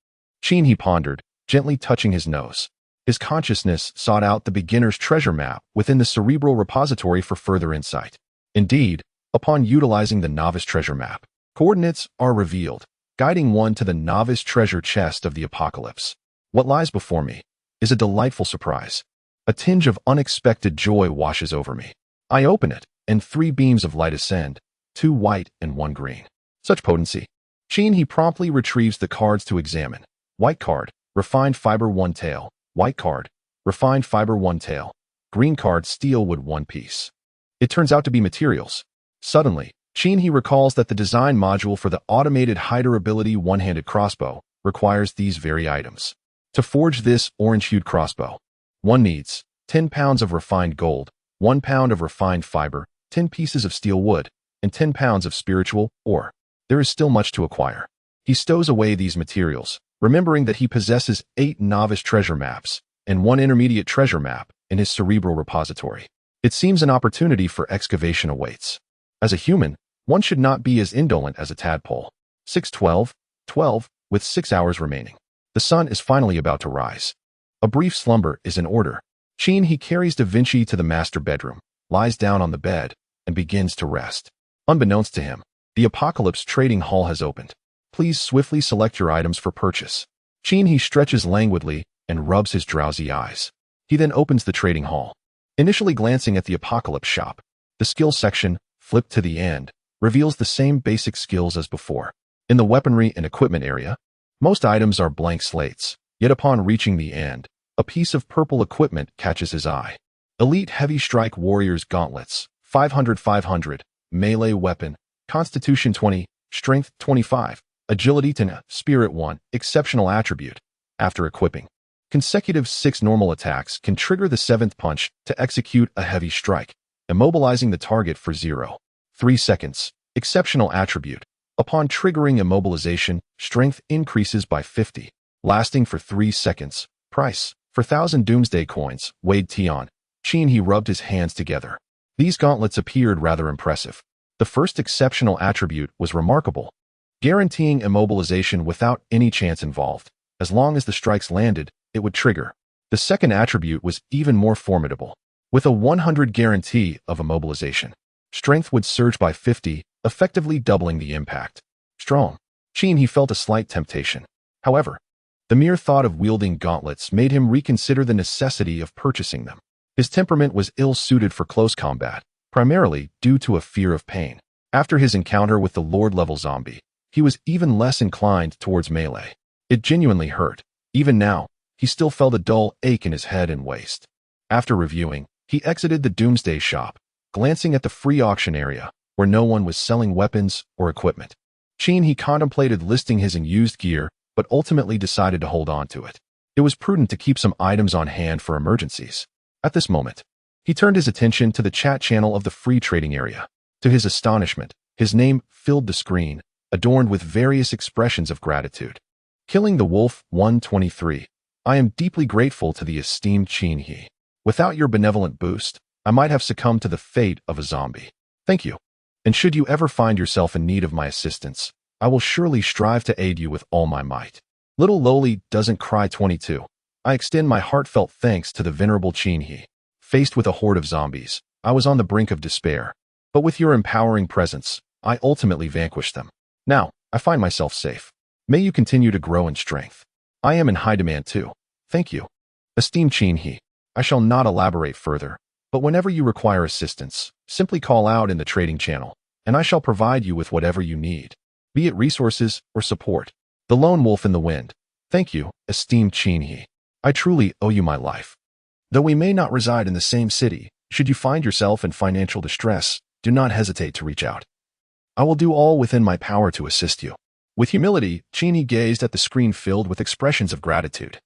[SPEAKER 1] He pondered, gently touching his nose. His consciousness sought out the beginner's treasure map within the cerebral repository for further insight. Indeed, upon utilizing the novice treasure map, coordinates are revealed, guiding one to the novice treasure chest of the apocalypse. What lies before me is a delightful surprise. A tinge of unexpected joy washes over me. I open it, and 3 beams of light ascend, 2 white and 1 green. Such potency. He promptly retrieves the cards to examine. White card, refined fiber 1 tail. White card, refined fiber 1 tail. Green card, steel wood 1 piece. It turns out to be materials. Suddenly, he recalls that the design module for the automated hider ability one-handed crossbow requires these very items. To forge this orange-hued crossbow, one needs 10 pounds of refined gold, 1 pound of refined fiber, 10 pieces of steel wood, and 10 pounds of spiritual ore. There is still much to acquire. He stows away these materials, remembering that he possesses 8 novice treasure maps and 1 intermediate treasure map in his cerebral repository. It seems an opportunity for excavation awaits. As a human, one should not be as indolent as a tadpole. 6:12, with 6 hours remaining. The sun is finally about to rise. A brief slumber is in order. He carries Da Vinci to the master bedroom, lies down on the bed, and begins to rest. Unbeknownst to him, the Apocalypse trading hall has opened. Please swiftly select your items for purchase. He stretches languidly and rubs his drowsy eyes. He then opens the trading hall. Initially glancing at the Apocalypse shop, the skills section, flipped to the end, reveals the same basic skills as before. In the weaponry and equipment area, most items are blank slates, yet upon reaching the end, a piece of purple equipment catches his eye. Elite Heavy Strike Warrior's Gauntlets, 500, melee weapon, Constitution 20, Strength 25, Agility 10, Spirit 1, exceptional attribute. After equipping, consecutive 6 normal attacks can trigger the 7th punch to execute a heavy strike, immobilizing the target for 0.3 seconds. Exceptional attribute. Upon triggering immobilization, strength increases by 50, lasting for 3 seconds. Price, for 1,000 Doomsday coins, weighed Tion. He rubbed his hands together. These gauntlets appeared rather impressive. The The first exceptional attribute was remarkable, guaranteeing immobilization without any chance involved. As long as the strikes landed, it would trigger. The second attribute was even more formidable. With a 100 guarantee of immobilization, strength would surge by 50, effectively doubling the impact. Strong. He felt a slight temptation. However, the mere thought of wielding gauntlets made him reconsider the necessity of purchasing them. His temperament was ill-suited for close combat, primarily due to a fear of pain. After his encounter with the Lord-level zombie, he was even less inclined towards melee. It genuinely hurt. Even now, he still felt a dull ache in his head and waist. After reviewing, he exited the Doomsday shop, glancing at the free auction area, where no one was selling weapons or equipment. He contemplated listing his unused gear, but ultimately decided to hold on to it. It was prudent to keep some items on hand for emergencies. At this moment, he turned his attention to the chat channel of the free trading area. To his astonishment, his name filled the screen, adorned with various expressions of gratitude. Killing the Wolf 123. I am deeply grateful to the esteemed He. Without your benevolent boost, I might have succumbed to the fate of a zombie. Thank you. And should you ever find yourself in need of my assistance, I will surely strive to aid you with all my might. Little Lowly doesn't cry 22. I extend my heartfelt thanks to the venerable He. Faced with a horde of zombies, I was on the brink of despair. But with your empowering presence, I ultimately vanquished them. Now, I find myself safe. May you continue to grow in strength. I am in high demand too. Thank you. Esteemed He. I shall not elaborate further, but whenever you require assistance, simply call out in the trading channel, and I shall provide you with whatever you need, be it resources or support. The Lone Wolf in the Wind. Thank you, esteemed He. I truly owe you my life. Though we may not reside in the same city, should you find yourself in financial distress, do not hesitate to reach out. I will do all within my power to assist you. With humility, He gazed at the screen filled with expressions of gratitude.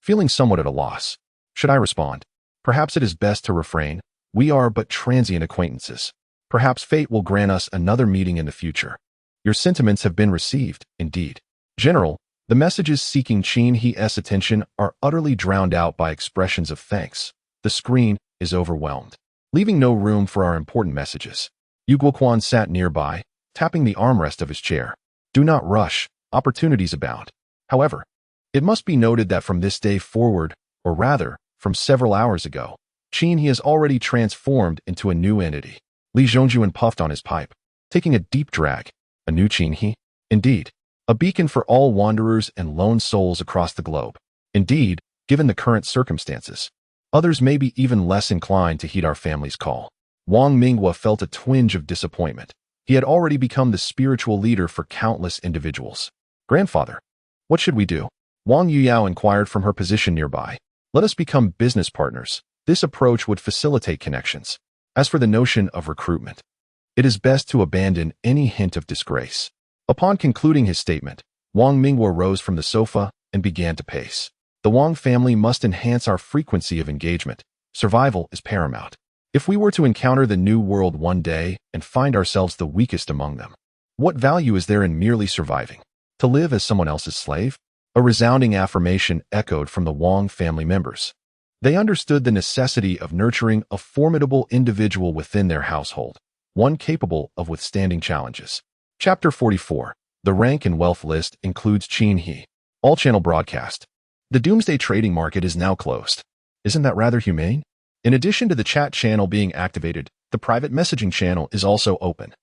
[SPEAKER 1] Feeling somewhat at a loss, should I respond? Perhaps it is best to refrain. We are but transient acquaintances. Perhaps fate will grant us another meeting in the future. Your sentiments have been received, indeed. General, the messages seeking He's attention are utterly drowned out by expressions of thanks. The screen is overwhelmed, leaving no room for our important messages. Yu Guoquan sat nearby, tapping the armrest of his chair. Do not rush, opportunities abound. However, it must be noted that from this day forward, or rather, from several hours ago, He has already transformed into a new entity. Li Zhongjuan puffed on his pipe, taking a deep drag. A new He? Indeed. A beacon for all wanderers and lone souls across the globe. Indeed, given the current circumstances, others may be even less inclined to heed our family's call. Wang Minghua felt a twinge of disappointment. He had already become the spiritual leader for countless individuals. Grandfather, what should we do? Wang Yuyao inquired from her position nearby. Let us become business partners. This approach would facilitate connections. As for the notion of recruitment, it is best to abandon any hint of disgrace. Upon concluding his statement, Wang Minghua rose from the sofa and began to pace. The Wang family must enhance our frequency of engagement. Survival is paramount. If we were to encounter the new world one day and find ourselves the weakest among them, what value is there in merely surviving? To live as someone else's slave? A resounding affirmation echoed from the Wang family members. They understood the necessity of nurturing a formidable individual within their household, one capable of withstanding challenges. Chapter 44. The rank and wealth list includes He. All-channel broadcast. The Doomsday trading market is now closed. Isn't that rather humane? In addition to the chat channel being activated, the private messaging channel is also open.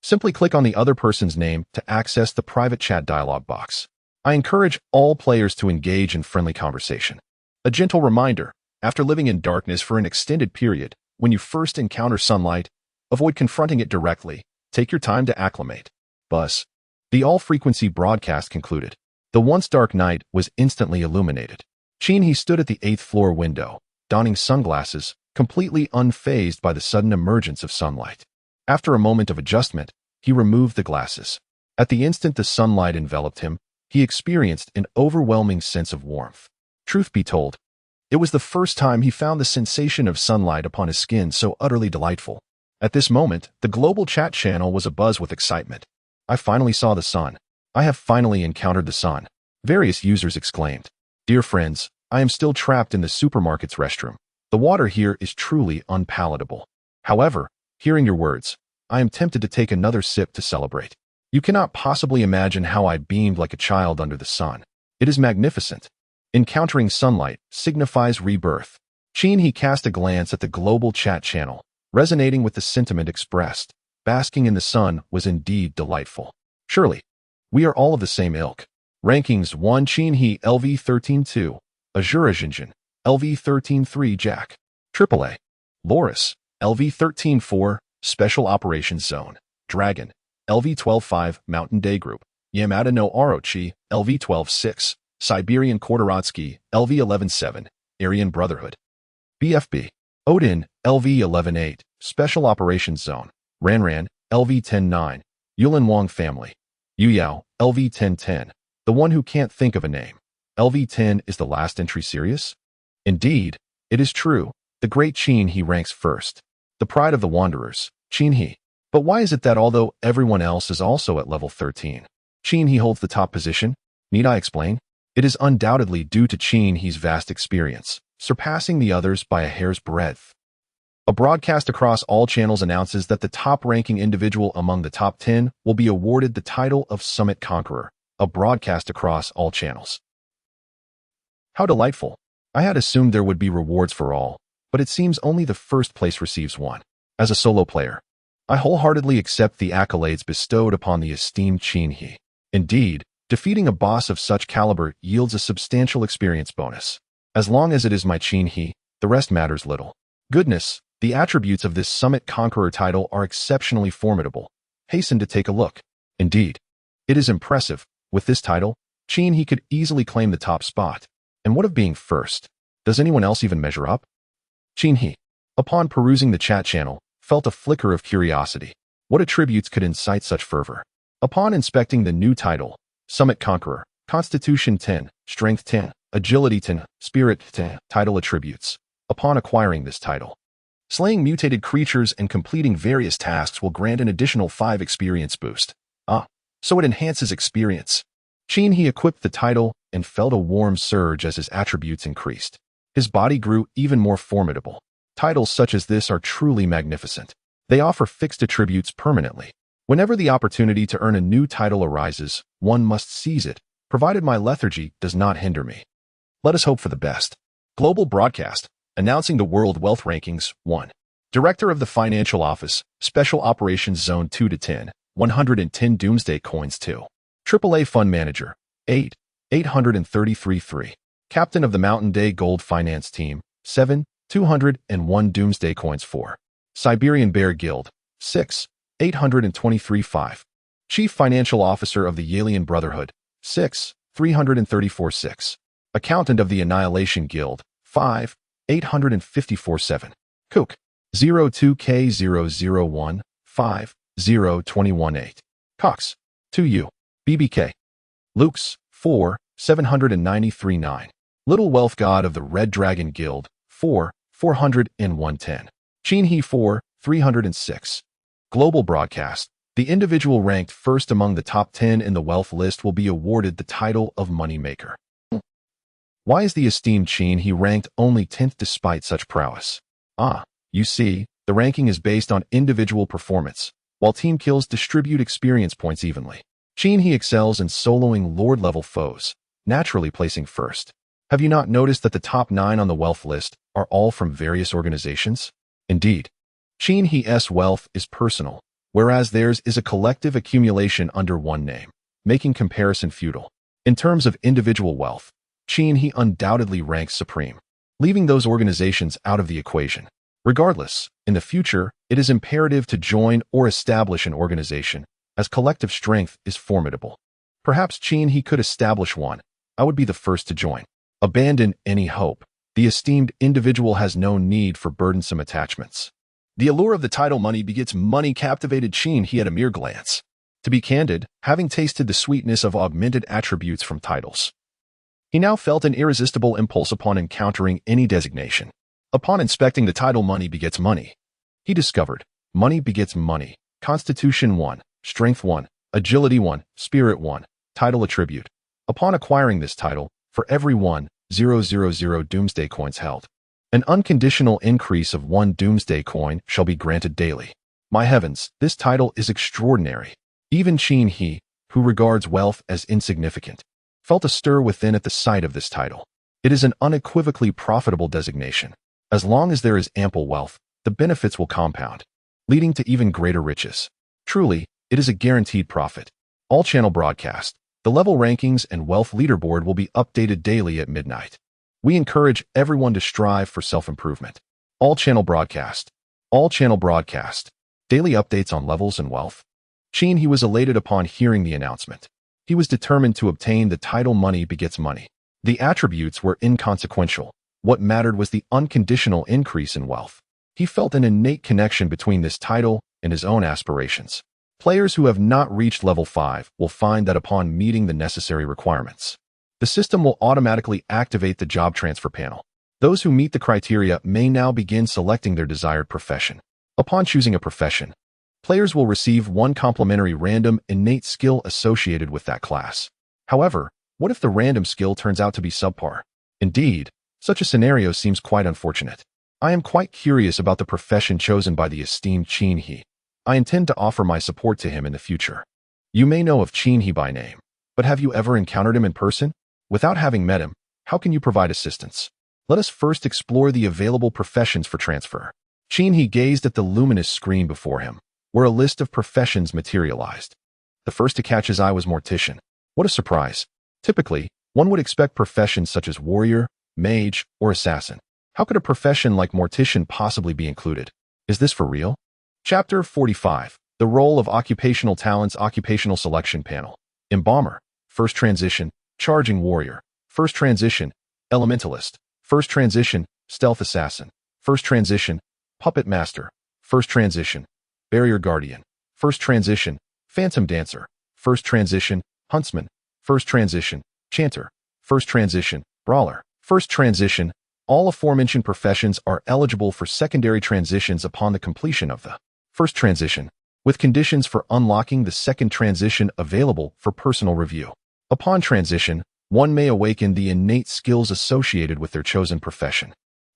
[SPEAKER 1] Simply click on the other person's name to access the private chat dialog box. I encourage all players to engage in friendly conversation. A gentle reminder, after living in darkness for an extended period, when you first encounter sunlight, avoid confronting it directly. Take your time to acclimate. Buzz. The all-frequency broadcast concluded. The once dark night was instantly illuminated. He stood at the 8th floor window, donning sunglasses, completely unfazed by the sudden emergence of sunlight. After a moment of adjustment, he removed the glasses. At the instant the sunlight enveloped him, he experienced an overwhelming sense of warmth. Truth be told, it was the first time he found the sensation of sunlight upon his skin so utterly delightful. At this moment, the global chat channel was abuzz with excitement. I finally saw the sun. I have finally encountered the sun. Various users exclaimed. Dear friends, I am still trapped in the supermarket's restroom. The water here is truly unpalatable. However, hearing your words, I am tempted to take another sip to celebrate. You cannot possibly imagine how I beamed like a child under the sun. It is magnificent. Encountering sunlight signifies rebirth. He cast a glance at the global chat channel, resonating with the sentiment expressed. Basking in the sun was indeed delightful. Surely, we are all of the same ilk. Rankings 1 He LV 13-2, Azura Jinjin, LV 13-3 Jack, AAA, Loris, LV 13-4, Special Operations Zone, Dragon, LV 12-5, Mountain Day Group, Yamada no Orochi, LV 12-6, Siberian Kordoradsky, LV 11-7, Aryan Brotherhood, BFB, Odin, LV 11-8, Special Operations Zone, Ranran, LV 10-9, Yulin Wang Family, Yuyao, LV 10-10, The One Who Can't Think of a Name. LV 10 is the last entry serious? Indeed, it is true. The great He ranks first. The pride of the Wanderers, He. But why is it that although everyone else is also at level 13, He holds the top position? Need I explain? It is undoubtedly due to He's vast experience, surpassing the others by a hair's breadth. A broadcast across all channels announces that the top-ranking individual among the top 10 will be awarded the title of Summit Conqueror, a broadcast across all channels. How delightful. I had assumed there would be rewards for all, but it seems only the first place receives one. As a solo player, I wholeheartedly accept the accolades bestowed upon the esteemed He. Indeed, defeating a boss of such caliber yields a substantial experience bonus. As long as it is my He, the rest matters little. Goodness, the attributes of this Summit Conqueror title are exceptionally formidable. Hasten to take a look. Indeed, it is impressive. With this title, He could easily claim the top spot. And what of being first? Does anyone else even measure up? He, upon perusing the chat channel, felt a flicker of curiosity. What attributes could incite such fervor? Upon inspecting the new title, Summit Conqueror, Constitution 10, Strength 10, Agility 10, Spirit 10, title attributes. Upon acquiring this title, slaying mutated creatures and completing various tasks will grant an additional 5 experience boost. So it enhances experience. He equipped the title and felt a warm surge as his attributes increased. His body grew even more formidable. Titles such as this are truly magnificent. They offer fixed attributes permanently. Whenever the opportunity to earn a new title arises, one must seize it, provided my lethargy does not hinder me. Let us hope for the best. Global broadcast, announcing the World Wealth Rankings, 1. Director of the Financial Office, Special Operations Zone 2-10, 110 Doomsday Coins 2. AAA Fund Manager, 8, 833-3. Captain of the Mountain Day Gold Finance Team, 7, 201 Doomsday Coins 4. Siberian Bear Guild, 6, 823-5. Chief Financial Officer of the Alien Brotherhood, 6, 334-6. Accountant of the Annihilation Guild, 5, 854-7. Cook, 02K001, 5, 0218. Cox, 2U. BBK. Luke's, 4, 793-9. Little Wealth God of the Red Dragon Guild, 4, 401-10. He 4, 306. Global broadcast. The individual ranked first among the top 10 in the wealth list will be awarded the title of Moneymaker. Why is the esteemed He ranked only 10th despite such prowess? You see, the ranking is based on individual performance, while team kills distribute experience points evenly. He excels in soloing Lord-level foes, naturally placing first. Have you not noticed that the top 9 on the wealth list are all from various organizations? Indeed, He's wealth is personal, whereas theirs is a collective accumulation under one name, making comparison futile. In terms of individual wealth, He undoubtedly ranks supreme, leaving those organizations out of the equation. Regardless, in the future, it is imperative to join or establish an organization, as collective strength is formidable. Perhaps He could establish one. I would be the first to join. Abandon any hope. The esteemed individual has no need for burdensome attachments. The allure of the title money begets money captivated He at a mere glance. To be candid, having tasted the sweetness of augmented attributes from titles, he now felt an irresistible impulse upon encountering any designation. Upon inspecting the title money begets money, he discovered money begets money, Constitution 1, Strength 1, Agility 1, Spirit 1, title attribute. Upon acquiring this title, for every 1,000 Doomsday Coins held, an unconditional increase of 1 Doomsday Coin shall be granted daily. My heavens, this title is extraordinary. Even Qin He, who regards wealth as insignificant, felt a stir within at the sight of this title. It is an unequivocally profitable designation. As long as there is ample wealth, the benefits will compound, leading to even greater riches. Truly, it is a guaranteed profit. All-channel broadcast. The level rankings and wealth leaderboard will be updated daily at midnight. We encourage everyone to strive for self-improvement. All-channel broadcast. All-channel broadcast. Daily updates on levels and wealth. Qin He was elated upon hearing the announcement. He was determined to obtain the title money begets money. The attributes were inconsequential. What mattered was the unconditional increase in wealth. He felt an innate connection between this title and his own aspirations. Players who have not reached level 5 will find that upon meeting the necessary requirements, the system will automatically activate the job transfer panel. Those who meet the criteria may now begin selecting their desired profession. Upon choosing a profession, players will receive one complementary random innate skill associated with that class. However, what if the random skill turns out to be subpar? Indeed, such a scenario seems quite unfortunate. I am quite curious about the profession chosen by the esteemed Qin He. I intend to offer my support to him in the future. You may know of Qin He by name, but have you ever encountered him in person? Without having met him, how can you provide assistance? Let us first explore the available professions for transfer. Qin He gazed at the luminous screen before him, where a list of professions materialized. The first to catch his eye was mortician. What a surprise. Typically, one would expect professions such as warrior, mage, or assassin. How could a profession like mortician possibly be included? Is this for real? Chapter 45. The role of occupational talents. Occupational selection panel. Embalmer. First transition. Charging warrior. First transition. Elementalist. First transition. Stealth assassin. First transition. Puppet master. First transition. Barrier guardian. First transition. Phantom dancer. First transition. Huntsman. First transition. Chanter. First transition. Brawler. First transition. All aforementioned professions are eligible for secondary transitions upon the completion of the first transition, with conditions for unlocking the second transition available for personal review. Upon transition, one may awaken the innate skills associated with their chosen profession.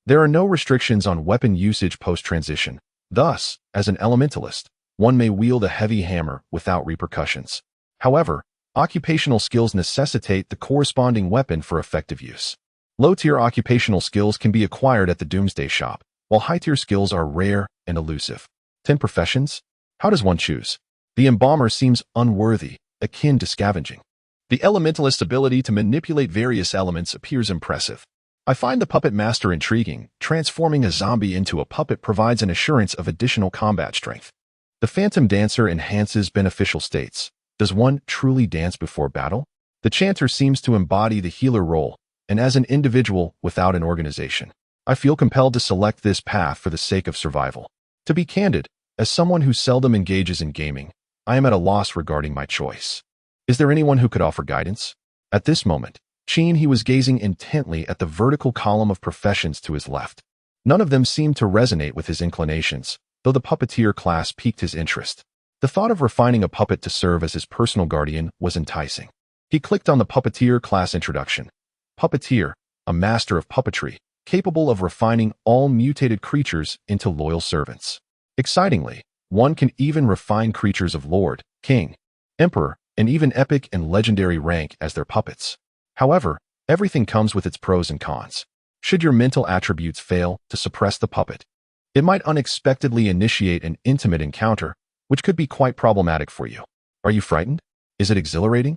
[SPEAKER 1] There are no restrictions on weapon usage post-transition. Thus, as an elementalist, one may wield a heavy hammer without repercussions. However, occupational skills necessitate the corresponding weapon for effective use. Low-tier occupational skills can be acquired at the Doomsday Shop, while high-tier skills are rare and elusive. 10 professions? How does one choose? The embalmer seems unworthy, akin to scavenging. The elementalist's ability to manipulate various elements appears impressive. I find the puppet master intriguing. Transforming a zombie into a puppet provides an assurance of additional combat strength. The phantom dancer enhances beneficial states. Does one truly dance before battle? The chanter seems to embody the healer role, and as an individual without an organization, I feel compelled to select this path for the sake of survival. To be candid, as someone who seldom engages in gaming, I am at a loss regarding my choice. Is there anyone who could offer guidance? At this moment, Qin He was gazing intently at the vertical column of professions to his left. None of them seemed to resonate with his inclinations, though the puppeteer class piqued his interest. The thought of refining a puppet to serve as his personal guardian was enticing. He clicked on the puppeteer class introduction. Puppeteer, a master of puppetry, capable of refining all mutated creatures into loyal servants. Excitingly, one can even refine creatures of lord, king, emperor, and even epic and legendary rank as their puppets. However, everything comes with its pros and cons. Should your mental attributes fail to suppress the puppet, it might unexpectedly initiate an intimate encounter, which could be quite problematic for you. Are you frightened? Is it exhilarating?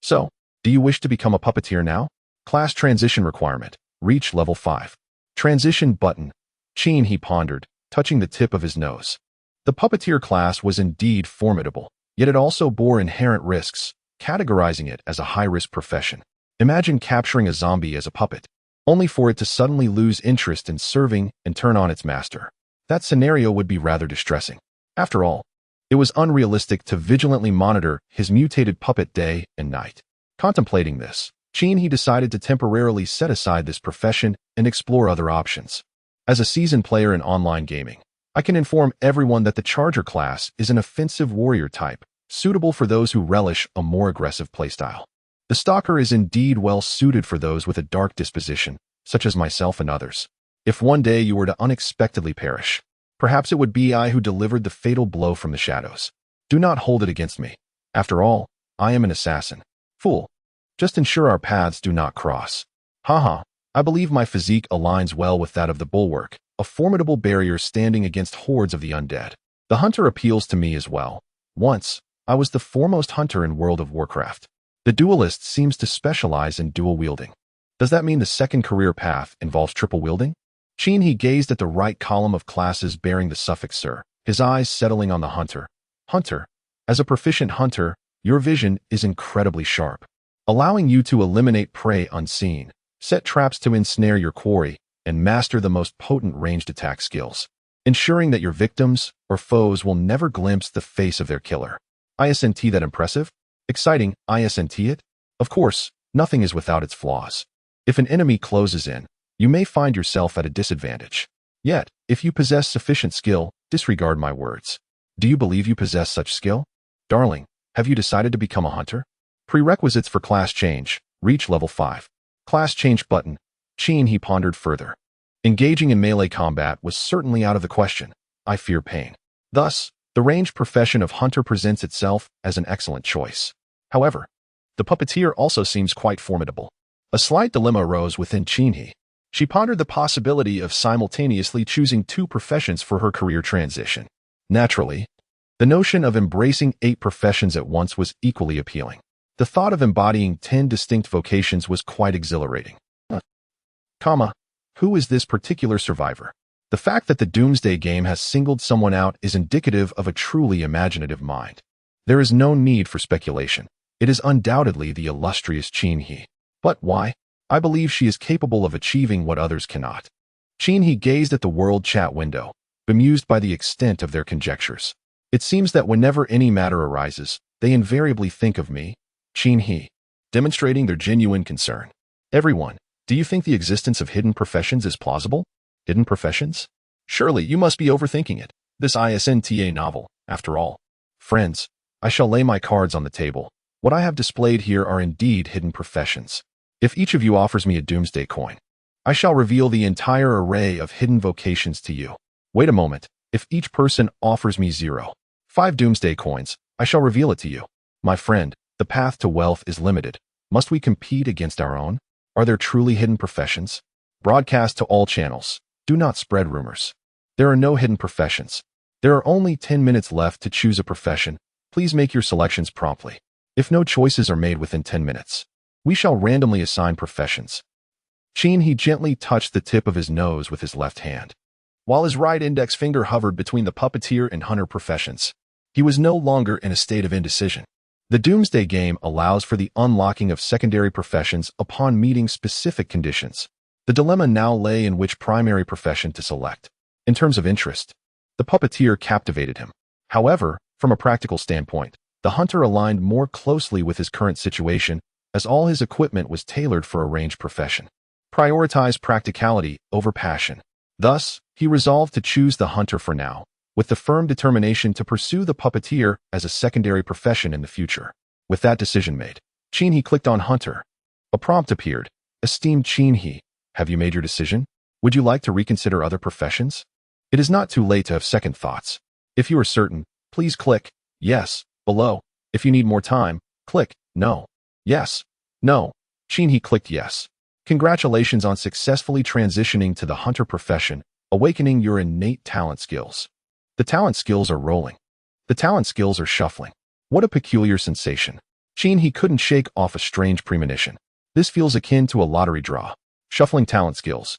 [SPEAKER 1] So, do you wish to become a puppeteer now? Class transition requirement. Reach level 5. Transition button. Qin He pondered, touching the tip of his nose. The puppeteer class was indeed formidable, yet it also bore inherent risks, categorizing it as a high-risk profession. Imagine capturing a zombie as a puppet, only for it to suddenly lose interest in serving and turn on its master. That scenario would be rather distressing. After all, it was unrealistic to vigilantly monitor his mutated puppet day and night. Contemplating this, Qin He decided to temporarily set aside this profession and explore other options. As a seasoned player in online gaming, I can inform everyone that the Charger class is an offensive warrior type, suitable for those who relish a more aggressive playstyle. The Stalker is indeed well suited for those with a dark disposition, such as myself and others. If one day you were to unexpectedly perish, Perhaps it would be I who delivered the fatal blow from the shadows. Do not hold it against me. After all, I am an assassin. Fool. Just ensure our paths do not cross. Haha, I believe my physique aligns well with that of the bulwark, a formidable barrier standing against hordes of the undead. The hunter appeals to me as well. Once, I was the foremost hunter in World of Warcraft. The duelist seems to specialize in dual wielding. Does that mean the second career path involves triple wielding? He gazed at the right column of classes bearing the suffix Sir, his eyes settling on the hunter. Hunter, as a proficient hunter, your vision is incredibly sharp, allowing you to eliminate prey unseen, set traps to ensnare your quarry, and master the most potent ranged attack skills, ensuring that your victims or foes will never glimpse the face of their killer. Isn't that impressive? Exciting, isn't it? Of course, nothing is without its flaws. If an enemy closes in, you may find yourself at a disadvantage. Yet, if you possess sufficient skill, disregard my words. Do you believe you possess such skill? Darling, have you decided to become a hunter? Prerequisites for class change. Reach level 5. Class change button. He pondered further. Engaging in melee combat was certainly out of the question. I fear pain. Thus, the ranged profession of hunter presents itself as an excellent choice. However, the puppeteer also seems quite formidable. A slight dilemma arose within Chinhi. She pondered the possibility of simultaneously choosing 2 professions for her career transition. Naturally, the notion of embracing 8 professions at once was equally appealing. The thought of embodying 10 distinct vocations was quite exhilarating. Who is this particular survivor? The fact that the Doomsday game has singled someone out is indicative of a truly imaginative mind. There is no need for speculation. It is undoubtedly the illustrious Chinhi. But why? I believe she is capable of achieving what others cannot. Chinhi gazed at the world chat window, bemused by the extent of their conjectures. It seems that whenever any matter arises, they invariably think of me, Chinhi, demonstrating their genuine concern. Everyone, do you think the existence of hidden professions is plausible? Hidden professions? Surely you must be overthinking it. This isn't novel, after all. Friends, I shall lay my cards on the table. What I have displayed here are indeed hidden professions. If each of you offers me a Doomsday coin, I shall reveal the entire array of hidden vocations to you. Wait a moment. If each person offers me 5 Doomsday coins, I shall reveal it to you. My friend, the path to wealth is limited. Must we compete against our own? Are there truly hidden professions? Broadcast to all channels. Do not spread rumors. There are no hidden professions. There are only 10 minutes left to choose a profession. Please make your selections promptly. If no choices are made within 10 minutes, we shall randomly assign professions. He gently touched the tip of his nose with his left hand, while his right index finger hovered between the puppeteer and hunter professions. He was no longer in a state of indecision. The Doomsday game allows for the unlocking of secondary professions upon meeting specific conditions. The dilemma now lay in which primary profession to select. In terms of interest, the puppeteer captivated him. However, from a practical standpoint, the hunter aligned more closely with his current situation, as all his equipment was tailored for a ranged profession. Prioritize practicality over passion. Thus, he resolved to choose the hunter for now, with the firm determination to pursue the puppeteer as a secondary profession in the future. With that decision made, Chinhi clicked on hunter. A prompt appeared. Esteemed Chinhi, have you made your decision? Would you like to reconsider other professions? It is not too late to have second thoughts. If you are certain, please click yes below. If you need more time, click no. Yes. No. Chinhi clicked yes. Congratulations on successfully transitioning to the hunter profession, awakening your innate talent skills. The talent skills are rolling. The talent skills are shuffling. What a peculiar sensation. Chinhi couldn't shake off a strange premonition. This feels akin to a lottery draw. Shuffling talent skills.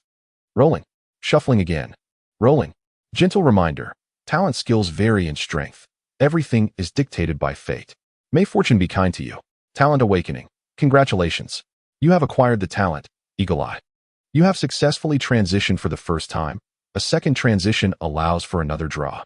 [SPEAKER 1] Rolling. Shuffling again. Rolling. Gentle reminder. Talent skills vary in strength. Everything is dictated by fate. May fortune be kind to you. Talent awakening. Congratulations. You have acquired the talent, Eagle Eye. You have successfully transitioned for the first time. A second transition allows for another draw.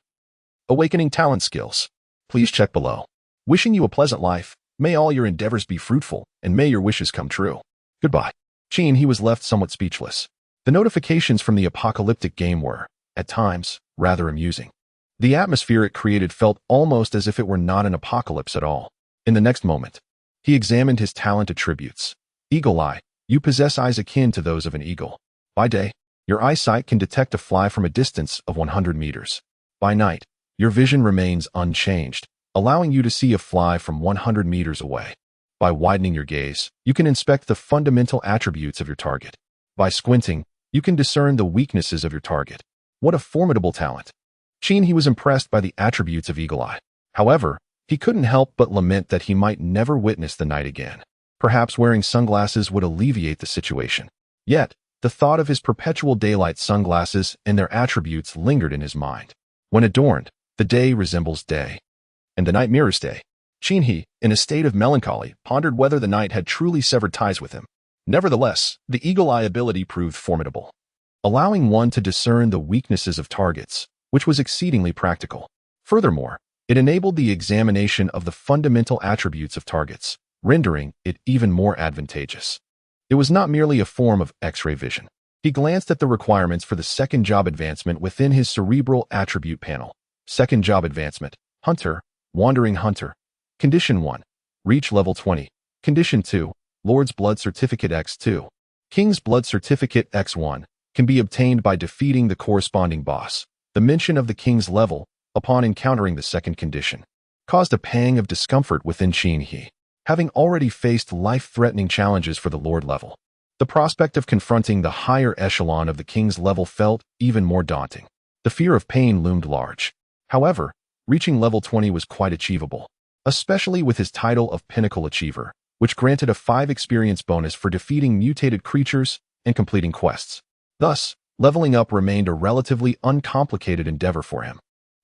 [SPEAKER 1] Awakening talent skills. Please check below. Wishing you a pleasant life. May all your endeavors be fruitful, and may your wishes come true. Goodbye. He was left somewhat speechless. The notifications from the apocalyptic game were, at times, rather amusing. The atmosphere it created felt almost as if it were not an apocalypse at all. In the next moment, he examined his talent attributes. Eagle Eye, you possess eyes akin to those of an eagle. By day, Your eyesight can detect a fly from a distance of 100 meters. By night, your vision remains unchanged, allowing you to see a fly from 100 meters away. By widening your gaze, you can inspect the fundamental attributes of your target. By squinting, you can discern the weaknesses of your target. What a formidable talent. He was impressed by the attributes of Eagle Eye. However, he couldn't help but lament that he might never witness the night again. Perhaps wearing sunglasses would alleviate the situation. Yet, the thought of his perpetual daylight sunglasses and their attributes lingered in his mind. When adorned, the day resembles day, and the night mirrors day. He, in a state of melancholy, pondered whether the night had truly severed ties with him. Nevertheless, the Eagle Eye ability proved formidable, allowing one to discern the weaknesses of targets, which was exceedingly practical. Furthermore, it enabled the examination of the fundamental attributes of targets, rendering it even more advantageous. It was not merely a form of X-ray vision. He glanced at the requirements for the second job advancement within his cerebral attribute panel. Second job advancement: Hunter, Wandering Hunter. Condition 1. Reach level 20. Condition 2. Lord's Blood Certificate X2. King's Blood Certificate X1 can be obtained by defeating the corresponding boss. The mention of the king's level, upon encountering the second condition, caused a pang of discomfort within He. Having already faced life-threatening challenges for the Lord level, the prospect of confronting the higher echelon of the king's level felt even more daunting. The fear of pain loomed large. However, reaching level 20 was quite achievable, especially with his title of Pinnacle Achiever, which granted a 5 experience bonus for defeating mutated creatures and completing quests. Thus, leveling up remained a relatively uncomplicated endeavor for him.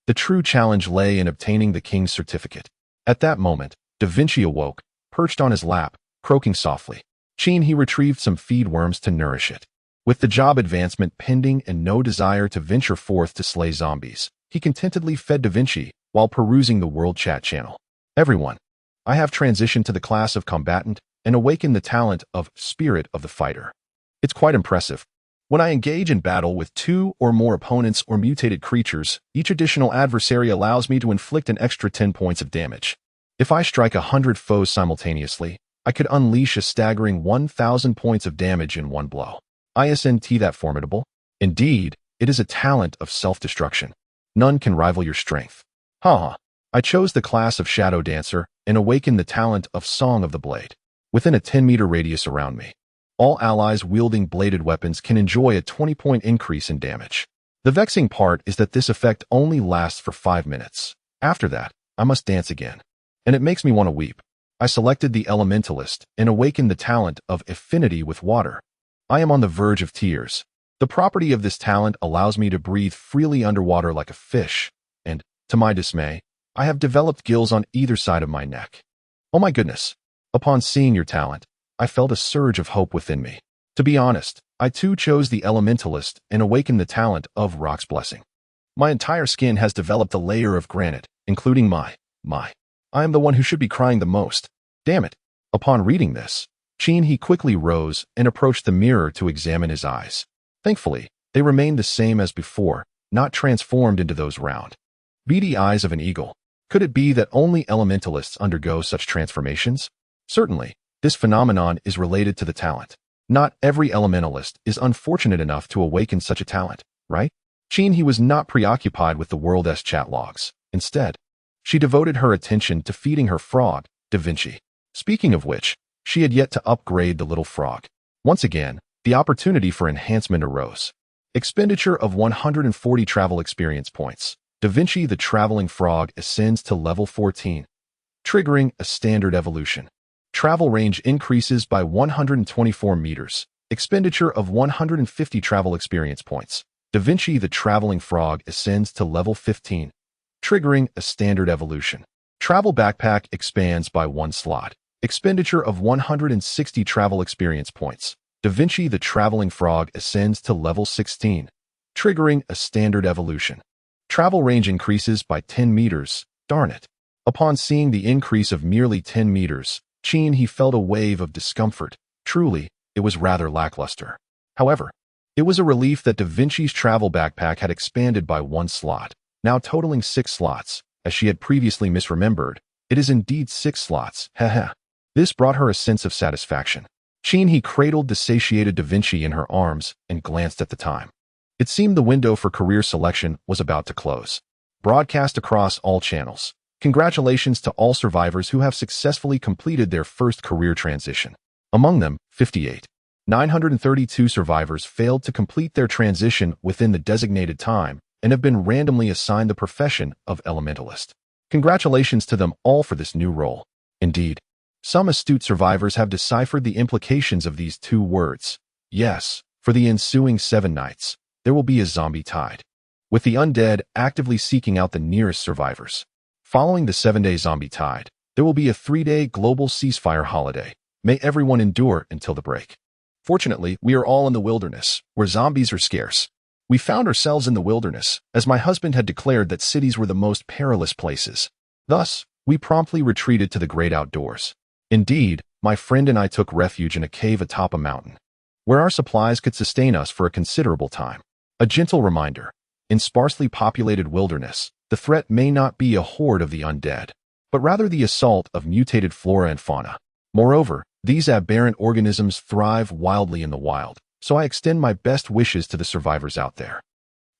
[SPEAKER 1] The true challenge lay in obtaining the king's certificate. At that moment, Da Vinci awoke, perched on his lap, croaking softly. He retrieved some feed worms to nourish it. With the job advancement pending and no desire to venture forth to slay zombies, he contentedly fed Da Vinci while perusing the world chat channel. Everyone, I have transitioned to the class of combatant and awakened the talent of spirit of the fighter. It's quite impressive. When I engage in battle with 2 or more opponents or mutated creatures, each additional adversary allows me to inflict an extra 10 points of damage. If I strike 100 foes simultaneously, I could unleash a staggering 1,000 points of damage in one blow. Isn't that formidable? Indeed, it is a talent of self-destruction. None can rival your strength. I chose the class of Shadow Dancer and awakened the talent of Song of the Blade. Within a 10-meter radius around me, all allies wielding bladed weapons can enjoy a 20-point increase in damage. The vexing part is that this effect only lasts for 5 minutes. After that, I must dance again. And it makes me want to weep. I selected the Elementalist and awakened the talent of Affinity with Water. I am on the verge of tears. The property of this talent allows me to breathe freely underwater like a fish, and, to my dismay, I have developed gills on either side of my neck. Oh my goodness. Upon seeing your talent, I felt a surge of hope within me. To be honest, I too chose the Elementalist and awakened the talent of Rock's Blessing. My entire skin has developed a layer of granite, including my. I am the one who should be crying the most. Damn it. Upon reading this, he quickly rose and approached the mirror to examine his eyes. Thankfully, they remained the same as before, not transformed into those round, beady eyes of an eagle. Could it be that only elementalists undergo such transformations? Certainly, this phenomenon is related to the talent. Not every elementalist is unfortunate enough to awaken such a talent, right? He was not preoccupied with the world's chat logs. Instead, she devoted her attention to feeding her frog, Da Vinci. Speaking of which, she had yet to upgrade the little frog. Once again, the opportunity for enhancement arose. Expenditure of 140 travel experience points. Da Vinci the Traveling Frog ascends to level 14, triggering a standard evolution. Travel range increases by 124 meters. Expenditure of 150 travel experience points. Da Vinci the Traveling Frog ascends to level 15, triggering a standard evolution. Travel backpack expands by 1 slot. Expenditure of 160 travel experience points. Da Vinci the Traveling Frog ascends to level 16, triggering a standard evolution. Travel range increases by 10 meters. Darn it. Upon seeing the increase of merely 10 meters, he felt a wave of discomfort. Truly, it was rather lackluster. However, it was a relief that Da Vinci's travel backpack had expanded by 1 slot, now totaling 6 slots. As she had previously misremembered, it is indeed 6 slots. This brought her a sense of satisfaction. He cradled the satiated Da Vinci in her arms and glanced at the time. It seemed the window for career selection was about to close. Broadcast across all channels. Congratulations to all survivors who have successfully completed their first career transition. Among them, 58. 932 survivors failed to complete their transition within the designated time and have been randomly assigned the profession of elementalist. Congratulations to them all for this new role. Indeed, some astute survivors have deciphered the implications of these two words. Yes, for the ensuing 7 nights, there will be a zombie tide, with the undead actively seeking out the nearest survivors. Following the 7-day zombie tide, there will be a 3-day global ceasefire holiday. May everyone endure until the break. Fortunately, we are all in the wilderness, where zombies are scarce. We found ourselves in the wilderness, as my husband had declared that cities were the most perilous places. Thus, we promptly retreated to the great outdoors. Indeed, my friend and I took refuge in a cave atop a mountain, where our supplies could sustain us for a considerable time. A gentle reminder, in sparsely populated wilderness, the threat may not be a horde of the undead, but rather the assault of mutated flora and fauna. Moreover, these aberrant organisms thrive wildly in the wild, so I extend my best wishes to the survivors out there.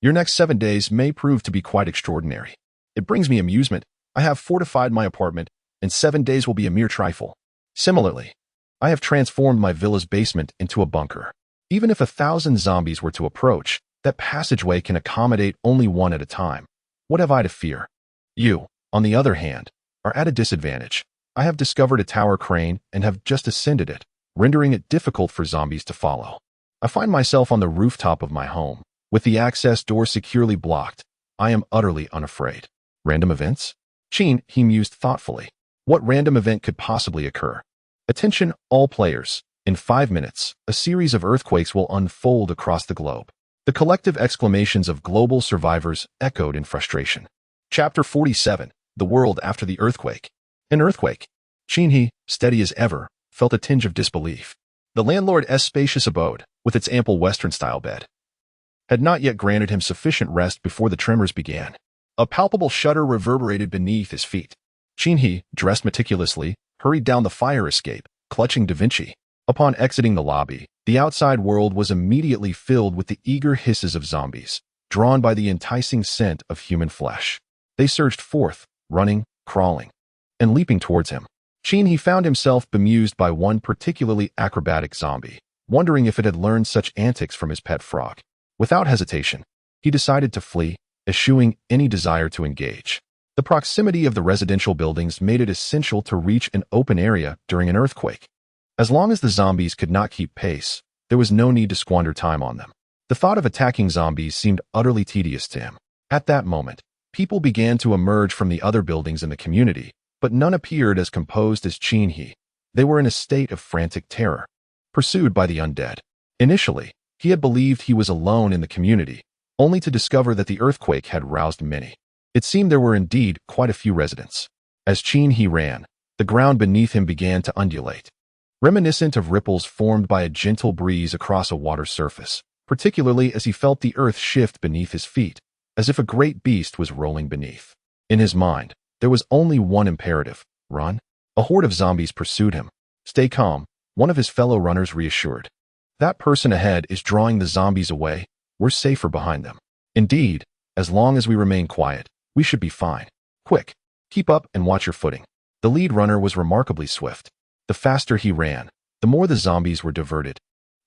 [SPEAKER 1] Your next 7 days may prove to be quite extraordinary. It brings me amusement. I have fortified my apartment, and 7 days will be a mere trifle. Similarly, I have transformed my villa's basement into a bunker. Even if 1,000 zombies were to approach, that passageway can accommodate only one at a time. What have I to fear? You, on the other hand, are at a disadvantage. I have discovered a tower crane and have just ascended it, rendering it difficult for zombies to follow. I find myself on the rooftop of my home, with the access door securely blocked. I am utterly unafraid. Random events? He mused thoughtfully. What random event could possibly occur? Attention, all players. In 5 minutes, a series of earthquakes will unfold across the globe. The collective exclamations of global survivors echoed in frustration. Chapter 47. The World After the Earthquake. An earthquake. He, steady as ever, felt a tinge of disbelief. The landlord's spacious abode, with its ample Western-style bed, had not yet granted him sufficient rest before the tremors began. A palpable shudder reverberated beneath his feet. He, dressed meticulously, hurried down the fire escape, clutching Da Vinci. Upon exiting the lobby, the outside world was immediately filled with the eager hisses of zombies, drawn by the enticing scent of human flesh. They surged forth, running, crawling, and leaping towards him. He found himself bemused by one particularly acrobatic zombie, wondering if it had learned such antics from his pet frog. Without hesitation, he decided to flee, eschewing any desire to engage. The proximity of the residential buildings made it essential to reach an open area during an earthquake. As long as the zombies could not keep pace, there was no need to squander time on them. The thought of attacking zombies seemed utterly tedious to him. At that moment, people began to emerge from the other buildings in the community, but none appeared as composed as He. They were in a state of frantic terror, pursued by the undead. Initially, he had believed he was alone in the community, only to discover that the earthquake had roused many. It seemed there were indeed quite a few residents. As He ran, the ground beneath him began to undulate, reminiscent of ripples formed by a gentle breeze across a water surface, particularly as he felt the earth shift beneath his feet, as if a great beast was rolling beneath. In his mind, there was only one imperative: run. A horde of zombies pursued him. Stay calm, one of his fellow runners reassured. That person ahead is drawing the zombies away. We're safer behind them. Indeed, as long as we remain quiet, we should be fine. Quick, keep up and watch your footing. The lead runner was remarkably swift. The faster he ran, the more the zombies were diverted,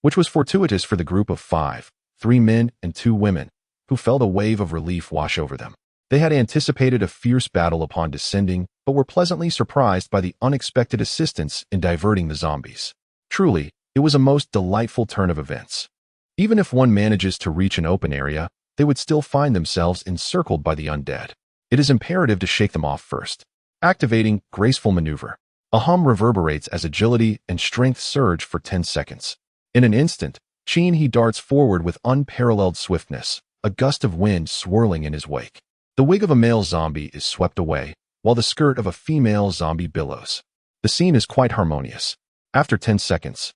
[SPEAKER 1] which was fortuitous for the group of 5, 3 men and 2 women, who felt a wave of relief wash over them. They had anticipated a fierce battle upon descending, but were pleasantly surprised by the unexpected assistance in diverting the zombies. Truly, it was a most delightful turn of events. Even if one manages to reach an open area, they would still find themselves encircled by the undead. It is imperative to shake them off first. Activating graceful maneuver. A hum reverberates as agility and strength surge for 10 seconds. In an instant, he darts forward with unparalleled swiftness, a gust of wind swirling in his wake. The wig of a male zombie is swept away, while the skirt of a female zombie billows. The scene is quite harmonious. After 10 seconds,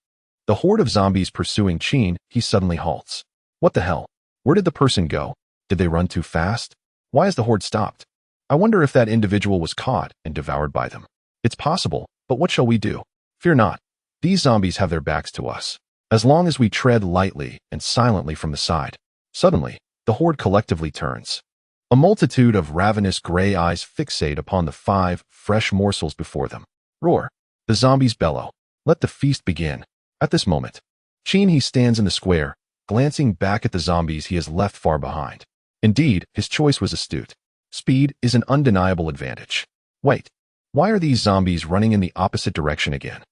[SPEAKER 1] the horde of zombies pursuing he suddenly halts. What the hell? Where did the person go? Did they run too fast? Why has the horde stopped? I wonder if that individual was caught and devoured by them. It's possible, but what shall we do? Fear not. These zombies have their backs to us. As long as we tread lightly and silently from the side. Suddenly, the horde collectively turns. A multitude of ravenous gray eyes fixate upon the 5 fresh morsels before them. Roar. The zombies bellow. Let the feast begin. At this moment, he stands in the square, glancing back at the zombies he has left far behind. Indeed, his choice was astute. Speed is an undeniable advantage. Wait, why are these zombies running in the opposite direction again?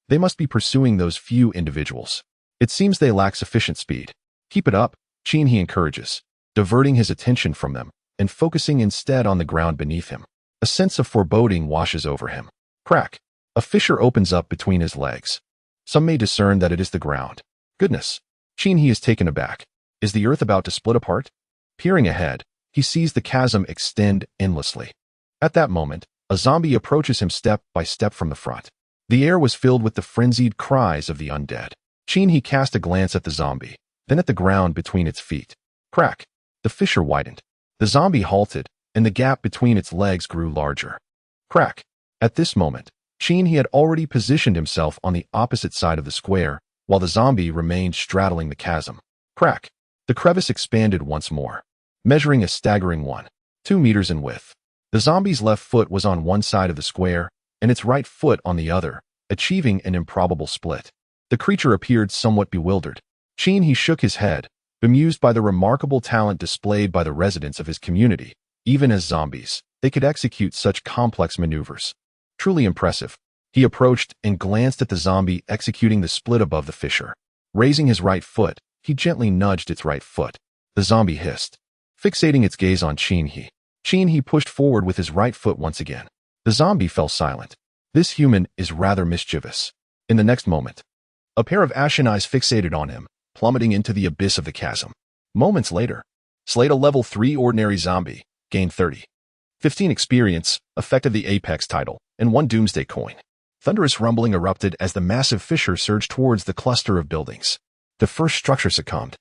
[SPEAKER 1] They must be pursuing those few individuals. It seems they lack sufficient speed. Keep it up, he encourages, diverting his attention from them and focusing instead on the ground beneath him. A sense of foreboding washes over him. Crack. A fissure opens up between his legs. Some may discern that it is the ground. Goodness. He is taken aback. Is the earth about to split apart? Peering ahead, he sees the chasm extend endlessly. At that moment, a zombie approaches him step by step from the front. The air was filled with the frenzied cries of the undead. He cast a glance at the zombie, then at the ground between its feet. Crack. The fissure widened. The zombie halted, and the gap between its legs grew larger. Crack. At this moment, he had already positioned himself on the opposite side of the square, while the zombie remained straddling the chasm. Crack. The crevice expanded once more, measuring a staggering 1.2 meters in width. The zombie's left foot was on one side of the square, and its right foot on the other, achieving an improbable split. The creature appeared somewhat bewildered. He shook his head, bemused by the remarkable talent displayed by the residents of his community. Even as zombies, they could execute such complex maneuvers. Truly impressive. He approached and glanced at the zombie executing the split above the fissure. Raising his right foot, he gently nudged its right foot. The zombie hissed. Fixating its gaze on he pushed forward with his right foot once again. The zombie fell silent. This human is rather mischievous. In the next moment, a pair of ashen eyes fixated on him, plummeting into the abyss of the chasm. Moments later, slayed a level 3 ordinary zombie, gained 15 experience, effective the Apex title, and 1 Doomsday coin. Thunderous rumbling erupted as the massive fissure surged towards the cluster of buildings. The first structure succumbed,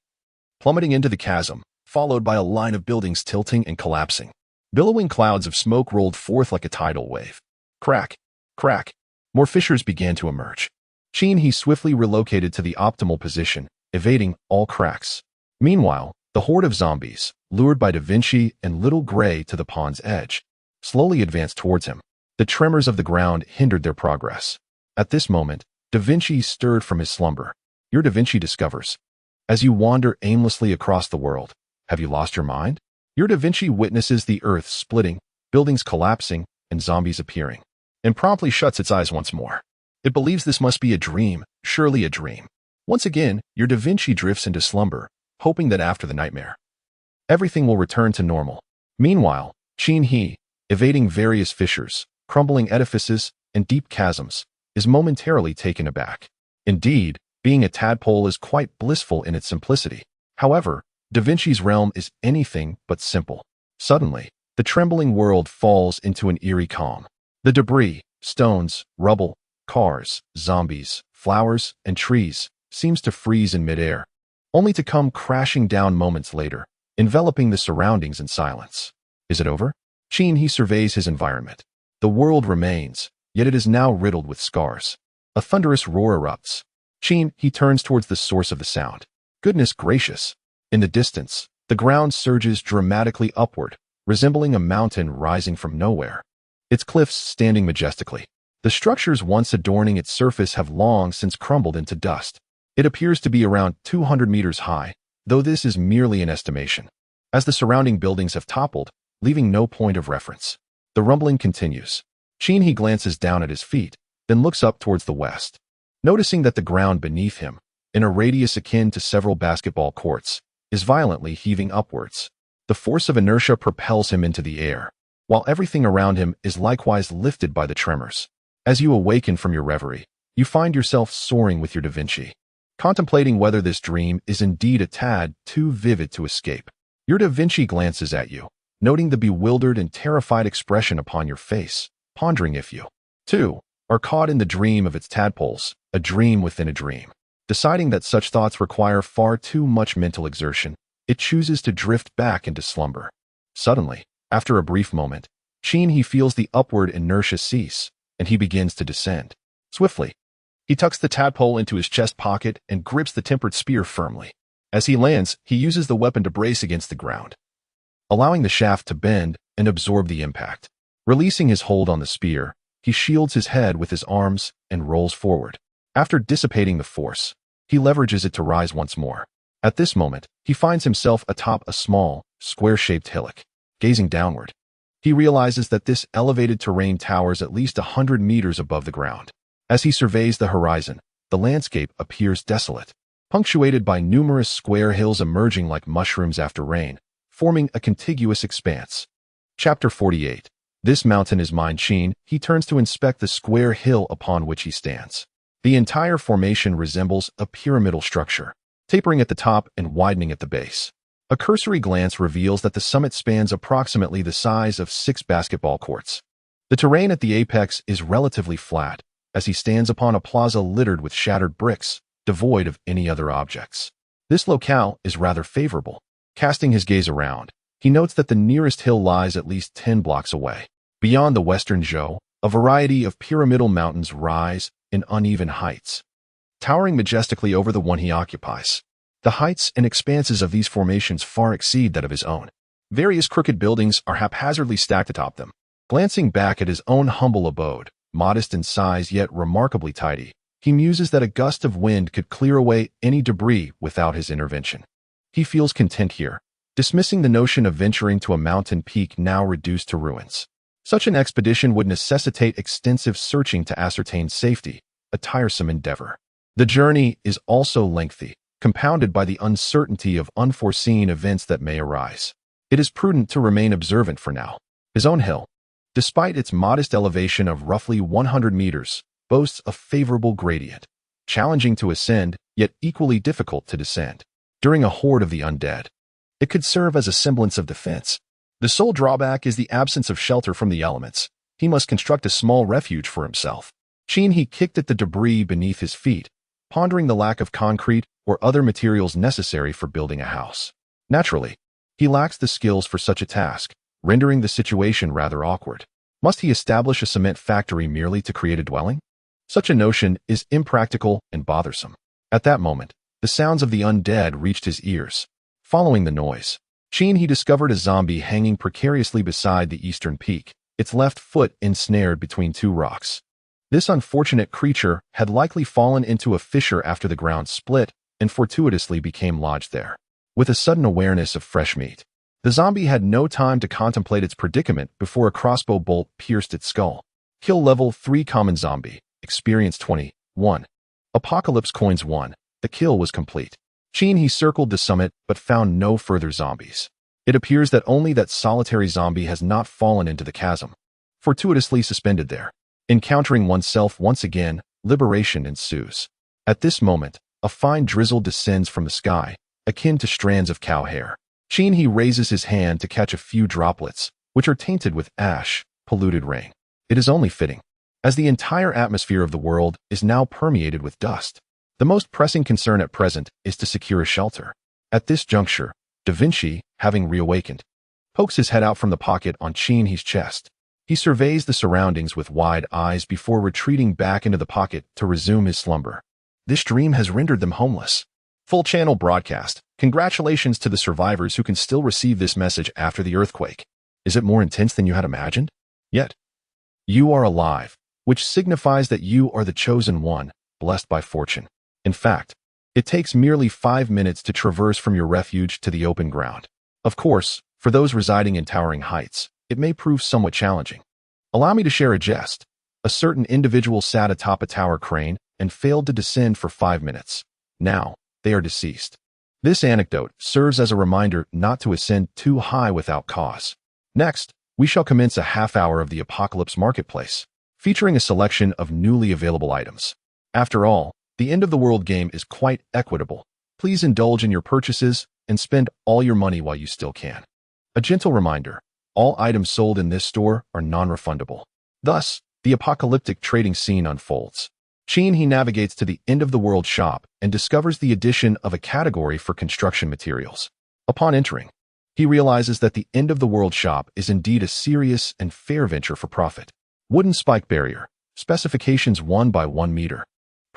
[SPEAKER 1] plummeting into the chasm, followed by a line of buildings tilting and collapsing. Billowing clouds of smoke rolled forth like a tidal wave. Crack, crack. More fissures began to emerge. He swiftly relocated to the optimal position, evading all cracks. Meanwhile, the horde of zombies, lured by Da Vinci and Little Gray to the pond's edge, slowly advanced towards him. The tremors of the ground hindered their progress. At this moment, Da Vinci stirred from his slumber. Your Da Vinci discovers. As you wander aimlessly across the world, have you lost your mind? Your Da Vinci witnesses the earth splitting, buildings collapsing, and zombies appearing, and promptly shuts its eyes once more. It believes this must be a dream, surely a dream. Once again, your Da Vinci drifts into slumber, hoping that after the nightmare, everything will return to normal. Meanwhile, he, evading various fissures, crumbling edifices, and deep chasms, is momentarily taken aback. Indeed, being a tadpole is quite blissful in its simplicity. However, Da Vinci's realm is anything but simple. Suddenly, the trembling world falls into an eerie calm. The debris, stones, rubble, cars, zombies, flowers, and trees seems to freeze in midair, only to come crashing down moments later, enveloping the surroundings in silence. Is it over? He surveys his environment. The world remains, yet it is now riddled with scars. A thunderous roar erupts. He turns towards the source of the sound. Goodness gracious! In the distance, the ground surges dramatically upward, resembling a mountain rising from nowhere. Its cliffs standing majestically. The structures once adorning its surface have long since crumbled into dust. It appears to be around 200 meters high, though this is merely an estimation, as the surrounding buildings have toppled, leaving no point of reference. The rumbling continues. He glances down at his feet, then looks up towards the west. Noticing that the ground beneath him, in a radius akin to several basketball courts, is violently heaving upwards. The force of inertia propels him into the air, while everything around him is likewise lifted by the tremors. As you awaken from your reverie, you find yourself soaring with your Da Vinci, contemplating whether this dream is indeed a tad too vivid to escape. Your Da Vinci glances at you, noting the bewildered and terrified expression upon your face, pondering if you, too, are caught in the dream of its tadpoles, a dream within a dream. Deciding that such thoughts require far too much mental exertion, it chooses to drift back into slumber. Suddenly, after a brief moment, he feels the upward inertia cease, and he begins to descend. Swiftly, He tucks the tadpole into his chest pocket and grips the tempered spear firmly. As he lands, he uses the weapon to brace against the ground, allowing the shaft to bend and absorb the impact. Releasing his hold on the spear, he shields his head with his arms and rolls forward. After dissipating the force, he leverages it to rise once more. At this moment, he finds himself atop a small, square-shaped hillock. Gazing downward, he realizes that this elevated terrain towers at least 100 meters above the ground. As he surveys the horizon, the landscape appears desolate, punctuated by numerous square hills emerging like mushrooms after rain, forming a contiguous expanse. Chapter 48. This mountain is mine. Sheen. He turns to inspect the square hill upon which he stands. The entire formation resembles a pyramidal structure, tapering at the top and widening at the base. A cursory glance reveals that the summit spans approximately the size of 6 basketball courts. The terrain at the apex is relatively flat, as he stands upon a plaza littered with shattered bricks, devoid of any other objects. This locale is rather favorable. Casting his gaze around, he notes that the nearest hill lies at least 10 blocks away. Beyond the western Zhou, a variety of pyramidal mountains rise in uneven heights, towering majestically over the one he occupies. The heights and expanses of these formations far exceed that of his own. Various crooked buildings are haphazardly stacked atop them. Glancing back at his own humble abode, modest in size yet remarkably tidy, he muses that a gust of wind could clear away any debris without his intervention. He feels content here, dismissing the notion of venturing to a mountain peak now reduced to ruins. Such an expedition would necessitate extensive searching to ascertain safety, a tiresome endeavor. The journey is also lengthy, compounded by the uncertainty of unforeseen events that may arise. It is prudent to remain observant for now. His own hill, despite its modest elevation of roughly 100 meters, boasts a favorable gradient, challenging to ascend, yet equally difficult to descend. During a horde of the undead, it could serve as a semblance of defense. The sole drawback is the absence of shelter from the elements. He must construct a small refuge for himself. He kicked at the debris beneath his feet, pondering the lack of concrete or other materials necessary for building a house. Naturally, he lacks the skills for such a task, rendering the situation rather awkward. Must he establish a cement factory merely to create a dwelling? Such a notion is impractical and bothersome. At that moment, the sounds of the undead reached his ears. Following the noise, he discovered a zombie hanging precariously beside the eastern peak, its left foot ensnared between 2 rocks. This unfortunate creature had likely fallen into a fissure after the ground split and fortuitously became lodged there. With a sudden awareness of fresh meat, the zombie had no time to contemplate its predicament before a crossbow bolt pierced its skull. Kill level 3 common zombie, experience 21. Apocalypse coins 1. The kill was complete. He circled the summit but found no further zombies. It appears that only that solitary zombie has not fallen into the chasm, fortuitously suspended there. Encountering oneself once again, liberation ensues. At this moment, a fine drizzle descends from the sky, akin to strands of cow hair. He raises his hand to catch a few droplets, which are tainted with ash, polluted rain. It is only fitting, as the entire atmosphere of the world is now permeated with dust. The most pressing concern at present is to secure a shelter. At this juncture, Da Vinci, having reawakened, pokes his head out from the pocket on He's chest. He surveys the surroundings with wide eyes before retreating back into the pocket to resume his slumber. This dream has rendered them homeless. Full channel broadcast. Congratulations to the survivors who can still receive this message after the earthquake. Is it more intense than you had imagined? Yet, you are alive, which signifies that you are the chosen one, blessed by fortune. In fact, it takes merely 5 minutes to traverse from your refuge to the open ground. Of course, for those residing in towering heights, it may prove somewhat challenging. Allow me to share a jest. A certain individual sat atop a tower crane and failed to descend for 5 minutes. Now, they are deceased. This anecdote serves as a reminder not to ascend too high without cause. Next, we shall commence a half hour of the Apocalypse Marketplace, featuring a selection of newly available items. After all, the end-of-the-world game is quite equitable. Please indulge in your purchases and spend all your money while you still can. A gentle reminder, all items sold in this store are non-refundable. Thus, the apocalyptic trading scene unfolds. He navigates to the end-of-the-world shop and discovers the addition of a category for construction materials. Upon entering, he realizes that the end-of-the-world shop is indeed a serious and fair venture for profit. Wooden spike barrier, specifications 1 by 1 meter.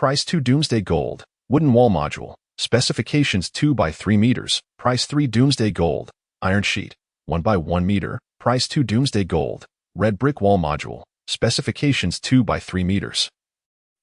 [SPEAKER 1] Price 2 Doomsday Gold, Wooden Wall Module, Specifications 2 by 3 meters, Price 3 Doomsday Gold, Iron Sheet, 1 by 1 meter, Price 2 Doomsday Gold, Red Brick Wall Module, Specifications 2 by 3 meters.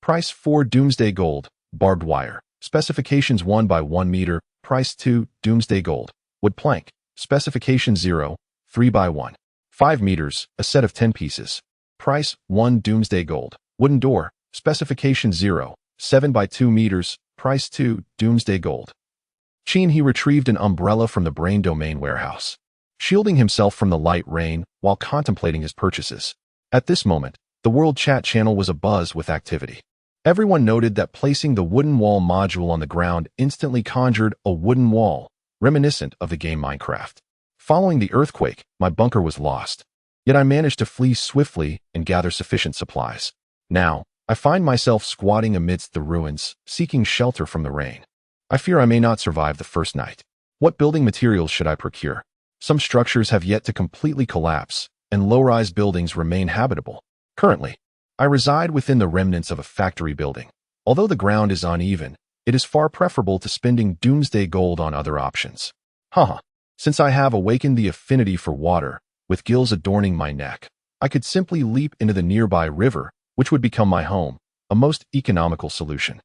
[SPEAKER 1] Price 4 Doomsday Gold, Barbed Wire, Specifications 1 by 1 meter, Price 2 Doomsday Gold, Wood Plank, Specification 0, 3 by 1, 5 meters, a set of 10 pieces. Price 1 Doomsday Gold, Wooden Door, Specification 0, 7 by 2 meters, Price 2 Doomsday Gold. Chin he retrieved an umbrella from the Brain Domain warehouse, shielding himself from the light rain while contemplating his purchases. At this moment, the world chat channel was abuzz with activity. Everyone noted that placing the wooden wall module on the ground instantly conjured a wooden wall, reminiscent of the game Minecraft. Following the earthquake, my bunker was lost. Yet I managed to flee swiftly and gather sufficient supplies. Now, I find myself squatting amidst the ruins, seeking shelter from the rain. I fear I may not survive the first night. What building materials should I procure? Some structures have yet to completely collapse, and low-rise buildings remain habitable. Currently, I reside within the remnants of a factory building. Although the ground is uneven, it is far preferable to spending Doomsday Gold on other options. Since I have awakened the affinity for water, with gills adorning my neck, I could simply leap into the nearby river, which would become my home, a most economical solution.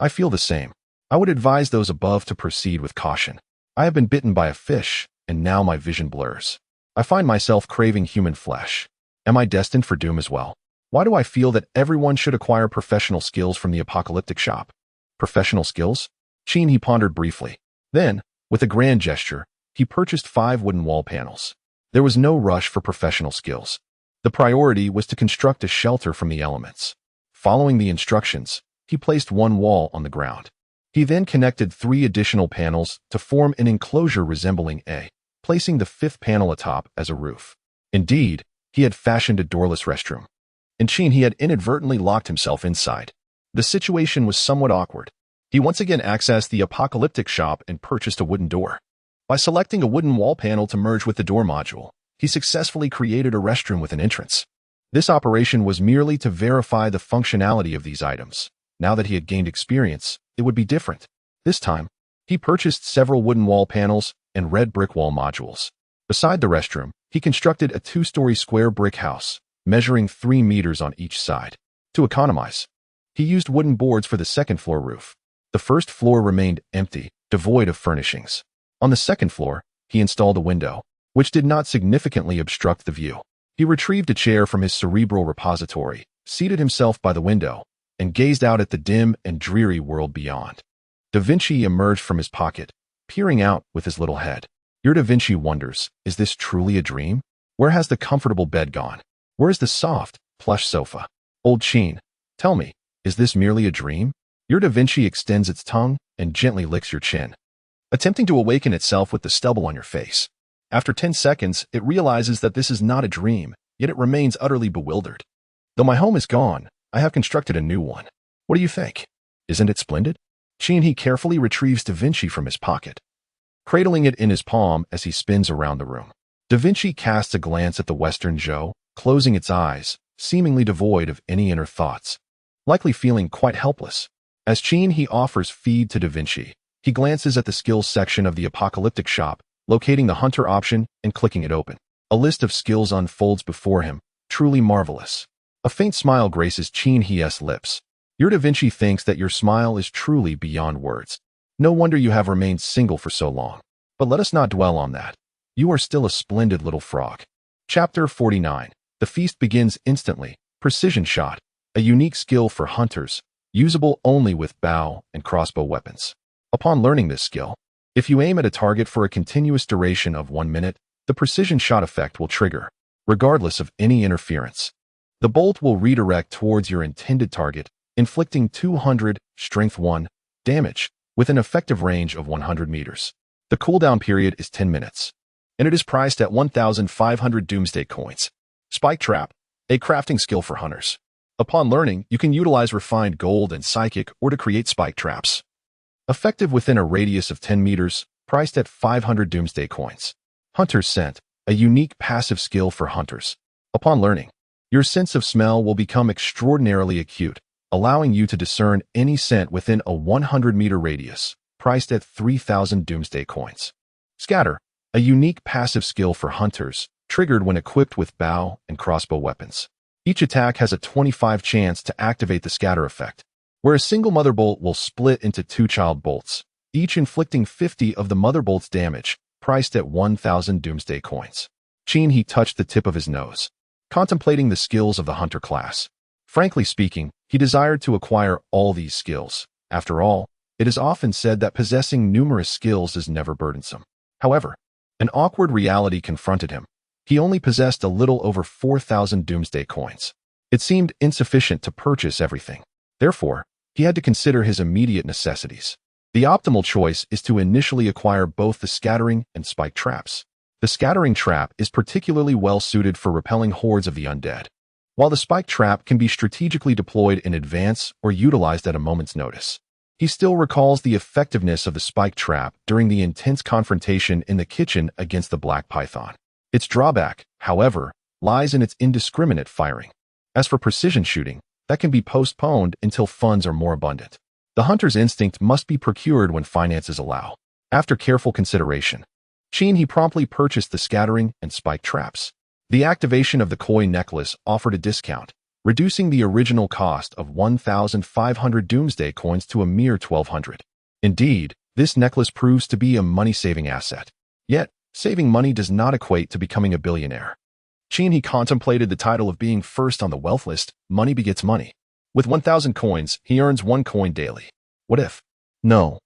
[SPEAKER 1] I feel the same. I would advise those above to proceed with caution. I have been bitten by a fish, and now my vision blurs. I find myself craving human flesh. Am I destined for doom as well? Why do I feel that everyone should acquire professional skills from the apocalyptic shop? Professional skills? Chin he pondered briefly. Then, with a grand gesture, he purchased 5 wooden wall panels. There was no rush for professional skills. The priority was to construct a shelter from the elements. Following the instructions, he placed 1 wall on the ground. He then connected 3 additional panels to form an enclosure resembling A, placing the 5th panel atop as a roof. Indeed, he had fashioned a doorless restroom. In Chin he had inadvertently locked himself inside. The situation was somewhat awkward. He once again accessed the apocalyptic shop and purchased a wooden door. By selecting a wooden wall panel to merge with the door module, he successfully created a restroom with an entrance. This operation was merely to verify the functionality of these items. Now that he had gained experience, it would be different. This time, he purchased several wooden wall panels and red brick wall modules. Beside the restroom, he constructed a 2-story square brick house, measuring 3 meters on each side. To economize, he used wooden boards for the second-floor roof. The first floor remained empty, devoid of furnishings. On the second floor, he installed a window, which did not significantly obstruct the view. He retrieved a chair from his cerebral repository, seated himself by the window, and gazed out at the dim and dreary world beyond. Da Vinci emerged from his pocket, peering out with his little head. Your Da Vinci wonders, is this truly a dream? Where has the comfortable bed gone? Where is the soft, plush sofa? Old Chin, tell me, is this merely a dream? Your Da Vinci extends its tongue and gently licks your chin, attempting to awaken itself with the stubble on your face. After 10 seconds, it realizes that this is not a dream, yet it remains utterly bewildered. Though my home is gone, I have constructed a new one. What do you think? Isn't it splendid? Chin he carefully retrieves Da Vinci from his pocket, cradling it in his palm as he spins around the room. Da Vinci casts a glance at the Western Joe, closing its eyes, seemingly devoid of any inner thoughts, likely feeling quite helpless. As Chin he offers feed to Da Vinci, he glances at the skills section of the apocalyptic shop, locating the hunter option and clicking it open. A list of skills unfolds before him, truly marvelous. A faint smile graces Chin he's lips. Your Da Vinci thinks that your smile is truly beyond words. No wonder you have remained single for so long. But let us not dwell on that. You are still a splendid little frog. Chapter 49. The feast begins instantly. Precision shot, a unique skill for hunters, usable only with bow and crossbow weapons. Upon learning this skill, if you aim at a target for a continuous duration of 1 minute, the precision shot effect will trigger, regardless of any interference. The bolt will redirect towards your intended target, inflicting 200, strength 1, damage, with an effective range of 100 meters. The cooldown period is 10 minutes, and it is priced at 1,500 Doomsday coins. Spike Trap, a crafting skill for hunters. Upon learning, you can utilize refined gold and psychic or to create spike traps. Effective within a radius of 10 meters, priced at 500 Doomsday coins. Hunter's Scent, a unique passive skill for hunters. Upon learning, your sense of smell will become extraordinarily acute, allowing you to discern any scent within a 100-meter radius, priced at 3,000 doomsday coins. Scatter, a unique passive skill for hunters, triggered when equipped with bow and crossbow weapons. Each attack has a 25% chance to activate the scatter effect, where a single mother bolt will split into 2 child bolts, each inflicting 50 of the mother bolt's damage, priced at 1,000 doomsday coins. He touched the tip of his nose, contemplating the skills of the hunter class. Frankly speaking, he desired to acquire all these skills. After all, it is often said that possessing numerous skills is never burdensome. However, an awkward reality confronted him. He only possessed a little over 4,000 doomsday coins. It seemed insufficient to purchase everything. Therefore, he had to consider his immediate necessities. The optimal choice is to initially acquire both the scattering and spike traps. The scattering trap is particularly well suited for repelling hordes of the undead, while the spike trap can be strategically deployed in advance or utilized at a moment's notice. He still recalls the effectiveness of the spike trap during the intense confrontation in the kitchen against the black python. Its drawback, however, lies in its indiscriminate firing. As for precision shooting, that can be postponed until funds are more abundant. The hunter's instinct must be procured when finances allow. After careful consideration, he promptly purchased the scattering and spike traps. The activation of the koi necklace offered a discount, reducing the original cost of 1,500 doomsday coins to a mere 1,200. Indeed, this necklace proves to be a money-saving asset. Yet, saving money does not equate to becoming a billionaire. He contemplated the title of being first on the wealth list. Money begets money. With 1,000 coins, he earns 1 coin daily. What if? No.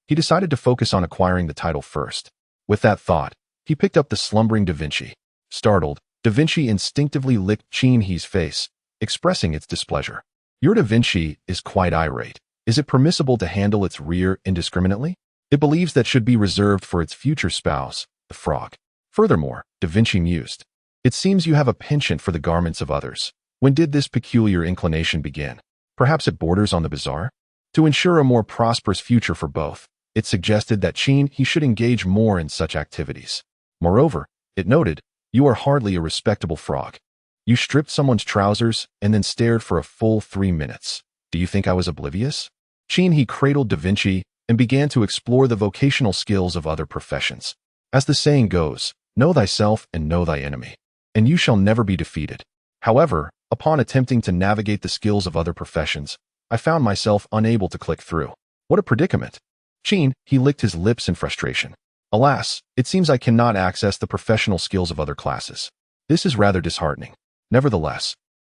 [SPEAKER 1] He decided to focus on acquiring the title first. With that thought, he picked up the slumbering Da Vinci. Startled, Da Vinci instinctively licked He's face, expressing its displeasure. Your Da Vinci is quite irate. Is it permissible to handle its rear indiscriminately? It believes that should be reserved for its future spouse, the frog. Furthermore, Da Vinci mused, it seems you have a penchant for the garments of others. When did this peculiar inclination begin? Perhaps it borders on the bizarre? To ensure a more prosperous future for both, it suggested that he should engage more in such activities. Moreover, it noted, you are hardly a respectable frog. You stripped someone's trousers and then stared for a full 3 minutes. Do you think I was oblivious? He cradled Da Vinci and began to explore the vocational skills of other professions. As the saying goes, know thyself and know thy enemy, and you shall never be defeated. However, upon attempting to navigate the skills of other professions, I found myself unable to click through. What a predicament! He licked his lips in frustration. Alas, it seems I cannot access the professional skills of other classes. This is rather disheartening. Nevertheless,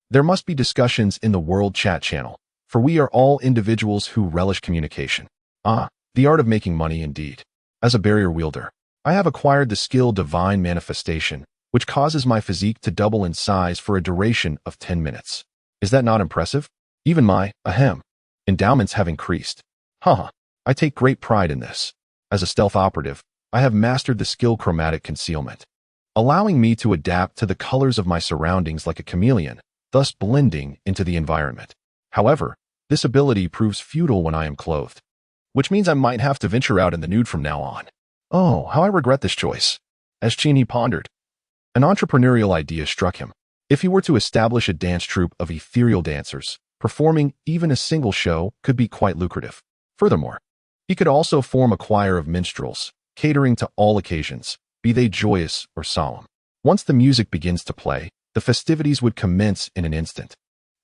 [SPEAKER 1] there must be discussions in the World Chat channel, for we are all individuals who relish communication. The art of making money indeed. As a barrier wielder, I have acquired the skill Divine Manifestation, which causes my physique to double in size for a duration of 10 minutes. Is that not impressive? Even my, endowments have increased. I take great pride in this. As a stealth operative, I have mastered the skill chromatic concealment, allowing me to adapt to the colors of my surroundings like a chameleon, thus blending into the environment. However, this ability proves futile when I am clothed, which means I might have to venture out in the nude from now on. Oh, how I regret this choice. As he pondered, an entrepreneurial idea struck him. If he were to establish a dance troupe of ethereal dancers, performing even a single show could be quite lucrative. Furthermore, he could also form a choir of minstrels, catering to all occasions, be they joyous or solemn. Once the music begins to play, the festivities would commence in an instant.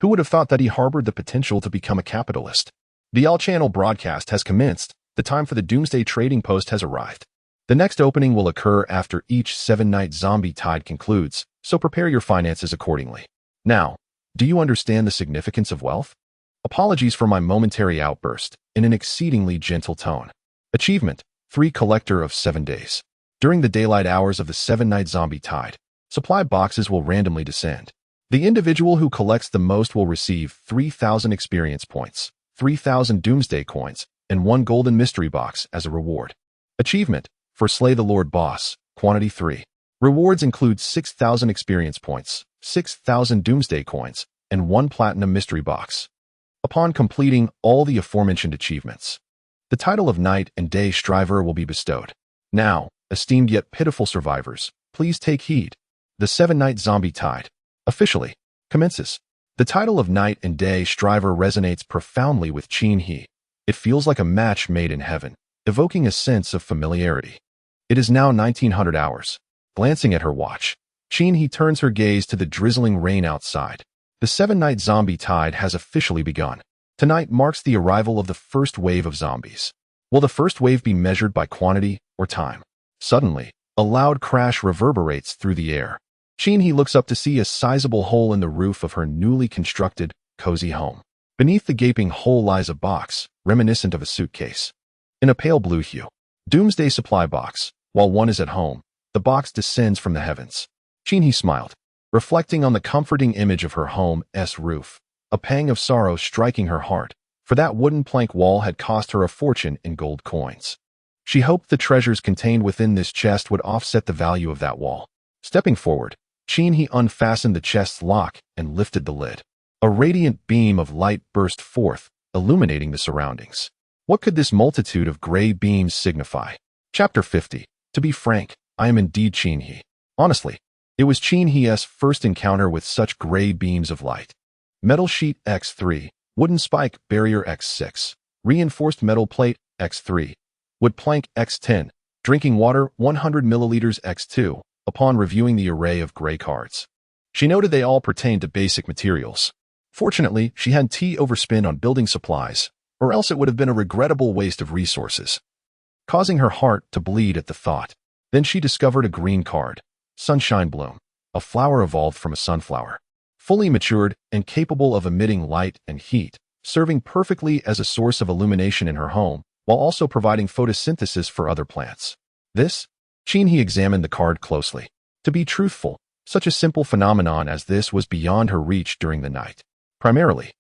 [SPEAKER 1] Who would have thought that he harbored the potential to become a capitalist? The all-channel broadcast has commenced. The time for the Doomsday Trading Post has arrived. The next opening will occur after each 7-night zombie tide concludes, so prepare your finances accordingly. Now, do you understand the significance of wealth? Apologies for my momentary outburst, in an exceedingly gentle tone. Achievement, 3 Collector of 7 days. During the daylight hours of the 7-night zombie tide, supply boxes will randomly descend. The individual who collects the most will receive 3,000 experience points, 3,000 doomsday coins, and 1 golden mystery box as a reward. Achievement, for Slay the Lord Boss, quantity 3. Rewards include 6,000 experience points, 6,000 doomsday coins, and 1 platinum mystery box. Upon completing all the aforementioned achievements, the title of Night and Day Striver will be bestowed. Now, esteemed yet pitiful survivors, please take heed. The 7-night zombie tide officially commences. The title of Night and Day Striver resonates profoundly with Chin He. It feels like a match made in heaven, evoking a sense of familiarity. It is now 1900 hours. Glancing at her watch, Chin He turns her gaze to the drizzling rain outside. The 7-night zombie tide has officially begun. Tonight marks the arrival of the first wave of zombies. Will the first wave be measured by quantity or time? Suddenly, a loud crash reverberates through the air. Chin He looks up to see a sizable hole in the roof of her newly constructed, cozy home. Beneath the gaping hole lies a box, reminiscent of a suitcase. In a pale blue hue, Doomsday Supply Box. While one is at home, the box descends from the heavens. Chin He smiled, reflecting on the comforting image of her home's roof. A pang of sorrow striking her heart, for that wooden plank wall had cost her a fortune in gold coins. She hoped the treasures contained within this chest would offset the value of that wall. Stepping forward, Chin He unfastened the chest's lock and lifted the lid. A radiant beam of light burst forth, illuminating the surroundings. What could this multitude of gray beams signify? Chapter 50. To be frank, I am indeed Chin He. Honestly, it was Chin He's first encounter with such gray beams of light. Metal sheet X3, wooden spike barrier X6, reinforced metal plate X3, wood plank X10, drinking water 100 milliliters X2. Upon reviewing the array of gray cards, she noted they all pertained to basic materials. Fortunately, she had overspent on building supplies, or else it would have been a regrettable waste of resources, causing her heart to bleed at the thought. Then she discovered a green card, Sunshine Bloom, a flower evolved from a sunflower, fully matured and capable of emitting light and heat, serving perfectly as a source of illumination in her home, while also providing photosynthesis for other plants. Chin He examined the card closely. To be truthful, such a simple phenomenon as this was beyond her reach during the night. Primarily,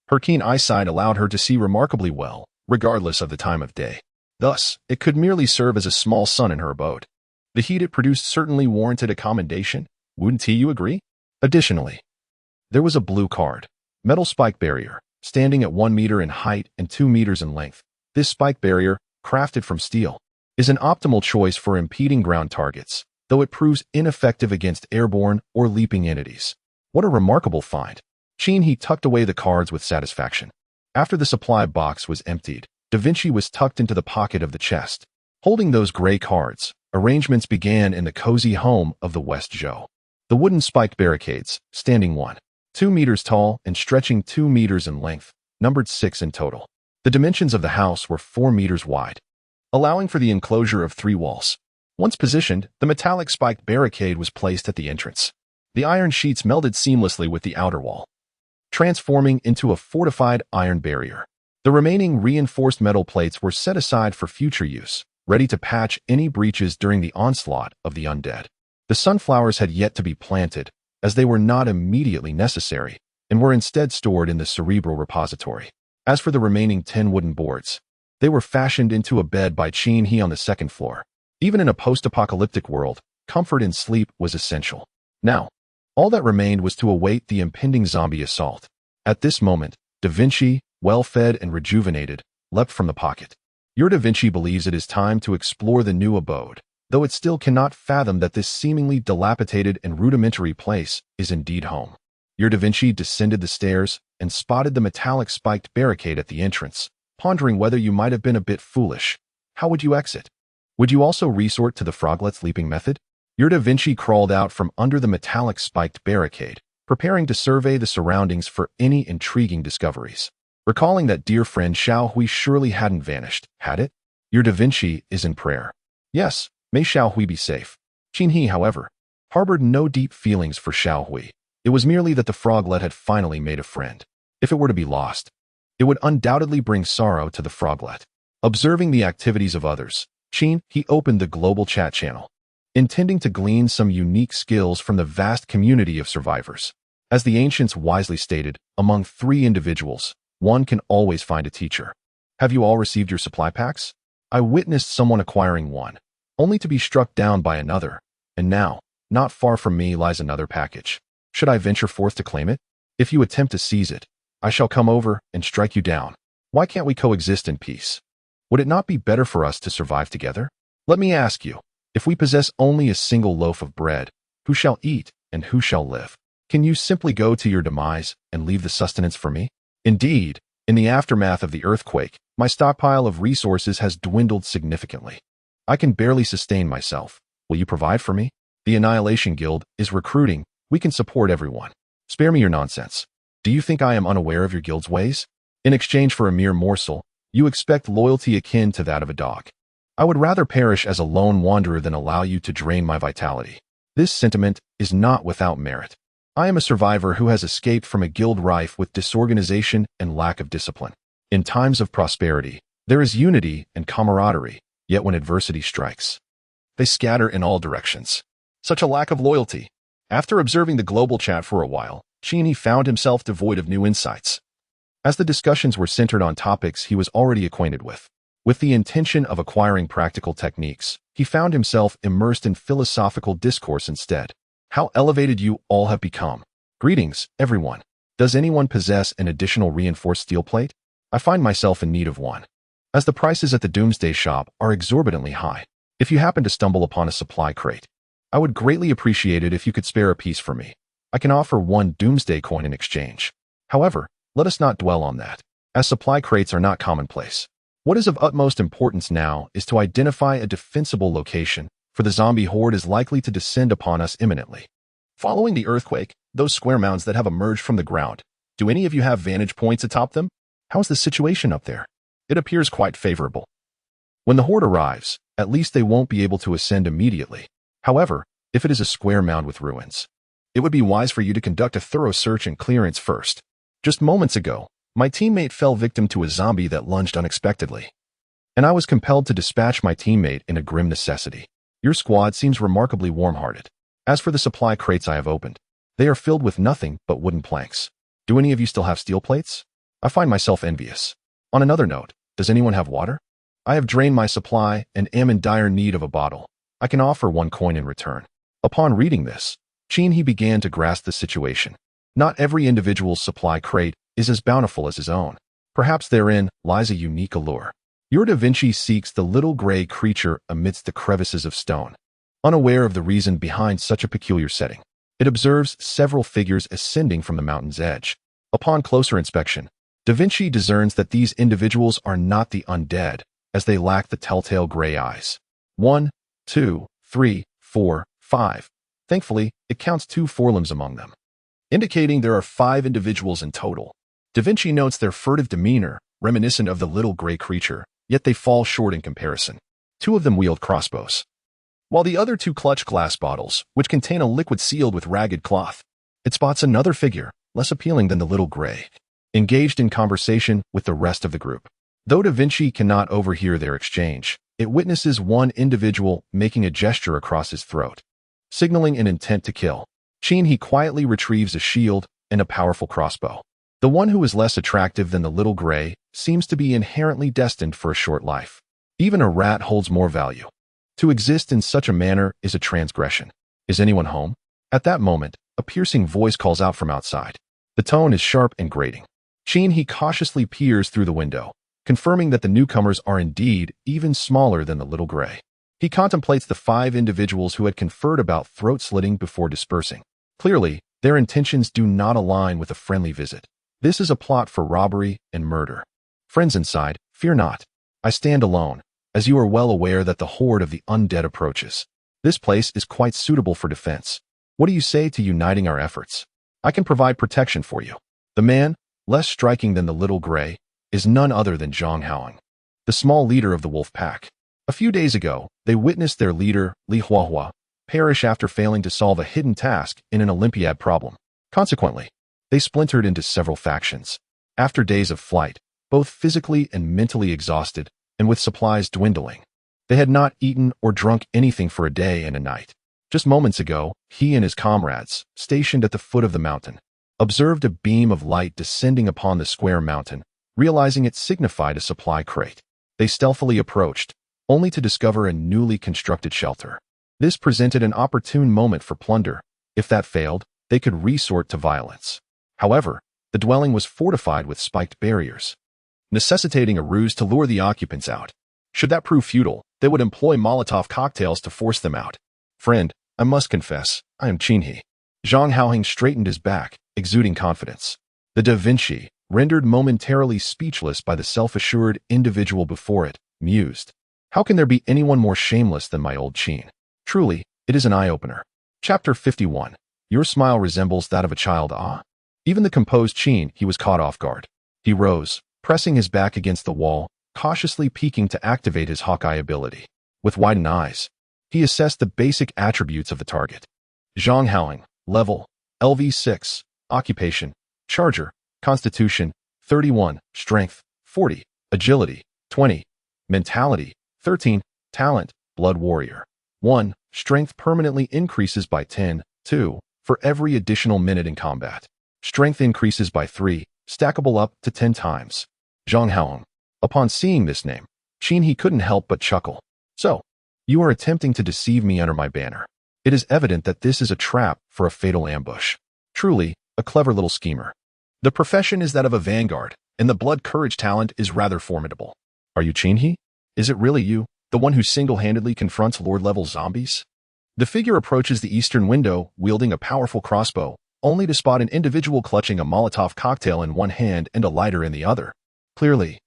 [SPEAKER 1] her keen eyesight allowed her to see remarkably well, regardless of the time of day. Thus, it could merely serve as a small sun in her abode. The heat it produced certainly warranted a commendation, wouldn't you agree? Additionally, there was a blue card, metal spike barrier, standing at 1 meter in height and 2 meters in length. This spike barrier, crafted from steel, is an optimal choice for impeding ground targets, though it proves ineffective against airborne or leaping entities. What a remarkable find. Chin He tucked away the cards with satisfaction. After the supply box was emptied, Da Vinci was tucked into the pocket of the chest. Holding those gray cards, arrangements began in the cozy home of the West Joe. The wooden spiked barricades, standing 1.2 meters tall and stretching 2 meters in length, numbered 6 in total. The dimensions of the house were 4 meters wide, allowing for the enclosure of 3 walls. Once positioned, the metallic spiked barricade was placed at the entrance. The iron sheets melded seamlessly with the outer wall, transforming into a fortified iron barrier. The remaining reinforced metal plates were set aside for future use, ready to patch any breaches during the onslaught of the undead. The sunflowers had yet to be planted, as they were not immediately necessary, and were instead stored in the cerebral repository. As for the remaining 10 wooden boards, they were fashioned into a bed by Chin He on the 2nd floor. Even in a post-apocalyptic world, comfort and sleep was essential. Now, all that remained was to await the impending zombie assault. At this moment, Da Vinci, well-fed and rejuvenated, leapt from the pocket. Your Da Vinci believes it is time to explore the new abode, though it still cannot fathom that this seemingly dilapidated and rudimentary place is indeed home. Your Da Vinci descended the stairs and spotted the metallic spiked barricade at the entrance, pondering whether you might have been a bit foolish. How would you exit? Would you also resort to the froglet's leaping method? Your Da Vinci crawled out from under the metallic spiked barricade, preparing to survey the surroundings for any intriguing discoveries. Recalling that dear friend Xiao Hui surely hadn't vanished, had it? Your Da Vinci is in prayer. Yes, may Xiao Hui be safe. Chin He, however, harbored no deep feelings for Xiao Hui. It was merely that the froglet had finally made a friend. If it were to be lost, it would undoubtedly bring sorrow to the froglet. Observing the activities of others, Chin He opened the global chat channel, intending to glean some unique skills from the vast community of survivors. As the ancients wisely stated, among 3 individuals, one can always find a teacher. Have you all received your supply packs? I witnessed someone acquiring one, only to be struck down by another, and now, not far from me lies another package. Should I venture forth to claim it? If you attempt to seize it, I shall come over and strike you down. Why can't we coexist in peace? Would it not be better for us to survive together? Let me ask you, if we possess only a single loaf of bread, who shall eat and who shall live? Can you simply go to your demise and leave the sustenance for me? Indeed, in the aftermath of the earthquake, my stockpile of resources has dwindled significantly. I can barely sustain myself. Will you provide for me? The Annihilation Guild is recruiting. We can support everyone. Spare me your nonsense. Do you think I am unaware of your guild's ways? In exchange for a mere morsel, you expect loyalty akin to that of a dog. I would rather perish as a lone wanderer than allow you to drain my vitality. This sentiment is not without merit. I am a survivor who has escaped from a guild rife with disorganization and lack of discipline. In times of prosperity, there is unity and camaraderie, yet when adversity strikes, they scatter in all directions. Such a lack of loyalty. After observing the global chat for a while, Cheney found himself devoid of new insights, as the discussions were centered on topics he was already acquainted with. With the intention of acquiring practical techniques, he found himself immersed in philosophical discourse instead. How elevated you all have become. Greetings, everyone. Does anyone possess an additional reinforced steel plate? I find myself in need of one, as the prices at the Doomsday Shop are exorbitantly high. If you happen to stumble upon a supply crate, I would greatly appreciate it if you could spare a piece for me. I can offer one Doomsday coin in exchange. However, let us not dwell on that, as supply crates are not commonplace. What is of utmost importance now is to identify a defensible location, for the zombie horde is likely to descend upon us imminently. Following the earthquake, those square mounds that have emerged from the ground, do any of you have vantage points atop them? How's the situation up there? It appears quite favorable. When the horde arrives, at least they won't be able to ascend immediately. However, if it is a square mound with ruins, it would be wise for you to conduct a thorough search and clearance first. Just moments ago, my teammate fell victim to a zombie that lunged unexpectedly, and I was compelled to dispatch my teammate in a grim necessity. Your squad seems remarkably warm-hearted. As for the supply crates I have opened, they are filled with nothing but wooden planks. Do any of you still have steel plates? I find myself envious. On another note, does anyone have water? I have drained my supply and am in dire need of a bottle. I can offer one coin in return. Upon reading this, he began to grasp the situation. Not every individual's supply crate is as bountiful as his own. Perhaps therein lies a unique allure. Your Da Vinci seeks the little gray creature amidst the crevices of stone, unaware of the reason behind such a peculiar setting. It observes several figures ascending from the mountain's edge. Upon closer inspection, Da Vinci discerns that these individuals are not the undead, as they lack the telltale gray eyes. 1, 2, 3, 4, 5. Thankfully, it counts 2 forelimbs among them, indicating there are 5 individuals in total. Da Vinci notes their furtive demeanor, reminiscent of the little gray creature, yet they fall short in comparison. 2 of them wield crossbows, while the other 2 clutch glass bottles, which contain a liquid sealed with ragged cloth. It spots another figure, less appealing than the little gray, engaged in conversation with the rest of the group. Though Da Vinci cannot overhear their exchange, it witnesses one individual making a gesture across his throat, signaling an intent to kill. He quietly retrieves a shield and a powerful crossbow. The one who is less attractive than the little gray seems to be inherently destined for a short life. Even a rat holds more value. To exist in such a manner is a transgression. Is anyone home? At that moment, a piercing voice calls out from outside. The tone is sharp and grating. He cautiously peers through the window, confirming that the newcomers are indeed even smaller than the little gray. He contemplates the 5 individuals who had conferred about throat-slitting before dispersing. Clearly, their intentions do not align with a friendly visit. This is a plot for robbery and murder. Friends inside, fear not. I stand alone, as you are well aware that the horde of the undead approaches. This place is quite suitable for defense. What do you say to uniting our efforts? I can provide protection for you. The man, less striking than the little gray, is none other than Zhang Haoing, the small leader of the wolf pack. A few days ago, they witnessed their leader, Li Huahua, perish after failing to solve a hidden task in an Olympiad problem. Consequently, they splintered into several factions. After days of flight, both physically and mentally exhausted, and with supplies dwindling, they had not eaten or drunk anything for a day and a night. Just moments ago, he and his comrades, stationed at the foot of the mountain, observed a beam of light descending upon the square mountain, realizing it signified a supply crate. They stealthily approached, only to discover a newly constructed shelter. This presented an opportune moment for plunder. If that failed, they could resort to violence. However, the dwelling was fortified with spiked barriers, necessitating a ruse to lure the occupants out. Should that prove futile, they would employ Molotov cocktails to force them out. Friend, I must confess, I am Chinhe. Zhang Haoheng straightened his back, exuding confidence. The Da Vinci, rendered momentarily speechless by the self-assured individual before it, mused. How can there be anyone more shameless than my old Qin? Truly, it is an eye-opener. Chapter 51. Your smile resembles that of a child. Even the composed Qin, he was caught off guard. He rose, pressing his back against the wall, cautiously peeking to activate his Hawkeye ability. With widened eyes, he assessed the basic attributes of the target. Zhang Haoheng, level, LV6, occupation, charger, constitution, 31, strength, 40, agility, 20, mentality, 13, talent, blood warrior. 1. Strength permanently increases by 10, 2, for every additional minute in combat. Strength increases by 3, stackable up to 10 times. Zhang Haoheng. Upon seeing this name, Qin he couldn't help but chuckle. So, you are attempting to deceive me under my banner. It is evident that this is a trap for a fatal ambush. Truly, a clever little schemer. The profession is that of a vanguard, and the blood courage talent is rather formidable. Are you Qin he? Is it really you, the one who single-handedly confronts Lord-level zombies? The figure approaches the eastern window, wielding a powerful crossbow, only to spot an individual clutching a Molotov cocktail in one hand and a lighter in the other. Clearly,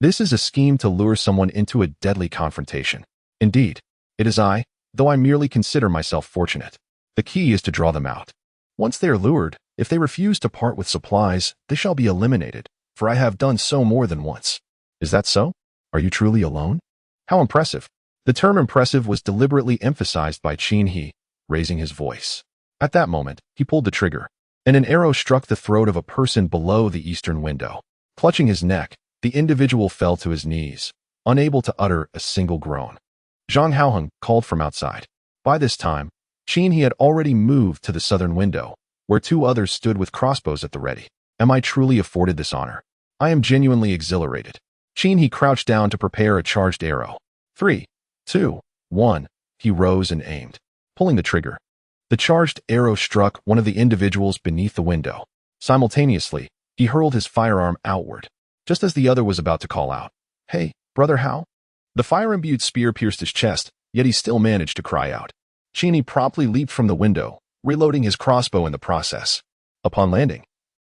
[SPEAKER 1] this is a scheme to lure someone into a deadly confrontation. Indeed, it is I, though I merely consider myself fortunate. The key is to draw them out. Once they are lured, if they refuse to part with supplies, they shall be eliminated, for I have done so more than once. Is that so? Are you truly alone? How impressive. The term impressive was deliberately emphasized by Qin he, raising his voice. At that moment, he pulled the trigger, and an arrow struck the throat of a person below the eastern window. Clutching his neck, the individual fell to his knees, unable to utter a single groan. Zhang Haoheng called from outside. By this time, Qin he had already moved to the southern window, where two others stood with crossbows at the ready. Am I truly afforded this honor? I am genuinely exhilarated. Qin he crouched down to prepare a charged arrow. 3, 2, 1. He rose and aimed, pulling the trigger. The charged arrow struck one of the individuals beneath the window. Simultaneously, he hurled his firearm outward, just as the other was about to call out, "Hey, brother Hao?" The fire-imbued spear pierced his chest, yet he still managed to cry out. Qin he promptly leaped from the window, reloading his crossbow in the process. Upon landing,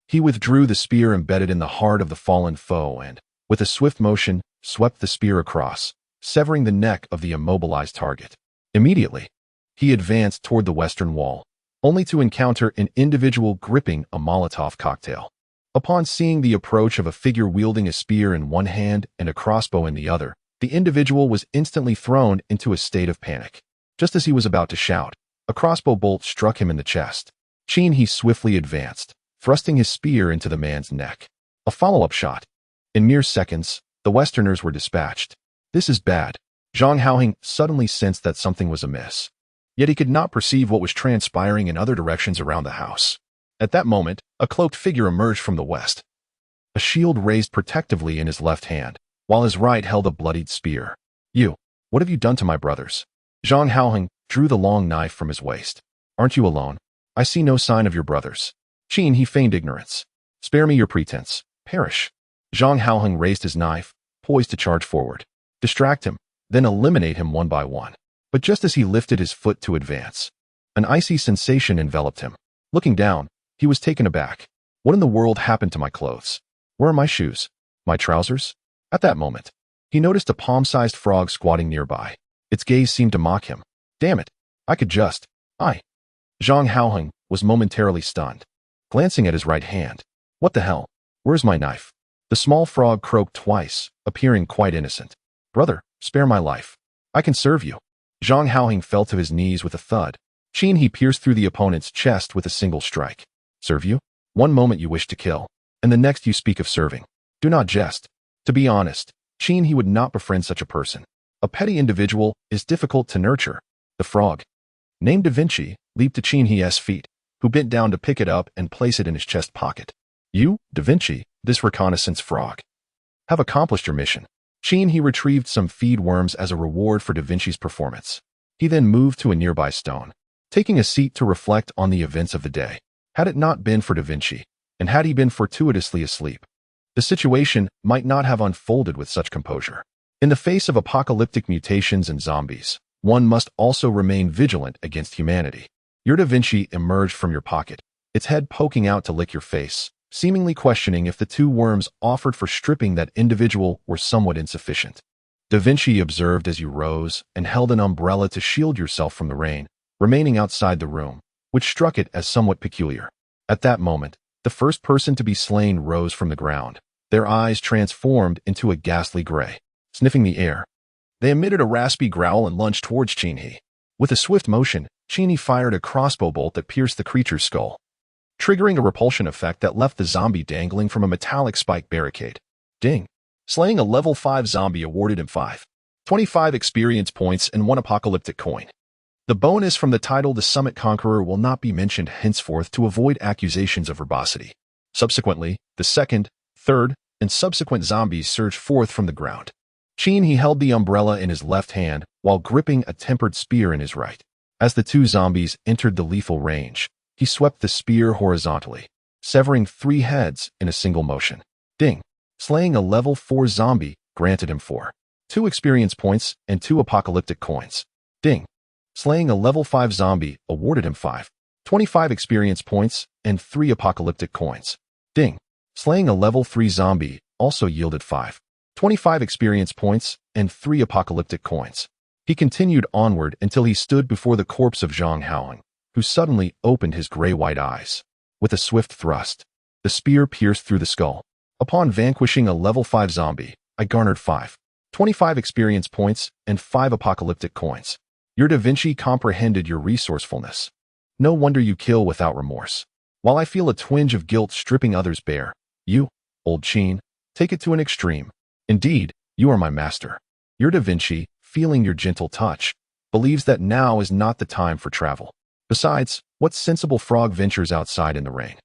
[SPEAKER 1] he withdrew the spear embedded in the heart of the fallen foe and, with a swift motion, swept the spear across, severing the neck of the immobilized target. Immediately, he advanced toward the western wall, only to encounter an individual gripping a Molotov cocktail. Upon seeing the approach of a figure wielding a spear in one hand and a crossbow in the other, the individual was instantly thrown into a state of panic. Just as he was about to shout, a crossbow bolt struck him in the chest. Qin he swiftly advanced, thrusting his spear into the man's neck. A follow-up shot. In mere seconds, the Westerners were dispatched. This is bad. Zhang Haoheng suddenly sensed that something was amiss. Yet he could not perceive what was transpiring in other directions around the house. At that moment, a cloaked figure emerged from the west. A shield raised protectively in his left hand, while his right held a bloodied spear. You, what have you done to my brothers? Zhang Haoheng drew the long knife from his waist. Aren't you alone? I see no sign of your brothers. Qin he feigned ignorance. Spare me your pretense. Perish. Zhang Haoheng raised his knife, poised to charge forward. Distract him, then eliminate him one by one. But just as he lifted his foot to advance, an icy sensation enveloped him. Looking down, he was taken aback. What in the world happened to my clothes? Where are my shoes? My trousers? At that moment, he noticed a palm-sized frog squatting nearby. Its gaze seemed to mock him. Damn it, I could just... Zhang Haoheng was momentarily stunned, glancing at his right hand. What the hell? Where's my knife? The small frog croaked twice, appearing quite innocent. Brother, spare my life. I can serve you. Zhang Haoheng fell to his knees with a thud. Qin he pierced through the opponent's chest with a single strike. Serve you? One moment you wish to kill, and the next you speak of serving. Do not jest. To be honest, Qin he would not befriend such a person. A petty individual is difficult to nurture. The frog, named Da Vinci, leaped to Qin he's feet, who bent down to pick it up and place it in his chest pocket. You, Da Vinci, this reconnaissance frog, have accomplished your mission. Qin he retrieved some feed worms as a reward for Da Vinci's performance. He then moved to a nearby stone, taking a seat to reflect on the events of the day. Had it not been for Da Vinci, and had he been fortuitously asleep, the situation might not have unfolded with such composure. In the face of apocalyptic mutations and zombies, one must also remain vigilant against humanity. Your Da Vinci emerged from your pocket, its head poking out to lick your face, seemingly questioning if the 2 worms offered for stripping that individual were somewhat insufficient. Da Vinci observed as you rose and held an umbrella to shield yourself from the rain, remaining outside the room, which struck it as somewhat peculiar. At that moment, the first person to be slain rose from the ground, their eyes transformed into a ghastly gray. Sniffing the air, they emitted a raspy growl and lunged towards Chin-He. With a swift motion, Chin-He fired a crossbow bolt that pierced the creature's skull, triggering a repulsion effect that left the zombie dangling from a metallic spike barricade. Ding! Slaying a level 5 zombie awarded him 25 experience points and 1 apocalyptic coin. The bonus from the title The Summit Conqueror will not be mentioned henceforth to avoid accusations of verbosity. Subsequently, the second, third, and subsequent zombies surged forth from the ground. Chin-He held the umbrella in his left hand while gripping a tempered spear in his right. As the 2 zombies entered the lethal range, he swept the spear horizontally, severing 3 heads in a single motion. Ding! Slaying a level 4 zombie granted him 2 experience points and 2 apocalyptic coins. Ding! Slaying a level 5 zombie awarded him 25 experience points and 3 apocalyptic coins. Ding! Slaying a level 3 zombie also yielded 25 experience points and 3 apocalyptic coins. He continued onward until he stood before the corpse of Zhang Haoing, who suddenly opened his gray-white eyes. With a swift thrust, the spear pierced through the skull. Upon vanquishing a level 5 zombie, I garnered 25 experience points and 5 apocalyptic coins. Your Da Vinci comprehended your resourcefulness. No wonder you kill without remorse. While I feel a twinge of guilt stripping others bare, you, old Chin, take it to an extreme. Indeed, you are my master. Your Da Vinci, feeling your gentle touch, believes that now is not the time for travel. Besides, what sensible frog ventures outside in the rain?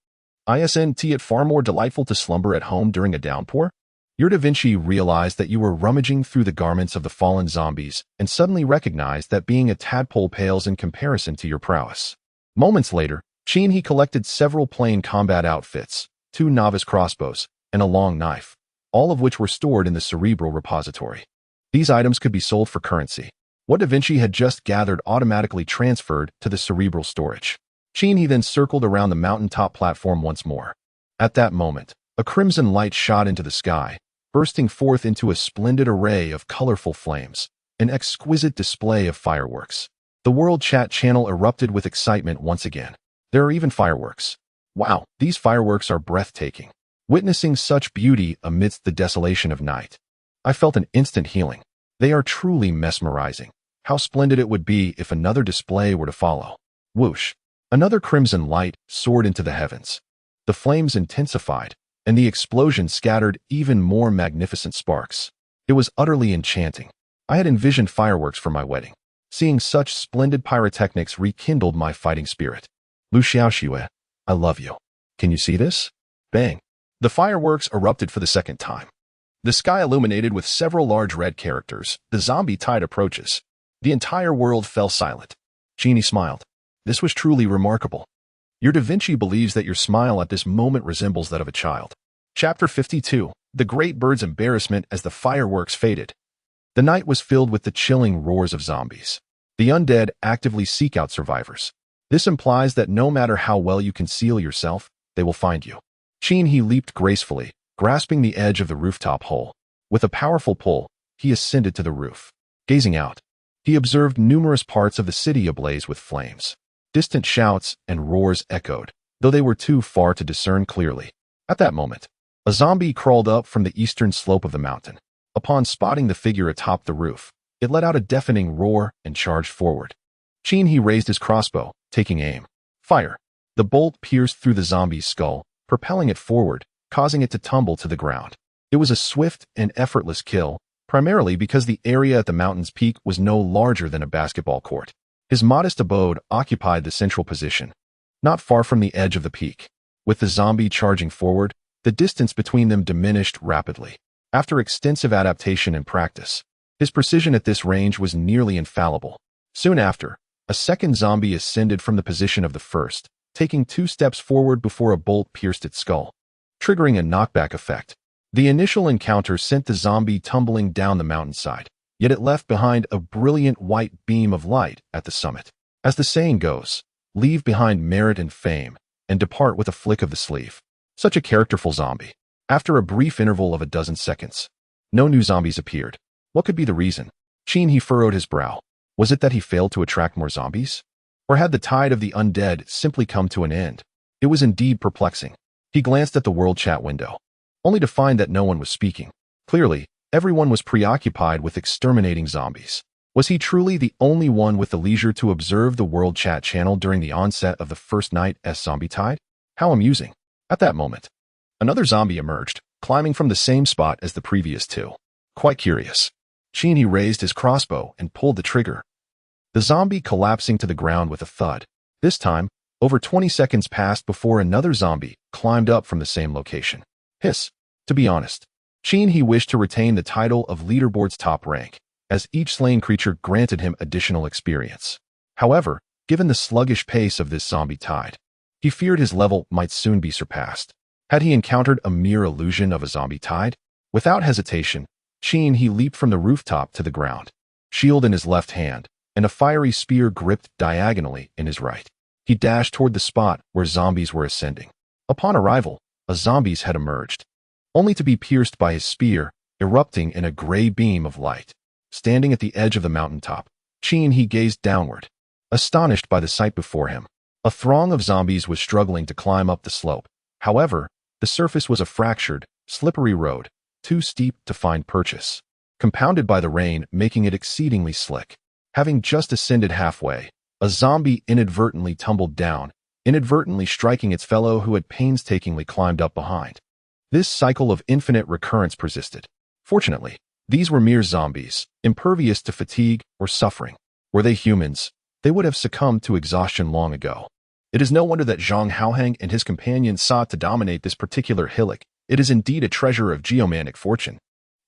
[SPEAKER 1] Isn't it far more delightful to slumber at home during a downpour? Your Da Vinci realized that you were rummaging through the garments of the fallen zombies and suddenly recognized that being a tadpole pales in comparison to your prowess. Moments later, Chin-He collected several plain combat outfits, 2 novice crossbows, and a long knife, all of which were stored in the cerebral repository. These items could be sold for currency. What Da Vinci had just gathered automatically transferred to the cerebral storage. Chin-He then circled around the mountaintop platform once more. At that moment, a crimson light shot into the sky, bursting forth into a splendid array of colorful flames, an exquisite display of fireworks. The World Chat channel erupted with excitement once again. There are even fireworks. Wow, these fireworks are breathtaking. Witnessing such beauty amidst the desolation of night, I felt an instant healing. They are truly mesmerizing. How splendid it would be if another display were to follow. Whoosh! Another crimson light soared into the heavens. The flames intensified, and the explosion scattered even more magnificent sparks. It was utterly enchanting. I had envisioned fireworks for my wedding. Seeing such splendid pyrotechnics rekindled my fighting spirit. Lu Xiaoxue, I love you. Can you see this? Bang! The fireworks erupted for the second time. The sky illuminated with several large red characters. The zombie tide approaches. The entire world fell silent. Chin-He smiled. This was truly remarkable. Your Da Vinci believes that your smile at this moment resembles that of a child. Chapter 52. The Great Bird's Embarrassment as the Fireworks Faded. The night was filled with the chilling roars of zombies. The undead actively seek out survivors. This implies that no matter how well you conceal yourself, they will find you. Chin-He leaped gracefully, grasping the edge of the rooftop hole. With a powerful pull, he ascended to the roof. Gazing out, he observed numerous parts of the city ablaze with flames. Distant shouts and roars echoed, though they were too far to discern clearly. At that moment, a zombie crawled up from the eastern slope of the mountain. Upon spotting the figure atop the roof, it let out a deafening roar and charged forward. Chin-He raised his crossbow, taking aim. Fire! The bolt pierced through the zombie's skull, propelling it forward, causing it to tumble to the ground. It was a swift and effortless kill, primarily because the area at the mountain's peak was no larger than a basketball court. His modest abode occupied the central position, not far from the edge of the peak. With the zombie charging forward, the distance between them diminished rapidly. After extensive adaptation and practice, his precision at this range was nearly infallible. Soon after, a second zombie ascended from the position of the first, taking 2 steps forward before a bolt pierced its skull, triggering a knockback effect. The initial encounter sent the zombie tumbling down the mountainside, yet it left behind a brilliant white beam of light at the summit. As the saying goes, leave behind merit and fame, and depart with a flick of the sleeve. Such a characterful zombie. After a brief interval of a dozen seconds, no new zombies appeared. What could be the reason? He furrowed his brow. Was it that he failed to attract more zombies? Or had the tide of the undead simply come to an end? It was indeed perplexing. He glanced at the world chat window, only to find that no one was speaking. Clearly, everyone was preoccupied with exterminating zombies. Was he truly the only one with the leisure to observe the world chat channel during the onset of the first night's zombie tide? How amusing. At that moment, another zombie emerged, climbing from the same spot as the previous two. Quite curious. He raised his crossbow and pulled the trigger, the zombie collapsing to the ground with a thud. This time, over 20 seconds passed before another zombie climbed up from the same location. Hiss. To be honest, he wished to retain the title of leaderboard's top rank, as each slain creature granted him additional experience. However, given the sluggish pace of this zombie tide, he feared his level might soon be surpassed. Had he encountered a mere illusion of a zombie tide? Without hesitation, he leaped from the rooftop to the ground, shield in his left hand, and a fiery spear gripped diagonally in his right. He dashed toward the spot where zombies were ascending. Upon arrival, a zombies had emerged, only to be pierced by his spear, erupting in a gray beam of light. Standing at the edge of the mountaintop, he gazed downward, astonished by the sight before him. A throng of zombies was struggling to climb up the slope. However, the surface was a fractured, slippery road, too steep to find purchase, compounded by the rain making it exceedingly slick. Having just ascended halfway, a zombie inadvertently tumbled down, inadvertently striking its fellow who had painstakingly climbed up behind. This cycle of infinite recurrence persisted. Fortunately, these were mere zombies, impervious to fatigue or suffering. Were they humans, they would have succumbed to exhaustion long ago. It is no wonder that Zhang Haohang and his companions sought to dominate this particular hillock. It is indeed a treasure of geomanic fortune.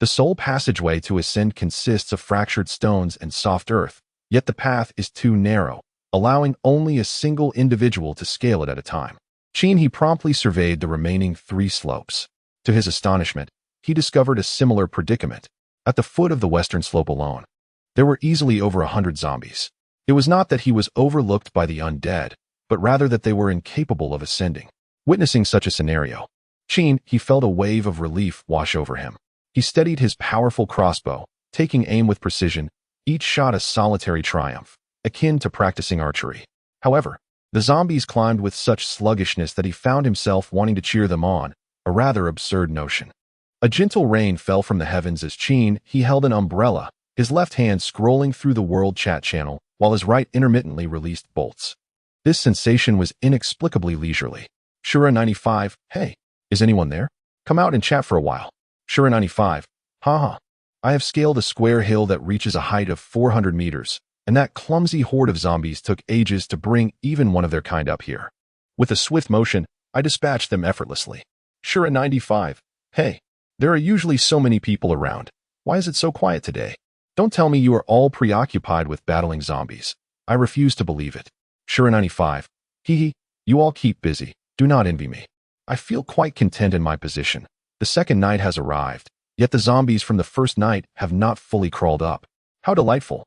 [SPEAKER 1] The sole passageway to ascend consists of fractured stones and soft earth, yet the path is too narrow, allowing only a single individual to scale it at a time. He promptly surveyed the remaining 3 slopes. To his astonishment, he discovered a similar predicament. At the foot of the western slope alone, there were easily over 100 zombies. It was not that he was overlooked by the undead, but rather that they were incapable of ascending. Witnessing such a scenario, he felt a wave of relief wash over him. He steadied his powerful crossbow, taking aim with precision, each shot a solitary triumph, akin to practicing archery. However, the zombies climbed with such sluggishness that he found himself wanting to cheer them on, a rather absurd notion. A gentle rain fell from the heavens as he held an umbrella, his left hand scrolling through the world chat channel, while his right intermittently released bolts. This sensation was inexplicably leisurely. Shura95, hey, is anyone there? Come out and chat for a while. Shura95, haha. I have scaled a square hill that reaches a height of 400 meters, and that clumsy horde of zombies took ages to bring even one of their kind up here. With a swift motion, I dispatched them effortlessly. Shura95, hey. There are usually so many people around. Why is it so quiet today? Don't tell me you are all preoccupied with battling zombies. I refuse to believe it. Shura95, hee, you all keep busy. Do not envy me. I feel quite content in my position. The second night has arrived, yet the zombies from the first night have not fully crawled up. How delightful.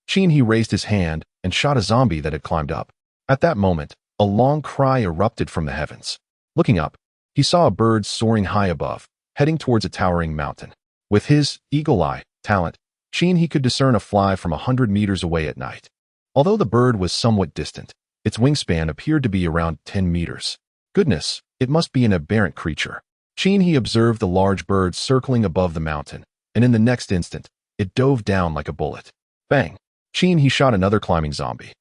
[SPEAKER 1] He raised his hand and shot a zombie that had climbed up. At that moment, a long cry erupted from the heavens. Looking up, he saw a bird soaring high above, heading towards a towering mountain. With his eagle eye talent, he could discern a fly from 100 meters away at night. Although the bird was somewhat distant, its wingspan appeared to be around 10 meters. Goodness, it must be an aberrant creature. He observed the large bird circling above the mountain, and in the next instant, it dove down like a bullet. Bang! He shot another climbing zombie,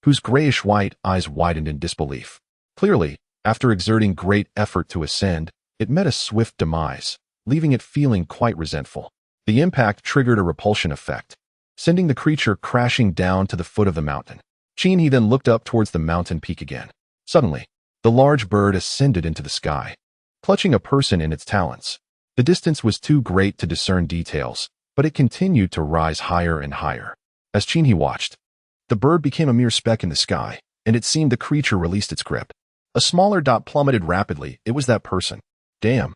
[SPEAKER 1] whose grayish-white eyes widened in disbelief. Clearly, after exerting great effort to ascend, it met a swift demise, leaving it feeling quite resentful. The impact triggered a repulsion effect, sending the creature crashing down to the foot of the mountain. He then looked up towards the mountain peak again. Suddenly, the large bird ascended into the sky, clutching a person in its talons. The distance was too great to discern details, but it continued to rise higher and higher. As he watched, the bird became a mere speck in the sky, and it seemed the creature released its grip. A smaller dot plummeted rapidly. It was that person. Damn.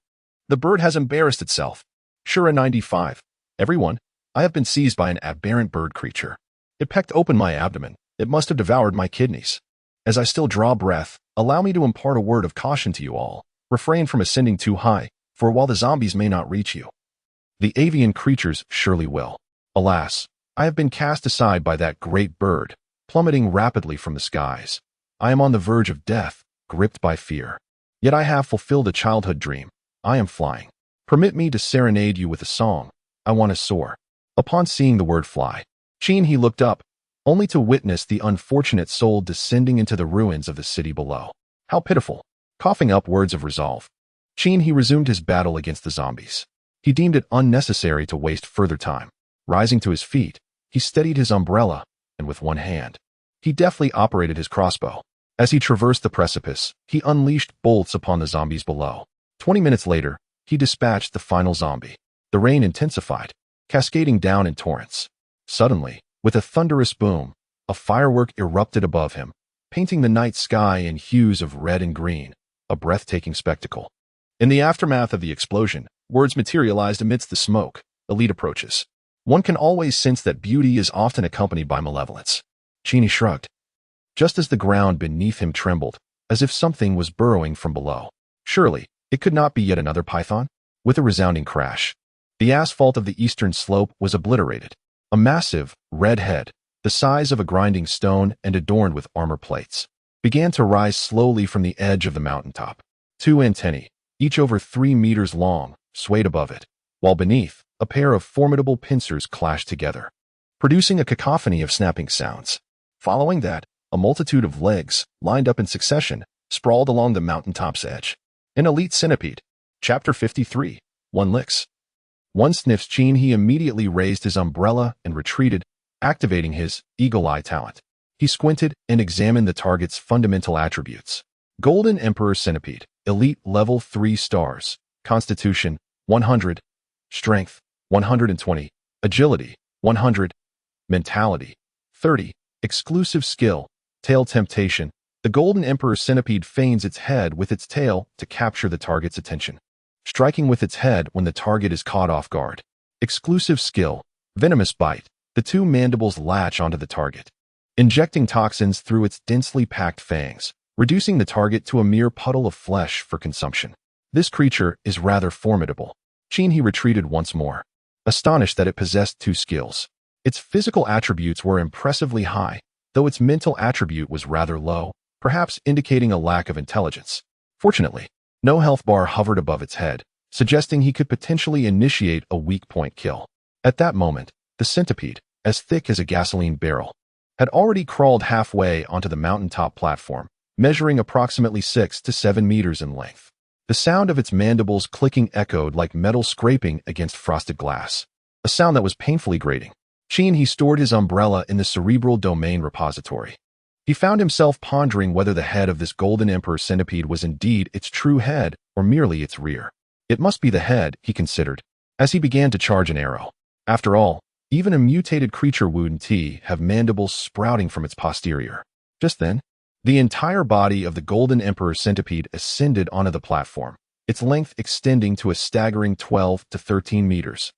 [SPEAKER 1] The bird has embarrassed itself. Shura95. Everyone, I have been seized by an aberrant bird creature. It pecked open my abdomen. It must have devoured my kidneys. As I still draw breath, allow me to impart a word of caution to you all. Refrain from ascending too high, for while the zombies may not reach you, the avian creatures surely will. Alas, I have been cast aside by that great bird, plummeting rapidly from the skies. I am on the verge of death, gripped by fear. Yet I have fulfilled a childhood dream. I am flying. Permit me to serenade you with a song. I want to soar. Upon seeing the word fly, he looked up, only to witness the unfortunate soul descending into the ruins of the city below. How pitiful. Coughing up words of resolve, he resumed his battle against the zombies. He deemed it unnecessary to waste further time. Rising to his feet, he steadied his umbrella, and with one hand, he deftly operated his crossbow. As he traversed the precipice, he unleashed bolts upon the zombies below. 20 minutes later, he dispatched the final zombie. The rain intensified, cascading down in torrents. Suddenly, with a thunderous boom, a firework erupted above him, painting the night sky in hues of red and green, a breathtaking spectacle. In the aftermath of the explosion, words materialized amidst the smoke. Elite approaches. One can always sense that beauty is often accompanied by malevolence. Cheney shrugged, just as the ground beneath him trembled, as if something was burrowing from below. Surely, it could not be yet another python? With a resounding crash, the asphalt of the eastern slope was obliterated. A massive, red head, the size of a grinding stone and adorned with armor plates, began to rise slowly from the edge of the mountaintop. Two antennae, each over 3 meters long, swayed above it, while beneath, a pair of formidable pincers clashed together, producing a cacophony of snapping sounds. Following that, a multitude of legs, lined up in succession, sprawled along the mountaintop's edge. An elite centipede. Chapter 53. One licks. One sniffs he immediately raised his umbrella and retreated, activating his eagle eye talent. He squinted and examined the target's fundamental attributes. Golden Emperor Centipede. Elite level 3 stars. Constitution, 100. Strength, 120. Agility, 100. Mentality, 30. Exclusive skill, tail temptation. The Golden Emperor Centipede feigns its head with its tail to capture the target's attention, striking with its head when the target is caught off guard. Exclusive skill, venomous bite. The two mandibles latch onto the target, injecting toxins through its densely packed fangs, reducing the target to a mere puddle of flesh for consumption. This creature is rather formidable. He retreated once more, astonished that it possessed two skills. Its physical attributes were impressively high, though its mental attribute was rather low, perhaps indicating a lack of intelligence. Fortunately, no health bar hovered above its head, suggesting he could potentially initiate a weak point kill. At that moment, the centipede, as thick as a gasoline barrel, had already crawled halfway onto the mountaintop platform, measuring approximately 6 to 7 meters in length. The sound of its mandibles clicking echoed like metal scraping against frosted glass, a sound that was painfully grating. He stored his umbrella in the cerebral domain repository. He found himself pondering whether the head of this Golden Emperor Centipede was indeed its true head or merely its rear. It must be the head, he considered, as he began to charge an arrow. After all, even a mutated creature wouldn't have mandibles sprouting from its posterior. Just then, the entire body of the Golden Emperor Centipede ascended onto the platform, its length extending to a staggering 12 to 13 meters.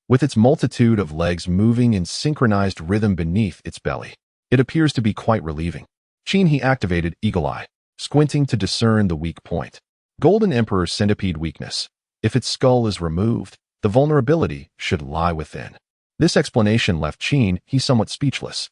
[SPEAKER 1] With its multitude of legs moving in synchronized rhythm beneath its belly, it appears to be quite relieving. He activated Eagle Eye, squinting to discern the weak point. Golden Emperor Centipede weakness. If its skull is removed, the vulnerability should lie within. This explanation left he somewhat speechless.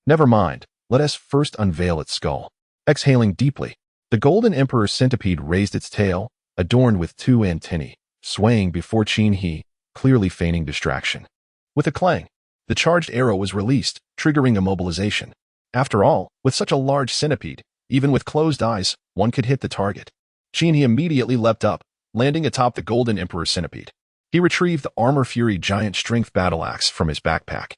[SPEAKER 1] Never mind, let us first unveil its skull. Exhaling deeply, the Golden Emperor Centipede raised its tail, adorned with two antennae, swaying before he, clearly feigning distraction. With a clang, the charged arrow was released, triggering immobilization. After all, with such a large centipede, even with closed eyes, one could hit the target. He immediately leapt up, landing atop the Golden Emperor Centipede. He retrieved the Armor Fury giant strength battle axe from his backpack,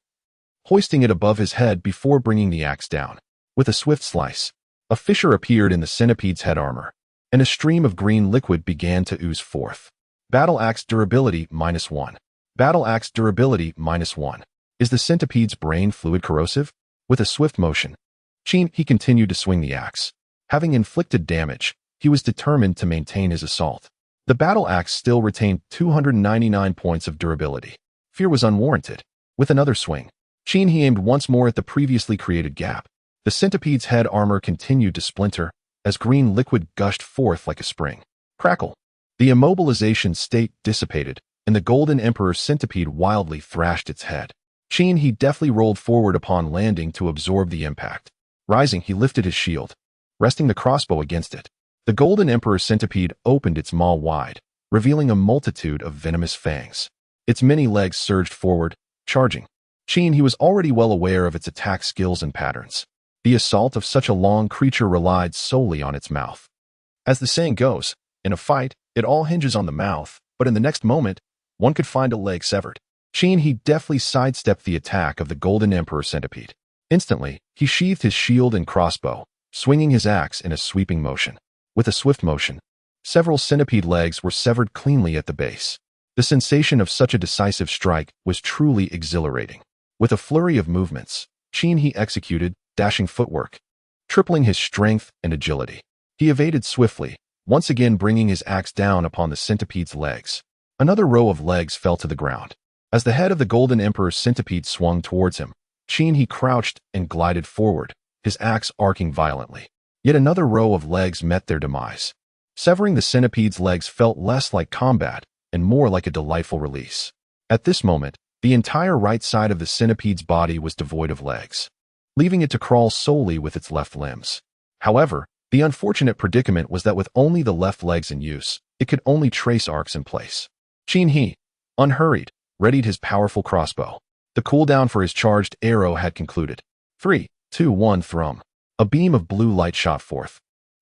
[SPEAKER 1] hoisting it above his head before bringing the axe down. With a swift slice, a fissure appeared in the centipede's head armor, and a stream of green liquid began to ooze forth. Battle axe durability -1. Battle axe durability -1. Is the centipede's brain fluid corrosive? With a swift motion, he continued to swing the axe. Having inflicted damage, he was determined to maintain his assault. The battle axe still retained 299 points of durability. Fear was unwarranted. With another swing, he aimed once more at the previously created gap. The centipede's head armor continued to splinter as green liquid gushed forth like a spring. Crackle. The immobilization state dissipated, and the Golden Emperor centipede wildly thrashed its head. He deftly rolled forward upon landing to absorb the impact. Rising, he lifted his shield, resting the crossbow against it. The Golden Emperor centipede opened its maw wide, revealing a multitude of venomous fangs. Its many legs surged forward, charging. He was already well aware of its attack skills and patterns. The assault of such a long creature relied solely on its mouth. As the saying goes, in a fight, it all hinges on the mouth, but in the next moment, one could find a leg severed. He deftly sidestepped the attack of the Golden Emperor centipede. Instantly, he sheathed his shield and crossbow, swinging his axe in a sweeping motion. With a swift motion, several centipede legs were severed cleanly at the base. The sensation of such a decisive strike was truly exhilarating. With a flurry of movements, he executed dashing footwork, tripling his strength and agility. He evaded swiftly, once again bringing his axe down upon the centipede's legs. Another row of legs fell to the ground. As the head of the Golden Emperor centipede swung towards him, he crouched and glided forward, his axe arcing violently. Yet another row of legs met their demise. Severing the centipede's legs felt less like combat and more like a delightful release. At this moment, the entire right side of the centipede's body was devoid of legs, leaving it to crawl solely with its left limbs. However, the unfortunate predicament was that with only the left legs in use, it could only trace arcs in place. He, unhurried, readied his powerful crossbow. The cooldown for his charged arrow had concluded. 3, 2, 1, thrum. A beam of blue light shot forth,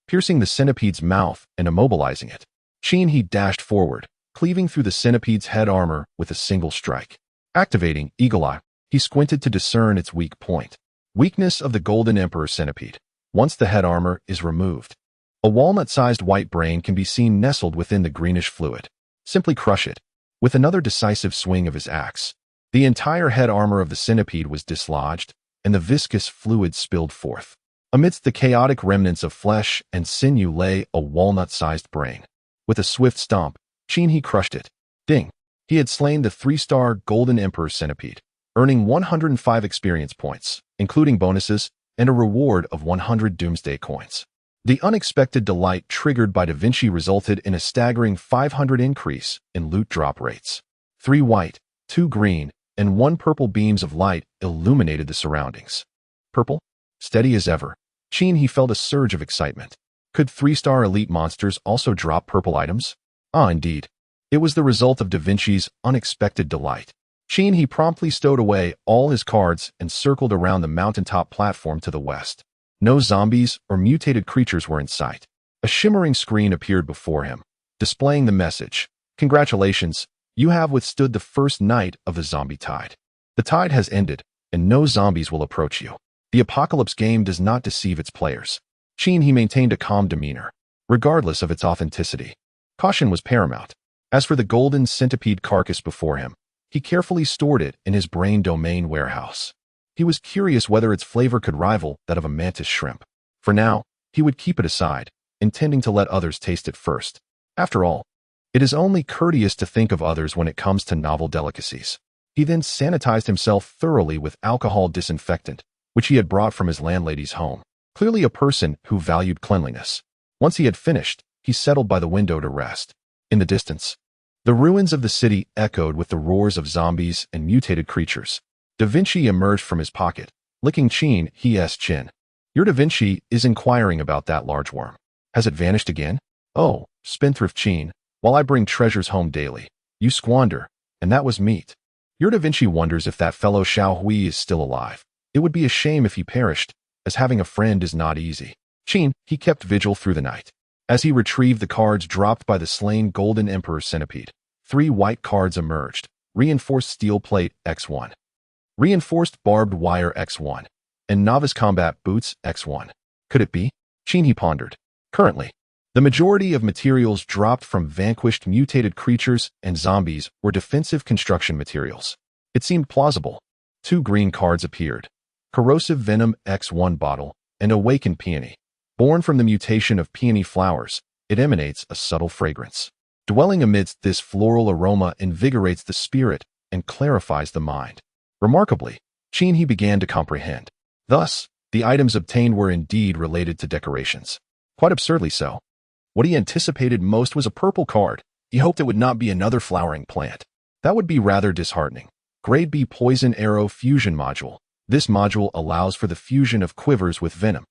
[SPEAKER 1] piercing the centipede's mouth and immobilizing it. He dashed forward, cleaving through the centipede's head armor with a single strike. Activating Eagle Eye, he squinted to discern its weak point. Weakness of the Golden Emperor centipede. Once the head armor is removed, a walnut-sized white brain can be seen nestled within the greenish fluid. Simply crush it. With another decisive swing of his axe, the entire head armor of the centipede was dislodged, and the viscous fluid spilled forth. Amidst the chaotic remnants of flesh and sinew lay a walnut-sized brain. With a swift stomp, he crushed it. Ding! He had slain the 3-star Golden Emperor centipede, earning 105 experience points, including bonuses, and a reward of 100 Doomsday coins. The unexpected delight triggered by Da Vinci resulted in a staggering 500 increase in loot drop rates. 3 white, 2 green, and 1 purple beams of light illuminated the surroundings. Purple? Steady as ever. He felt a surge of excitement. Could 3-star elite monsters also drop purple items? Indeed. It was the result of Da Vinci's unexpected delight. He promptly stowed away all his cards and circled around the mountaintop platform to the west. No zombies or mutated creatures were in sight. A shimmering screen appeared before him, displaying the message. Congratulations, you have withstood the first night of the zombie tide. The tide has ended, and no zombies will approach you. The Apocalypse game does not deceive its players. He maintained a calm demeanor, regardless of its authenticity. Caution was paramount. As for the golden centipede carcass before him, he carefully stored it in his brain domain warehouse. He was curious whether its flavor could rival that of a mantis shrimp. For now, he would keep it aside, intending to let others taste it first. After all, it is only courteous to think of others when it comes to novel delicacies. He then sanitized himself thoroughly with alcohol disinfectant, which he had brought from his landlady's home. Clearly a person who valued cleanliness. Once he had finished, he settled by the window to rest. In the distance, the ruins of the city echoed with the roars of zombies and mutated creatures. Da Vinci emerged from his pocket, licking his chin. Your Da Vinci is inquiring about that large worm. Has it vanished again? Oh, spendthrift Chin, while I bring treasures home daily, you squander, and that was meat. Your Da Vinci wonders if that fellow Xiao Hui is still alive. It would be a shame if he perished, as having a friend is not easy. He kept vigil through the night. As he retrieved the cards dropped by the slain Golden Emperor centipede, 3 white cards emerged: Reinforced Steel Plate X1, Reinforced Barbed Wire X1, and Novice Combat Boots X1. Could it be? He pondered. Currently, the majority of materials dropped from vanquished mutated creatures and zombies were defensive construction materials. It seemed plausible. 2 green cards appeared: Corrosive Venom X1 Bottle and Awakened Peony. Born from the mutation of peony flowers, it emanates a subtle fragrance. Dwelling amidst this floral aroma invigorates the spirit and clarifies the mind. Remarkably, he began to comprehend. Thus, The items obtained were indeed related to decorations. Quite absurdly so. What he anticipated most was a purple card. He hoped it would not be another flowering plant. That would be rather disheartening. Grade B Poison Arrow Fusion Module. This module allows for the fusion of quivers with venom.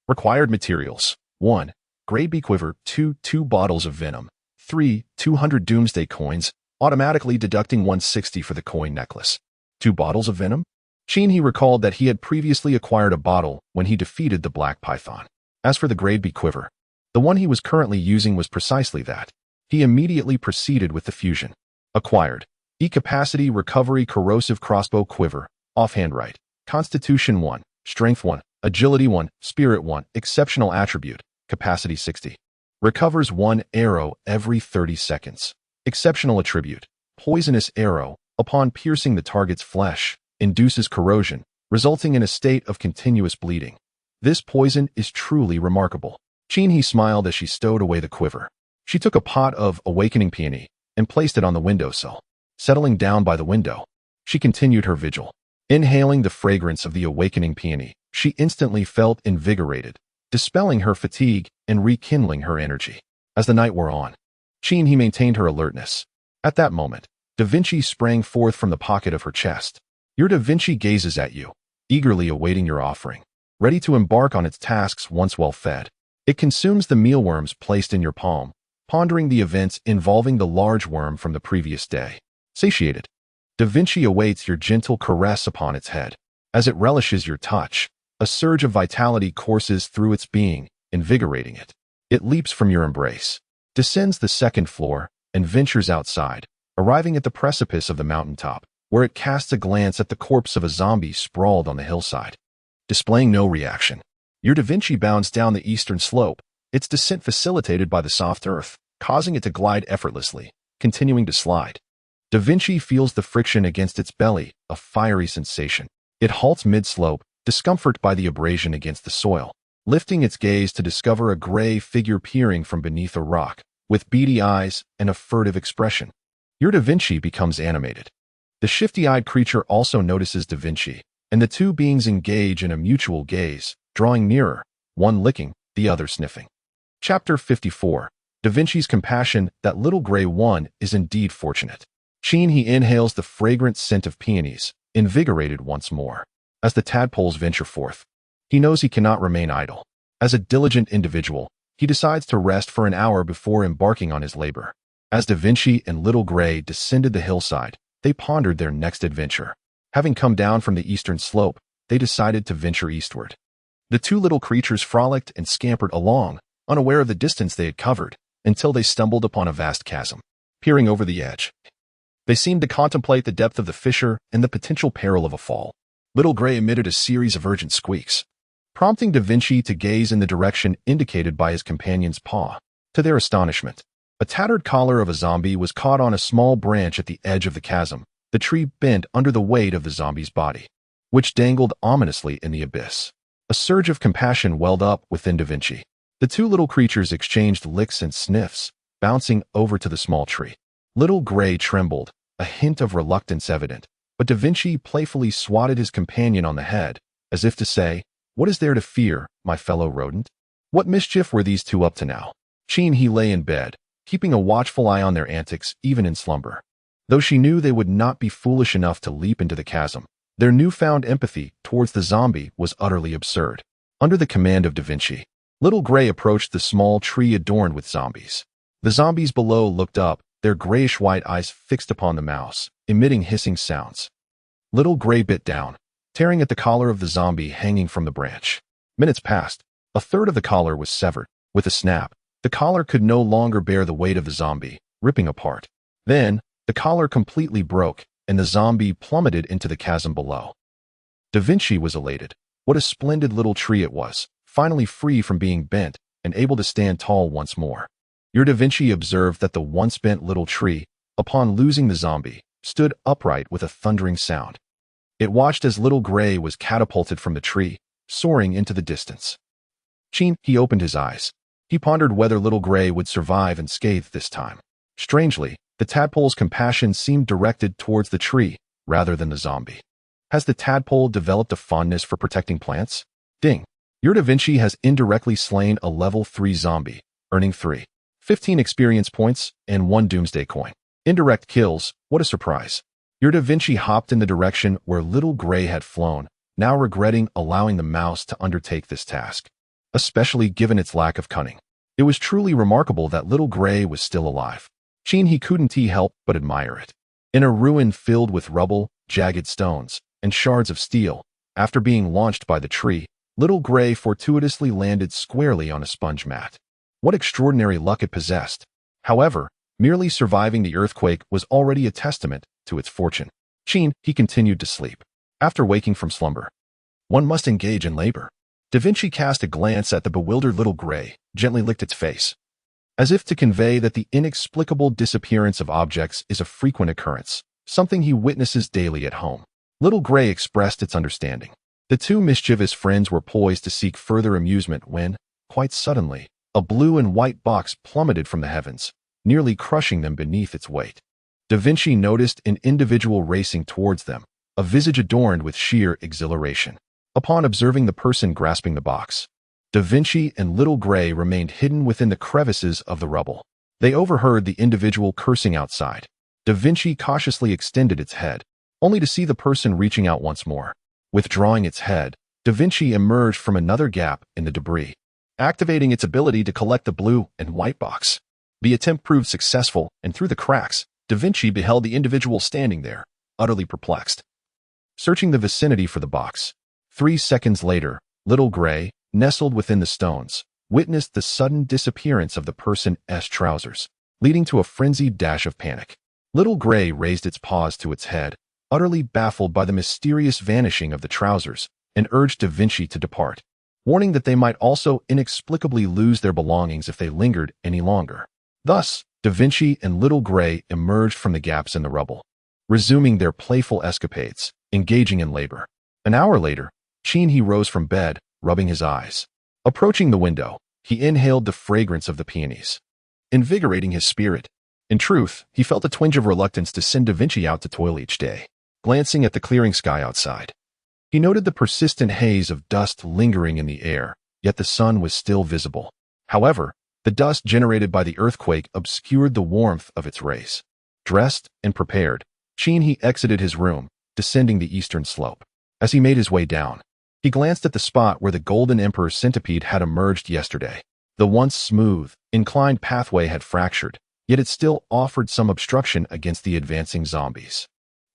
[SPEAKER 1] Required materials. 1. Grade B quiver. 2 bottles of venom. 3. 200 doomsday coins, automatically deducting 160 for the coin necklace. 2 bottles of venom? He recalled that he had previously acquired a bottle when he defeated the Black Python. As for the Grade B quiver, the one he was currently using was precisely that. He immediately proceeded with the fusion. Acquired. E-Capacity Recovery Corrosive Crossbow Quiver. Offhand right. Constitution 1. Strength 1. Agility 1. Spirit 1. Exceptional Attribute. Capacity 60. Recovers 1 arrow every 30 seconds. Exceptional Attribute. Poisonous Arrow. Upon piercing the target's flesh, induces corrosion, resulting in a state of continuous bleeding. This poison is truly remarkable. He smiled as she stowed away the quiver. She took a pot of awakening peony and placed it on the windowsill. Settling down by the window, she continued her vigil. Inhaling the fragrance of the awakening peony, she instantly felt invigorated, dispelling her fatigue and rekindling her energy. As the night wore on, he maintained her alertness. At that moment, Da Vinci sprang forth from the pocket of her chest. Your Da Vinci gazes at you, eagerly awaiting your offering, ready to embark on its tasks once well fed. It consumes the mealworms placed in your palm, pondering the events involving the large worm from the previous day. Satiated, Da Vinci awaits your gentle caress upon its head. As it relishes your touch, a surge of vitality courses through its being, invigorating it. It leaps from your embrace, descends the second floor, and ventures outside, arriving at the precipice of the mountaintop, where it casts a glance at the corpse of a zombie sprawled on the hillside. Displaying no reaction, your Da Vinci bounds down the eastern slope, its descent facilitated by the soft earth, causing it to glide effortlessly, continuing to slide. Da Vinci feels the friction against its belly, a fiery sensation. It halts mid-slope, discomfort by the abrasion against the soil, lifting its gaze to discover a gray figure peering from beneath a rock, with beady eyes and a furtive expression. Your Da Vinci becomes animated. The shifty-eyed creature also notices Da Vinci, and the two beings engage in a mutual gaze, drawing nearer, one licking, the other sniffing. Chapter 54. Da Vinci's compassion. That little gray one is indeed fortunate. He inhales the fragrant scent of peonies, invigorated once more. As the tadpoles venture forth, he knows he cannot remain idle. As a diligent individual, he decides to rest for an hour before embarking on his labor. As Da Vinci and Little Gray descended the hillside, they pondered their next adventure. Having come down from the eastern slope, they decided to venture eastward. The two little creatures frolicked and scampered along, unaware of the distance they had covered, until they stumbled upon a vast chasm. Peering over the edge, they seemed to contemplate the depth of the fissure and the potential peril of a fall. Little Gray emitted a series of urgent squeaks, prompting Da Vinci to gaze in the direction indicated by his companion's paw. To their astonishment, a tattered collar of a zombie was caught on a small branch at the edge of the chasm. The tree bent under the weight of the zombie's body, which dangled ominously in the abyss. A surge of compassion welled up within Da Vinci. The two little creatures exchanged licks and sniffs, bouncing over to the small tree. Little Gray trembled, a hint of reluctance evident, but Da Vinci playfully swatted his companion on the head, as if to say, "What is there to fear, my fellow rodent? What mischief were these two up to now?" He lay in bed, keeping a watchful eye on their antics even in slumber. Though she knew they would not be foolish enough to leap into the chasm, their newfound empathy towards the zombie was utterly absurd. Under the command of Da Vinci, Little Gray approached the small tree adorned with zombies. The zombies below looked up, their grayish-white eyes fixed upon the mouse, emitting hissing sounds. Little Gray bit down, tearing at the collar of the zombie hanging from the branch. Minutes passed. A third of the collar was severed. With a snap, the collar could no longer bear the weight of the zombie, ripping apart. Then, the collar completely broke, and the zombie plummeted into the chasm below. Da Vinci was elated. What a splendid little tree it was, finally free from being bent and able to stand tall once more. Your Da Vinci observed that the once bent little tree, upon losing the zombie, stood upright with a thundering sound. It watched as Little Gray was catapulted from the tree, soaring into the distance. He opened his eyes. He pondered whether Little Gray would survive unscathed this time. Strangely, the tadpole's compassion seemed directed towards the tree rather than the zombie. Has the tadpole developed a fondness for protecting plants? Ding. Your Da Vinci has indirectly slain a level 3 zombie, earning 15 experience points and 1 doomsday coin. Indirect kills, what a surprise. Your Da Vinci hopped in the direction where Little Gray had flown, now regretting allowing the mouse to undertake this task, especially given its lack of cunning. It was truly remarkable that Little Gray was still alive. He couldn't help but admire it. In a ruin filled with rubble, jagged stones, and shards of steel, after being launched by the tree, Little Gray fortuitously landed squarely on a sponge mat. What extraordinary luck it possessed. However, merely surviving the earthquake was already a testament to its fortune. He continued to sleep. After waking from slumber, one must engage in labor. Da Vinci cast a glance at the bewildered Little Gray, gently licked its face, as if to convey that the inexplicable disappearance of objects is a frequent occurrence, something he witnesses daily at home. Little Gray expressed its understanding. The two mischievous friends were poised to seek further amusement when, quite suddenly, a blue and white box plummeted from the heavens, nearly crushing them beneath its weight. Da Vinci noticed an individual racing towards them, a visage adorned with sheer exhilaration. Upon observing the person grasping the box, Da Vinci and Little Gray remained hidden within the crevices of the rubble. They overheard the individual cursing outside. Da Vinci cautiously extended its head, only to see the person reaching out once more. Withdrawing its head, Da Vinci emerged from another gap in the debris, activating its ability to collect the blue and white box. The attempt proved successful, and through the cracks, Da Vinci beheld the individual standing there, utterly perplexed, searching the vicinity for the box. 3 seconds later, Little Gray, nestled within the stones, witnessed the sudden disappearance of the person's trousers, leading to a frenzied dash of panic. Little Gray raised its paws to its head, utterly baffled by the mysterious vanishing of the trousers, and urged Da Vinci to depart, warning that they might also inexplicably lose their belongings if they lingered any longer. Thus, Da Vinci and Little Gray emerged from the gaps in the rubble, resuming their playful escapades, engaging in labor. An hour later, he rose from bed, rubbing his eyes. Approaching the window, he inhaled the fragrance of the peonies, invigorating his spirit. In truth, he felt a twinge of reluctance to send Da Vinci out to toil each day. Glancing at the clearing sky outside, he noted the persistent haze of dust lingering in the air, yet the sun was still visible. However, the dust generated by the earthquake obscured the warmth of its rays. Dressed and prepared, he exited his room, descending the eastern slope. As he made his way down, he glanced at the spot where the Golden Emperor centipede had emerged yesterday. The once smooth, inclined pathway had fractured, yet it still offered some obstruction against the advancing zombies.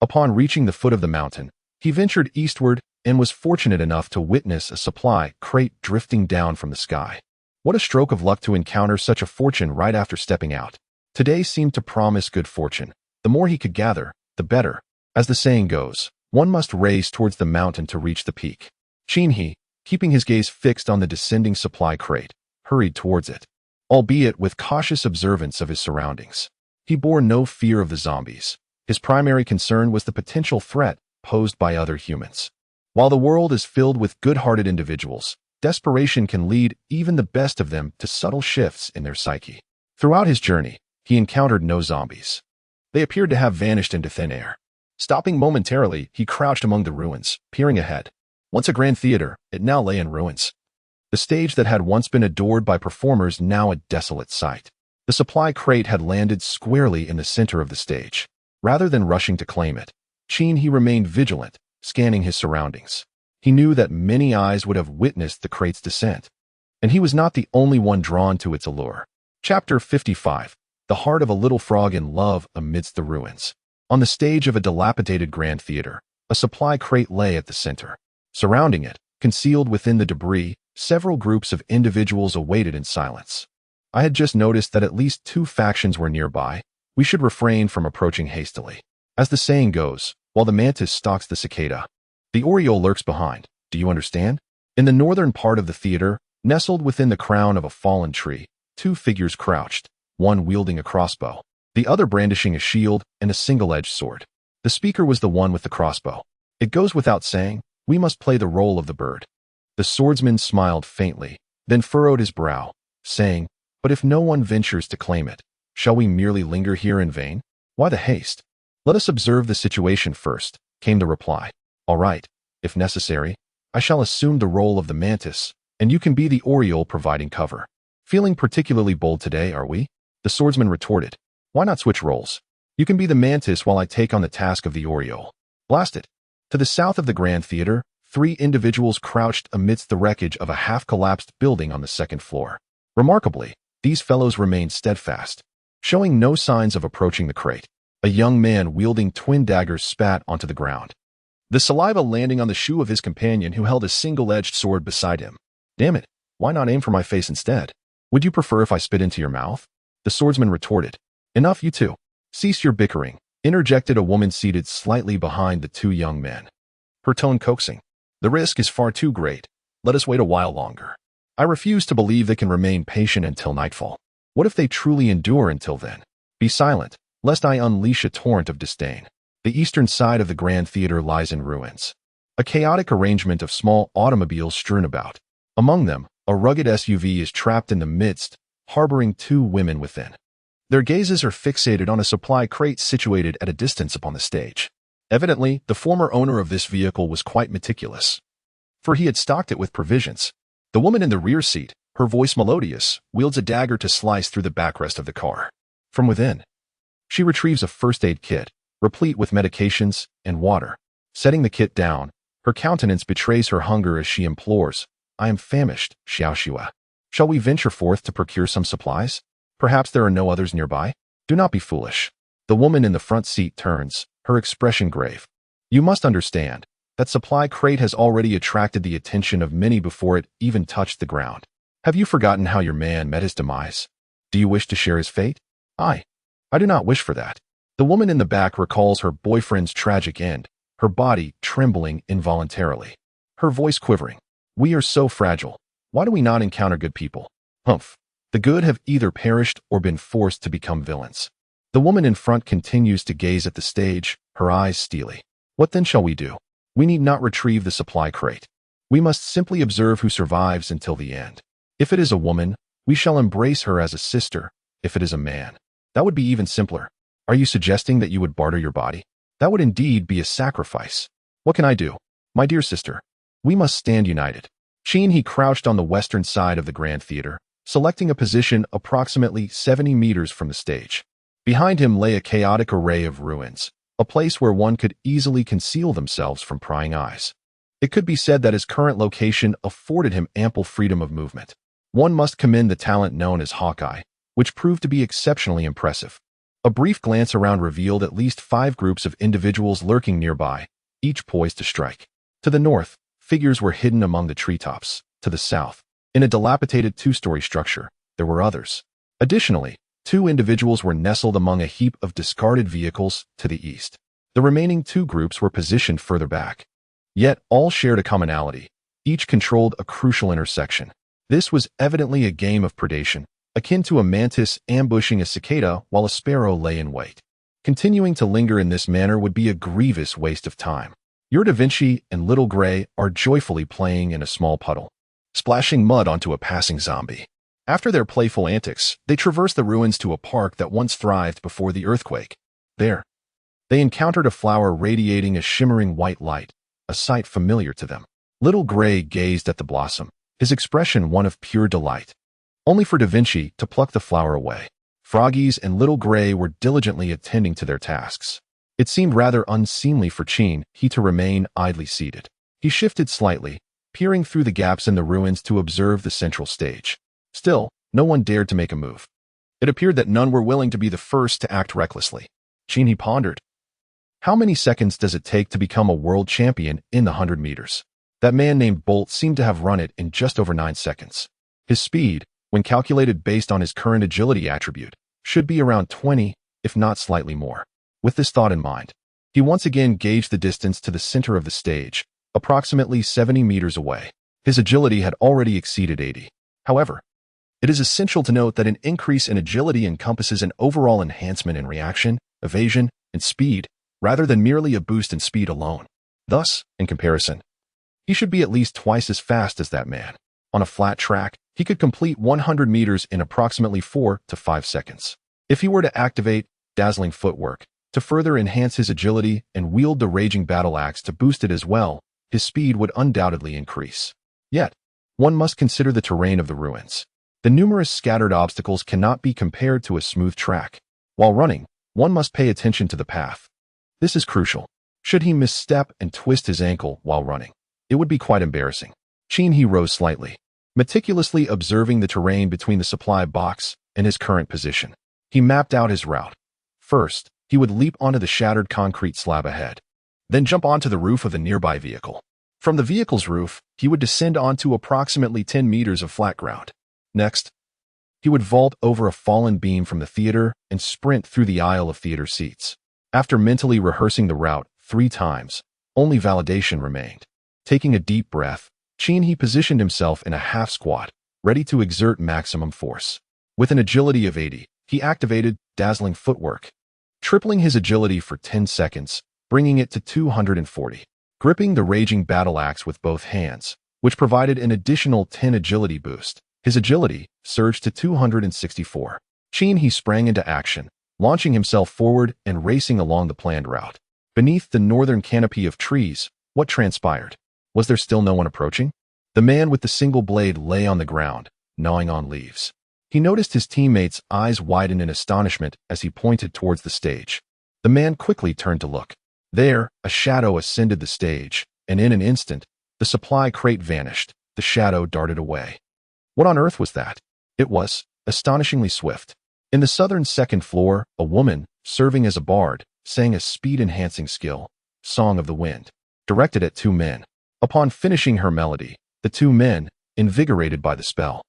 [SPEAKER 1] Upon reaching the foot of the mountain, he ventured eastward and was fortunate enough to witness a supply crate drifting down from the sky. What a stroke of luck to encounter such a fortune right after stepping out. Today seemed to promise good fortune. The more he could gather, the better. As the saying goes, one must race towards the mountain to reach the peak. He, keeping his gaze fixed on the descending supply crate, hurried towards it, albeit with cautious observance of his surroundings. He bore no fear of the zombies. His primary concern was the potential threat posed by other humans. While the world is filled with good-hearted individuals, desperation can lead even the best of them to subtle shifts in their psyche. Throughout his journey, he encountered no zombies. They appeared to have vanished into thin air. Stopping momentarily, he crouched among the ruins, peering ahead. Once a grand theater, it now lay in ruins. The stage that had once been adored by performers now a desolate sight. The supply crate had landed squarely in the center of the stage. Rather than rushing to claim it, he remained vigilant, scanning his surroundings. He knew that many eyes would have witnessed the crate's descent, and he was not the only one drawn to its allure. Chapter 55. The Heart of a Little Frog in Love Amidst the Ruins. On the stage of a dilapidated grand theater, a supply crate lay at the center. Surrounding it, concealed within the debris, several groups of individuals awaited in silence. I had just noticed that at least 2 factions were nearby. We should refrain from approaching hastily. As the saying goes, while the mantis stalks the cicada, the oriole lurks behind. Do you understand? In the northern part of the theater, nestled within the crown of a fallen tree, 2 figures crouched, one wielding a crossbow, the other brandishing a shield and a single-edged sword. The speaker was the one with the crossbow. It goes without saying, we must play the role of the bird. The swordsman smiled faintly, then furrowed his brow, saying, "But if no one ventures to claim it, shall we merely linger here in vain? Why the haste? Let us observe the situation first," came the reply. "All right, if necessary, I shall assume the role of the mantis, and you can be the oriole providing cover. Feeling particularly bold today, are we? The swordsman retorted. Why not switch roles? You can be the mantis while I take on the task of the oriole. Blast it. To the south of the Grand Theater, 3 individuals crouched amidst the wreckage of a half-collapsed building on the second floor. Remarkably, these fellows remained steadfast, showing no signs of approaching the crate. A young man wielding twin daggers spat onto the ground, the saliva landing on the shoe of his companion who held a single-edged sword beside him. Damn it, why not aim for my face instead? Would you prefer if I spit into your mouth? The swordsman retorted. Enough, you two. Cease your bickering, interjected a woman seated slightly behind the 2 young men, her tone coaxing. The risk is far too great. Let us wait a while longer. I refuse to believe they can remain patient until nightfall. What if they truly endure until then? Be silent, lest I unleash a torrent of disdain. The eastern side of the Grand Theater lies in ruins. A chaotic arrangement of small automobiles strewn about. Among them, a rugged SUV is trapped in the midst, harboring 2 women within. Their gazes are fixated on a supply crate situated at a distance upon the stage. Evidently, the former owner of this vehicle was quite meticulous, for he had stocked it with provisions. The woman in the rear seat, her voice melodious, wields a dagger to slice through the backrest of the car. From within, she retrieves a first aid kit, replete with medications and water. Setting the kit down, her countenance betrays her hunger as she implores, I am famished, Xiaoxua. Shall we venture forth to procure some supplies? Perhaps there are no others nearby? Do not be foolish. The woman in the front seat turns, her expression grave. You must understand, that supply crate has already attracted the attention of many before it even touched the ground. Have you forgotten how your man met his demise? Do you wish to share his fate? I do not wish for that. The woman in the back recalls her boyfriend's tragic end, her body trembling involuntarily, her voice quivering. We are so fragile. Why do we not encounter good people? Humph. The good have either perished or been forced to become villains. The woman in front continues to gaze at the stage, her eyes steely. What then shall we do? We need not retrieve the supply crate. We must simply observe who survives until the end. If it is a woman, we shall embrace her as a sister. If it is a man, that would be even simpler. Are you suggesting that you would barter your body? That would indeed be a sacrifice. What can I do? My dear sister, we must stand united. He crouched on the western side of the Grand Theater, selecting a position approximately 70 meters from the stage. Behind him lay a chaotic array of ruins, a place where one could easily conceal themselves from prying eyes. It could be said that his current location afforded him ample freedom of movement. One must commend the talent known as Hawkeye, which proved to be exceptionally impressive. A brief glance around revealed at least 5 groups of individuals lurking nearby, each poised to strike. To the north, figures were hidden among the treetops. To the south, in a dilapidated 2-story structure, there were others. Additionally, 2 individuals were nestled among a heap of discarded vehicles to the east. The remaining 2 groups were positioned further back. Yet all shared a commonality. Each controlled a crucial intersection. This was evidently a game of predation, akin to a mantis ambushing a cicada while a sparrow lay in wait. Continuing to linger in this manner would be a grievous waste of time. Your Da Vinci and Little Gray are joyfully playing in a small puddle, splashing mud onto a passing zombie. After their playful antics, they traverse the ruins to a park that once thrived before the earthquake. There, they encountered a flower radiating a shimmering white light, a sight familiar to them. Little Gray gazed at the blossom, his expression one of pure delight, only for Da Vinci to pluck the flower away. Froggies and Little Gray were diligently attending to their tasks. It seemed rather unseemly for he to remain idly seated. He shifted slightly, peering through the gaps in the ruins to observe the central stage. Still, no one dared to make a move. It appeared that none were willing to be the first to act recklessly. He pondered. How many seconds does it take to become a world champion in the 100 meters? That man named Bolt seemed to have run it in just over 9 seconds. His speed, when calculated based on his current agility attribute, should be around 20, if not slightly more. With this thought in mind, he once again gauged the distance to the center of the stage, approximately 70 meters away. His agility had already exceeded 80. However, it is essential to note that an increase in agility encompasses an overall enhancement in reaction, evasion, and speed, rather than merely a boost in speed alone. Thus, in comparison, he should be at least twice as fast as that man. On a flat track, he could complete 100 meters in approximately 4 to 5 seconds. If he were to activate dazzling footwork to further enhance his agility and wield the raging battle axe to boost it as well, his speed would undoubtedly increase. Yet, one must consider the terrain of the ruins. The numerous scattered obstacles cannot be compared to a smooth track. While running, one must pay attention to the path. This is crucial. Should he misstep and twist his ankle while running, it would be quite embarrassing. He rose slightly, meticulously observing the terrain between the supply box and his current position. He mapped out his route. First, he would leap onto the shattered concrete slab ahead, then jump onto the roof of a nearby vehicle. From the vehicle's roof, he would descend onto approximately 10 meters of flat ground. Next, he would vault over a fallen beam from the theater and sprint through the aisle of theater seats. After mentally rehearsing the route 3 times, only validation remained. Taking a deep breath, he positioned himself in a half squat, ready to exert maximum force. With an agility of 80, he activated dazzling footwork, tripling his agility for 10 seconds, bringing it to 240. Gripping the raging battle axe with both hands, which provided an additional 10 agility boost, his agility surged to 264. He sprang into action, launching himself forward and racing along the planned route. Beneath the northern canopy of trees, what transpired? Was there still no one approaching? The man with the single blade lay on the ground, gnawing on leaves. He noticed his teammates' eyes widen in astonishment as he pointed towards the stage. The man quickly turned to look. There, a shadow ascended the stage, and in an instant, the supply crate vanished. The shadow darted away. What on earth was that? It was astonishingly swift. In the southern second floor, a woman, serving as a bard, sang a speed-enhancing skill, Song of the Wind, directed at 2 men. Upon finishing her melody, the 2 men, invigorated by the spell,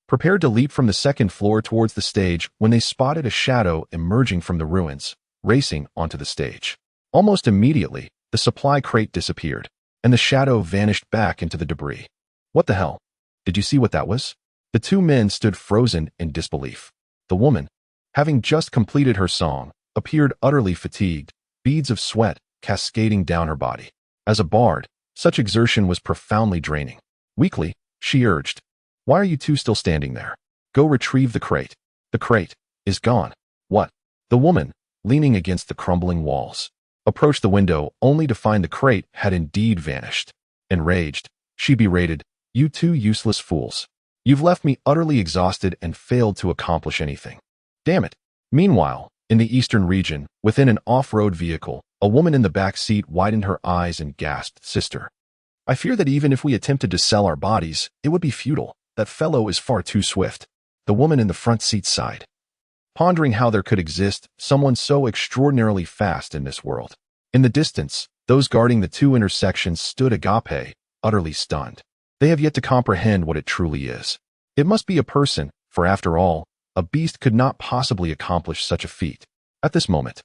[SPEAKER 1] prepared to leap from the second floor towards the stage when they spotted a shadow emerging from the ruins, racing onto the stage. Almost immediately, the supply crate disappeared, and the shadow vanished back into the debris. What the hell? Did you see what that was? The 2 men stood frozen in disbelief. The woman, having just completed her song, appeared utterly fatigued, beads of sweat cascading down her body. As a bard, such exertion was profoundly draining. Weakly, she urged, "Why are you 2 still standing there? Go retrieve the crate. The crate is gone." What? The woman, leaning against the crumbling walls, approached the window only to find the crate had indeed vanished. Enraged, she berated, "You 2 useless fools. You've left me utterly exhausted and failed to accomplish anything. Damn it." Meanwhile, in the eastern region, within an off-road vehicle, a woman in the back seat widened her eyes and gasped, "Sister, I fear that even if we attempted to sell our bodies, it would be futile. That fellow is far too swift." The woman in the front seat sighed, pondering how there could exist someone so extraordinarily fast in this world. In the distance, those guarding the 2 intersections stood agape, utterly stunned. They have yet to comprehend what it truly is. It must be a person, for after all, a beast could not possibly accomplish such a feat. At this moment,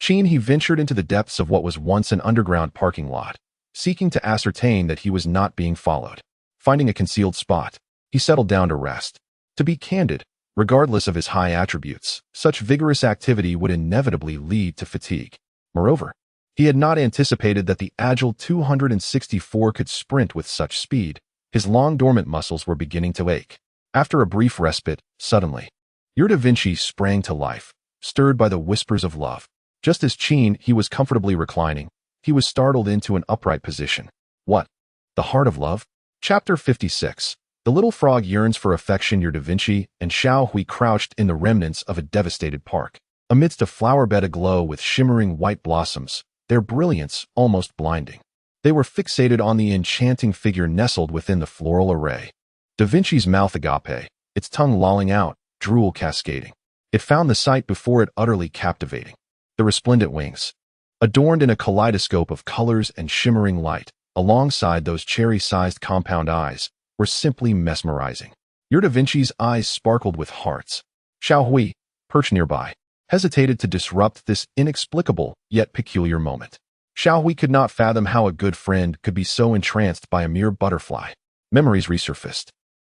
[SPEAKER 1] he ventured into the depths of what was once an underground parking lot, seeking to ascertain that he was not being followed. Finding a concealed spot, he settled down to rest. To be candid, regardless of his high attributes, such vigorous activity would inevitably lead to fatigue. Moreover, he had not anticipated that the agile 264 could sprint with such speed. His long dormant muscles were beginning to ache. After a brief respite, suddenly, Da Vinci sprang to life, stirred by the whispers of love. Just as he was comfortably reclining, he was startled into an upright position. What? The heart of love? Chapter 56. The little frog yearns for affection. Da Vinci and Xiao Hui crouched in the remnants of a devastated park. Amidst a flower bed aglow with shimmering white blossoms, their brilliance almost blinding. They were fixated on the enchanting figure nestled within the floral array. Da Vinci's mouth agape, its tongue lolling out, drool cascading. It found the sight before it utterly captivating. The resplendent wings, adorned in a kaleidoscope of colors and shimmering light, alongside those cherry-sized compound eyes, were simply mesmerizing. Da Vinci's eyes sparkled with hearts. Xiao Hui, perched nearby, hesitated to disrupt this inexplicable yet peculiar moment. Xiao Hui could not fathom how a good friend could be so entranced by a mere butterfly. Memories resurfaced.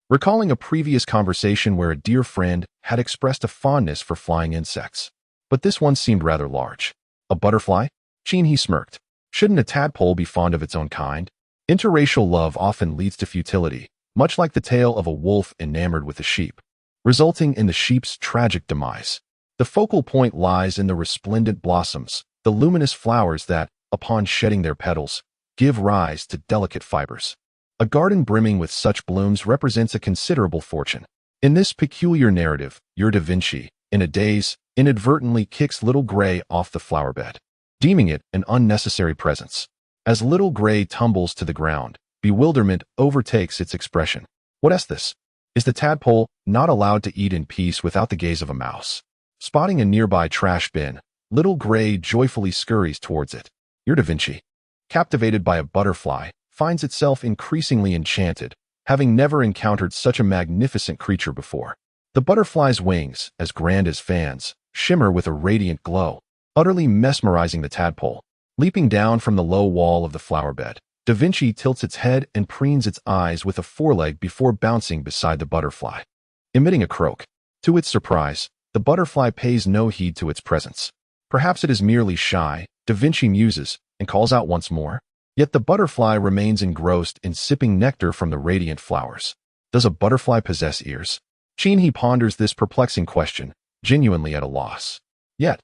[SPEAKER 1] Recalling a previous conversation where a dear friend had expressed a fondness for flying insects. But this one seemed rather large. A butterfly? He smirked. Shouldn't a tadpole be fond of its own kind? Interracial love often leads to futility, much like the tale of a wolf enamored with a sheep, resulting in the sheep's tragic demise. The focal point lies in the resplendent blossoms, the luminous flowers that, upon shedding their petals, give rise to delicate fibers. A garden brimming with such blooms represents a considerable fortune. In this peculiar narrative, your Da Vinci, in a daze, inadvertently kicks Little Gray off the flower bed, deeming it an unnecessary presence. As Little Gray tumbles to the ground, bewilderment overtakes its expression. What is this? Is the tadpole not allowed to eat in peace without the gaze of a mouse? Spotting a nearby trash bin, Little Gray joyfully scurries towards it. Your Da Vinci, captivated by a butterfly, finds itself increasingly enchanted, having never encountered such a magnificent creature before. The butterfly's wings, as grand as fans, shimmer with a radiant glow, utterly mesmerizing the tadpole. Leaping down from the low wall of the flower bed, Da Vinci tilts its head and preens its eyes with a foreleg before bouncing beside the butterfly. Emitting a croak. To its surprise, the butterfly pays no heed to its presence. Perhaps it is merely shy, Da Vinci muses, and calls out once more. Yet the butterfly remains engrossed in sipping nectar from the radiant flowers. Does a butterfly possess ears? He ponders this perplexing question, genuinely at a loss. Yet,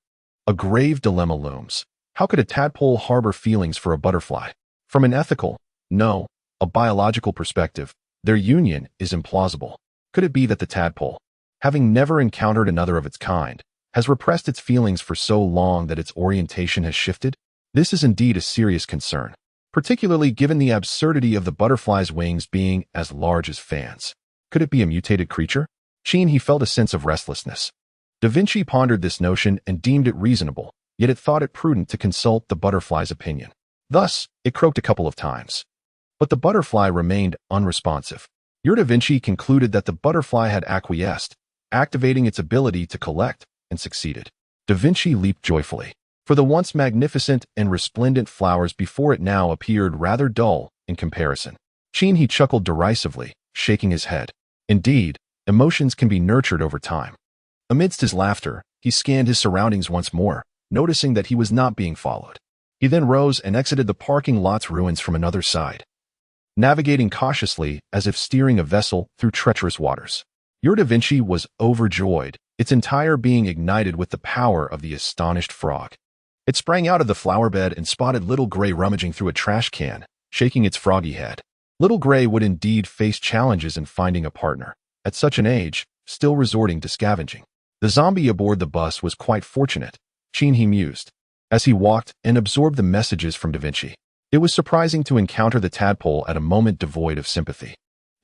[SPEAKER 1] a grave dilemma looms. How could a tadpole harbor feelings for a butterfly? From an ethical, no, a biological perspective, their union is implausible. Could it be that the tadpole, having never encountered another of its kind, has repressed its feelings for so long that its orientation has shifted? This is indeed a serious concern, particularly given the absurdity of the butterfly's wings being as large as fans. Could it be a mutated creature? He felt a sense of restlessness. Da Vinci pondered this notion and deemed it reasonable, yet it thought it prudent to consult the butterfly's opinion. Thus, it croaked a couple of times. But the butterfly remained unresponsive. Your Da Vinci concluded that the butterfly had acquiesced, activating its ability to collect, and succeeded. Da Vinci leaped joyfully. For the once magnificent and resplendent flowers before it now appeared rather dull in comparison. He chuckled derisively, shaking his head. Indeed, emotions can be nurtured over time. Amidst his laughter, he scanned his surroundings once more, noticing that he was not being followed. He then rose and exited the parking lot's ruins from another side, navigating cautiously as if steering a vessel through treacherous waters. Your Da Vinci was overjoyed, its entire being ignited with the power of the astonished frog. It sprang out of the flower bed and spotted Little Gray rummaging through a trash can, shaking its froggy head. Little Gray would indeed face challenges in finding a partner, at such an age, still resorting to scavenging. The zombie aboard the bus was quite fortunate, he mused, as he walked and absorbed the messages from Da Vinci. It was surprising to encounter the tadpole at a moment devoid of sympathy.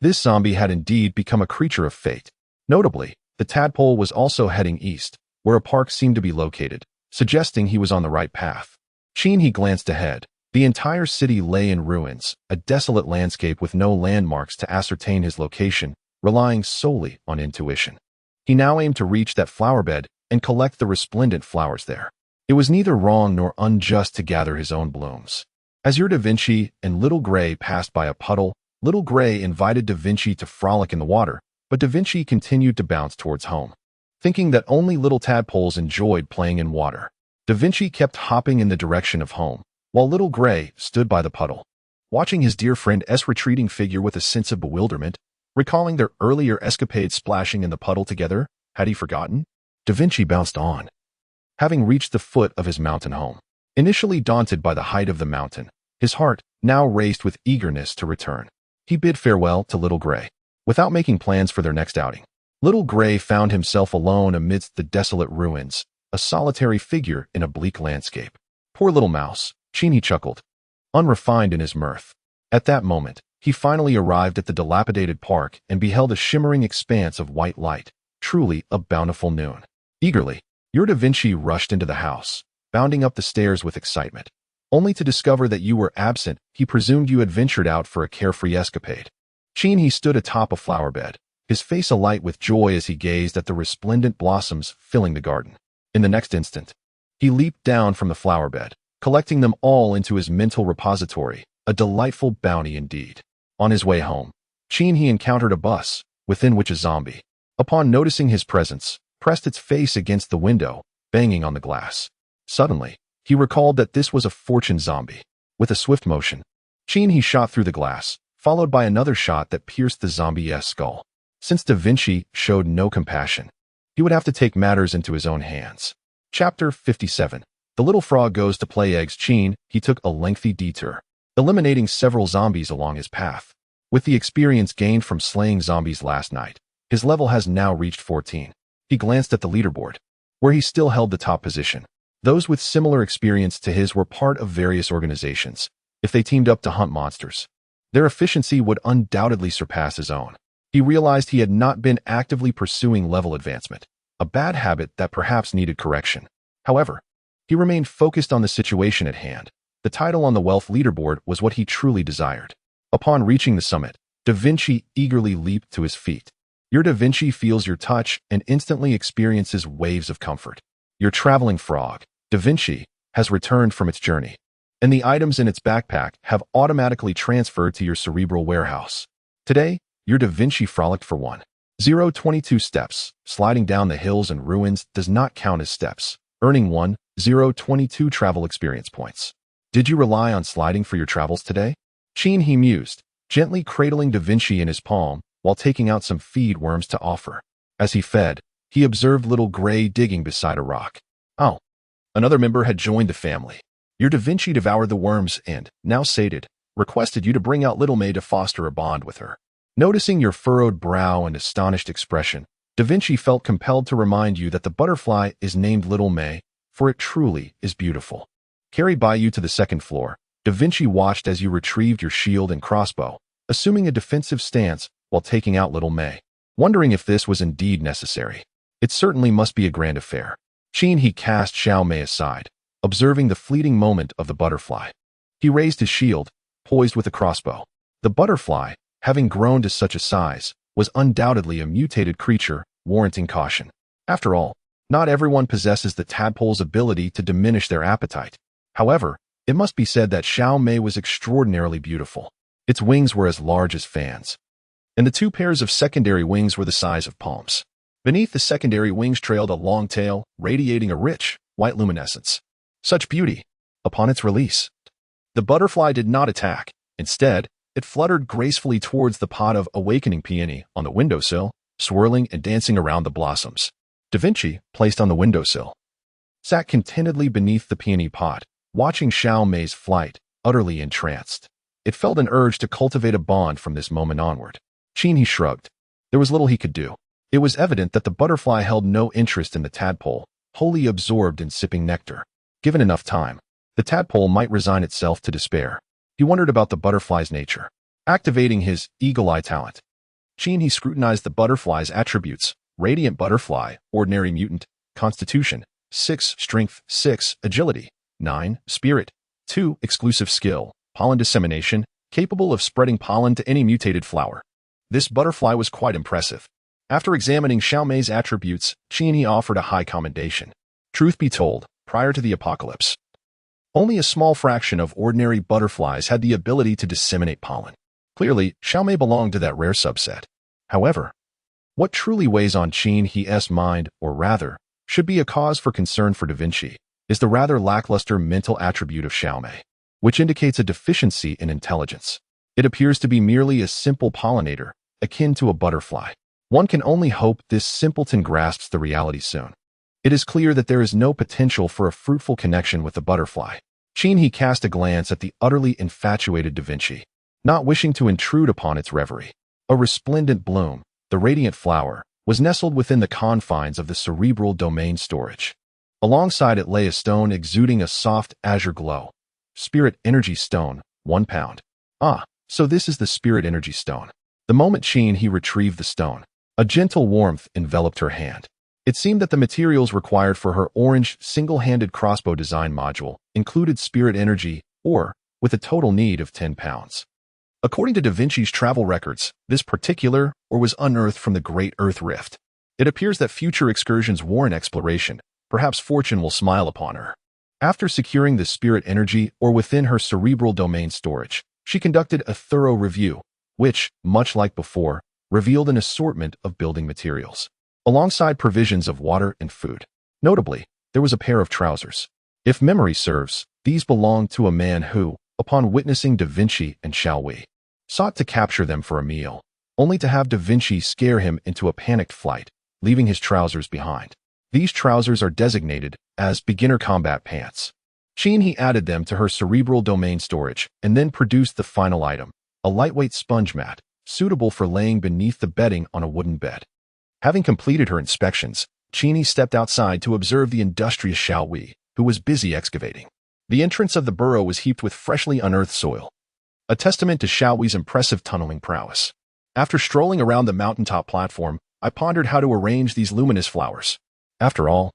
[SPEAKER 1] This zombie had indeed become a creature of fate. Notably, the tadpole was also heading east, where a park seemed to be located, suggesting he was on the right path. He glanced ahead. The entire city lay in ruins, a desolate landscape with no landmarks to ascertain his location, relying solely on intuition. He now aimed to reach that flower bed and collect the resplendent flowers there. It was neither wrong nor unjust to gather his own blooms. As your Da Vinci and Little Gray passed by a puddle, Little Gray invited Da Vinci to frolic in the water, but Da Vinci continued to bounce towards home. Thinking that only little tadpoles enjoyed playing in water, Da Vinci kept hopping in the direction of home, while Little Gray stood by the puddle, watching his dear friend's retreating figure with a sense of bewilderment. Recalling their earlier escapade splashing in the puddle together, had he forgotten? Da Vinci bounced on, having reached the foot of his mountain home. Initially daunted by the height of the mountain, his heart now raced with eagerness to return. He bid farewell to Little Gray, without making plans for their next outing. Little Gray found himself alone amidst the desolate ruins, a solitary figure in a bleak landscape. Poor little mouse, he chuckled, unrefined in his mirth. At that moment, he finally arrived at the dilapidated park and beheld a shimmering expanse of white light, truly a bountiful noon. Eagerly, your Da Vinci rushed into the house, bounding up the stairs with excitement. Only to discover that you were absent, he presumed you had ventured out for a carefree escapade. He stood atop a flower bed, his face alight with joy as he gazed at the resplendent blossoms filling the garden. In the next instant, he leaped down from the flower bed, collecting them all into his mental repository, a delightful bounty indeed. On his way home, he encountered a bus, within which a zombie, upon noticing his presence, pressed its face against the window, banging on the glass. Suddenly, he recalled that this was a fortune zombie. With a swift motion, he shot through the glass, followed by another shot that pierced the zombie's skull. Since Da Vinci showed no compassion, he would have to take matters into his own hands. Chapter 57. The little frog goes to play eggs. He took a lengthy detour, eliminating several zombies along his path. With the experience gained from slaying zombies last night, his level has now reached 14. He glanced at the leaderboard, where he still held the top position. Those with similar experience to his were part of various organizations. If they teamed up to hunt monsters, their efficiency would undoubtedly surpass his own. He realized he had not been actively pursuing level advancement, a bad habit that perhaps needed correction. However, he remained focused on the situation at hand. The title on the wealth leaderboard was what he truly desired. Upon reaching the summit, Da Vinci eagerly leaped to his feet. Your Da Vinci feels your touch and instantly experiences waves of comfort. Your traveling frog, Da Vinci, has returned from its journey, and the items in its backpack have automatically transferred to your cerebral warehouse. Today, your Da Vinci frolicked for 1,022 steps. Sliding down the hills and ruins does not count as steps, earning 1,022 travel experience points. Did you rely on sliding for your travels today? He mused, gently cradling Da Vinci in his palm while taking out some feed worms to offer. As he fed, he observed little Gray digging beside a rock. Oh, another member had joined the family. Your Da Vinci devoured the worms and, now sated, requested you to bring out Little May to foster a bond with her. Noticing your furrowed brow and astonished expression, Da Vinci felt compelled to remind you that the butterfly is named Little May, for it truly is beautiful. Carried by you to the second floor, Da Vinci watched as you retrieved your shield and crossbow, assuming a defensive stance while taking out Little May, wondering if this was indeed necessary. It certainly must be a grand affair. He cast Xiao Mei aside, observing the fleeting moment of the butterfly. He raised his shield, poised with a crossbow. The butterfly, having grown to such a size, was undoubtedly a mutated creature, warranting caution. After all, not everyone possesses the tadpole's ability to diminish their appetite. However, it must be said that Xiao Mei was extraordinarily beautiful. Its wings were as large as fans, and the two pairs of secondary wings were the size of palms. Beneath the secondary wings trailed a long tail, radiating a rich, white luminescence. Such beauty! Upon its release, the butterfly did not attack. Instead, it fluttered gracefully towards the pot of awakening peony on the windowsill, swirling and dancing around the blossoms. Da Vinci, placed on the windowsill, sat contentedly beneath the peony pot, watching Xiao Mei's flight, utterly entranced. It felt an urge to cultivate a bond from this moment onward. He shrugged. There was little he could do. It was evident that the butterfly held no interest in the tadpole, wholly absorbed in sipping nectar. Given enough time, the tadpole might resign itself to despair. He wondered about the butterfly's nature. Activating his eagle eye talent, he scrutinized the butterfly's attributes: radiant butterfly, ordinary mutant, constitution, 6 strength, 6 agility, 9 spirit, 2 exclusive skill, pollen dissemination, capable of spreading pollen to any mutated flower. This butterfly was quite impressive. After examining Xiao Mei's attributes, he offered a high commendation. Truth be told, prior to the apocalypse, only a small fraction of ordinary butterflies had the ability to disseminate pollen. Clearly, Xiao Mei belonged to that rare subset. However, what truly weighs on Qin-He's mind, or rather, should be a cause for concern for Da Vinci, is the rather lackluster mental attribute of Xiao Mei, which indicates a deficiency in intelligence. It appears to be merely a simple pollinator, akin to a butterfly. One can only hope this simpleton grasps the reality soon. It is clear that there is no potential for a fruitful connection with the butterfly. He cast a glance at the utterly infatuated Da Vinci, not wishing to intrude upon its reverie. A resplendent bloom, the radiant flower, was nestled within the confines of the cerebral domain storage. Alongside it lay a stone exuding a soft azure glow. Spirit Energy Stone, 1 pound. Ah, so this is the Spirit Energy Stone. The moment he retrieved the stone, a gentle warmth enveloped her hand. It seemed that the materials required for her orange, single-handed crossbow design module included spirit energy, ore, with a total need of 10 pounds. According to Da Vinci's travel records, this particular ore was unearthed from the Great Earth Rift. It appears that future excursions warrant exploration. Perhaps fortune will smile upon her. After securing the spirit energy ore within her cerebral domain storage, she conducted a thorough review, which, much like before, revealed an assortment of building materials, alongside provisions of water and food. Notably, there was a pair of trousers. If memory serves, these belonged to a man who, upon witnessing Da Vinci and Xiao Wei, sought to capture them for a meal, only to have Da Vinci scare him into a panicked flight, leaving his trousers behind. These trousers are designated as beginner combat pants. He added them to her cerebral domain storage and then produced the final item, a lightweight sponge mat, suitable for laying beneath the bedding on a wooden bed. Having completed her inspections, Chini stepped outside to observe the industrious Xiao Wei, who was busy excavating. The entrance of the burrow was heaped with freshly unearthed soil, a testament to Xiao Wei's impressive tunneling prowess. After strolling around the mountaintop platform, I pondered how to arrange these luminous flowers. After all,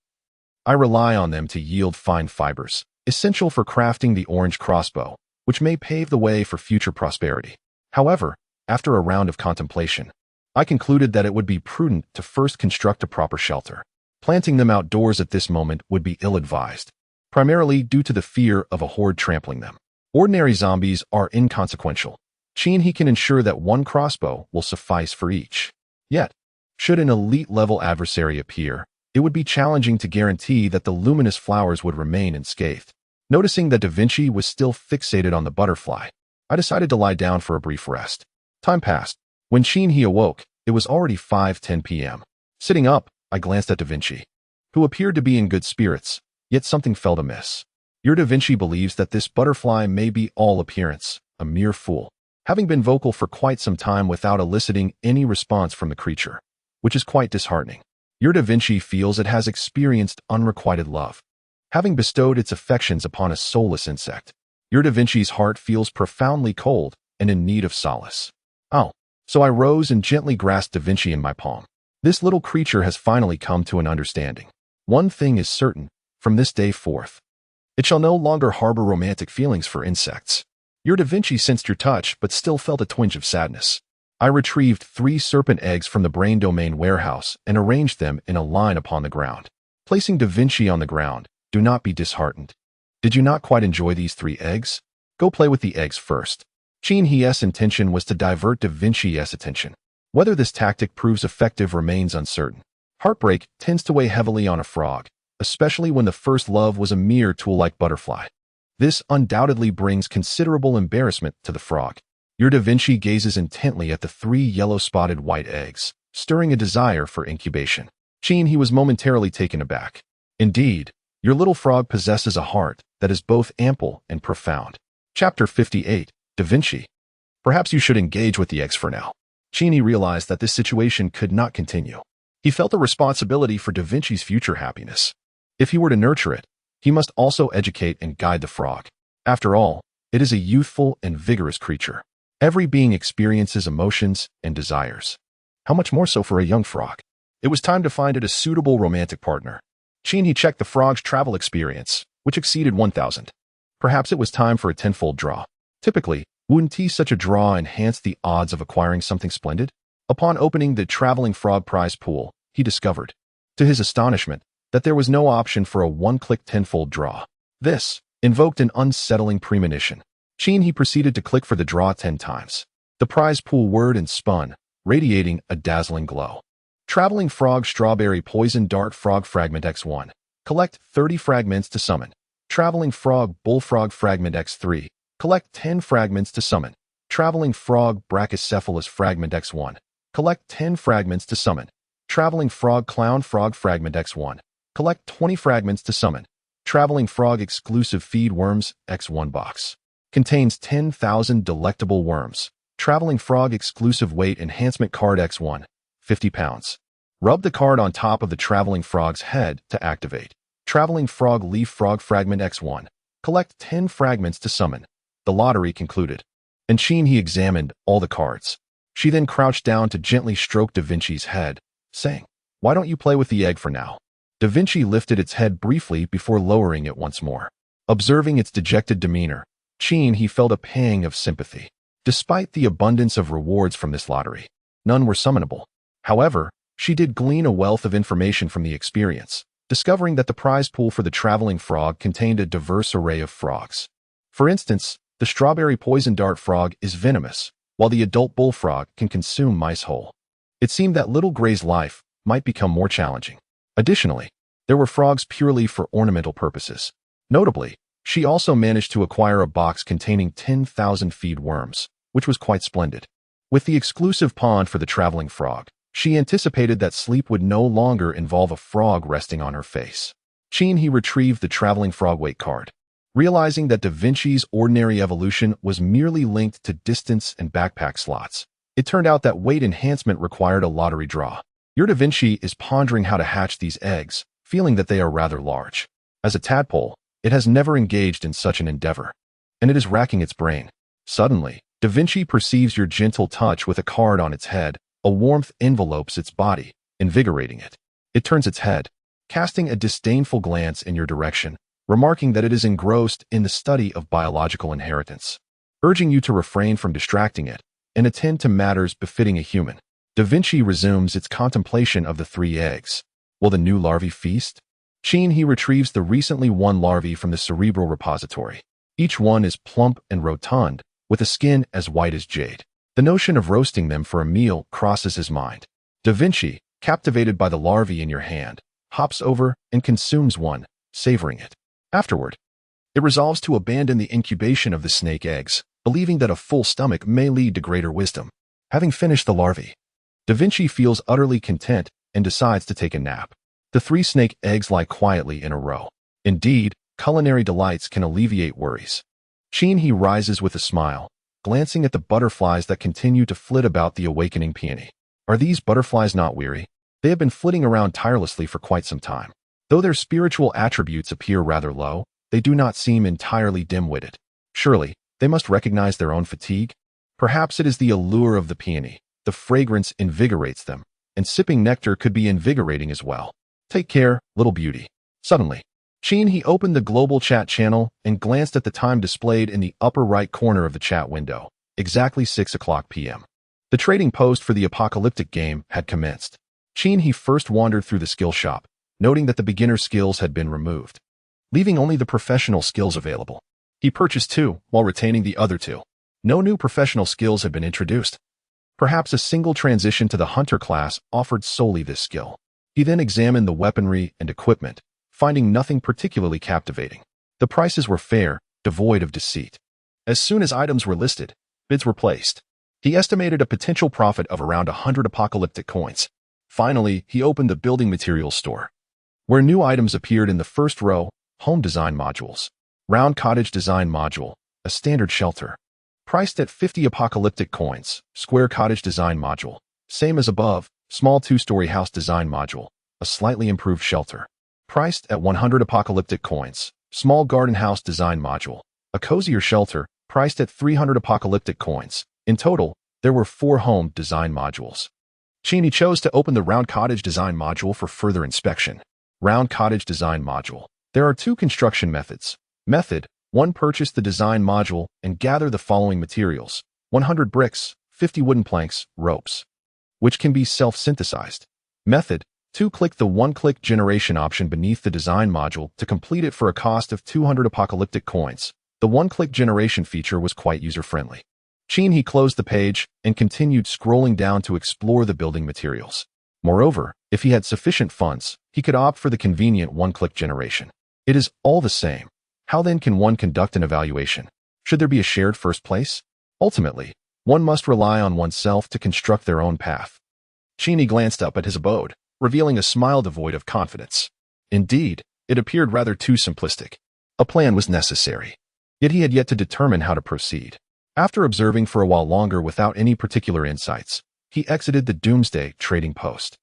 [SPEAKER 1] I rely on them to yield fine fibers, essential for crafting the orange crossbow, which may pave the way for future prosperity. However, after a round of contemplation, I concluded that it would be prudent to first construct a proper shelter. Planting them outdoors at this moment would be ill-advised, primarily due to the fear of a horde trampling them. Ordinary zombies are inconsequential. He can ensure that one crossbow will suffice for each. Yet, should an elite-level adversary appear, it would be challenging to guarantee that the luminous flowers would remain unscathed. Noticing that Da Vinci was still fixated on the butterfly, I decided to lie down for a brief rest. Time passed. When he awoke, it was already 5:10 p.m. Sitting up, I glanced at Da Vinci, who appeared to be in good spirits, yet something felt amiss. Your Da Vinci believes that this butterfly may be all appearance, a mere fool, having been vocal for quite some time without eliciting any response from the creature, which is quite disheartening. Your Da Vinci feels it has experienced unrequited love, having bestowed its affections upon a soulless insect. Your Da Vinci's heart feels profoundly cold and in need of solace. Oh, so I rose and gently grasped Da Vinci in my palm. This little creature has finally come to an understanding. One thing is certain, from this day forth, it shall no longer harbor romantic feelings for insects. Your Da Vinci sensed your touch but still felt a twinge of sadness. I retrieved 3 serpent eggs from the brain domain warehouse and arranged them in a line upon the ground. Placing Da Vinci on the ground, do not be disheartened. Did you not quite enjoy these 3 eggs? Go play with the eggs first. His intention was to divert Da Vinci's attention. Whether this tactic proves effective remains uncertain. Heartbreak tends to weigh heavily on a frog, especially when the first love was a mere tool-like butterfly. This undoubtedly brings considerable embarrassment to the frog. Your Da Vinci gazes intently at the 3 yellow-spotted white eggs, stirring a desire for incubation. He was momentarily taken aback. Indeed, your little frog possesses a heart that is both ample and profound. Chapter 58, Da Vinci. Perhaps you should engage with the eggs for now. Realized that this situation could not continue. He felt a responsibility for Da Vinci's future happiness. If he were to nurture it, he must also educate and guide the frog. After all, it is a youthful and vigorous creature. Every being experiences emotions and desires. How much more so for a young frog? It was time to find it a suitable romantic partner. He checked the frog's travel experience, which exceeded 1,000. Perhaps it was time for a tenfold draw. Typically, wouldn't such a draw enhance the odds of acquiring something splendid? Upon opening the traveling frog prize pool, he discovered, to his astonishment, that there was no option for a one-click tenfold draw. This invoked an unsettling premonition. He proceeded to click for the draw 10 times. The prize pool whirred and spun, radiating a dazzling glow. Traveling frog strawberry poison dart frog fragment X1. Collect 30 fragments to summon. Traveling frog bullfrog fragment X3. Collect 10 fragments to summon. Traveling frog brachycephalus fragment X1. Collect 10 fragments to summon. Traveling frog clown frog fragment X1. Collect 20 fragments to summon. Traveling frog exclusive feed worms X1 box. Contains 10,000 delectable worms. Traveling frog exclusive weight enhancement card X1. 50 pounds. Rub the card on top of the traveling frog's head to activate. Traveling frog leaf frog fragment X1. Collect 10 fragments to summon. The lottery concluded. And he examined all the cards. She then crouched down to gently stroke Da Vinci's head, saying, "Why don't you play with the egg for now?" Da Vinci lifted its head briefly before lowering it once more. Observing its dejected demeanor, he felt a pang of sympathy. Despite the abundance of rewards from this lottery, none were summonable. However, she did glean a wealth of information from the experience, discovering that the prize pool for the traveling frog contained a diverse array of frogs. For instance, the strawberry poison dart frog is venomous, while the adult bullfrog can consume mice whole. It seemed that little Gray's life might become more challenging. Additionally, there were frogs purely for ornamental purposes. Notably, she also managed to acquire a box containing 10,000 feed worms, which was quite splendid. With the exclusive pond for the traveling frog, she anticipated that sleep would no longer involve a frog resting on her face. He retrieved the traveling frog weight card. Realizing that Da Vinci's ordinary evolution was merely linked to distance and backpack slots, it turned out that weight enhancement required a lottery draw. Your Da Vinci is pondering how to hatch these eggs, feeling that they are rather large. As a tadpole, it has never engaged in such an endeavor, and it is racking its brain. Suddenly, Da Vinci perceives your gentle touch with a card on its head. A warmth envelopes its body, invigorating it. It turns its head, casting a disdainful glance in your direction, remarking that it is engrossed in the study of biological inheritance, urging you to refrain from distracting it and attend to matters befitting a human. Da Vinci resumes its contemplation of the 3 eggs. Will the new larvae feast? He retrieves the recently won larvae from the cerebral repository. Each one is plump and rotund, with a skin as white as jade. The notion of roasting them for a meal crosses his mind. Da Vinci, captivated by the larvae in your hand, hops over and consumes one, savoring it. Afterward, it resolves to abandon the incubation of the snake eggs, believing that a full stomach may lead to greater wisdom. Having finished the larvae, Da Vinci feels utterly content and decides to take a nap. The 3 snake eggs lie quietly in a row. Indeed, culinary delights can alleviate worries. He rises with a smile, glancing at the butterflies that continue to flit about the awakening peony. Are these butterflies not weary? They have been flitting around tirelessly for quite some time. Though their spiritual attributes appear rather low, they do not seem entirely dim-witted. Surely, they must recognize their own fatigue? Perhaps it is the allure of the peony. The fragrance invigorates them, and sipping nectar could be invigorating as well. Take care, little beauty. Suddenly, he opened the global chat channel and glanced at the time displayed in the upper right corner of the chat window, exactly 6 o'clock p.m. The trading post for the apocalyptic game had commenced. He first wandered through the skill shop, noting that the beginner skills had been removed, leaving only the professional skills available. He purchased 2, while retaining the other 2. No new professional skills had been introduced. Perhaps a single transition to the hunter class offered solely this skill. He then examined the weaponry and equipment, finding nothing particularly captivating. The prices were fair, devoid of deceit. As soon as items were listed, bids were placed. He estimated a potential profit of around 100 apocalyptic coins. Finally, he opened the building materials store, where new items appeared in the first row: home design modules. Round cottage design module, a standard shelter, priced at 50 apocalyptic coins. Square cottage design module, same as above. Small 2-story house design module, a slightly improved shelter, priced at 100 apocalyptic coins. Small garden house design module, a cozier shelter, priced at 300 apocalyptic coins. In total, there were 4 home design modules. Cheney chose to open the round cottage design module for further inspection. Round cottage design module. There are 2 construction methods. Method 1. Purchase the design module and gather the following materials: 100 bricks, 50 wooden planks, ropes, which can be self-synthesized. Method 2. Click the one-click generation option beneath the design module to complete it for a cost of 200 apocalyptic coins. The one-click generation feature was quite user-friendly. He closed the page and continued scrolling down to explore the building materials. Moreover, if he had sufficient funds, he could opt for the convenient one-click generation. It is all the same. How then can one conduct an evaluation? Should there be a shared first place? Ultimately, one must rely on oneself to construct their own path. Cheney glanced up at his abode, revealing a smile devoid of confidence. Indeed, it appeared rather too simplistic. A plan was necessary, yet he had yet to determine how to proceed. After observing for a while longer without any particular insights, he exited the Doomsday trading post.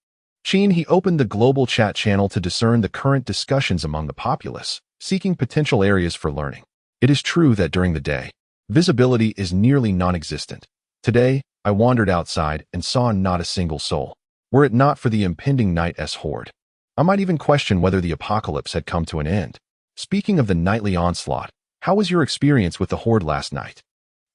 [SPEAKER 1] He opened the global chat channel to discern the current discussions among the populace, seeking potential areas for learning. It is true that during the day, visibility is nearly non-existent. Today, I wandered outside and saw not a single soul. Were it not for the impending night's horde, I might even question whether the apocalypse had come to an end. Speaking of the nightly onslaught, how was your experience with the horde last night?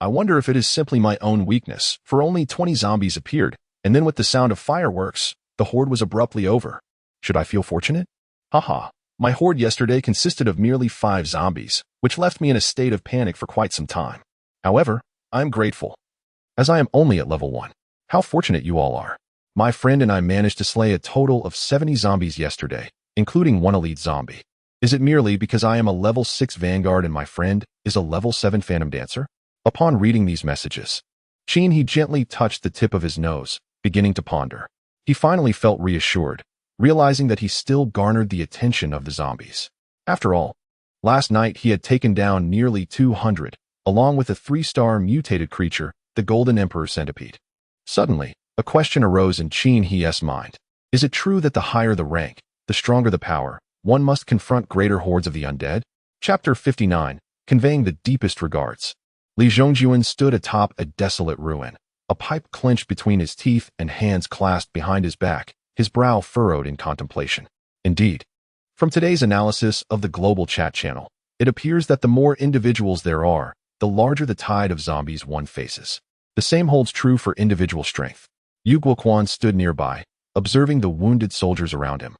[SPEAKER 1] I wonder if it is simply my own weakness, for only 20 zombies appeared, and then with the sound of fireworks, the horde was abruptly over. Should I feel fortunate? Haha. My horde yesterday consisted of merely 5 zombies, which left me in a state of panic for quite some time. However, I am grateful, as I am only at level 1. How fortunate you all are. My friend and I managed to slay a total of 70 zombies yesterday, including 1 elite zombie. Is it merely because I am a level 6 Vanguard and my friend is a level 7 Phantom Dancer? Upon reading these messages, he gently touched the tip of his nose, beginning to ponder. He finally felt reassured, realizing that he still garnered the attention of the zombies. After all, Last night he had taken down nearly 200, along with a 3-star mutated creature, the Golden Emperor Centipede. Suddenly, a question arose in Qin He's mind. Is it true that the higher the rank, the stronger the power, one must confront greater hordes of the undead? Chapter 59, conveying the deepest regards. Li Zhongjuan stood atop a desolate ruin, a pipe clenched between his teeth and hands clasped behind his back, his brow furrowed in contemplation. Indeed, from today's analysis of the global chat channel, it appears that the more individuals there are, the larger the tide of zombies one faces. The same holds true for individual strength. Yu Guoquan stood nearby, observing the wounded soldiers around him.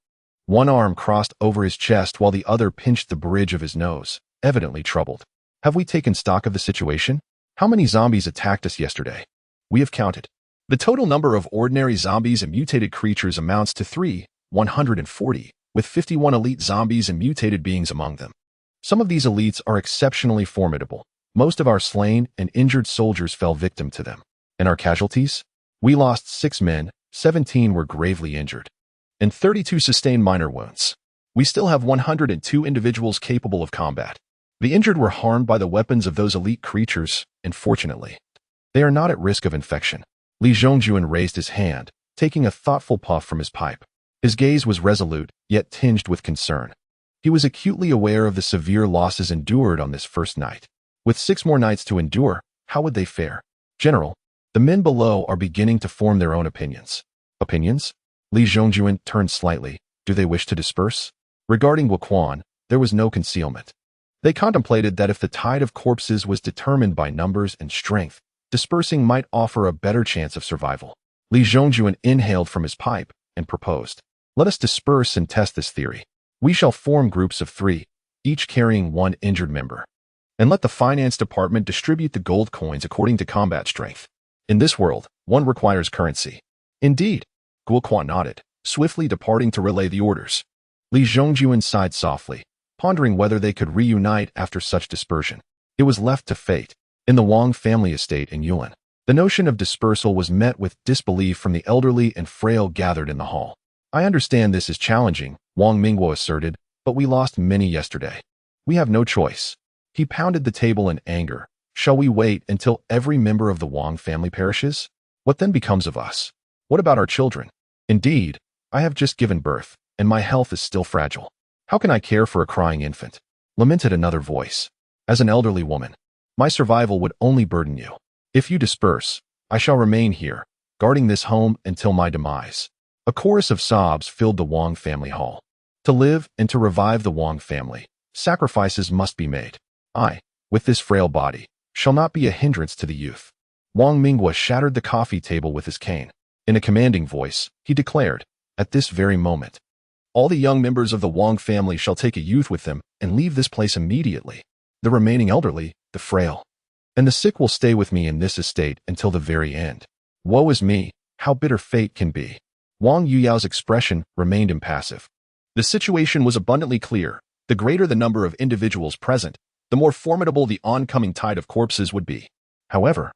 [SPEAKER 1] One arm crossed over his chest while the other pinched the bridge of his nose, evidently troubled. Have we taken stock of the situation? How many zombies attacked us yesterday? We have counted. The total number of ordinary zombies and mutated creatures amounts to 140, with 51 elite zombies and mutated beings among them. Some of these elites are exceptionally formidable. Most of our slain and injured soldiers fell victim to them. And our casualties? We lost 6 men, 17 were gravely injured, and 32 sustained minor wounds. We still have 102 individuals capable of combat. The injured were harmed by the weapons of those elite creatures, and fortunately, they are not at risk of infection. Li Zhongjuan raised his hand, taking a thoughtful puff from his pipe. His gaze was resolute, yet tinged with concern. He was acutely aware of the severe losses endured on this first night. With 6 more nights to endure, how would they fare? General, the men below are beginning to form their own opinions. Opinions? Li Zhongjuan turned slightly. Do they wish to disperse? Regarding Guoquan, there was no concealment. They contemplated that if the tide of corpses was determined by numbers and strength, dispersing might offer a better chance of survival. Li Zhongjuan inhaled from his pipe and proposed, "Let us disperse and test this theory. We shall form groups of 3, each carrying 1 injured member. And let the finance department distribute the gold coins according to combat strength. In this world, one requires currency." Indeed, Guoquan nodded, swiftly departing to relay the orders. Li Zhongjuan sighed softly, pondering whether they could reunite after such dispersion. It was left to fate. In the Wang family estate in Yuan, the notion of dispersal was met with disbelief from the elderly and frail gathered in the hall. "I understand this is challenging," Wang Mingguo asserted, "but we lost many yesterday. We have no choice." He pounded the table in anger. "Shall we wait until every member of the Wang family perishes? What then becomes of us? What about our children? Indeed, I have just given birth, and my health is still fragile. How can I care for a crying infant?" Lamented another voice. "As an elderly woman, my survival would only burden you. If you disperse, I shall remain here, guarding this home until my demise." A chorus of sobs filled the Wang family hall. To live and to revive the Wang family, sacrifices must be made. I, with this frail body, shall not be a hindrance to the youth. Wang Mingguo shattered the coffee table with his cane. In a commanding voice, he declared, "At this very moment, all the young members of the Wang family shall take a youth with them and leave this place immediately. The remaining elderly, the frail, and the sick will stay with me in this estate until the very end. Woe is me, how bitter fate can be." Wang Yuyao's expression remained impassive. The situation was abundantly clear. The greater the number of individuals present, the more formidable the oncoming tide of corpses would be. However,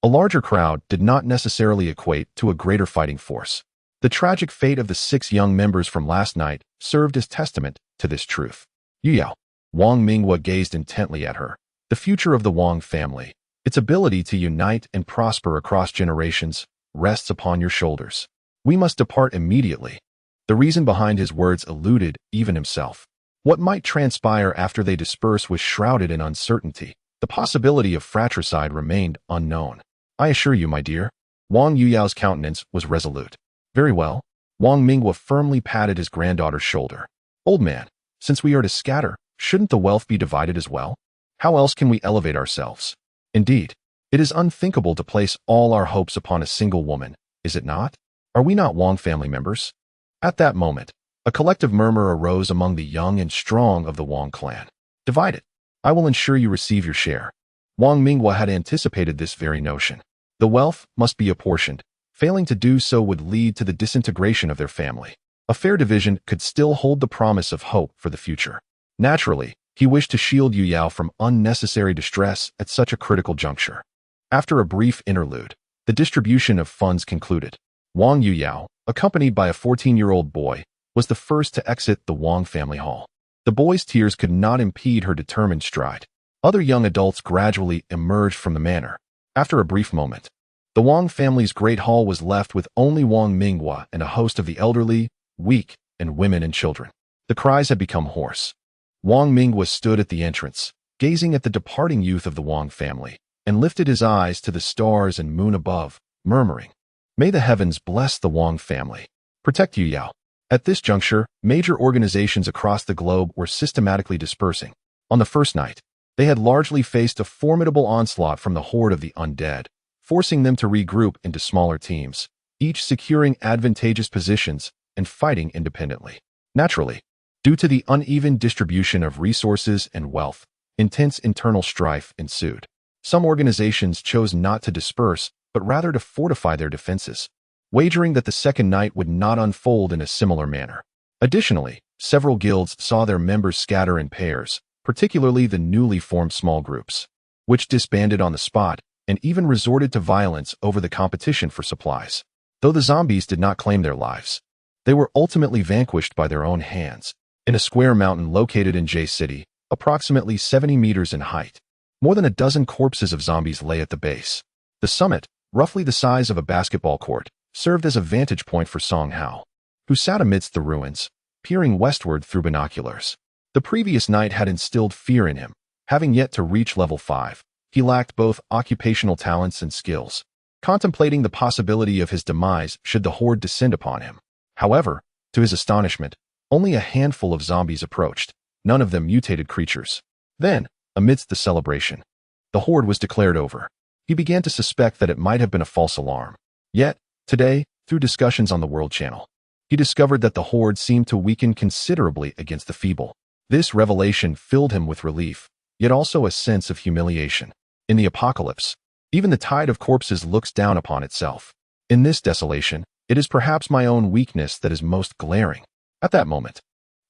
[SPEAKER 1] a larger crowd did not necessarily equate to a greater fighting force. The tragic fate of the 6 young members from last night served as testament to this truth. "Yuyao," Wang Mingguo gazed intently at her. "The future of the Wang family, its ability to unite and prosper across generations, rests upon your shoulders. We must depart immediately." The reason behind his words eluded even himself. What might transpire after they disperse was shrouded in uncertainty. The possibility of fratricide remained unknown. "I assure you, my dear." Wang Yuyao's countenance was resolute. "Very well." Wang Mingguo firmly patted his granddaughter's shoulder. "Old man, since we are to scatter, shouldn't the wealth be divided as well? How else can we elevate ourselves? Indeed, it is unthinkable to place all our hopes upon a single woman, is it not? Are we not Wang family members?" At that moment, a collective murmur arose among the young and strong of the Wang clan. "Divide it. I will ensure you receive your share." Wang Mingguo had anticipated this very notion. The wealth must be apportioned. Failing to do so would lead to the disintegration of their family. A fair division could still hold the promise of hope for the future. Naturally, he wished to shield Yuyao from unnecessary distress at such a critical juncture. After a brief interlude, the distribution of funds concluded. Wang Yuyao, accompanied by a 14-year-old boy, was the first to exit the Wang family hall. The The boy's tears could not impede her determined stride. Other young adults gradually emerged from the manor. After a brief moment, the Wang family's great hall was left with only Wang Minghua and a host of the elderly, weak, and women and children. The cries had become hoarse. Wang Minghua stood at the entrance, gazing at the departing youth of the Wang family, and lifted his eyes to the stars and moon above, murmuring, "May the heavens bless the Wang family. Protect Yu Yao." At this juncture, major organizations across the globe were systematically dispersing. On the first night, they had largely faced a formidable onslaught from the horde of the undead, forcing them to regroup into smaller teams, each securing advantageous positions and fighting independently. Naturally, due to the uneven distribution of resources and wealth, intense internal strife ensued. Some organizations chose not to disperse, but rather to fortify their defenses, wagering that the second night would not unfold in a similar manner. Additionally, several guilds saw their members scatter in pairs, particularly the newly formed small groups, which disbanded on the spot and even resorted to violence over the competition for supplies. Though the zombies did not claim their lives, they were ultimately vanquished by their own hands. In a square mountain located in J City, approximately 70 meters in height, more than a dozen corpses of zombies lay at the base. The summit, roughly the size of a basketball court, served as a vantage point for Song Hao, who sat amidst the ruins, peering westward through binoculars. The previous night had instilled fear in him. Having yet to reach level 5, he lacked both occupational talents and skills, contemplating the possibility of his demise should the horde descend upon him. However, to his astonishment, only a handful of zombies approached, none of them mutated creatures. Then, amidst the celebration, the horde was declared over. He began to suspect that it might have been a false alarm. Yet, today, through discussions on the World Channel, he discovered that the horde seemed to weaken considerably against the feeble. This revelation filled him with relief, yet also a sense of humiliation. In the apocalypse, even the tide of corpses looks down upon itself. In this desolation, it is perhaps my own weakness that is most glaring. At that moment,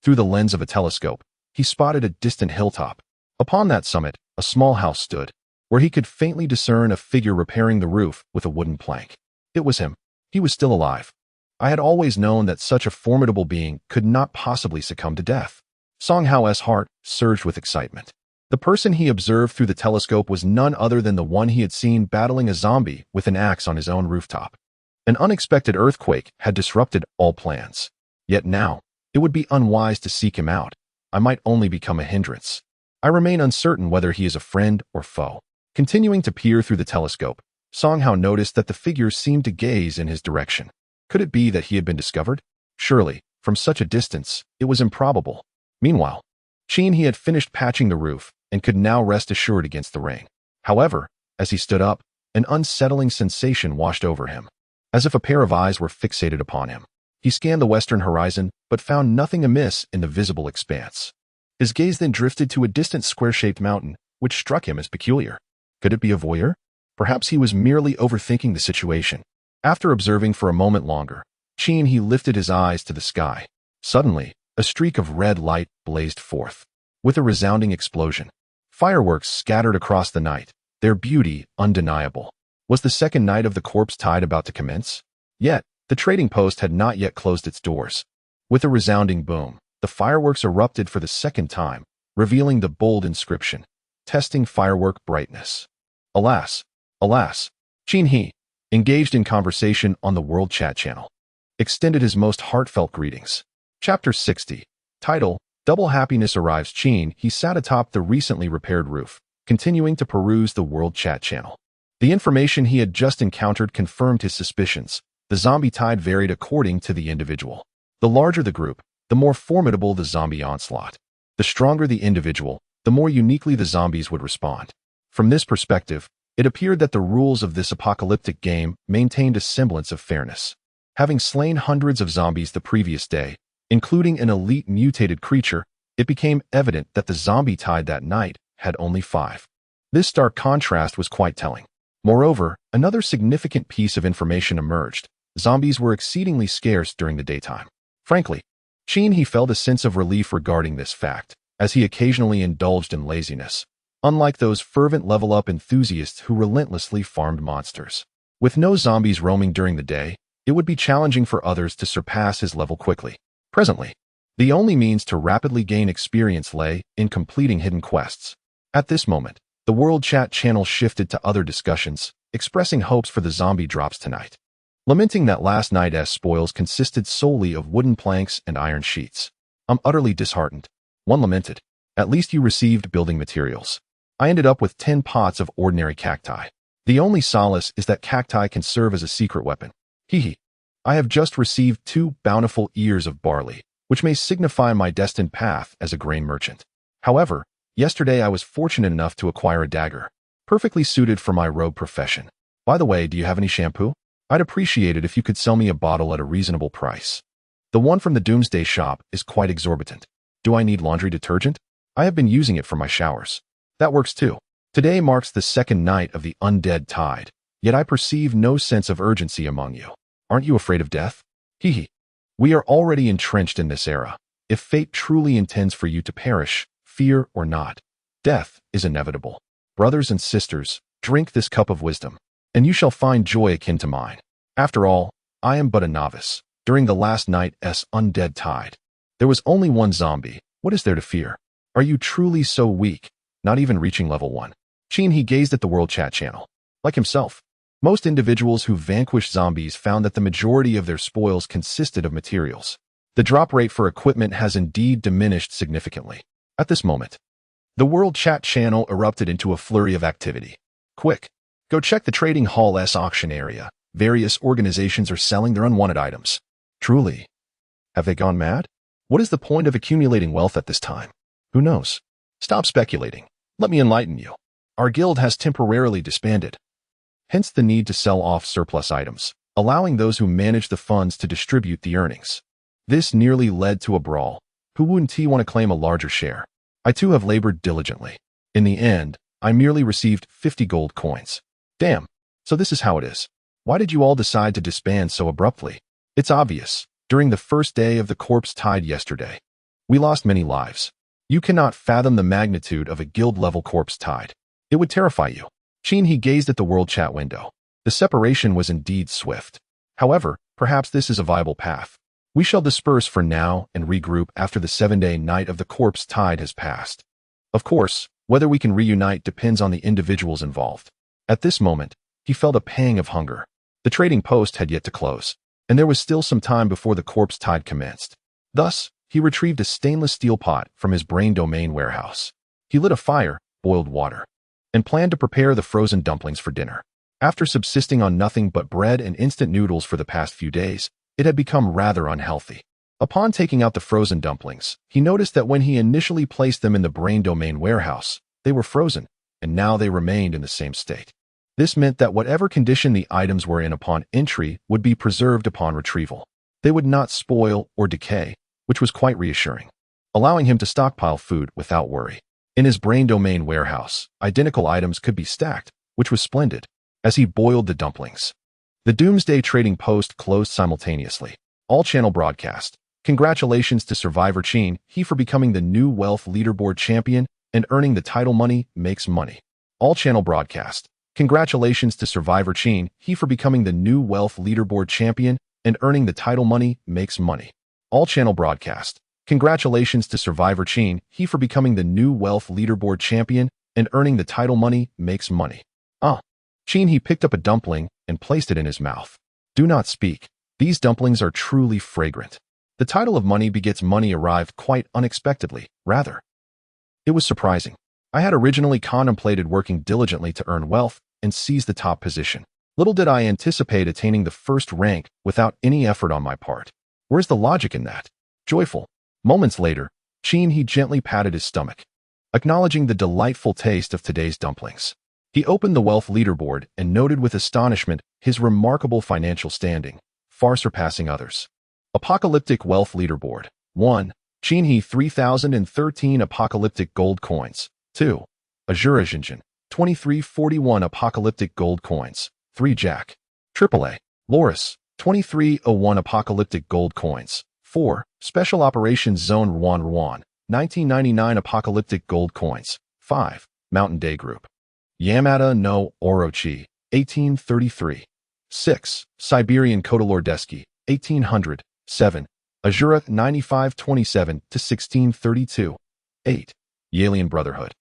[SPEAKER 1] through the lens of a telescope, he spotted a distant hilltop. Upon that summit, a small house stood, where he could faintly discern a figure repairing the roof with a wooden plank. It was him. He was still alive. I had always known that such a formidable being could not possibly succumb to death. Song Hao's heart surged with excitement. The person he observed through the telescope was none other than the one he had seen battling a zombie with an axe on his own rooftop. An unexpected earthquake had disrupted all plans. Yet now, it would be unwise to seek him out. I might only become a hindrance. I remain uncertain whether he is a friend or foe. Continuing to peer through the telescope, Song Hao noticed that the figure seemed to gaze in his direction. Could it be that he had been discovered? Surely, from such a distance, it was improbable. Meanwhile, He had finished patching the roof and could now rest assured against the rain. However, as he stood up, an unsettling sensation washed over him, as if a pair of eyes were fixated upon him. He scanned the western horizon, but found nothing amiss in the visible expanse. His gaze then drifted to a distant square-shaped mountain, which struck him as peculiar. Could it be a voyeur? Perhaps he was merely overthinking the situation. After observing for a moment longer, he lifted his eyes to the sky. Suddenly, a streak of red light blazed forth. With a resounding explosion, fireworks scattered across the night, their beauty undeniable. Was the second night of the corpse tide about to commence? Yet, the trading post had not yet closed its doors. With a resounding boom, the fireworks erupted for the second time, revealing the bold inscription, "Testing firework brightness." Alas, alas, He, engaged in conversation on the World Chat channel, extended his most heartfelt greetings. Chapter 60. Title: Double Happiness Arrives. He sat atop the recently repaired roof, continuing to peruse the World Chat channel. The information he had just encountered confirmed his suspicions. The zombie tide varied according to the individual. The larger the group, the more formidable the zombie onslaught. The stronger the individual, the more uniquely the zombies would respond. From this perspective, it appeared that the rules of this apocalyptic game maintained a semblance of fairness. Having slain hundreds of zombies the previous day, including an elite mutated creature, it became evident that the zombie tide that night had only 5. This stark contrast was quite telling. Moreover, another significant piece of information emerged. Zombies were exceedingly scarce during the daytime. Frankly, he felt a sense of relief regarding this fact, as he occasionally indulged in laziness, unlike those fervent level-up enthusiasts who relentlessly farmed monsters. With no zombies roaming during the day, it would be challenging for others to surpass his level quickly. Presently, The only means to rapidly gain experience lay in completing hidden quests. At this moment, the world chat channel shifted to other discussions, expressing hopes for the zombie drops tonight. Lamenting that last night's spoils consisted solely of wooden planks and iron sheets. I'm utterly disheartened. One lamented. At least you received building materials. I ended up with 10 pots of ordinary cacti. The only solace is that cacti can serve as a secret weapon. Hee. I have just received 2 bountiful ears of barley, which may signify my destined path as a grain merchant. However, yesterday I was fortunate enough to acquire a dagger, perfectly suited for my rogue profession. By the way, do you have any shampoo? I'd appreciate it if you could sell me a bottle at a reasonable price. The one from the Doomsday shop is quite exorbitant. Do I need laundry detergent? I have been using it for my showers. That works too. Today marks the second night of the undead tide, yet I perceive no sense of urgency among you. Aren't you afraid of death? Hee. We are already entrenched in this era. If fate truly intends for you to perish, fear or not, death is inevitable. Brothers and sisters, drink this cup of wisdom, and you shall find joy akin to mine. After all, I am but a novice. During the last night's undead tide, there was only one zombie. What is there to fear? Are you truly so weak? Not even reaching level 1. He gazed at the world chat channel. Like himself, most individuals who vanquished zombies found that the majority of their spoils consisted of materials. The drop rate for equipment has indeed diminished significantly. At this moment, the world chat channel erupted into a flurry of activity. Quick, go check the trading hall's auction area. Various organizations are selling their unwanted items. Truly, have they gone mad? What is the point of accumulating wealth at this time? Who knows? Stop speculating. Let me enlighten you. Our guild has temporarily disbanded. Hence the need to sell off surplus items, allowing those who manage the funds to distribute the earnings. This nearly led to a brawl. Who wouldn't want to claim a larger share? I too have labored diligently. In the end, I merely received 50 gold coins. Damn. So this is how it is. Why did you all decide to disband so abruptly? It's obvious. During the first day of the corpse tide yesterday, we lost many lives. You cannot fathom the magnitude of a guild-level corpse tide. It would terrify you. He gazed at the world chat window. The separation was indeed swift. However, perhaps this is a viable path. We shall disperse for now and regroup after the 7-day night of the corpse tide has passed. Of course, whether we can reunite depends on the individuals involved. At this moment, he felt a pang of hunger. The trading post had yet to close, and there was still some time before the corpse tide commenced. Thus, he retrieved a stainless steel pot from his brain domain warehouse. He lit a fire, boiled water, and planned to prepare the frozen dumplings for dinner. After subsisting on nothing but bread and instant noodles for the past few days, it had become rather unhealthy. Upon taking out the frozen dumplings, he noticed that when he initially placed them in the brain domain warehouse, they were frozen, and now they remained in the same state. This meant that whatever condition the items were in upon entry would be preserved upon retrieval. They would not spoil or decay, which was quite reassuring, allowing him to stockpile food without worry. In his brain domain warehouse, identical items could be stacked, which was splendid, as he boiled the dumplings. The Doomsday trading post closed simultaneously. All channel broadcast. Congratulations to Survivor he for becoming the new wealth leaderboard champion and earning the title Money Makes Money. All channel broadcast. Congratulations to Survivor he for becoming the new wealth leaderboard champion and earning the title Money Makes Money. All channel broadcast. Congratulations to Survivor he for becoming the new wealth leaderboard champion and earning the title Money Makes Money. He picked up a dumpling and placed it in his mouth. Do not speak. These dumplings are truly fragrant. The title of Money Begets Money arrived quite unexpectedly, rather. It was surprising. I had originally contemplated working diligently to earn wealth and seize the top position. Little did I anticipate attaining the first rank without any effort on my part. Where's the logic in that? Joyful. Moments later, he gently patted his stomach, acknowledging the delightful taste of today's dumplings. He opened the wealth leaderboard and noted with astonishment his remarkable financial standing, far surpassing others. Apocalyptic wealth leaderboard. 1. 3013 apocalyptic gold coins. 2. Azure Engine. 2341 apocalyptic gold coins. 3. Jack. AAA. Loris. 2301 apocalyptic gold coins. 4. Special Operations Zone Rwan 1999 apocalyptic gold coins. 5. Mountain Day Group. Yamada no Orochi, 1833. 6. Siberian Kodolordeski, 1800. 7. Azura 9527 to 1632. 8. Yalian Brotherhood.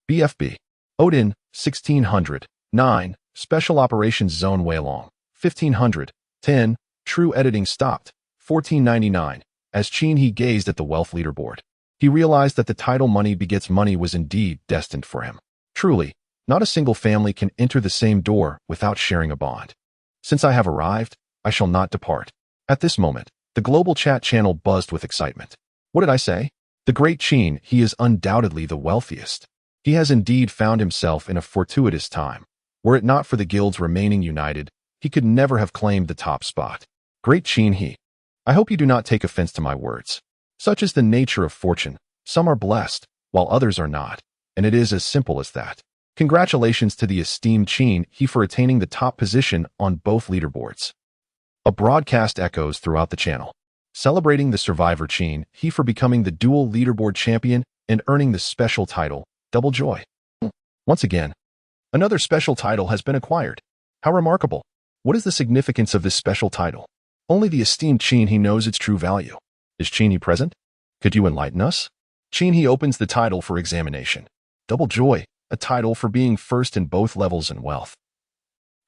[SPEAKER 1] BFB. Odin 1600. 9. Special Operations Zone Weilong 1500. 10. True editing stopped. 1499. As Qin He gazed at the wealth leaderboard, he realized that the title money begets money was indeed destined for him. Truly, not a single family can enter the same door without sharing a bond. Since I have arrived, I shall not depart. At this moment, the global chat channel buzzed with excitement. What did I say? The great Qin He is undoubtedly the wealthiest. He has indeed found himself in a fortuitous time. Were it not for the guilds remaining united, he could never have claimed the top spot. Great Qin He. I hope you do not take offense to my words. Such is the nature of fortune. Some are blessed, while others are not, and it is as simple as that. Congratulations to the esteemed Qin He for attaining the top position on both leaderboards. A broadcast echoes throughout the channel, celebrating the survivor Qin He for becoming the dual leaderboard champion and earning the special title, Double Joy. Once again, another special title has been acquired. How remarkable. What is the significance of this special title? Only the esteemed Qin He knows its true value. Is Qin He present? Could you enlighten us? Qin He opens the title for examination. Double Joy, a title for being first in both levels in wealth.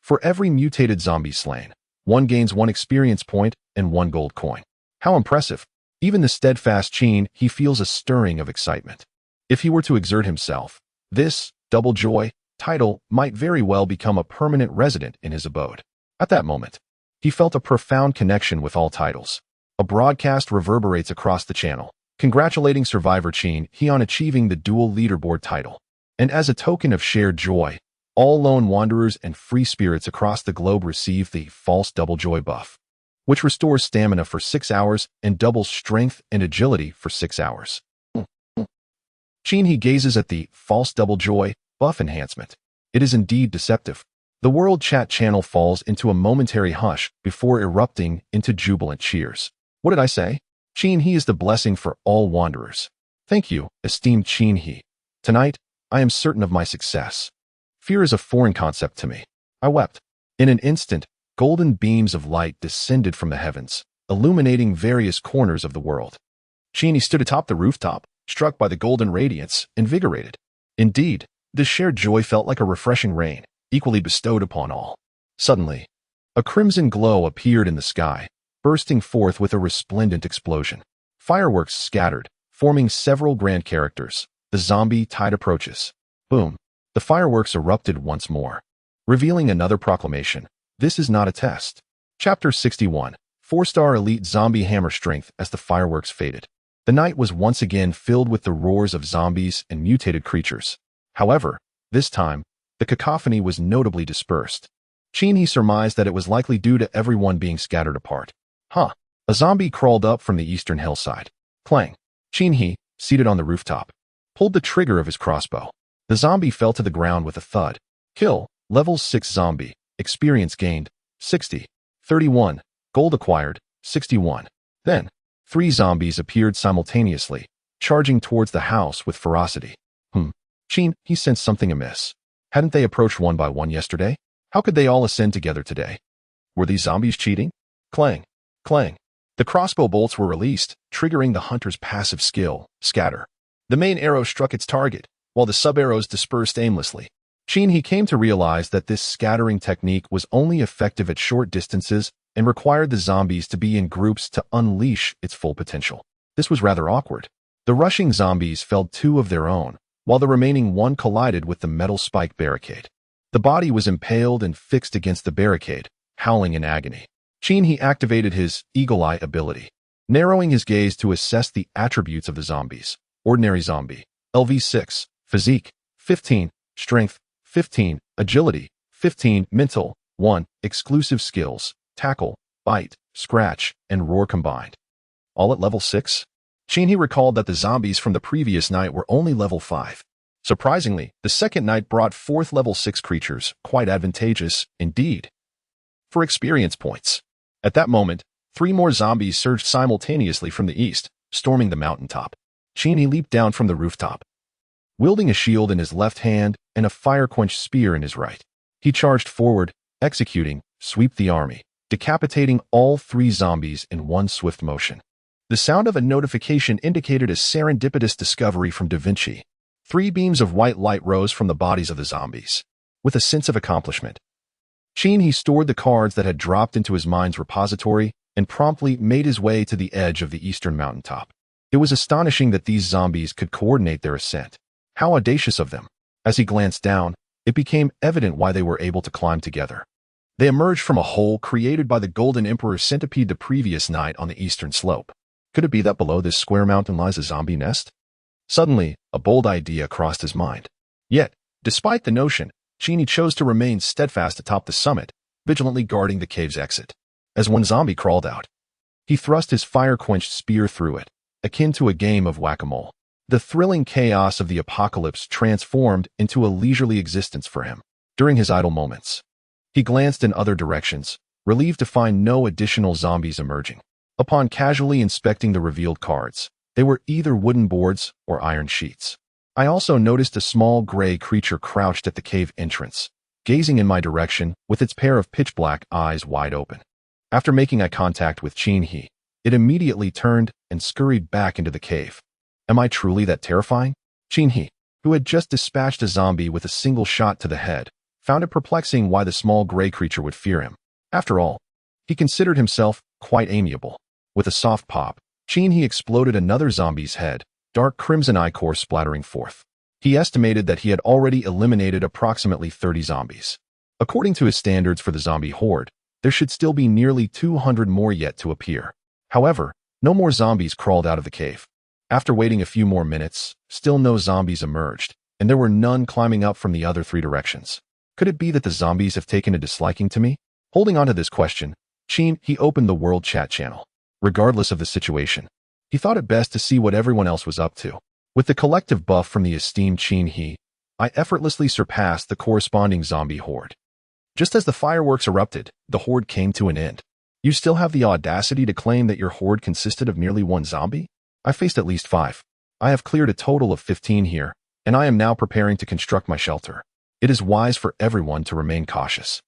[SPEAKER 1] For every mutated zombie slain, one gains 1 experience point and 1 gold coin. How impressive. Even the steadfast Qin He feels a stirring of excitement. If he were to exert himself, this Double Joy title might very well become a permanent resident in his abode. At that moment, he felt a profound connection with all titles. A broadcast reverberates across the channel, congratulating survivor Qin He on achieving the dual leaderboard title. And as a token of shared joy, all lone wanderers and free spirits across the globe receive the false Double Joy buff, which restores stamina for 6 hours and doubles strength and agility for 6 hours. Qin He gazes at the false Double Joy buff enhancement. It is indeed deceptive. The world chat channel falls into a momentary hush before erupting into jubilant cheers. What did I say? Qin He is the blessing for all wanderers. Thank you, esteemed Qin He. Tonight, I am certain of my success. Fear is a foreign concept to me. I wept. In an instant, golden beams of light descended from the heavens, illuminating various corners of the world. Qin He stood atop the rooftop, struck by the golden radiance, invigorated. Indeed, this shared joy felt like a refreshing rain, equally bestowed upon all. Suddenly, a crimson glow appeared in the sky, bursting forth with a resplendent explosion. Fireworks scattered, forming several grand characters. The zombie tide approaches. Boom. The fireworks erupted once more, revealing another proclamation. This is not a test. Chapter 61. 4-star elite zombie hammer strength. As the fireworks faded, the night was once again filled with the roars of zombies and mutated creatures. However, this time, the cacophony was notably dispersed. Qin He surmised that it was likely due to everyone being scattered apart. A zombie crawled up from the eastern hillside. Clang. Qin He, seated on the rooftop, pulled the trigger of his crossbow. The zombie fell to the ground with a thud. Kill. Level 6 zombie. Experience gained. 60. 31. Gold acquired. 61. Then, 3 zombies appeared simultaneously, charging towards the house with ferocity. Qin He sensed something amiss. Hadn't they approached one by one yesterday? How could they all ascend together today? Were these zombies cheating? Clang. Clang. The crossbow bolts were released, triggering the hunter's passive skill, Scatter. The main arrow struck its target, while the sub-arrows dispersed aimlessly. Qin He came to realize that this scattering technique was only effective at short distances and required the zombies to be in groups to unleash its full potential. This was rather awkward. The rushing zombies felled 2 of their own, while the remaining 1 collided with the metal spike barricade. The body was impaled and fixed against the barricade, howling in agony. Qin He activated his Eagle Eye ability, narrowing his gaze to assess the attributes of the zombies. Ordinary zombie. LV 6. Physique. 15. Strength. 15. Agility. 15. Mental. 1. Exclusive skills. Tackle, bite, scratch, and roar combined. All at level 6? Qin He recalled that the zombies from the previous night were only level 5. Surprisingly, the second night brought forth level 6 creatures, quite advantageous, indeed. For experience points. At that moment, 3 more zombies surged simultaneously from the east, storming the mountaintop. Qin He leaped down from the rooftop, wielding a shield in his left hand and a fire-quenched spear in his right. He charged forward, executing Sweep the Army, decapitating all 3 zombies in one swift motion. The sound of a notification indicated a serendipitous discovery from Da Vinci. 3 beams of white light rose from the bodies of the zombies. With a sense of accomplishment, he stored the cards that had dropped into his mind's repository and promptly made his way to the edge of the eastern mountaintop. It was astonishing that these zombies could coordinate their ascent. How audacious of them! As he glanced down, it became evident why they were able to climb together. They emerged from a hole created by the Golden Emperor's centipede the previous night on the eastern slope. Could it be that below this square mountain lies a zombie nest? Suddenly, a bold idea crossed his mind. Yet, despite the notion, Cheney chose to remain steadfast atop the summit, vigilantly guarding the cave's exit. As one zombie crawled out, he thrust his fire-quenched spear through it, akin to a game of whack-a-mole. The thrilling chaos of the apocalypse transformed into a leisurely existence for him. During his idle moments, he glanced in other directions, relieved to find no additional zombies emerging. Upon casually inspecting the revealed cards, they were either wooden boards or iron sheets. I also noticed a small gray creature crouched at the cave entrance, gazing in my direction with its pair of pitch-black eyes wide open. After making eye contact with Cheney, it immediately turned and scurried back into the cave. Am I truly that terrifying? Cheney, who had just dispatched a zombie with a single shot to the head, found it perplexing why the small gray creature would fear him. After all, he considered himself quite amiable. With a soft pop, Cheney exploded another zombie's head, dark crimson ichor splattering forth. He estimated that he had already eliminated approximately 30 zombies. According to his standards for the zombie horde, there should still be nearly 200 more yet to appear. However, no more zombies crawled out of the cave. After waiting a few more minutes, still no zombies emerged, and there were none climbing up from the other 3 directions. Could it be that the zombies have taken a disliking to me? Holding on to this question, he opened the world chat channel. Regardless of the situation, he thought it best to see what everyone else was up to. With the collective buff from the esteemed Cheney, I effortlessly surpassed the corresponding zombie horde. Just as the fireworks erupted, the horde came to an end. You still have the audacity to claim that your horde consisted of merely 1 zombie? I faced at least 5. I have cleared a total of 15 here, and I am now preparing to construct my shelter. It is wise for everyone to remain cautious.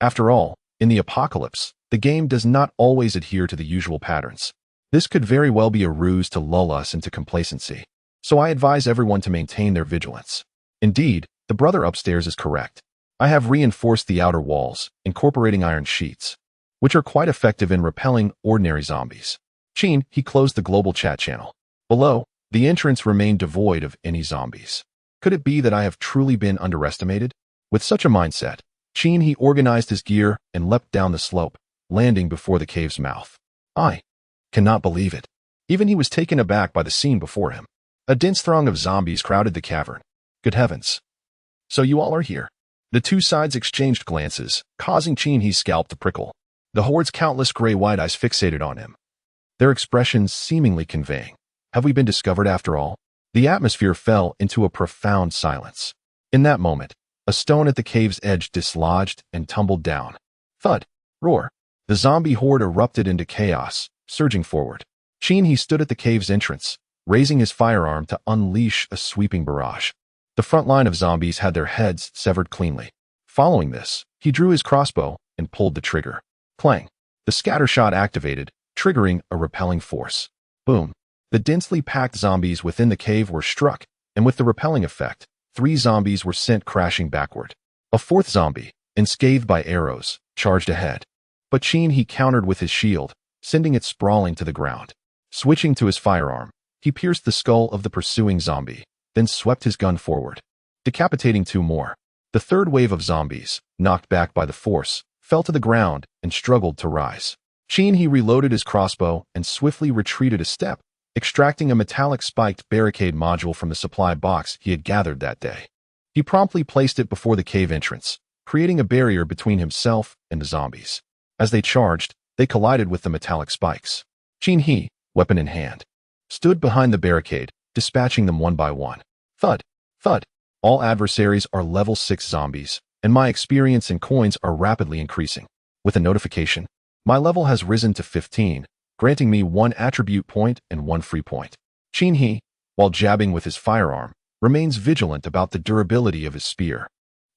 [SPEAKER 1] After all, in the apocalypse, the game does not always adhere to the usual patterns. This could very well be a ruse to lull us into complacency. So I advise everyone to maintain their vigilance. Indeed, the brother upstairs is correct. I have reinforced the outer walls, incorporating iron sheets, which are quite effective in repelling ordinary zombies. He closed the global chat channel. Below, the entrance remained devoid of any zombies. Could it be that I have truly been underestimated? With such a mindset, he organized his gear and leapt down the slope, landing before the cave's mouth. I cannot believe it. Even he was taken aback by the scene before him. A dense throng of zombies crowded the cavern. Good heavens. So you all are here. The 2 sides exchanged glances, causing Cheney's scalp to prickle. The horde's countless gray-white eyes fixated on him, their expressions seemingly conveying, have we been discovered after all? The atmosphere fell into a profound silence. In that moment, a stone at the cave's edge dislodged and tumbled down. Thud! Roar! The zombie horde erupted into chaos, surging forward. Cheney stood at the cave's entrance, raising his firearm to unleash a sweeping barrage. The front line of zombies had their heads severed cleanly. Following this, he drew his crossbow and pulled the trigger. Clang! The scatter shot activated, triggering a repelling force. Boom! The densely packed zombies within the cave were struck, and with the repelling effect, 3 zombies were sent crashing backward. A 4th zombie, enscathed by arrows, charged ahead. But he countered with his shield, sending it sprawling to the ground. Switching to his firearm, he pierced the skull of the pursuing zombie, then swept his gun forward, decapitating 2 more. The 3rd wave of zombies, knocked back by the force, fell to the ground and struggled to rise. He reloaded his crossbow and swiftly retreated a step, extracting a metallic spiked barricade module from the supply box he had gathered that day. He promptly placed it before the cave entrance, creating a barrier between himself and the zombies. As they charged, they collided with the metallic spikes. He, weapon in hand, stood behind the barricade, dispatching them one by one. Thud! Thud! All adversaries are level 6 zombies, and my experience and coins are rapidly increasing. With a notification, my level has risen to 15, granting me 1 attribute point and 1 free point. He, while jabbing with his firearm, remains vigilant about the durability of his spear,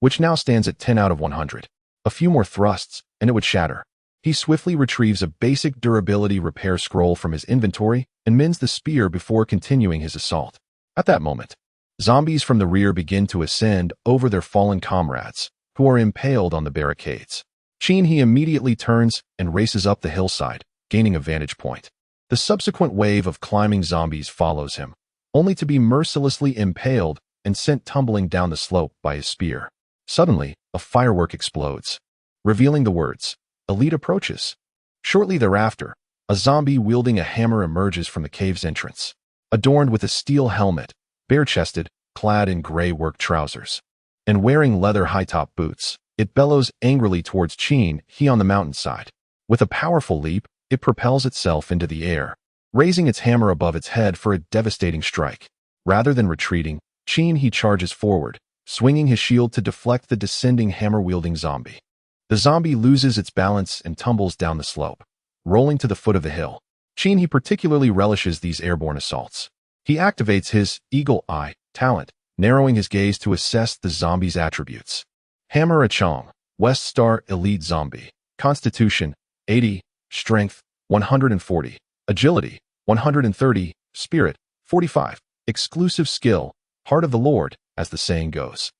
[SPEAKER 1] which now stands at 10 out of 100. A few more thrusts, and it would shatter. He swiftly retrieves a basic durability repair scroll from his inventory and mends the spear before continuing his assault. At that moment, zombies from the rear begin to ascend over their fallen comrades, who are impaled on the barricades. He immediately turns and races up the hillside, gaining a vantage point. The subsequent wave of climbing zombies follows him, only to be mercilessly impaled and sent tumbling down the slope by his spear. Suddenly, a firework explodes, revealing the words, "Elite approaches." Shortly thereafter, a zombie wielding a hammer emerges from the cave's entrance, adorned with a steel helmet, bare-chested, clad in gray work trousers, and wearing leather high-top boots. It bellows angrily towards he on the mountainside. With a powerful leap, it propels itself into the air, raising its hammer above its head for a devastating strike. Rather than retreating, he charges forward, swinging his shield to deflect the descending hammer-wielding zombie. The zombie loses its balance and tumbles down the slope, rolling to the foot of the hill. He particularly relishes these airborne assaults. He activates his Eagle Eye talent, narrowing his gaze to assess the zombie's attributes. Hammer Achong, West Star Elite Zombie. Constitution, 80. Strength, 140. Agility, 130. Spirit, 45. Exclusive skill, Heart of the Lord, as the saying goes.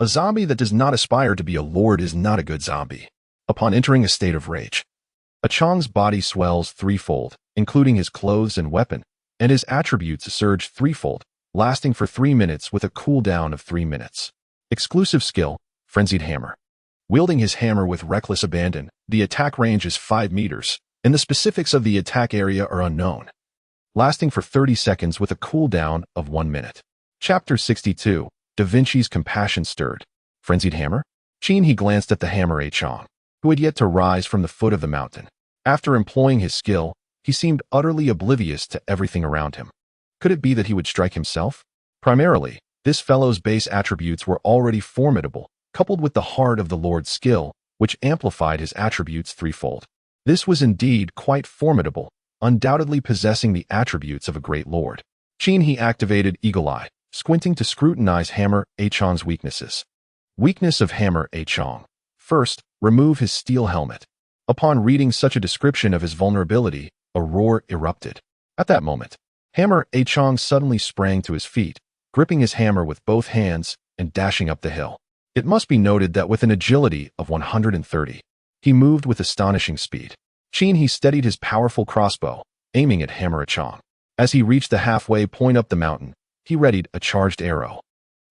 [SPEAKER 1] A zombie that does not aspire to be a lord is not a good zombie. Upon entering a state of rage, Achong's body swells threefold, including his clothes and weapon, and his attributes surge threefold, lasting for 3 minutes with a cooldown of 3 minutes. Exclusive skill, Frenzied Hammer. Wielding his hammer with reckless abandon, the attack range is 5 meters, and the specifics of the attack area are unknown. Lasting for 30 seconds with a cooldown of 1 minute. Chapter 62, Da Vinci's Compassion Stirred. Frenzied Hammer? He glanced at the hammer Achong, who had yet to rise from the foot of the mountain. After employing his skill, he seemed utterly oblivious to everything around him. Could it be that he would strike himself? Primarily, this fellow's base attributes were already formidable, coupled with the Heart of the Lord's skill, which amplified his attributes threefold. This was indeed quite formidable, undoubtedly possessing the attributes of a great lord. He activated Eagle Eye, squinting to scrutinize Hammer Achong's weaknesses. Weakness of Hammer Achong. First, remove his steel helmet. Upon reading such a description of his vulnerability, a roar erupted. At that moment, Hammer Achong suddenly sprang to his feet, gripping his hammer with both hands and dashing up the hill. It must be noted that with an agility of 130, he moved with astonishing speed. He steadied his powerful crossbow, aiming at Hammer Achong. As he reached the halfway point up the mountain, he readied a charged arrow.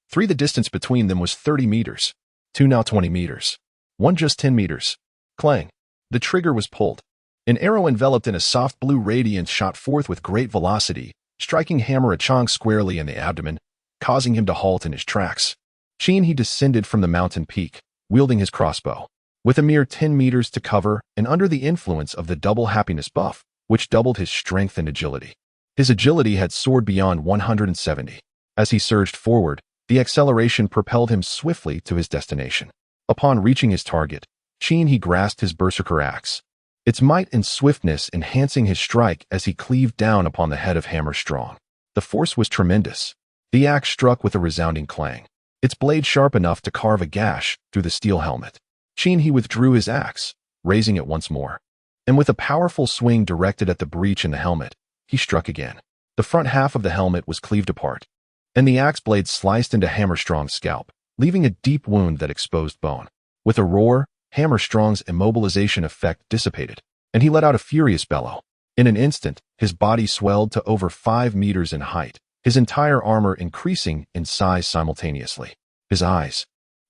[SPEAKER 1] 3. The distance between them was 30 meters. 2 now 20 meters. 1 just 10 meters. Clang. The trigger was pulled. An arrow enveloped in a soft blue radiance shot forth with great velocity, striking Hammer Achong squarely in the abdomen, causing him to halt in his tracks. He descended from the mountain peak, wielding his crossbow. With a mere 10 meters to cover and under the influence of the double happiness buff, which doubled his strength and agility. His agility had soared beyond 170. As he surged forward, the acceleration propelled him swiftly to his destination. Upon reaching his target, he grasped his berserker axe, its might and swiftness enhancing his strike as he cleaved down upon the head of Hammer Strong. The force was tremendous. The axe struck with a resounding clang, its blade sharp enough to carve a gash through the steel helmet. He withdrew his axe, raising it once more, and with a powerful swing directed at the breach in the helmet, he struck again. The front half of the helmet was cleaved apart, and the axe blade sliced into Hammer Strong's scalp, leaving a deep wound that exposed bone. With a roar, Hammer Strong's immobilization effect dissipated, and he let out a furious bellow. In an instant, his body swelled to over 5 meters in height, his entire armor increasing in size simultaneously. His eyes,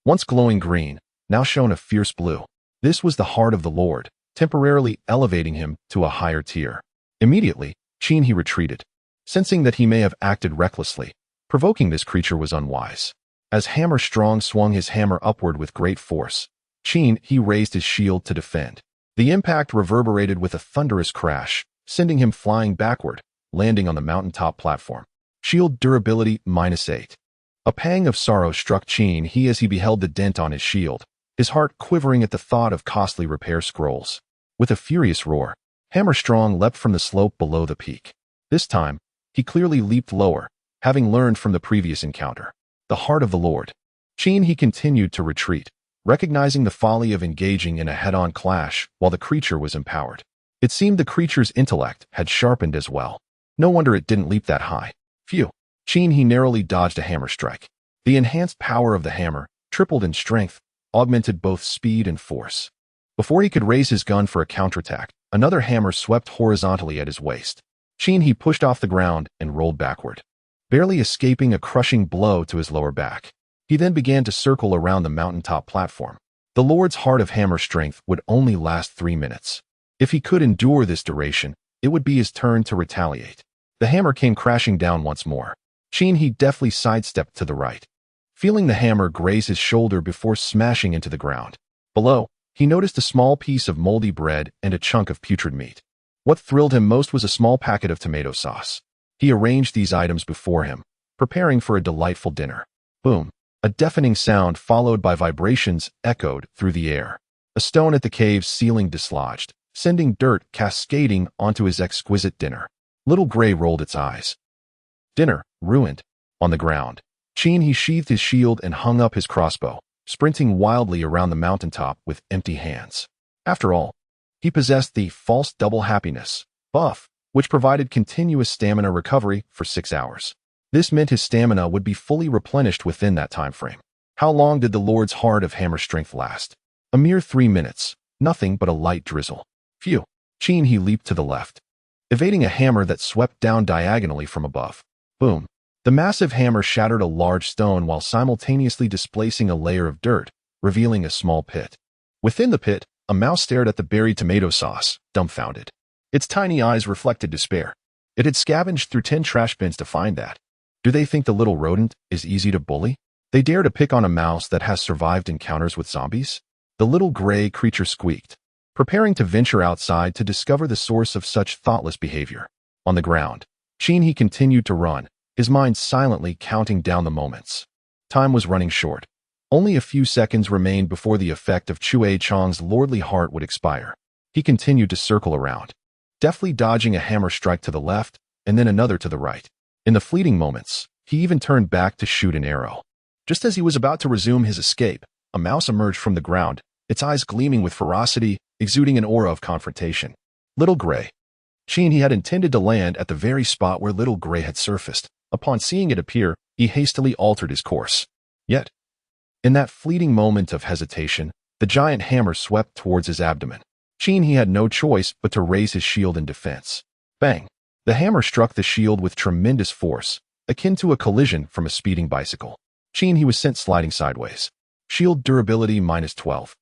[SPEAKER 1] once glowing green, now shone a fierce blue. This was the Heart of the Lord, temporarily elevating him to a higher tier. Immediately, he retreated, sensing that he may have acted recklessly. Provoking this creature was unwise. As Hammer Strong swung his hammer upward with great force, he raised his shield to defend. The impact reverberated with a thunderous crash, sending him flying backward, landing on the mountaintop platform. Shield durability -8. A pang of sorrow struck he as he beheld the dent on his shield, his heart quivering at the thought of costly repair scrolls. With a furious roar, Hammer Strong leapt from the slope below the peak. This time, he clearly leaped lower, having learned from the previous encounter. The Heart of the Lord. He continued to retreat, recognizing the folly of engaging in a head-on clash while the creature was empowered. It seemed the creature's intellect had sharpened as well. No wonder it didn't leap that high. Phew. He narrowly dodged a hammer strike. The enhanced power of the hammer, tripled in strength, augmented both speed and force. Before he could raise his gun for a counterattack, another hammer swept horizontally at his waist. He pushed off the ground and rolled backward, barely escaping a crushing blow to his lower back. He then began to circle around the mountaintop platform. The Lord's heart of hammer strength would only last 3 minutes. If he could endure this duration, it would be his turn to retaliate. The hammer came crashing down once more. He deftly sidestepped to the right, feeling the hammer graze his shoulder before smashing into the ground. Below, he noticed a small piece of moldy bread and a chunk of putrid meat. What thrilled him most was a small packet of tomato sauce. He arranged these items before him, preparing for a delightful dinner. Boom! A deafening sound followed by vibrations echoed through the air. A stone at the cave's ceiling dislodged, sending dirt cascading onto his exquisite dinner. Little Gray rolled its eyes. Dinner, ruined. On the ground, he sheathed his shield and hung up his crossbow, sprinting wildly around the mountaintop with empty hands. After all, he possessed the false double happiness buff, which provided continuous stamina recovery for 6 hours. This meant his stamina would be fully replenished within that time frame. How long did the Lord's heart of hammer strength last? A mere 3 minutes, nothing but a light drizzle. Phew! He leaped to the left, evading a hammer that swept down diagonally from above. Boom! The massive hammer shattered a large stone while simultaneously displacing a layer of dirt, revealing a small pit. Within the pit, a mouse stared at the buried tomato sauce, dumbfounded. Its tiny eyes reflected despair. It had scavenged through 10 trash bins to find that. Do they think the little rodent is easy to bully? They dare to pick on a mouse that has survived encounters with zombies? The little gray creature squeaked, preparing to venture outside to discover the source of such thoughtless behavior. On the ground, he continued to run, his mind silently counting down the moments. Time was running short. Only a few seconds remained before the effect of Chui Chong's lordly heart would expire. He continued to circle around, deftly dodging a hammer strike to the left and then another to the right. In the fleeting moments, he even turned back to shoot an arrow. Just as he was about to resume his escape, a mouse emerged from the ground, its eyes gleaming with ferocity, exuding an aura of confrontation. Little Gray. He had intended to land at the very spot where Little Gray had surfaced. Upon seeing it appear, he hastily altered his course. Yet, in that fleeting moment of hesitation, the giant hammer swept towards his abdomen. He had no choice but to raise his shield in defense. Bang! The hammer struck the shield with tremendous force, akin to a collision from a speeding bicycle. He was sent sliding sideways. Shield durability -12.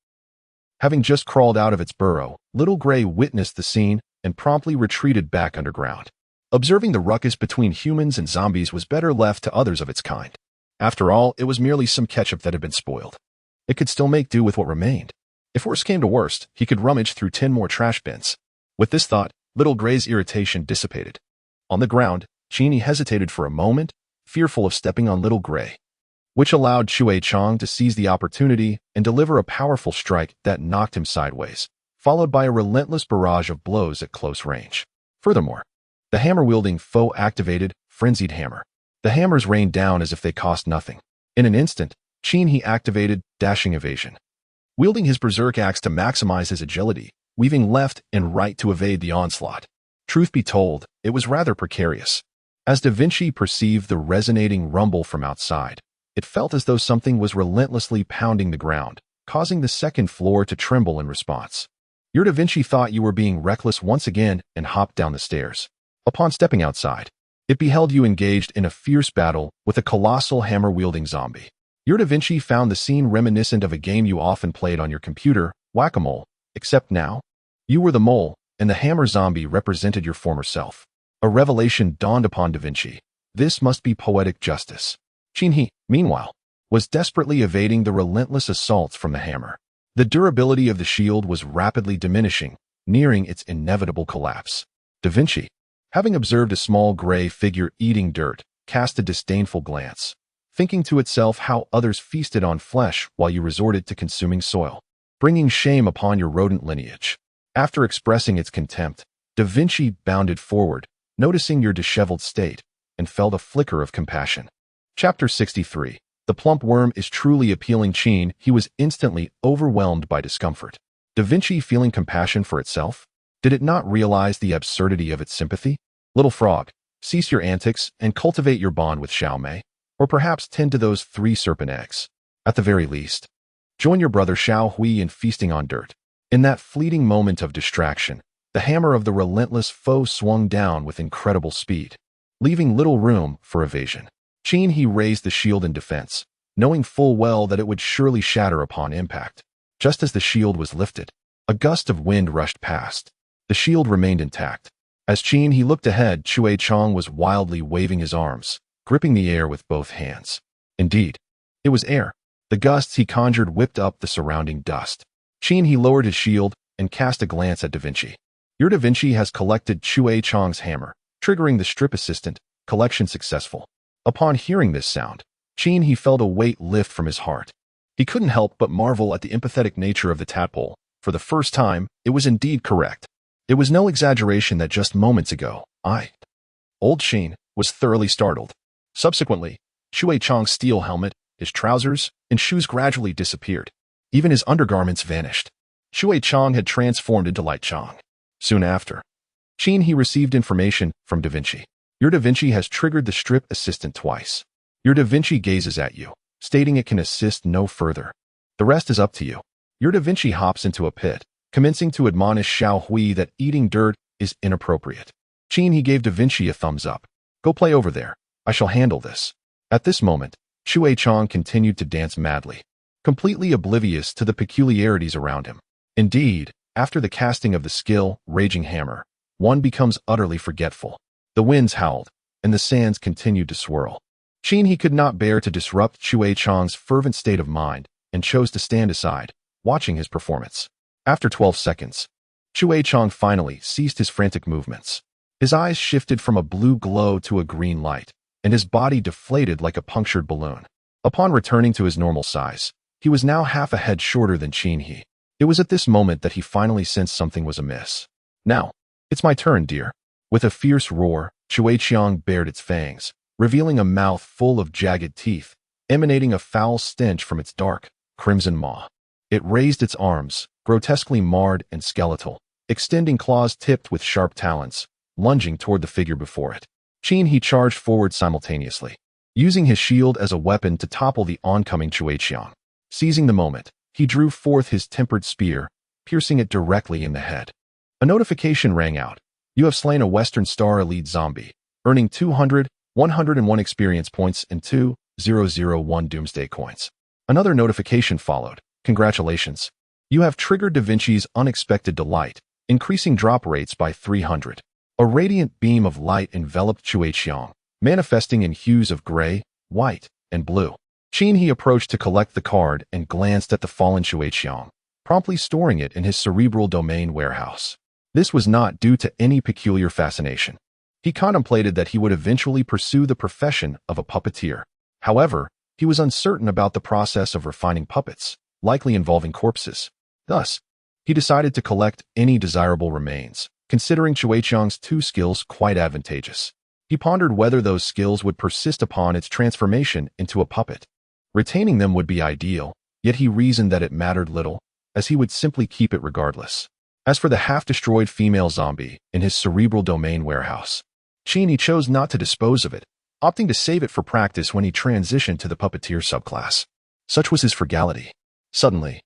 [SPEAKER 1] Having just crawled out of its burrow, Little Gray witnessed the scene and promptly retreated back underground. Observing the ruckus between humans and zombies was better left to others of its kind. After all, it was merely some ketchup that had been spoiled. It could still make do with what remained. If worst came to worst, he could rummage through 10 more trash bins. With this thought, Little Gray's irritation dissipated. On the ground, Cheney hesitated for a moment, fearful of stepping on Little Gray, which allowed Chui Chong to seize the opportunity and deliver a powerful strike that knocked him sideways, followed by a relentless barrage of blows at close range. Furthermore, the hammer-wielding foe activated Frenzied Hammer. The hammers rained down as if they cost nothing. In an instant, he activated Dashing Evasion, wielding his berserk axe to maximize his agility, weaving left and right to evade the onslaught. Truth be told, it was rather precarious. As Da Vinci perceived the resonating rumble from outside, it felt as though something was relentlessly pounding the ground, causing the second floor to tremble in response. Your Da Vinci thought you were being reckless once again and hopped down the stairs. Upon stepping outside, it beheld you engaged in a fierce battle with a colossal hammer-wielding zombie. Your Da Vinci found the scene reminiscent of a game you often played on your computer, Whack-A-Mole, except now, you were the mole, and the hammer zombie represented your former self. A revelation dawned upon Da Vinci. This must be poetic justice. He, meanwhile, was desperately evading the relentless assaults from the hammer. The durability of the shield was rapidly diminishing, nearing its inevitable collapse. Da Vinci, having observed a small gray figure eating dirt, cast a disdainful glance, thinking to itself how others feasted on flesh while you resorted to consuming soil, bringing shame upon your rodent lineage. After expressing its contempt, Da Vinci bounded forward, noticing your disheveled state, and felt a flicker of compassion. Chapter 63. The plump worm is truly appealing. Chin, he was instantly overwhelmed by discomfort. Da Vinci feeling compassion for itself? Did it not realize the absurdity of its sympathy? Little frog, cease your antics and cultivate your bond with Xiao Mei, or perhaps tend to those 3 serpent eggs. At the very least, join your brother Xiao Hui in feasting on dirt. In that fleeting moment of distraction, the hammer of the relentless foe swung down with incredible speed, leaving little room for evasion. Chin he raised the shield in defense, knowing full well that it would surely shatter upon impact. Just as the shield was lifted, a gust of wind rushed past. The shield remained intact. As Chin he looked ahead, Chui Chong was wildly waving his arms, gripping the air with both hands. Indeed, it was air. The gusts he conjured whipped up the surrounding dust. Chin he lowered his shield and cast a glance at Da Vinci. Your Da Vinci has collected Chui Chong's hammer, triggering the strip assistant, collection successful. Upon hearing this sound, Chin he felt a weight lift from his heart. He couldn't help but marvel at the empathetic nature of the tadpole. For the first time, it was indeed correct. It was no exaggeration that just moments ago, Old Chin was thoroughly startled. Subsequently, Chui Chong's steel helmet, his trousers, and shoes gradually disappeared. Even his undergarments vanished. Chui Chong had transformed into Light Chong. Soon after, Chin he received information from Da Vinci. Your Da Vinci has triggered the strip assistant twice. Your Da Vinci gazes at you, stating it can assist no further. The rest is up to you. Your Da Vinci hops into a pit, commencing to admonish Xiao Hui that eating dirt is inappropriate. Chin he gave Da Vinci a thumbs up. Go play over there. I shall handle this. At this moment, Chui Chong continued to dance madly, completely oblivious to the peculiarities around him. Indeed, after the casting of the skill, Raging Hammer, one becomes utterly forgetful. The winds howled, and the sands continued to swirl. Chin he could not bear to disrupt Chui Chong's fervent state of mind and chose to stand aside, watching his performance. After 12 seconds, Chui Chong finally ceased his frantic movements. His eyes shifted from a blue glow to a green light, and his body deflated like a punctured balloon. Upon returning to his normal size, he was now half a head shorter than Chin he. It was at this moment that he finally sensed something was amiss. Now, it's my turn, dear. With a fierce roar, Chui Chong bared its fangs, revealing a mouth full of jagged teeth, emanating a foul stench from its dark, crimson maw. It raised its arms, grotesquely marred and skeletal, extending claws tipped with sharp talons, lunging toward the figure before it. Chin he charged forward simultaneously, using his shield as a weapon to topple the oncoming Chui Chong. Seizing the moment, he drew forth his tempered spear, piercing it directly in the head. A notification rang out. You have slain a Western Star Elite zombie, earning 101 experience points and 2,001 Doomsday coins. Another notification followed. Congratulations. You have triggered Da Vinci's unexpected delight, increasing drop rates by 300. A radiant beam of light enveloped Chui Chong, manifesting in hues of gray, white, and blue. Chin he approached to collect the card and glanced at the fallen Chui Chong, promptly storing it in his cerebral domain warehouse. This was not due to any peculiar fascination. He contemplated that he would eventually pursue the profession of a puppeteer. However, he was uncertain about the process of refining puppets, likely involving corpses. Thus, he decided to collect any desirable remains, considering Chui Chong's 2 skills quite advantageous. He pondered whether those skills would persist upon its transformation into a puppet. Retaining them would be ideal, yet he reasoned that it mattered little, as he would simply keep it regardless. As for the half-destroyed female zombie in his cerebral domain warehouse, Chin he chose not to dispose of it, opting to save it for practice when he transitioned to the puppeteer subclass. Such was his frugality. Suddenly,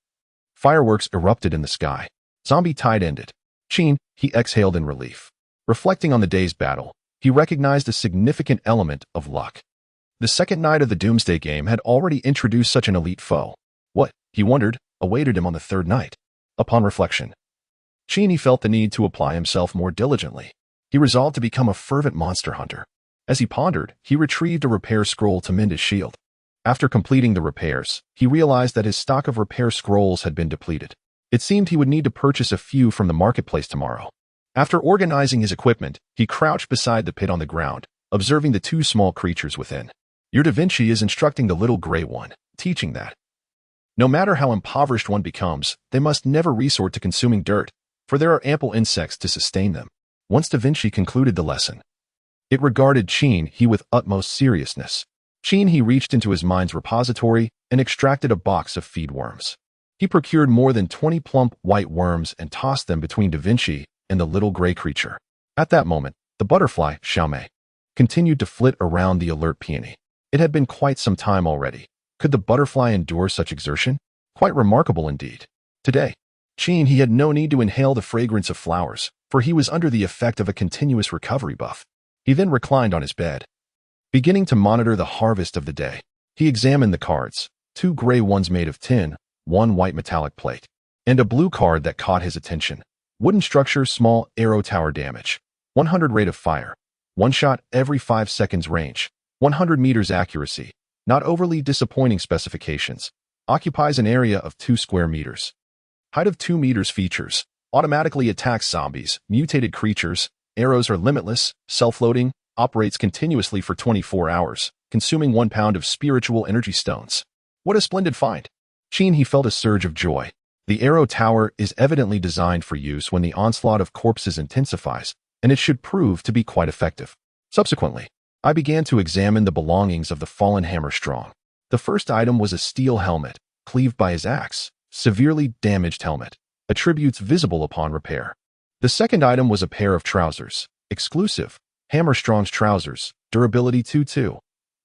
[SPEAKER 1] fireworks erupted in the sky. Zombie tide ended. Chin he exhaled in relief. Reflecting on the day's battle, he recognized a significant element of luck. The second night of the Doomsday game had already introduced such an elite foe. What, he wondered, awaited him on the third night? Upon reflection, Chin he felt the need to apply himself more diligently. He resolved to become a fervent monster hunter. As he pondered, he retrieved a repair scroll to mend his shield. After completing the repairs, he realized that his stock of repair scrolls had been depleted. It seemed he would need to purchase a few from the marketplace tomorrow. After organizing his equipment, he crouched beside the pit on the ground, observing the 2 small creatures within. Your Da Vinci is instructing the little gray one, teaching that no matter how impoverished one becomes, they must never resort to consuming dirt, for there are ample insects to sustain them. Once Da Vinci concluded the lesson, it regarded Chin he with utmost seriousness. He reached into his mind's repository and extracted a box of feed worms. He procured more than 20 plump white worms and tossed them between Da Vinci and the little gray creature. At that moment, the butterfly, Xiaomei, continued to flit around the alert peony. It had been quite some time already. Could the butterfly endure such exertion? Quite remarkable indeed. Today, he had no need to inhale the fragrance of flowers, for he was under the effect of a continuous recovery buff. He then reclined on his bed. Beginning to monitor the harvest of the day, he examined the cards, 2 gray ones made of tin, 1 white metallic plate, and a blue card that caught his attention. Wooden structure, small arrow tower damage, 100 rate of fire, 1 shot every 5 seconds range, 100 meters accuracy, not overly disappointing specifications, occupies an area of 2 square meters. Height of 2 meters. Features: automatically attacks zombies, mutated creatures, arrows are limitless, self-loading, operates continuously for 24 hours, consuming 1 pound of spiritual energy stones. What a splendid find! He felt a surge of joy. The arrow tower is evidently designed for use when the onslaught of corpses intensifies, and it should prove to be quite effective. Subsequently, I began to examine the belongings of the fallen Hammerstrong. The first item was a steel helmet, cleaved by his axe, severely damaged helmet, attributes visible upon repair. The second item was a pair of trousers, exclusive, Hammerstrong's trousers, durability 2-2,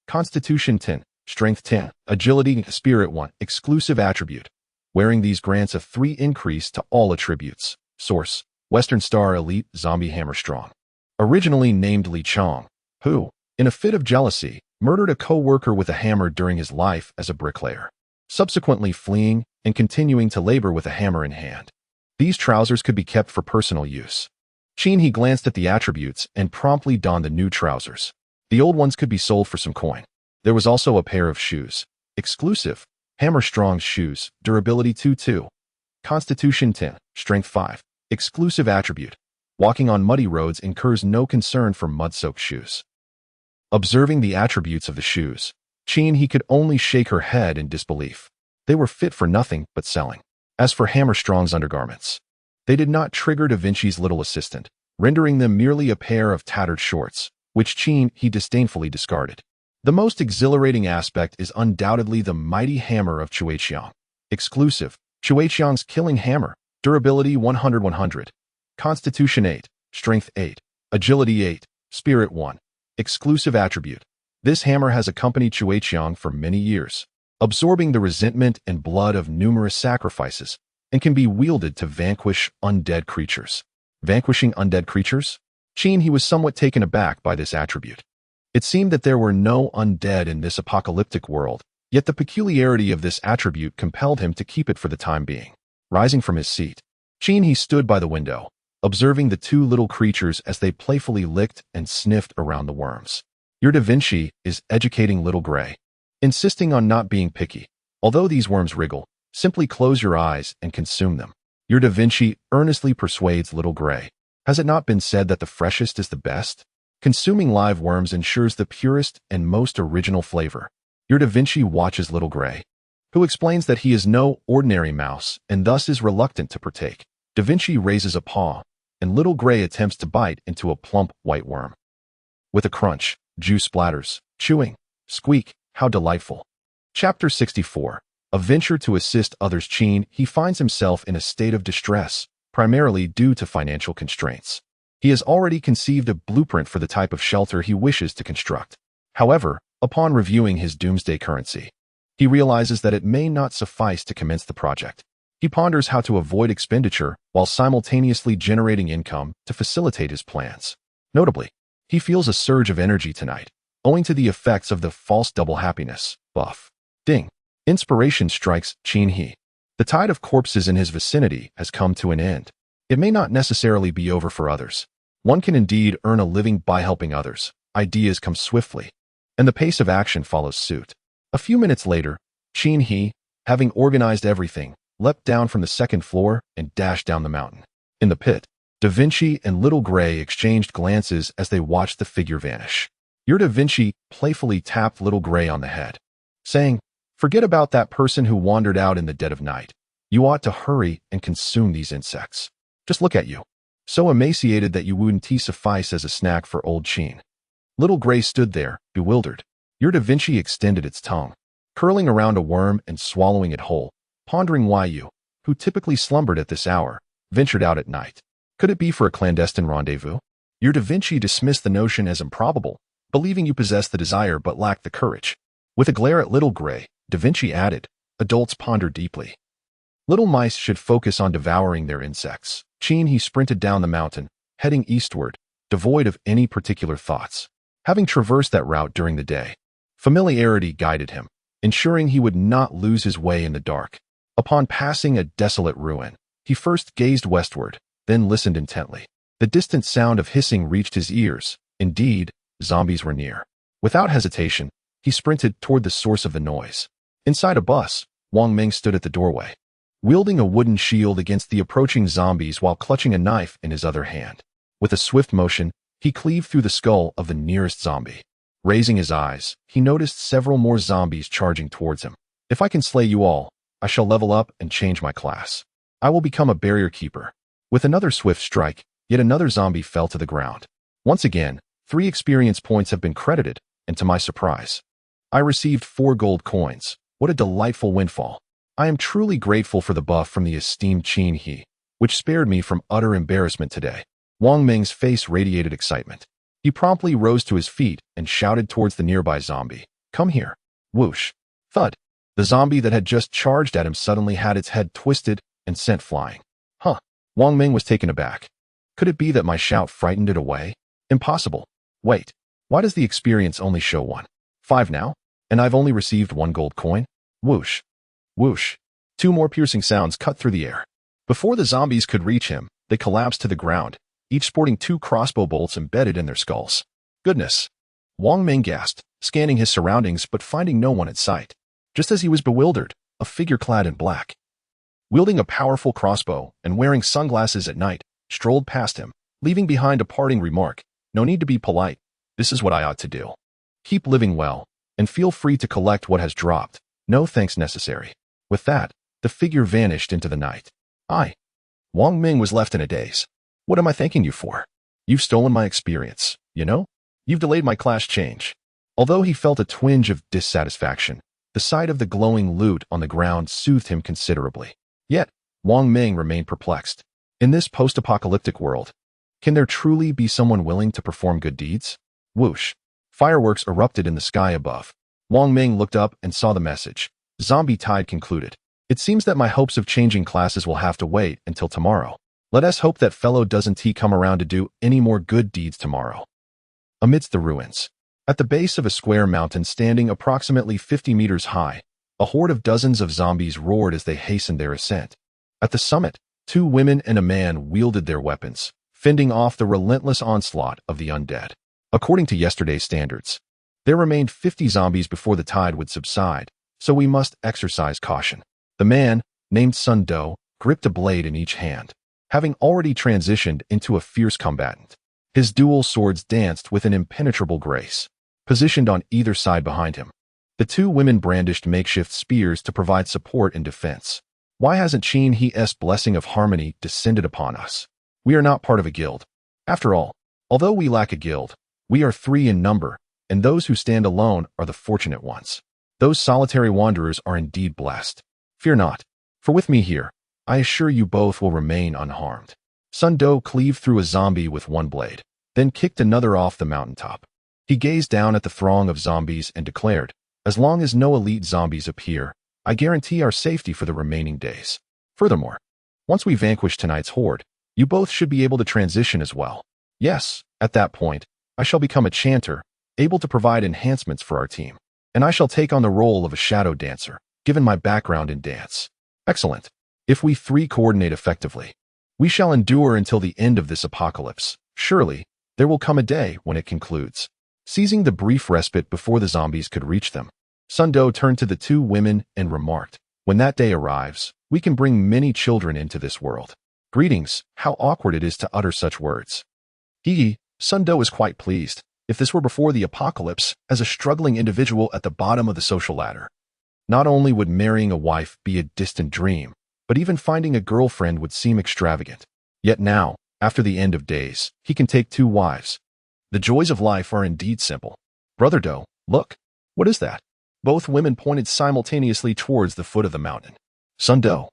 [SPEAKER 1] constitution 10, strength 10, agility, spirit 1, exclusive attribute. Wearing these grants a 3 increase to all attributes. Source: Western Star Elite Zombie Hammerstrong. Originally named Li Chong, who, in a fit of jealousy, murdered a co-worker with a hammer during his life as a bricklayer, subsequently fleeing and continuing to labor with a hammer in hand. These trousers could be kept for personal use. He glanced at the attributes and promptly donned the new trousers. The old ones could be sold for some coin. There was also a pair of shoes. Exclusive, Hammerstrong's shoes, durability 2-2, constitution 10, strength 5, exclusive attribute. Walking on muddy roads incurs no concern for mud-soaked shoes. Observing the attributes of the shoes, he could only shake her head in disbelief. They were fit for nothing but selling. As for Hammerstrong's undergarments, they did not trigger Da Vinci's little assistant, rendering them merely a pair of tattered shorts, which he disdainfully discarded. The most exhilarating aspect is undoubtedly the mighty hammer of Chueqiang. Exclusive, Chueqiang's killing hammer, durability 100-100, constitution 8, strength 8, agility 8, spirit 1, exclusive attribute. This hammer has accompanied Chueqiang for many years, absorbing the resentment and blood of numerous sacrifices, and can be wielded to vanquish undead creatures. Vanquishing undead creatures? He was somewhat taken aback by this attribute. It seemed that there were no undead in this apocalyptic world, yet the peculiarity of this attribute compelled him to keep it for the time being. Rising from his seat, he stood by the window, observing the 2 little creatures as they playfully licked and sniffed around the worms. Your Da Vinci is educating little gray, insisting on not being picky. Although these worms wriggle, simply close your eyes and consume them. Your Da Vinci earnestly persuades little gray. Has it not been said that the freshest is the best? Consuming live worms ensures the purest and most original flavor. Your Da Vinci watches little gray, who explains that he is no ordinary mouse and thus is reluctant to partake. Da Vinci raises a paw, and little gray attempts to bite into a plump white worm. With a crunch, juice splatters, chewing, squeak, how delightful. Chapter 64. A venture to assist others. He finds himself in a state of distress, primarily due to financial constraints. He has already conceived a blueprint for the type of shelter he wishes to construct. However, upon reviewing his doomsday currency, he realizes that it may not suffice to commence the project. He ponders how to avoid expenditure while simultaneously generating income to facilitate his plans. Notably, he feels a surge of energy tonight, owing to the effects of the false double happiness buff. Ding. Inspiration strikes he. The tide of corpses in his vicinity has come to an end. It may not necessarily be over for others. One can indeed earn a living by helping others. Ideas come swiftly, and the pace of action follows suit. A few minutes later, he, having organized everything, leapt down from the 2nd floor and dashed down the mountain. In the pit, Da Vinci and little gray exchanged glances as they watched the figure vanish. Your Da Vinci playfully tapped little gray on the head, saying, "Forget about that person who wandered out in the dead of night. You ought to hurry and consume these insects. Just look at you, so emaciated that you wouldn't suffice as a snack for old Little gray stood there, bewildered. Your Da Vinci extended its tongue, curling around a worm and swallowing it whole, pondering why you, who typically slumbered at this hour, ventured out at night. Could it be for a clandestine rendezvous? Your Da Vinci dismissed the notion as improbable, believing you possessed the desire but lacked the courage. With a glare at Little Gray, Da Vinci added, adults ponder deeply. Little mice should focus on devouring their insects. He sprinted down the mountain, heading eastward, devoid of any particular thoughts. Having traversed that route during the day, familiarity guided him, ensuring he would not lose his way in the dark. Upon passing a desolate ruin, he first gazed westward, then listened intently. The distant sound of hissing reached his ears. Indeed, zombies were near. Without hesitation, he sprinted toward the source of the noise. Inside a bus, Wang Ming stood at the doorway, wielding a wooden shield against the approaching zombies while clutching a knife in his other hand. With a swift motion, he cleaved through the skull of the nearest zombie. Raising his eyes, he noticed several more zombies charging towards him. If I can slay you all, I shall level up and change my class. I will become a barrier keeper. With another swift strike, yet another zombie fell to the ground. Once again, 3 experience points have been credited, and to my surprise, I received 4 gold coins. What a delightful windfall. I am truly grateful for the buff from the esteemed Qin He, which spared me from utter embarrassment today. Wang Ming's face radiated excitement. He promptly rose to his feet and shouted towards the nearby zombie. Come here. Whoosh. Thud. The zombie that had just charged at him suddenly had its head twisted and sent flying. Huh. Wang Ming was taken aback. Could it be that my shout frightened it away? Impossible. Wait. Why does the experience only show 1? 5 now? And I've only received 1 gold coin? Whoosh. Whoosh. 2 more piercing sounds cut through the air. Before the zombies could reach him, they collapsed to the ground, each sporting 2 crossbow bolts embedded in their skulls. Goodness. Wang Ming gasped, scanning his surroundings but finding no one in sight. Just as he was bewildered, a figure clad in black, wielding a powerful crossbow and wearing sunglasses at night, strolled past him, leaving behind a parting remark. No need to be polite. This is what I ought to do. Keep living well, and feel free to collect what has dropped. No thanks necessary. With that, the figure vanished into the night. Wang Ming was left in a daze. What am I thanking you for? You've stolen my experience, you know? You've delayed my class change. Although he felt a twinge of dissatisfaction, the sight of the glowing loot on the ground soothed him considerably. Yet, Wang Ming remained perplexed. In this post-apocalyptic world, can there truly be someone willing to perform good deeds? Whoosh. Fireworks erupted in the sky above. Wang Ming looked up and saw the message. Zombie tide concluded. It seems that my hopes of changing classes will have to wait until tomorrow. Let us hope that fellow doesn't he come around to do any more good deeds tomorrow. Amidst the ruins, at the base of a square mountain standing approximately 50 meters high, a horde of dozens of zombies roared as they hastened their ascent. At the summit, 2 women and a man wielded their weapons, fending off the relentless onslaught of the undead. According to yesterday's standards, there remained 50 zombies before the tide would subside, so we must exercise caution. The man, named Sun Do, gripped a blade in each hand, having already transitioned into a fierce combatant. His dual swords danced with an impenetrable grace, positioned on either side behind him. The 2 women brandished makeshift spears to provide support and defense. Why hasn't Qin He's blessing of harmony descended upon us? We are not part of a guild. After all, although we lack a guild, we are 3 in number, and those who stand alone are the fortunate ones. Those solitary wanderers are indeed blessed. Fear not, for with me here, I assure you both will remain unharmed. Sun Do cleaved through a zombie with 1 blade, then kicked another off the mountaintop. He gazed down at the throng of zombies and declared, as long as no elite zombies appear, I guarantee our safety for the remaining days. Furthermore, once we vanquish tonight's horde, you both should be able to transition as well. Yes, at that point, I shall become a chanter, able to provide enhancements for our team, and I shall take on the role of a shadow dancer, given my background in dance. Excellent. If we 3 coordinate effectively, we shall endure until the end of this apocalypse. Surely, there will come a day when it concludes. Seizing the brief respite before the zombies could reach them, Sun Do turned to the 2 women and remarked, when that day arrives, we can bring many children into this world. Greetings, how awkward it is to utter such words. Sun Do was quite pleased. If this were before the apocalypse, as a struggling individual at the bottom of the social ladder, not only would marrying a wife be a distant dream, but even finding a girlfriend would seem extravagant. Yet now, after the end of days, he can take 2 wives. The joys of life are indeed simple. Brother Do, look. What is that? Both women pointed simultaneously towards the foot of the mountain. Sun Do,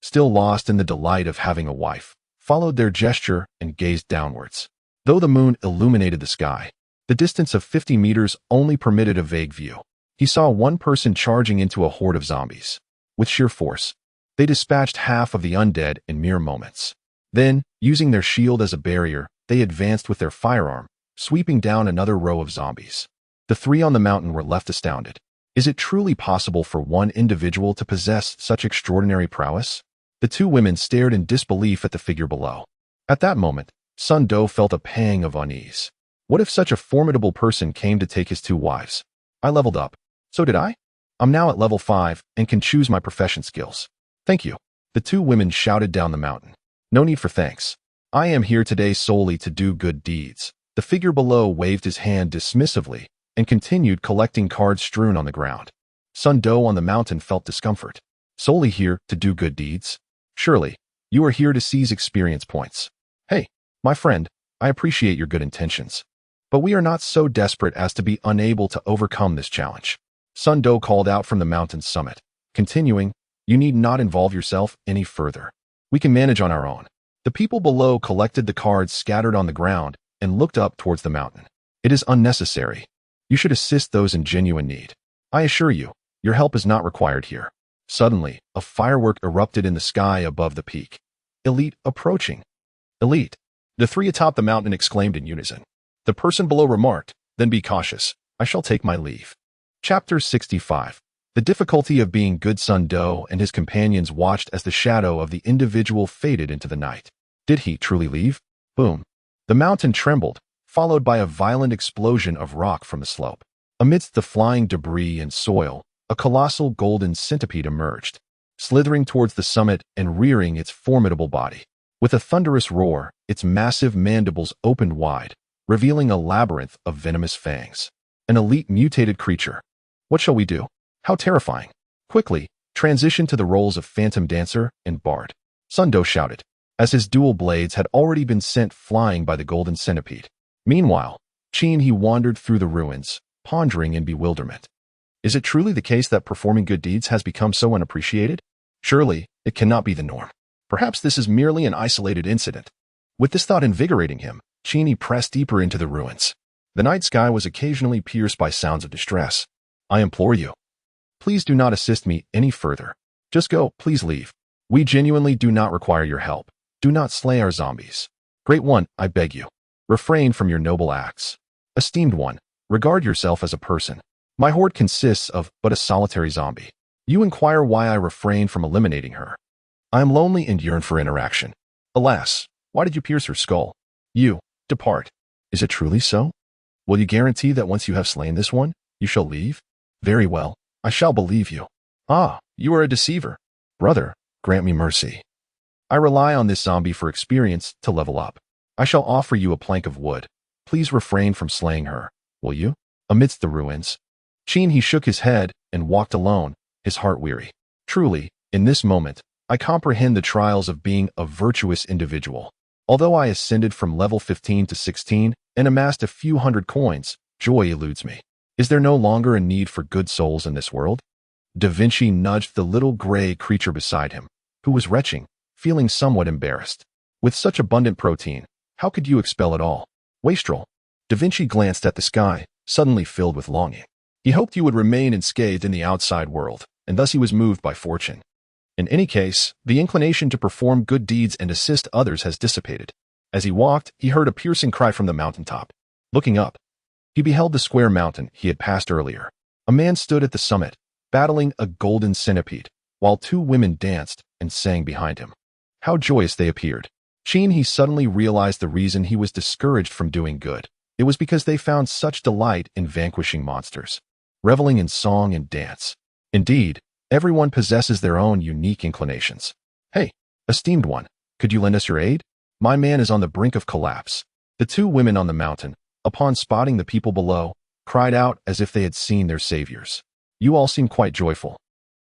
[SPEAKER 1] still lost in the delight of having a wife, followed their gesture and gazed downwards. Though the moon illuminated the sky, the distance of 50 meters only permitted a vague view. He saw one person charging into a horde of zombies. With sheer force, they dispatched half of the undead in mere moments. Then, using their shield as a barrier, they advanced with their firearm, sweeping down another row of zombies. The three on the mountain were left astounded. Is it truly possible for one individual to possess such extraordinary prowess? The two women stared in disbelief at the figure below. At that moment, Sun Do felt a pang of unease. What if such a formidable person came to take his two wives? I leveled up. So did I? I'm now at level 5 and can choose my profession skills. Thank you. The two women shouted down the mountain. No need for thanks. I am here today solely to do good deeds. The figure below waved his hand dismissively and continued collecting cards strewn on the ground. Sun Do on the mountain felt discomfort. Solely here to do good deeds? Surely, you are here to seize experience points. Hey, my friend, I appreciate your good intentions. But we are not so desperate as to be unable to overcome this challenge. Sun Do called out from the mountain's summit. Continuing, you need not involve yourself any further. We can manage on our own. The people below collected the cards scattered on the ground and looked up towards the mountain. It is unnecessary. You should assist those in genuine need. I assure you, your help is not required here. Suddenly, a firework erupted in the sky above the peak. Elite approaching. Elite. The three atop the mountain exclaimed in unison. The person below remarked, then be cautious. I shall take my leave. Chapter 65. The difficulty of being good. Sun Do and his companions watched as the shadow of the individual faded into the night. Did he truly leave? Boom. The mountain trembled, followed by a violent explosion of rock from the slope. Amidst the flying debris and soil, a colossal golden centipede emerged, slithering towards the summit and rearing its formidable body. With a thunderous roar, its massive mandibles opened wide, revealing a labyrinth of venomous fangs. An elite mutated creature. What shall we do? How terrifying. Quickly, transition to the roles of Phantom Dancer and Bard. Sun Do shouted, as his dual blades had already been sent flying by the golden centipede. Meanwhile, he wandered through the ruins, pondering in bewilderment. Is it truly the case that performing good deeds has become so unappreciated? Surely, it cannot be the norm. Perhaps this is merely an isolated incident. With this thought invigorating him, he pressed deeper into the ruins. The night sky was occasionally pierced by sounds of distress. I implore you. Please do not assist me any further. Just go, please leave. We genuinely do not require your help. Do not slay our zombies. Great One, I beg you. Refrain from your noble acts. Esteemed One, regard yourself as a person. My horde consists of but a solitary zombie. You inquire why I refrain from eliminating her. I am lonely and yearn for interaction. Alas, why did you pierce her skull? You, depart. Is it truly so? Will you guarantee that once you have slain this one, you shall leave? Very well, I shall believe you. Ah, you are a deceiver. Brother, grant me mercy. I rely on this zombie for experience to level up. I shall offer you a plank of wood. Please refrain from slaying her, will you? Amidst the ruins, he shook his head and walked alone, his heart weary. Truly, in this moment, I comprehend the trials of being a virtuous individual. Although I ascended from level 15 to 16 and amassed a few hundred coins, joy eludes me. Is there no longer a need for good souls in this world? Da Vinci nudged the little gray creature beside him, who was retching, feeling somewhat embarrassed. With such abundant protein, how could you expel it all? Wastrel. Da Vinci glanced at the sky, suddenly filled with longing. He hoped you would remain unscathed in the outside world, and thus he was moved by fortune. In any case, the inclination to perform good deeds and assist others has dissipated. As he walked, he heard a piercing cry from the mountaintop. Looking up, he beheld the square mountain he had passed earlier. A man stood at the summit, battling a golden centipede, while two women danced and sang behind him. How joyous they appeared. He suddenly realized the reason he was discouraged from doing good. It was because they found such delight in vanquishing monsters, reveling in song and dance. Indeed, everyone possesses their own unique inclinations. Hey, esteemed one, could you lend us your aid? My man is on the brink of collapse. The two women on the mountain, upon spotting the people below, cried out as if they had seen their saviors. You all seem quite joyful.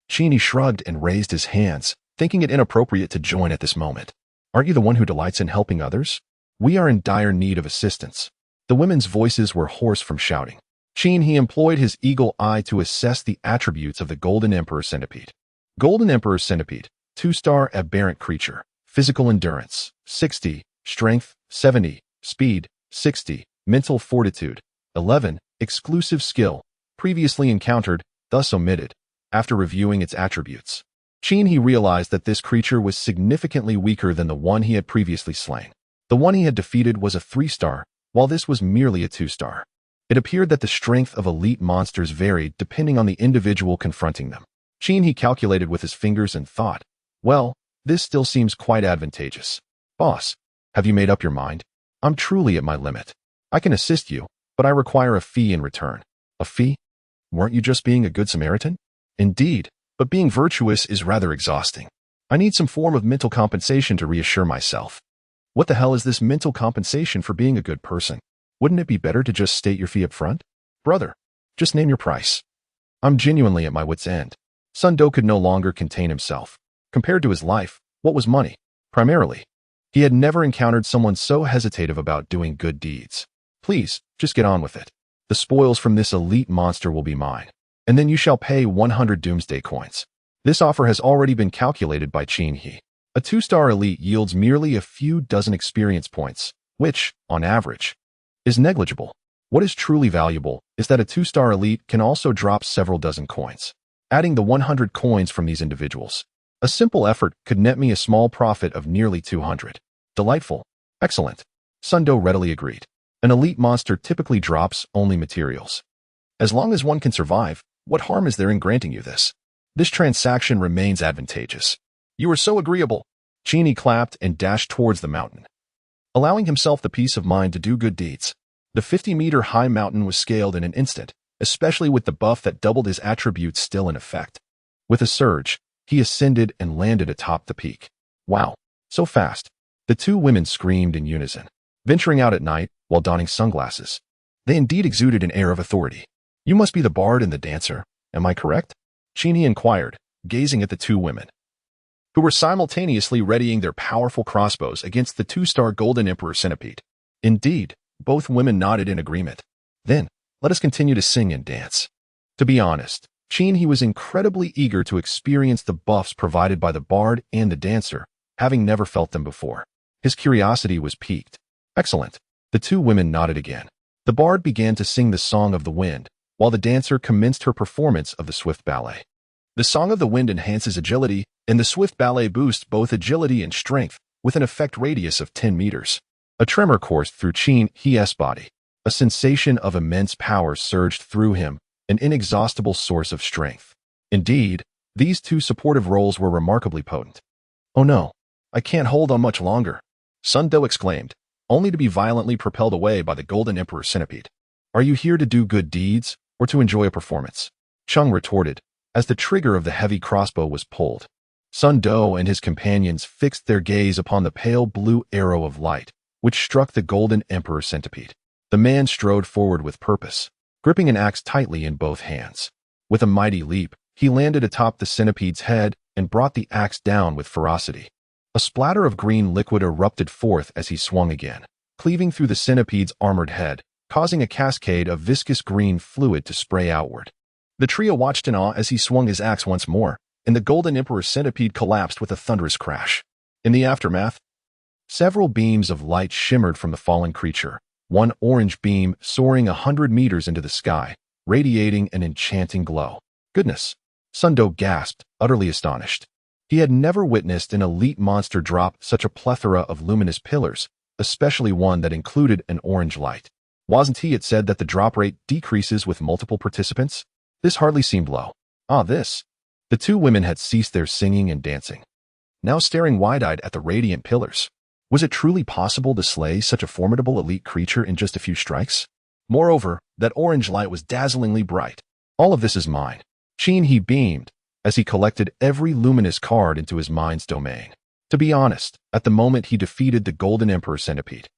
[SPEAKER 1] Cheney shrugged and raised his hands, thinking it inappropriate to join at this moment. Aren't you the one who delights in helping others? We are in dire need of assistance. The women's voices were hoarse from shouting. He employed his eagle eye to assess the attributes of the Golden Emperor Centipede. Golden Emperor Centipede, 2-star aberrant creature, physical endurance, 60, strength, 70, speed, 60, mental fortitude, 11, exclusive skill, previously encountered, thus omitted. After reviewing its attributes, he realized that this creature was significantly weaker than the one he had previously slain. The one he had defeated was a 3-star, while this was merely a 2-star. It appeared that the strength of elite monsters varied depending on the individual confronting them. He calculated with his fingers and thought, well, this still seems quite advantageous. Boss, have you made up your mind? I'm truly at my limit. I can assist you, but I require a fee in return. A fee? Weren't you just being a good Samaritan? Indeed, but being virtuous is rather exhausting. I need some form of mental compensation to reassure myself. What the hell is this mental compensation for being a good person? Wouldn't it be better to just state your fee up front? Brother, just name your price. I'm genuinely at my wit's end. Sun Do could no longer contain himself. Compared to his life, what was money? Primarily, he had never encountered someone so hesitative about doing good deeds. Please, just get on with it. The spoils from this elite monster will be mine, and then you shall pay 100 doomsday coins. This offer has already been calculated by He. A 2-star elite yields merely a few dozen experience points, which, on average, is negligible. What is truly valuable is that a 2-star elite can also drop several dozen coins. Adding the 100 coins from these individuals, a simple effort could net me a small profit of nearly 200. Delightful. Excellent. Sun Do readily agreed. An elite monster typically drops only materials. As long as one can survive, what harm is there in granting you this? This transaction remains advantageous. You are so agreeable. Genie clapped and dashed towards the mountain, allowing himself the peace of mind to do good deeds. The 50-meter-high mountain was scaled in an instant, especially with the buff that doubled his attributes still in effect. With a surge, he ascended and landed atop the peak. Wow, so fast. The two women screamed in unison, venturing out at night while donning sunglasses. They indeed exuded an air of authority. You must be the bard and the dancer, am I correct? Genie inquired, gazing at the two women, who were simultaneously readying their powerful crossbows against the 2-star Golden Emperor Centipede. Indeed, both women nodded in agreement. Then, let us continue to sing and dance. To be honest, he was incredibly eager to experience the buffs provided by the bard and the dancer, having never felt them before. His curiosity was piqued. Excellent. The two women nodded again. The bard began to sing the Song of the Wind, while the dancer commenced her performance of the Swift Ballet. The Song of the Wind enhances agility, and the Swift Ballet boosts both agility and strength with an effect radius of 10 meters. A tremor coursed through He's body. A sensation of immense power surged through him, an inexhaustible source of strength. Indeed, these two supportive roles were remarkably potent. Oh no, I can't hold on much longer, Sun Do exclaimed, only to be violently propelled away by the Golden Emperor Centipede. Are you here to do good deeds, or to enjoy a performance? Chung retorted, as the trigger of the heavy crossbow was pulled. Sun Do and his companions fixed their gaze upon the pale blue arrow of light, which struck the Golden Emperor Centipede. The man strode forward with purpose, gripping an axe tightly in both hands. With a mighty leap, he landed atop the centipede's head and brought the axe down with ferocity. A splatter of green liquid erupted forth as he swung again, cleaving through the centipede's armored head, causing a cascade of viscous green fluid to spray outward. The trio watched in awe as he swung his axe once more, and the Golden Emperor Centipede collapsed with a thunderous crash. In the aftermath, several beams of light shimmered from the fallen creature, one orange beam soaring 100 meters into the sky, radiating an enchanting glow. Goodness! Sun Do gasped, utterly astonished. He had never witnessed an elite monster drop such a plethora of luminous pillars, especially one that included an orange light. Wasn't it said that the drop rate decreases with multiple participants? This hardly seemed low. This. The two women had ceased their singing and dancing, now staring wide-eyed at the radiant pillars. Was it truly possible to slay such a formidable elite creature in just a few strikes? Moreover, that orange light was dazzlingly bright. All of this is mine. He beamed, as he collected every luminous card into his mind's domain. To be honest, at the moment he defeated the Golden Emperor Centipede,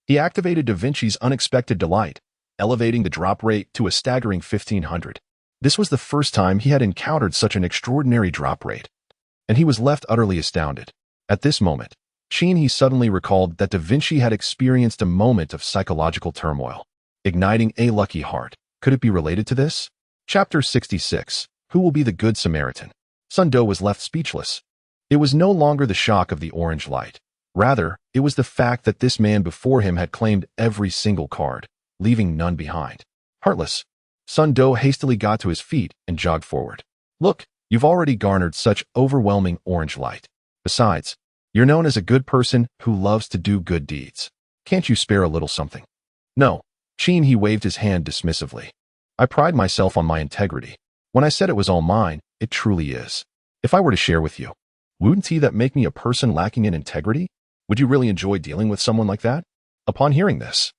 [SPEAKER 1] he activated Da Vinci's unexpected delight, elevating the drop rate to a staggering 1,500. This was the first time he had encountered such an extraordinary drop rate, and he was left utterly astounded. At this moment, he suddenly recalled that Da Vinci had experienced a moment of psychological turmoil, igniting a lucky heart, Could it be related to this? Chapter 66. Who will be the Good Samaritan? Sun Do was left speechless. It was no longer the shock of the orange light. Rather, it was the fact that this man before him had claimed every single card, leaving none behind. Heartless. Sun Do hastily got to his feet and jogged forward. Look, you've already garnered such overwhelming orange light. Besides, you're known as a good person who loves to do good deeds. Can't you spare a little something? No. Chin He waved his hand dismissively. I pride myself on my integrity. When I said it was all mine, it truly is. If I were to share with you, wouldn't that make me a person lacking in integrity? Would you really enjoy dealing with someone like that? Upon hearing this,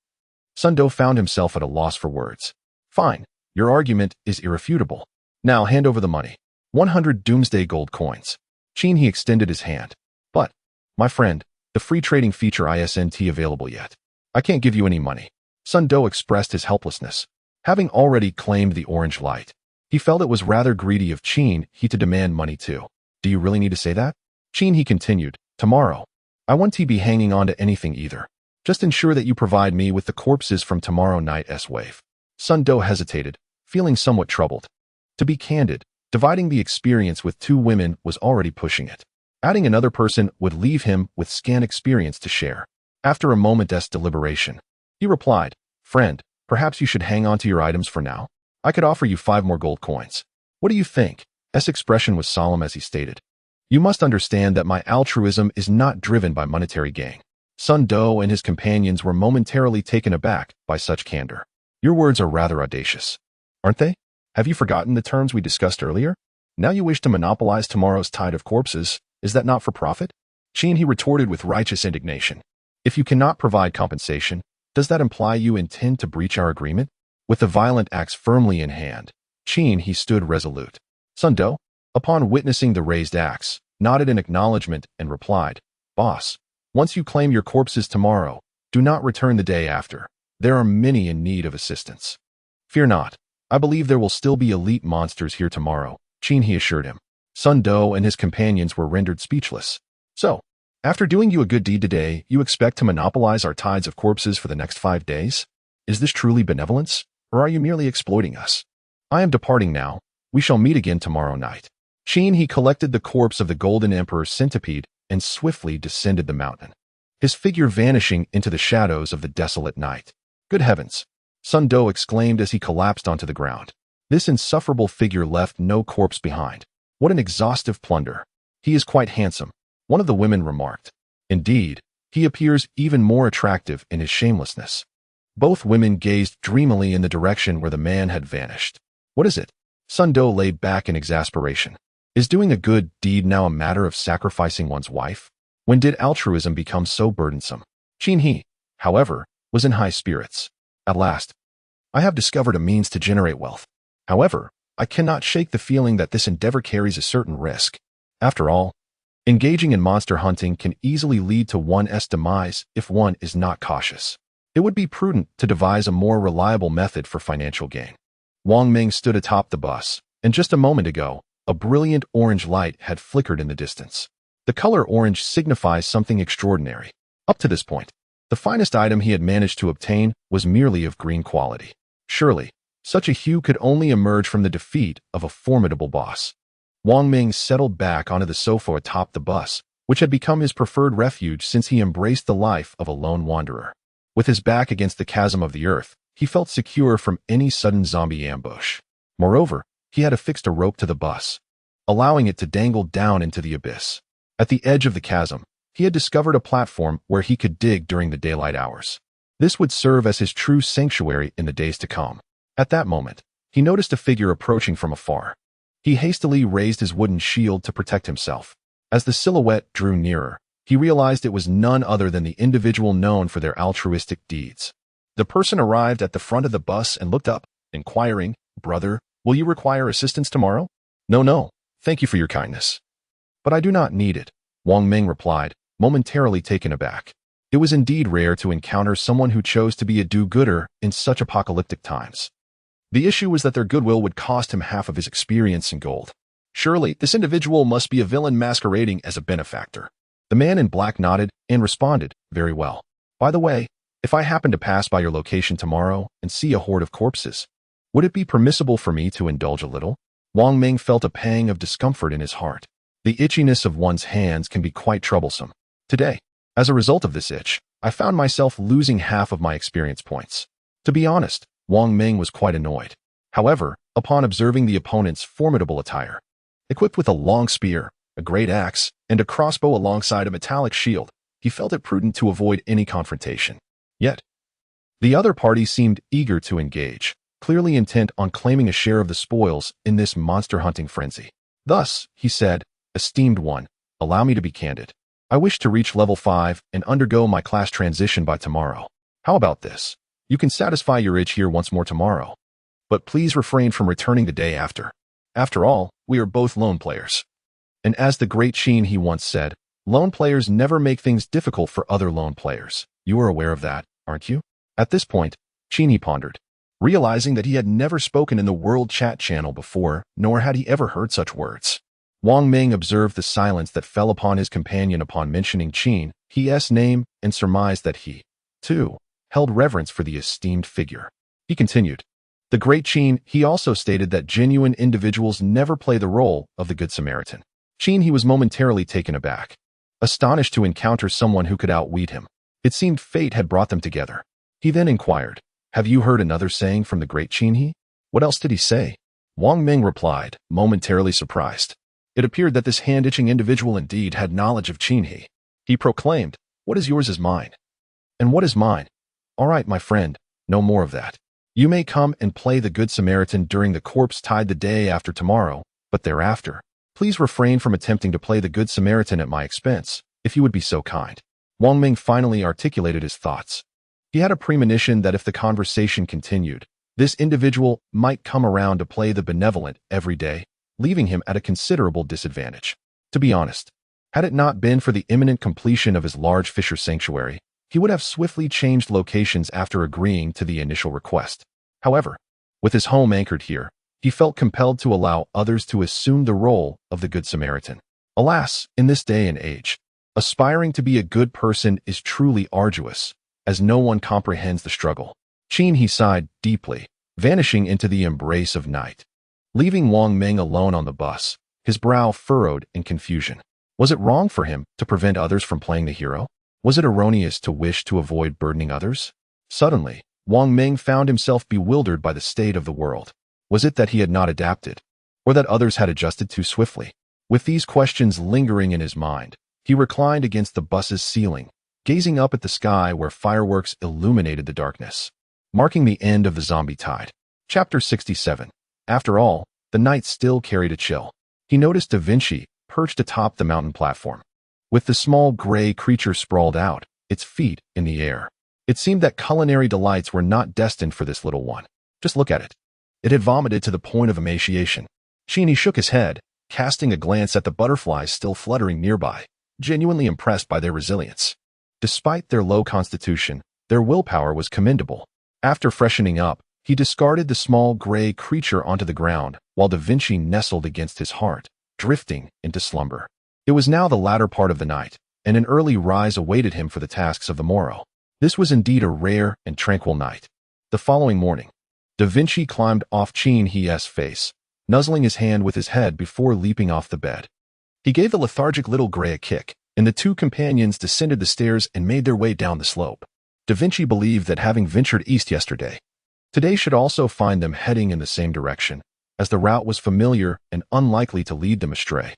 [SPEAKER 1] Sun Do found himself at a loss for words. Fine, your argument is irrefutable. Now hand over the money. 100 doomsday gold coins. Chin He extended his hand. But, my friend, the free trading feature isn't available yet. I can't give you any money. Sun Do expressed his helplessness. Having already claimed the orange light, he felt it was rather greedy of Chin He to demand money too. Do you really need to say that? Chin He continued, tomorrow. I won't be hanging on to anything either. Just ensure that you provide me with the corpses from tomorrow night's wave. Sun Do hesitated, feeling somewhat troubled. To be candid, dividing the experience with 2 women was already pushing it. Adding another person would leave him with scant experience to share. After a moment's deliberation, he replied, Friend, perhaps you should hang on to your items for now. I could offer you 5 more gold coins. What do you think? S expression was solemn as he stated. You must understand that my altruism is not driven by monetary gain. Sun Do and his companions were momentarily taken aback by such candor. Your words are rather audacious, aren't they? Have you forgotten the terms we discussed earlier? Now you wish to monopolize tomorrow's tide of corpses. Is that not for profit? Chin He retorted with righteous indignation. If you cannot provide compensation, does that imply you intend to breach our agreement? With the violent axe firmly in hand, Chin He stood resolute. Sun Do, upon witnessing the raised axe, nodded in acknowledgement and replied, Boss, once you claim your corpses tomorrow, do not return the day after. There are many in need of assistance. Fear not. I believe there will still be elite monsters here tomorrow, Chin He assured him. Sun Do and his companions were rendered speechless. So, after doing you a good deed today, you expect to monopolize our tides of corpses for the next 5 days? Is this truly benevolence, or are you merely exploiting us? I am departing now. We shall meet again tomorrow night. Chin He collected the corpse of the Golden Emperor's centipede and swiftly descended the mountain, his figure vanishing into the shadows of the desolate night. Good heavens! Sun Do exclaimed as he collapsed onto the ground. This insufferable figure left no corpse behind. What an exhaustive plunder. He is quite handsome, one of the women remarked. Indeed, he appears even more attractive in his shamelessness. Both women gazed dreamily in the direction where the man had vanished. What is it? Sun Do lay back in exasperation. Is doing a good deed now a matter of sacrificing one's wife? When did altruism become so burdensome? Chin He, however, was in high spirits. At last, I have discovered a means to generate wealth. However, I cannot shake the feeling that this endeavor carries a certain risk. After all, engaging in monster hunting can easily lead to one's demise if one is not cautious. It would be prudent to devise a more reliable method for financial gain. Wang Ming stood atop the bus, and just a moment ago, a brilliant orange light had flickered in the distance. The color orange signifies something extraordinary. Up to this point, the finest item he had managed to obtain was merely of green quality. Surely, such a hue could only emerge from the defeat of a formidable boss. Wang Ming settled back onto the sofa atop the bus, which had become his preferred refuge since he embraced the life of a lone wanderer. With his back against the chasm of the earth, he felt secure from any sudden zombie ambush. Moreover, he had affixed a rope to the bus, allowing it to dangle down into the abyss. At the edge of the chasm, he had discovered a platform where he could dig during the daylight hours. This would serve as his true sanctuary in the days to come. At that moment, he noticed a figure approaching from afar. He hastily raised his wooden shield to protect himself. As the silhouette drew nearer, he realized it was none other than the individual known for their altruistic deeds. The person arrived at the front of the bus and looked up, inquiring, Brother, will you require assistance tomorrow? No, thank you for your kindness. But I do not need it, Wang Ming replied, momentarily taken aback. It was indeed rare to encounter someone who chose to be a do-gooder in such apocalyptic times. The issue was that their goodwill would cost him half of his experience in gold. Surely, this individual must be a villain masquerading as a benefactor. The man in black nodded and responded, Very well. By the way, if I happen to pass by your location tomorrow and see a horde of corpses, Would it be permissible for me to indulge a little? Wang Ming felt a pang of discomfort in his heart. The itchiness of one's hands can be quite troublesome. Today, as a result of this itch, I found myself losing half of my experience points. To be honest, Wang Ming was quite annoyed. However, upon observing the opponent's formidable attire, equipped with a long spear, a great axe, and a crossbow alongside a metallic shield, he felt it prudent to avoid any confrontation. Yet, the other party seemed eager to engage, clearly intent on claiming a share of the spoils in this monster-hunting frenzy. Thus, he said, "Esteemed one, allow me to be candid. I wish to reach level 5 and undergo my class transition by tomorrow. How about this? You can satisfy your itch here once more tomorrow. But please refrain from returning the day after. After all, we are both lone players." And as the great Qin he once said, lone players never make things difficult for other lone players. You are aware of that, aren't you? At this point, Qin he pondered, realizing that he had never spoken in the world chat channel before, nor had he ever heard such words. Wang Ming observed the silence that fell upon his companion upon mentioning Qin, his name, and surmised that he, too, held reverence for the esteemed figure. He continued, "The great Qin, he also stated that genuine individuals never play the role of the Good Samaritan." Qin he was momentarily taken aback, astonished to encounter someone who could outwit him. It seemed fate had brought them together. He then inquired, "Have you heard another saying from the great Qin he? What else did he say?" Wang Ming replied, momentarily surprised. It appeared that this hand-itching individual indeed had knowledge of Qin he. He proclaimed, "What is yours is mine. And what is mine? All right, my friend, no more of that. You may come and play the Good Samaritan during the corpse tide the day after tomorrow, but thereafter, please refrain from attempting to play the Good Samaritan at my expense, if you would be so kind." Wang Ming finally articulated his thoughts. He had a premonition that if the conversation continued, this individual might come around to play the benevolent every day, leaving him at a considerable disadvantage. To be honest, had it not been for the imminent completion of his large fisher sanctuary, he would have swiftly changed locations after agreeing to the initial request. However, with his home anchored here, he felt compelled to allow others to assume the role of the Good Samaritan. Alas, in this day and age, aspiring to be a good person is truly arduous, as no one comprehends the struggle. Qin he sighed deeply, vanishing into the embrace of night. Leaving Wang Ming alone on the bus, his brow furrowed in confusion. Was it wrong for him to prevent others from playing the hero? Was it erroneous to wish to avoid burdening others? Suddenly, Wang Ming found himself bewildered by the state of the world. Was it that he had not adapted, or that others had adjusted too swiftly? With these questions lingering in his mind, he reclined against the bus's ceiling, gazing up at the sky where fireworks illuminated the darkness, marking the end of the zombie tide. Chapter 67. After all, the night still carried a chill. He noticed Da Vinci perched atop the mountain platform, with the small gray creature sprawled out, its feet in the air. It seemed that culinary delights were not destined for this little one. Just look at it. It had vomited to the point of emaciation. Qin shook his head, casting a glance at the butterflies still fluttering nearby, genuinely impressed by their resilience. Despite their low constitution, their willpower was commendable. After freshening up, he discarded the small gray creature onto the ground, while Da Vinci nestled against his heart, drifting into slumber. It was now the latter part of the night, and an early rise awaited him for the tasks of the morrow. This was indeed a rare and tranquil night. The following morning, Da Vinci climbed off Qin he's face, nuzzling his hand with his head before leaping off the bed. He gave the lethargic little gray a kick, and the two companions descended the stairs and made their way down the slope. Da Vinci believed that having ventured east yesterday, today should also find them heading in the same direction, as the route was familiar and unlikely to lead them astray,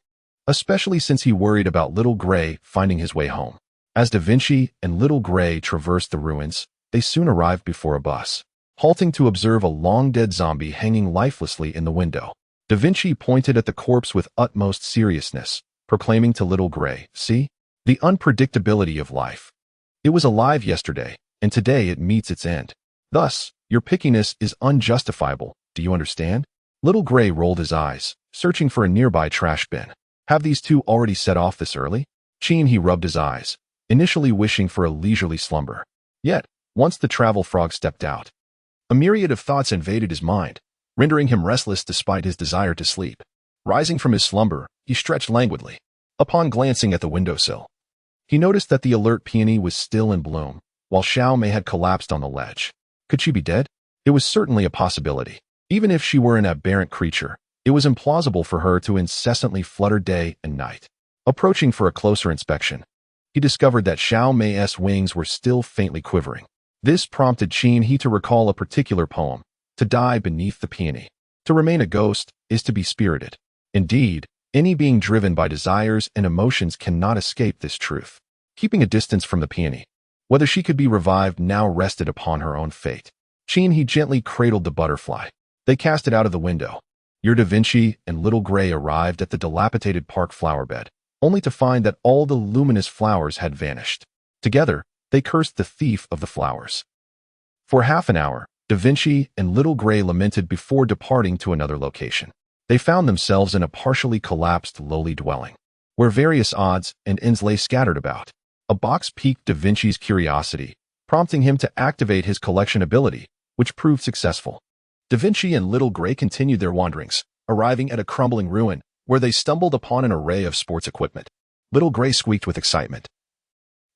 [SPEAKER 1] especially since he worried about Little Gray finding his way home. As Da Vinci and Little Gray traversed the ruins, they soon arrived before a bus, halting to observe a long-dead zombie hanging lifelessly in the window. Da Vinci pointed at the corpse with utmost seriousness, proclaiming to Little Gray, "See? The unpredictability of life. It was alive yesterday, and today it meets its end. Thus, your pickiness is unjustifiable, do you understand?" Little Gray rolled his eyes, searching for a nearby trash bin. Have these two already set off this early? Qin he rubbed his eyes, initially wishing for a leisurely slumber. Yet, once the travel frog stepped out, a myriad of thoughts invaded his mind, rendering him restless despite his desire to sleep. Rising from his slumber, he stretched languidly. Upon glancing at the windowsill, he noticed that the alert peony was still in bloom, while Xiao Mei had collapsed on the ledge. Could she be dead? It was certainly a possibility. Even if she were an aberrant creature, it was implausible for her to incessantly flutter day and night. Approaching for a closer inspection, he discovered that Xiao Mei's wings were still faintly quivering. This prompted Qin He to recall a particular poem, "To die beneath the peony. To remain a ghost is to be spirited." Indeed, any being driven by desires and emotions cannot escape this truth. Keeping a distance from the peony, whether she could be revived now rested upon her own fate. Qin He gently cradled the butterfly. They cast it out of the window. Your Da Vinci and Little Gray arrived at the dilapidated park flower bed, only to find that all the luminous flowers had vanished. Together, they cursed the thief of the flowers. For half an hour, Da Vinci and Little Gray lamented before departing to another location. They found themselves in a partially collapsed lowly dwelling, where various odds and ends lay scattered about. A box piqued Da Vinci's curiosity, prompting him to activate his collection ability, which proved successful. Da Vinci and Little Gray continued their wanderings, arriving at a crumbling ruin, where they stumbled upon an array of sports equipment. Little Gray squeaked with excitement,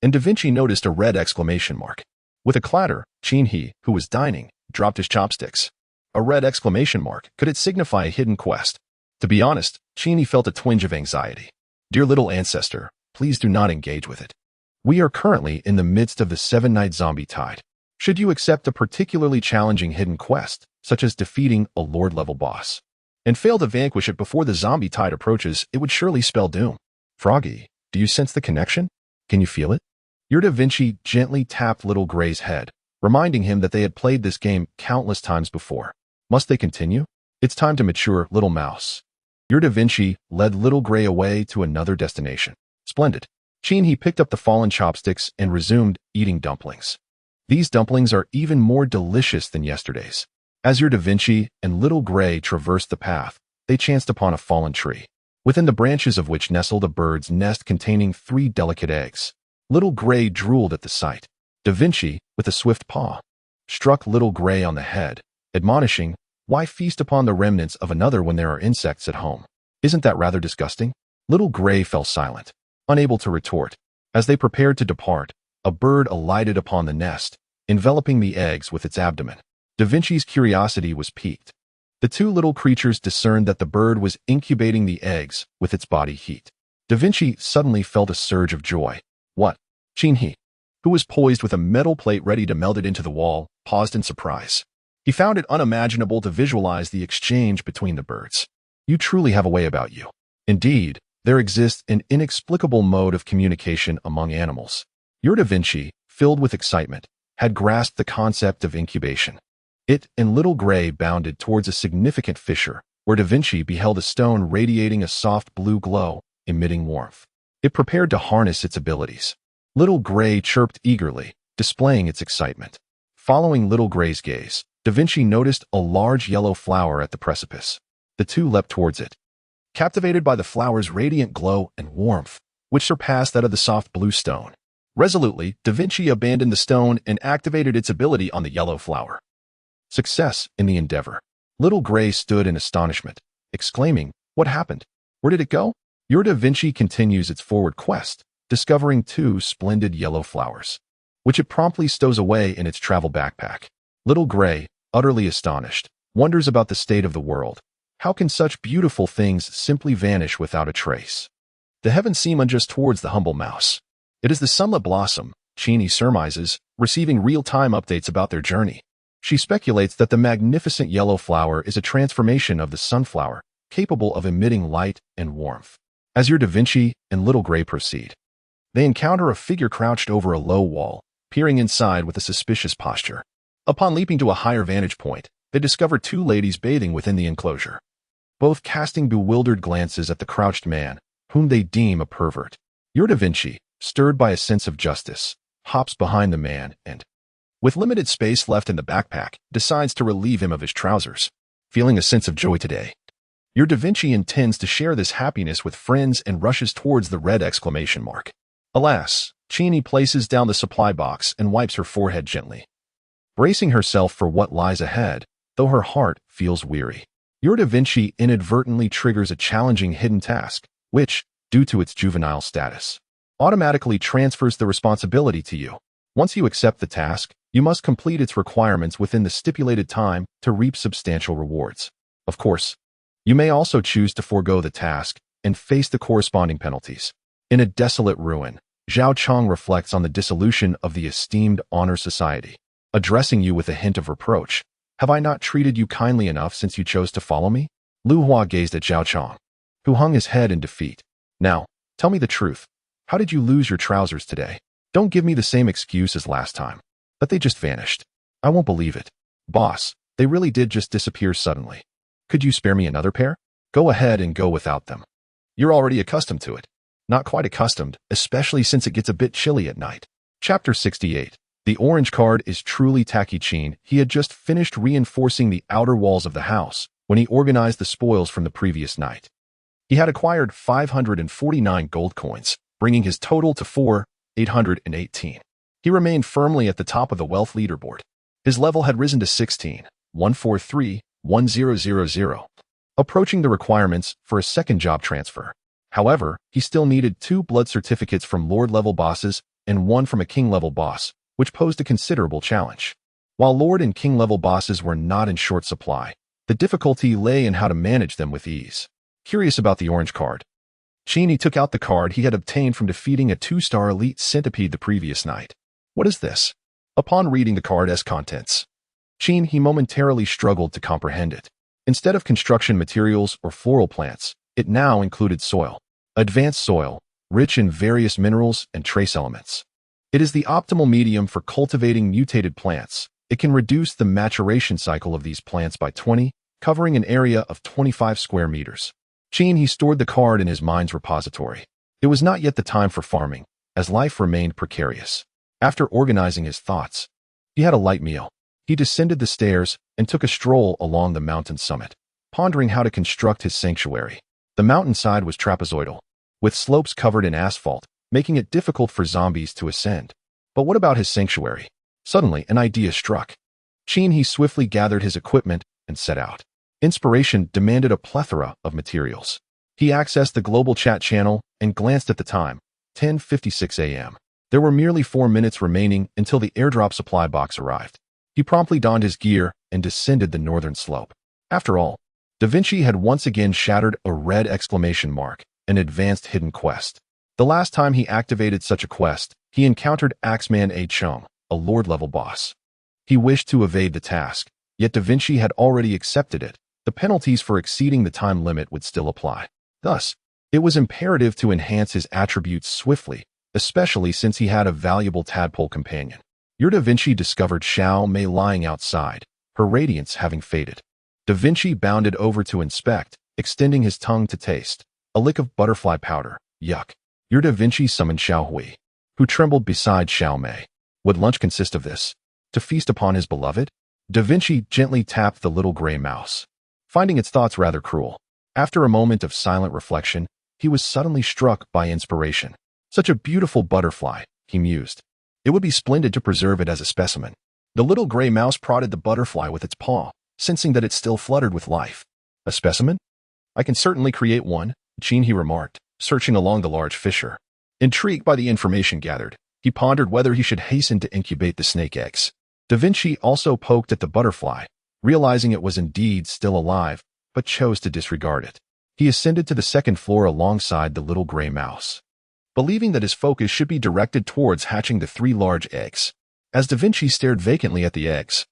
[SPEAKER 1] and Da Vinci noticed a red exclamation mark. With a clatter, Qin He, who was dining, dropped his chopsticks. A red exclamation mark, could it signify a hidden quest? To be honest, Qin He felt a twinge of anxiety. Dear little ancestor, please do not engage with it. We are currently in the midst of the 7-night zombie tide. Should you accept a particularly challenging hidden quest, such as defeating a Lord-level boss, and fail to vanquish it before the zombie tide approaches, it would surely spell doom. Froggy, do you sense the connection? Can you feel it? Your Da Vinci gently tapped Little Gray's head, reminding him that they had played this game countless times before. Must they continue? It's time to mature, little mouse. Your Da Vinci led Little Gray away to another destination. Splendid. Qin He picked up the fallen chopsticks and resumed eating dumplings. These dumplings are even more delicious than yesterday's. As your Da Vinci and Little Gray traversed the path, they chanced upon a fallen tree, within the branches of which nestled a bird's nest containing 3 delicate eggs. Little Gray drooled at the sight. Da Vinci, with a swift paw, struck Little Gray on the head, admonishing, "Why feast upon the remnants of another when there are insects at home? Isn't that rather disgusting?" Little Gray fell silent, unable to retort. As they prepared to depart, a bird alighted upon the nest, enveloping the eggs with its abdomen. Da Vinci's curiosity was piqued. The two little creatures discerned that the bird was incubating the eggs with its body heat. Da Vinci suddenly felt a surge of joy. What? Qin He, who was poised with a metal plate ready to melt it into the wall, paused in surprise. He found it unimaginable to visualize the exchange between the birds. You truly have a way about you. Indeed, there exists an inexplicable mode of communication among animals. Your Da Vinci, filled with excitement, had grasped the concept of incubation. It and Little Gray bounded towards a significant fissure, where Da Vinci beheld a stone radiating a soft blue glow, emitting warmth. It prepared to harness its abilities. Little Gray chirped eagerly, displaying its excitement. Following Little Gray's gaze, Da Vinci noticed a large yellow flower at the precipice. The two leapt towards it, captivated by the flower's radiant glow and warmth, which surpassed that of the soft blue stone. Resolutely, Da Vinci abandoned the stone and activated its ability on the yellow flower. Success in the endeavor. Little Gray stood in astonishment, exclaiming, "What happened? Where did it go?" Your Da Vinci continues its forward quest, discovering 2 splendid yellow flowers, which it promptly stows away in its travel backpack. Little Gray, utterly astonished, wonders about the state of the world. How can such beautiful things simply vanish without a trace? The heavens seem unjust towards the humble mouse. It is the sunlit blossom, Qin He surmises, receiving real-time updates about their journey. She speculates that the magnificent yellow flower is a transformation of the sunflower, capable of emitting light and warmth. As your Da Vinci and Little Gray proceed, they encounter a figure crouched over a low wall, peering inside with a suspicious posture. Upon leaping to a higher vantage point, they discover 2 ladies bathing within the enclosure, both casting bewildered glances at the crouched man, whom they deem a pervert. Your Da Vinci, stirred by a sense of justice, hops behind the man and, with limited space left in the backpack, decides to relieve him of his trousers. Feeling a sense of joy today, your Da Vinci intends to share this happiness with friends and rushes towards the red exclamation mark. Alas, Qin He places down the supply box and wipes her forehead gently, bracing herself for what lies ahead, though her heart feels weary. Your Da Vinci inadvertently triggers a challenging hidden task, which, due to its juvenile status, automatically transfers the responsibility to you. Once you accept the task, You must complete its requirements within the stipulated time to reap substantial rewards. Of course, you may also choose to forego the task and face the corresponding penalties. In a desolate ruin, Zhao Chong reflects on the dissolution of the esteemed honor society, addressing you with a hint of reproach. Have I not treated you kindly enough since you chose to follow me? Lu Hua gazed at Zhao Chong, who hung his head in defeat. Now, tell me the truth. How did you lose your trousers today? Don't give me the same excuse as last time. But they just vanished. I won't believe it. Boss, they really did just disappear suddenly. Could you spare me another pair? Go ahead and go without them. You're already accustomed to it. Not quite accustomed, especially since it gets a bit chilly at night. Chapter 68. The orange card is truly tacky. Qin. He had just finished reinforcing the outer walls of the house when he organized the spoils from the previous night. He had acquired 549 gold coins, bringing his total to 4,818. He remained firmly at the top of the wealth leaderboard. His level had risen to 16,143,1000, approaching the requirements for a second job transfer. However, he still needed 2 blood certificates from Lord-level bosses and 1 from a King-level boss, which posed a considerable challenge. While Lord and King-level bosses were not in short supply, the difficulty lay in how to manage them with ease. Curious about the orange card, Qin took out the card he had obtained from defeating a 2-star elite centipede the previous night. What is this? Upon reading the card's contents, Qin momentarily struggled to comprehend it. Instead of construction materials or floral plants, it now included soil. Advanced soil, rich in various minerals and trace elements. It is the optimal medium for cultivating mutated plants. It can reduce the maturation cycle of these plants by 20, covering an area of 25 square meters. Qin stored the card in his mind's repository. It was not yet the time for farming, as life remained precarious. After organizing his thoughts, he had a light meal. He descended the stairs and took a stroll along the mountain summit, pondering how to construct his sanctuary. The mountainside was trapezoidal, with slopes covered in asphalt, making it difficult for zombies to ascend. But what about his sanctuary? Suddenly, an idea struck. Qin swiftly gathered his equipment and set out. Inspiration demanded a plethora of materials. He accessed the global chat channel and glanced at the time, 10:56 a.m. There were merely 4 minutes remaining until the airdrop supply box arrived. He promptly donned his gear and descended the northern slope. After all, Da Vinci had once again shattered a red exclamation mark, an advanced hidden quest. The last time he activated such a quest, he encountered Axeman A. Chung, a Lord-level boss. He wished to evade the task, yet Da Vinci had already accepted it. The penalties for exceeding the time limit would still apply. Thus, it was imperative to enhance his attributes swiftly, especially since he had a valuable tadpole companion. Da Vinci discovered Xiao Mei lying outside, her radiance having faded. Da Vinci bounded over to inspect, extending his tongue to taste. A lick of butterfly powder. Yuck. Da Vinci summoned Xiao Hui, who trembled beside Xiao Mei. Would lunch consist of this? To feast upon his beloved? Da Vinci gently tapped the little gray mouse, finding its thoughts rather cruel. After a moment of silent reflection, he was suddenly struck by inspiration. Such a beautiful butterfly, he mused. It would be splendid to preserve it as a specimen. The little gray mouse prodded the butterfly with its paw, sensing that it still fluttered with life. A specimen? I can certainly create one, Qin remarked, searching along the large fissure. Intrigued by the information gathered, he pondered whether he should hasten to incubate the snake eggs. Da Vinci also poked at the butterfly, realizing it was indeed still alive, but chose to disregard it. He ascended to the second floor alongside the little gray mouse, believing that his focus should be directed towards hatching the 3 large eggs. As Da Vinci stared vacantly at the eggs,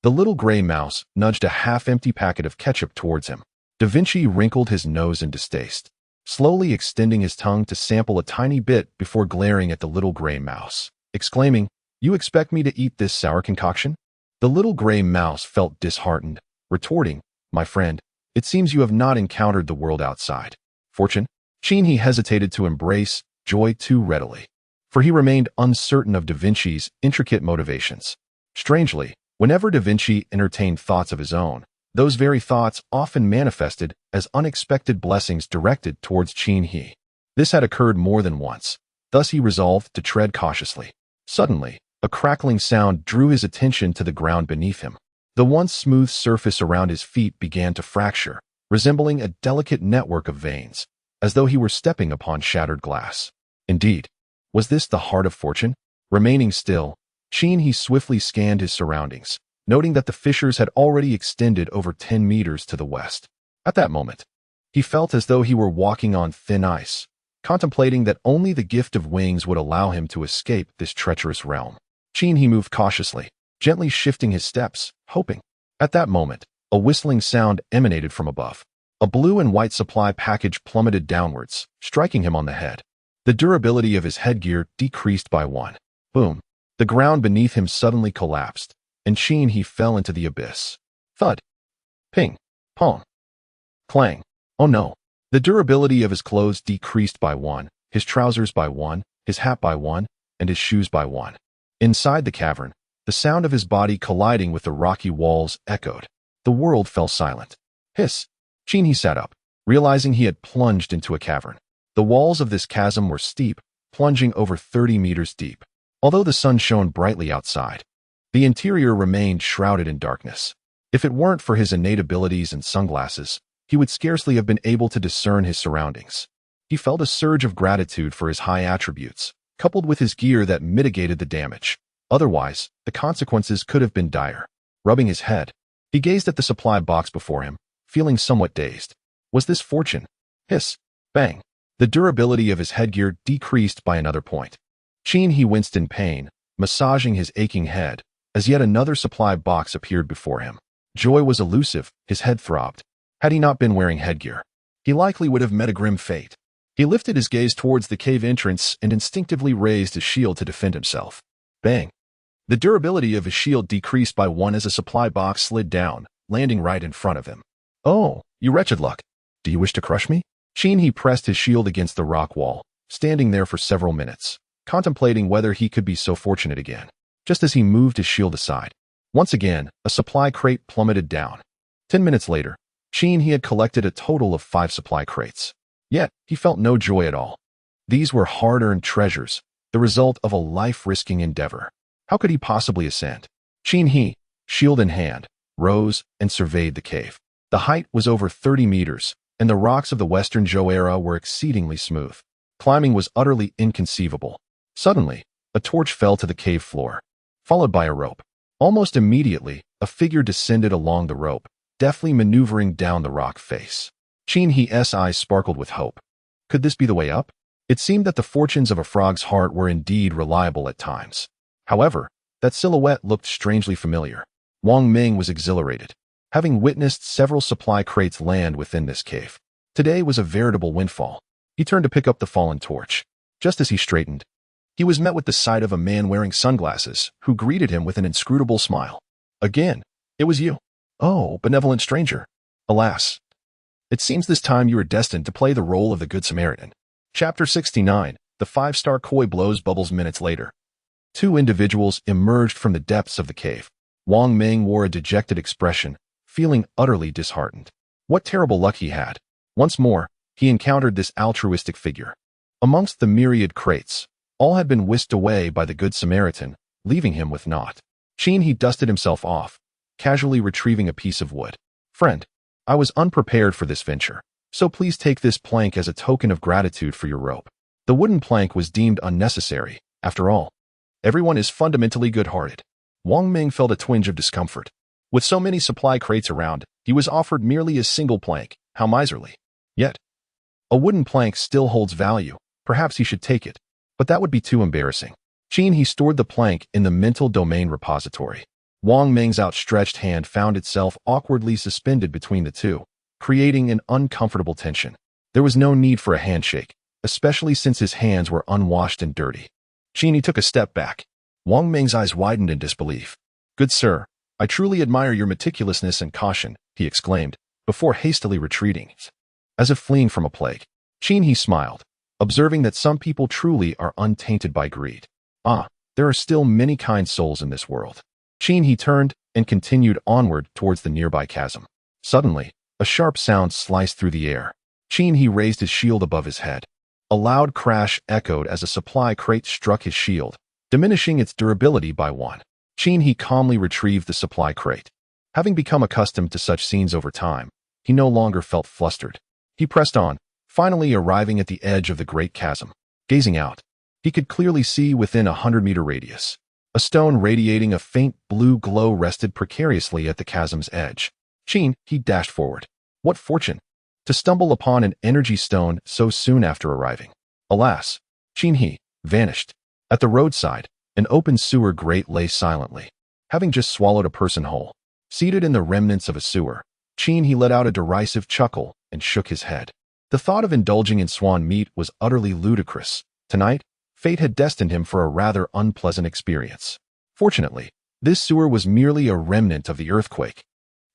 [SPEAKER 1] the little gray mouse nudged a half-empty packet of ketchup towards him. Da Vinci wrinkled his nose in distaste, slowly extending his tongue to sample a tiny bit before glaring at the little gray mouse, exclaiming, "You expect me to eat this sour concoction?" The little gray mouse felt disheartened, retorting, "My friend, it seems you have not encountered the world outside. Fortune?" Qin hesitated to embrace joy too readily, for he remained uncertain of Da Vinci's intricate motivations. Strangely, whenever Da Vinci entertained thoughts of his own, those very thoughts often manifested as unexpected blessings directed towards Qin. This had occurred more than once, thus he resolved to tread cautiously. Suddenly, a crackling sound drew his attention to the ground beneath him. The once smooth surface around his feet began to fracture, resembling a delicate network of veins, as though he were stepping upon shattered glass. Indeed, was this the heart of fortune? Remaining still, He swiftly scanned his surroundings, noting that the fissures had already extended over 10 meters to the west. At that moment, he felt as though he were walking on thin ice, contemplating that only the gift of wings would allow him to escape this treacherous realm. He moved cautiously, gently shifting his steps, hoping. At that moment, a whistling sound emanated from above. A blue and white supply package plummeted downwards, striking him on the head. The durability of his headgear decreased by 1. Boom. The ground beneath him suddenly collapsed, and he fell into the abyss. Thud. Ping. Pong. Clang. Oh no. The durability of his clothes decreased by 1, his trousers by 1, his hat by 1, and his shoes by 1. Inside the cavern, the sound of his body colliding with the rocky walls echoed. The world fell silent. Hiss. He sat up, realizing he had plunged into a cavern. The walls of this chasm were steep, plunging over 30 meters deep. Although the sun shone brightly outside, the interior remained shrouded in darkness. If it weren't for his innate abilities and sunglasses, he would scarcely have been able to discern his surroundings. He felt a surge of gratitude for his high attributes, coupled with his gear that mitigated the damage. Otherwise, the consequences could have been dire. Rubbing his head, he gazed at the supply box before him, feeling somewhat dazed. Was this fortune? Hiss. Bang. The durability of his headgear decreased by another point. He winced in pain, massaging his aching head, as yet another supply box appeared before him. Joy was elusive, his head throbbed. Had he not been wearing headgear, he likely would have met a grim fate. He lifted his gaze towards the cave entrance and instinctively raised his shield to defend himself. Bang. The durability of his shield decreased by 1 as a supply box slid down, landing right in front of him. Oh, you wretched luck. Do you wish to crush me? He pressed his shield against the rock wall, standing there for several minutes, contemplating whether he could be so fortunate again. Just as he moved his shield aside, once again, a supply crate plummeted down. 10 minutes later, he had collected a total of 5 supply crates. Yet, he felt no joy at all. These were hard-earned treasures, the result of a life-risking endeavor. How could he possibly ascend? Shield in hand, rose and surveyed the cave. The height was over 30 meters, and the rocks of the Western Zhou era were exceedingly smooth. Climbing was utterly inconceivable. Suddenly, a torch fell to the cave floor, followed by a rope. Almost immediately, a figure descended along the rope, deftly maneuvering down the rock face. His eyes sparkled with hope. Could this be the way up? It seemed that the fortunes of a frog's heart were indeed reliable at times. However, that silhouette looked strangely familiar. Wang Ming was exhilarated, having witnessed several supply crates land within this cave. Today was a veritable windfall. He turned to pick up the fallen torch. Just as he straightened, he was met with the sight of a man wearing sunglasses, who greeted him with an inscrutable smile. Again, it was you. Oh, benevolent stranger. Alas, it seems this time you are destined to play the role of the Good Samaritan. Chapter 69. The 5-star koi blows bubbles. Minutes later, 2 individuals emerged from the depths of the cave. Wang Ming wore a dejected expression, feeling utterly disheartened. What terrible luck he had. Once more, he encountered this altruistic figure. Amongst the myriad crates, all had been whisked away by the Good Samaritan, leaving him with naught. He dusted himself off, casually retrieving a piece of wood. Friend, I was unprepared for this venture, so please take this plank as a token of gratitude for your rope. The wooden plank was deemed unnecessary. After all, everyone is fundamentally good-hearted. Wang Ming felt a twinge of discomfort. With so many supply crates around, he was offered merely a single plank. How miserly. Yet, a wooden plank still holds value. Perhaps he should take it. But that would be too embarrassing. He stored the plank in the mental domain repository. Wang Ming's outstretched hand found itself awkwardly suspended between the two, creating an uncomfortable tension. There was no need for a handshake, especially since his hands were unwashed and dirty. He took a step back. Wang Ming's eyes widened in disbelief. Good sir, I truly admire your meticulousness and caution, he exclaimed, before hastily retreating. As if fleeing from a plague. He smiled, observing that some people truly are untainted by greed. There are still many kind souls in this world. He turned and continued onward towards the nearby chasm. Suddenly, a sharp sound sliced through the air. He raised his shield above his head. A loud crash echoed as a supply crate struck his shield, diminishing its durability by 1. He calmly retrieved the supply crate. Having become accustomed to such scenes over time, he no longer felt flustered. He pressed on, finally arriving at the edge of the great chasm. Gazing out, he could clearly see within a 100-meter radius. A stone radiating a faint blue glow rested precariously at the chasm's edge. He dashed forward. What fortune! To stumble upon an energy stone so soon after arriving. Alas, he vanished. At the roadside, an open sewer grate lay silently, having just swallowed a person whole. Seated in the remnants of a sewer, he let out a derisive chuckle and shook his head. The thought of indulging in swan meat was utterly ludicrous. Tonight, fate had destined him for a rather unpleasant experience. Fortunately, this sewer was merely a remnant of the earthquake,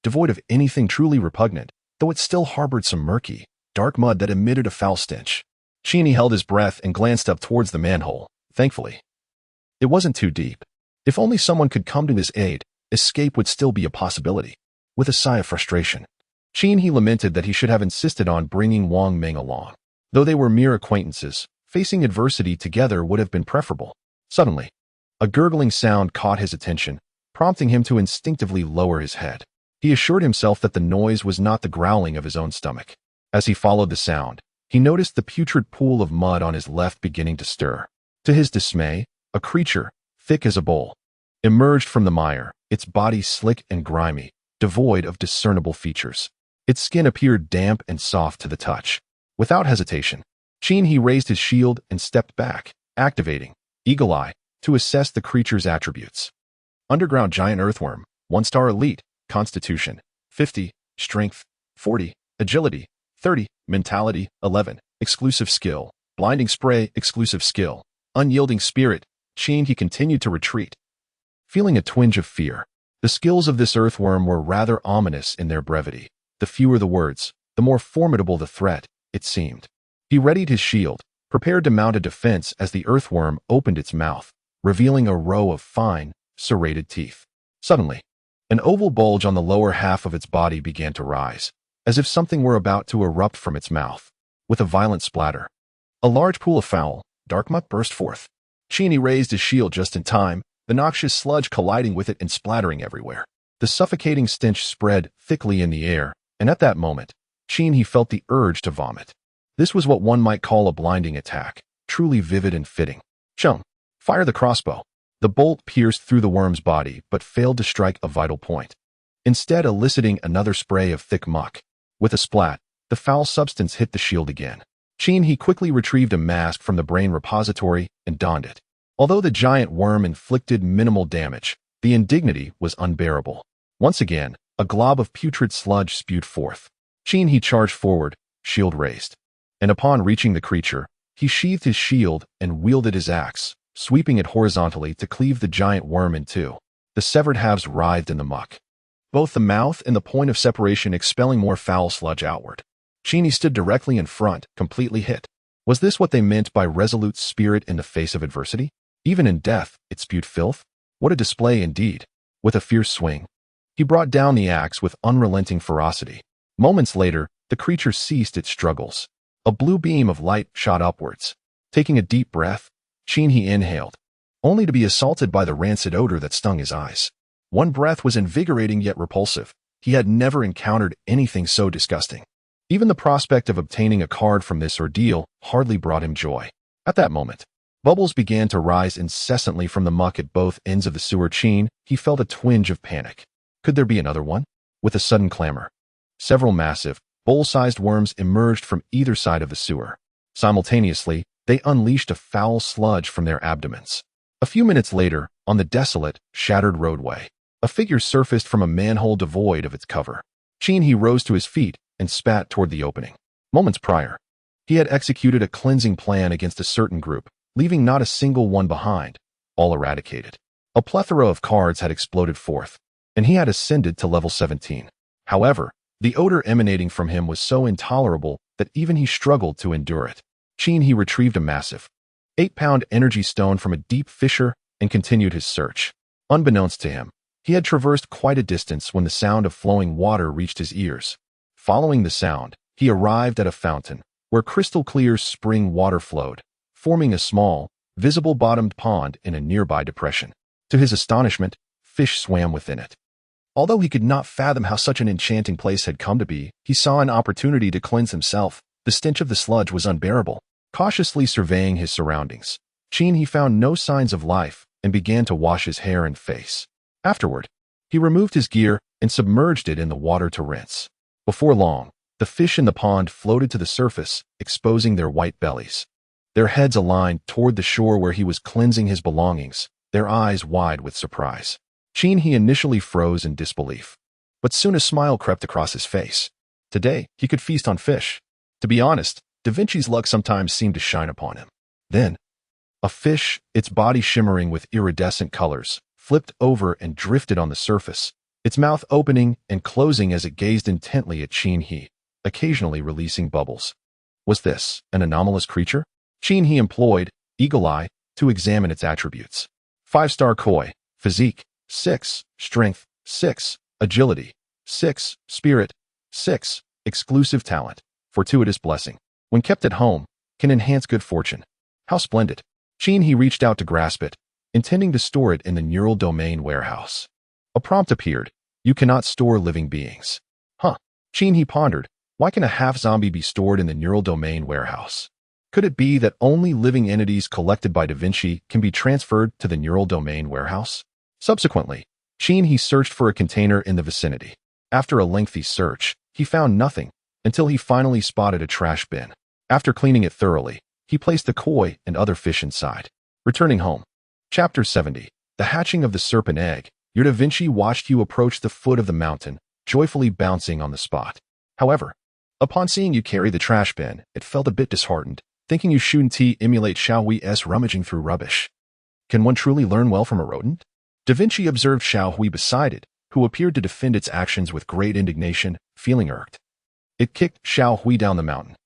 [SPEAKER 1] devoid of anything truly repugnant, though it still harbored some murky, dark mud that emitted a foul stench. Held his breath and glanced up towards the manhole. Thankfully, it wasn't too deep. If only someone could come to his aid, escape would still be a possibility. With a sigh of frustration, he lamented that he should have insisted on bringing Wang Ming along. Though they were mere acquaintances, facing adversity together would have been preferable. Suddenly, a gurgling sound caught his attention, prompting him to instinctively lower his head. He assured himself that the noise was not the growling of his own stomach. As he followed the sound, he noticed the putrid pool of mud on his left beginning to stir. To his dismay, a creature, thick as a bowl, emerged from the mire, its body slick and grimy, devoid of discernible features. Its skin appeared damp and soft to the touch. Without hesitation, he raised his shield and stepped back, activating Eagle Eye to assess the creature's attributes. Underground giant earthworm, 1-star elite, Constitution, 50, Strength, 40, Agility, 30, Mentality, 11, Exclusive Skill, Blinding Spray, Exclusive Skill, Unyielding Spirit. He continued to retreat, feeling a twinge of fear. The skills of this earthworm were rather ominous in their brevity. The fewer the words, the more formidable the threat, it seemed. He readied his shield, prepared to mount a defense as the earthworm opened its mouth, revealing a row of fine, serrated teeth. Suddenly, an oval bulge on the lower half of its body began to rise, as if something were about to erupt from its mouth. With a violent splatter, a large pool of foul, dark muck burst forth. Raised his shield just in time, the noxious sludge colliding with it and splattering everywhere. The suffocating stench spread thickly in the air, and at that moment, he felt the urge to vomit. This was what one might call a blinding attack, truly vivid and fitting. Fire the crossbow. The bolt pierced through the worm's body but failed to strike a vital point, instead eliciting another spray of thick muck. With a splat, the foul substance hit the shield again. He quickly retrieved a mask from the brain repository and donned it. Although the giant worm inflicted minimal damage, the indignity was unbearable. Once again, a glob of putrid sludge spewed forth. He charged forward, shield raised. And upon reaching the creature, he sheathed his shield and wielded his axe, sweeping it horizontally to cleave the giant worm in two. The severed halves writhed in the muck, both the mouth and the point of separation expelling more foul sludge outward. Stood directly in front, completely hit. Was this what they meant by resolute spirit in the face of adversity? Even in death, it spewed filth? What a display indeed! With a fierce swing, he brought down the axe with unrelenting ferocity. Moments later, the creature ceased its struggles. A blue beam of light shot upwards. Taking a deep breath, he inhaled, only to be assaulted by the rancid odor that stung his eyes. One breath was invigorating yet repulsive. He had never encountered anything so disgusting. Even the prospect of obtaining a card from this ordeal hardly brought him joy. At that moment, bubbles began to rise incessantly from the muck at both ends of the sewer. He felt a twinge of panic. Could there be another one? With a sudden clamor, several massive, bowl-sized worms emerged from either side of the sewer. Simultaneously, they unleashed a foul sludge from their abdomens. A few minutes later, on the desolate, shattered roadway, a figure surfaced from a manhole devoid of its cover. He rose to his feet and spat toward the opening. Moments prior, he had executed a cleansing plan against a certain group, leaving not a single one behind, all eradicated. A plethora of cards had exploded forth, and he had ascended to level 17. However, the odor emanating from him was so intolerable that even he struggled to endure it. He retrieved a massive 8-pound energy stone from a deep fissure and continued his search. Unbeknownst to him, he had traversed quite a distance when the sound of flowing water reached his ears. Following the sound, he arrived at a fountain, where crystal-clear spring water flowed, forming a small, visible-bottomed pond in a nearby depression. To his astonishment, fish swam within it. Although he could not fathom how such an enchanting place had come to be, he saw an opportunity to cleanse himself. The stench of the sludge was unbearable. Cautiously surveying his surroundings, he found no signs of life, and began to wash his hair and face. Afterward, he removed his gear and submerged it in the water to rinse. Before long, the fish in the pond floated to the surface, exposing their white bellies. Their heads aligned toward the shore where he was cleansing his belongings, their eyes wide with surprise. He initially froze in disbelief, but soon a smile crept across his face. Today, he could feast on fish. To be honest, Da Vinci's luck sometimes seemed to shine upon him. Then, a fish, its body shimmering with iridescent colors, flipped over and drifted on the surface, its mouth opening and closing as it gazed intently at He, occasionally releasing bubbles. Was this an anomalous creature? He employed Eagle Eye to examine its attributes. 5-star koi, physique, 6, strength, 6, agility, 6, spirit, 6, exclusive talent, fortuitous blessing. When kept at home, can enhance good fortune. How splendid. He reached out to grasp it, intending to store it in the neural domain warehouse. A prompt appeared. You cannot store living beings. He pondered. Why can a half-zombie be stored in the neural domain warehouse? Could it be that only living entities collected by Da Vinci can be transferred to the neural domain warehouse? Subsequently, he searched for a container in the vicinity. After a lengthy search, he found nothing, until he finally spotted a trash bin. After cleaning it thoroughly, he placed the koi and other fish inside. Returning home. Chapter 70. The hatching of the serpent egg. Da Vinci watched you approach the foot of the mountain, joyfully bouncing on the spot. However, upon seeing you carry the trash bin, it felt a bit disheartened, thinking you shouldn't emulate Xiao Hui's rummaging through rubbish. Can one truly learn well from a rodent? Da Vinci observed Xiao Hui beside it, who appeared to defend its actions with great indignation, feeling irked. It kicked Xiao Hui down the mountain.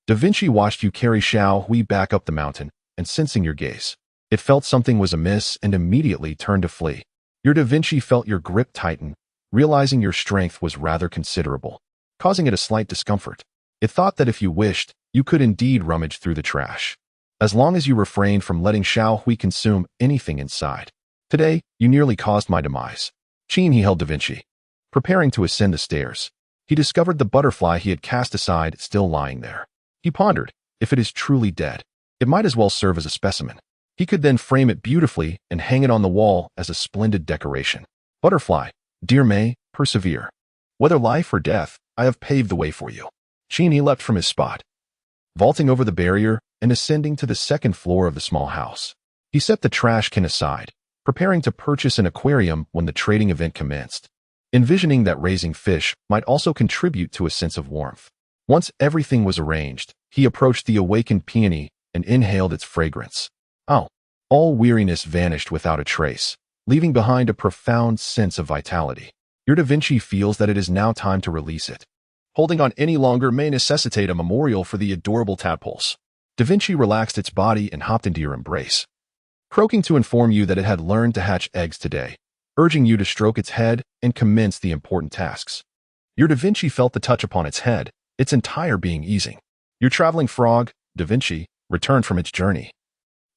[SPEAKER 1] Da Vinci watched you carry Xiao Hui back up the mountain, and sensing your gaze, it felt something was amiss and immediately turned to flee. Your Da Vinci felt your grip tighten, realizing your strength was rather considerable, causing it a slight discomfort. It thought that if you wished, you could indeed rummage through the trash, as long as you refrained from letting Xiao Hui consume anything inside. Today, you nearly caused my demise. He held Da Vinci. Preparing to ascend the stairs, he discovered the butterfly he had cast aside still lying there. He pondered, if it is truly dead, it might as well serve as a specimen. He could then frame it beautifully and hang it on the wall as a splendid decoration. Butterfly, dear May, persevere. Whether life or death, I have paved the way for you. He leapt from his spot, vaulting over the barrier and ascending to the second floor of the small house. He set the trash can aside, preparing to purchase an aquarium when the trading event commenced, envisioning that raising fish might also contribute to a sense of warmth. Once everything was arranged, he approached the awakened peony and inhaled its fragrance. All weariness vanished without a trace, leaving behind a profound sense of vitality. Your Da Vinci feels that it is now time to release it. Holding on any longer may necessitate a memorial for the adorable tadpoles. Da Vinci relaxed its body and hopped into your embrace, croaking to inform you that it had learned to hatch eggs today, urging you to stroke its head and commence the important tasks. Your Da Vinci felt the touch upon its head, its entire being easing. Your traveling frog, Da Vinci, returned from its journey,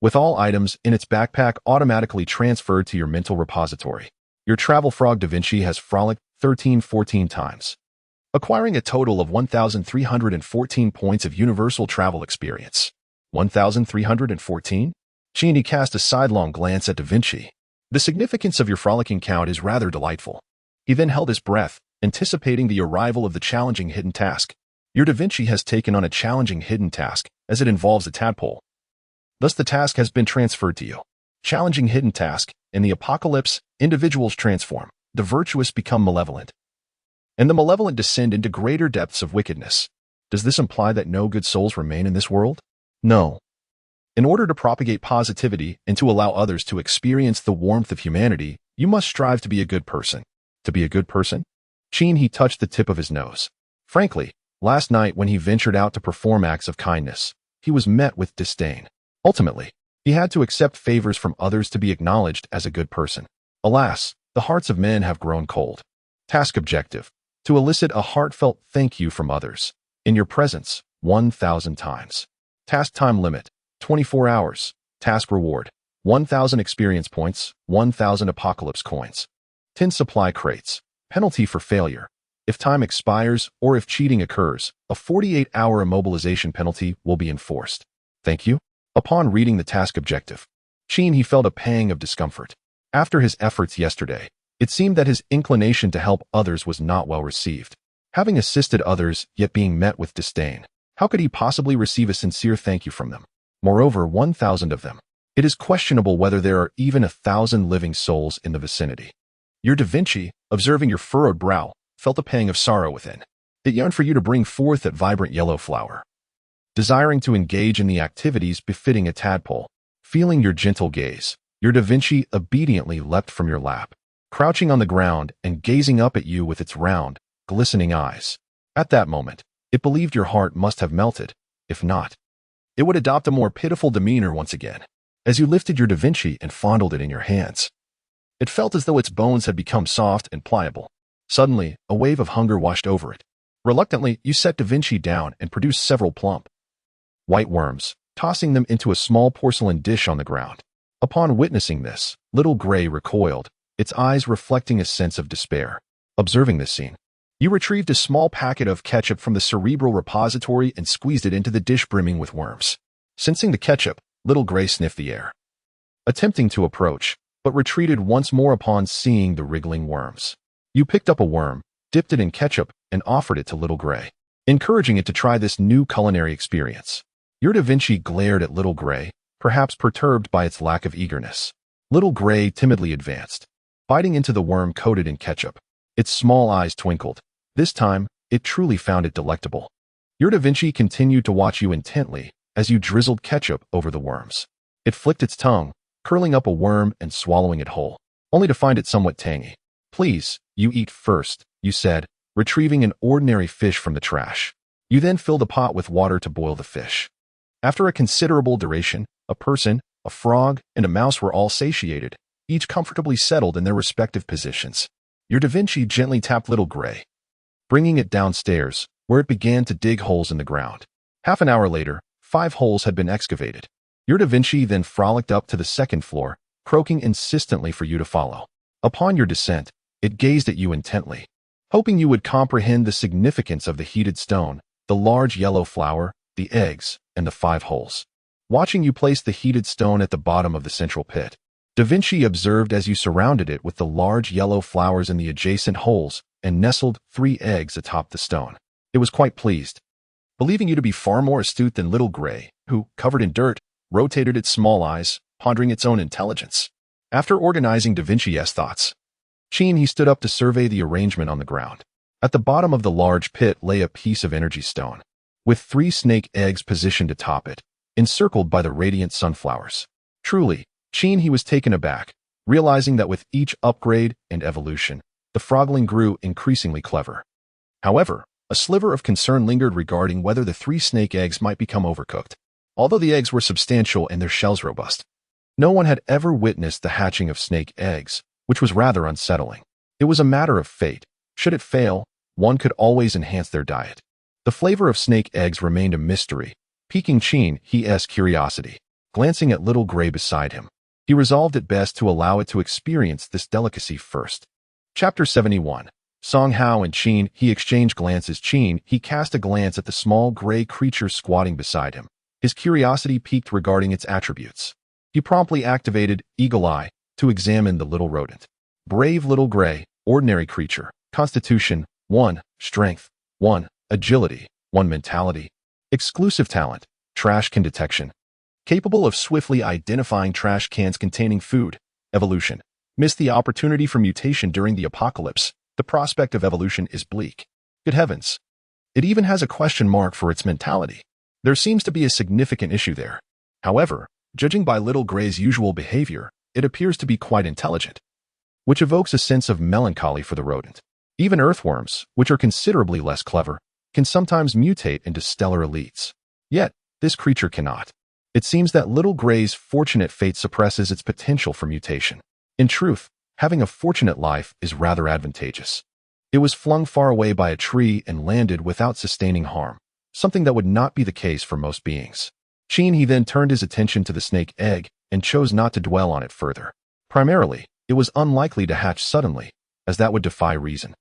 [SPEAKER 1] with all items in its backpack automatically transferred to your mental repository. Your travel frog Da Vinci has frolicked 14 times, acquiring a total of 1,314 points of universal travel experience. 1,314? He cast a sidelong glance at Da Vinci. The significance of your frolicking count is rather delightful. He then held his breath, anticipating the arrival of the challenging hidden task. Your Da Vinci has taken on a challenging hidden task, as it involves a tadpole. Thus the task has been transferred to you. Challenging hidden task. In the apocalypse, individuals transform, the virtuous become malevolent, and the malevolent descend into greater depths of wickedness. Does this imply that no good souls remain in this world? No. In order to propagate positivity and to allow others to experience the warmth of humanity, you must strive to be a good person. To be a good person? He touched the tip of his nose. Frankly, last night when he ventured out to perform acts of kindness, he was met with disdain. Ultimately, he had to accept favors from others to be acknowledged as a good person. Alas, the hearts of men have grown cold. Task objective: to elicit a heartfelt thank you from others, in your presence, 1,000 times. Task time limit: 24 hours. Task reward: 1,000 experience points, 1,000 apocalypse coins. 10 supply crates. Penalty for failure: if time expires or if cheating occurs, a 48-hour immobilization penalty will be enforced. Thank you. Upon reading the task objective, Sheen, he felt a pang of discomfort. After his efforts yesterday, it seemed that his inclination to help others was not well received. Having assisted others, yet being met with disdain, how could he possibly receive a sincere thank you from them? Moreover, 1,000 of them. It is questionable whether there are even 1,000 living souls in the vicinity. Your Da Vinci, observing your furrowed brow, felt a pang of sorrow within. It yearned for you to bring forth that vibrant yellow flower. Desiring to engage in the activities befitting a tadpole, feeling your gentle gaze, your Da Vinci obediently leapt from your lap, crouching on the ground and gazing up at you with its round, glistening eyes. At that moment, it believed your heart must have melted. If not, it would adopt a more pitiful demeanor once again. As you lifted your Da Vinci and fondled it in your hands, it felt as though its bones had become soft and pliable. Suddenly, a wave of hunger washed over it. Reluctantly, you set Da Vinci down and produced several plump, white worms, tossing them into a small porcelain dish on the ground. Upon witnessing this, Little Gray recoiled, its eyes reflecting a sense of despair. Observing this scene, you retrieved a small packet of ketchup from the cerebral repository and squeezed it into the dish brimming with worms. Sensing the ketchup, Little Gray sniffed the air, attempting to approach, but retreated once more upon seeing the wriggling worms. You picked up a worm, dipped it in ketchup, and offered it to Little Gray, encouraging it to try this new culinary experience. Your Da Vinci glared at Little Gray, perhaps perturbed by its lack of eagerness. Little Gray timidly advanced, biting into the worm coated in ketchup. Its small eyes twinkled. This time, it truly found it delectable. Your Da Vinci continued to watch you intently as you drizzled ketchup over the worms. It flicked its tongue, curling up a worm and swallowing it whole, only to find it somewhat tangy. Please, you eat first, you said, retrieving an ordinary fish from the trash. You then filled a pot with water to boil the fish. After a considerable duration, a person, a frog, and a mouse were all satiated, each comfortably settled in their respective positions. Your Da Vinci gently tapped Little Gray, bringing it downstairs, where it began to dig holes in the ground. Half an hour later, 5 holes had been excavated. Your Da Vinci then frolicked up to the second floor, croaking insistently for you to follow. Upon your descent, it gazed at you intently, hoping you would comprehend the significance of the heated stone, the large yellow flower, the eggs, and the 5 holes. Watching you place the heated stone at the bottom of the central pit, Da Vinci observed as you surrounded it with the large yellow flowers in the adjacent holes and nestled 3 eggs atop the stone. It was quite pleased, believing you to be far more astute than Little Gray, who, covered in dirt, rotated its small eyes, pondering its own intelligence. After organizing Da Vinci's thoughts, Sheen, he stood up to survey the arrangement on the ground. At the bottom of the large pit lay a piece of energy stone, with 3 snake eggs positioned atop it, encircled by the radiant sunflowers. Truly, Sheen, he was taken aback, realizing that with each upgrade and evolution, the frogling grew increasingly clever. However, a sliver of concern lingered regarding whether the 3 snake eggs might become overcooked. Although the eggs were substantial and their shells robust, no one had ever witnessed the hatching of snake eggs, which was rather unsettling. It was a matter of fate. Should it fail, one could always enhance their diet. The flavor of snake eggs remained a mystery, piquing Sheen-he's curiosity. Glancing at Little Gray beside him, he resolved at best to allow it to experience this delicacy first. Chapter 71. Song Hao and Sheen-he exchanged glances. Sheen-he cast a glance at the small gray creature squatting beside him. His curiosity piqued regarding its attributes. He promptly activated Eagle Eye to examine the little rodent. Brave Little Gray, ordinary creature. Constitution, 1. Strength, 1. Agility, 1. Mentality. Exclusive talent, trash can detection. Capable of swiftly identifying trash cans containing food. Evolution. Missed the opportunity for mutation during the apocalypse. The prospect of evolution is bleak. Good heavens. It even has a question mark for its mentality. There seems to be a significant issue there. However, judging by Little Gray's usual behavior, it appears to be quite intelligent, which evokes a sense of melancholy for the rodent. Even earthworms, which are considerably less clever, can sometimes mutate into stellar elites. Yet, this creature cannot. It seems that Little Gray's fortunate fate suppresses its potential for mutation. In truth, having a fortunate life is rather advantageous. It was flung far away by a tree and landed without sustaining harm, something that would not be the case for most beings. Sheen-he then turned his attention to the snake egg and chose not to dwell on it further. Primarily, it was unlikely to hatch suddenly, as that would defy reason.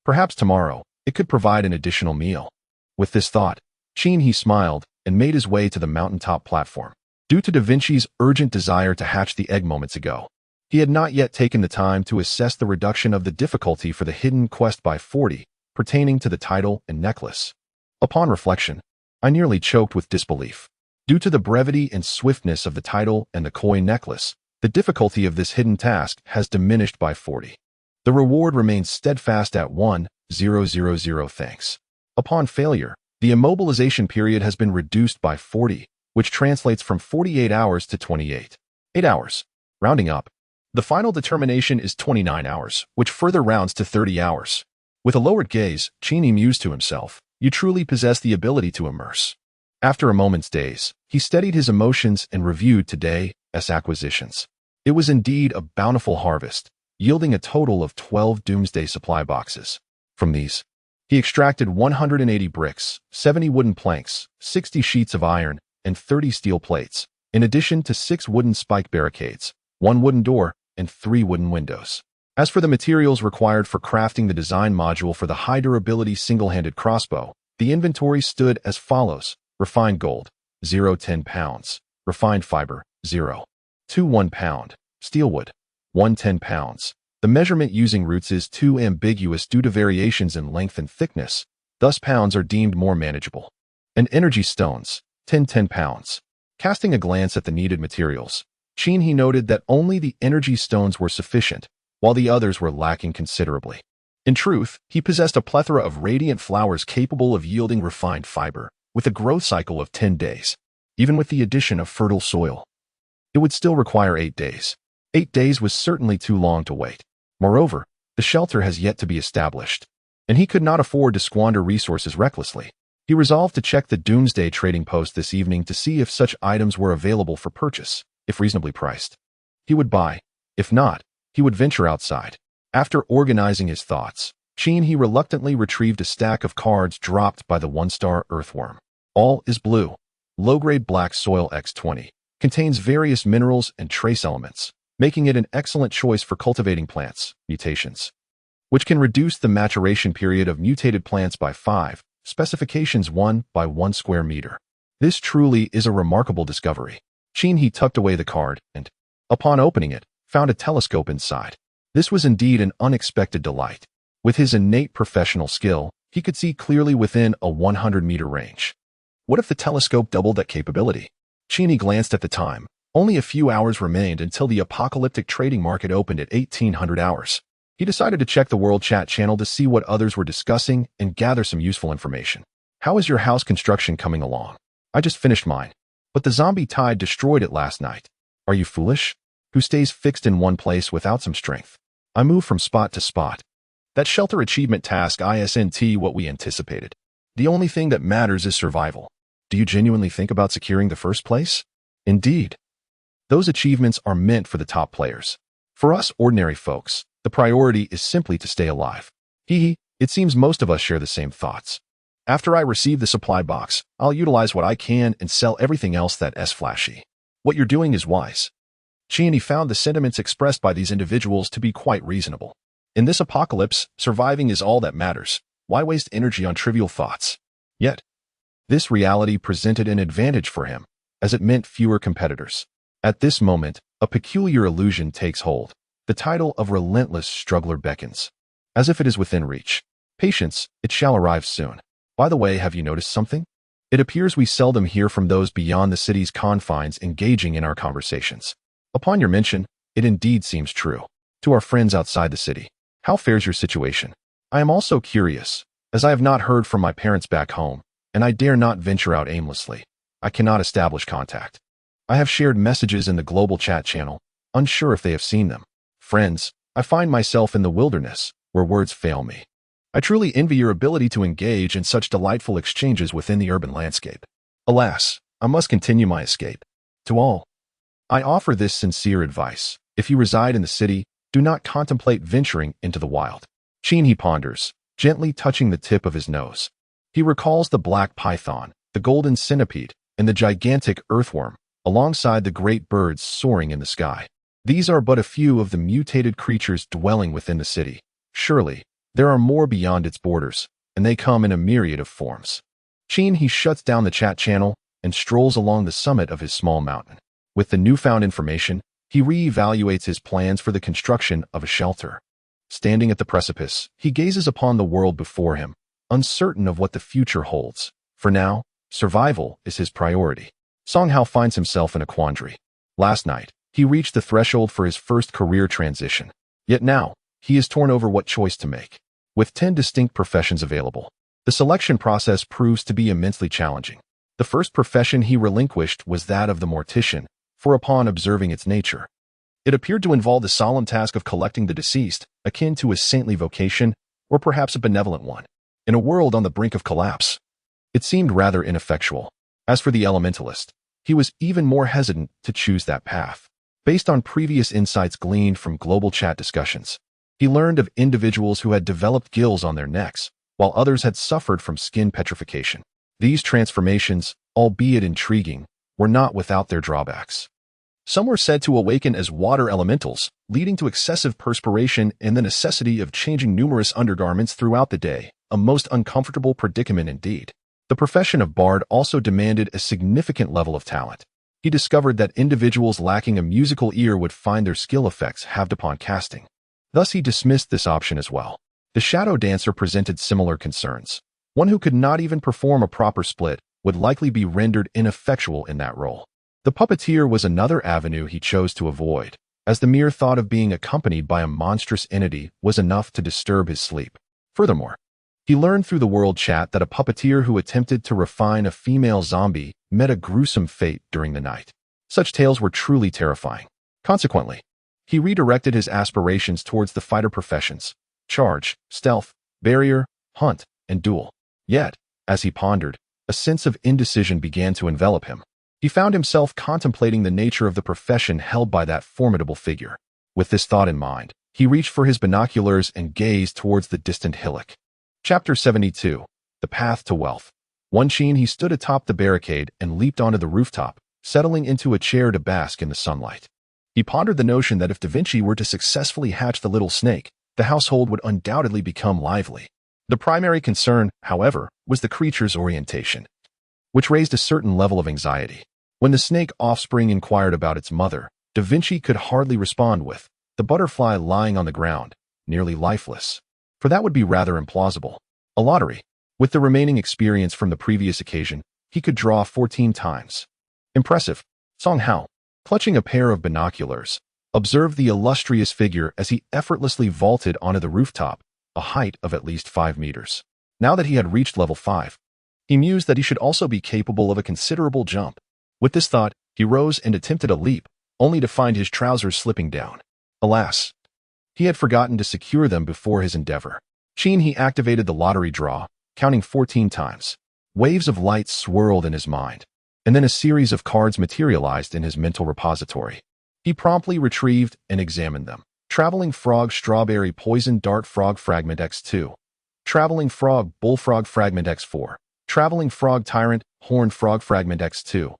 [SPEAKER 1] Perhaps tomorrow, it could provide an additional meal. With this thought, Sheen-he smiled and made his way to the mountaintop platform. due to Da Vinci's urgent desire to hatch the egg moments ago. He had not yet taken the time to assess the reduction of the difficulty for the hidden quest by 40, pertaining to the title and necklace. Upon reflection, I nearly choked with disbelief. Due to the brevity and swiftness of the title and the coin necklace, the difficulty of this hidden task has diminished by 40. The reward remains steadfast at 1,000 thanks. Upon failure, the immobilization period has been reduced by 40, which translates from 48 hours to 28. 8 hours. Rounding up, the final determination is 29 hours, which further rounds to 30 hours. With a lowered gaze, Cheney mused to himself, "You truly possess the ability to immerse." After a moment's daze, he steadied his emotions and reviewed today's acquisitions. It was indeed a bountiful harvest, yielding a total of 12 doomsday supply boxes. From these, he extracted 180 bricks, 70 wooden planks, 60 sheets of iron, and 30 steel plates, in addition to 6 wooden spike barricades, 1 wooden door, and 3 wooden windows. As for the materials required for crafting the design module for the high-durability single-handed crossbow, the inventory stood as follows: refined gold, 0.10 pounds, refined fiber, 0.21 pound, steelwood, 1.10 pounds. The measurement using roots is too ambiguous due to variations in length and thickness, thus pounds are deemed more manageable. And energy stones, 10 pounds. Casting a glance at the needed materials, Cheney noted that only the energy stones were sufficient, while the others were lacking considerably. In truth, he possessed a plethora of radiant flowers capable of yielding refined fiber, with a growth cycle of 10 days. Even with the addition of fertile soil, it would still require 8 days. 8 days was certainly too long to wait. Moreover, the shelter has yet to be established, and he could not afford to squander resources recklessly. He resolved to check the Doomsday Trading Post this evening to see if such items were available for purchase. If reasonably priced, he would buy. If not, he would venture outside. After organizing his thoughts, Cheney reluctantly retrieved a stack of cards dropped by the one-star earthworm. All is blue. Low-grade black soil X20 contains various minerals and trace elements, making it an excellent choice for cultivating plants, mutations, which can reduce the maturation period of mutated plants by 5, specifications 1 by 1 square meter. This truly is a remarkable discovery. Cheney tucked away the card and, upon opening it, found a telescope inside. This was indeed an unexpected delight. With his innate professional skill, he could see clearly within a 100-meter range. What if the telescope doubled that capability? Cheney glanced at the time. Only a few hours remained until the apocalyptic trading market opened at 1800 hours. He decided to check the World Chat channel to see what others were discussing and gather some useful information. "How is your house construction coming along?" "I just finished mine. But the zombie tide destroyed it last night." "Are you foolish? Who stays fixed in one place without some strength?" "I move from spot to spot." "That shelter achievement task isn't what we anticipated. The only thing that matters is survival." "Do you genuinely think about securing the first place?" "Indeed. Those achievements are meant for the top players. For us ordinary folks, the priority is simply to stay alive." It seems most of us share the same thoughts. "After I receive the supply box, I'll utilize what I can and sell everything else that's flashy." "What you're doing is wise." Cheney found the sentiments expressed by these individuals to be quite reasonable. In this apocalypse, surviving is all that matters. Why waste energy on trivial thoughts? Yet, this reality presented an advantage for him, as it meant fewer competitors. At this moment, a peculiar illusion takes hold. The title of relentless struggler beckons, as if it is within reach. "Patience, it shall arrive soon." By the way, have you noticed something? It appears we seldom hear from those beyond the city's confines engaging in our conversations. Upon your mention, it indeed seems true. To our friends outside the city, how fares your situation? I am also curious, as I have not heard from my parents back home, and I dare not venture out aimlessly. I cannot establish contact. I have shared messages in the global chat channel, unsure if they have seen them. Friends, I find myself in the wilderness, where words fail me. I truly envy your ability to engage in such delightful exchanges within the urban landscape. Alas, I must continue my escape. To all, I offer this sincere advice. If you reside in the city, do not contemplate venturing into the wild. Cheney ponders, gently touching the tip of his nose. He recalls the black python, the golden centipede, and the gigantic earthworm, alongside the great birds soaring in the sky. These are but a few of the mutated creatures dwelling within the city. Surely, there are more beyond its borders, and they come in a myriad of forms. Cheney shuts down the chat channel and strolls along the summit of his small mountain. With the newfound information, he re-evaluates his plans for the construction of a shelter. Standing at the precipice, he gazes upon the world before him, uncertain of what the future holds. For now, survival is his priority. Song Hao finds himself in a quandary. Last night, he reached the threshold for his first career transition. Yet now, he is torn over what choice to make. With 10 distinct professions available, the selection process proves to be immensely challenging. The first profession he relinquished was that of the mortician, for upon observing its nature, it appeared to involve the solemn task of collecting the deceased, akin to a saintly vocation, or perhaps a benevolent one. In a world on the brink of collapse, it seemed rather ineffectual. As for the elementalist, he was even more hesitant to choose that path. Based on previous insights gleaned from global chat discussions, he learned of individuals who had developed gills on their necks, while others had suffered from skin petrification. These transformations, albeit intriguing, were not without their drawbacks. Some were said to awaken as water elementals, leading to excessive perspiration and the necessity of changing numerous undergarments throughout the day, a most uncomfortable predicament indeed. The profession of bard also demanded a significant level of talent. He discovered that individuals lacking a musical ear would find their skill effects halved upon casting. Thus he dismissed this option as well. The shadow dancer presented similar concerns. One who could not even perform a proper split would likely be rendered ineffectual in that role. The puppeteer was another avenue he chose to avoid, as the mere thought of being accompanied by a monstrous entity was enough to disturb his sleep. Furthermore, he learned through the world chat that a puppeteer who attempted to refine a female zombie met a gruesome fate during the night. Such tales were truly terrifying. Consequently, he redirected his aspirations towards the fighter professions: charge, stealth, barrier, hunt, and duel. Yet, as he pondered, a sense of indecision began to envelop him. He found himself contemplating the nature of the profession held by that formidable figure. With this thought in mind, he reached for his binoculars and gazed towards the distant hillock. Chapter 72. The Path to Wealth. One sheen he stood atop the barricade and leaped onto the rooftop, settling into a chair to bask in the sunlight. He pondered the notion that if Da Vinci were to successfully hatch the little snake, the household would undoubtedly become lively. The primary concern, however, was the creature's orientation, which raised a certain level of anxiety. When the snake offspring inquired about its mother, Da Vinci could hardly respond with, "The butterfly lying on the ground, nearly lifeless," for that would be rather implausible. A lottery. With the remaining experience from the previous occasion, he could draw 14 times. Impressive. Song Hao, clutching a pair of binoculars, observed the illustrious figure as he effortlessly vaulted onto the rooftop, a height of at least 5 meters. Now that he had reached level 5, he mused that he should also be capable of a considerable jump. With this thought, he rose and attempted a leap, only to find his trousers slipping down. Alas, he had forgotten to secure them before his endeavor. He activated the lottery draw, counting 14 times. Waves of light swirled in his mind, and then a series of cards materialized in his mental repository. He promptly retrieved and examined them. Traveling Frog Strawberry Poison Dart Frog Fragment X2. Traveling Frog Bullfrog Fragment X4. Traveling Frog Tyrant Horned Frog Fragment X2.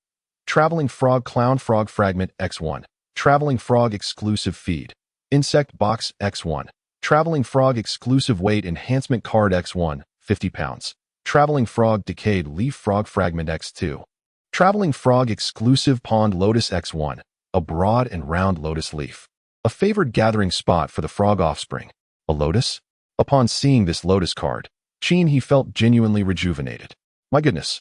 [SPEAKER 1] Traveling Frog Clown Frog Fragment X1. Traveling Frog Exclusive Feed. Insect Box X1. Traveling Frog Exclusive Weight Enhancement Card X1, 50 pounds. Traveling Frog Decayed Leaf Frog Fragment X2. Traveling Frog Exclusive Pond Lotus X1, a broad and round lotus leaf. A favored gathering spot for the frog offspring. A lotus? Upon seeing this lotus card, he felt genuinely rejuvenated. My goodness.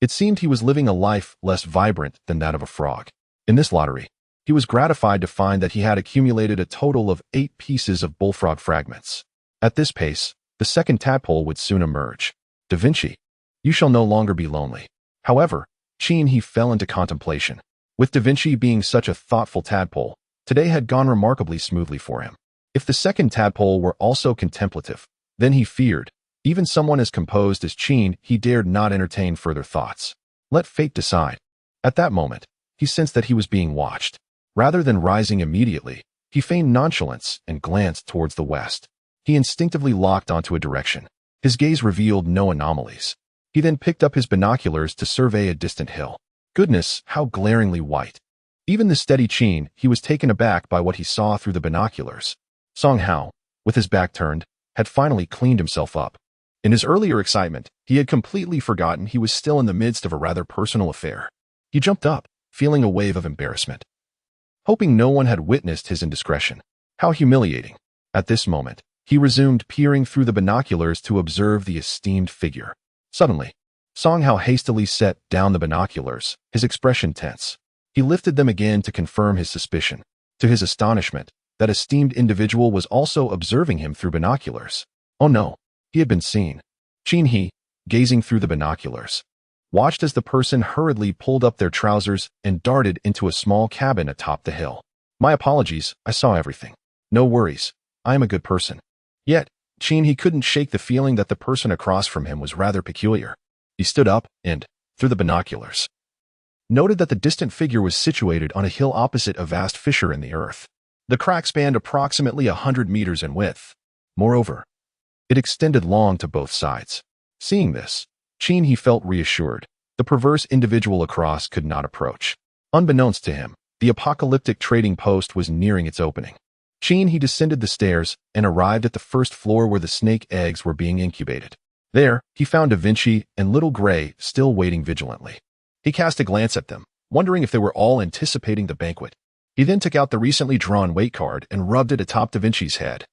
[SPEAKER 1] It seemed he was living a life less vibrant than that of a frog. In this lottery, he was gratified to find that he had accumulated a total of 8 pieces of bullfrog fragments. At this pace, the second tadpole would soon emerge. Da Vinci, you shall no longer be lonely. However, he fell into contemplation. With Da Vinci being such a thoughtful tadpole, today had gone remarkably smoothly for him. If the second tadpole were also contemplative, then he feared, even someone as composed as he dared not entertain further thoughts. Let fate decide. At that moment, he sensed that he was being watched. Rather than rising immediately, he feigned nonchalance and glanced towards the west. He instinctively locked onto a direction. His gaze revealed no anomalies. He then picked up his binoculars to survey a distant hill. Goodness, how glaringly white. Even the steady he was taken aback by what he saw through the binoculars. Song Hao, with his back turned, had finally cleaned himself up. In his earlier excitement, He had completely forgotten he was still in the midst of a rather personal affair. He jumped up, feeling a wave of embarrassment, hoping no one had witnessed his indiscretion. How humiliating. At this moment, he resumed peering through the binoculars to observe the esteemed figure. Suddenly, Song Hao hastily set down the binoculars, his expression tense. He lifted them again to confirm his suspicion. To his astonishment, that esteemed individual was also observing him through binoculars. Oh no, he had been seen. Qin He, gazing through the binoculars, watched as the person hurriedly pulled up their trousers and darted into a small cabin atop the hill. My apologies, I saw everything. No worries, I am a good person. Yet, Qin He couldn't shake the feeling that the person across from him was rather peculiar. He stood up and, through the binoculars, noted that the distant figure was situated on a hill opposite a vast fissure in the earth. The crack spanned approximately 100 meters in width. Moreover, it extended long to both sides. Seeing this, Qin He felt reassured. The perverse individual across could not approach. Unbeknownst to him, the apocalyptic trading post was nearing its opening. Qin He descended the stairs and arrived at the first floor where the snake eggs were being incubated. There, he found Da Vinci and Little Gray still waiting vigilantly. He cast a glance at them, wondering if they were all anticipating the banquet. He then took out the recently drawn weight card and rubbed it atop Da Vinci's head,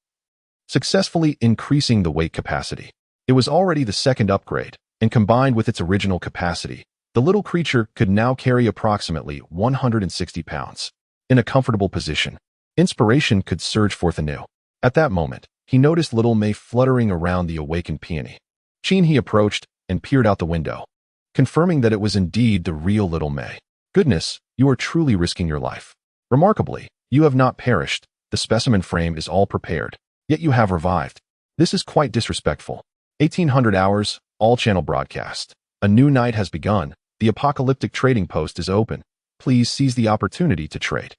[SPEAKER 1] successfully increasing the weight capacity. It was already the second upgrade, and combined with its original capacity, the little creature could now carry approximately 160 pounds. In a comfortable position, inspiration could surge forth anew. At that moment, he noticed little May fluttering around the awakened peony. Qin He approached and peered out the window, confirming that it was indeed the real little May. Goodness, you are truly risking your life. Remarkably, you have not perished. The specimen frame is all prepared, yet you have revived. This is quite disrespectful. 1800 hours, all-channel broadcast. A new night has begun. The apocalyptic trading post is open. Please seize the opportunity to trade.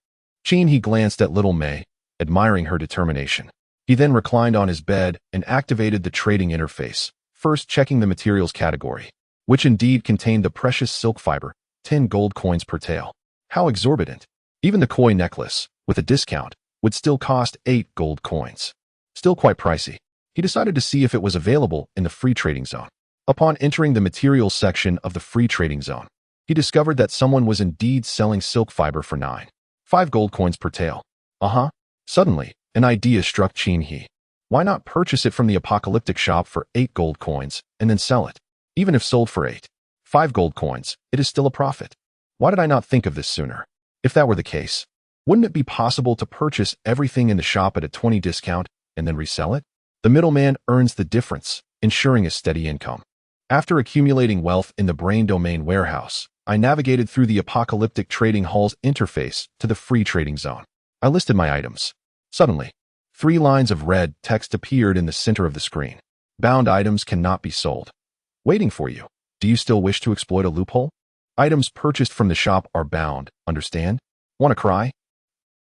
[SPEAKER 1] Qin He glanced at little May, admiring her determination. He then reclined on his bed and activated the trading interface, first checking the materials category, which indeed contained the precious silk fiber, 10 gold coins per tael. How exorbitant. Even the koi necklace, with a discount, would still cost 8 gold coins. Still quite pricey. He decided to see if it was available in the free trading zone. Upon entering the materials section of the free trading zone, he discovered that someone was indeed selling silk fiber for 5 gold coins per tael. Suddenly, an idea struck Qin He. Why not purchase it from the apocalyptic shop for 8 gold coins and then sell it? Even if sold for 5 gold coins, it is still a profit. Why did I not think of this sooner? If that were the case, wouldn't it be possible to purchase everything in the shop at a 20 discount and then resell it? The middleman earns the difference, ensuring a steady income. After accumulating wealth in the brain domain warehouse, I navigated through the apocalyptic trading hall's interface to the free trading zone. I listed my items. Suddenly, 3 lines of red text appeared in the center of the screen. Bound items cannot be sold. Waiting for you. Do you still wish to exploit a loophole? Items purchased from the shop are bound, understand? Want to cry?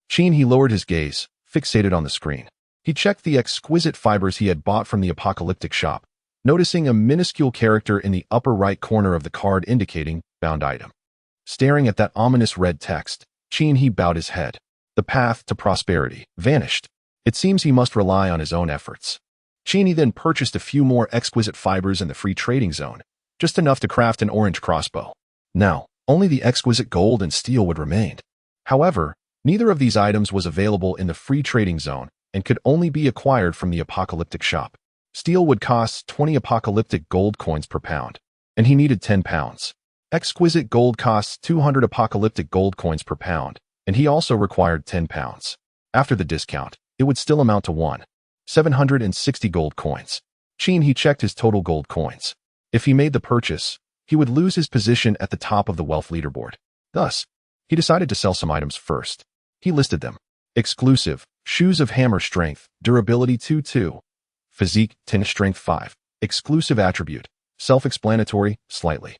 [SPEAKER 1] Qin He lowered his gaze, fixated on the screen. He checked the exquisite fibers he had bought from the apocalyptic shop, noticing a minuscule character in the upper right corner of the card indicating bound item. Staring at that ominous red text, Qin He bowed his head. The path to prosperity vanished. It seems he must rely on his own efforts. Qin He then purchased a few more exquisite fibers in the free trading zone, just enough to craft an orange crossbow. Now, only the exquisite gold and steel would remain. However, neither of these items was available in the free trading zone and could only be acquired from the apocalyptic shop. Steel would cost 20 apocalyptic gold coins per pound, and he needed 10 pounds. Exquisite gold costs 200 apocalyptic gold coins per pound, and he also required 10 pounds. After the discount, it would still amount to 760 gold coins. Qin He checked his total gold coins. If he made the purchase, he would lose his position at the top of the wealth leaderboard. Thus, he decided to sell some items first. He listed them. Exclusive, shoes of hammer strength, durability 2-2. Physique, 10 strength 5. Exclusive attribute, self-explanatory, slightly.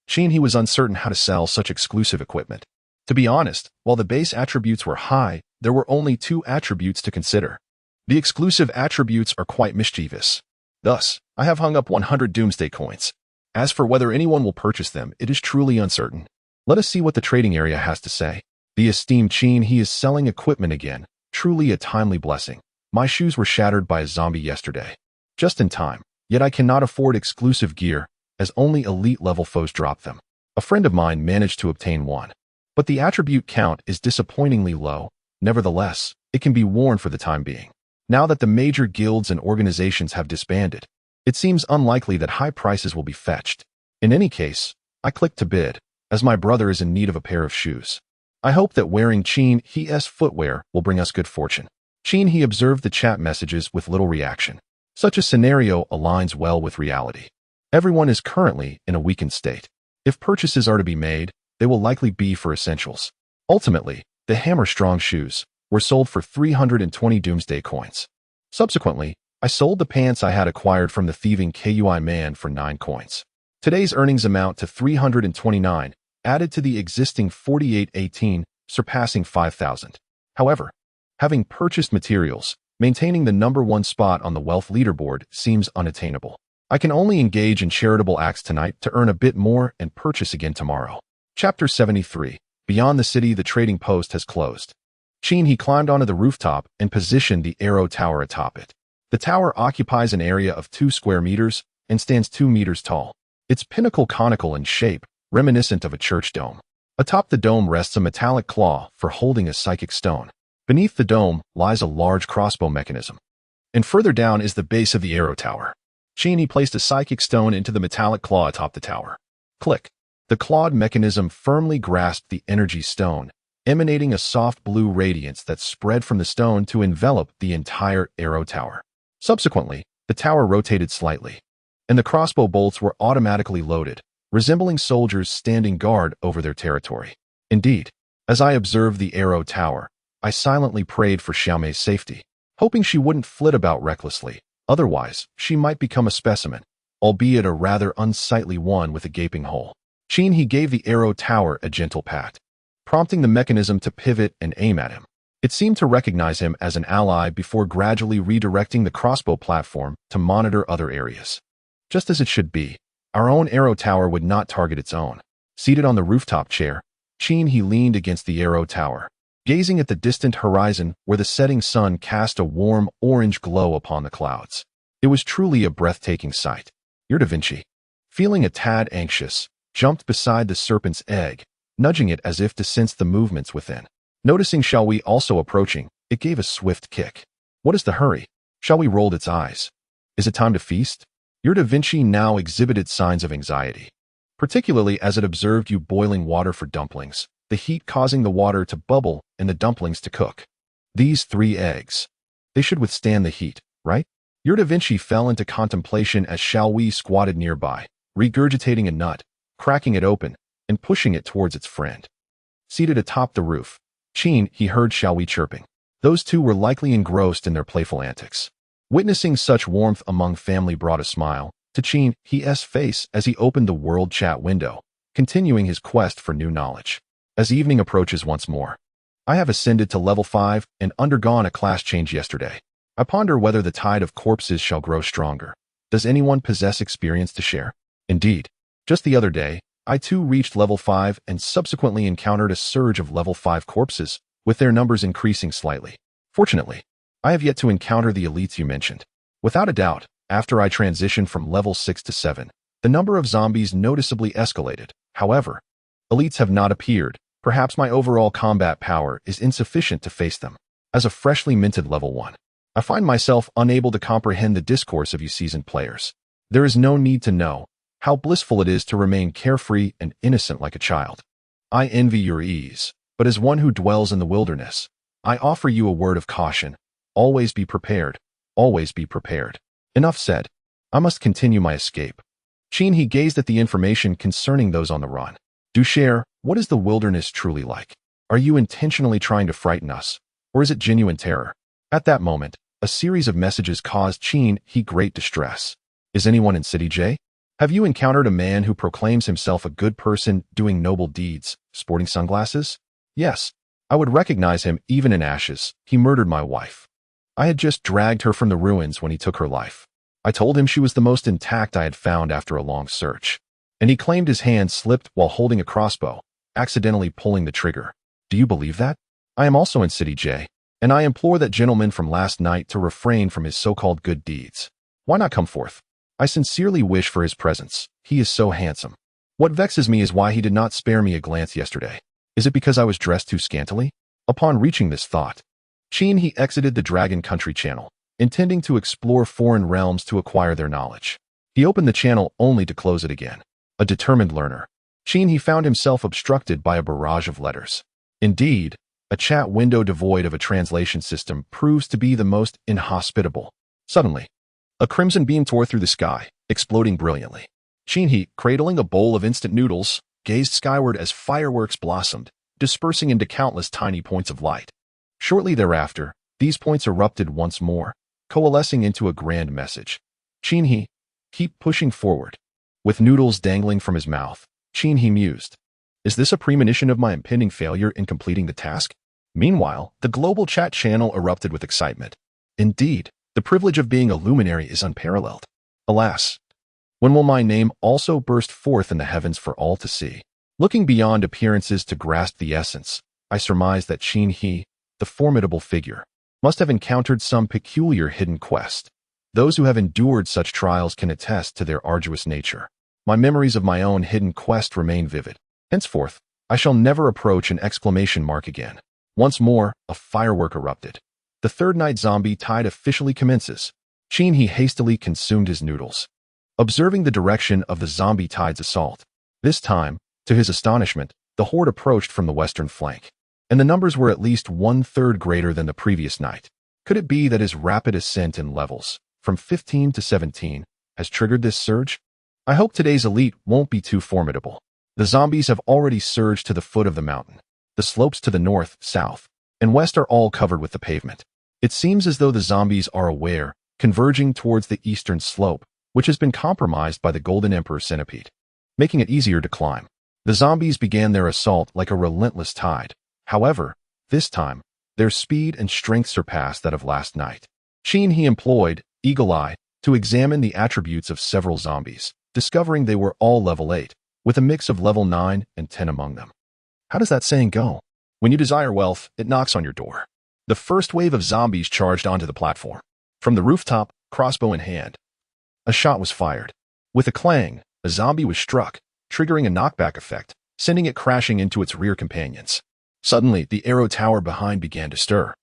[SPEAKER 1] Qin He was uncertain how to sell such exclusive equipment. To be honest, while the base attributes were high, there were only 2 attributes to consider. The exclusive attributes are quite mischievous. Thus, I have hung up 100 doomsday coins. As for whether anyone will purchase them, it is truly uncertain. Let us see what the trading area has to say. The esteemed Qin He is selling equipment again. Truly a timely blessing. My shoes were shattered by a zombie yesterday. Just in time. Yet I cannot afford exclusive gear, as only elite-level foes drop them. A friend of mine managed to obtain one. But the attribute count is disappointingly low. Nevertheless, it can be worn for the time being. Now that the major guilds and organizations have disbanded, it seems unlikely that high prices will be fetched. In any case, I click to bid, as my brother is in need of a pair of shoes. I hope that wearing Chin He's footwear will bring us good fortune. Chin He observed the chat messages with little reaction. Such a scenario aligns well with reality. Everyone is currently in a weakened state. If purchases are to be made, they will likely be for essentials. Ultimately, the hammer-strong shoes were sold for 320 doomsday coins. Subsequently, I sold the pants I had acquired from the thieving KUI man for 9 coins. Today's earnings amount to 329, added to the existing 4818, surpassing 5,000. However, having purchased materials, maintaining the #1 spot on the wealth leaderboard seems unattainable. I can only engage in charitable acts tonight to earn a bit more and purchase again tomorrow. Chapter 73. Beyond the city, the trading post has closed. Chin He climbed onto the rooftop and positioned the arrow tower atop it. The tower occupies an area of 2 square meters and stands 2 meters tall. Its pinnacle conical in shape, reminiscent of a church dome. Atop the dome rests a metallic claw for holding a psychic stone. Beneath the dome lies a large crossbow mechanism. And further down is the base of the arrow tower. Chin He placed a psychic stone into the metallic claw atop the tower. Click. The clawed mechanism firmly grasped the energy stone, emanating a soft blue radiance that spread from the stone to envelop the entire arrow tower. Subsequently, the tower rotated slightly, and the crossbow bolts were automatically loaded, resembling soldiers standing guard over their territory. Indeed, as I observed the arrow tower, I silently prayed for Xiaomei's safety, hoping she wouldn't flit about recklessly. Otherwise, she might become a specimen, albeit a rather unsightly one with a gaping hole. Chin He gave the arrow tower a gentle pat, prompting the mechanism to pivot and aim at him. It seemed to recognize him as an ally before gradually redirecting the crossbow platform to monitor other areas. Just as it should be, our own arrow tower would not target its own. Seated on the rooftop chair, Chin He leaned against the arrow tower, gazing at the distant horizon where the setting sun cast a warm orange glow upon the clouds. It was truly a breathtaking sight. Da Vinci, feeling a tad anxious, jumped beside the serpent's egg, nudging it as if to sense the movements within. Noticing Xiaowei also approaching, it gave a swift kick. What is the hurry? Xiaowei rolled its eyes. Is it time to feast? Da Vinci now exhibited signs of anxiety, particularly as it observed you boiling water for dumplings, the heat causing the water to bubble and the dumplings to cook. These 3 eggs. They should withstand the heat, right? Da Vinci fell into contemplation as Xiaowei squatted nearby, regurgitating a nut, cracking it open, and pushing it towards its friend. Seated atop the roof, Chin He heard Xiaowei chirping. Those two were likely engrossed in their playful antics. Witnessing such warmth among family brought a smile to Chin He's face as he opened the world chat window, continuing his quest for new knowledge. As evening approaches once more, I have ascended to level 5 and undergone a class change yesterday. I ponder whether the tide of corpses shall grow stronger. Does anyone possess experience to share? Indeed, just the other day, I too reached level 5 and subsequently encountered a surge of level 5 corpses, with their numbers increasing slightly. Fortunately, I have yet to encounter the elites you mentioned. Without a doubt, after I transitioned from level 6 to 7, the number of zombies noticeably escalated. However, elites have not appeared. Perhaps my overall combat power is insufficient to face them. As a freshly minted level 1, I find myself unable to comprehend the discourse of you seasoned players. There is no need to know how blissful it is to remain carefree and innocent like a child. I envy your ease, but as one who dwells in the wilderness, I offer you a word of caution. Always be prepared. Always be prepared. Enough said. I must continue my escape. Chin He gazed at the information concerning those on the run. Do share, what is the wilderness truly like? Are you intentionally trying to frighten us, or is it genuine terror? At that moment, a series of messages caused Chin He great distress. Is anyone in City J? Have you encountered a man who proclaims himself a good person doing noble deeds, sporting sunglasses? Yes, I would recognize him even in ashes. He murdered my wife. I had just dragged her from the ruins when he took her life. I told him she was the most intact I had found after a long search. And he claimed his hand slipped while holding a crossbow, accidentally pulling the trigger. Do you believe that? I am also in City J, and I implore that gentleman from last night to refrain from his so-called good deeds. Why not come forth? I sincerely wish for his presence. He is so handsome. What vexes me is why he did not spare me a glance yesterday. Is it because I was dressed too scantily? Upon reaching this thought, he exited the Dragon Country channel, intending to explore foreign realms to acquire their knowledge. He opened the channel only to close it again. A determined learner, he found himself obstructed by a barrage of letters. Indeed, a chat window devoid of a translation system proves to be the most inhospitable. Suddenly, a crimson beam tore through the sky, exploding brilliantly. He, cradling a bowl of instant noodles, gazed skyward as fireworks blossomed, dispersing into countless tiny points of light. Shortly thereafter, these points erupted once more, coalescing into a grand message. He, keep pushing forward. With noodles dangling from his mouth, he mused. Is this a premonition of my impending failure in completing the task? Meanwhile, the global chat channel erupted with excitement. Indeed, the privilege of being a luminary is unparalleled. Alas, when will my name also burst forth in the heavens for all to see? Looking beyond appearances to grasp the essence, I surmise that he, the formidable figure, must have encountered some peculiar hidden quest. Those who have endured such trials can attest to their arduous nature. My memories of my own hidden quest remain vivid. Henceforth, I shall never approach an exclamation mark again. Once more, a firework erupted. The third night zombie tide officially commences. He hastily consumed his noodles, observing the direction of the zombie tide's assault. This time, to his astonishment, the horde approached from the western flank, and the numbers were at least 1/3 greater than the previous night. Could it be that his rapid ascent in levels, from 15 to 17, has triggered this surge? I hope today's elite won't be too formidable. The zombies have already surged to the foot of the mountain. The slopes to the north, south, and west are all covered with the pavement. It seems as though the zombies are aware, converging towards the eastern slope, which has been compromised by the Golden Emperor centipede, making it easier to climb. The zombies began their assault like a relentless tide. However, this time, their speed and strength surpassed that of last night. He employed, eagle eye, to examine the attributes of several zombies, discovering they were all level 8, with a mix of level 9 and 10 among them. How does that saying go? When you desire wealth, it knocks on your door. The first wave of zombies charged onto the platform. From the rooftop, crossbow in hand, a shot was fired. With a clang, a zombie was struck, triggering a knockback effect, sending it crashing into its rear companions. Suddenly, the arrow tower behind began to stir.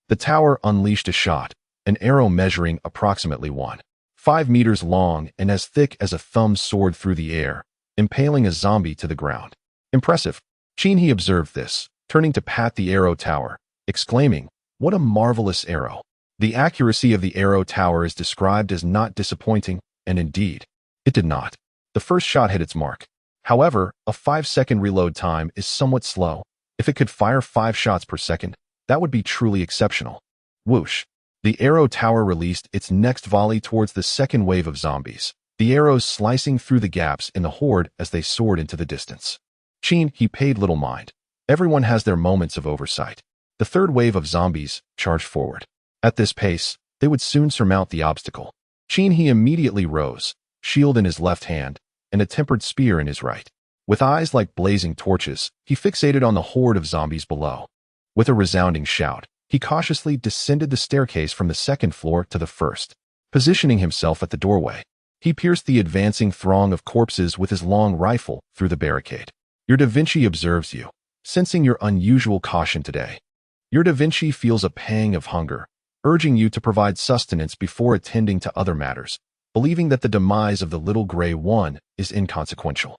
[SPEAKER 1] The tower unleashed a shot, an arrow measuring approximately 1.5 meters long and as thick as a thumb soared through the air, impaling a zombie to the ground. Impressive. He observed this, turning to pat the arrow tower, exclaiming, "What a marvelous arrow." The accuracy of the arrow tower is described as not disappointing, and indeed, it did not. The first shot hit its mark. However, a 5-second reload time is somewhat slow. If it could fire 5 shots per second, that would be truly exceptional. Whoosh. The arrow tower released its next volley towards the second wave of zombies, the arrows slicing through the gaps in the horde as they soared into the distance. He paid little mind. Everyone has their moments of oversight. The third wave of zombies charged forward. At this pace, they would soon surmount the obstacle. He immediately rose, shield in his left hand, and a tempered spear in his right. With eyes like blazing torches, he fixated on the horde of zombies below. With a resounding shout, he cautiously descended the staircase from the second floor to the first. Positioning himself at the doorway, he pierced the advancing throng of corpses with his long rifle through the barricade. Your Da Vinci observes you, sensing your unusual caution today. Your Da Vinci feels a pang of hunger, urging you to provide sustenance before attending to other matters, believing that the demise of the little gray one is inconsequential.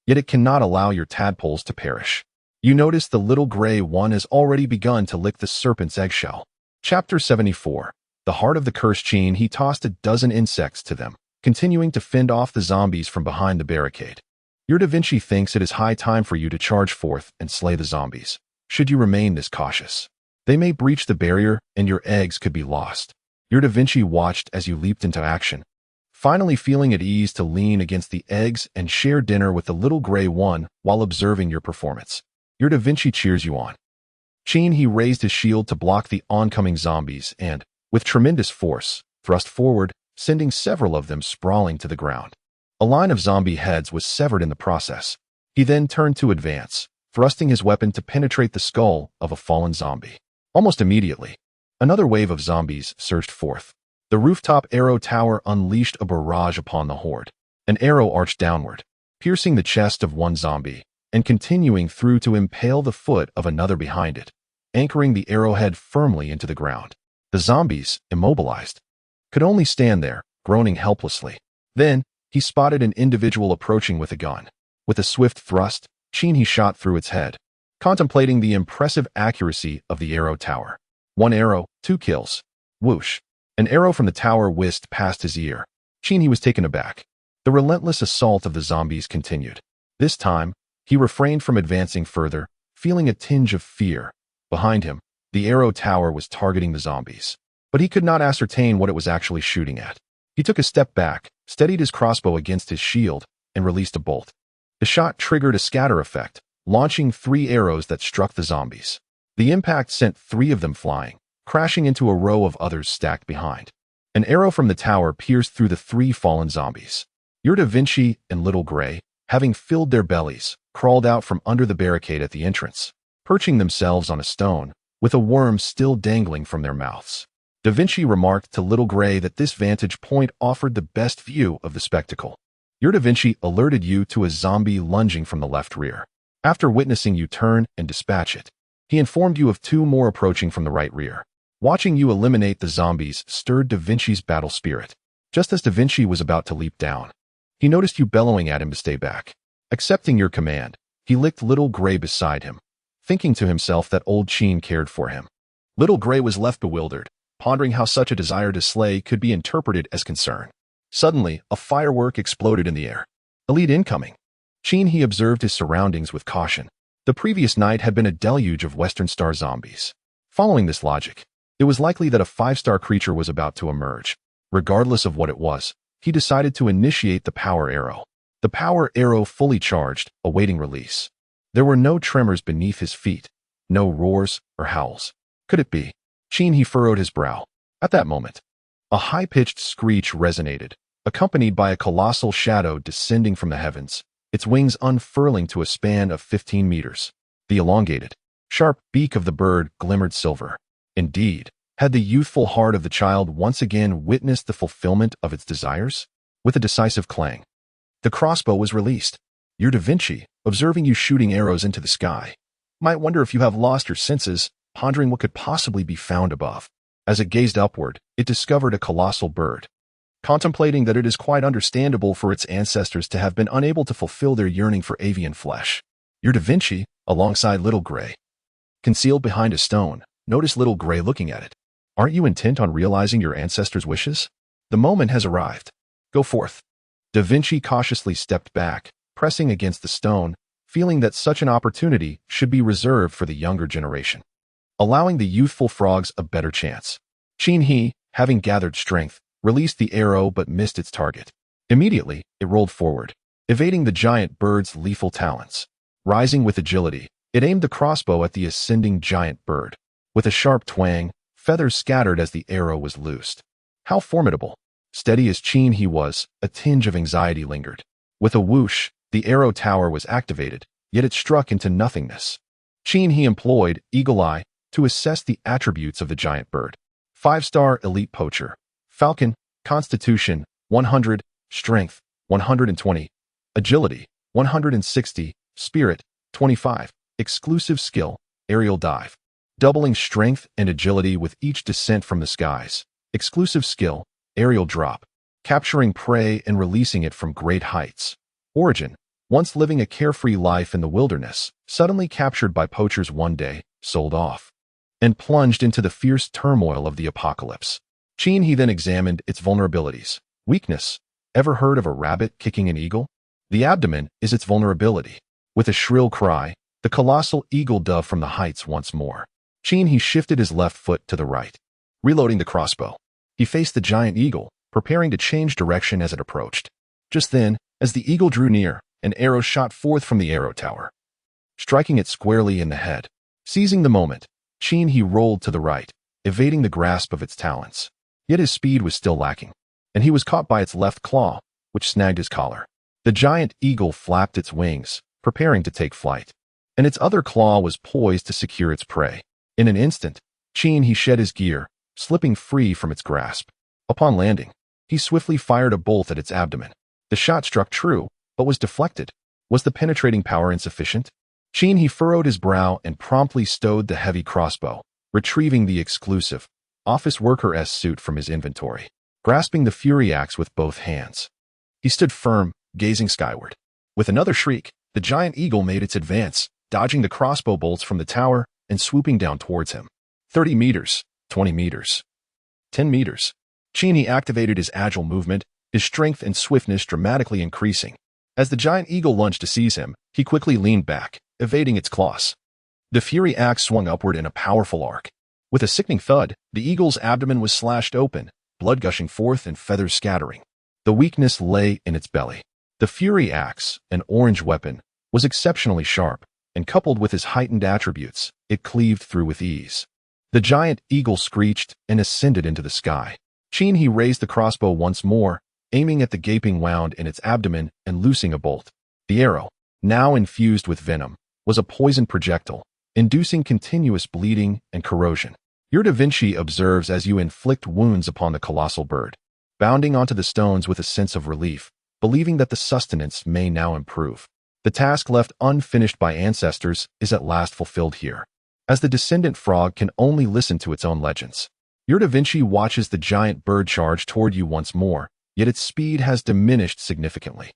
[SPEAKER 1] Yet it cannot allow your tadpoles to perish. You notice the little gray one has already begun to lick the serpent's eggshell. Chapter 74. The heart of the cursed Chin. He tossed a dozen insects to them, continuing to fend off the zombies from behind the barricade. Your Da Vinci thinks it is high time for you to charge forth and slay the zombies. Should you remain this cautious, they may breach the barrier and your eggs could be lost. Your Da Vinci watched as you leaped into action, finally feeling at ease to lean against the eggs and share dinner with the little gray one while observing your performance. Your Da Vinci cheers you on. He raised his shield to block the oncoming zombies and, with tremendous force, thrust forward, sending several of them sprawling to the ground. A line of zombie heads was severed in the process. He then turned to advance, thrusting his weapon to penetrate the skull of a fallen zombie. Almost immediately, another wave of zombies surged forth. The rooftop arrow tower unleashed a barrage upon the horde. An arrow arched downward, piercing the chest of one zombie, and continuing through to impale the foot of another behind it, anchoring the arrowhead firmly into the ground. The zombies, immobilized, could only stand there, groaning helplessly. Then, he spotted an individual approaching with a gun. With a swift thrust, he shot through its head, contemplating the impressive accuracy of the arrow tower. One arrow, 2 kills. Whoosh. An arrow from the tower whisked past his ear. He was taken aback. The relentless assault of the zombies continued. This time, he refrained from advancing further, feeling a tinge of fear. Behind him, the arrow tower was targeting the zombies, but he could not ascertain what it was actually shooting at. He took a step back, steadied his crossbow against his shield, and released a bolt. The shot triggered a scatter effect, launching 3 arrows that struck the zombies. The impact sent 3 of them flying, crashing into a row of others stacked behind. An arrow from the tower pierced through the 3 fallen zombies. Da Vinci and Little Gray, having filled their bellies, crawled out from under the barricade at the entrance, perching themselves on a stone, with a worm still dangling from their mouths. Da Vinci remarked to Little Gray that this vantage point offered the best view of the spectacle. Da Vinci alerted you to a zombie lunging from the left rear. After witnessing you turn and dispatch it, he informed you of 2 more approaching from the right rear. Watching you eliminate the zombies stirred Da Vinci's battle spirit. Just as Da Vinci was about to leap down, he noticed you bellowing at him to stay back. Accepting your command, he licked Little Gray beside him, thinking to himself that old Sheen cared for him. Little Gray was left bewildered, pondering how such a desire to slay could be interpreted as concern. Suddenly, a firework exploded in the air. A lead incoming. He observed his surroundings with caution. The previous night had been a deluge of Western Star zombies. Following this logic, it was likely that a 5-star creature was about to emerge. Regardless of what it was, he decided to initiate the power arrow. The power arrow fully charged, awaiting release. There were no tremors beneath his feet, no roars or howls. Could it be? He furrowed his brow. At that moment, a high-pitched screech resonated, accompanied by a colossal shadow descending from the heavens, its wings unfurling to a span of 15 meters. The elongated, sharp beak of the bird glimmered silver. Indeed, had the youthful heart of the child once again witnessed the fulfillment of its desires? With a decisive clang, the crossbow was released. Da Vinci, observing you shooting arrows into the sky, might wonder if you have lost your senses, pondering what could possibly be found above. As it gazed upward, it discovered a colossal bird. Contemplating that it is quite understandable for its ancestors to have been unable to fulfill their yearning for avian flesh, Da Vinci, alongside Little Gray, concealed behind a stone, noticed Little Gray looking at it. Aren't you intent on realizing your ancestors' wishes? The moment has arrived. Go forth. Da Vinci cautiously stepped back, pressing against the stone, feeling that such an opportunity should be reserved for the younger generation, allowing the youthful frogs a better chance. He, having gathered strength, released the arrow but missed its target. Immediately, it rolled forward, evading the giant bird's lethal talons. Rising with agility, it aimed the crossbow at the ascending giant bird. With a sharp twang, feathers scattered as the arrow was loosed. How formidable! Steady as he was, a tinge of anxiety lingered. With a whoosh, the arrow tower was activated, yet it struck into nothingness. He employed Eagle Eye to assess the attributes of the giant bird. 5-star elite poacher. Falcon, Constitution, 100, Strength, 120, Agility, 160, Spirit, 25, Exclusive Skill, Aerial Dive. Doubling strength and agility with each descent from the skies. Exclusive Skill, Aerial Drop. Capturing prey and releasing it from great heights. Origin, once living a carefree life in the wilderness, suddenly captured by poachers one day, sold off, and plunged into the fierce turmoil of the apocalypse. He then examined its vulnerabilities. Weakness. Ever heard of a rabbit kicking an eagle? The abdomen is its vulnerability. With a shrill cry, the colossal eagle dove from the heights once more. He shifted his left foot to the right. Reloading the crossbow, he faced the giant eagle, preparing to change direction as it approached. Just then, as the eagle drew near, an arrow shot forth from the arrow tower, striking it squarely in the head. Seizing the moment, he rolled to the right, evading the grasp of its talons. Yet his speed was still lacking, and he was caught by its left claw, which snagged his collar. The giant eagle flapped its wings, preparing to take flight, and its other claw was poised to secure its prey. In an instant, he shed his gear, slipping free from its grasp. Upon landing, he swiftly fired a bolt at its abdomen. The shot struck true, but was deflected. Was the penetrating power insufficient? He furrowed his brow and promptly stowed the heavy crossbow, retrieving the exclusive, office worker-esque suit from his inventory. Grasping the fury axe with both hands, he stood firm, gazing skyward. With another shriek, the giant eagle made its advance, dodging the crossbow bolts from the tower and swooping down towards him. 30 meters, 20 meters, 10 meters. He activated his agile movement, his strength and swiftness dramatically increasing. As the giant eagle lunged to seize him, he quickly leaned back, evading its claws. The fury axe swung upward in a powerful arc. With a sickening thud, the eagle's abdomen was slashed open, blood gushing forth and feathers scattering. The weakness lay in its belly. The fury axe, an orange weapon, was exceptionally sharp, and coupled with his heightened attributes, it cleaved through with ease. The giant eagle screeched and ascended into the sky. He raised the crossbow once more, aiming at the gaping wound in its abdomen and loosing a bolt. The arrow, now infused with venom, was a poisoned projectile, inducing continuous bleeding and corrosion. Your Da Vinci observes as you inflict wounds upon the colossal bird, bounding onto the stones with a sense of relief, believing that the sustenance may now improve. The task left unfinished by ancestors is at last fulfilled here, as the descendant frog can only listen to its own legends. Your Da Vinci watches the giant bird charge toward you once more, yet its speed has diminished significantly.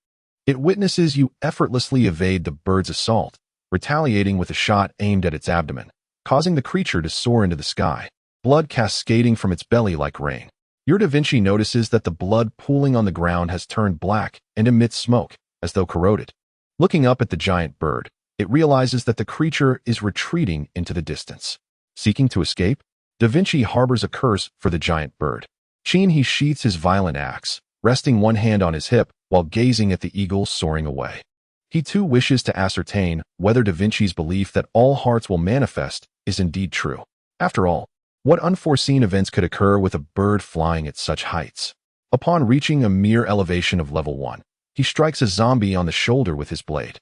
[SPEAKER 1] It witnesses you effortlessly evade the bird's assault, retaliating with a shot aimed at its abdomen, causing the creature to soar into the sky, blood cascading from its belly like rain. Your Da Vinci notices that the blood pooling on the ground has turned black and emits smoke, as though corroded. Looking up at the giant bird, it realizes that the creature is retreating into the distance. Seeking to escape, Da Vinci harbors a curse for the giant bird. He sheaths his violent axe, resting one hand on his hip while gazing at the eagle soaring away. He too wishes to ascertain whether Da Vinci's belief that all hearts will manifest is indeed true. After all, what unforeseen events could occur with a bird flying at such heights? Upon reaching a mere elevation of level 1, he strikes a zombie on the shoulder with his blade,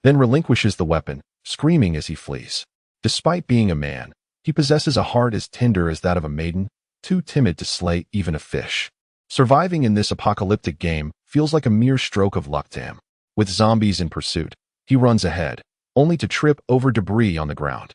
[SPEAKER 1] then relinquishes the weapon, screaming as he flees. Despite being a man, he possesses a heart as tender as that of a maiden, too timid to slay even a fish. Surviving in this apocalyptic game feels like a mere stroke of luck to him. With zombies in pursuit, he runs ahead, only to trip over debris on the ground.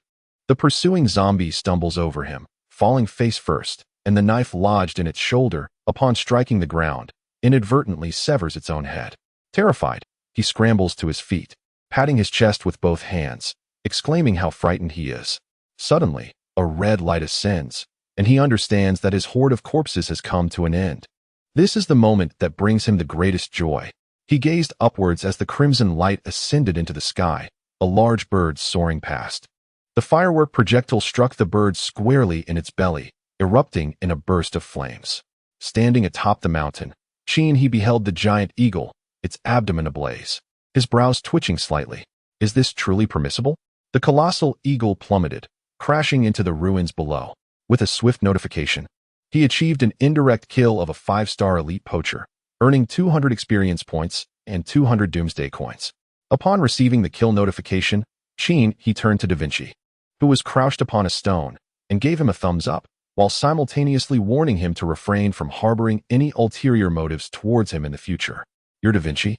[SPEAKER 1] The pursuing zombie stumbles over him, falling face first, and the knife lodged in its shoulder, upon striking the ground, inadvertently severs its own head. Terrified, he scrambles to his feet, patting his chest with both hands, exclaiming how frightened he is. Suddenly, a red light ascends, and he understands that his horde of corpses has come to an end. This is the moment that brings him the greatest joy. He gazed upwards as the crimson light ascended into the sky, a large bird soaring past. The firework projectile struck the bird squarely in its belly, erupting in a burst of flames. Standing atop the mountain, he beheld the giant eagle, its abdomen ablaze, his brows twitching slightly. Is this truly permissible? The colossal eagle plummeted, crashing into the ruins below. With a swift notification, he achieved an indirect kill of a 5-star elite poacher, earning 200 experience points and 200 doomsday coins. Upon receiving the kill notification, he turned to Da Vinci, who was crouched upon a stone, and gave him a thumbs up, while simultaneously warning him to refrain from harboring any ulterior motives towards him in the future. Your Da Vinci,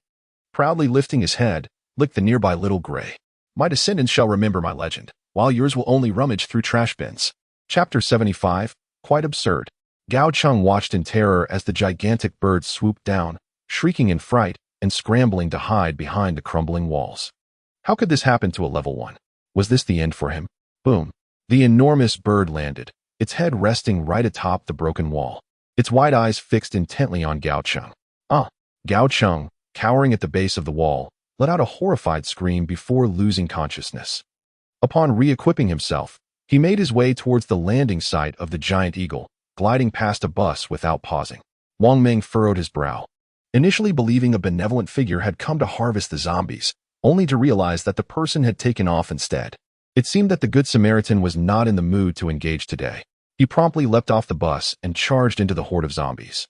[SPEAKER 1] proudly lifting his head, licked the nearby little gray. My descendants shall remember my legend, while yours will only rummage through trash bins. Chapter 75, quite absurd. Gao Cheng watched in terror as the gigantic bird swooped down, shrieking in fright and scrambling to hide behind the crumbling walls. How could this happen to a level 1? Was this the end for him? Boom. The enormous bird landed, its head resting right atop the broken wall, its wide eyes fixed intently on Gao Cheng. Gao Cheng, cowering at the base of the wall, let out a horrified scream before losing consciousness. Upon re-equipping himself, he made his way towards the landing site of the giant eagle, gliding past a bus without pausing. Wang Meng furrowed his brow, initially believing a benevolent figure had come to harvest the zombies, only to realize that the person had taken off instead. It seemed that the Good Samaritan was not in the mood to engage today. He promptly leapt off the bus and charged into the horde of zombies,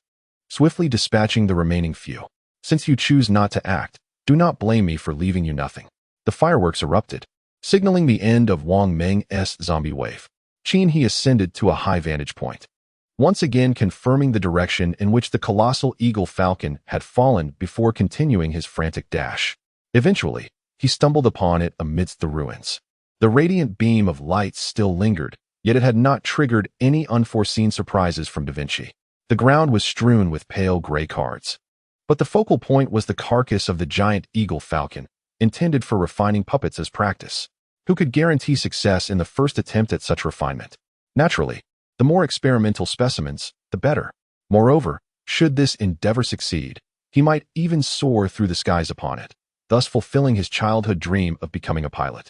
[SPEAKER 1] swiftly dispatching the remaining few. Since you choose not to act, do not blame me for leaving you nothing. The fireworks erupted, signaling the end of Wang Meng's zombie wave. He ascended to a high vantage point. once again confirming the direction in which the colossal eagle falcon had fallen before continuing his frantic dash. Eventually, he stumbled upon it amidst the ruins. The radiant beam of light still lingered, yet it had not triggered any unforeseen surprises from Da Vinci. The ground was strewn with pale gray cards. But the focal point was the carcass of the giant eagle falcon, intended for refining puppets as practice. Who could guarantee success in the first attempt at such refinement? Naturally, the more experimental specimens, the better. Moreover, should this endeavor succeed, he might even soar through the skies upon it, thus fulfilling his childhood dream of becoming a pilot.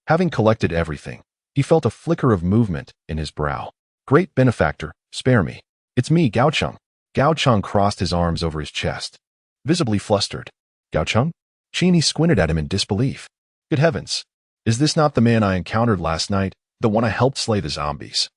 [SPEAKER 1] Having collected everything, he felt a flicker of movement in his brow. Great benefactor, spare me. It's me, Gao Cheng. Gao Cheng crossed his arms over his chest, visibly flustered. Gao Cheng? Cheney squinted at him in disbelief. Good heavens! Is this not the man I encountered last night, the one I helped slay the zombies?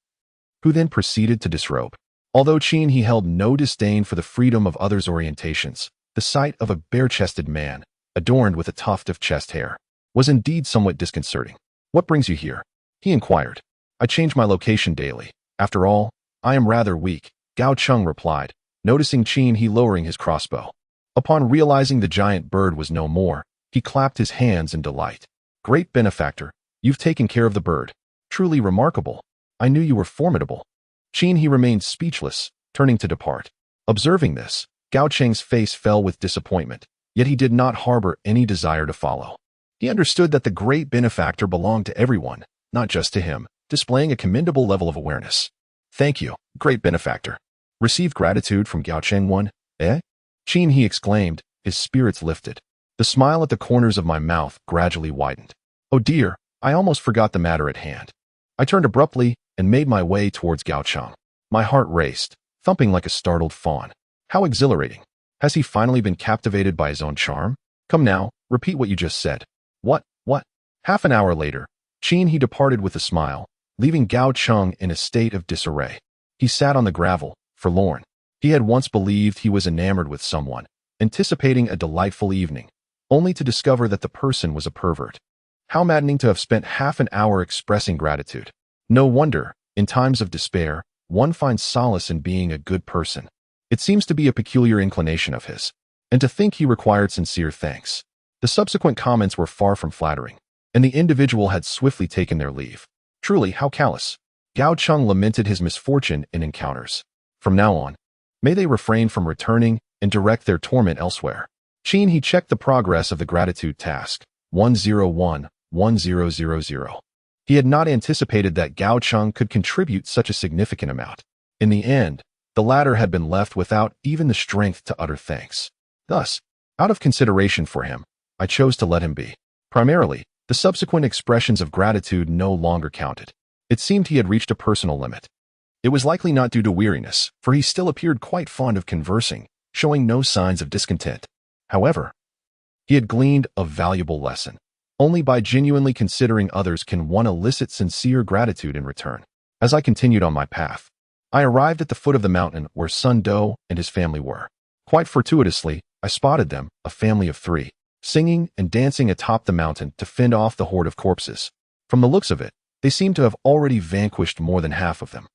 [SPEAKER 1] Who then proceeded to disrobe. Although Cheney held no disdain for the freedom of others' orientations, the sight of a bare-chested man, adorned with a tuft of chest hair, was indeed somewhat disconcerting. What brings you here? He inquired. I change my location daily. After all, I am rather weak, Gao Cheng replied, noticing Cheney lowering his crossbow. Upon realizing the giant bird was no more, he clapped his hands in delight. Great benefactor, you've taken care of the bird. Truly remarkable. I knew you were formidable. Cheney remained speechless, turning to depart. Observing this, Gao Cheng's face fell with disappointment, yet he did not harbor any desire to follow. He understood that the great benefactor belonged to everyone, not just to him, displaying a commendable level of awareness. Thank you, great benefactor. Receive gratitude from Gao Cheng one, eh? Cheney exclaimed, his spirits lifted. The smile at the corners of my mouth gradually widened. Oh dear, I almost forgot the matter at hand. I turned abruptly and made my way towards Gao Cheng. My heart raced, thumping like a startled fawn. How exhilarating. Has he finally been captivated by his own charm? Come now, repeat what you just said. What? Half an hour later, Cheney departed with a smile, leaving Gao Cheng in a state of disarray. He sat on the gravel, forlorn. He had once believed he was enamored with someone, anticipating a delightful evening, only to discover that the person was a pervert. How maddening to have spent half an hour expressing gratitude. No wonder, in times of despair, one finds solace in being a good person. It seems to be a peculiar inclination of his, and to think he required sincere thanks. The subsequent comments were far from flattering, and the individual had swiftly taken their leave. Truly, how callous. Gao Cheng lamented his misfortune in encounters. From now on, may they refrain from returning and direct their torment elsewhere. Cheney checked the progress of the gratitude task, 101-1000. He had not anticipated that Gao Cheng could contribute such a significant amount. In the end, the latter had been left without even the strength to utter thanks. Thus, out of consideration for him, I chose to let him be. Primarily, the subsequent expressions of gratitude no longer counted. It seemed he had reached a personal limit. It was likely not due to weariness, for he still appeared quite fond of conversing, showing no signs of discontent. However, he had gleaned a valuable lesson. Only by genuinely considering others can one elicit sincere gratitude in return. As I continued on my path, I arrived at the foot of the mountain where Sun Do and his family were. Quite fortuitously, I spotted them, a family of 3, singing and dancing atop the mountain to fend off the horde of corpses. From the looks of it, they seemed to have already vanquished more than half of them.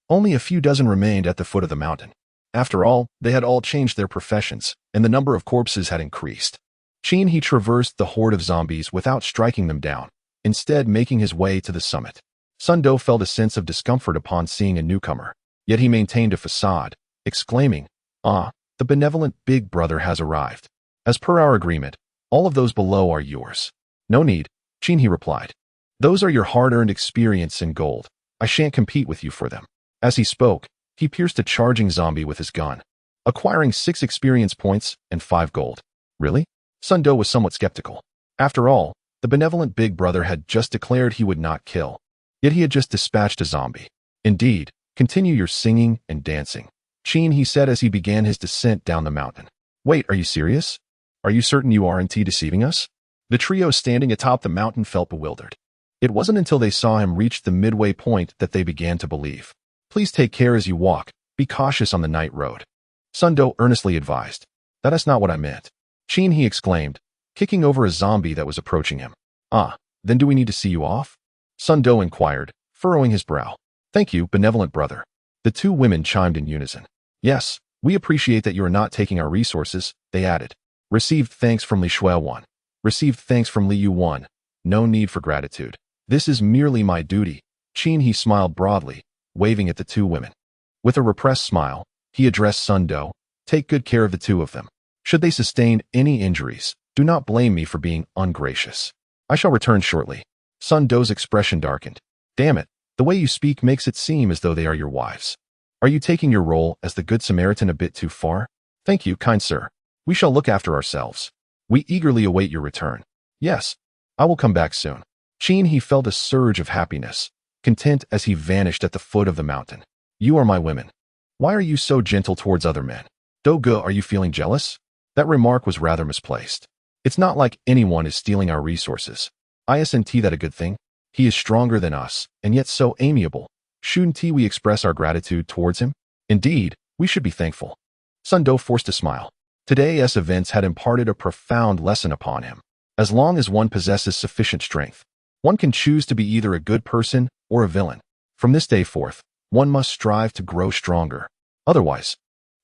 [SPEAKER 1] Only a few dozen remained at the foot of the mountain. After all, they had all changed their professions, and the number of corpses had increased. Cheney traversed the horde of zombies without striking them down, instead making his way to the summit. Sun Do felt a sense of discomfort upon seeing a newcomer, yet he maintained a facade, exclaiming, "Ah, the benevolent big brother has arrived. As per our agreement, all of those below are yours." "No need," Cheney replied. "Those are your hard-earned experience and gold. I shan't compete with you for them." As he spoke, he pierced a charging zombie with his gun, acquiring 6 experience points and 5 gold. Really? Sun Do was somewhat skeptical. After all, the benevolent big brother had just declared he would not kill. Yet he had just dispatched a zombie. "Indeed, continue your singing and dancing," Cheney said as he began his descent down the mountain. "Wait, are you serious? Are you certain you aren't deceiving us?" The trio standing atop the mountain felt bewildered. It wasn't until they saw him reach the midway point that they began to believe. "Please take care as you walk. Be cautious on the night road," Sun Do earnestly advised. "That is not what I meant," Cheney exclaimed, kicking over a zombie that was approaching him. "Ah, then do we need to see you off?" Sun Do inquired, furrowing his brow. "Thank you, benevolent brother. The two women chimed in unison. Yes, we appreciate that you are not taking our resources, they added. Received thanks from Li Shui 1. Received thanks from Li Yu 1. No need for gratitude. This is merely my duty. Qin He smiled broadly, waving at the two women. With a repressed smile, he addressed Sun Do. Take good care of the two of them. Should they sustain any injuries, do not blame me for being ungracious. I shall return shortly. Sun Do's expression darkened. Damn it, the way you speak makes it seem as though they are your wives. Are you taking your role as the Good Samaritan a bit too far? Thank you, kind sir. We shall look after ourselves. We eagerly await your return. Yes, I will come back soon. Qin He felt a surge of happiness, content as he vanished at the foot of the mountain. You are my women. Why are you so gentle towards other men? Doge, are you feeling jealous? That remark was rather misplaced. It's not like anyone is stealing our resources. Isn't that a good thing? He is stronger than us, and yet so amiable. Shouldn't we express our gratitude towards him? Indeed, we should be thankful. Sun Do forced a smile. Today's events had imparted a profound lesson upon him. As long as one possesses sufficient strength, one can choose to be either a good person or a villain. From this day forth, one must strive to grow stronger. Otherwise,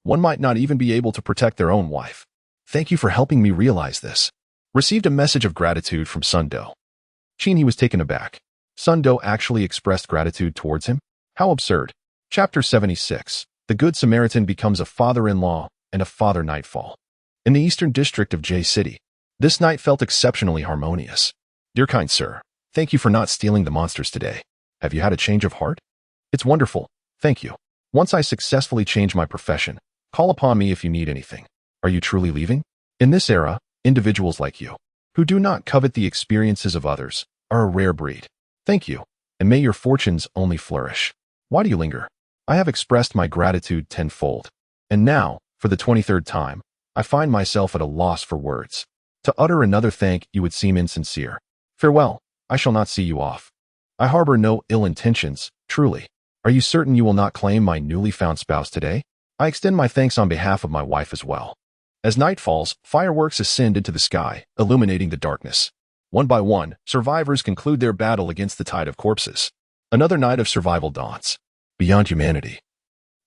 [SPEAKER 1] one might not even be able to protect their own wife. Thank you for helping me realize this. Received a message of gratitude from Sun Do. Qin He was taken aback. Sun Do actually expressed gratitude towards him? How absurd. Chapter 76. The Good Samaritan becomes a father-in-law and a father nightfall. In the eastern district of J City, this night felt exceptionally harmonious. Dear kind sir, thank you for not stealing the monsters today. Have you had a change of heart? It's wonderful, thank you. Once I successfully change my profession, call upon me if you need anything. Are you truly leaving? In this era, individuals like you, who do not covet the experiences of others, are a rare breed. Thank you, and may your fortunes only flourish. Why do you linger? I have expressed my gratitude tenfold. And now, for the 23rd time, I find myself at a loss for words. To utter another thank you would seem insincere. Farewell, I shall not see you off. I harbor no ill intentions, truly. Are you certain you will not claim my newly found spouse today? I extend my thanks on behalf of my wife as well. As night falls, fireworks ascend into the sky, illuminating the darkness. One by one, survivors conclude their battle against the tide of corpses. Another night of survival dawns. Beyond humanity,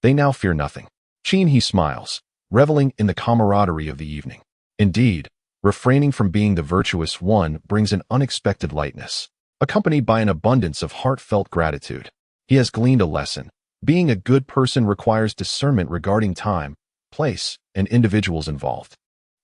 [SPEAKER 1] they now fear nothing. Qin He smiles, reveling in the camaraderie of the evening. Indeed, refraining from being the virtuous one brings an unexpected lightness, accompanied by an abundance of heartfelt gratitude. He has gleaned a lesson. Being a good person requires discernment regarding time, place, and individuals involved.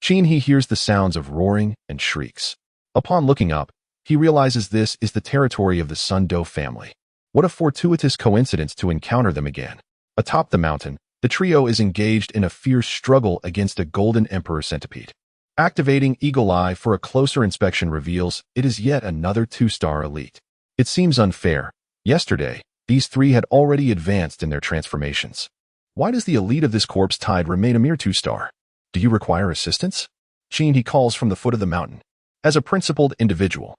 [SPEAKER 1] Qin He hears the sounds of roaring and shrieks. Upon looking up, he realizes this is the territory of the Sun Do family. What a fortuitous coincidence to encounter them again. Atop the mountain, the trio is engaged in a fierce struggle against a golden emperor centipede. Activating Eagle Eye for a closer inspection reveals it is yet another 2-star elite. It seems unfair. Yesterday, these three had already advanced in their transformations. Why does the elite of this corpse tide remain a mere 2-star? Do you require assistance? Qin He calls from the foot of the mountain. As a principled individual,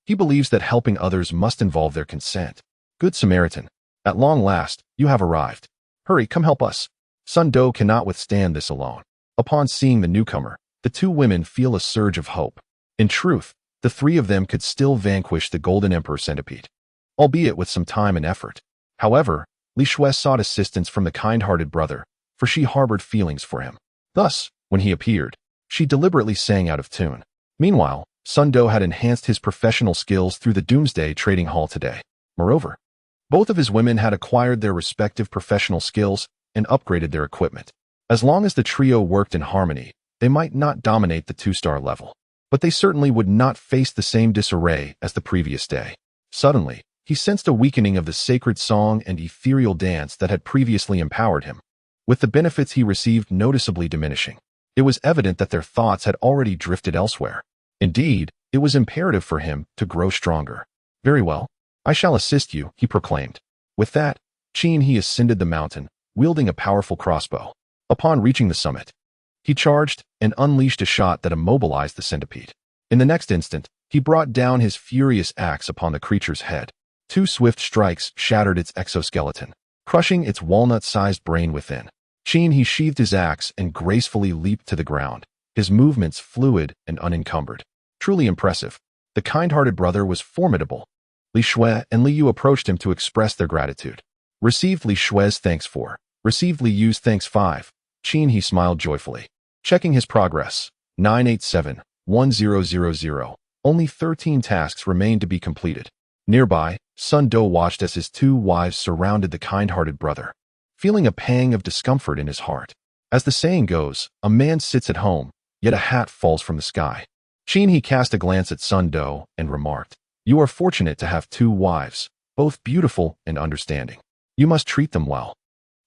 [SPEAKER 1] he believes that helping others must involve their consent. Good Samaritan, at long last, you have arrived. Hurry, come help us. Sun Do cannot withstand this alone. Upon seeing the newcomer, the two women feel a surge of hope. In truth, the three of them could still vanquish the Golden Emperor centipede, albeit with some time and effort. However, Li Shui sought assistance from the kind-hearted brother, for she harbored feelings for him. Thus, when he appeared, she deliberately sang out of tune. Meanwhile, Sun Do had enhanced his professional skills through the Doomsday Trading Hall today. Moreover, both of his women had acquired their respective professional skills and upgraded their equipment. As long as the trio worked in harmony, they might not dominate the 2-star level, but they certainly would not face the same disarray as the previous day. Suddenly, he sensed a weakening of the sacred song and ethereal dance that had previously empowered him, with the benefits he received noticeably diminishing. It was evident that their thoughts had already drifted elsewhere. Indeed, it was imperative for him to grow stronger. Very well. I shall assist you, he proclaimed. With that, Qin He ascended the mountain, wielding a powerful crossbow. Upon reaching the summit, he charged and unleashed a shot that immobilized the centipede. In the next instant, he brought down his furious axe upon the creature's head. 2 swift strikes shattered its exoskeleton, crushing its walnut-sized brain within. Qin He sheathed his axe and gracefully leaped to the ground, his movements fluid and unencumbered. Truly impressive. The kind-hearted brother was formidable. Li Shui and Li Yu approached him to express their gratitude. Received Li Shui's thanks 4. Received Li Yu's thanks 5. Qin He smiled joyfully. Checking his progress. 987-1000. Only 13 tasks remained to be completed. Nearby, Sun Do watched as his 2 wives surrounded the kind-hearted brother, feeling a pang of discomfort in his heart. As the saying goes, a man sits at home, yet a hat falls from the sky. Qin He cast a glance at Sun Do and remarked, "You are fortunate to have 2 wives, both beautiful and understanding. You must treat them well.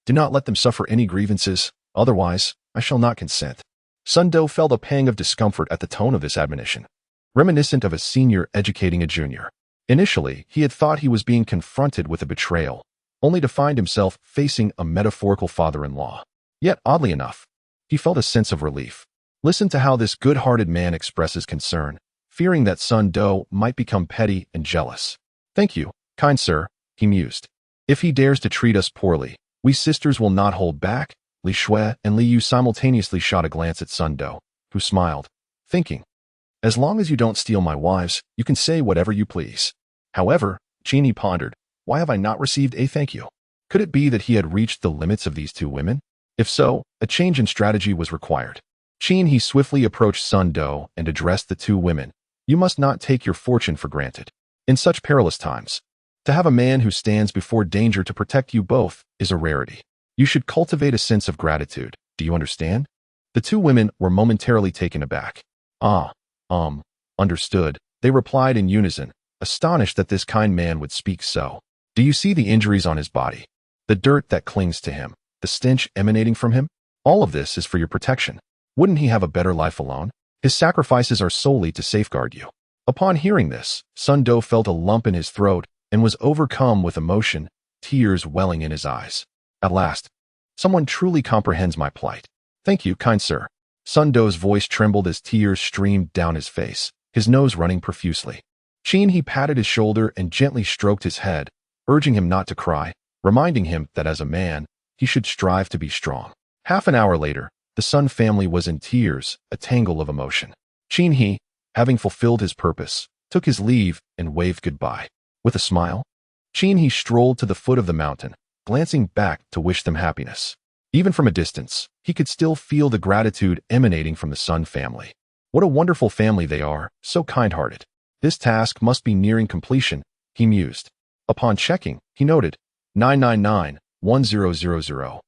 [SPEAKER 1] Do not let them suffer any grievances, otherwise I shall not consent." Sun Do felt a pang of discomfort at the tone of this admonition, reminiscent of a senior educating a junior. Initially, he had thought he was being confronted with a betrayal, only to find himself facing a metaphorical father-in-law. Yet, oddly enough, he felt a sense of relief. Listen to how this good-hearted man expresses concern, fearing that Sun Do might become petty and jealous. "Thank you, kind sir," he mused. "If he dares to treat us poorly, we sisters will not hold back." Li Shui and Li Yu simultaneously shot a glance at Sun Do, who smiled, thinking, "As long as you don't steal my wives, you can say whatever you please." However, Qin He pondered, why have I not received a thank you? Could it be that he had reached the limits of these 2 women? If so, a change in strategy was required. Qin He swiftly approached Sun Do and addressed the 2 women. "You must not take your fortune for granted. In such perilous times, to have a man who stands before danger to protect you both is a rarity. You should cultivate a sense of gratitude. Do you understand?" The 2 women were momentarily taken aback. Understood," they replied in unison, astonished that this kind man would speak so. "Do you see the injuries on his body? The dirt that clings to him? The stench emanating from him? All of this is for your protection. Wouldn't he have a better life alone? His sacrifices are solely to safeguard you." Upon hearing this, Sun Do felt a lump in his throat and was overcome with emotion, tears welling in his eyes. At last, someone truly comprehends my plight. "Thank you, kind sir." Sun Do's voice trembled as tears streamed down his face, his nose running profusely. Qin He patted his shoulder and gently stroked his head, urging him not to cry, reminding him that as a man, he should strive to be strong. Half an hour later, the Sun family was in tears, a tangle of emotion. Qin He, having fulfilled his purpose, took his leave and waved goodbye. With a smile, Qin He strolled to the foot of the mountain, glancing back to wish them happiness. Even from a distance, he could still feel the gratitude emanating from the Sun family. What a wonderful family they are, so kind-hearted. This task must be nearing completion, he mused. Upon checking, he noted 999-1000.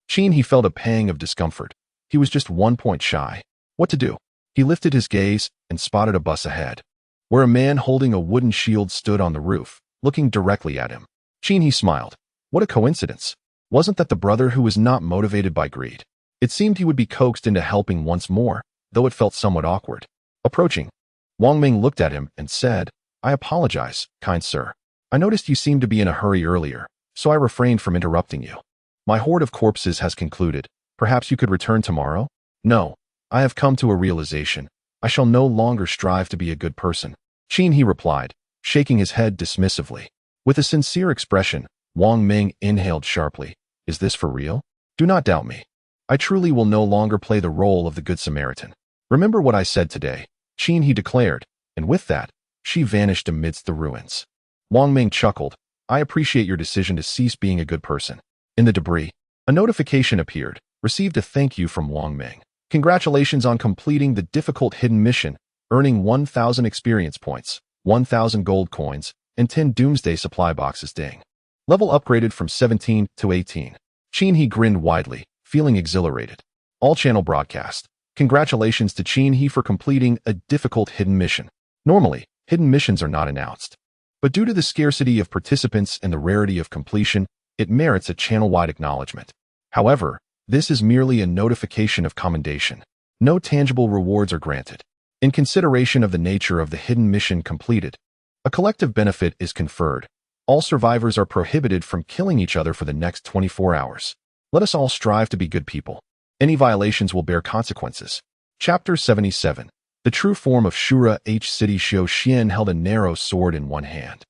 [SPEAKER 1] Qin He felt a pang of discomfort. He was just 1 point shy. What to do? He lifted his gaze and spotted a bus ahead, where a man holding a wooden shield stood on the roof, looking directly at him. Qin He smiled. What a coincidence. Wasn't that the brother who was not motivated by greed? It seemed he would be coaxed into helping once more, though it felt somewhat awkward. Approaching, Wang Ming looked at him and said, "I apologize, kind sir. I noticed you seemed to be in a hurry earlier, so I refrained from interrupting you. My horde of corpses has concluded. Perhaps you could return tomorrow?" "No, I have come to a realization. I shall no longer strive to be a good person," Qin He replied, shaking his head dismissively. With a sincere expression, Wang Ming inhaled sharply. "Is this for real? Do not doubt me. I truly will no longer play the role of the Good Samaritan. Remember what I said today," Qin He declared, and with that, she vanished amidst the ruins. Wang Ming chuckled. "I appreciate your decision to cease being a good person." In the debris, a notification appeared. Received a thank you from Wang Ming. Congratulations on completing the difficult hidden mission, earning 1,000 experience points, 1,000 gold coins, and 10 doomsday supply boxes. Ding. Level upgraded from 17 to 18. Qin He grinned widely, feeling exhilarated. All channel broadcast. Congratulations to Qin He for completing a difficult hidden mission. Normally, hidden missions are not announced, but due to the scarcity of participants and the rarity of completion, it merits a channel-wide acknowledgement. However, this is merely a notification of commendation. No tangible rewards are granted. In consideration of the nature of the hidden mission completed, a collective benefit is conferred. All survivors are prohibited from killing each other for the next 24 hours. Let us all strive to be good people. Any violations will bear consequences. Chapter 77. The true form of Shura H. City Xiao Xian held a narrow sword in one hand.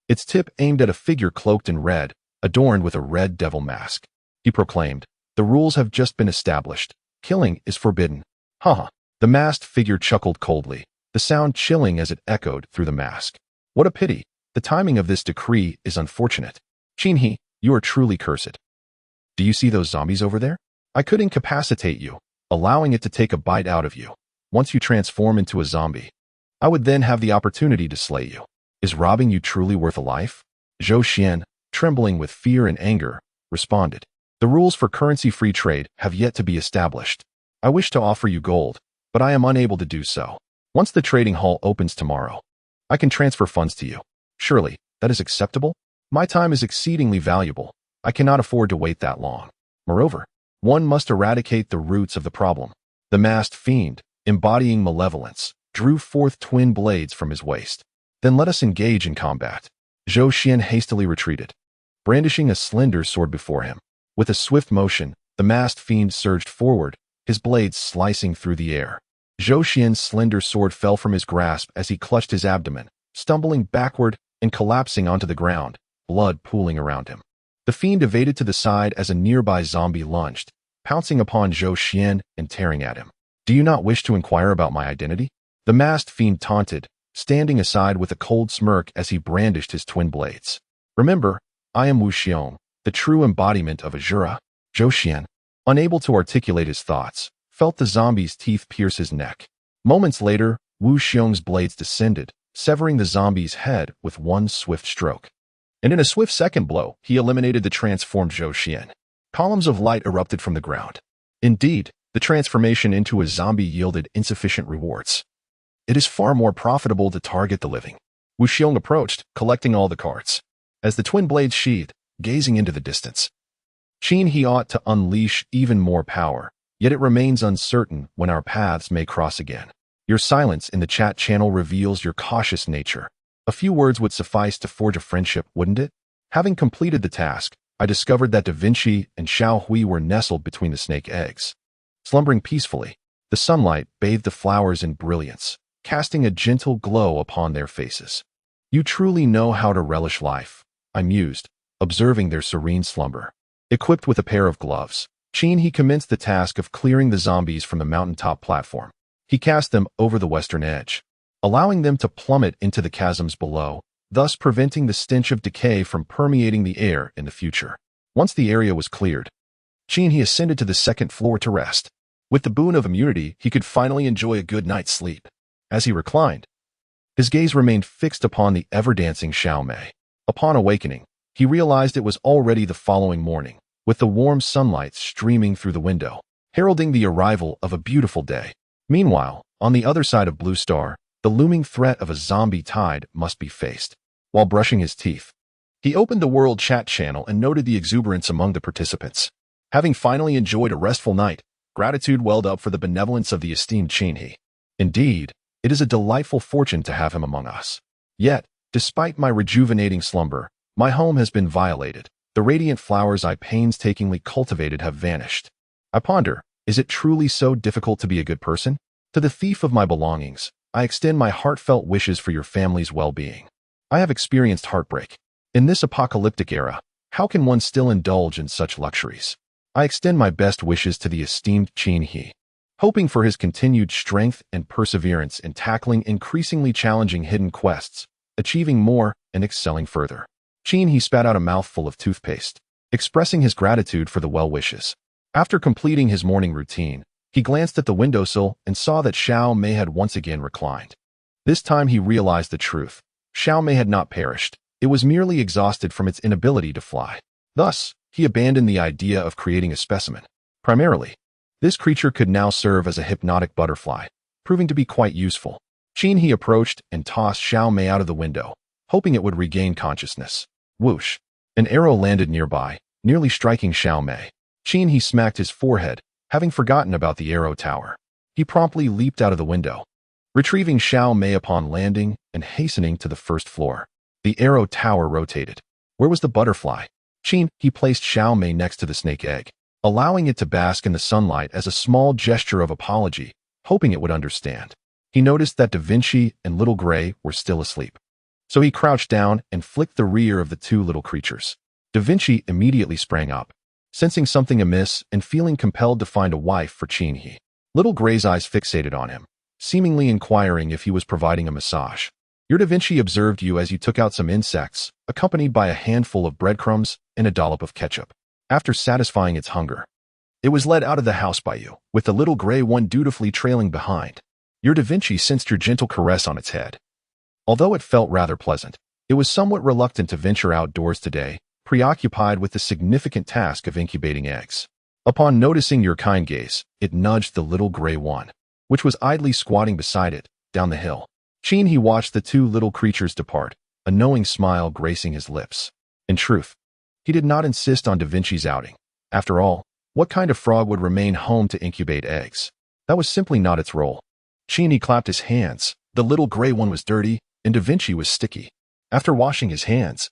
[SPEAKER 1] Its tip aimed at a figure cloaked in red, adorned with a red devil mask. He proclaimed, "The rules have just been established. Killing is forbidden." Haha. The masked figure chuckled coldly, the sound chilling as it echoed through the mask. What a pity. The timing of this decree is unfortunate. Qin He, You are truly cursed. Do you see those zombies over there? I could incapacitate you, allowing it to take a bite out of you. Once you transform into a zombie, I would then have the opportunity to slay you. Is robbing you truly worth a life? Zhou Xian, trembling with fear and anger, responded. The rules for currency-free trade have yet to be established. I wish to offer you gold, but I am unable to do so. Once the trading hall opens tomorrow, I can transfer funds to you. Surely, that is acceptable? My time is exceedingly valuable. I cannot afford to wait that long. Moreover, one must eradicate the roots of the problem. The masked fiend, embodying malevolence, drew forth twin blades from his waist. Then let us engage in combat. Zhou Xian hastily retreated, brandishing a slender sword before him. With a swift motion, the masked fiend surged forward, his blades slicing through the air. Zhou Xian's slender sword fell from his grasp as he clutched his abdomen, stumbling backward and collapsing onto the ground, blood pooling around him. The fiend evaded to the side as a nearby zombie lunged, pouncing upon Zhou Xian and tearing at him. Do you not wish to inquire about my identity? The masked fiend taunted, standing aside with a cold smirk as he brandished his twin blades. Remember, I am Wu Xiong, the true embodiment of Azura. Zhou Xian, unable to articulate his thoughts, felt the zombie's teeth pierce his neck. Moments later, Wu Xiong's blades descended, severing the zombie's head with one swift stroke. And in a swift second blow, he eliminated the transformed Zhou Xian. Columns of light erupted from the ground. Indeed, the transformation into a zombie yielded insufficient rewards. It is far more profitable to target the living. Wu Xiong approached, collecting all the cards. As the twin blades sheathed, gazing into the distance. Qin He ought to unleash even more power, yet it remains uncertain when our paths may cross again. Your silence in the chat channel reveals your cautious nature. A few words would suffice to forge a friendship, wouldn't it? Having completed the task, I discovered that Da Vinci and Xiao Hui were nestled between the snake eggs. Slumbering peacefully, the sunlight bathed the flowers in brilliance, casting a gentle glow upon their faces. You truly know how to relish life, I mused, observing their serene slumber. Equipped with a pair of gloves, Qin He commenced the task of clearing the zombies from the mountaintop platform. He cast them over the western edge, allowing them to plummet into the chasms below, thus preventing the stench of decay from permeating the air in the future. Once the area was cleared, Qin He ascended to the second floor to rest. With the boon of immunity, he could finally enjoy a good night's sleep. As he reclined, his gaze remained fixed upon the ever-dancing Xiao Mei. Upon awakening, he realized it was already the following morning, with the warm sunlight streaming through the window, heralding the arrival of a beautiful day. Meanwhile, on the other side of Blue Star, the looming threat of a zombie tide must be faced. While brushing his teeth, he opened the World Chat channel and noted the exuberance among the participants. Having finally enjoyed a restful night, gratitude welled up for the benevolence of the esteemed Qin He. Indeed, it is a delightful fortune to have him among us. Yet, despite my rejuvenating slumber, my home has been violated. The radiant flowers I painstakingly cultivated have vanished. I ponder, is it truly so difficult to be a good person? To the thief of my belongings, I extend my heartfelt wishes for your family's well-being. I have experienced heartbreak. In this apocalyptic era, how can one still indulge in such luxuries? I extend my best wishes to the esteemed Qin He, hoping for his continued strength and perseverance in tackling increasingly challenging hidden quests, achieving more and excelling further. Qin He spat out a mouthful of toothpaste, expressing his gratitude for the well wishes. After completing his morning routine, he glanced at the windowsill and saw that Xiao Mei had once again reclined. This time he realized the truth. Xiao Mei had not perished. It was merely exhausted from its inability to fly. Thus, he abandoned the idea of creating a specimen. Primarily, this creature could now serve as a hypnotic butterfly, proving to be quite useful. Qin He approached and tossed Xiao Mei out of the window, hoping it would regain consciousness. Whoosh! An arrow landed nearby, nearly striking Xiao Mei. Qin He smacked his forehead, having forgotten about the arrow tower. He promptly leaped out of the window, retrieving Xiao Mei upon landing and hastening to the first floor. The arrow tower rotated. Where was the butterfly? Qin He placed Xiao Mei next to the snake egg, allowing it to bask in the sunlight as a small gesture of apology, hoping it would understand. He noticed that Da Vinci and Little Gray were still asleep. So he crouched down and flicked the rear of the two little creatures. Da Vinci immediately sprang up, sensing something amiss and feeling compelled to find a wife for Qin He. Little Gray's eyes fixated on him, seemingly inquiring if he was providing a massage. Your Da Vinci observed you as you took out some insects, accompanied by a handful of breadcrumbs and a dollop of ketchup. After satisfying its hunger, it was led out of the house by you, with the little gray one dutifully trailing behind. Your Da Vinci sensed your gentle caress on its head. Although it felt rather pleasant, it was somewhat reluctant to venture outdoors today, preoccupied with the significant task of incubating eggs. Upon noticing your kind gaze, it nudged the little gray one, which was idly squatting beside it, down the hill. He watched the two little creatures depart, a knowing smile gracing his lips. In truth, he did not insist on Da Vinci's outing. After all, what kind of frog would remain home to incubate eggs? That was simply not its role. He clapped his hands. The little gray one was dirty, and Da Vinci was sticky. After washing his hands,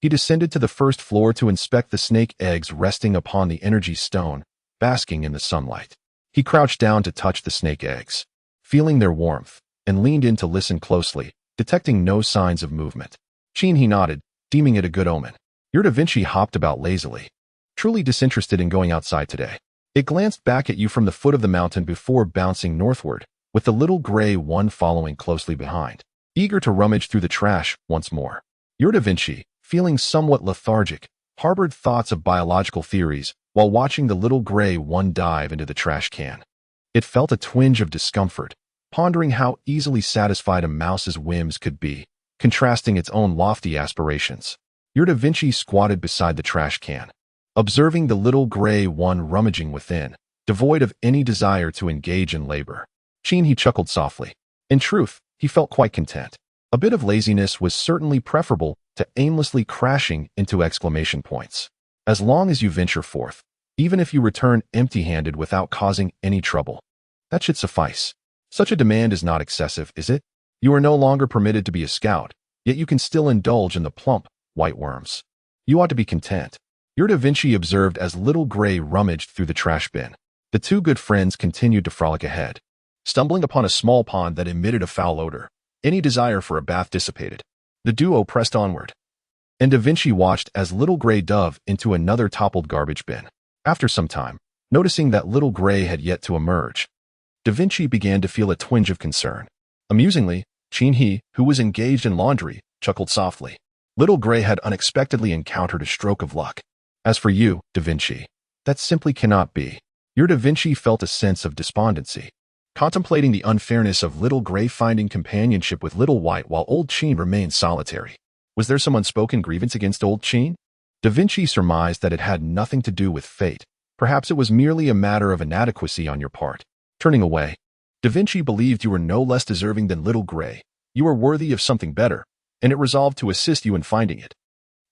[SPEAKER 1] he descended to the first floor to inspect the snake eggs resting upon the energy stone, basking in the sunlight. He crouched down to touch the snake eggs, feeling their warmth, and leaned in to listen closely, detecting no signs of movement. He nodded, deeming it a good omen. Your Da Vinci hopped about lazily, truly disinterested in going outside today. It glanced back at you from the foot of the mountain before bouncing northward, with the little gray one following closely behind, eager to rummage through the trash once more. Your Da Vinci, feeling somewhat lethargic, harbored thoughts of biological theories while watching the little gray one dive into the trash can. It felt a twinge of discomfort, pondering how easily satisfied a mouse's whims could be, contrasting its own lofty aspirations. Your Da Vinci squatted beside the trash can, observing the little gray one rummaging within, devoid of any desire to engage in labor. He chuckled softly. In truth, he felt quite content. A bit of laziness was certainly preferable to aimlessly crashing into exclamation points. As long as you venture forth, even if you return empty-handed without causing any trouble, that should suffice. Such a demand is not excessive, is it? You are no longer permitted to be a scout, yet you can still indulge in the plump, white worms. You ought to be content. Your Da Vinci observed as little gray rummaged through the trash bin. The two good friends continued to frolic ahead, stumbling upon a small pond that emitted a foul odor. Any desire for a bath dissipated. The duo pressed onward, and Da Vinci watched as little gray dove into another toppled garbage bin. After some time, noticing that little gray had yet to emerge, Da Vinci began to feel a twinge of concern. Amusingly, He, who was engaged in laundry, chuckled softly. Little gray had unexpectedly encountered a stroke of luck. As for you, Da Vinci, that simply cannot be. Your Da Vinci felt a sense of despondency, contemplating the unfairness of little gray finding companionship with little white while old Chin remained solitary. Was there some unspoken grievance against old Chin? Da Vinci surmised that it had nothing to do with fate. Perhaps it was merely a matter of inadequacy on your part. Turning away, Da Vinci believed you were no less deserving than little gray. You were worthy of something better, and it resolved to assist you in finding it,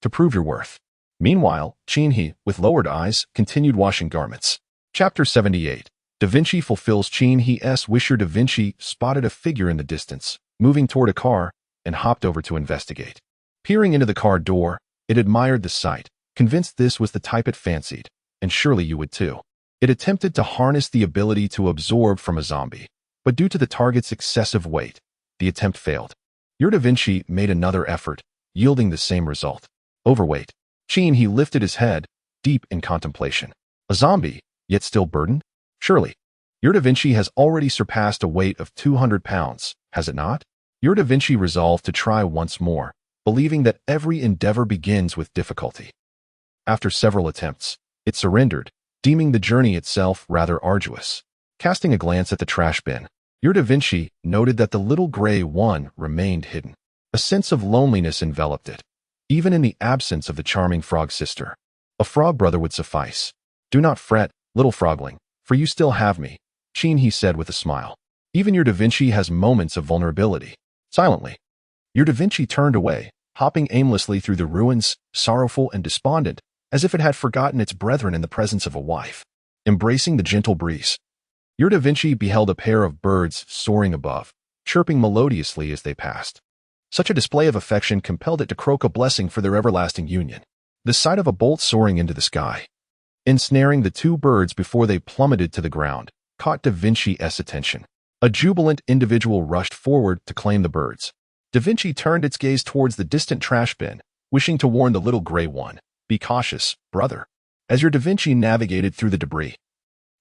[SPEAKER 1] to prove your worth. Meanwhile, Chin, with lowered eyes, continued washing garments. Chapter 78. Da Vinci fulfills Chin's wish. Da Vinci spotted a figure in the distance, moving toward a car, and hopped over to investigate. Peering into the car door, it admired the sight, convinced this was the type it fancied, and surely you would too. It attempted to harness the ability to absorb from a zombie, but due to the target's excessive weight, the attempt failed. Your Da Vinci made another effort, yielding the same result. Overweight. Chin lifted his head, deep in contemplation. A zombie, yet still burdened? Surely. Your Da Vinci has already surpassed a weight of 200 pounds, has it not? Your Da Vinci resolved to try once more, believing that every endeavor begins with difficulty. After several attempts, it surrendered, deeming the journey itself rather arduous. Casting a glance at the trash bin, Your Da Vinci noted that the little gray one remained hidden. A sense of loneliness enveloped it, even in the absence of the charming frog sister. A frog brother would suffice. Do not fret, little frogling, for you still have me, Chin said with a smile. Even Your Da Vinci has moments of vulnerability. Silently, Your Da Vinci turned away, hopping aimlessly through the ruins, sorrowful and despondent, as if it had forgotten its brethren in the presence of a wife. Embracing the gentle breeze, Your Da Vinci beheld a pair of birds soaring above, chirping melodiously as they passed. Such a display of affection compelled it to croak a blessing for their everlasting union. The sight of a bolt soaring into the sky, ensnaring the two birds before they plummeted to the ground, caught Da Vinci's attention. A jubilant individual rushed forward to claim the birds. Da Vinci turned its gaze towards the distant trash bin, wishing to warn the little gray one, "Be cautious, brother." As Your Da Vinci navigated through the debris,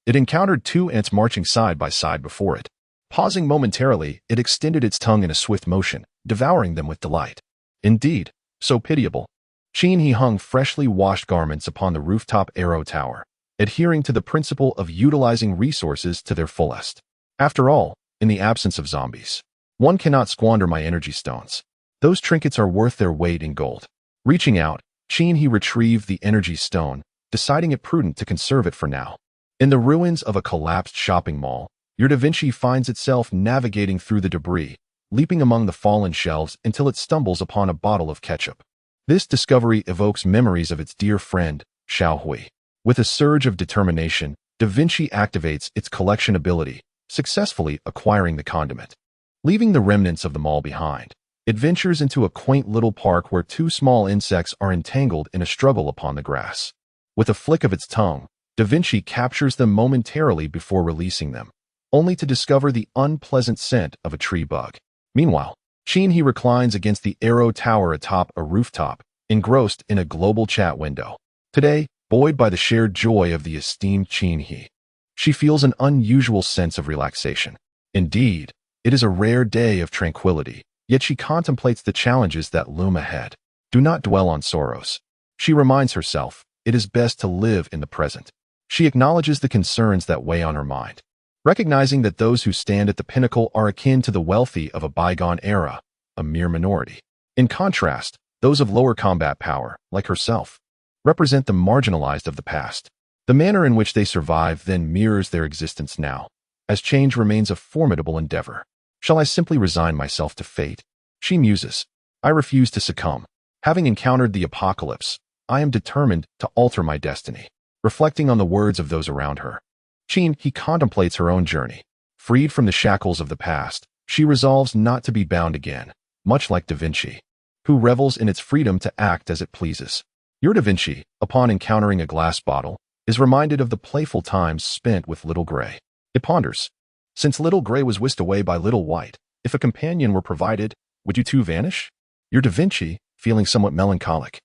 [SPEAKER 1] it encountered two ants marching side by side before it. Pausing momentarily, it extended its tongue in a swift motion, devouring them with delight. Indeed, so pitiable. He hung freshly washed garments upon the rooftop arrow tower, adhering to the principle of utilizing resources to their fullest. After all, in the absence of zombies, one cannot squander my energy stones. Those trinkets are worth their weight in gold. Reaching out, he retrieved the energy stone, deciding it prudent to conserve it for now. In the ruins of a collapsed shopping mall, your Da Vinci finds itself navigating through the debris, leaping among the fallen shelves until it stumbles upon a bottle of ketchup. This discovery evokes memories of its dear friend, Xiaohui. With a surge of determination, Da Vinci activates its collection ability, successfully acquiring the condiment. Leaving the remnants of the mall behind, it ventures into a quaint little park where two small insects are entangled in a struggle upon the grass. With a flick of its tongue, Da Vinci captures them momentarily before releasing them, only to discover the unpleasant scent of a tree bug. Meanwhile, he reclines against the arrow tower atop a rooftop, engrossed in a global chat window. Today, buoyed by the shared joy of the esteemed He, she feels an unusual sense of relaxation. Indeed, it is a rare day of tranquility, yet she contemplates the challenges that loom ahead. Do not dwell on sorrows. She reminds herself, it is best to live in the present. She acknowledges the concerns that weigh on her mind, recognizing that those who stand at the pinnacle are akin to the wealthy of a bygone era, a mere minority. In contrast, those of lower combat power, like herself, represent the marginalized of the past. The manner in which they survive then mirrors their existence now, as change remains a formidable endeavor. Shall I simply resign myself to fate? She muses. I refuse to succumb. Having encountered the apocalypse, I am determined to alter my destiny. Reflecting on the words of those around her, he contemplates her own journey. Freed from the shackles of the past, she resolves not to be bound again, much like Da Vinci, who revels in its freedom to act as it pleases. Your Da Vinci, upon encountering a glass bottle, is reminded of the playful times spent with Little Gray. It ponders. Since Little Gray was whisked away by Little White, if a companion were provided, would you two vanish? Your Da Vinci, feeling somewhat melancholic,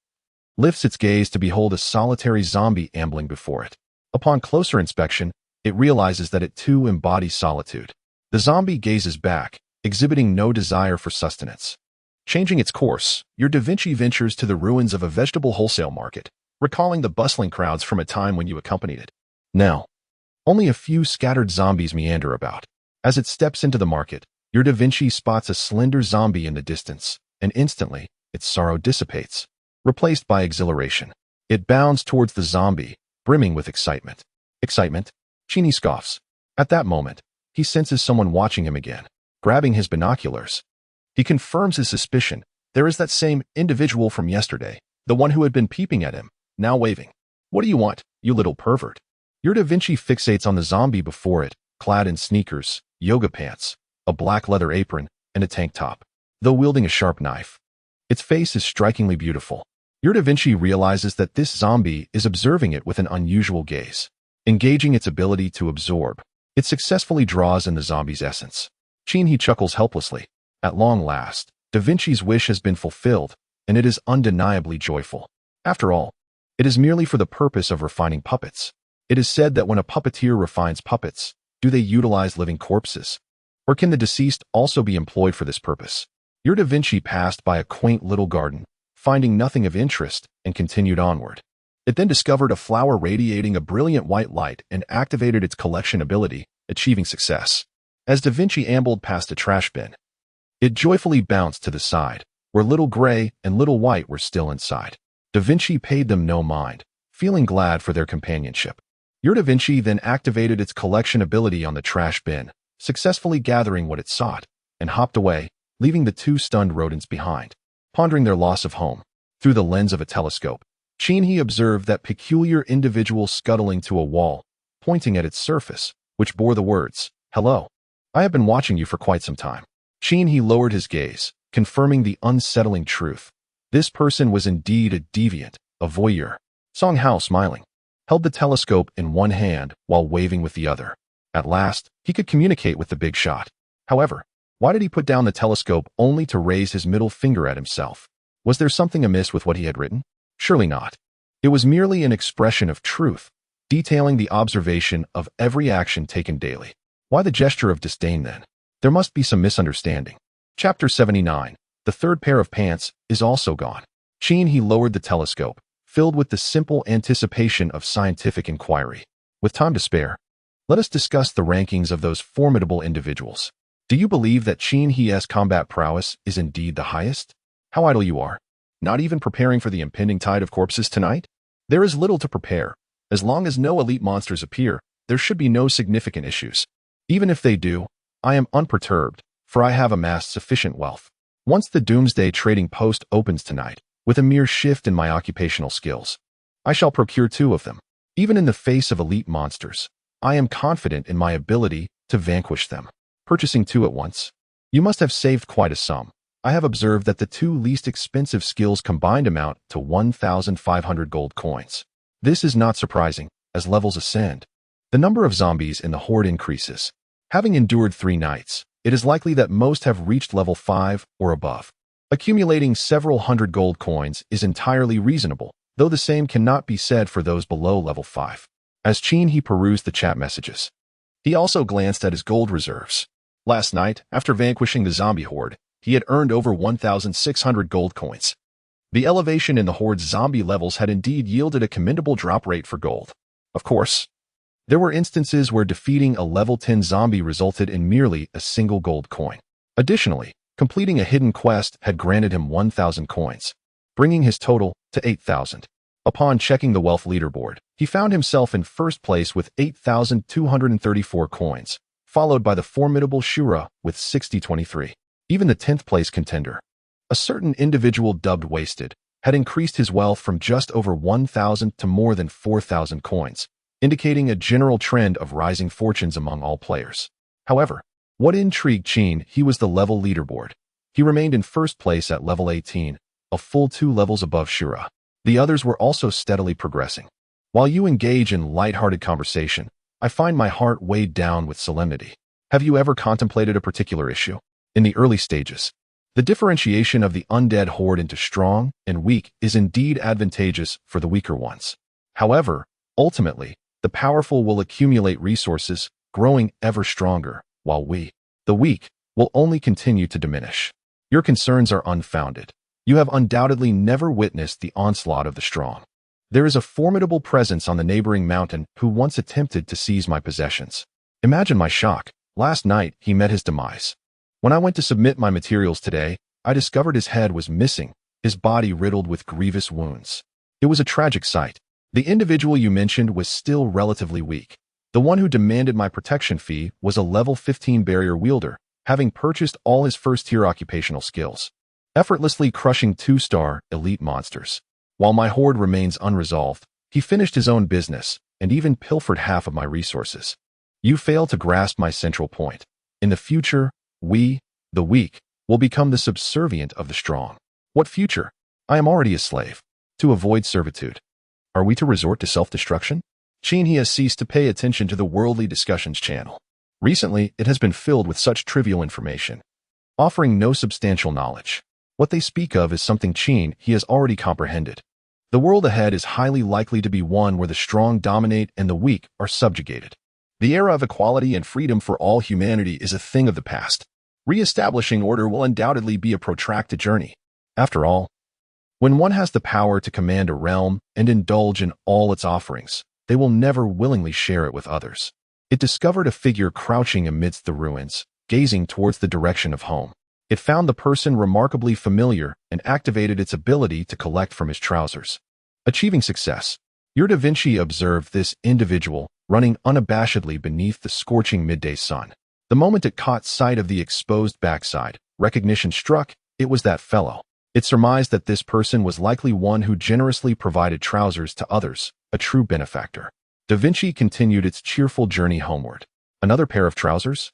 [SPEAKER 1] lifts its gaze to behold a solitary zombie ambling before it. Upon closer inspection, it realizes that it too embodies solitude. The zombie gazes back, exhibiting no desire for sustenance. Changing its course, your Da Vinci ventures to the ruins of a vegetable wholesale market, recalling the bustling crowds from a time when you accompanied it. Now, only a few scattered zombies meander about. As it steps into the market, your Da Vinci spots a slender zombie in the distance, and instantly, its sorrow dissipates, replaced by exhilaration. It bounds towards the zombie, brimming with excitement. Excitement? He scoffs. At that moment, he senses someone watching him again. Grabbing his binoculars, he confirms his suspicion. There is that same individual from yesterday, the one who had been peeping at him, now waving. What do you want, you little pervert? Your Da Vinci fixates on the zombie before it, clad in sneakers, yoga pants, a black leather apron, and a tank top, though wielding a sharp knife. Its face is strikingly beautiful. Your Da Vinci realizes that this zombie is observing it with an unusual gaze. Engaging its ability to absorb, it successfully draws in the zombie's essence. He chuckles helplessly. At long last, Da Vinci's wish has been fulfilled, and it is undeniably joyful. After all, it is merely for the purpose of refining puppets. It is said that when a puppeteer refines puppets, do they utilize living corpses? Or can the deceased also be employed for this purpose? Your Da Vinci passed by a quaint little garden, finding nothing of interest, and continued onward. It then discovered a flower radiating a brilliant white light and activated its collection ability, achieving success. As Da Vinci ambled past a trash bin, it joyfully bounced to the side, where Little Gray and Little White were still inside. Da Vinci paid them no mind, feeling glad for their companionship. Your Da Vinci then activated its collection ability on the trash bin, successfully gathering what it sought, and hopped away, leaving the two stunned rodents behind. Pondering their loss of home, through the lens of a telescope, he observed that peculiar individual scuttling to a wall, pointing at its surface, which bore the words, "Hello. I have been watching you for quite some time." He lowered his gaze, confirming the unsettling truth. This person was indeed a deviant, a voyeur. Song Hao, smiling, held the telescope in one hand while waving with the other. At last, he could communicate with the big shot. However, why did he put down the telescope only to raise his middle finger at himself? Was there something amiss with what he had written? Surely not. It was merely an expression of truth, detailing the observation of every action taken daily. Why the gesture of disdain then? There must be some misunderstanding. Chapter 79. The third pair of pants is also gone. He lowered the telescope, filled with the simple anticipation of scientific inquiry. With time to spare, let us discuss the rankings of those formidable individuals. Do you believe that He's combat prowess is indeed the highest? How idle you are. Not even preparing for the impending tide of corpses tonight? There is little to prepare. As long as no elite monsters appear, there should be no significant issues. Even if they do, I am unperturbed, for I have amassed sufficient wealth. Once the doomsday trading post opens tonight, with a mere shift in my occupational skills, I shall procure 2 of them. Even in the face of elite monsters, I am confident in my ability to vanquish them. Purchasing 2 at once. You must have saved quite a sum. I have observed that the 2 least expensive skills combined amount to 1,500 gold coins. This is not surprising, as levels ascend. The number of zombies in the horde increases. Having endured 3 nights, it is likely that most have reached level 5 or above. Accumulating several hundred gold coins is entirely reasonable, though the same cannot be said for those below level 5. As he perused the chat messages, he also glanced at his gold reserves. Last night, after vanquishing the zombie horde, he had earned over 1,600 gold coins. The elevation in the horde's zombie levels had indeed yielded a commendable drop rate for gold. Of course, there were instances where defeating a level 10 zombie resulted in merely a single gold coin. Additionally, completing a hidden quest had granted him 1,000 coins, bringing his total to 8,000. Upon checking the wealth leaderboard, he found himself in first place with 8,234 coins, followed by the formidable Shura with 6,023. Even the 10th place contender, a certain individual dubbed Wasted, had increased his wealth from just over 1,000 to more than 4,000 coins, indicating a general trend of rising fortunes among all players. However, what intrigued he was the level leaderboard. He remained in first place at level 18, a full 2 levels above Shura. The others were also steadily progressing. While you engage in light-hearted conversation, I find my heart weighed down with solemnity. Have you ever contemplated a particular issue? In the early stages, the differentiation of the undead horde into strong and weak is indeed advantageous for the weaker ones. However, ultimately, the powerful will accumulate resources, growing ever stronger, while we, the weak, will only continue to diminish. Your concerns are unfounded. You have undoubtedly never witnessed the onslaught of the strong. There is a formidable presence on the neighboring mountain who once attempted to seize my possessions. Imagine my shock. Last night, he met his demise. When I went to submit my materials today, I discovered his head was missing, his body riddled with grievous wounds. It was a tragic sight. The individual you mentioned was still relatively weak. The one who demanded my protection fee was a level 15 barrier wielder, having purchased all his first-tier occupational skills, effortlessly crushing 2-star elite monsters. While my horde remains unresolved, he finished his own business and even pilfered half of my resources. You fail to grasp my central point. In the future, we, the weak, will become the subservient of the strong. What future? I am already a slave. To avoid servitude, are we to resort to self-destruction? He has ceased to pay attention to the Worldly Discussions channel. Recently, it has been filled with such trivial information, offering no substantial knowledge. What they speak of is something he has already comprehended. The world ahead is highly likely to be one where the strong dominate and the weak are subjugated. The era of equality and freedom for all humanity is a thing of the past. Re-establishing order will undoubtedly be a protracted journey. After all, when one has the power to command a realm and indulge in all its offerings, they will never willingly share it with others. It discovered a figure crouching amidst the ruins, gazing towards the direction of home. It found the person remarkably familiar and activated its ability to collect from his trousers. Achieving success, your Da Vinci observed this individual running unabashedly beneath the scorching midday sun. The moment it caught sight of the exposed backside, recognition struck. It was that fellow. It surmised that this person was likely one who generously provided trousers to others, a true benefactor. Da Vinci continued its cheerful journey homeward. Another pair of trousers?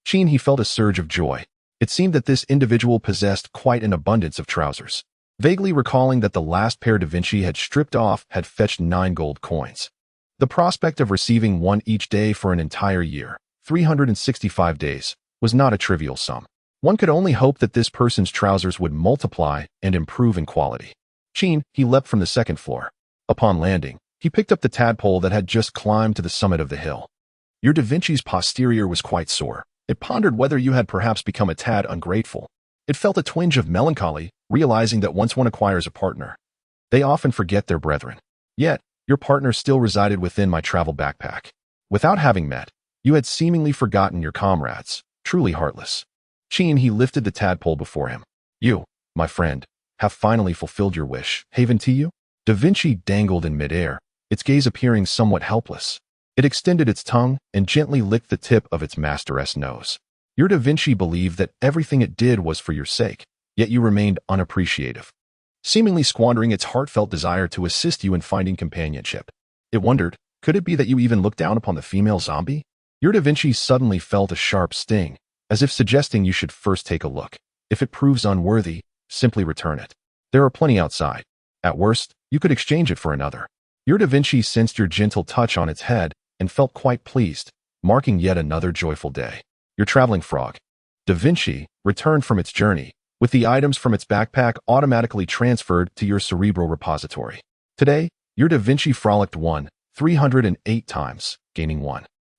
[SPEAKER 1] He felt a surge of joy. It seemed that this individual possessed quite an abundance of trousers. Vaguely recalling that the last pair Da Vinci had stripped off had fetched 9 gold coins. The prospect of receiving one each day for an entire year, 365 days, was not a trivial sum. One could only hope that this person's trousers would multiply and improve in quality. He leapt from the 2nd floor. Upon landing, he picked up the tadpole that had just climbed to the summit of the hill. Your Da Vinci's posterior was quite sore. It pondered whether you had perhaps become a tad ungrateful. It felt a twinge of melancholy, realizing that once one acquires a partner, they often forget their brethren. Yet, your partner still resided within my travel backpack. Without having met, you had seemingly forgotten your comrades, truly heartless. Chin, he lifted the tadpole before him. You, my friend, have finally fulfilled your wish. Haven to you? Da Vinci dangled in midair, its gaze appearing somewhat helpless. It extended its tongue and gently licked the tip of its master's nose. Your Da Vinci believed that everything it did was for your sake, yet you remained unappreciative, seemingly squandering its heartfelt desire to assist you in finding companionship. It wondered, could it be that you even looked down upon the female zombie? Your Da Vinci suddenly felt a sharp sting, as if suggesting you should first take a look. If it proves unworthy, simply return it. There are plenty outside. At worst, you could exchange it for another. Your Da Vinci sensed your gentle touch on its head and felt quite pleased, marking yet another joyful day. Your traveling frog, Da Vinci, returned from its journey, with the items from its backpack automatically transferred to your cerebral repository. Today, your Da Vinci frolicked 308 times, gaining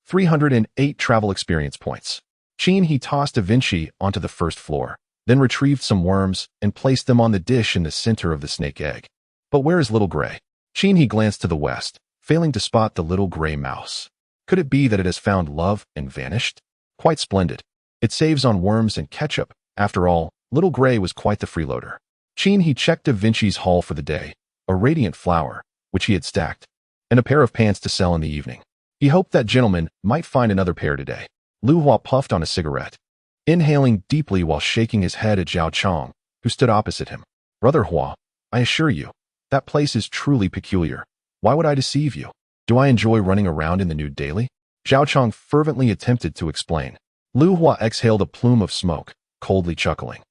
[SPEAKER 1] 308 travel experience points. Chin, he tossed Da Vinci onto the first floor, then retrieved some worms and placed them on the dish in the center of the snake egg. But where is Little Gray? Chin, he glanced to the west, failing to spot the little gray mouse. Could it be that it has found love and vanished? Quite splendid. It saves on worms and ketchup. After all, Little Gray was quite the freeloader. Chin, he checked Da Vinci's haul for the day, a radiant flower, which he had stacked, and a pair of pants to sell in the evening. He hoped that gentleman might find another pair today. Lu Hua puffed on a cigarette, inhaling deeply while shaking his head at Zhao Chong, who stood opposite him. Brother Hua, I assure you, that place is truly peculiar. Why would I deceive you? Do I enjoy running around in the nude daily? Zhao Chong fervently attempted to explain. Lu Hua exhaled a plume of smoke, coldly chuckling.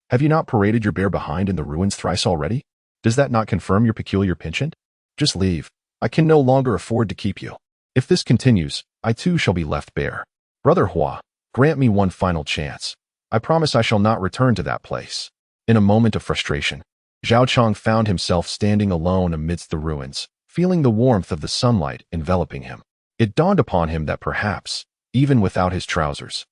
[SPEAKER 1] Have you not paraded your bare behind in the ruins thrice already? Does that not confirm your peculiar penchant? Just leave. I can no longer afford to keep you. If this continues, I too shall be left bare. Brother Hua, grant me one final chance. I promise I shall not return to that place. In a moment of frustration, Zhao Chong found himself standing alone amidst the ruins, feeling the warmth of the sunlight enveloping him. It dawned upon him that perhaps, even without his trousers,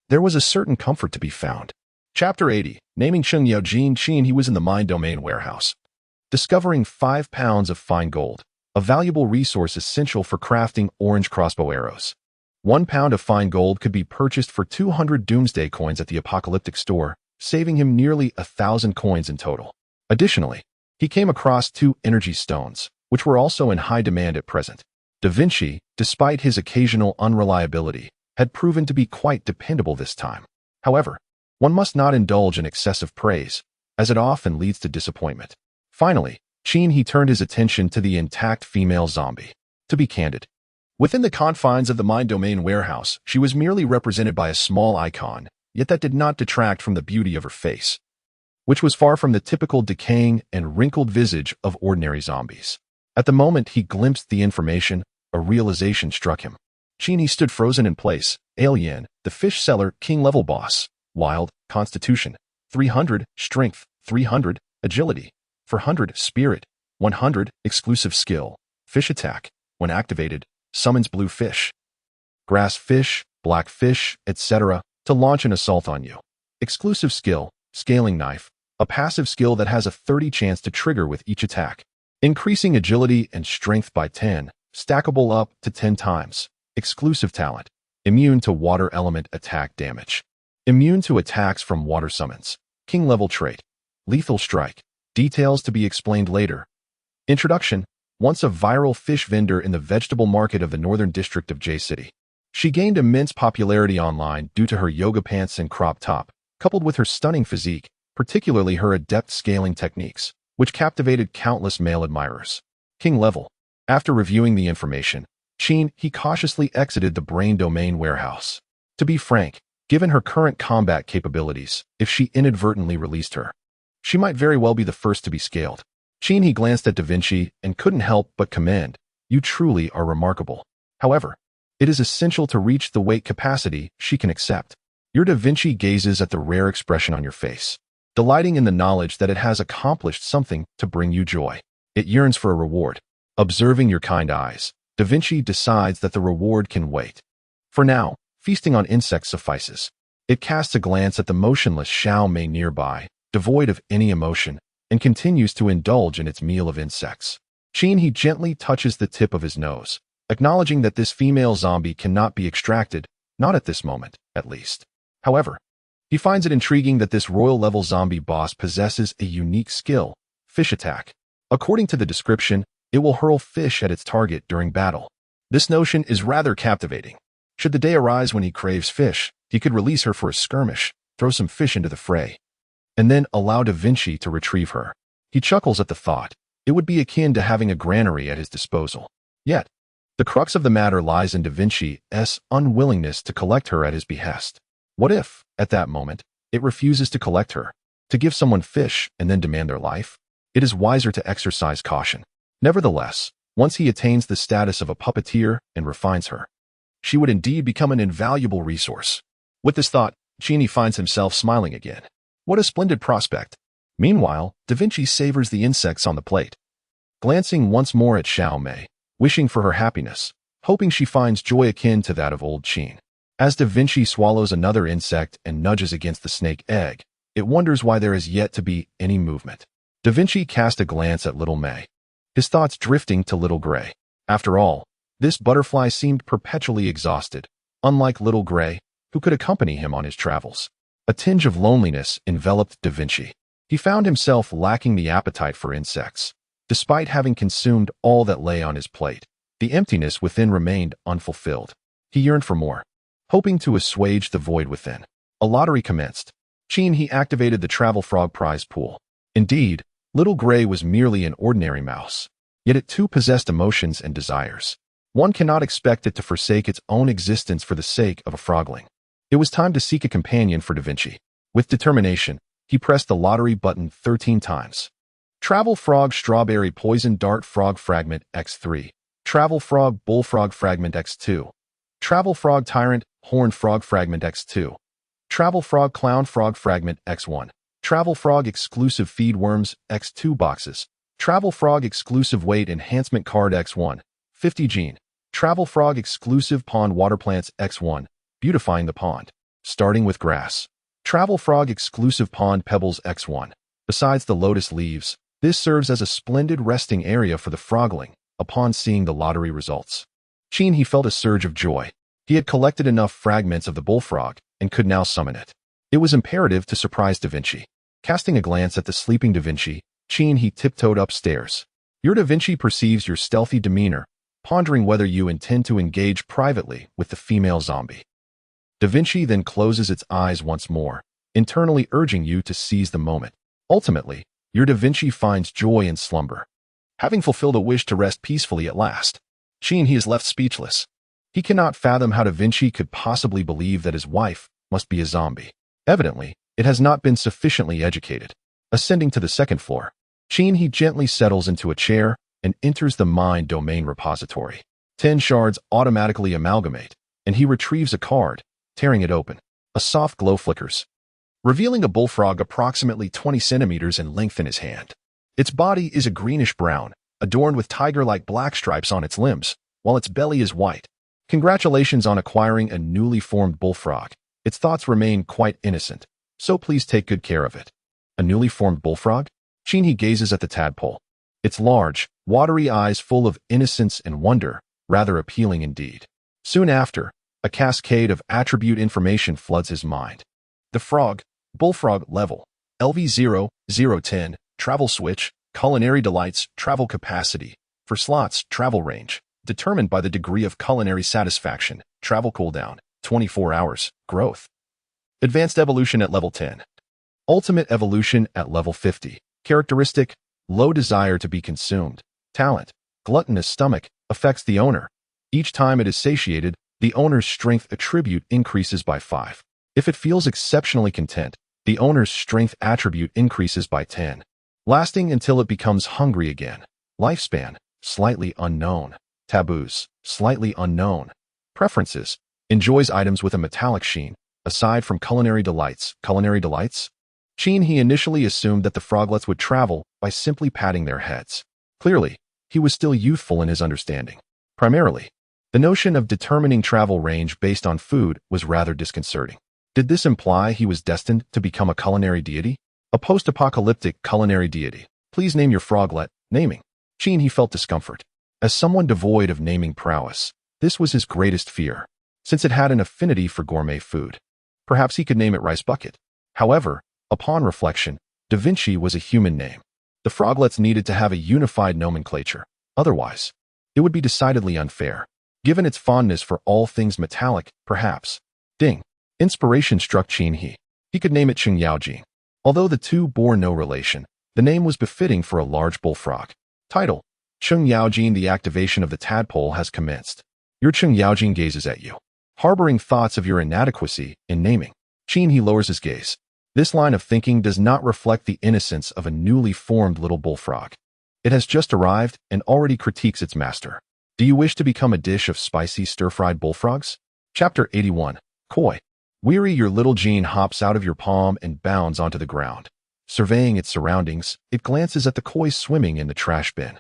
[SPEAKER 1] there was a certain comfort to be found. Chapter 80, naming Cheng Yao Jin Chin, he was in the mine domain warehouse, discovering 5 pounds of fine gold, a valuable resource essential for crafting orange crossbow arrows. 1 pound of fine gold could be purchased for 200 doomsday coins at the apocalyptic store, saving him nearly 1,000 coins in total. Additionally, he came across 2 energy stones, which were also in high demand at present. Da Vinci, despite his occasional unreliability, had proven to be quite dependable this time. However, one must not indulge in excessive praise, as it often leads to disappointment. Finally, Chin, he turned his attention to the intact female zombie. To be candid, within the confines of the mine domain warehouse, she was merely represented by a small icon, yet that did not detract from the beauty of her face, which was far from the typical decaying and wrinkled visage of ordinary zombies. At the moment he glimpsed the information, a realization struck him. Chin, he stood frozen in place. Alien, the fish seller, king-level boss. Wild, Constitution, 300, Strength, 300, Agility, 400, Spirit, 100, Exclusive Skill, Fish Attack, when activated, summons blue fish, grass fish, black fish, etc., to launch an assault on you. Exclusive Skill, Scaling Knife, a passive skill that has a 30 chance to trigger with each attack. Increasing agility and strength by 10, stackable up to 10 times. Exclusive Talent, immune to water element attack damage. Immune to attacks from water summons. King-level trait, Lethal Strike. Details to be explained later. Introduction. Once a viral fish vendor in the vegetable market of the northern district of J City, she gained immense popularity online due to her yoga pants and crop top, coupled with her stunning physique, particularly her adept scaling techniques, which captivated countless male admirers. King level. After reviewing the information, Chin, he cautiously exited the brain domain warehouse. To be frank, given her current combat capabilities, if she inadvertently released her, she might very well be the first to be scaled. Chin, he glanced at Da Vinci and couldn't help but commend. You truly are remarkable. However, it is essential to reach the weight capacity she can accept. Your Da Vinci gazes at the rare expression on your face, delighting in the knowledge that it has accomplished something to bring you joy. It yearns for a reward. Observing your kind eyes, Da Vinci decides that the reward can wait. For now, feasting on insects suffices. It casts a glance at the motionless Xiao Mei nearby, devoid of any emotion, and continues to indulge in its meal of insects. He gently touches the tip of his nose, acknowledging that this female zombie cannot be extracted, not at this moment, at least. However, he finds it intriguing that this royal-level zombie boss possesses a unique skill, fish attack. According to the description, it will hurl fish at its target during battle. This notion is rather captivating. Should the day arise when he craves fish, he could release her for a skirmish, throw some fish into the fray, and then allow Da Vinci to retrieve her. He chuckles at the thought. It would be akin to having a granary at his disposal. Yet, the crux of the matter lies in Da Vinci's unwillingness to collect her at his behest. What if, at that moment, it refuses to collect her, to give someone fish and then demand their life? It is wiser to exercise caution. Nevertheless, once he attains the status of a puppeteer and refines her, she would indeed become an invaluable resource. With this thought, Cheney finds himself smiling again. What a splendid prospect. Meanwhile, Da Vinci savors the insects on the plate, glancing once more at Xiao Mei, wishing for her happiness, hoping she finds joy akin to that of old Qin. As Da Vinci swallows another insect and nudges against the snake egg, it wonders why there is yet to be any movement. Da Vinci cast a glance at little Mei, his thoughts drifting to little Gray. After all, this butterfly seemed perpetually exhausted, unlike little Gray, who could accompany him on his travels. A tinge of loneliness enveloped Da Vinci. He found himself lacking the appetite for insects. Despite having consumed all that lay on his plate, the emptiness within remained unfulfilled. He yearned for more, hoping to assuage the void within. A lottery commenced. He activated the Travel Frog prize pool. Indeed, little Gray was merely an ordinary mouse, yet it too possessed emotions and desires. One cannot expect it to forsake its own existence for the sake of a frogling. It was time to seek a companion for Da Vinci. With determination, he pressed the lottery button 13 times. Travel Frog Strawberry Poison Dart Frog Fragment X3. Travel Frog Bullfrog Fragment X2. Travel Frog Tyrant Horned Frog Fragment X2. Travel Frog Clown Frog Fragment X1. Travel Frog Exclusive Feed Worms X2 boxes. Travel Frog Exclusive Weight Enhancement Card X1. 50 Gene. Travel Frog Exclusive Pond Water Plants X1. Beautifying the pond. Starting with grass. Travel Frog Exclusive Pond Pebbles X1. Besides the lotus leaves, this serves as a splendid resting area for the frogling. Upon seeing the lottery results, he felt a surge of joy. He had collected enough fragments of the bullfrog and could now summon it. It was imperative to surprise Da Vinci. Casting a glance at the sleeping Da Vinci, he tiptoed upstairs. Your Da Vinci perceives your stealthy demeanor, pondering whether you intend to engage privately with the female zombie. Da Vinci then closes its eyes once more, internally urging you to seize the moment. Ultimately, your Da Vinci finds joy in slumber. Having fulfilled a wish to rest peacefully at last, he is left speechless. He cannot fathom how Da Vinci could possibly believe that his wife must be a zombie. Evidently, it has not been sufficiently educated. Ascending to the second floor, he gently settles into a chair and enters the mind domain repository. 10 shards automatically amalgamate, and he retrieves a card, tearing it open. A soft glow flickers, revealing a bullfrog approximately 20 centimeters in length in his hand. Its body is a greenish-brown, adorned with tiger-like black stripes on its limbs, while its belly is white. Congratulations on acquiring a newly formed bullfrog. Its thoughts remain quite innocent, so please take good care of it. A newly formed bullfrog? He gazes at the tadpole, its large, watery eyes full of innocence and wonder, rather appealing indeed. Soon after, a cascade of attribute information floods his mind. The frog, bullfrog level, LV0-010, travel switch, culinary delights, travel capacity. For slots, travel range, determined by the degree of culinary satisfaction, travel cooldown, 24 hours, growth. Advanced evolution at level 10. Ultimate evolution at level 50. Characteristic, low desire to be consumed. Talent, gluttonous stomach, affects the owner. Each time it is satiated, the owner's strength attribute increases by 5. If it feels exceptionally content, the owner's strength attribute increases by 10. Lasting until it becomes hungry again. Lifespan, slightly unknown. Taboos, slightly unknown. Preferences, enjoys items with a metallic sheen, aside from culinary delights. Culinary delights? He initially assumed that the froglets would travel by simply patting their heads. Clearly, he was still youthful in his understanding. Primarily, the notion of determining travel range based on food was rather disconcerting. Did this imply he was destined to become a culinary deity? A post-apocalyptic culinary deity. Please name your froglet. Naming. He felt discomfort. As someone devoid of naming prowess, this was his greatest fear, since it had an affinity for gourmet food. Perhaps he could name it Rice Bucket. However, upon reflection, Da Vinci was a human name. The froglets needed to have a unified nomenclature. Otherwise, it would be decidedly unfair. Given its fondness for all things metallic, perhaps. Ding. Inspiration struck Qin He. He could name it Cheng Yaojing. Although the two bore no relation, the name was befitting for a large bullfrog. Title: Cheng Yaojing. The activation of the tadpole has commenced. Your Cheng Yaojing gazes at you, harboring thoughts of your inadequacy in naming. Qin He lowers his gaze. This line of thinking does not reflect the innocence of a newly formed little bullfrog. It has just arrived and already critiques its master. Do you wish to become a dish of spicy stir-fried bullfrogs? Chapter 81. Koi. Weary, your little Jean hops out of your palm and bounds onto the ground. Surveying its surroundings, it glances at the koi swimming in the trash bin.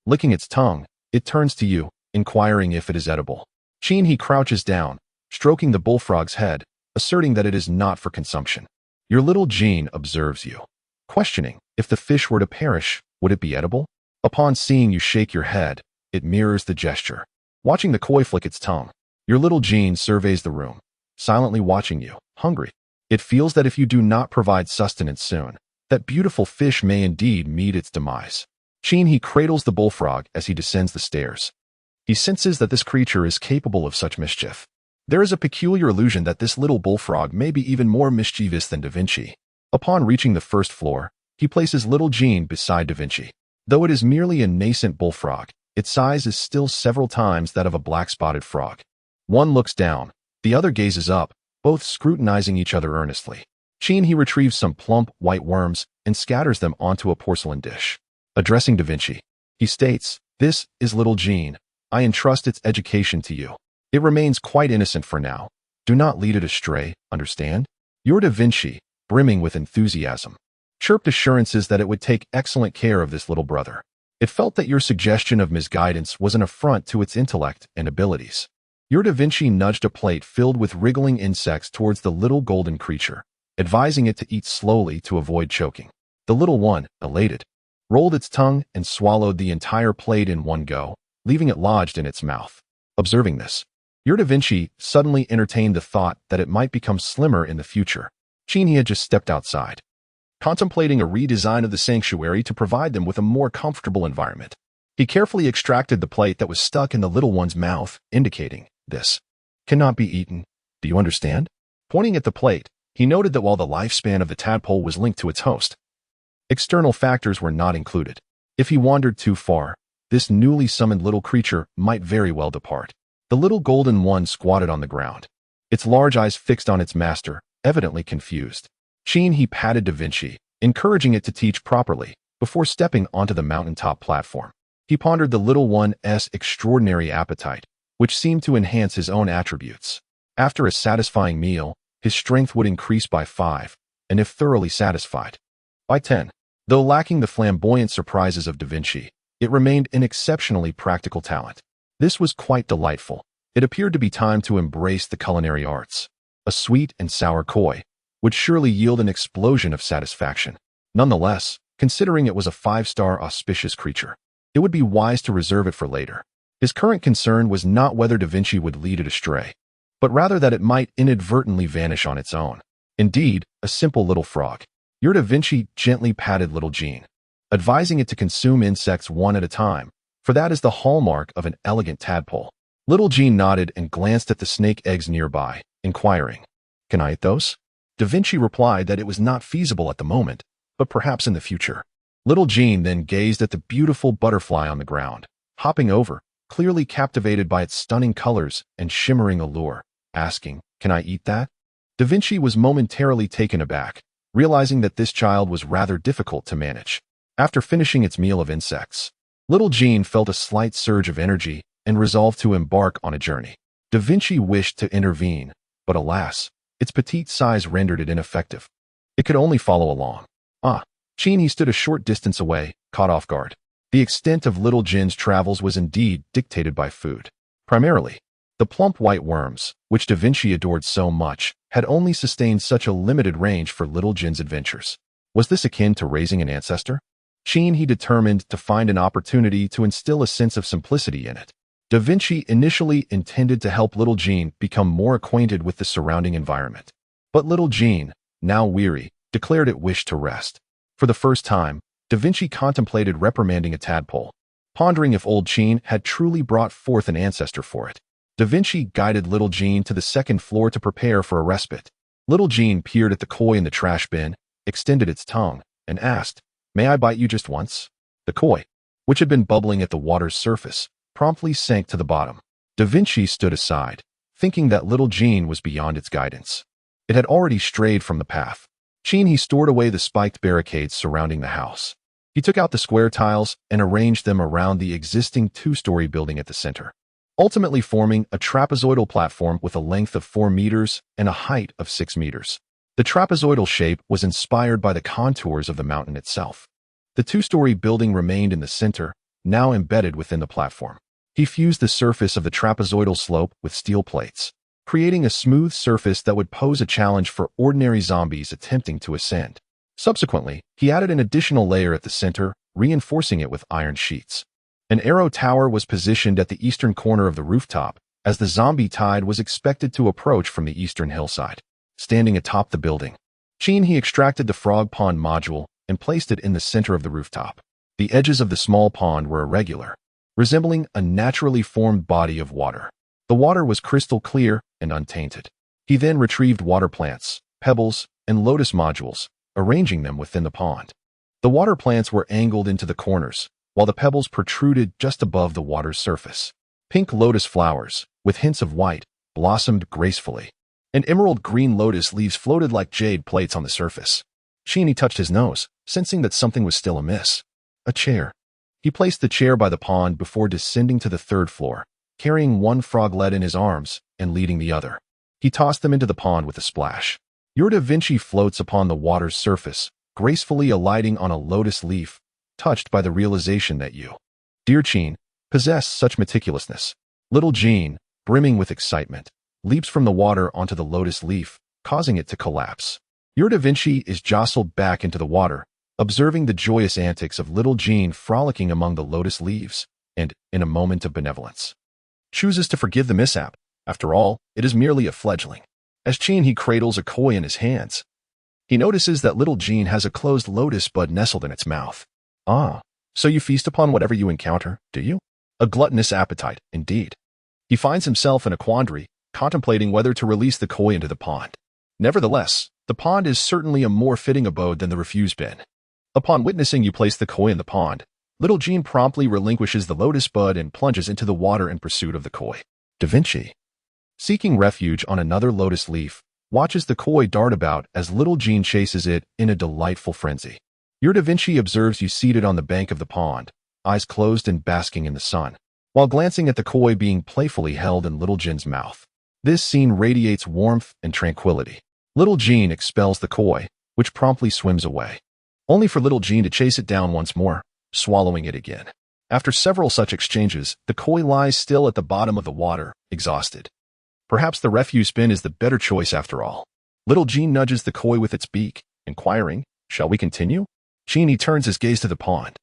[SPEAKER 1] Licking its tongue, it turns to you, inquiring if it is edible. Qin He crouches down, stroking the bullfrog's head, asserting that it is not for consumption. Your little Jean observes you, questioning, if the fish were to perish, would it be edible? Upon seeing you shake your head, it mirrors the gesture. Watching the koi flick its tongue, your little Jean surveys the room, silently watching you, hungry. It feels that if you do not provide sustenance soon, that beautiful fish may indeed meet its demise. Qin He cradles the bullfrog as he descends the stairs. He senses that this creature is capable of such mischief. There is a peculiar illusion that this little bullfrog may be even more mischievous than Da Vinci. Upon reaching the first floor, he places little Jean beside Da Vinci. Though it is merely a nascent bullfrog, its size is still several times that of a black-spotted frog. One looks down, the other gazes up, both scrutinizing each other earnestly. Qin He retrieves some plump, white worms and scatters them onto a porcelain dish. Addressing Da Vinci, he states, "This is little Jean. I entrust its education to you. It remains quite innocent for now. Do not lead it astray, understand?" Your Da Vinci, brimming with enthusiasm, chirped assurances that it would take excellent care of this little brother. It felt that your suggestion of misguidance was an affront to its intellect and abilities. Your Da Vinci nudged a plate filled with wriggling insects towards the little golden creature, advising it to eat slowly to avoid choking. The little one, elated, rolled its tongue and swallowed the entire plate in one go, leaving it lodged in its mouth. Observing this, your Da Vinci suddenly entertained the thought that it might become slimmer in the future. Qin He had just stepped outside, contemplating a redesign of the sanctuary to provide them with a more comfortable environment. He carefully extracted the plate that was stuck in the little one's mouth, indicating, "This cannot be eaten. Do you understand?" Pointing at the plate, he noted that while the lifespan of the tadpole was linked to its host, external factors were not included. If he wandered too far, this newly summoned little creature might very well depart. The little golden one squatted on the ground, its large eyes fixed on its master, evidently confused. Qin He patted Da Vinci, encouraging it to teach properly, before stepping onto the mountaintop platform. He pondered the little one's extraordinary appetite, which seemed to enhance his own attributes. After a satisfying meal, his strength would increase by 5, and if thoroughly satisfied, by 10. Though lacking the flamboyant surprises of Da Vinci, it remained an exceptionally practical talent. This was quite delightful. It appeared to be time to embrace the culinary arts. A sweet and sour koi would surely yield an explosion of satisfaction. Nonetheless, considering it was a 5-star auspicious creature, it would be wise to reserve it for later. His current concern was not whether Da Vinci would lead it astray, but rather that it might inadvertently vanish on its own. Indeed, a simple little frog. Your Da Vinci gently patted little Jean, advising it to consume insects one at a time, for that is the hallmark of an elegant tadpole. Little Jean nodded and glanced at the snake eggs nearby, inquiring, "Can I eat those?" Da Vinci replied that it was not feasible at the moment, but perhaps in the future. Little Jean then gazed at the beautiful butterfly on the ground, hopping over, clearly captivated by its stunning colors and shimmering allure, asking, "Can I eat that?" Da Vinci was momentarily taken aback, realizing that this child was rather difficult to manage. After finishing its meal of insects, little Jean felt a slight surge of energy and resolved to embark on a journey. Da Vinci wished to intervene, but alas, its petite size rendered it ineffective. It could only follow along. Qin He stood a short distance away, caught off guard. The extent of little Jin's travels was indeed dictated by food. Primarily, the plump white worms, which Da Vinci adored so much, had only sustained such a limited range for Little Jin's adventures. Was this akin to raising an ancestor? He determined to find an opportunity to instill a sense of simplicity in it. Da Vinci initially intended to help Little Jin become more acquainted with the surrounding environment. But Little Jin, now weary, declared it wished to rest. For the first time, Da Vinci contemplated reprimanding a tadpole, pondering if old Jin had truly brought forth an ancestor for it. Da Vinci guided Little Jin to the second floor to prepare for a respite. Little Jin peered at the koi in the trash bin, extended its tongue, and asked, "May I bite you just once?" The koi, which had been bubbling at the water's surface, promptly sank to the bottom. Da Vinci stood aside, thinking that Little Jin was beyond its guidance. It had already strayed from the path. He stored away the spiked barricades surrounding the house. He took out the square tiles and arranged them around the existing two-story building at the center, ultimately forming a trapezoidal platform with a length of 4 meters and a height of 6 meters. The trapezoidal shape was inspired by the contours of the mountain itself. The two-story building remained in the center, now embedded within the platform. He fused the surface of the trapezoidal slope with steel plates, creating a smooth surface that would pose a challenge for ordinary zombies attempting to ascend. Subsequently, he added an additional layer at the center, reinforcing it with iron sheets. An arrow tower was positioned at the eastern corner of the rooftop, as the zombie tide was expected to approach from the eastern hillside. Standing atop the building, he extracted the frog pond module and placed it in the center of the rooftop. The edges of the small pond were irregular, resembling a naturally formed body of water. The water was crystal clear and untainted. He then retrieved water plants, pebbles, and lotus modules, arranging them within the pond. The water plants were angled into the corners, while the pebbles protruded just above the water's surface. Pink lotus flowers, with hints of white, blossomed gracefully, and emerald green lotus leaves floated like jade plates on the surface. He touched his nose, sensing that something was still amiss. A chair. He placed the chair by the pond before descending to the third floor, carrying one froglet in his arms and leading the other. He tossed them into the pond with a splash. Your Da Vinci floats upon the water's surface, gracefully alighting on a lotus leaf, touched by the realization that you, dear Jin, possess such meticulousness. Little Jin, brimming with excitement, leaps from the water onto the lotus leaf, causing it to collapse. Your Da Vinci is jostled back into the water, observing the joyous antics of Little Jin frolicking among the lotus leaves, and, in a moment of benevolence, chooses to forgive the mishap. After all, it is merely a fledgling. As he cradles a koi in his hands, he notices that Little Jin has a closed lotus bud nestled in its mouth. Ah, so you feast upon whatever you encounter, do you? A gluttonous appetite, indeed. He finds himself in a quandary, contemplating whether to release the koi into the pond. Nevertheless, the pond is certainly a more fitting abode than the refuse bin. Upon witnessing you place the koi in the pond, Little Jin promptly relinquishes the lotus bud and plunges into the water in pursuit of the koi. Da Vinci, seeking refuge on another lotus leaf, watches the koi dart about as Little Jin chases it in a delightful frenzy. Your Da Vinci observes you seated on the bank of the pond, eyes closed and basking in the sun, while glancing at the koi being playfully held in Little Jin's mouth. This scene radiates warmth and tranquility. Little Jin expels the koi, which promptly swims away, only for Little Jin to chase it down once more, swallowing it again. After several such exchanges, the koi lies still at the bottom of the water, exhausted. Perhaps the refuse bin is the better choice after all. Little Jin nudges the koi with its beak, inquiring, "Shall we continue?" He turns his gaze to the pond,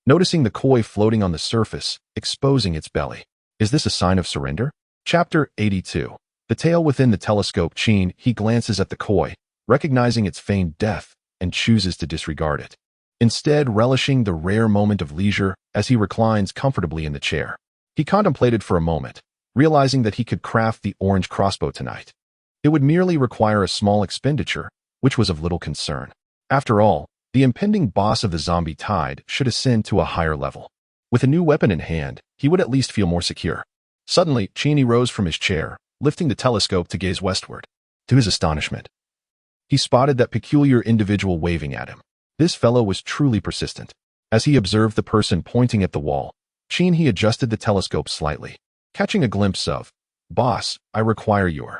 [SPEAKER 1] noticing the koi floating on the surface, exposing its belly. Is this a sign of surrender? Chapter 82. The tail within the telescope. He glances at the koi, recognizing its feigned death, and chooses to disregard it, instead relishing the rare moment of leisure as he reclines comfortably in the chair. He contemplated for a moment, realizing that he could craft the orange crossbow tonight. It would merely require a small expenditure, which was of little concern. After all, the impending boss of the zombie tide should ascend to a higher level. With a new weapon in hand, he would at least feel more secure. Suddenly, Cheney rose from his chair, lifting the telescope to gaze westward. To his astonishment, he spotted that peculiar individual waving at him. This fellow was truly persistent. As he observed the person pointing at the wall, he adjusted the telescope slightly, catching a glimpse of, "Boss, I require your."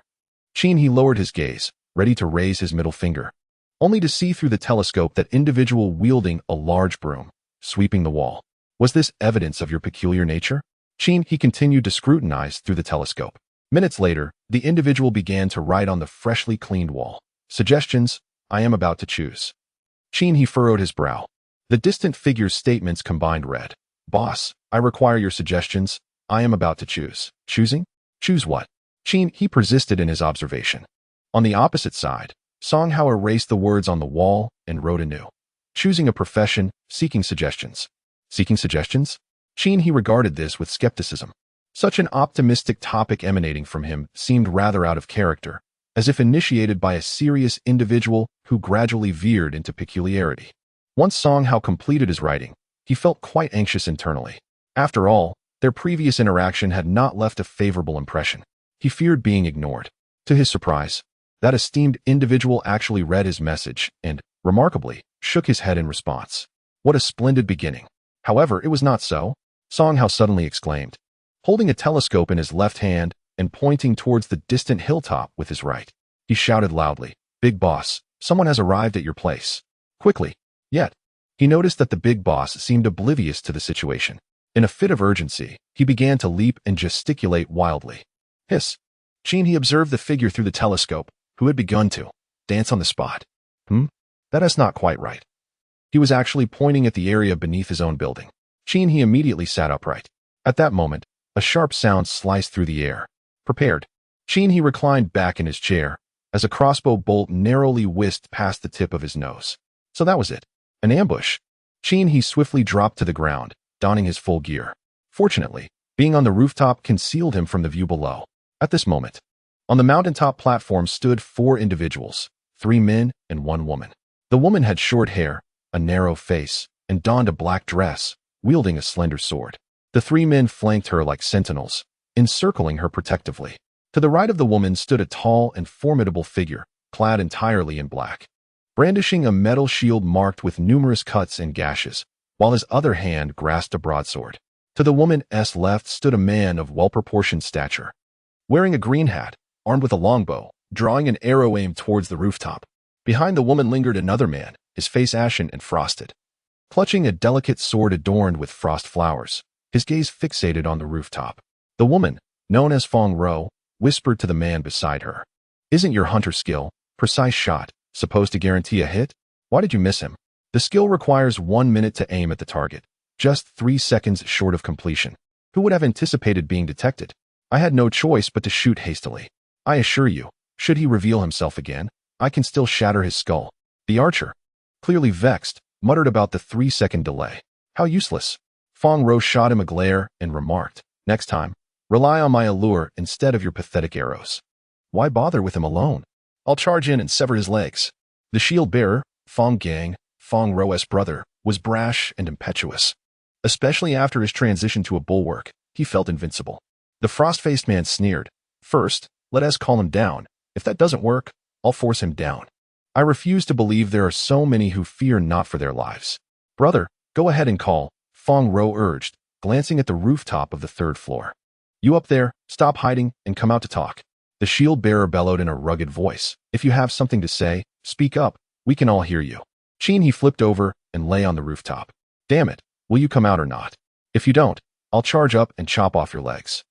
[SPEAKER 1] He lowered his gaze, ready to raise his middle finger, only to see through the telescope that individual wielding a large broom, sweeping the wall. Was this evidence of your peculiar nature? He continued to scrutinize through the telescope. Minutes later, the individual began to write on the freshly cleaned wall. Suggestions, I am about to choose. He furrowed his brow. The distant figure's statements combined read. Boss, I require your suggestions. I am about to choose. Choosing? Choose what? He persisted in his observation. On the opposite side, Song Hao erased the words on the wall and wrote anew. Choosing a profession, seeking suggestions. Seeking suggestions? He regarded this with skepticism. Such an optimistic topic emanating from him seemed rather out of character, as if initiated by a serious individual who gradually veered into peculiarity. Once Song Hao completed his writing, he felt quite anxious internally. After all, their previous interaction had not left a favorable impression. He feared being ignored. To his surprise, that esteemed individual actually read his message and, remarkably, shook his head in response. What a splendid beginning. However, it was not so. Song Hao suddenly exclaimed, holding a telescope in his left hand and pointing towards the distant hilltop with his right. He shouted loudly, Big Boss, someone has arrived at your place. Quickly. Yet, he noticed that the big boss seemed oblivious to the situation. In a fit of urgency, he began to leap and gesticulate wildly. Hiss. He observed the figure through the telescope, who had begun to dance on the spot. That is not quite right. He was actually pointing at the area beneath his own building. He immediately sat upright. At that moment, a sharp sound sliced through the air. Prepared. He reclined back in his chair, as a crossbow bolt narrowly whisked past the tip of his nose. So that was it. An ambush. He swiftly dropped to the ground, donning his full gear. Fortunately, being on the rooftop concealed him from the view below. At this moment, on the mountaintop platform stood 4 individuals, 3 men and 1 woman. The woman had short hair, a narrow face, and donned a black dress, wielding a slender sword. The 3 men flanked her like sentinels, encircling her protectively. To the right of the woman stood a tall and formidable figure, clad entirely in black, brandishing a metal shield marked with numerous cuts and gashes, while his other hand grasped a broadsword. To the woman's left stood a man of well-proportioned stature, wearing a green hat, armed with a longbow, drawing an arrow aimed towards the rooftop. Behind the woman lingered another man, his face ashen and frosted, clutching a delicate sword adorned with frost flowers, his gaze fixated on the rooftop. The woman, known as Fong Ro, whispered to the man beside her. Isn't your hunter skill, precise shot, supposed to guarantee a hit? Why did you miss him? The skill requires 1 minute to aim at the target, just 3 seconds short of completion. Who would have anticipated being detected? I had no choice but to shoot hastily. I assure you, should he reveal himself again, I can still shatter his skull. The archer, clearly vexed, muttered about the 3-second delay. How useless. Fong Ro shot him a glare and remarked, next time, rely on my allure instead of your pathetic arrows. Why bother with him alone? I'll charge in and sever his legs. The shield-bearer, Fong Gang, Fong Ro's brother, was brash and impetuous. Especially after his transition to a bulwark, he felt invincible. The frost-faced man sneered. First, let us calm him down. If that doesn't work, I'll force him down. I refuse to believe there are so many who fear not for their lives. Brother, go ahead and call, Fong Ro urged, glancing at the rooftop of the 3rd floor. You up there, stop hiding and come out to talk. The shield-bearer bellowed in a rugged voice. If you have something to say, speak up. We can all hear you. He flipped over and lay on the rooftop. Damn it, will you come out or not? If you don't, I'll charge up and chop off your legs.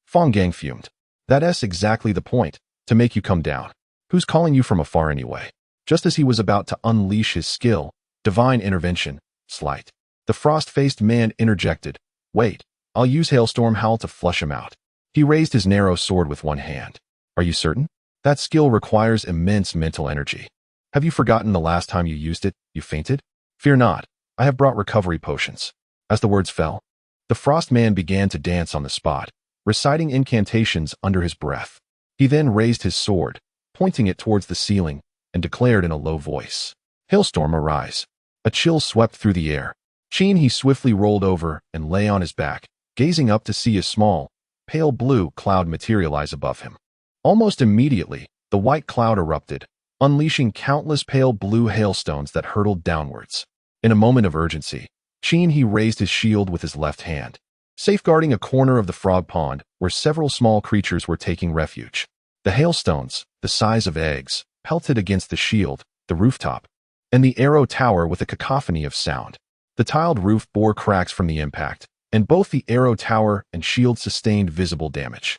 [SPEAKER 1] Fong Gang fumed. That's exactly the point, to make you come down. Who's calling you from afar anyway? Just as he was about to unleash his skill, divine intervention, slight, the frost-faced man interjected. Wait, I'll use Hailstorm Howl to flush him out. He raised his narrow sword with one hand. Are you certain? That skill requires immense mental energy. Have you forgotten the last time you used it, you fainted? Fear not, I have brought recovery potions. As the words fell, the frost man began to dance on the spot, reciting incantations under his breath. He then raised his sword, pointing it towards the ceiling, and declared in a low voice, Hailstorm, arise. A chill swept through the air. He swiftly rolled over and lay on his back, gazing up to see a small, pale blue cloud materialize above him. Almost immediately, the white cloud erupted, unleashing countless pale blue hailstones that hurtled downwards. In a moment of urgency, he raised his shield with his left hand, safeguarding a corner of the frog pond where several small creatures were taking refuge. The hailstones, the size of eggs, pelted against the shield, the rooftop, and the arrow tower with a cacophony of sound. The tiled roof bore cracks from the impact, and both the arrow tower and shield sustained visible damage.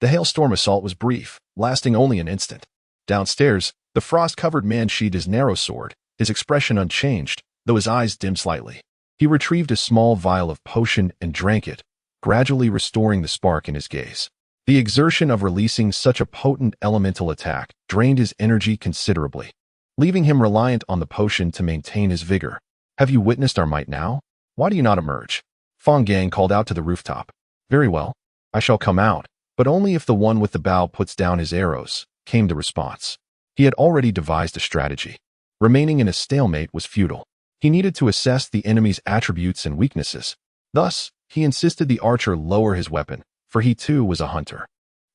[SPEAKER 1] The hailstorm assault was brief, lasting only an instant. Downstairs, the frost-covered man sheathed his narrow sword, his expression unchanged, though his eyes dimmed slightly. He retrieved a small vial of potion and drank it, gradually restoring the spark in his gaze. The exertion of releasing such a potent elemental attack drained his energy considerably, leaving him reliant on the potion to maintain his vigor. "Have you witnessed our might now? Why do you not emerge?" Fong Gang called out to the rooftop. "Very well. I shall come out, but only if the one with the bow puts down his arrows," came the response. He had already devised a strategy. Remaining in a stalemate was futile. He needed to assess the enemy's attributes and weaknesses. Thus, he insisted the archer lower his weapon, for he too was a hunter.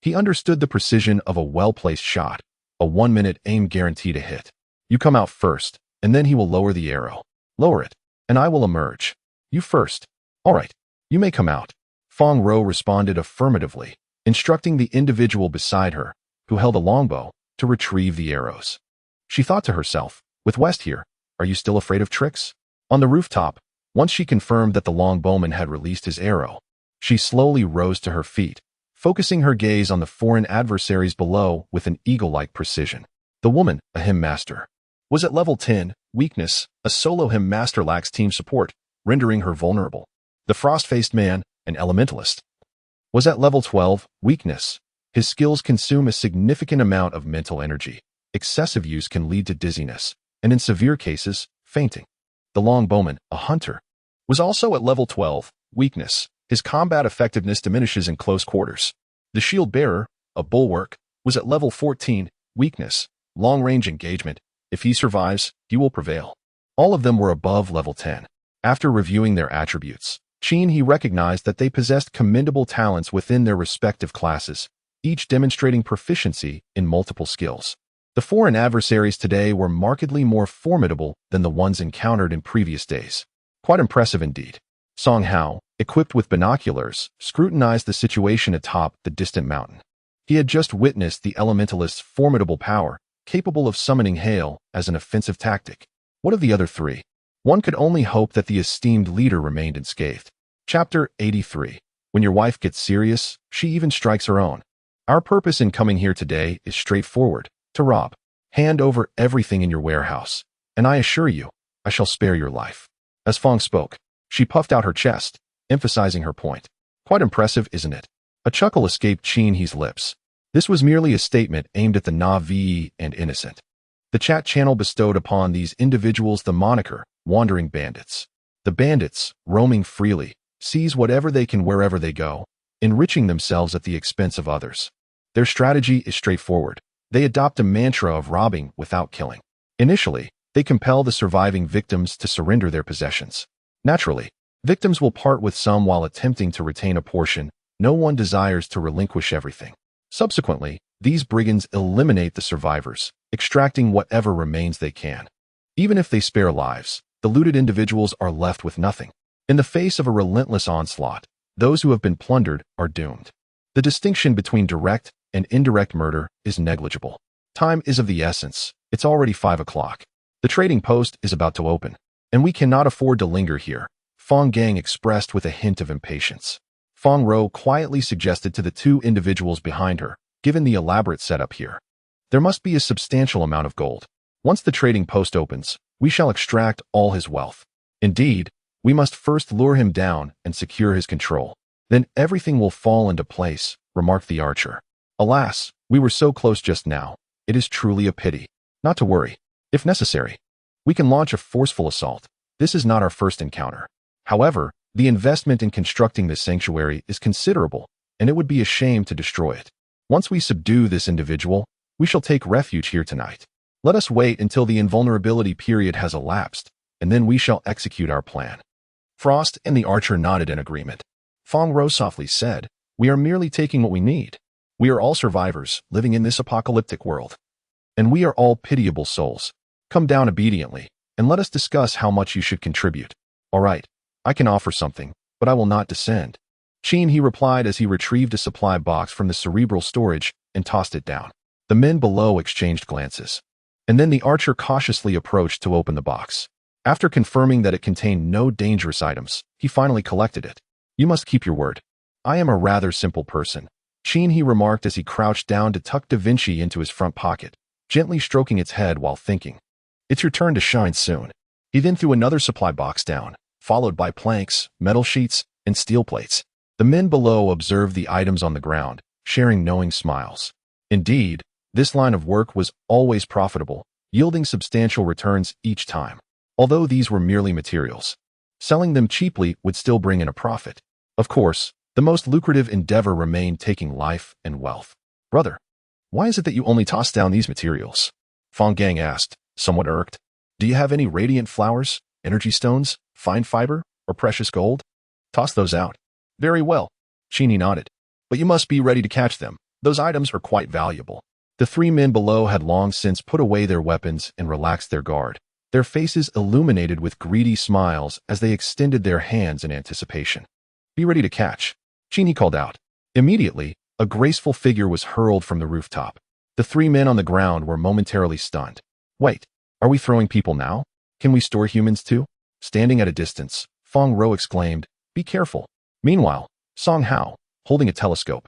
[SPEAKER 1] He understood the precision of a well-placed shot, a 1-minute aim guaranteed a hit. "You come out first, and then he will lower the arrow. Lower it, and I will emerge. You first." "All right, you may come out." Fong Ro responded affirmatively, instructing the individual beside her, who held a longbow, to retrieve the arrows. She thought to herself, "With West here, are you still afraid of tricks?" On the rooftop, once she confirmed that the longbowman had released his arrow, she slowly rose to her feet, focusing her gaze on the foreign adversaries below with an eagle-like precision. The woman, a hymn master, was at level 10, weakness. A solo hymn master lacks team support, rendering her vulnerable. The frost-faced man, an elementalist, was at level 12, weakness. His skills consume a significant amount of mental energy. Excessive use can lead to dizziness, and in severe cases, fainting. The longbowman, a hunter, was also at level 12, weakness. His combat effectiveness diminishes in close quarters. The shield bearer, a bulwark, was at level 14, weakness. Long-range engagement. If he survives, he will prevail. All of them were above level 10. After reviewing their attributes, he recognized that they possessed commendable talents within their respective classes, each demonstrating proficiency in multiple skills. The foreign adversaries today were markedly more formidable than the ones encountered in previous days. Quite impressive indeed. Song Hao, equipped with binoculars, scrutinized the situation atop the distant mountain. He had just witnessed the elementalist's formidable power, capable of summoning hail as an offensive tactic. What of the other three? One could only hope that the esteemed leader remained unscathed. Chapter 83. When your wife gets serious, she even strikes her own. Our purpose in coming here today is straightforward: to rob. Hand over everything in your warehouse, and I assure you, I shall spare your life. As Fong spoke, she puffed out her chest, emphasizing her point. Quite impressive, isn't it? A chuckle escaped He's lips. This was merely a statement aimed at the naive and innocent. The chat channel bestowed upon these individuals the moniker, Wandering Bandits. The bandits, roaming freely, seize whatever they can wherever they go, enriching themselves at the expense of others. Their strategy is straightforward. They adopt a mantra of robbing without killing. Initially, they compel the surviving victims to surrender their possessions. Naturally, victims will part with some while attempting to retain a portion. No one desires to relinquish everything. Subsequently, these brigands eliminate the survivors, extracting whatever remains they can. Even if they spare lives, the looted individuals are left with nothing. In the face of a relentless onslaught, those who have been plundered are doomed. The distinction between direct and indirect murder is negligible. Time is of the essence. It's already 5 o'clock. The trading post is about to open, and we cannot afford to linger here, Fong Gang expressed with a hint of impatience. Fong Ro quietly suggested to the two individuals behind her, given the elaborate setup here. There must be a substantial amount of gold. Once the trading post opens, we shall extract all his wealth. Indeed, we must first lure him down and secure his control. Then everything will fall into place, remarked the archer. Alas, we were so close just now. It is truly a pity. Not to worry. If necessary, we can launch a forceful assault. This is not our first encounter. However, the investment in constructing this sanctuary is considerable, and it would be a shame to destroy it. Once we subdue this individual, we shall take refuge here tonight. Let us wait until the invulnerability period has elapsed, and then we shall execute our plan. Frost and the archer nodded in agreement. Fong Ro softly said, "We are merely taking what we need. We are all survivors, living in this apocalyptic world. And we are all pitiable souls. Come down obediently, and let us discuss how much you should contribute." "All right, I can offer something, but I will not descend." He replied as he retrieved a supply box from the cerebral storage and tossed it down. The men below exchanged glances. And then the archer cautiously approached to open the box. After confirming that it contained no dangerous items, he finally collected it. "You must keep your word. I am a rather simple person." Chin, he remarked as he crouched down to tuck Da Vinci into his front pocket, gently stroking its head while thinking. It's your turn to shine soon. He then threw another supply box down, followed by planks, metal sheets, and steel plates. The men below observed the items on the ground, sharing knowing smiles. Indeed, this line of work was always profitable, yielding substantial returns each time. Although these were merely materials, selling them cheaply would still bring in a profit. Of course, the most lucrative endeavor remained taking life and wealth. Brother, why is it that you only toss down these materials? Fang Gang asked, somewhat irked. Do you have any radiant flowers, energy stones, fine fiber, or precious gold? Toss those out. Very well. Chin nodded. But you must be ready to catch them. Those items are quite valuable. The three men below had long since put away their weapons and relaxed their guard, their faces illuminated with greedy smiles as they extended their hands in anticipation. Be ready to catch. Chin called out. Immediately, a graceful figure was hurled from the rooftop. The three men on the ground were momentarily stunned. Wait, are we throwing people now? Can we store humans too? Standing at a distance, Feng Ro exclaimed, Be careful. Meanwhile, Song Hao, holding a telescope,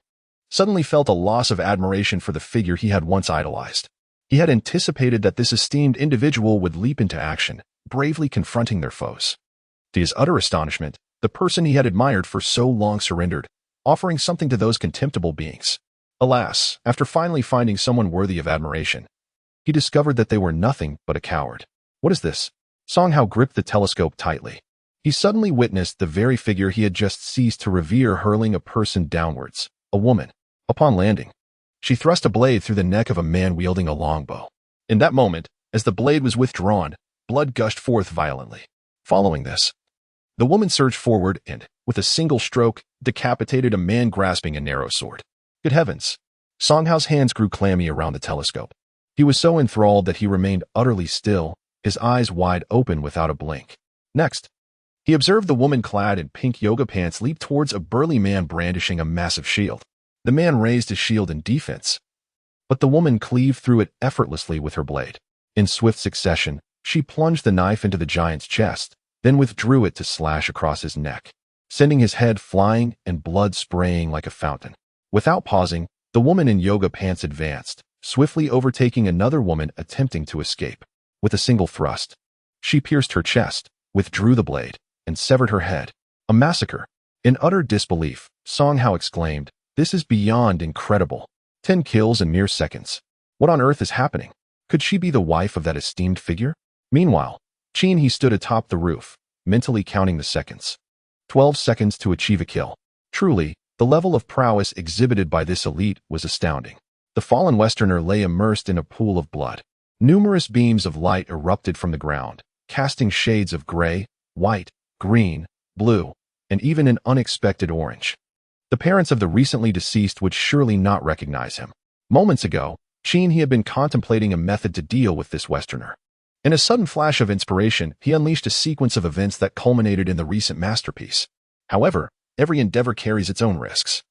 [SPEAKER 1] suddenly felt a loss of admiration for the figure he had once idolized. He had anticipated that this esteemed individual would leap into action, bravely confronting their foes. To his utter astonishment, the person he had admired for so long surrendered, offering something to those contemptible beings. Alas, after finally finding someone worthy of admiration, he discovered that they were nothing but a coward. What is this? Song Hao gripped the telescope tightly. He suddenly witnessed the very figure he had just ceased to revere hurling a person downwards, a woman. Upon landing, she thrust a blade through the neck of a man wielding a longbow. In that moment, as the blade was withdrawn, blood gushed forth violently. Following this, the woman surged forward and, with a single stroke, decapitated a man grasping a narrow sword. Good heavens! Song Hao's hands grew clammy around the telescope. He was so enthralled that he remained utterly still, his eyes wide open without a blink. Next, he observed the woman clad in pink yoga pants leap towards a burly man brandishing a massive shield. The man raised his shield in defense, but the woman cleaved through it effortlessly with her blade. In swift succession, she plunged the knife into the giant's chest, then withdrew it to slash across his neck, sending his head flying and blood spraying like a fountain. Without pausing, the woman in yoga pants advanced, swiftly overtaking another woman attempting to escape. With a single thrust, she pierced her chest, withdrew the blade, and severed her head. A massacre. In utter disbelief, Song Hao exclaimed, This is beyond incredible. 10 kills in mere seconds. What on earth is happening? Could she be the wife of that esteemed figure? Meanwhile, Chin he stood atop the roof, mentally counting the seconds. 12 seconds to achieve a kill. Truly, the level of prowess exhibited by this elite was astounding. The fallen Westerner lay immersed in a pool of blood. Numerous beams of light erupted from the ground, casting shades of gray, white, green, blue, and even an unexpected orange. The parents of the recently deceased would surely not recognize him. Moments ago, Chin he had been contemplating a method to deal with this Westerner. In a sudden flash of inspiration, he unleashed a sequence of events that culminated in the recent masterpiece. However, every endeavor carries its own risks.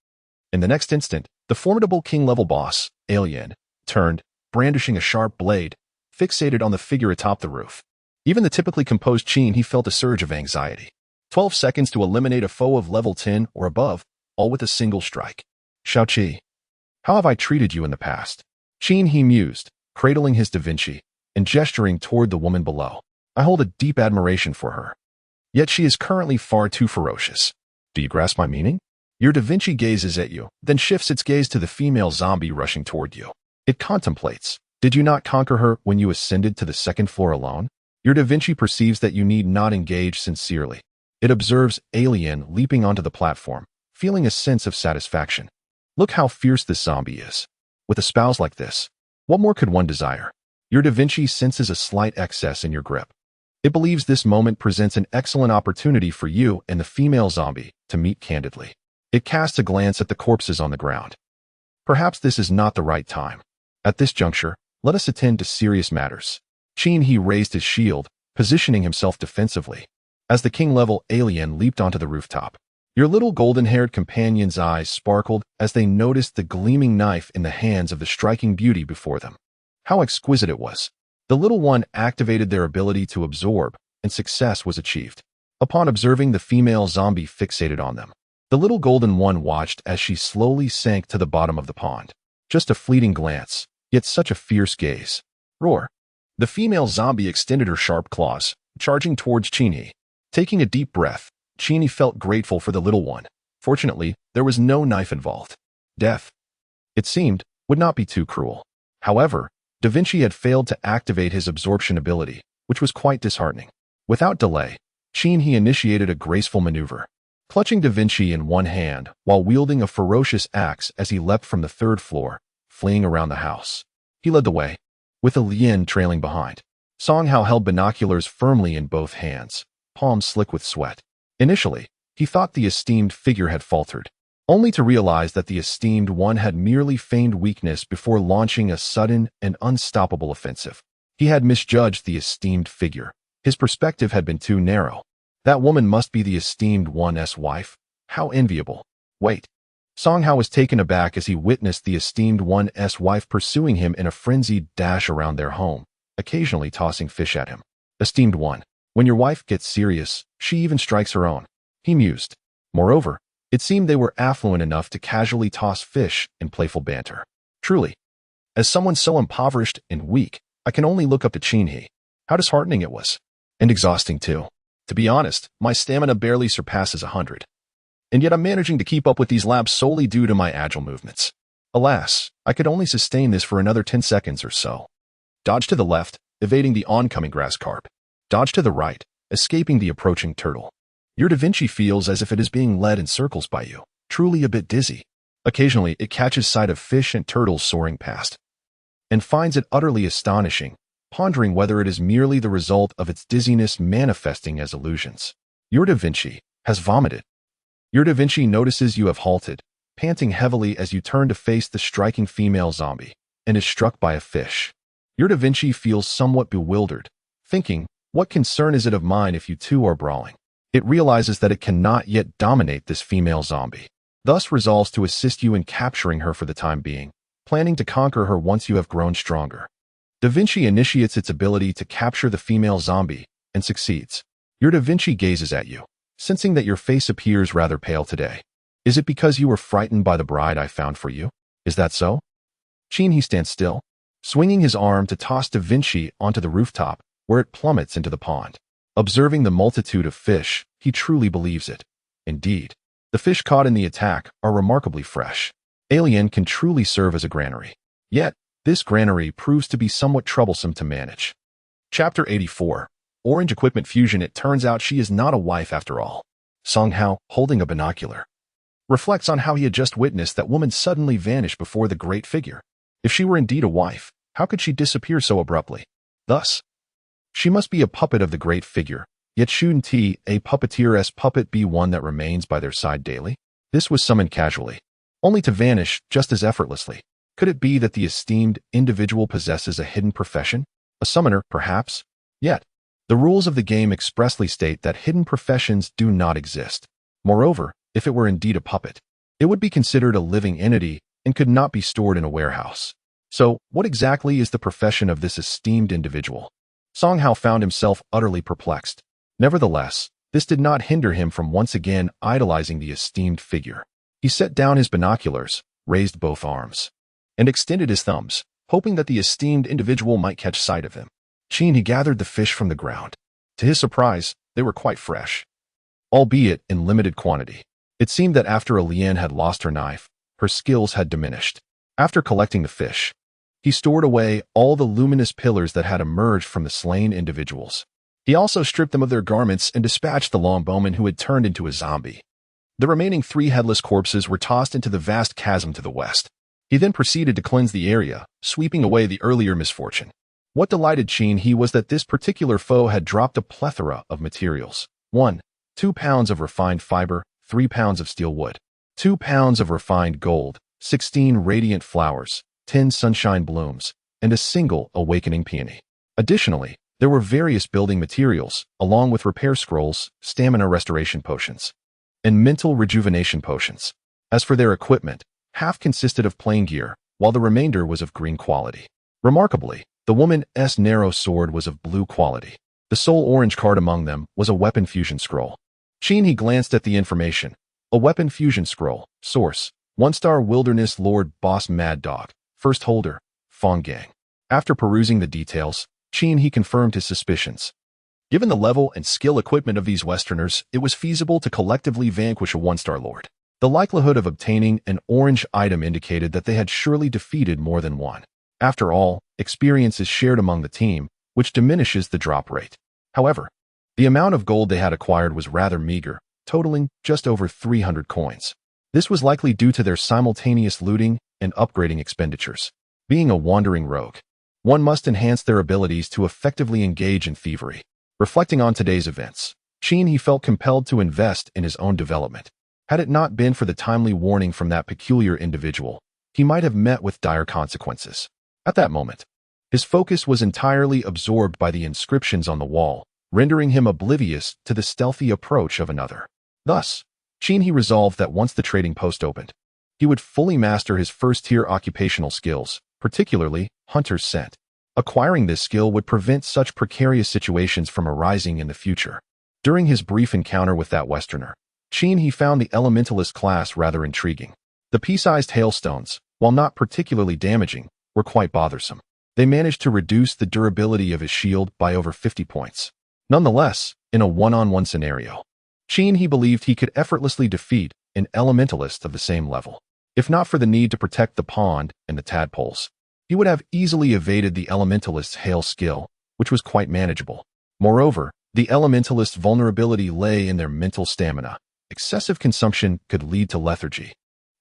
[SPEAKER 1] In the next instant, the formidable king-level boss, Alien, turned, brandishing a sharp blade, fixated on the figure atop the roof. Even the typically composed Chin he felt a surge of anxiety. 12 seconds to eliminate a foe of level 10 or above, all with a single strike. Shaoqi, how have I treated you in the past? Chin he mused, cradling his Da Vinci, and gesturing toward the woman below. I hold a deep admiration for her. Yet she is currently far too ferocious. Do you grasp my meaning? Your Da Vinci gazes at you, then shifts its gaze to the female zombie rushing toward you. It contemplates. Did you not conquer her when you ascended to the second floor alone? Your Da Vinci perceives that you need not engage sincerely. It observes Alien leaping onto the platform, feeling a sense of satisfaction. Look how fierce this zombie is. With a spouse like this, what more could one desire? Your Da Vinci senses a slight excess in your grip. It believes this moment presents an excellent opportunity for you and the female zombie to meet candidly. It casts a glance at the corpses on the ground. Perhaps this is not the right time. At this juncture, let us attend to serious matters. Chin he raised his shield, positioning himself defensively. As the king-level Alien leaped onto the rooftop, your little golden-haired companion's eyes sparkled as they noticed the gleaming knife in the hands of the striking beauty before them. How exquisite it was. The little one activated their ability to absorb, and success was achieved. Upon observing the female zombie fixated on them, The little golden one watched as she slowly sank to the bottom of the pond. Just a fleeting glance, yet such a fierce gaze. Roar. The female zombie extended her sharp claws, charging towards Chinhi. Taking a deep breath, Chinhi felt grateful for the little one. Fortunately, there was no knife involved. Death, it seemed, would not be too cruel. However, Da Vinci had failed to activate his absorption ability, which was quite disheartening. Without delay, Chinhi initiated a graceful maneuver, clutching Da Vinci in one hand while wielding a ferocious axe as he leapt from the third floor, fleeing around the house. He led the way, with a Lien trailing behind. Song Hao held binoculars firmly in both hands, palms slick with sweat. Initially, he thought the esteemed figure had faltered, only to realize that the esteemed one had merely feigned weakness before launching a sudden and unstoppable offensive. He had misjudged the esteemed figure. His perspective had been too narrow. That woman must be the esteemed one's wife. How enviable. Wait. Song Hao was taken aback as he witnessed the esteemed one's wife pursuing him in a frenzied dash around their home, occasionally tossing fish at him. Esteemed one, when your wife gets serious, she even strikes her own, he mused. Moreover, it seemed they were affluent enough to casually toss fish in playful banter. Truly, as someone so impoverished and weak, I can only look up to Chinhi. How disheartening it was. And exhausting too. To be honest, my stamina barely surpasses 100. And yet I'm managing to keep up with these laps solely due to my agile movements. Alas, I could only sustain this for another 10 seconds or so. Dodge to the left, evading the oncoming grass carp. Dodge to the right, escaping the approaching turtle. Your Da Vinci feels as if it is being led in circles by you, truly a bit dizzy. Occasionally, it catches sight of fish and turtles soaring past, and finds it utterly astonishing, pondering whether it is merely the result of its dizziness manifesting as illusions. Your Da Vinci has vomited. Your Da Vinci notices you have halted, panting heavily as you turn to face the striking female zombie, and is struck by a fish. Your Da Vinci feels somewhat bewildered, thinking, what concern is it of mine if you two are brawling? It realizes that it cannot yet dominate this female zombie, thus resolves to assist you in capturing her for the time being, planning to conquer her once you have grown stronger. Da Vinci initiates its ability to capture the female zombie, and succeeds. Your Da Vinci gazes at you, sensing that your face appears rather pale today. Is it because you were frightened by the bride I found for you? Is that so? Chinhi stands still, swinging his arm to toss Da Vinci onto the rooftop, where it plummets into the pond. Observing the multitude of fish, he truly believes it. Indeed, the fish caught in the attack are remarkably fresh. Alien can truly serve as a granary. Yet, this granary proves to be somewhat troublesome to manage. Chapter 84. Orange Equipment Fusion. It turns out she is not a wife after all. Song Hao, holding a binocular, reflects on how he had just witnessed that woman suddenly vanish before the great figure. If she were indeed a wife, how could she disappear so abruptly? Thus, she must be a puppet of the great figure, yet shouldn't a puppeteer's puppet be one that remains by their side daily? This was summoned casually, only to vanish just as effortlessly. Could it be that the esteemed individual possesses a hidden profession? A summoner, perhaps? Yet, the rules of the game expressly state that hidden professions do not exist. Moreover, if it were indeed a puppet, it would be considered a living entity and could not be stored in a warehouse. So, what exactly is the profession of this esteemed individual? Song Hao found himself utterly perplexed. Nevertheless, this did not hinder him from once again idolizing the esteemed figure. He set down his binoculars, raised both arms, and extended his thumbs, hoping that the esteemed individual might catch sight of him. He gathered the fish from the ground. To his surprise, they were quite fresh, albeit in limited quantity. It seemed that after Alian had lost her knife, her skills had diminished. After collecting the fish, he stored away all the luminous pillars that had emerged from the slain individuals. He also stripped them of their garments and dispatched the longbowman who had turned into a zombie. The remaining 3 headless corpses were tossed into the vast chasm to the west. He then proceeded to cleanse the area, sweeping away the earlier misfortune. What delighted Chinhi was that this particular foe had dropped a plethora of materials. 1. 2 pounds of refined fiber, 3 pounds of steel wood, 2 pounds of refined gold, 16 radiant flowers, 10 sunshine blooms, and a single awakening peony. Additionally, there were various building materials, along with repair scrolls, stamina restoration potions, and mental rejuvenation potions. As for their equipment, half consisted of plain gear, while the remainder was of green quality. Remarkably, the woman's narrow sword was of blue quality. The sole orange card among them was a weapon fusion scroll. Chinhi glanced at the information, A weapon fusion scroll. Source: 1-star Wilderness Lord Boss Mad Dog. First holder: Fong Gang. After perusing the details, he confirmed his suspicions. Given the level and skill equipment of these Westerners, it was feasible to collectively vanquish a 1-star lord. The likelihood of obtaining an orange item indicated that they had surely defeated more than one. After all, experience is shared among the team, which diminishes the drop rate. However, the amount of gold they had acquired was rather meager, totaling just over 300 coins. This was likely due to their simultaneous looting and upgrading expenditures. Being a wandering rogue, one must enhance their abilities to effectively engage in thievery. Reflecting on today's events, he felt compelled to invest in his own development. Had it not been for the timely warning from that peculiar individual, he might have met with dire consequences. At that moment, his focus was entirely absorbed by the inscriptions on the wall, rendering him oblivious to the stealthy approach of another. Thus, he resolved that once the trading post opened, he would fully master his first-tier occupational skills, particularly hunter's scent. Acquiring this skill would prevent such precarious situations from arising in the future. During his brief encounter with that Westerner, he found the elementalist class rather intriguing. The pea-sized hailstones, while not particularly damaging, were quite bothersome. They managed to reduce the durability of his shield by over 50 points. Nonetheless, in a one-on-one scenario, he believed he could effortlessly defeat an elementalist of the same level. If not for the need to protect the pond and the tadpoles, he would have easily evaded the elementalist's hail skill, which was quite manageable. Moreover, the elementalist's vulnerability lay in their mental stamina. Excessive consumption could lead to lethargy,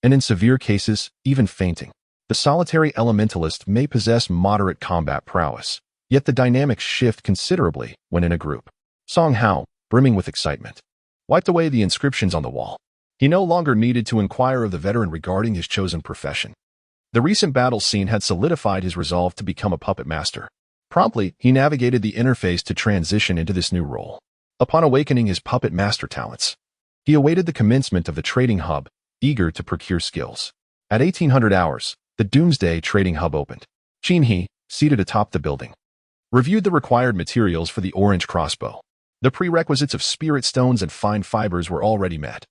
[SPEAKER 1] and in severe cases, even fainting. The solitary elementalist may possess moderate combat prowess, yet the dynamics shift considerably when in a group. Song Hao, brimming with excitement, wiped away the inscriptions on the wall. He no longer needed to inquire of the veteran regarding his chosen profession. The recent battle scene had solidified his resolve to become a puppet master. Promptly, he navigated the interface to transition into this new role. Upon awakening his puppet master talents, he awaited the commencement of the trading hub, eager to procure skills. At 1800 hours, the Doomsday Trading Hub opened. He, seated atop the building, reviewed the required materials for the orange crossbow. The prerequisites of spirit stones and fine fibers were already met.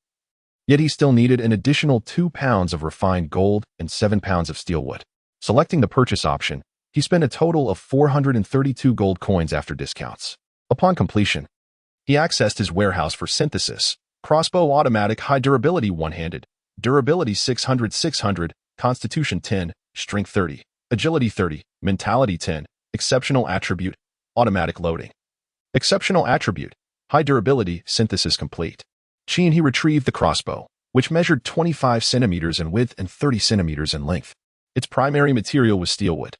[SPEAKER 1] Yet he still needed an additional 2 pounds of refined gold and 7 pounds of steelwood. Selecting the purchase option, he spent a total of 432 gold coins after discounts. Upon completion, he accessed his warehouse for synthesis. Crossbow automatic, high durability, one-handed, durability 600, constitution 10, strength 30, agility 30, mentality 10, exceptional attribute, automatic loading. Exceptional attribute, high durability, synthesis complete. He retrieved the crossbow, which measured 25 centimeters in width and 30 centimeters in length. Its primary material was steelwood,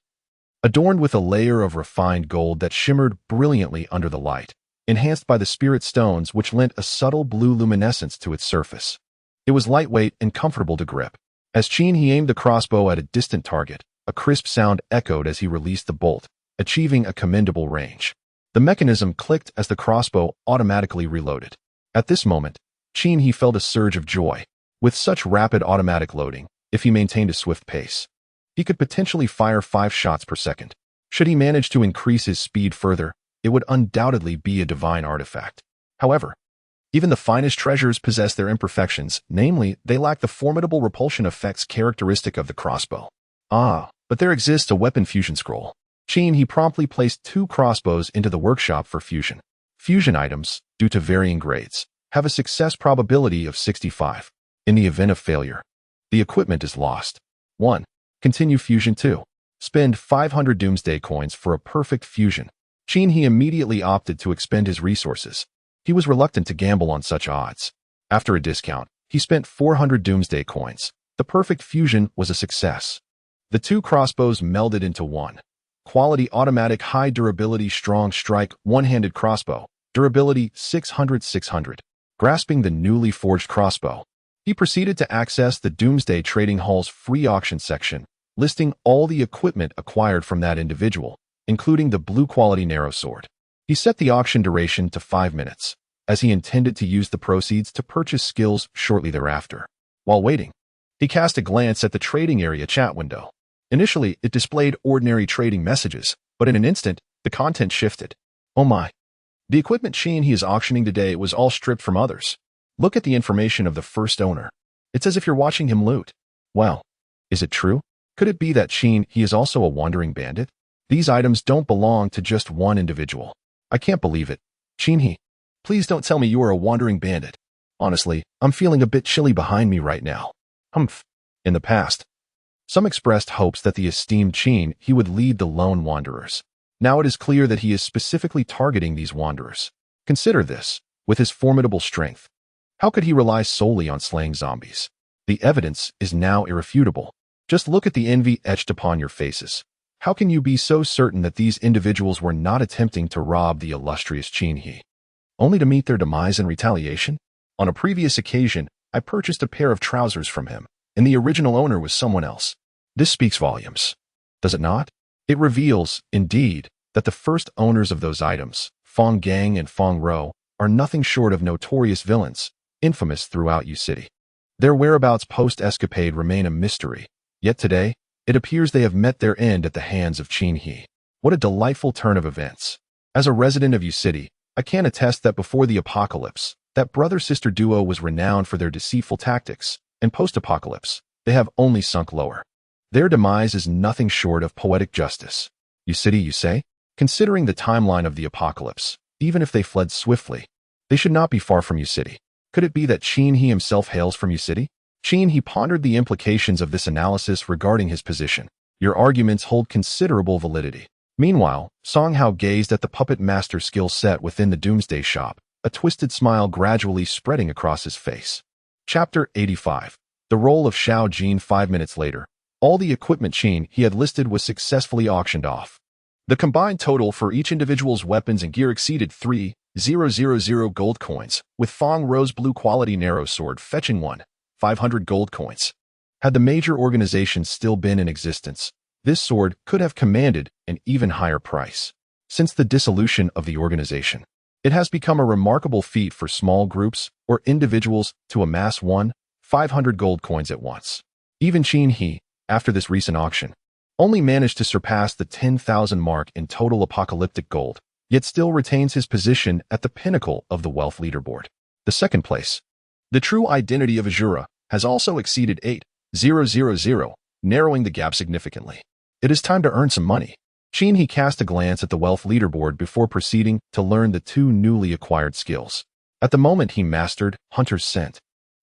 [SPEAKER 1] adorned with a layer of refined gold that shimmered brilliantly under the light, enhanced by the spirit stones which lent a subtle blue luminescence to its surface. It was lightweight and comfortable to grip. As he aimed the crossbow at a distant target, a crisp sound echoed as he released the bolt, achieving a commendable range. The mechanism clicked as the crossbow automatically reloaded. At this moment, he felt a surge of joy. With such rapid automatic loading, if he maintained a swift pace, he could potentially fire 5 shots per second. Should he manage to increase his speed further, it would undoubtedly be a divine artifact. However, even the finest treasures possess their imperfections, namely, they lack the formidable repulsion effects characteristic of the crossbow. But there exists a weapon fusion scroll. He promptly placed 2 crossbows into the workshop for fusion. Fusion items, due to varying grades, have a success probability of 65. In the event of failure, the equipment is lost. 1. Continue fusion. 2. Spend 500 Doomsday coins for a perfect fusion. He immediately opted to expend his resources. He was reluctant to gamble on such odds. After a discount, he spent 400 Doomsday coins. The perfect fusion was a success. The 2 crossbows melded into one. Quality automatic, high durability, strong strike, one-handed crossbow. Durability 600. Grasping the newly forged crossbow, he proceeded to access the Doomsday Trading Hall's free auction section, listing all the equipment acquired from that individual, including the blue-quality narrow sword. He set the auction duration to 5 minutes, as he intended to use the proceeds to purchase skills shortly thereafter. While waiting, he cast a glance at the trading area chat window. Initially, it displayed ordinary trading messages, but in an instant, the content shifted. Oh my! The equipment he is auctioning today was all stripped from others. Look at the information of the first owner. It's as if you're watching him loot. Well, is it true? Could it be that he is also a wandering bandit? These items don't belong to just one individual. I can't believe it. He. Please don't tell me you are a wandering bandit. Honestly, I'm feeling a bit chilly behind me right now. Humph. In the past, some expressed hopes that the esteemed he would lead the lone wanderers. Now it is clear that he is specifically targeting these wanderers. Consider this, with his formidable strength. How could he rely solely on slaying zombies? The evidence is now irrefutable. Just look at the envy etched upon your faces. How can you be so certain that these individuals were not attempting to rob the illustrious he, only to meet their demise in retaliation? On a previous occasion, I purchased a pair of trousers from him, and the original owner was someone else. This speaks volumes. Does it not? It reveals, indeed, that the first owners of those items, Fong Gang and Fong Ro, are nothing short of notorious villains, infamous throughout City. Their whereabouts post-escapade remain a mystery, yet today, it appears they have met their end at the hands of he. What a delightful turn of events. As a resident of City, I can attest that before the apocalypse, that brother-sister duo was renowned for their deceitful tactics, and post-apocalypse, they have only sunk lower. Their demise is nothing short of poetic justice. City, you say? Considering the timeline of the apocalypse, even if they fled swiftly, they should not be far from City. Could it be that he himself hails from City? He pondered the implications of this analysis regarding his position. Your arguments hold considerable validity. Meanwhile, Song Hao gazed at the puppet master skill set within the Doomsday Shop, a twisted smile gradually spreading across his face. Chapter 85. The role of Xiao Jin. 5 minutes later, all the equipment he had listed was successfully auctioned off. The combined total for each individual's weapons and gear exceeded 3,000 gold coins, with Fong Ro's blue quality narrow sword fetching 1,500 gold coins. Had the major organization still been in existence, this sword could have commanded an even higher price. Since the dissolution of the organization, it has become a remarkable feat for small groups or individuals to amass 1,500 gold coins at once. Even he, after this recent auction, only managed to surpass the 10,000 mark in total apocalyptic gold, yet still retains his position at the pinnacle of the wealth leaderboard. The second place. The true identity of Azura has also exceeded 8,000, narrowing the gap significantly. It is time to earn some money. He cast a glance at the wealth leaderboard before proceeding to learn the 2 newly acquired skills. At the moment he mastered Hunter's Scent.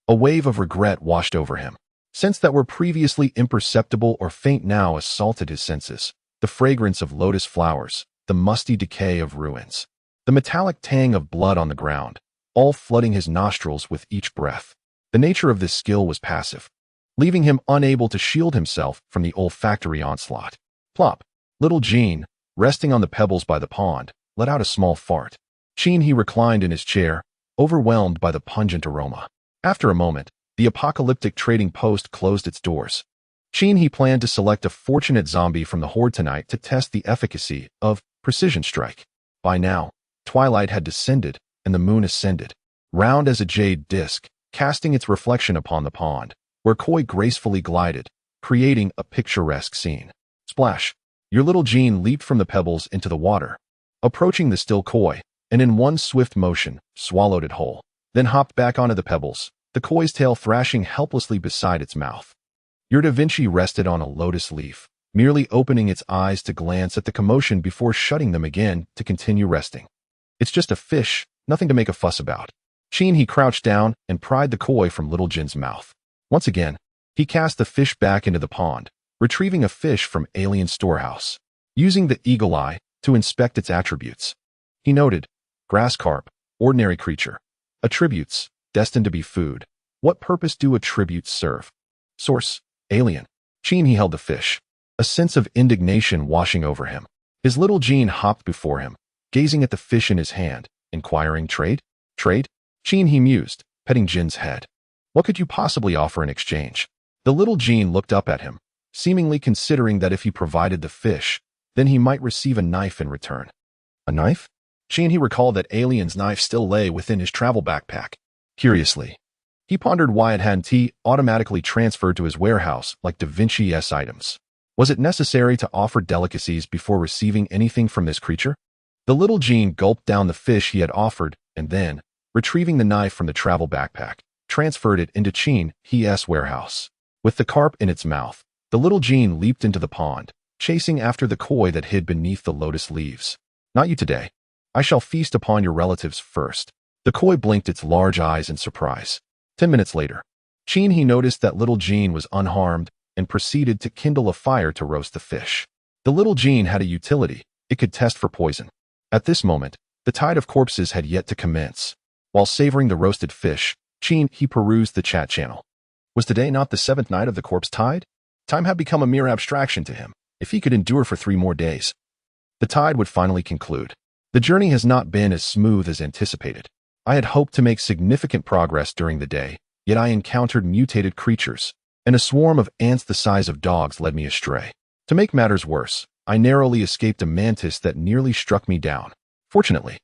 [SPEAKER 1] A wave of regret washed over him. Scents that were previously imperceptible or faint now assaulted his senses. The fragrance of lotus flowers, the musty decay of ruins, the metallic tang of blood on the ground, all flooding his nostrils with each breath. The nature of this skill was passive, leaving him unable to shield himself from the olfactory onslaught. Plop. Little Jean, resting on the pebbles by the pond, let out a small fart. He reclined in his chair, overwhelmed by the pungent aroma. After a moment, the apocalyptic trading post closed its doors. He planned to select a fortunate zombie from the horde tonight to test the efficacy of precision strike. By now, twilight had descended and the moon ascended, round as a jade disk, casting its reflection upon the pond, where koi gracefully glided, creating a picturesque scene. Splash! Your little Jean leaped from the pebbles into the water, approaching the still koi, and in one swift motion, swallowed it whole, then hopped back onto the pebbles, the koi's tail thrashing helplessly beside its mouth. Your Da Vinci rested on a lotus leaf, merely opening its eyes to glance at the commotion before shutting them again to continue resting. It's just a fish, nothing to make a fuss about. He crouched down and pried the koi from Little Jin's mouth. Once again, he cast the fish back into the pond, retrieving a fish from alien storehouse. Using the eagle eye to inspect its attributes, he noted, grass carp, ordinary creature. Attributes, destined to be food. What purpose do attributes serve? Source, alien. He held the fish, a sense of indignation washing over him. His little Jean hopped before him, gazing at the fish in his hand, inquiring, trade? Trade? He mused, petting Jin's head. What could you possibly offer in exchange? The little Jean looked up at him, seemingly considering that if he provided the fish, then he might receive a knife in return. A knife? He recalled that Alien's knife still lay within his travel backpack. Curiously, he pondered why it hadn't automatically transferred to his warehouse like Da Vinci's items. Was it necessary to offer delicacies before receiving anything from this creature? The little Jean gulped down the fish he had offered and then, Retrieving the knife from the travel backpack, transferred it into Qin's warehouse. With the carp in its mouth, the little Jean leaped into the pond, chasing after the koi that hid beneath the lotus leaves. Not you today. I shall feast upon your relatives first. The koi blinked its large eyes in surprise. 10 minutes later, he noticed that little Jean was unharmed and proceeded to kindle a fire to roast the fish. The little Jean had a utility. It could test for poison. At this moment, the tide of corpses had yet to commence. While savoring the roasted fish, he perused the chat channel. Was today not the 7th night of the corpse tide? Time had become a mere abstraction to him. If he could endure for 3 more days, the tide would finally conclude. The journey has not been as smooth as anticipated. I had hoped to make significant progress during the day, yet I encountered mutated creatures, and a swarm of ants the size of dogs led me astray. To make matters worse, I narrowly escaped a mantis that nearly struck me down. Fortunately,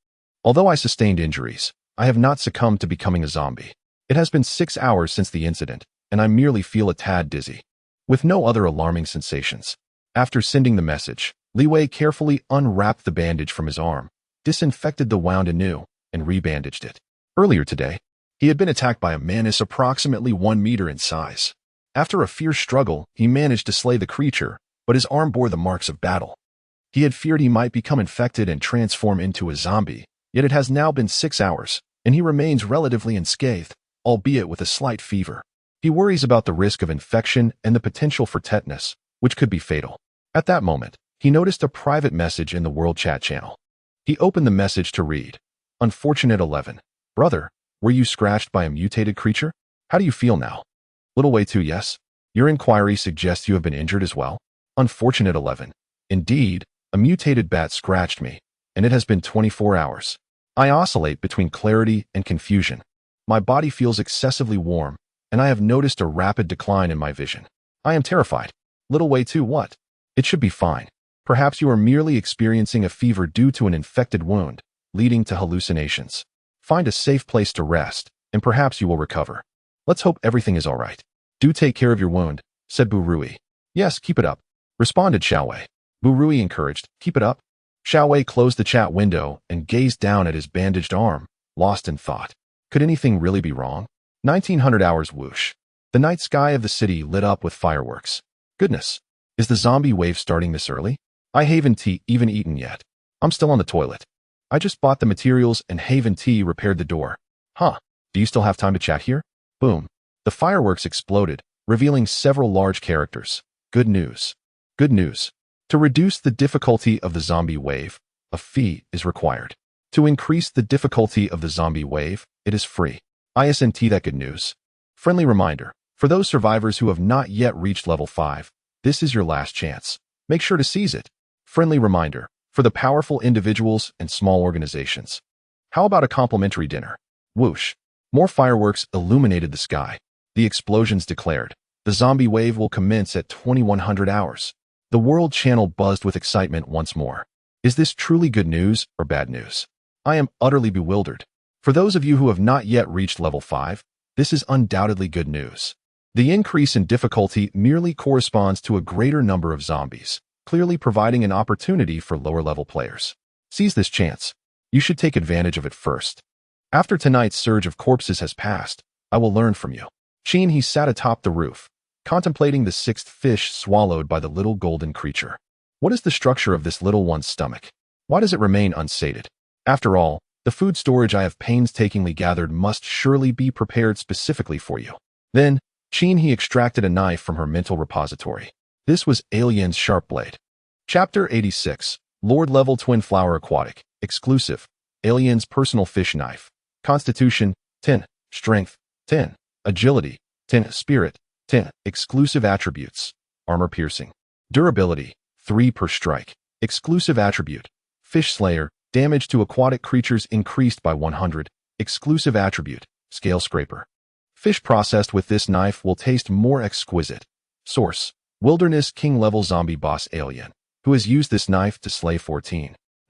[SPEAKER 1] although I sustained injuries, I have not succumbed to becoming a zombie. It has been 6 hours since the incident, and I merely feel a tad dizzy, with no other alarming sensations. After sending the message, Li Wei carefully unwrapped the bandage from his arm, disinfected the wound anew, and rebandaged it. Earlier today, he had been attacked by a mantis approximately 1 meter in size. After a fierce struggle, he managed to slay the creature, but his arm bore the marks of battle. He had feared he might become infected and transform into a zombie, yet it has now been 6 hours, and he remains relatively unscathed, albeit with a slight fever. He worries about the risk of infection and the potential for tetanus, which could be fatal. At that moment, he noticed a private message in the world chat channel. He opened the message to read. Unfortunate 11. Brother, were you scratched by a mutated creature? How do you feel now? Little way 2. Yes. Your inquiry suggests you have been injured as well. Unfortunate 11. Indeed, a mutated bat scratched me, and it has been 24 hours. I oscillate between clarity and confusion. My body feels excessively warm, and I have noticed a rapid decline in my vision. I am terrified. Little way 2. What? It should be fine. Perhaps you are merely experiencing a fever due to an infected wound, leading to hallucinations. Find a safe place to rest, and perhaps you will recover. Let's hope everything is all right. Do take care of your wound, said Bu Rui. Yes, keep it up, responded Xiao Wei. Bu Rui encouraged, keep it up. Xiao Wei closed the chat window and gazed down at his bandaged arm, lost in thought. Could anything really be wrong? 1900 hours whoosh. The night sky of the city lit up with fireworks. Goodness, is the zombie wave starting this early? I haven't even eaten yet. I'm still on the toilet. I just bought the materials and Haven Tea repaired the door. Huh, do you still have time to chat here? Boom. The fireworks exploded, revealing several large characters. Good news. Good news. To reduce the difficulty of the zombie wave, a fee is required. To increase the difficulty of the zombie wave, it is free. Isn't that good news? Friendly reminder, for those survivors who have not yet reached level 5, this is your last chance. Make sure to seize it. Friendly reminder, for the powerful individuals and small organizations. How about a complimentary dinner? Whoosh. More fireworks illuminated the sky. The explosions declared. The zombie wave will commence at 2100 hours. The world channel buzzed with excitement once more. Is this truly good news or bad news? I am utterly bewildered. For those of you who have not yet reached level 5, this is undoubtedly good news. The increase in difficulty merely corresponds to a greater number of zombies, clearly providing an opportunity for lower-level players. Seize this chance. You should take advantage of it first. After tonight's surge of corpses has passed, I will learn from you. He sat atop the roof, contemplating the 6th fish swallowed by the little golden creature. What is the structure of this little one's stomach? Why does it remain unsated? After all, the food storage I have painstakingly gathered must surely be prepared specifically for you. Then, he extracted a knife from her mental repository. This was Alien's sharp blade. Chapter 86, Lord Level Twin Flower Aquatic, Exclusive, Alien's personal fish knife. Constitution, 10, Strength, 10, Agility, 10, Spirit, 10, Exclusive attributes, Armor piercing. Durability, 3 per strike. Exclusive attribute, Fish Slayer, damage to aquatic creatures increased by 100. Exclusive attribute, Scale Scraper. Fish processed with this knife will taste more exquisite. Source, Wilderness King level zombie boss Alien, who has used this knife to slay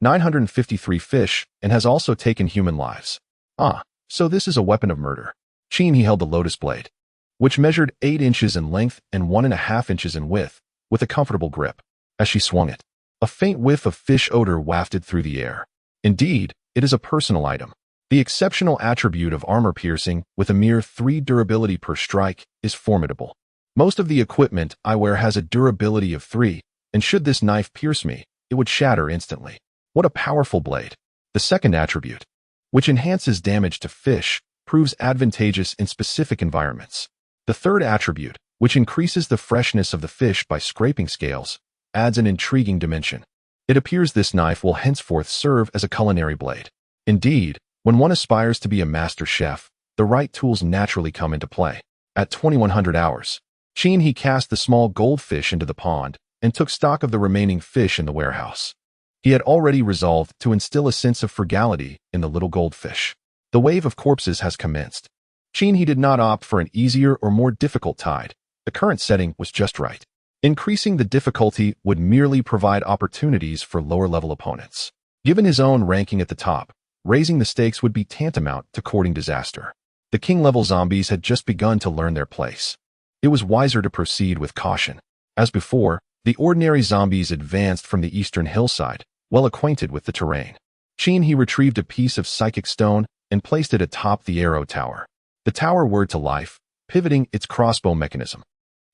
[SPEAKER 1] 953 fish and has also taken human lives. Ah, so this is a weapon of murder. He held the lotus blade, which measured 8 inches in length and 1.5 inches in width, with a comfortable grip. As she swung it, a faint whiff of fish odor wafted through the air. Indeed, it is a personal item. The exceptional attribute of armor piercing, with a mere 3 durability per strike, is formidable. Most of the equipment I wear has a durability of 3, and should this knife pierce me, it would shatter instantly. What a powerful blade. The second attribute, which enhances damage to fish, proves advantageous in specific environments. The third attribute, which increases the freshness of the fish by scraping scales, adds an intriguing dimension. It appears this knife will henceforth serve as a culinary blade. Indeed, when one aspires to be a master chef, the right tools naturally come into play. At 2100 hours, he cast the small goldfish into the pond and took stock of the remaining fish in the warehouse. He had already resolved to instill a sense of frugality in the little goldfish. The wave of corpses has commenced. He did not opt for an easier or more difficult tide. The current setting was just right. Increasing the difficulty would merely provide opportunities for lower-level opponents. Given his own ranking at the top, raising the stakes would be tantamount to courting disaster. The king-level zombies had just begun to learn their place. It was wiser to proceed with caution. As before, the ordinary zombies advanced from the eastern hillside, well acquainted with the terrain. He retrieved a piece of psychic stone and placed it atop the arrow tower. The tower whirred to life, pivoting its crossbow mechanism.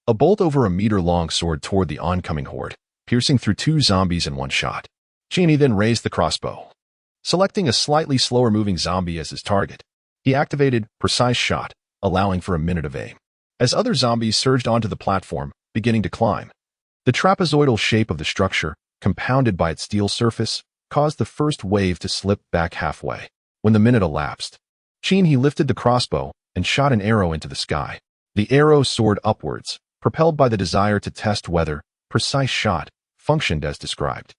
[SPEAKER 1] A bolt over a meter-long soared toward the oncoming horde, piercing through 2 zombies in one shot. Then raised the crossbow. Selecting a slightly slower-moving zombie as his target, he activated Precise Shot, allowing for a minute of aim. As other zombies surged onto the platform, beginning to climb, the trapezoidal shape of the structure, compounded by its steel surface, caused the first wave to slip back halfway. When the minute elapsed, he lifted the crossbow and shot an arrow into the sky. The arrow soared upwards, propelled by the desire to test whether Precise Shot functioned as described.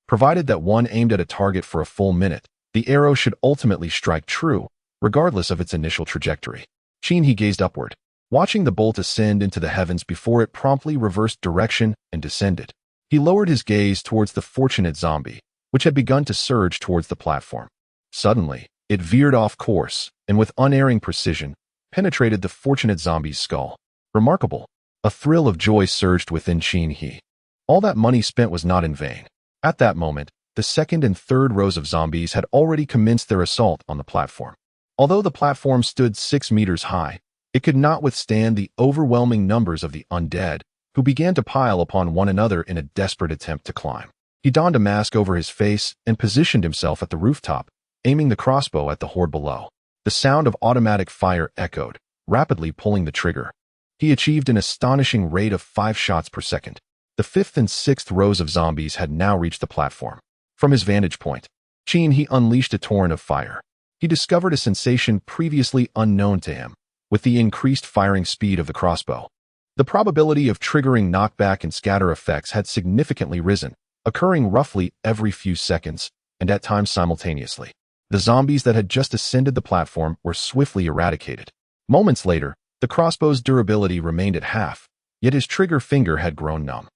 [SPEAKER 1] Provided that one aimed at a target for a full minute, the arrow should ultimately strike true, regardless of its initial trajectory. He gazed upward, watching the bolt ascend into the heavens before it promptly reversed direction and descended. He lowered his gaze towards the fortunate zombie, which had begun to surge towards the platform. Suddenly, it veered off course, and with unerring precision, penetrated the fortunate zombie's skull. Remarkable. A thrill of joy surged within He. All that money spent was not in vain. At that moment, the second and third rows of zombies had already commenced their assault on the platform. Although the platform stood 6 meters high, it could not withstand the overwhelming numbers of the undead, who began to pile upon one another in a desperate attempt to climb. He donned a mask over his face and positioned himself at the rooftop, aiming the crossbow at the horde below. The sound of automatic fire echoed, rapidly pulling the trigger. He achieved an astonishing rate of 5 shots per second. The 5th and 6th rows of zombies had now reached the platform. From his vantage point, he unleashed a torrent of fire. He discovered a sensation previously unknown to him, with the increased firing speed of the crossbow. The probability of triggering knockback and scatter effects had significantly risen, occurring roughly every few seconds, and at times simultaneously. The zombies that had just ascended the platform were swiftly eradicated. Moments later, the crossbow's durability remained at half, yet his trigger finger had grown numb.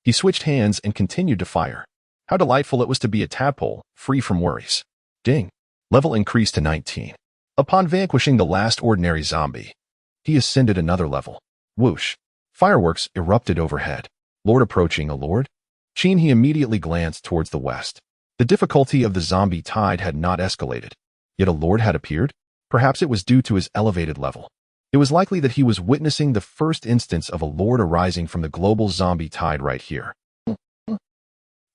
[SPEAKER 1] He switched hands and continued to fire. How delightful it was to be a tadpole, free from worries. Ding. Level increased to 19. Upon vanquishing the last ordinary zombie, he ascended another level. Whoosh. Fireworks erupted overhead. Lord approaching a lord? He immediately glanced towards the west. The difficulty of the zombie tide had not escalated, yet a lord had appeared. Perhaps it was due to his elevated level. It was likely that he was witnessing the first instance of a lord arising from the global zombie tide right here.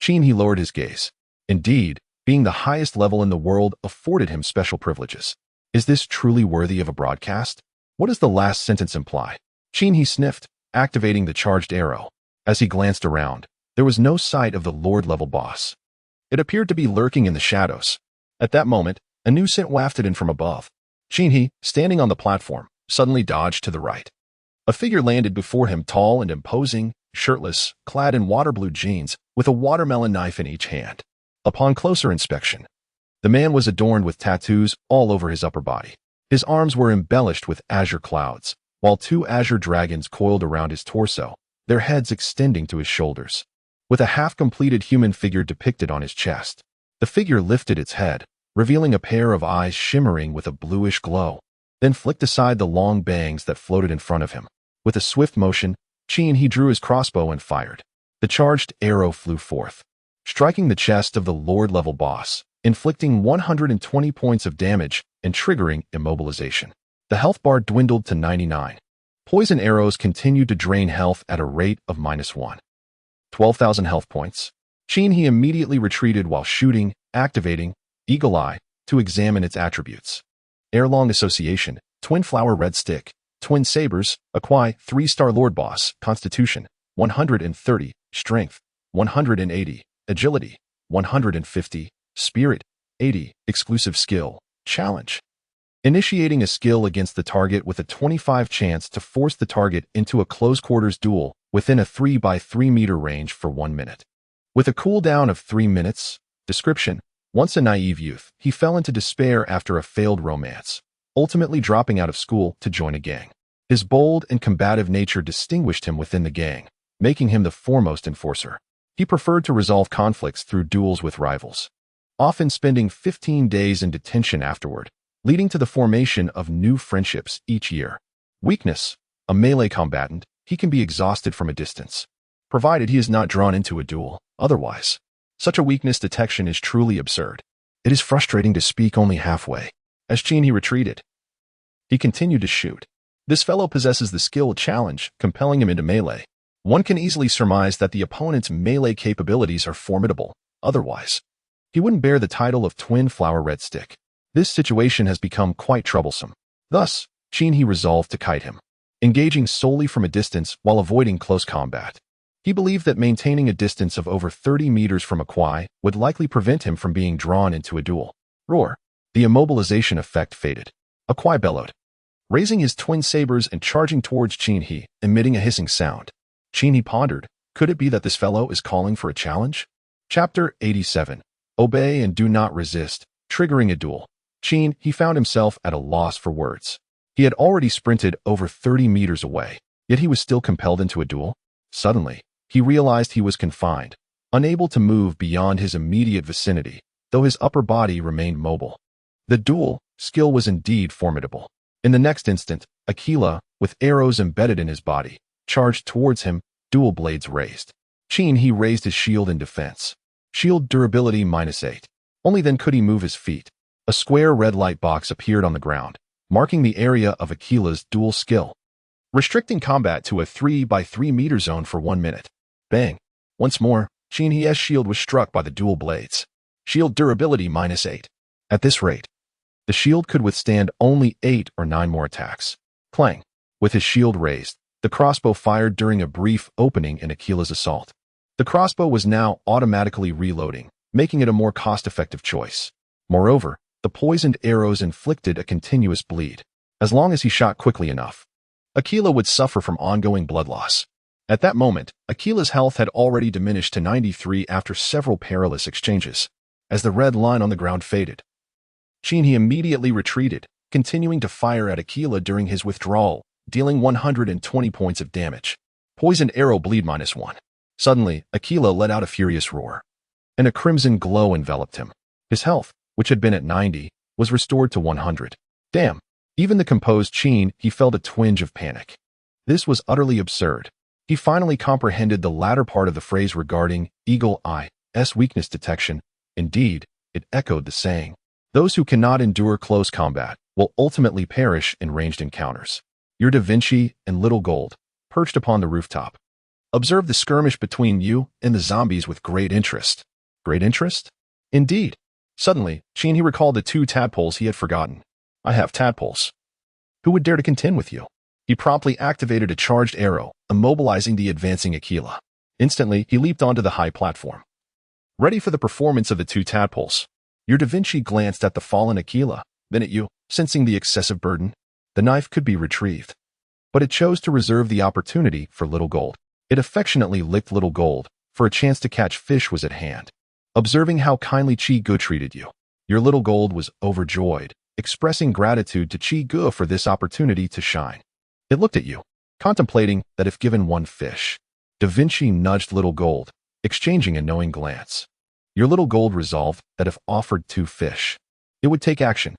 [SPEAKER 1] He lowered his gaze. Indeed, being the highest level in the world afforded him special privileges. Is this truly worthy of a broadcast? What does the last sentence imply? He sniffed, activating the charged arrow. As he glanced around, there was no sight of the lord-level boss. It appeared to be lurking in the shadows. At that moment, a new scent wafted in from above. He, standing on the platform, suddenly dodged to the right. A figure landed before him, tall and imposing, shirtless, clad in water blue jeans, with a watermelon knife in each hand. Upon closer inspection, the man was adorned with tattoos all over his upper body. His arms were embellished with azure clouds, while 2 azure dragons coiled around his torso, their heads extending to his shoulders. With a half-completed human figure depicted on his chest, the figure lifted its head, revealing a pair of eyes shimmering with a bluish glow, then flicked aside the long bangs that floated in front of him. With a swift motion, he drew his crossbow and fired. The charged arrow flew forth, striking the chest of the lord-level boss, inflicting 120 points of damage and triggering immobilization. The health bar dwindled to 99. Poison arrows continued to drain health at a rate of -1. 12,000 health points. He immediately retreated while shooting, activating Eagle Eye to examine its attributes. Air-long association, Twin Flower Red Stick, Twin Sabers, Acquai, 3-star Lord Boss, Constitution, 130, Strength, 180, Agility, 150, Spirit, 80, Exclusive Skill, Challenge. Initiating a skill against the target with a 25 chance to force the target into a close-quarters duel within a 3x3 meter range for 1 minute. With a cooldown of 3 minutes. Description: once a naive youth, he fell into despair after a failed romance, ultimately dropping out of school to join a gang. His bold and combative nature distinguished him within the gang, making him the foremost enforcer. He preferred to resolve conflicts through duels with rivals, often spending 15 days in detention afterward, leading to the formation of new friendships each year. Weakness: a melee combatant, he can be exhausted from a distance, provided he is not drawn into a duel. Otherwise, such a weakness detection is truly absurd. It is frustrating to speak only halfway. As he retreated, he continued to shoot. This fellow possesses the skill challenge, compelling him into melee. One can easily surmise that the opponent's melee capabilities are formidable. Otherwise, he wouldn't bear the title of Twin Flower Red Stick. This situation has become quite troublesome. Thus, he resolved to kite him, engaging solely from a distance while avoiding close combat. He believed that maintaining a distance of over 30 meters from Acquai would likely prevent him from being drawn into a duel. Roar. The immobilization effect faded. Acquai bellowed, raising his twin sabers and charging towards He, emitting a hissing sound. He pondered, could it be that this fellow is calling for a challenge? Chapter 87. Obey and do not resist, triggering a duel. He found himself at a loss for words. He had already sprinted over 30 meters away, yet he was still compelled into a duel. Suddenly, he realized he was confined, unable to move beyond his immediate vicinity, though his upper body remained mobile. The duel skill was indeed formidable. In the next instant, Aquila, with arrows embedded in his body, charged towards him, dual blades raised. He raised his shield in defense. Shield durability -8. Only then could he move his feet. A square red light box appeared on the ground, marking the area of Aquila's dual skill, restricting combat to a 3x3 meter zone for 1 minute. Bang! Once more, His shield was struck by the dual blades. Shield durability -8. At this rate, the shield could withstand only 8 or 9 more attacks. Clang! With his shield raised, the crossbow fired during a brief opening in Aquila's assault. The crossbow was now automatically reloading, making it a more cost-effective choice. Moreover, the poisoned arrows inflicted a continuous bleed. As long as he shot quickly enough, Aquila would suffer from ongoing blood loss. At that moment, Aquila's health had already diminished to 93 after several perilous exchanges. As the red line on the ground faded, he immediately retreated, continuing to fire at Aquila during his withdrawal, dealing 120 points of damage. Poisoned arrow bleed -1. Suddenly, Aquila let out a furious roar, and a crimson glow enveloped him. His health, which had been at 90, was restored to 100. Damn! Even the composed he felt a twinge of panic. This was utterly absurd. He finally comprehended the latter part of the phrase regarding Eagle Eye's weakness detection. Indeed, it echoed the saying, those who cannot endure close combat will ultimately perish in ranged encounters. Your Da Vinci and Little Gold, perched upon the rooftop, observed the skirmish between you and the zombies with great interest. Great interest? Indeed. Suddenly, he recalled the 2 tadpoles he had forgotten. I have tadpoles. Who would dare to contend with you? He promptly activated a charged arrow, immobilizing the advancing Aquila. Instantly, he leaped onto the high platform, ready for the performance of the 2 tadpoles. Your Da Vinci glanced at the fallen Aquila, then at you, sensing the excessive burden. The knife could be retrieved, but it chose to reserve the opportunity for Little Gold. It affectionately licked Little Gold, for a chance to catch fish was at hand. Observing how kindly Gu treated you, your Little Gold was overjoyed, expressing gratitude to Gu for this opportunity to shine. It looked at you, contemplating that if given 1 fish. Da Vinci nudged Little Gold, exchanging a knowing glance. Your Little Gold resolved that if offered 2 fish, it would take action.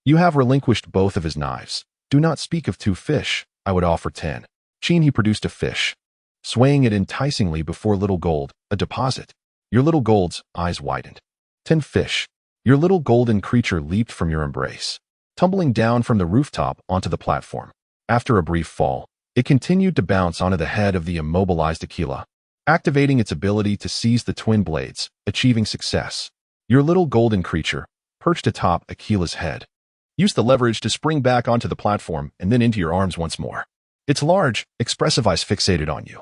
[SPEAKER 1] You have relinquished both of his knives. Do not speak of 2 fish, I would offer 10. He produced a fish, swaying it enticingly before Little Gold, a deposit. Your Little Gold's eyes widened. 10 fish. Your little golden creature leaped from your embrace, tumbling down from the rooftop onto the platform. After a brief fall, it continued to bounce onto the head of the immobilized Aquila, activating its ability to seize the twin blades, achieving success. Your little golden creature, perched atop Aquila's head, used the leverage to spring back onto the platform and then into your arms once more. Its large, expressive eyes fixated on you,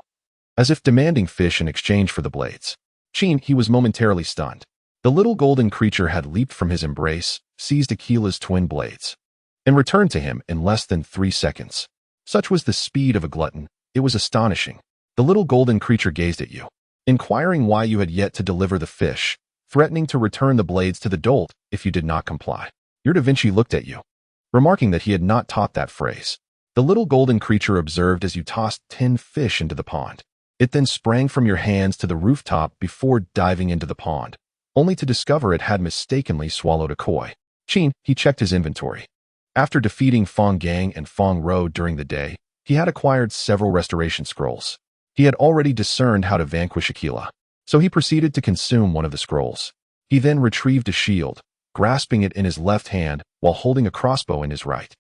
[SPEAKER 1] as if demanding fish in exchange for the blades. Chin, he was momentarily stunned. The little golden creature had leaped from his embrace, seized Aquila's twin blades, and returned to him in less than 3 seconds. Such was the speed of a glutton, it was astonishing. The little golden creature gazed at you, inquiring why you had yet to deliver the fish, threatening to return the blades to the dolt if you did not comply. Your Da Vinci looked at you, remarking that he had not taught that phrase. The little golden creature observed as you tossed 10 fish into the pond. It then sprang from your hands to the rooftop before diving into the pond, only to discover it had mistakenly swallowed a koi. Chin, he checked his inventory. After defeating Fong Gang and Fong Ro during the day, he had acquired several restoration scrolls. He had already discerned how to vanquish Aquila, so he proceeded to consume one of the scrolls. He then retrieved a shield, grasping it in his left hand while holding a crossbow in his right,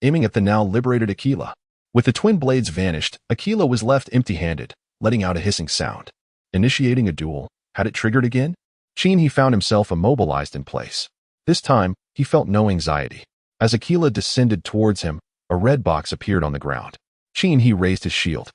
[SPEAKER 1] aiming at the now liberated Aquila. With the twin blades vanished, Aquila was left empty-handed, letting out a hissing sound. Initiating a duel, had it triggered again? Chin, he found himself immobilized in place. This time, he felt no anxiety. As Aquila descended towards him, a red box appeared on the ground. Chin, he raised his shield.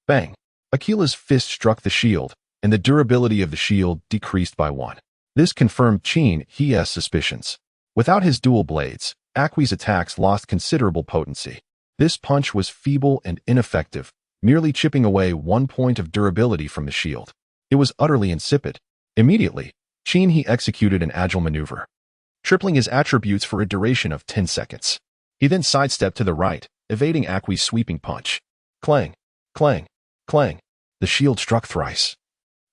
[SPEAKER 1] Bang! Aquila's fist struck the shield, and the durability of the shield decreased by 1. This confirmed Chin He's suspicions. Without his dual blades, Aqui's attacks lost considerable potency. This punch was feeble and ineffective, merely chipping away 1 point of durability from the shield. It was utterly insipid. Immediately, Chin he executed an agile maneuver, tripling his attributes for a duration of 10 seconds. He then sidestepped to the right, evading Aqui's sweeping punch. Clang, clang, clang. The shield struck thrice,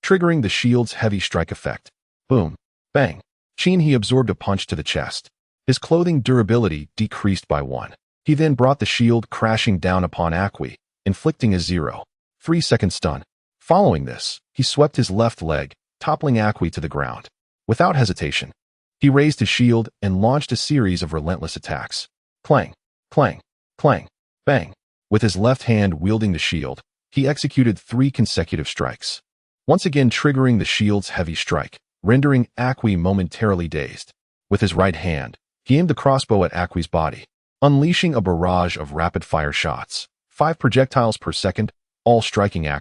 [SPEAKER 1] triggering the shield's heavy strike effect. Boom, bang. Chin he absorbed a punch to the chest. His clothing durability decreased by 1. He then brought the shield crashing down upon Aqui, inflicting a 0.3-second stun. Following this, he swept his left leg, toppling Aqui to the ground. Without hesitation, he raised his shield and launched a series of relentless attacks. Clang, clang, clang, bang. With his left hand wielding the shield, he executed 3 consecutive strikes, once again triggering the shield's heavy strike, rendering Aqui momentarily dazed. With his right hand, he aimed the crossbow at Aqui's body, unleashing a barrage of rapid-fire shots, 5 projectiles per second, all striking Aqui.